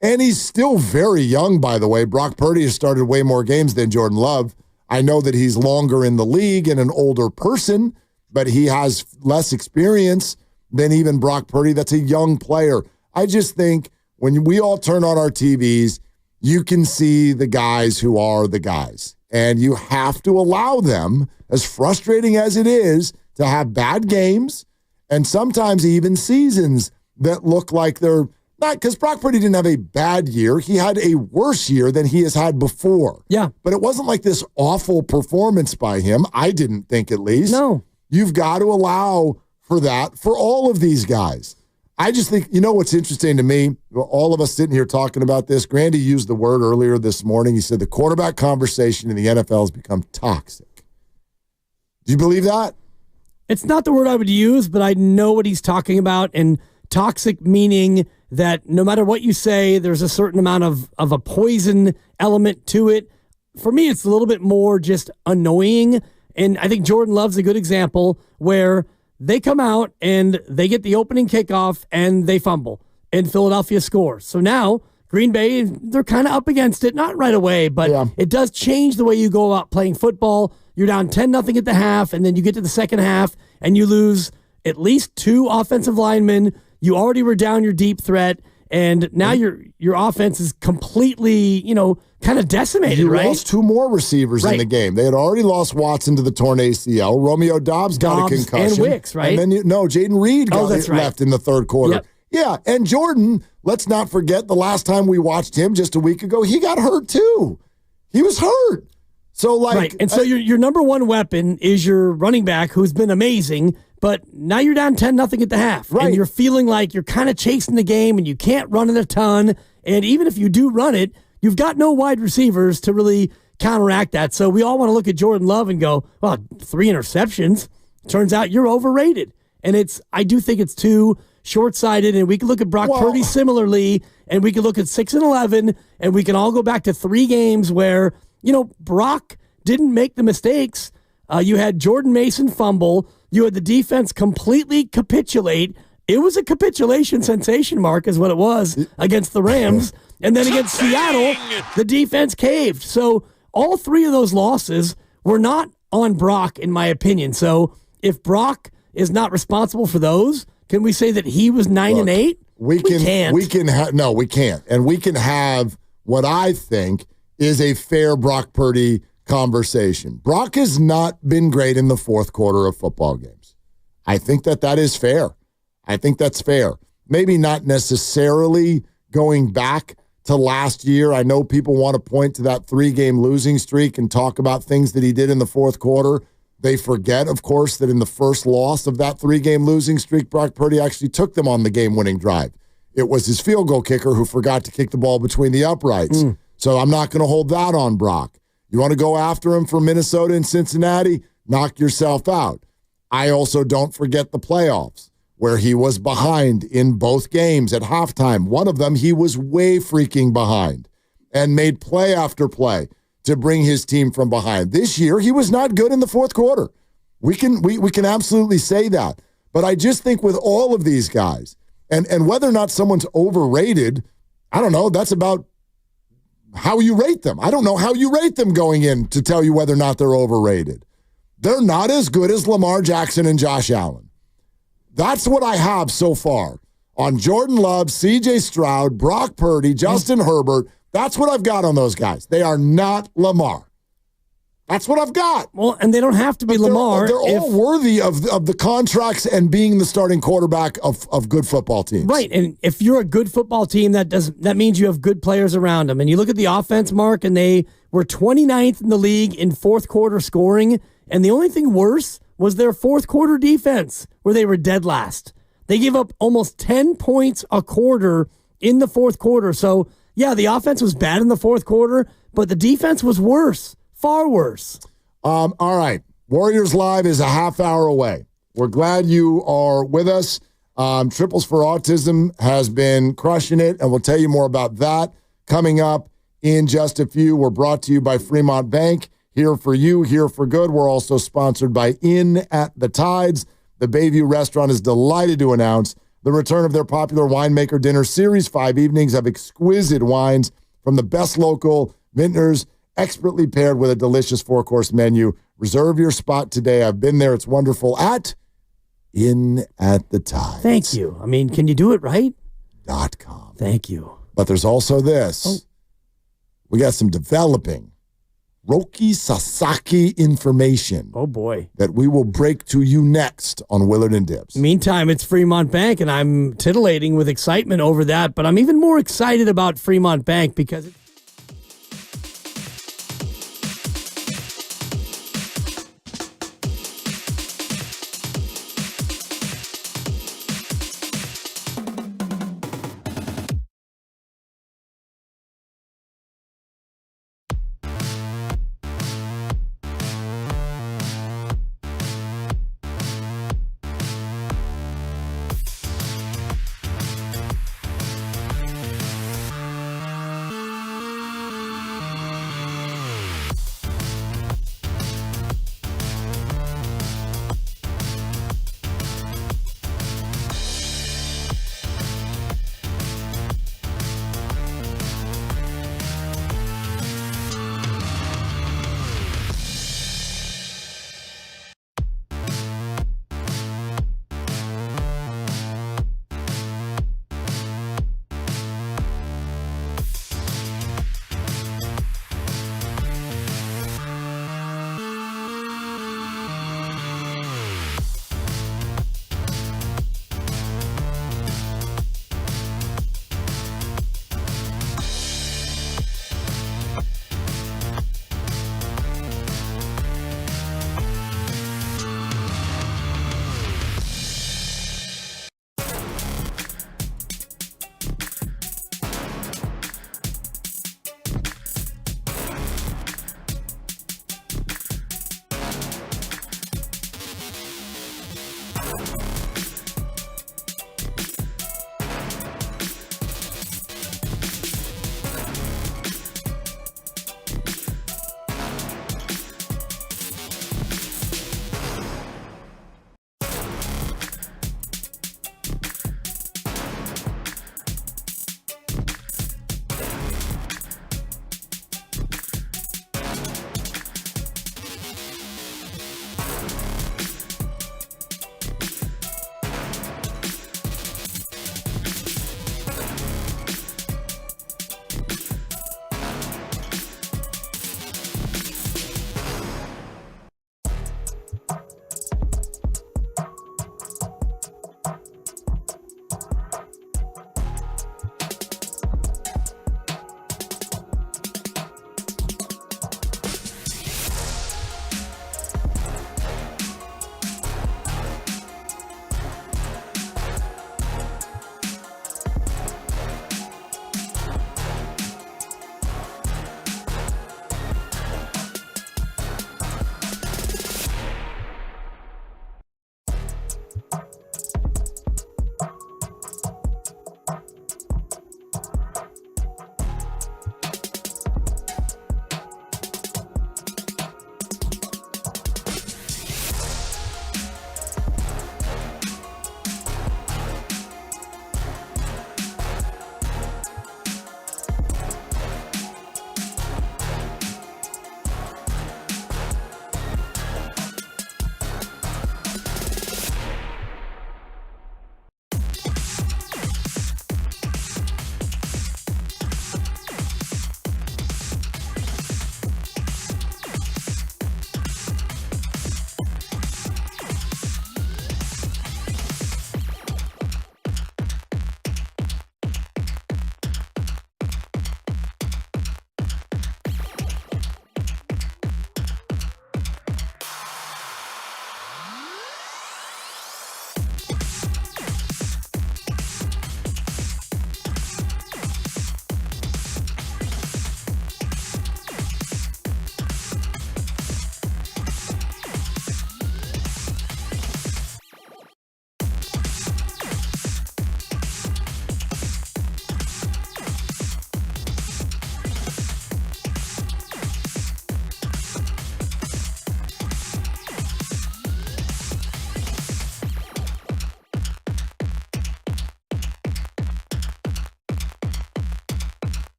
And he's still very young, by the way. Brock Purdy has started way more games than Jordan Love. I know that he's longer in the league and an older person, but he has less experience than even Brock Purdy. That's a young player. I just think when we all turn on our TVs, you can see the guys who are the guys. And you have to allow them, as frustrating as it is, to have bad games and sometimes even seasons that look like they're not, because Brock Purdy didn't have a bad year. He had a worse year than he has had before. Yeah. But it wasn't like this awful performance by him. I didn't think, at least. No. You've got to allow for that for all of these guys. I just think, what's interesting to me, all of us sitting here talking about this, Grandy used the word earlier this morning. He said the quarterback conversation in the NFL has become toxic. Do you believe that? It's not the word I would use, but I know what he's talking about. And toxic meaning that no matter what you say, there's a certain amount of a poison element to it. For me, it's a little bit more just annoying. And I think Jordan Love's a good example where they come out and they get the opening kickoff and they fumble and Philadelphia scores. So now Green Bay, they're kind of up against it, not right away, but it does change the way you go about playing football. You're down 10-0 at the half, and then you get to the second half and you lose at least 2 offensive linemen. You already were down your deep threat, and now your offense is completely, kind of decimated, right? You lost 2 more receivers in the game. They had already lost Watson to the torn ACL. Romeo Doubs got a concussion. And Wicks, right? And then, Jaden Reed got left in the third quarter. Yep. Yeah, and Jordan, let's not forget the last time we watched him just a week ago, he got hurt too. He was hurt. So, right. And so your number one weapon is your running back, who's been amazing, but now you're down 10-0 at the half. Right. And you're feeling like you're kind of chasing the game and you can't run it a ton. And even if you do run it, you've got no wide receivers to really counteract that. So we all want to look at Jordan Love and go, well, 3 interceptions. Turns out you're overrated. And I do think it's too short-sighted. And we can look at Brock Purdy similarly, and we can look at 6-11, and we can all go back to 3 games where, Brock didn't make the mistakes. You had Jordan Mason fumble. You had the defense completely capitulate. It was a capitulation sensation, Mark, is what it was against the Rams. And then against Seattle, the defense caved. So all 3 of those losses were not on Brock, in my opinion. So if Brock is not responsible for those, can we say that he was 9-8? We can't. No, we can't. And we can have what I think is a fair Brock Purdy conversation. Brock has not been great in the fourth quarter of football games. I think that is fair. I think that's fair. Maybe not necessarily going back to last year. I know people want to point to that 3-game losing streak and talk about things that he did in the fourth quarter. They forget, of course, that in the first loss of that 3-game losing streak, Brock Purdy actually took them on the game-winning drive. It was his field goal kicker who forgot to kick the ball between the uprights. So I'm not going to hold that on Brock. You want to go after him for Minnesota and Cincinnati? Knock yourself out. I also don't forget the playoffs, where he was behind in both games at halftime. One of them, he was way freaking behind and made play after play to bring his team from behind. This year, he was not good in the fourth quarter. We can absolutely say that. But I just think with all of these guys, and whether or not someone's overrated, I don't know. That's about how you rate them. I don't know how you rate them going in to tell you whether or not they're overrated. They're not as good as Lamar Jackson and Josh Allen. That's what I have so far on Jordan Love, C.J. Stroud, Brock Purdy, Justin Herbert. That's what I've got on those guys. They are not Lamar. That's what I've got. Well, and they don't have to be Lamar. They're all worthy of the contracts and being the starting quarterback of good football teams. Right, and if you're a good football team, that means you have good players around them. And you look at the offense, Mark, and they were 29th in the league in fourth quarter scoring, and the only thing worse was their fourth quarter defense, where they were dead last. They gave up almost 10 points a quarter in the fourth quarter. So, yeah, the offense was bad in the fourth quarter, but the defense was worse. Far worse. All right. Warriors Live is a half hour away. We're glad you are with us. Triples for Autism has been crushing it, and we'll tell you more about that coming up in just a few. We're brought to you by Fremont Bank. Here for you, here for good. We're also sponsored by In at the Tides. The Bayview Restaurant is delighted to announce the return of their popular winemaker dinner series. 5 evenings of exquisite wines from the best local vintners, expertly paired with a delicious 4-course menu. Reserve your spot today. I've been there. It's wonderful at In at the Tides. Thank you. I mean, can you do it right? .com. Thank you. But there's also this. We got some developing Roki Sasaki information. Oh, boy. That we will break to you next on Willard and Dibbs. Meantime, it's Fremont Bank, and I'm titillating with excitement over that, but I'm even more excited about Fremont Bank because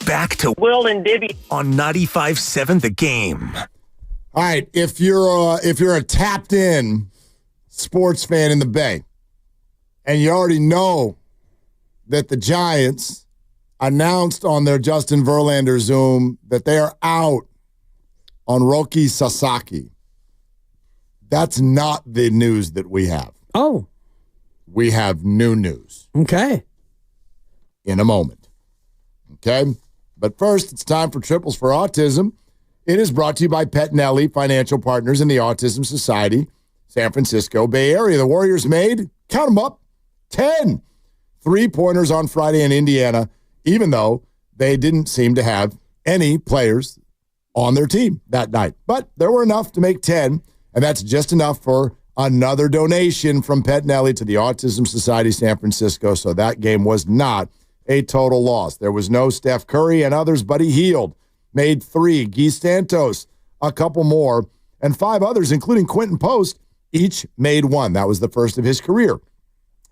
back to Will and Dibby on 95.7 The Game. All right, if you're a tapped in sports fan in the Bay, and you already know that the Giants announced on their Justin Verlander Zoom that they are out on Roki Sasaki. That's not the news that we have. Oh. We have new news. Okay. In a moment. Okay? But first, it's time for Triples for Autism. It is brought to you by Pettinelli Financial Partners and the Autism Society, San Francisco Bay Area. The Warriors made, count them up, 10 3-pointers on Friday in Indiana, even though they didn't seem to have any players on their team that night. But there were enough to make 10, and that's just enough for another donation from Pettinelli to the Autism Society San Francisco, so that game was not a total loss. There was no Steph Curry and others, but he healed. Made 3. Guy Santos, a couple more, and 5 others, including Quentin Post, each made 1. That was the first of his career.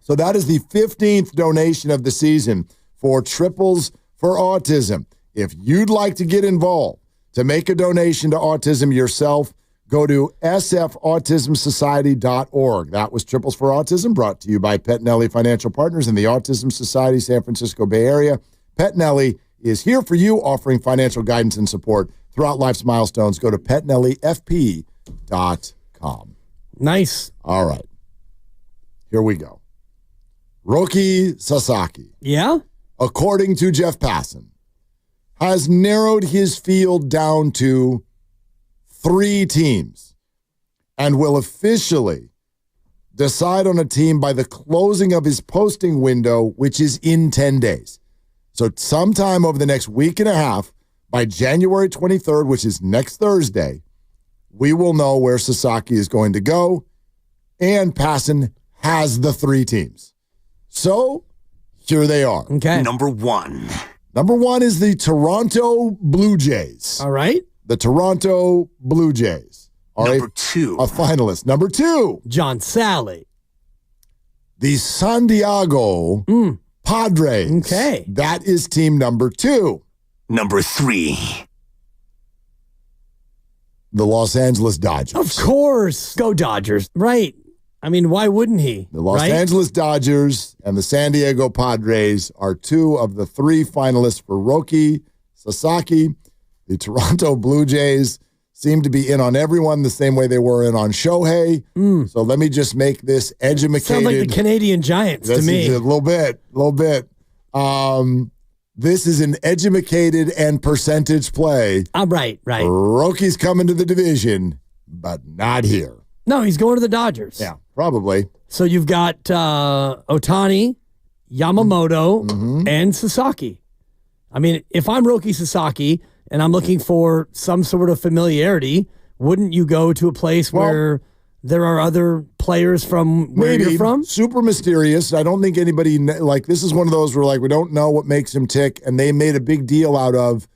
So that is the 15th donation of the season for Triples for Autism. If you'd like to get involved, to make a donation to autism yourself, go to sfautismsociety.org. That was Triples for Autism, brought to you by Pettinelli Financial Partners and the Autism Society, San Francisco Bay Area. Pettinelli is here for you, offering financial guidance and support throughout life's milestones. Go to pettinellifp.com. Nice. All right. Here we go. Roki Sasaki. Yeah? According to Jeff Passan, has narrowed his field down to 3 teams and will officially decide on a team by the closing of his posting window, which is in 10 days. So sometime over the next week and a half, by January 23rd, which is next Thursday, we will know where Sasaki is going to go, and Passan has the 3 teams. So here they are. Okay. Number 1. Number 1 is the Toronto Blue Jays. All right. The Toronto Blue Jays are Number 2. A finalist. Number 2. John Sally. The San Diego Padres. Okay. That is team number 2. Number 3. The Los Angeles Dodgers. Of course. Go Dodgers. Right. I mean, why wouldn't he? The Los Angeles Dodgers and the San Diego Padres are 2 of the 3 finalists for Roki Sasaki. The Toronto Blue Jays seem to be in on everyone the same way they were in on Shohei. So let me just make this educated. Sounds like the Canadian Giants to me. A little bit. This is an educated and percentage play. Right. Roki's coming to the division, but not here. No, he's going to the Dodgers. Yeah, probably. So you've got Ohtani, Yamamoto, and Sasaki. I mean, if I'm Roki Sasaki and I'm looking for some sort of familiarity, wouldn't you go to a place where there are other players from where you're from? Super mysterious. I don't think anybody, this is one of those where, we don't know what makes him tick, and they made a big deal out of,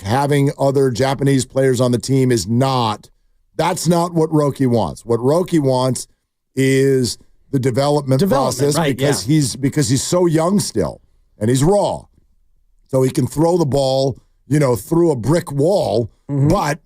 having other Japanese players on the team is not. That's not what Roki wants. What Roki wants is the development process, right, because he's so young still and he's raw. So he can throw the ball, through a brick wall, but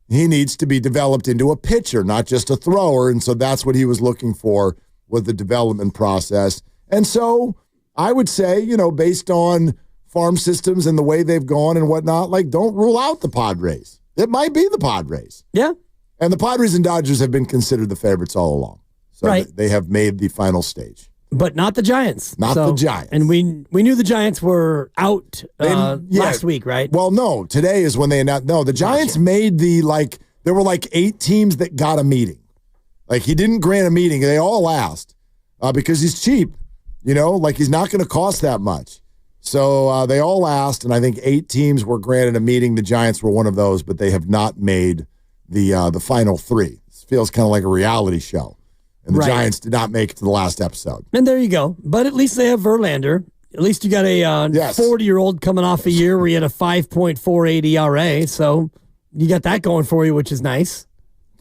he needs to be developed into a pitcher, not just a thrower. And so that's what he was looking for with the development process. And so I would say, based on farm systems and the way they've gone and whatnot, don't rule out the Padres. It might be the Padres. Yeah. And the Padres and Dodgers have been considered the favorites all along. So they have made the final stage. But not the Giants. Not the Giants. And we knew the Giants were out last week, right? Well, no. Today is when they announced. No, the Giants made the, there were 8 teams that got a meeting. He didn't grant a meeting. They all asked because he's cheap. He's not going to cost that much. So they all asked, and I think 8 teams were granted a meeting. The Giants were one of those, but they have not made the final 3. This feels kind of like a reality show. And the Giants did not make it to the last episode. And there you go. But at least they have Verlander. At least you got a 40-year-old coming off a year where you had a 5.48 ERA. So you got that going for you, which is nice.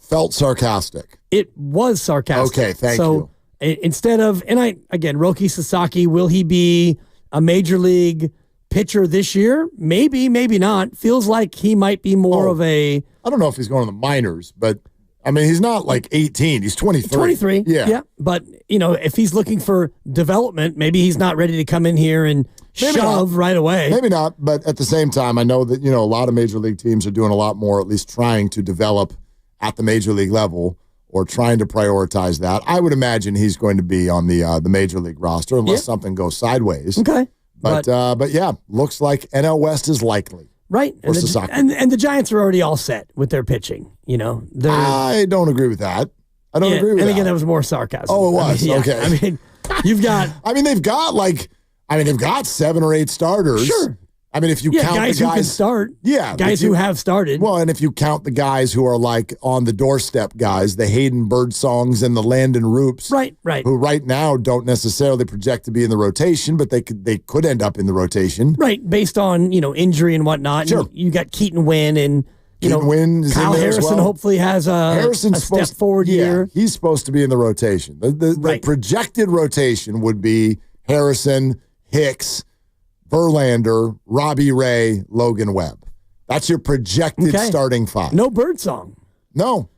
Felt sarcastic. It was sarcastic. Okay, thank you. So instead of, Roki Sasaki, will he be a major league pitcher this year? Maybe, maybe not. Feels like he might be more of a... I don't know if he's going to the minors, but, I mean, he's not like 18. He's 23. 23, yeah. But, if he's looking for development, maybe he's not ready to come in here and shove right away. Maybe not, but at the same time, I know that, a lot of major league teams are doing a lot more, at least trying to develop at the major league level or trying to prioritize that. I would imagine he's going to be on the major league roster unless something goes sideways. Okay. But yeah, looks like NL West is likely. Right. And the Giants are already all set with their pitching. I don't agree with that. I don't agree with that. And again, that was more sarcasm. Oh, it was? Okay. I mean, you've got... they've got 7 or 8 starters. Sure. I mean, if you count guys the guys who can start, guys who have started. Well, and if you count the guys who are like on the doorstep guys, the Hayden Birdsongs and the Landon Roops, right, who right now don't necessarily project to be in the rotation, but they could end up in the rotation, right, based on injury and whatnot. Sure. And you got Keaton Wynn and Wynn is Kyle in there Harrison. as well. Hopefully has a step forward year. He's supposed to be in the rotation. The projected rotation would be Harrison, Hicks, Verlander, Robbie Ray, Logan Webb. That's your projected starting 5. No Birdsong. No.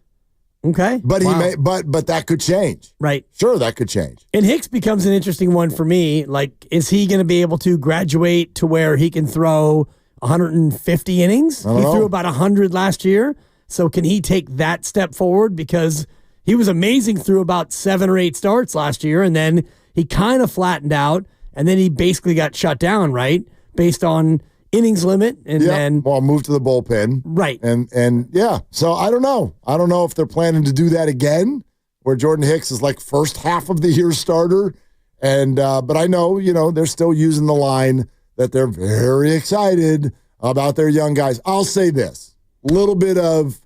Okay. But but that could change. Right. Sure, that could change. And Hicks becomes an interesting one for me. Like, is he going to be able to graduate to where he can throw 150 innings? He threw about 100 last year. So can he take that step forward? Because he was amazing through about 7 or 8 starts last year, and then he kind of flattened out. And then he basically got shut down, right? Based on innings limit. And then moved to the bullpen. Right. And yeah. So I don't know. I don't know if they're planning to do that again, where Jordan Hicks is like first half of the year starter. And but I know, they're still using the line that they're very excited about their young guys. I'll say this. A little bit of,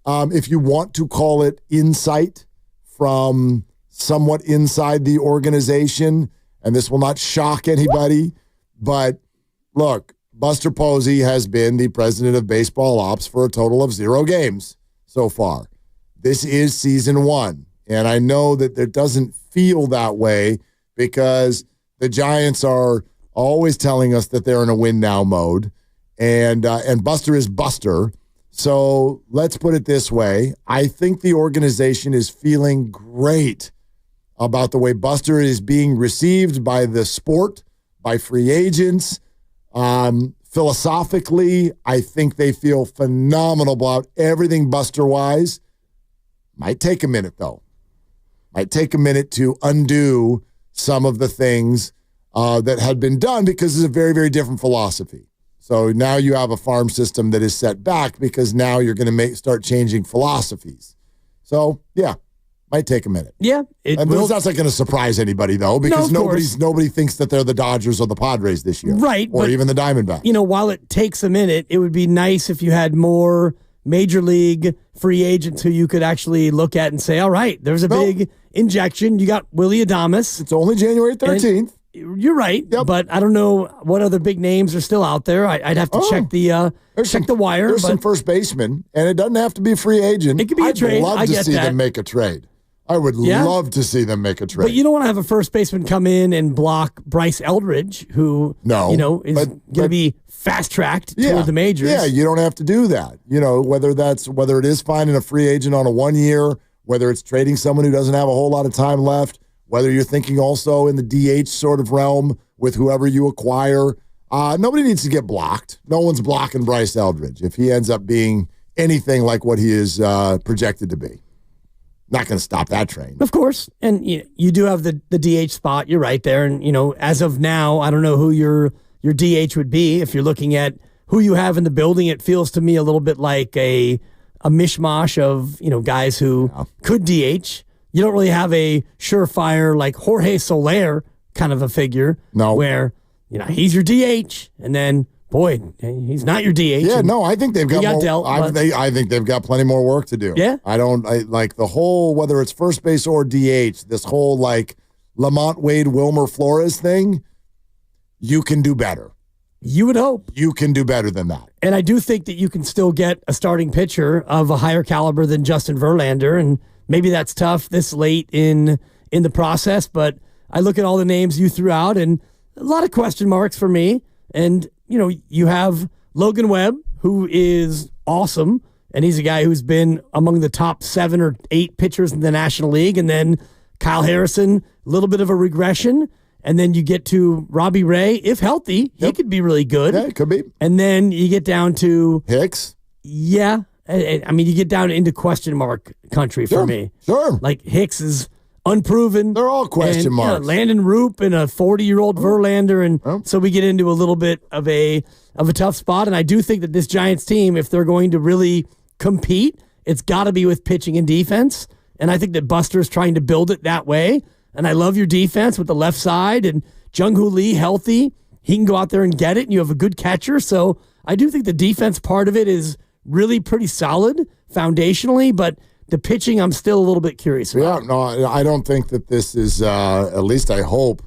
if you want to call it insight from somewhat inside the organization, and this will not shock anybody, but look, Buster Posey has been the president of baseball ops for a total of 0 games so far. This is season 1, and I know that it doesn't feel that way because the Giants are always telling us that they're in a win-now mode, and Buster is Buster. So let's put it this way. I think the organization is feeling great about the way Buster is being received by the sport, by free agents. Philosophically, I think they feel phenomenal about everything Buster-wise. Might take a minute, though. Might take a minute to undo some of the things that had been done because it's a very, very different philosophy. So now you have a farm system that is set back because now you're going to start changing philosophies. So, yeah. Might take a minute. Yeah. It's not going to surprise anybody, though, because nobody thinks that they're the Dodgers or the Padres this year. Right. Or even the Diamondbacks. While it takes a minute, it would be nice if you had more major league free agents who you could actually look at and say, all right, there's a big injection. You got Willy Adames. It's only January 13th. You're right, but I don't know what other big names are still out there. I'd have to check the wire. There's some first basemen, and it doesn't have to be a free agent. It could be a trade. I'd love to see them make a trade. I would love to see them make a trade. But you don't want to have a first baseman come in and block Bryce Eldridge, who is going to be fast-tracked toward the majors. Yeah, you don't have to do that. Whether it is finding a free agent on a 1-year, whether it's trading someone who doesn't have a whole lot of time left, whether you're thinking also in the DH sort of realm with whoever you acquire. Nobody needs to get blocked. No one's blocking Bryce Eldridge if he ends up being anything like what he is projected to be. Not going to stop that train. Of course. And you do have the DH spot. You're right there. And, as of now, I don't know who your DH would be. If you're looking at who you have in the building, it feels to me a little bit like a mishmash of, guys who could DH. You don't really have a surefire like Jorge Soler kind of a figure. No. Where, he's your DH. And then, boy, he's not your DH. Yeah, no, I think they've got more. Dealt, I think they've got plenty more work to do. Yeah. I like the whole, whether it's first base or DH, this whole like Lamont Wade, Wilmer Flores thing, you can do better. You would hope. You can do better than that. And I do think that you can still get a starting pitcher of a higher caliber than Justin Verlander, and maybe that's tough this late in the process, but I look at all the names you threw out, and a lot of question marks for me. And, you have Logan Webb, who is awesome, and he's a guy who's been among the top 7 or 8 pitchers in the National League. And then Kyle Harrison, a little bit of a regression. And then you get to Robbie Ray, if healthy, he could be really good. Yeah, it could be. And then you get down to Hicks. Yeah. I mean, you get down into question mark country for me. Sure. Like Hicks is unproven. They're all question marks. Landon Roop and a 40-year-old Verlander. And so we get into a little bit of a tough spot. And I do think that this Giants team, if they're going to really compete, it's got to be with pitching and defense. And I think that Buster's trying to build it that way. And I love your defense with the left side and Jung-Hoo Lee healthy. He can go out there and get it, and you have a good catcher. So I do think the defense part of it is really pretty solid foundationally, but the pitching I'm still a little bit curious about. Yeah, no, I don't think that this is, at least I hope,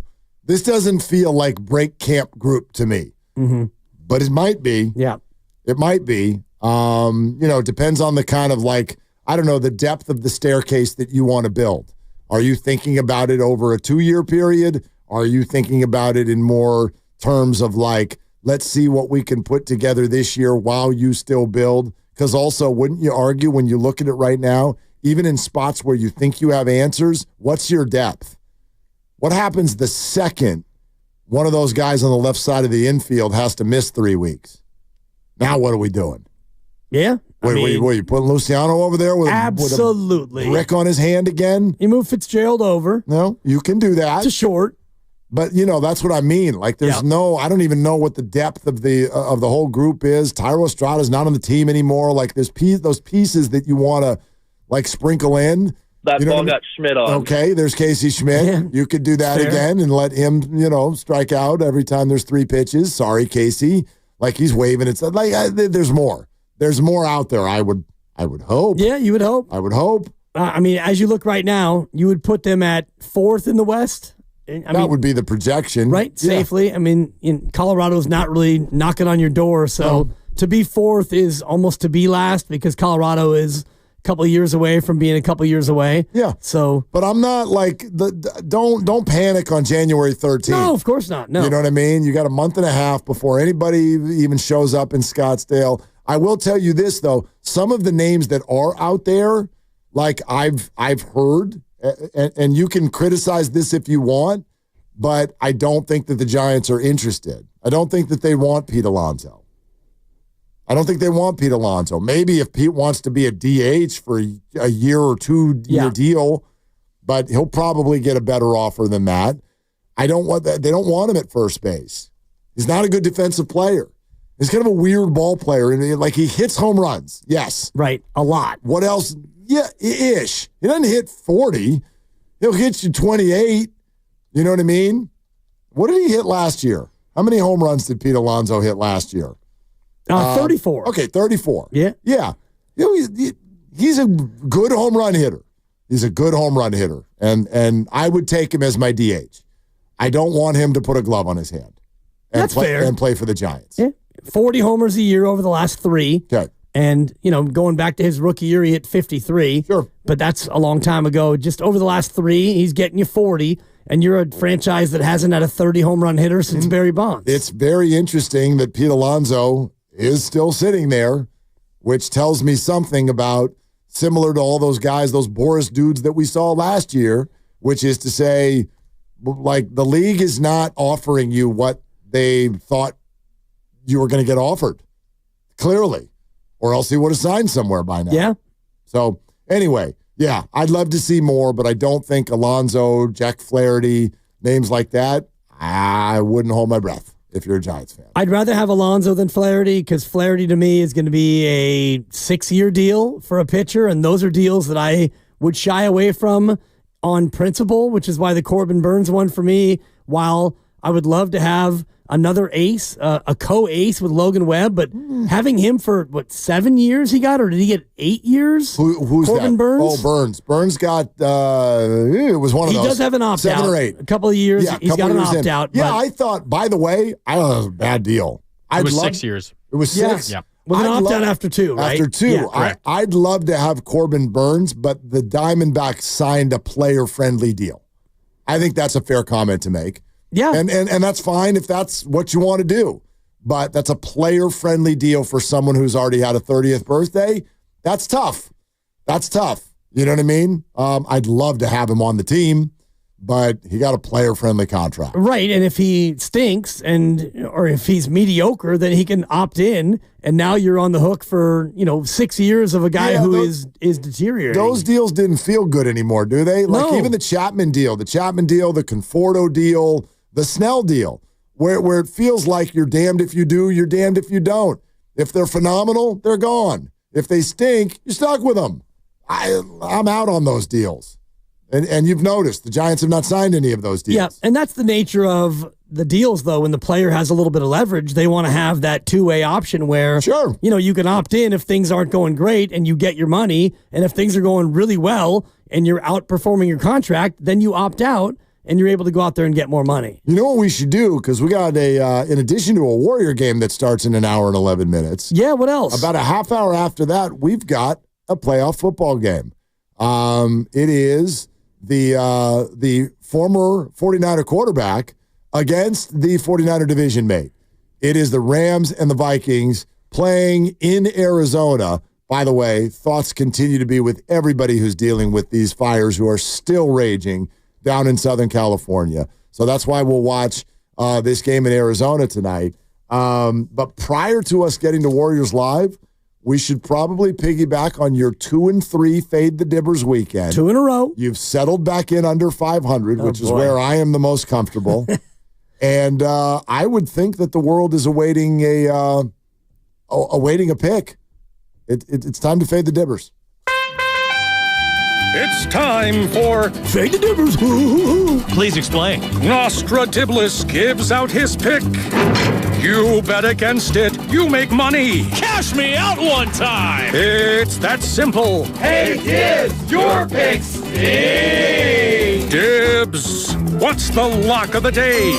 this doesn't feel like break camp group to me. Mm-hmm. But it might be. Yeah. It might be. It depends on the kind of the depth of the staircase that you want to build. Are you thinking about it over a 2-year period? Are you thinking about it in more terms of let's see what we can put together this year while you still build? Because also, wouldn't you argue when you look at it right now, even in spots where you think you have answers, what's your depth? What happens the second one of those guys on the left side of the infield has to miss 3 weeks? Now what are we doing? Yeah. Were you putting Luciano over there with absolutely a brick on his hand again? You move Fitzgerald over. No, you can do that. It's a short. But that's what I mean. I don't even know what the depth of the whole group is. Tyro Estrada's not on the team anymore. There's those pieces that you want to sprinkle in. That ball got Schmidt on. Okay, there's Casey Schmidt. Yeah. You could do that again and let him, strike out every time there's 3 pitches. Sorry, Casey. He's waving. It's there's more. There's more out there. I would hope. Yeah, you would hope. I would hope. As you look right now, you would put them at 4th in the West. That would be the projection. Right, yeah. Safely. Colorado's not really knocking on your door, so to be 4th is almost to be last because Colorado is a couple of years away from being a couple of years away. Yeah. So, but I'm not don't panic on January 13th. No, of course not. No. You know what I mean? You got a month and a half before anybody even shows up in Scottsdale. I will tell you this though, some of the names that are out there, I've heard, and you can criticize this if you want, but I don't think that the Giants are interested. I don't think that they want Pete Alonso. Maybe if Pete wants to be a DH for a year or 2-year deal, but he'll probably get a better offer than that. I don't want that. They don't want him at first base. He's not a good defensive player. He's kind of a weird ball player. And he hits home runs. Yes. Right. A lot. What else? Yeah, ish. He doesn't hit 40. He'll hit you 28. You know what I mean? What did he hit last year? How many home runs did Pete Alonso hit last year? 34. Okay, 34. Yeah. Yeah. He's a good home run hitter. And I would take him as my DH. I don't want him to put a glove on his hand. That's fair. And play for the Giants. Yeah. 40 homers a year over the last 3. Okay. And, going back to his rookie year, he hit 53. Sure. But that's a long time ago. Just over the last 3, he's getting you 40. And you're a franchise that hasn't had a 30 home run hitter since Barry Bonds. It's very interesting that Pete Alonso is still sitting there, which tells me something about similar to all those guys, those Boris dudes that we saw last year, which is to say, the league is not offering you what they thought you were going to get offered, clearly, or else he would have signed somewhere by now. Yeah. So anyway, yeah, I'd love to see more, but I don't think Alonso, Jack Flaherty, names like that, I wouldn't hold my breath if you're a Giants fan. I'd rather have Alonso than Flaherty because Flaherty to me is going to be a 6-year deal for a pitcher, and those are deals that I would shy away from on principle, which is why the Corbin Burns one for me, while I would love to have another ace, a co-ace with Logan Webb, but having him for, 7 years he got, or did he get 8 years? Who's Corbin that? Burns? Oh, Burns. Burns got, it was one of those. He does have an opt-out. 7 or 8. A couple of years, yeah, he's got an opt-out. Yeah, I thought, by the way, I thought it was a bad deal. It was 6 years. It was 6? Yeah. With an opt-out after 2, right? After 2. Yeah, I'd love to have Corbin Burns, but the Diamondbacks signed a player-friendly deal. I think that's a fair comment to make. Yeah. And that's fine if that's what you want to do. but that's a player-friendly deal for someone who's already had a 30th birthday. That's tough. That's tough. You know what I mean? I'd love to have him on the team, but he got a player-friendly contract. Right, and if he stinks or if he's mediocre, then he can opt in, and now you're on the hook for 6 years of a guy who is deteriorating. Those deals didn't feel good anymore, do they? Like No. even the Chapman deal, the Conforto deal, the Snell deal, where it feels like you're damned if you do, you're damned if you don't. If they're phenomenal, they're gone. If they stink, you're stuck with them. I'm out on those deals. And you've noticed the Giants have not signed any of those deals. Yeah, and that's the nature of the deals, though. When the player has a little bit of leverage, they want to have that two-way option where you can opt in if things aren't going great and you get your money, and if things are going really well and you're outperforming your contract, then you opt out and you're able to go out there and get more money. You know what we should do? Because we got in addition to a Warrior game that starts in an hour and 11 minutes. Yeah, what else? About a half hour after that, we've got a playoff football game. It is the former 49er quarterback against the 49er division mate. It is the Rams and the Vikings playing in Arizona. By the way, thoughts continue to be with everybody who's dealing with these fires who are still raging down in Southern California. So that's why we'll watch this game in Arizona tonight. But prior to us getting to Warriors Live, we should probably piggyback on your 2-3 Fade the Dibbers weekend. 2 in a row. You've settled back in under 500, which is where I am the most comfortable. And I would think that the world is awaiting a pick. It's time to Fade the Dibbers. It's time for Fade the Dibbers. Please explain. Nostradamus gives out his pick. You bet against it. You make money. Cash me out one time. It's that simple. Hey, kids, your pick stings. Dibs. What's the lock of the day?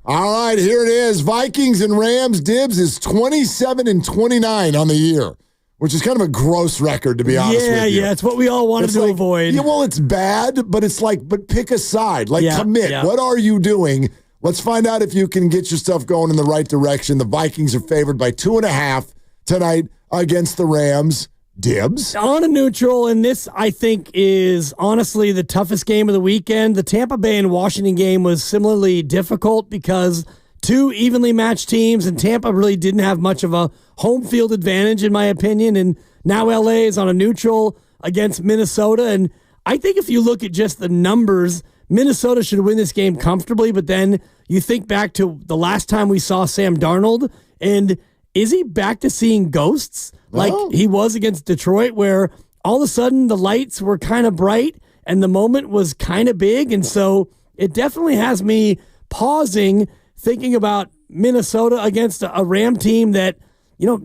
All right, here it is. Vikings and Rams. Dibs is 27-29 on the year, which is kind of a gross record, to be honest with you. Yeah, it's what we all wanted to avoid. Yeah, well, it's bad, but it's like, but pick a side. Like, commit. Yeah. What are you doing? Let's find out if you can get yourself going in the right direction. The Vikings are favored by 2.5 tonight against the Rams. Dibs. On a neutral, and this, I think, is honestly the toughest game of the weekend. The Tampa Bay and Washington game was similarly difficult because two evenly matched teams, and Tampa really didn't have much of a home field advantage, in my opinion, and now LA is on a neutral against Minnesota, and I think if you look at just the numbers, Minnesota should win this game comfortably, but then you think back to the last time we saw Sam Darnold, and is he back to seeing ghosts like he was against Detroit, where all of a sudden the lights were kind of bright and the moment was kind of big? And so it definitely has me pausing, thinking about Minnesota against a Ram team that,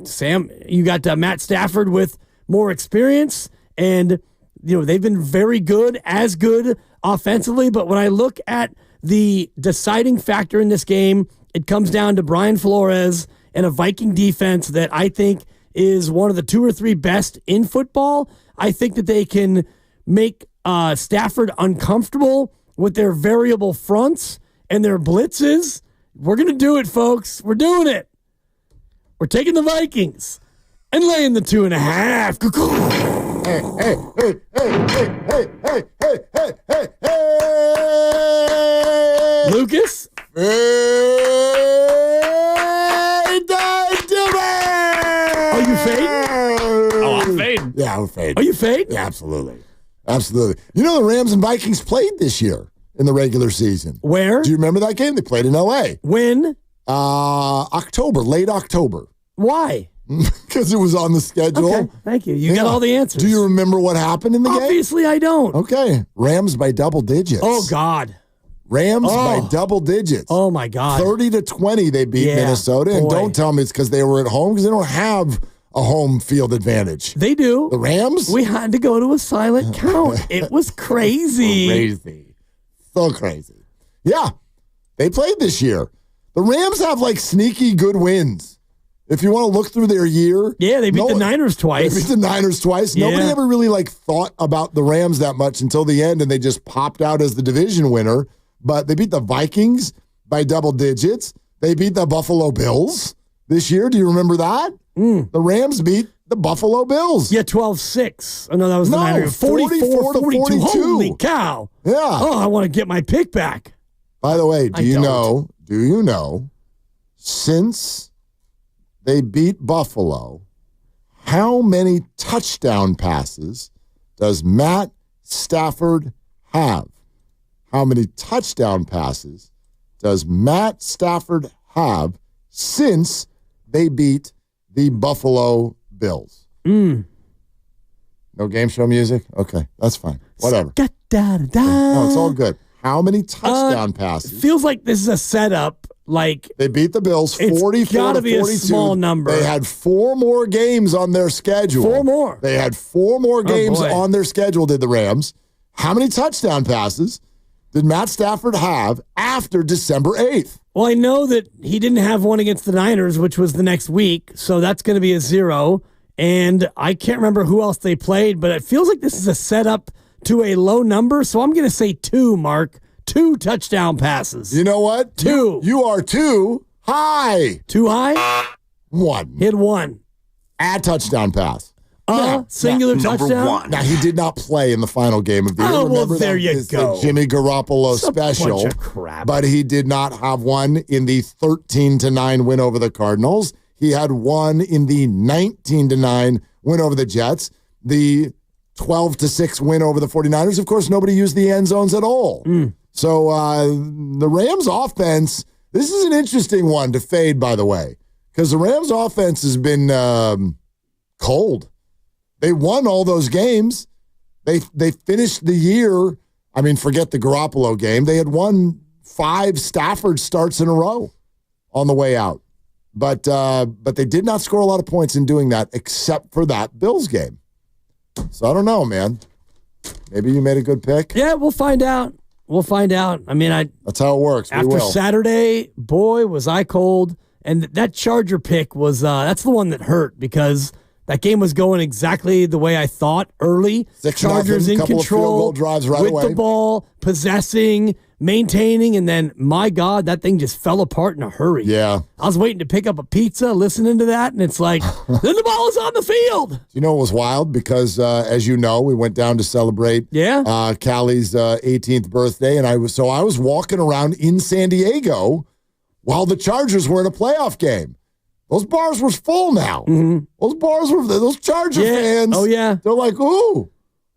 Sam, you got Matt Stafford with more experience, and they've been very good, as good offensively. But when I look at the deciding factor in this game, it comes down to Brian Flores and a Viking defense that I think is one of the 2 or 3 best in football. I think that they can make Stafford uncomfortable with their variable fronts and their blitzes. We're going to do it, folks. We're doing it. We're taking the Vikings and laying the 2.5. Hey. Lucas? Are you fading? Oh, I'm fading. Yeah, I'm fading. Are you fading? Yeah, absolutely. Absolutely. The Rams and Vikings played this year in the regular season. Where? Do you remember that game? They played in L.A. When? October, late October. Why? Because it was on the schedule. Okay, thank you. You got all the answers. Do you remember what happened in the game? Obviously, I don't. Okay. Rams by double digits. Oh, God. Rams by double digits. Oh, my God. 30-20 they beat Minnesota. And don't tell me it's because they were at home, because they don't have a home field advantage. They do. The Rams? We had to go to a silent count. It was crazy. Crazy. So crazy. Yeah. They played this year. The Rams have sneaky good wins. If you want to look through their year. Yeah, they beat the Niners twice. They beat the Niners twice. Yeah. Nobody ever really thought about the Rams that much until the end, and they just popped out as the division winner. But they beat the Vikings by double digits. They beat the Buffalo Bills this year. Do you remember that? The Rams beat the Buffalo Bills. Yeah, 12-6. Oh, no, that was the Niners. 44-42. Holy cow. Yeah. Oh, I want to get my pick back. By the way, do you know, since they beat Buffalo, how many touchdown passes does Matt Stafford have? How many touchdown passes does Matt Stafford have since they beat the Buffalo Bills? No game show music? Okay, that's fine. Whatever. No, it's all good. How many touchdown passes? Feels like this is a setup. Like they beat the Bills 44 it's gotta be 42. A small number. They had 4 more games on their schedule. 4 more. They had 4 more games on their schedule, did the Rams. How many touchdown passes did Matt Stafford have after December 8th? Well, I know that he didn't have one against the Niners, which was the next week, so that's going to be a 0. And I can't remember who else they played, but it feels like this is a setup to a low number, so I'm going to say 2, Mark. 2 touchdown passes. You know what? 2. You are too high. Too high? 1. Hit 1. Add touchdown pass. Singular touchdown? Now, he did not play in the final game of the year. Oh, well, Remember, there you is go. The Jimmy Garoppolo special. Bunch of crap. But he did not have one in the 13-9 win over the Cardinals. He had one in the 19-9 win over the Jets. The 12-6 win over the 49ers. Of course, nobody used the end zones at all. So the Rams offense, this is an interesting one to fade, by the way, because the Rams offense has been cold. They won all those games. They finished the year, I mean, forget the Garoppolo game. They had won 5 Stafford starts in a row on the way out. But they did not score a lot of points in doing that, except for that Bills game. So I don't know, man. Maybe you made a good pick. Yeah, we'll find out. I mean, that's how it works. After Saturday, boy, was I cold. And that Charger pick was that's the one that hurt because that game was going exactly the way I thought early. 6-0, Chargers in couple control, of field goal drives right with away. the ball, possessing, maintaining, and then, my God, that thing just fell apart in a hurry. Yeah. I was waiting to pick up a pizza, listening to that, and it's like, then the ball is on the field. You know, it was wild because, as you know, we went down to celebrate Callie's 18th birthday, and I was walking around in San Diego while the Chargers were in a playoff game. Those bars were full now. Those Charger fans. Oh, yeah. They're like, ooh,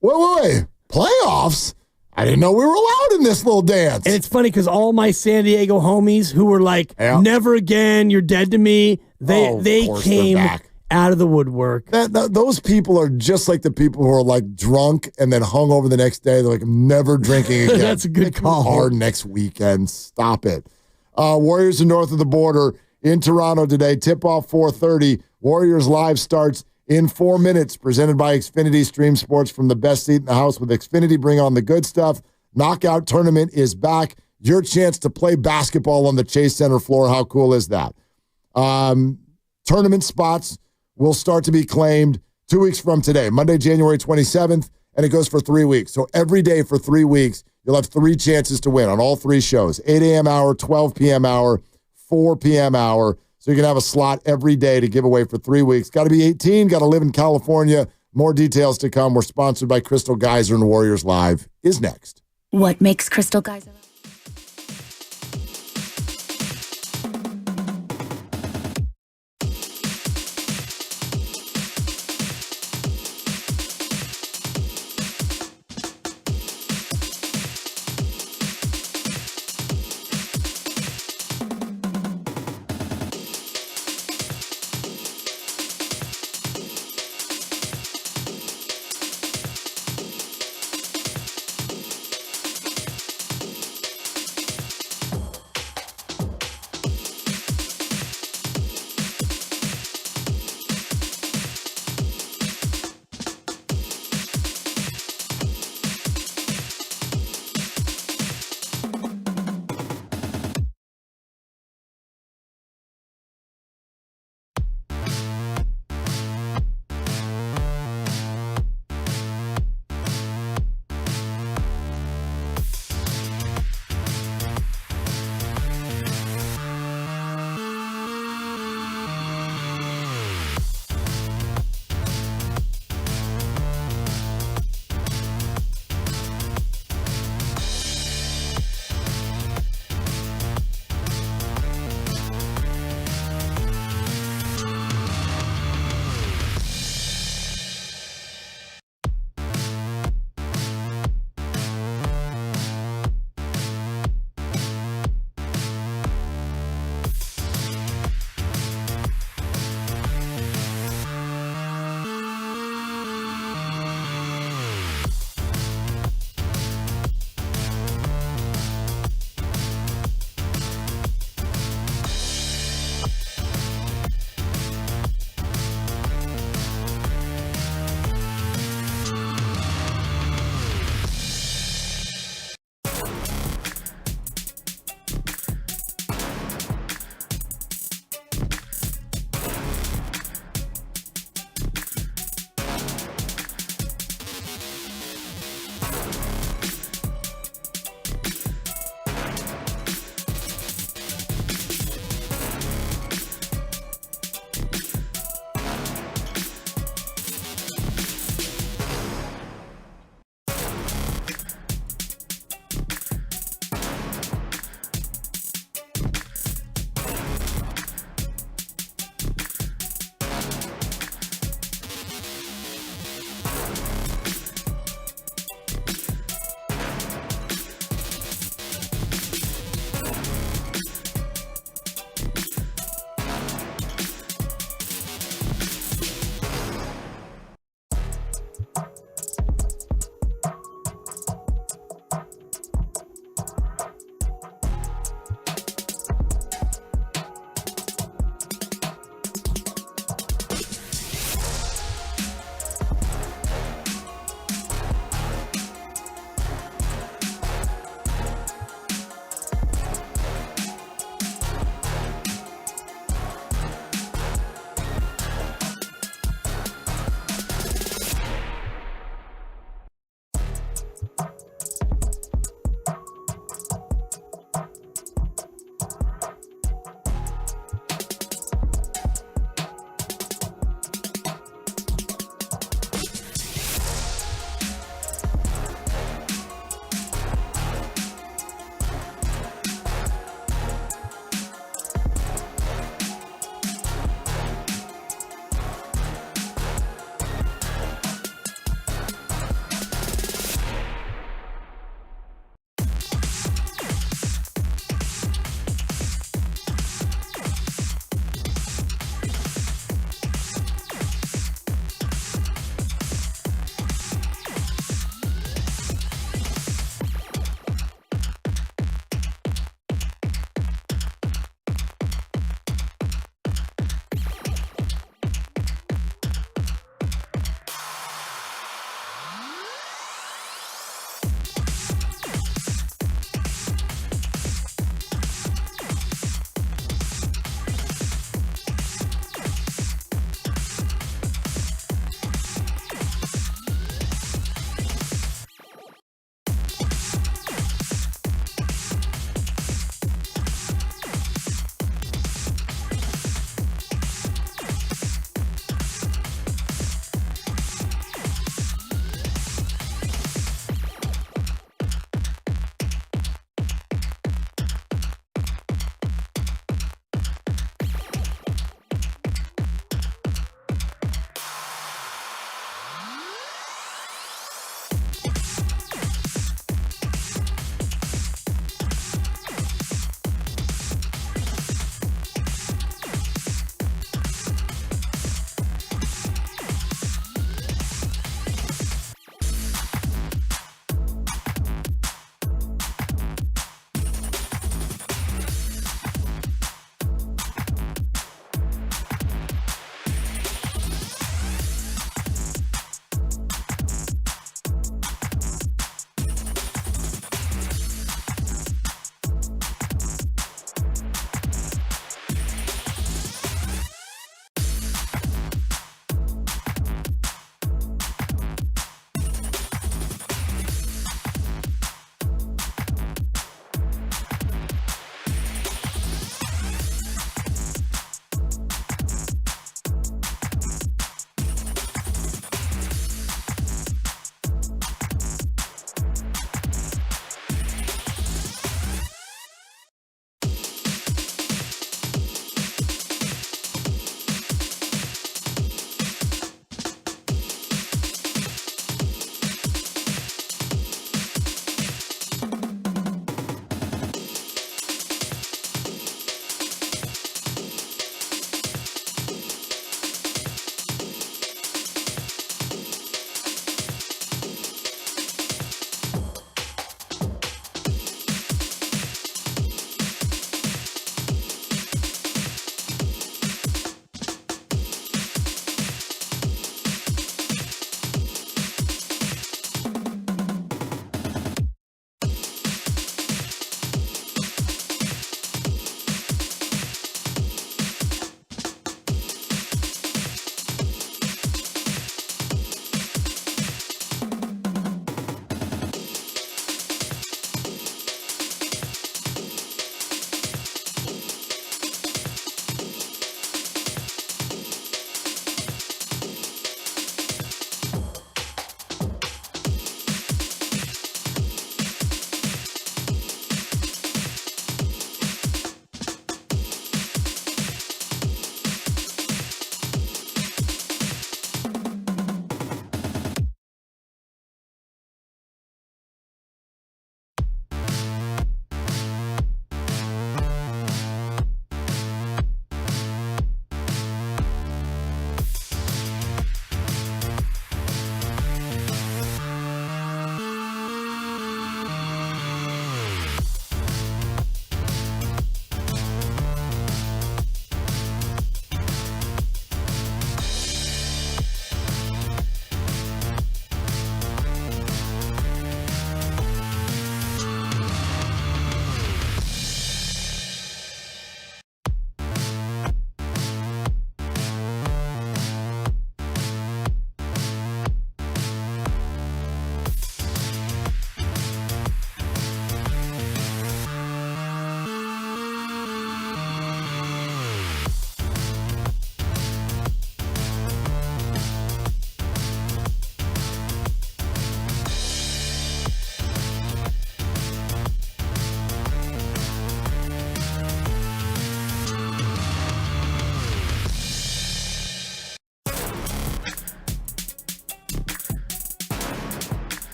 wait, playoffs? I didn't know we were allowed in this little dance. And it's funny because all my San Diego homies who were like, never again, you're dead to me, they came out of the woodwork. Those people are just like the people who are like drunk and then hung over the next day. They're like, I'm never drinking again. That's a good call. Hard next weekend. Stop it. Warriors are north of the border in Toronto today. Tip-off 4:30. Warriors Live starts in 4 minutes, presented by Xfinity. Stream sports from the best seat in the house with Xfinity. Bring on the good stuff. Knockout tournament is back. Your chance to play basketball on the Chase Center floor. How cool is that? Tournament spots will start to be claimed 2 weeks from today, Monday, January 27th, and it goes for 3 weeks. So every day for 3 weeks, you'll have 3 chances to win on all 3 shows, 8 a.m. hour, 12 p.m. hour, 4 p.m. hour. So you can have a slot every day to give away for 3 weeks. Got to be 18, got to live in California. More details to come. We're sponsored by Crystal Geyser, and Warriors Live is next. What makes Crystal Geyser?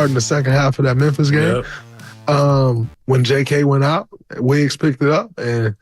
in the second half of that Memphis game. When JK went out, Wiggs picked it up, and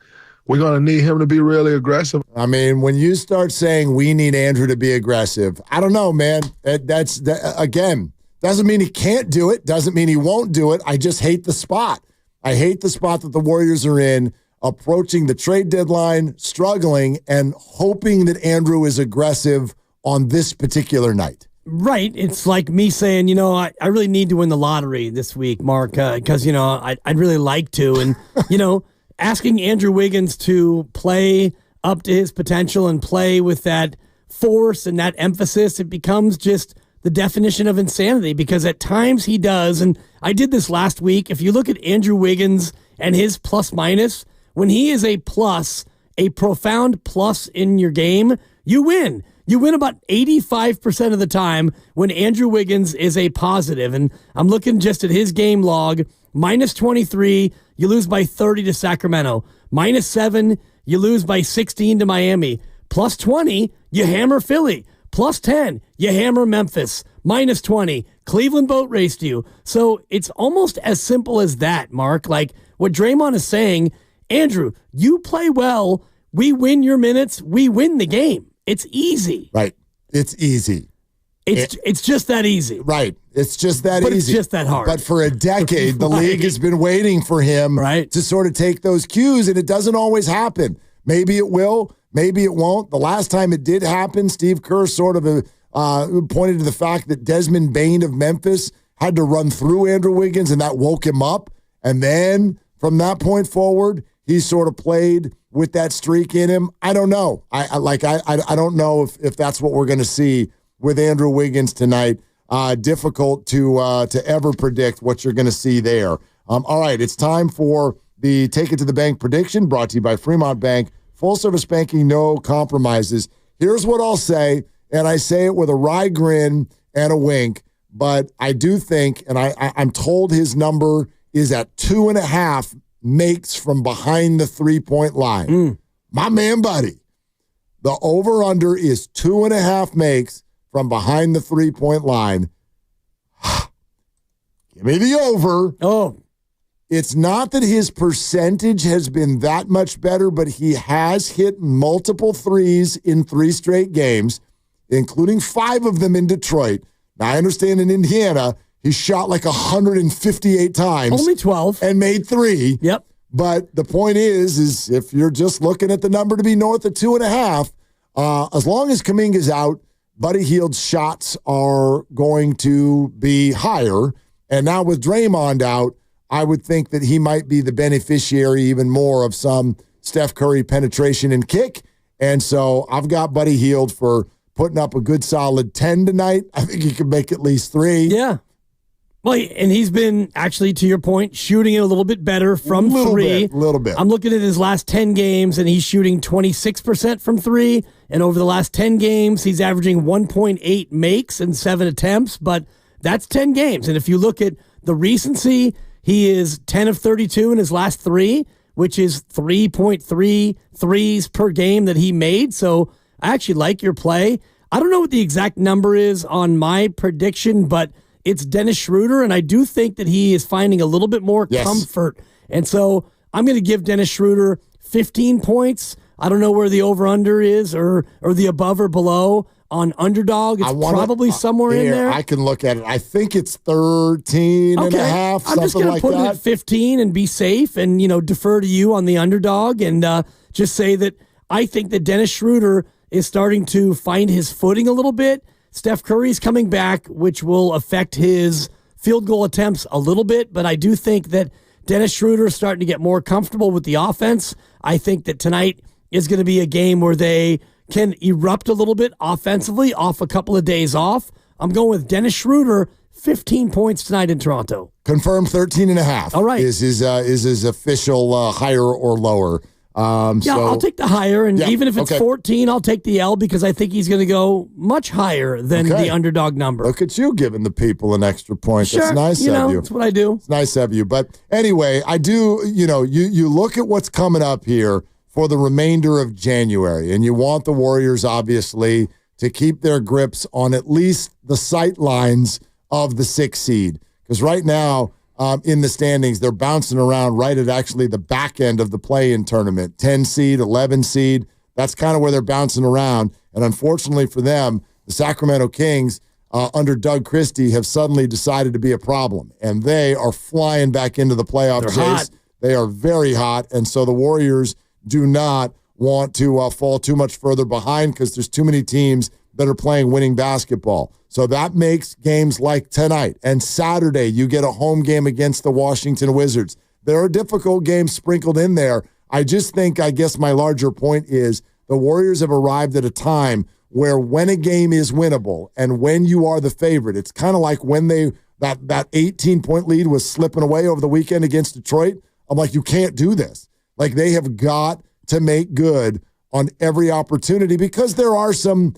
we're going to need him to be really aggressive. I mean, when you start saying we need Andrew to be aggressive, I don't know, man. Again, doesn't mean he can't do it. Doesn't mean he won't do it. I just hate the spot. I hate the spot that the Warriors are in, approaching the trade deadline, struggling, and hoping that Andrew is aggressive on this particular night. Right. It's like me saying, I really need to win the lottery this week, Mark, because, I'd really like to. And, asking Andrew Wiggins to play up to his potential and play with that force and that emphasis, it becomes just the definition of insanity, because at times he does. And I did this last week. If you look at Andrew Wiggins and his plus minus, when he is a plus, a profound plus in your game, you win. You win about 85% of the time when Andrew Wiggins is a positive. And I'm looking just at his game log. Minus 23, you lose by 30 to Sacramento. Minus 7, you lose by 16 to Miami. Plus 20, you hammer Philly. Plus 10, you hammer Memphis. Minus 20, Cleveland boat raced you. So it's almost as simple as that, Mark. Like what Draymond is saying, Andrew, you play well, we win your minutes, we win the game. It's easy. Right. It's easy. It's just that easy. Right. It's just that easy. But it's just that hard. But for a decade, the league has been waiting for him to sort of take those cues, and it doesn't always happen. Maybe it will. Maybe it won't. The last time it did happen, Steve Kerr sort of pointed to the fact that Desmond Bane of Memphis had to run through Andrew Wiggins, and that woke him up. And then from that point forward, he sort of played with that streak in him. I don't know. I don't know if that's what we're going to see with Andrew Wiggins tonight. Difficult to ever predict what you're going to see there. All right, it's time for the Take It to the Bank prediction, brought to you by Fremont Bank. Full service banking, no compromises. Here's what I'll say, and I say it with a wry grin and a wink, but I do think, and I'm told his number is at 2.5 makes from behind the three-point line. My man, buddy. The over-under is 2.5 makes from behind the three-point line. Give me the over. Oh. It's not that his percentage has been that much better, but he has hit multiple threes in 3 straight games, including 5 of them in Detroit. Now, I understand in Indiana, he shot like 158 times. Only 12. And made 3. Yep. But the point is if you're just looking at the number to be north of 2.5, as long as Kuminga's out, Buddy Hield's shots are going to be higher. And now with Draymond out, I would think that he might be the beneficiary even more of some Steph Curry penetration and kick. And so I've got Buddy Hield for putting up a good solid 10 tonight. I think he could make at least 3. Yeah. Well, and he's been, actually, to your point, shooting it a little bit better from 3. A little bit. I'm looking at his last 10 games, and he's shooting 26% from 3. And over the last 10 games, he's averaging 1.8 makes and 7 attempts. But that's 10 games. And if you look at the recency, he is 10 of 32 in his last 3, which is 3.3 threes per game that he made. So I actually like your play. I don't know what the exact number is on my prediction, but it's Dennis Schroeder, and I do think that he is finding a little bit more comfort. And so I'm going to give Dennis Schroeder 15 points. I don't know where the over-under is or the above or below. On Underdog, it's probably somewhere in there. I can look at it. I think it's 13 and a half, something like that. I'm just going to put it at 15 and be safe and, defer to you on the Underdog and just say that I think that Dennis Schroeder is starting to find his footing a little bit. Steph Curry's coming back, which will affect his field goal attempts a little bit, but I do think that Dennis Schroeder is starting to get more comfortable with the offense. I think that tonight is going to be a game where they can erupt a little bit offensively off a couple of days off. I'm going with Dennis Schroeder, 15 points tonight in Toronto. Confirmed 13.5. All right. Is his official higher or lower? I'll take the higher, and even if it's 14, I'll take the L because I think he's going to go much higher than the Underdog number. Look at you giving the people an extra point. Sure, that's nice of you. That's what I do. It's nice of you. But anyway, I do, you look at what's coming up here for the remainder of January, and you want the Warriors, obviously, to keep their grips on at least the sight lines of the 6th seed. Because right now, in the standings, they're bouncing around right at actually the back end of the play-in tournament. 10 seed, 11 seed. That's kind of where they're bouncing around. And unfortunately for them, the Sacramento Kings, under Doug Christie, have suddenly decided to be a problem. And they are flying back into the playoff chase. They are very hot. And so the Warriors do not want to fall too much further behind because there's too many teams that are playing winning basketball. So that makes games like tonight and Saturday, you get a home game against the Washington Wizards. There are difficult games sprinkled in there. I guess my larger point is the Warriors have arrived at a time where when a game is winnable and when you are the favorite, it's kind of like when that 18-point lead was slipping away over the weekend against Detroit. I'm like, you can't do this. Like, they have got to make good on every opportunity because there are some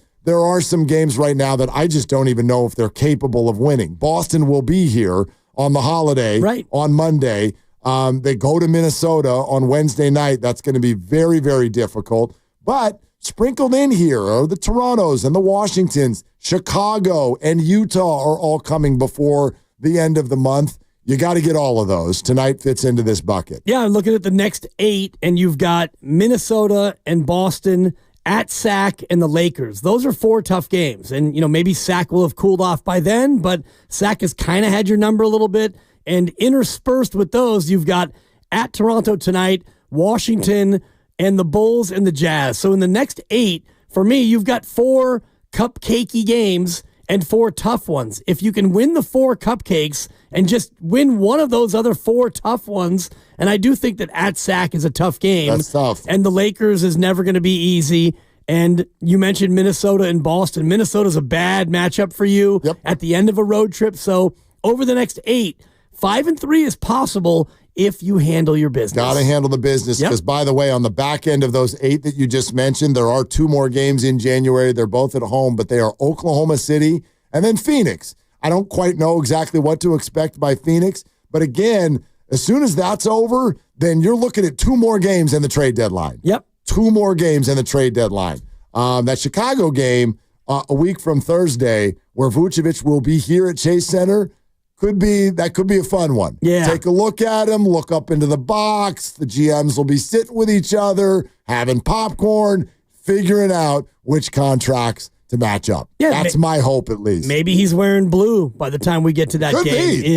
games right now that I just don't even know if they're capable of winning. Boston will be here on the holiday on Monday. They go to Minnesota on Wednesday night. That's going to be very, very difficult. But sprinkled in here are the Torontos and the Washingtons. Chicago and Utah are all coming before the end of the month. You got to get all of those. Tonight fits into this bucket. Yeah, I'm looking at the next 8, and you've got Minnesota and Boston at Sac and the Lakers. Those are 4 tough games. And, maybe Sac will have cooled off by then, but Sac has kind of had your number a little bit. And interspersed with those, you've got at Toronto tonight, Washington, and the Bulls and the Jazz. So in the next 8, for me, you've got 4 cupcakey games and 4 tough ones. If you can win the 4 cupcakes and just win one of those other 4 tough ones, and I do think that at Sac is a tough game. That's tough. And the Lakers is never going to be easy. And you mentioned Minnesota and Boston. Minnesota's a bad matchup for you at the end of a road trip. So over the next 8, 5-3 is possible if you handle your business. Got to handle the business because, by the way, on the back end of those 8 that you just mentioned, there are 2 more games in January. They're both at home, but they are Oklahoma City and then Phoenix. I don't quite know exactly what to expect by Phoenix, but again, as soon as that's over, then you're looking at 2 more games in the trade deadline. 2 more games in the trade deadline. That Chicago game a week from Thursday, where Vucevic will be here at Chase Center, could be a fun one. Yeah. Take a look at him, look up into the box. The GMs will be sitting with each other, having popcorn, figuring out which contracts to match up. Yeah, that's my hope, at least. Maybe he's wearing blue by the time we get to that Could game be.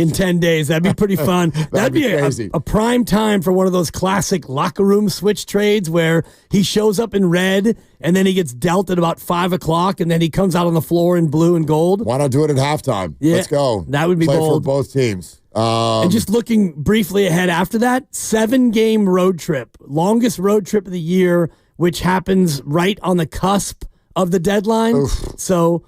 in 10 days. That'd be pretty fun. That'd be crazy. A prime time for one of those classic locker room switch trades where he shows up in red and then he gets dealt at about 5 o'clock and then he comes out on the floor in blue and gold. Why not do it at halftime? Yeah, let's go. That would be Play bold. for both teams. And just looking briefly ahead after that, 7-game road trip, longest road trip of the year, which happens right on the cusp of the deadline. So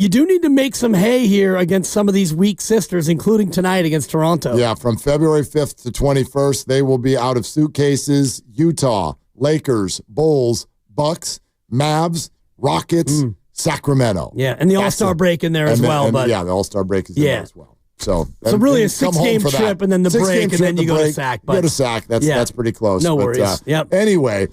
you do need to make some hay here against some of these weak sisters, including tonight against Toronto. Yeah, from February 5th to 21st, they will be out of suitcases. Utah, Lakers, Bulls, Bucks, Mavs, Rockets, Sacramento. Yeah, and the All-Star break in there as well. The All-Star break is in there as well. So really a 6-game trip and then the break and then you go to Sac. Go to Sac. That's pretty close. No worries. Anyway,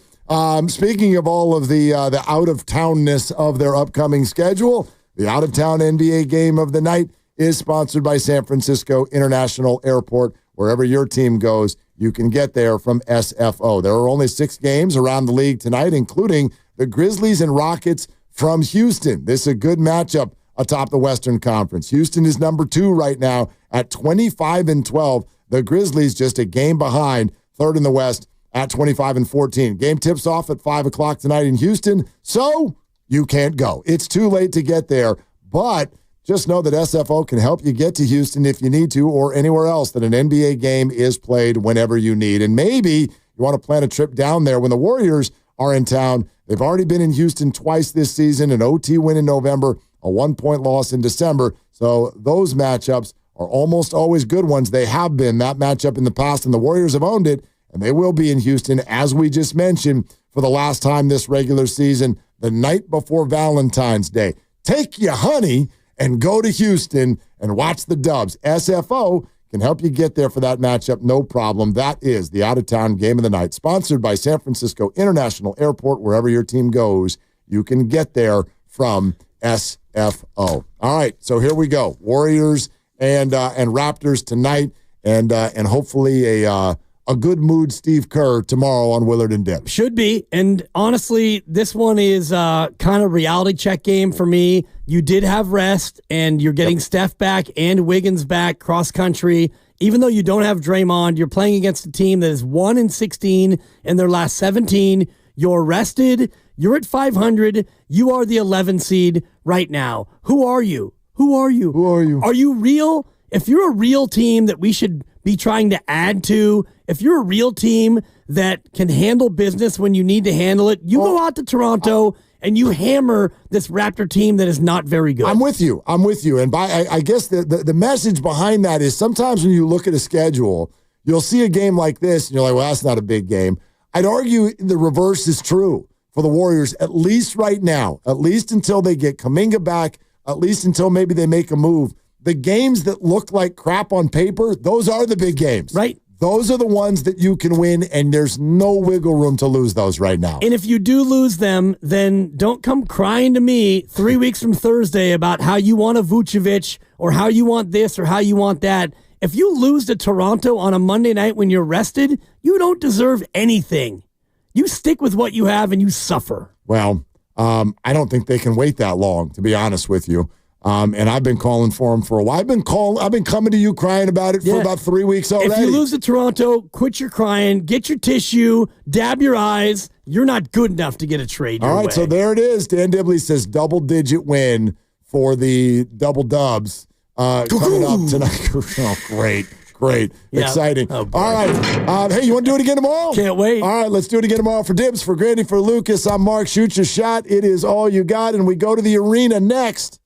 speaking of all of the out-of-townness of their upcoming schedule, the out-of-town NBA game of the night is sponsored by San Francisco International Airport. Wherever your team goes, you can get there from SFO. There are only 6 games around the league tonight, including the Grizzlies and Rockets from Houston. This is a good matchup atop the Western Conference. Houston is number 2 right now at 25-12. The Grizzlies just a game behind, 3rd in the West at 25-14. Game tips off at 5 o'clock tonight in Houston, so you can't go. It's too late to get there, but just know that SFO can help you get to Houston if you need to, or anywhere else that an NBA game is played whenever you need. And maybe you want to plan a trip down there when the Warriors are in town. They've already been in Houston twice this season, an OT win in November, a 1-point loss in December. So those matchups are almost always good ones. They have been that matchup in the past, and the Warriors have owned it, and they will be in Houston, as we just mentioned, for the last time this regular season, the night before Valentine's Day. Take your honey and go to Houston and watch the Dubs. SFO can help you get there for that matchup, no problem. That is the out-of-town game of the night, sponsored by San Francisco International Airport. Wherever your team goes, you can get there from SFO. All right, so here we go. Warriors and Raptors tonight, and hopefully a good mood Steve Kerr tomorrow on Willard and Dip. Should be. And honestly, this one is kind of reality check game for me. You did have rest, and you're getting Steph back and Wiggins back cross country. Even though you don't have Draymond, you're playing against a team that is 1-16 in their last 17. You're rested. You're at 500. You are the 11 seed right now. Who are you? Who are you? Who are you? Are you real? If you're a real team that we should be trying to add to, if you're a real team that can handle business when you need to handle it, you go out to Toronto and you hammer this Raptor team that is not very good. I'm with you. And I guess the message behind that is sometimes when you look at a schedule, you'll see a game like this and you're like, well, that's not a big game. I'd argue the reverse is true for the Warriors, at least right now, at least until they get Kuminga back, at least until maybe they make a move. The games that look like crap on paper, those are the big games. Right. Those are the ones that you can win, and there's no wiggle room to lose those right now. And if you do lose them, then don't come crying to me 3 weeks from Thursday about how you want a Vucevic or how you want this or how you want that. If you lose to Toronto on a Monday night when you're rested, you don't deserve anything. You stick with what you have and you suffer. Well, I don't think they can wait that long, to be honest with you. And I've been calling for him for a while. I've been coming to you crying about it for about 3 weeks already. If you lose to Toronto, quit your crying, get your tissue, dab your eyes. You're not good enough to get a trade your All right, way. so there it is. Dan Dibley says double-digit win for the Double Dubs coming up tonight. Oh, great. Yeah. Exciting. Oh, all right. Hey, you want to do it again tomorrow? Can't wait. All right, let's do it again tomorrow. For Dibs, for Grady, for Lucas, I'm Mark. Shoot your shot. It is all you got. And we go to the arena next.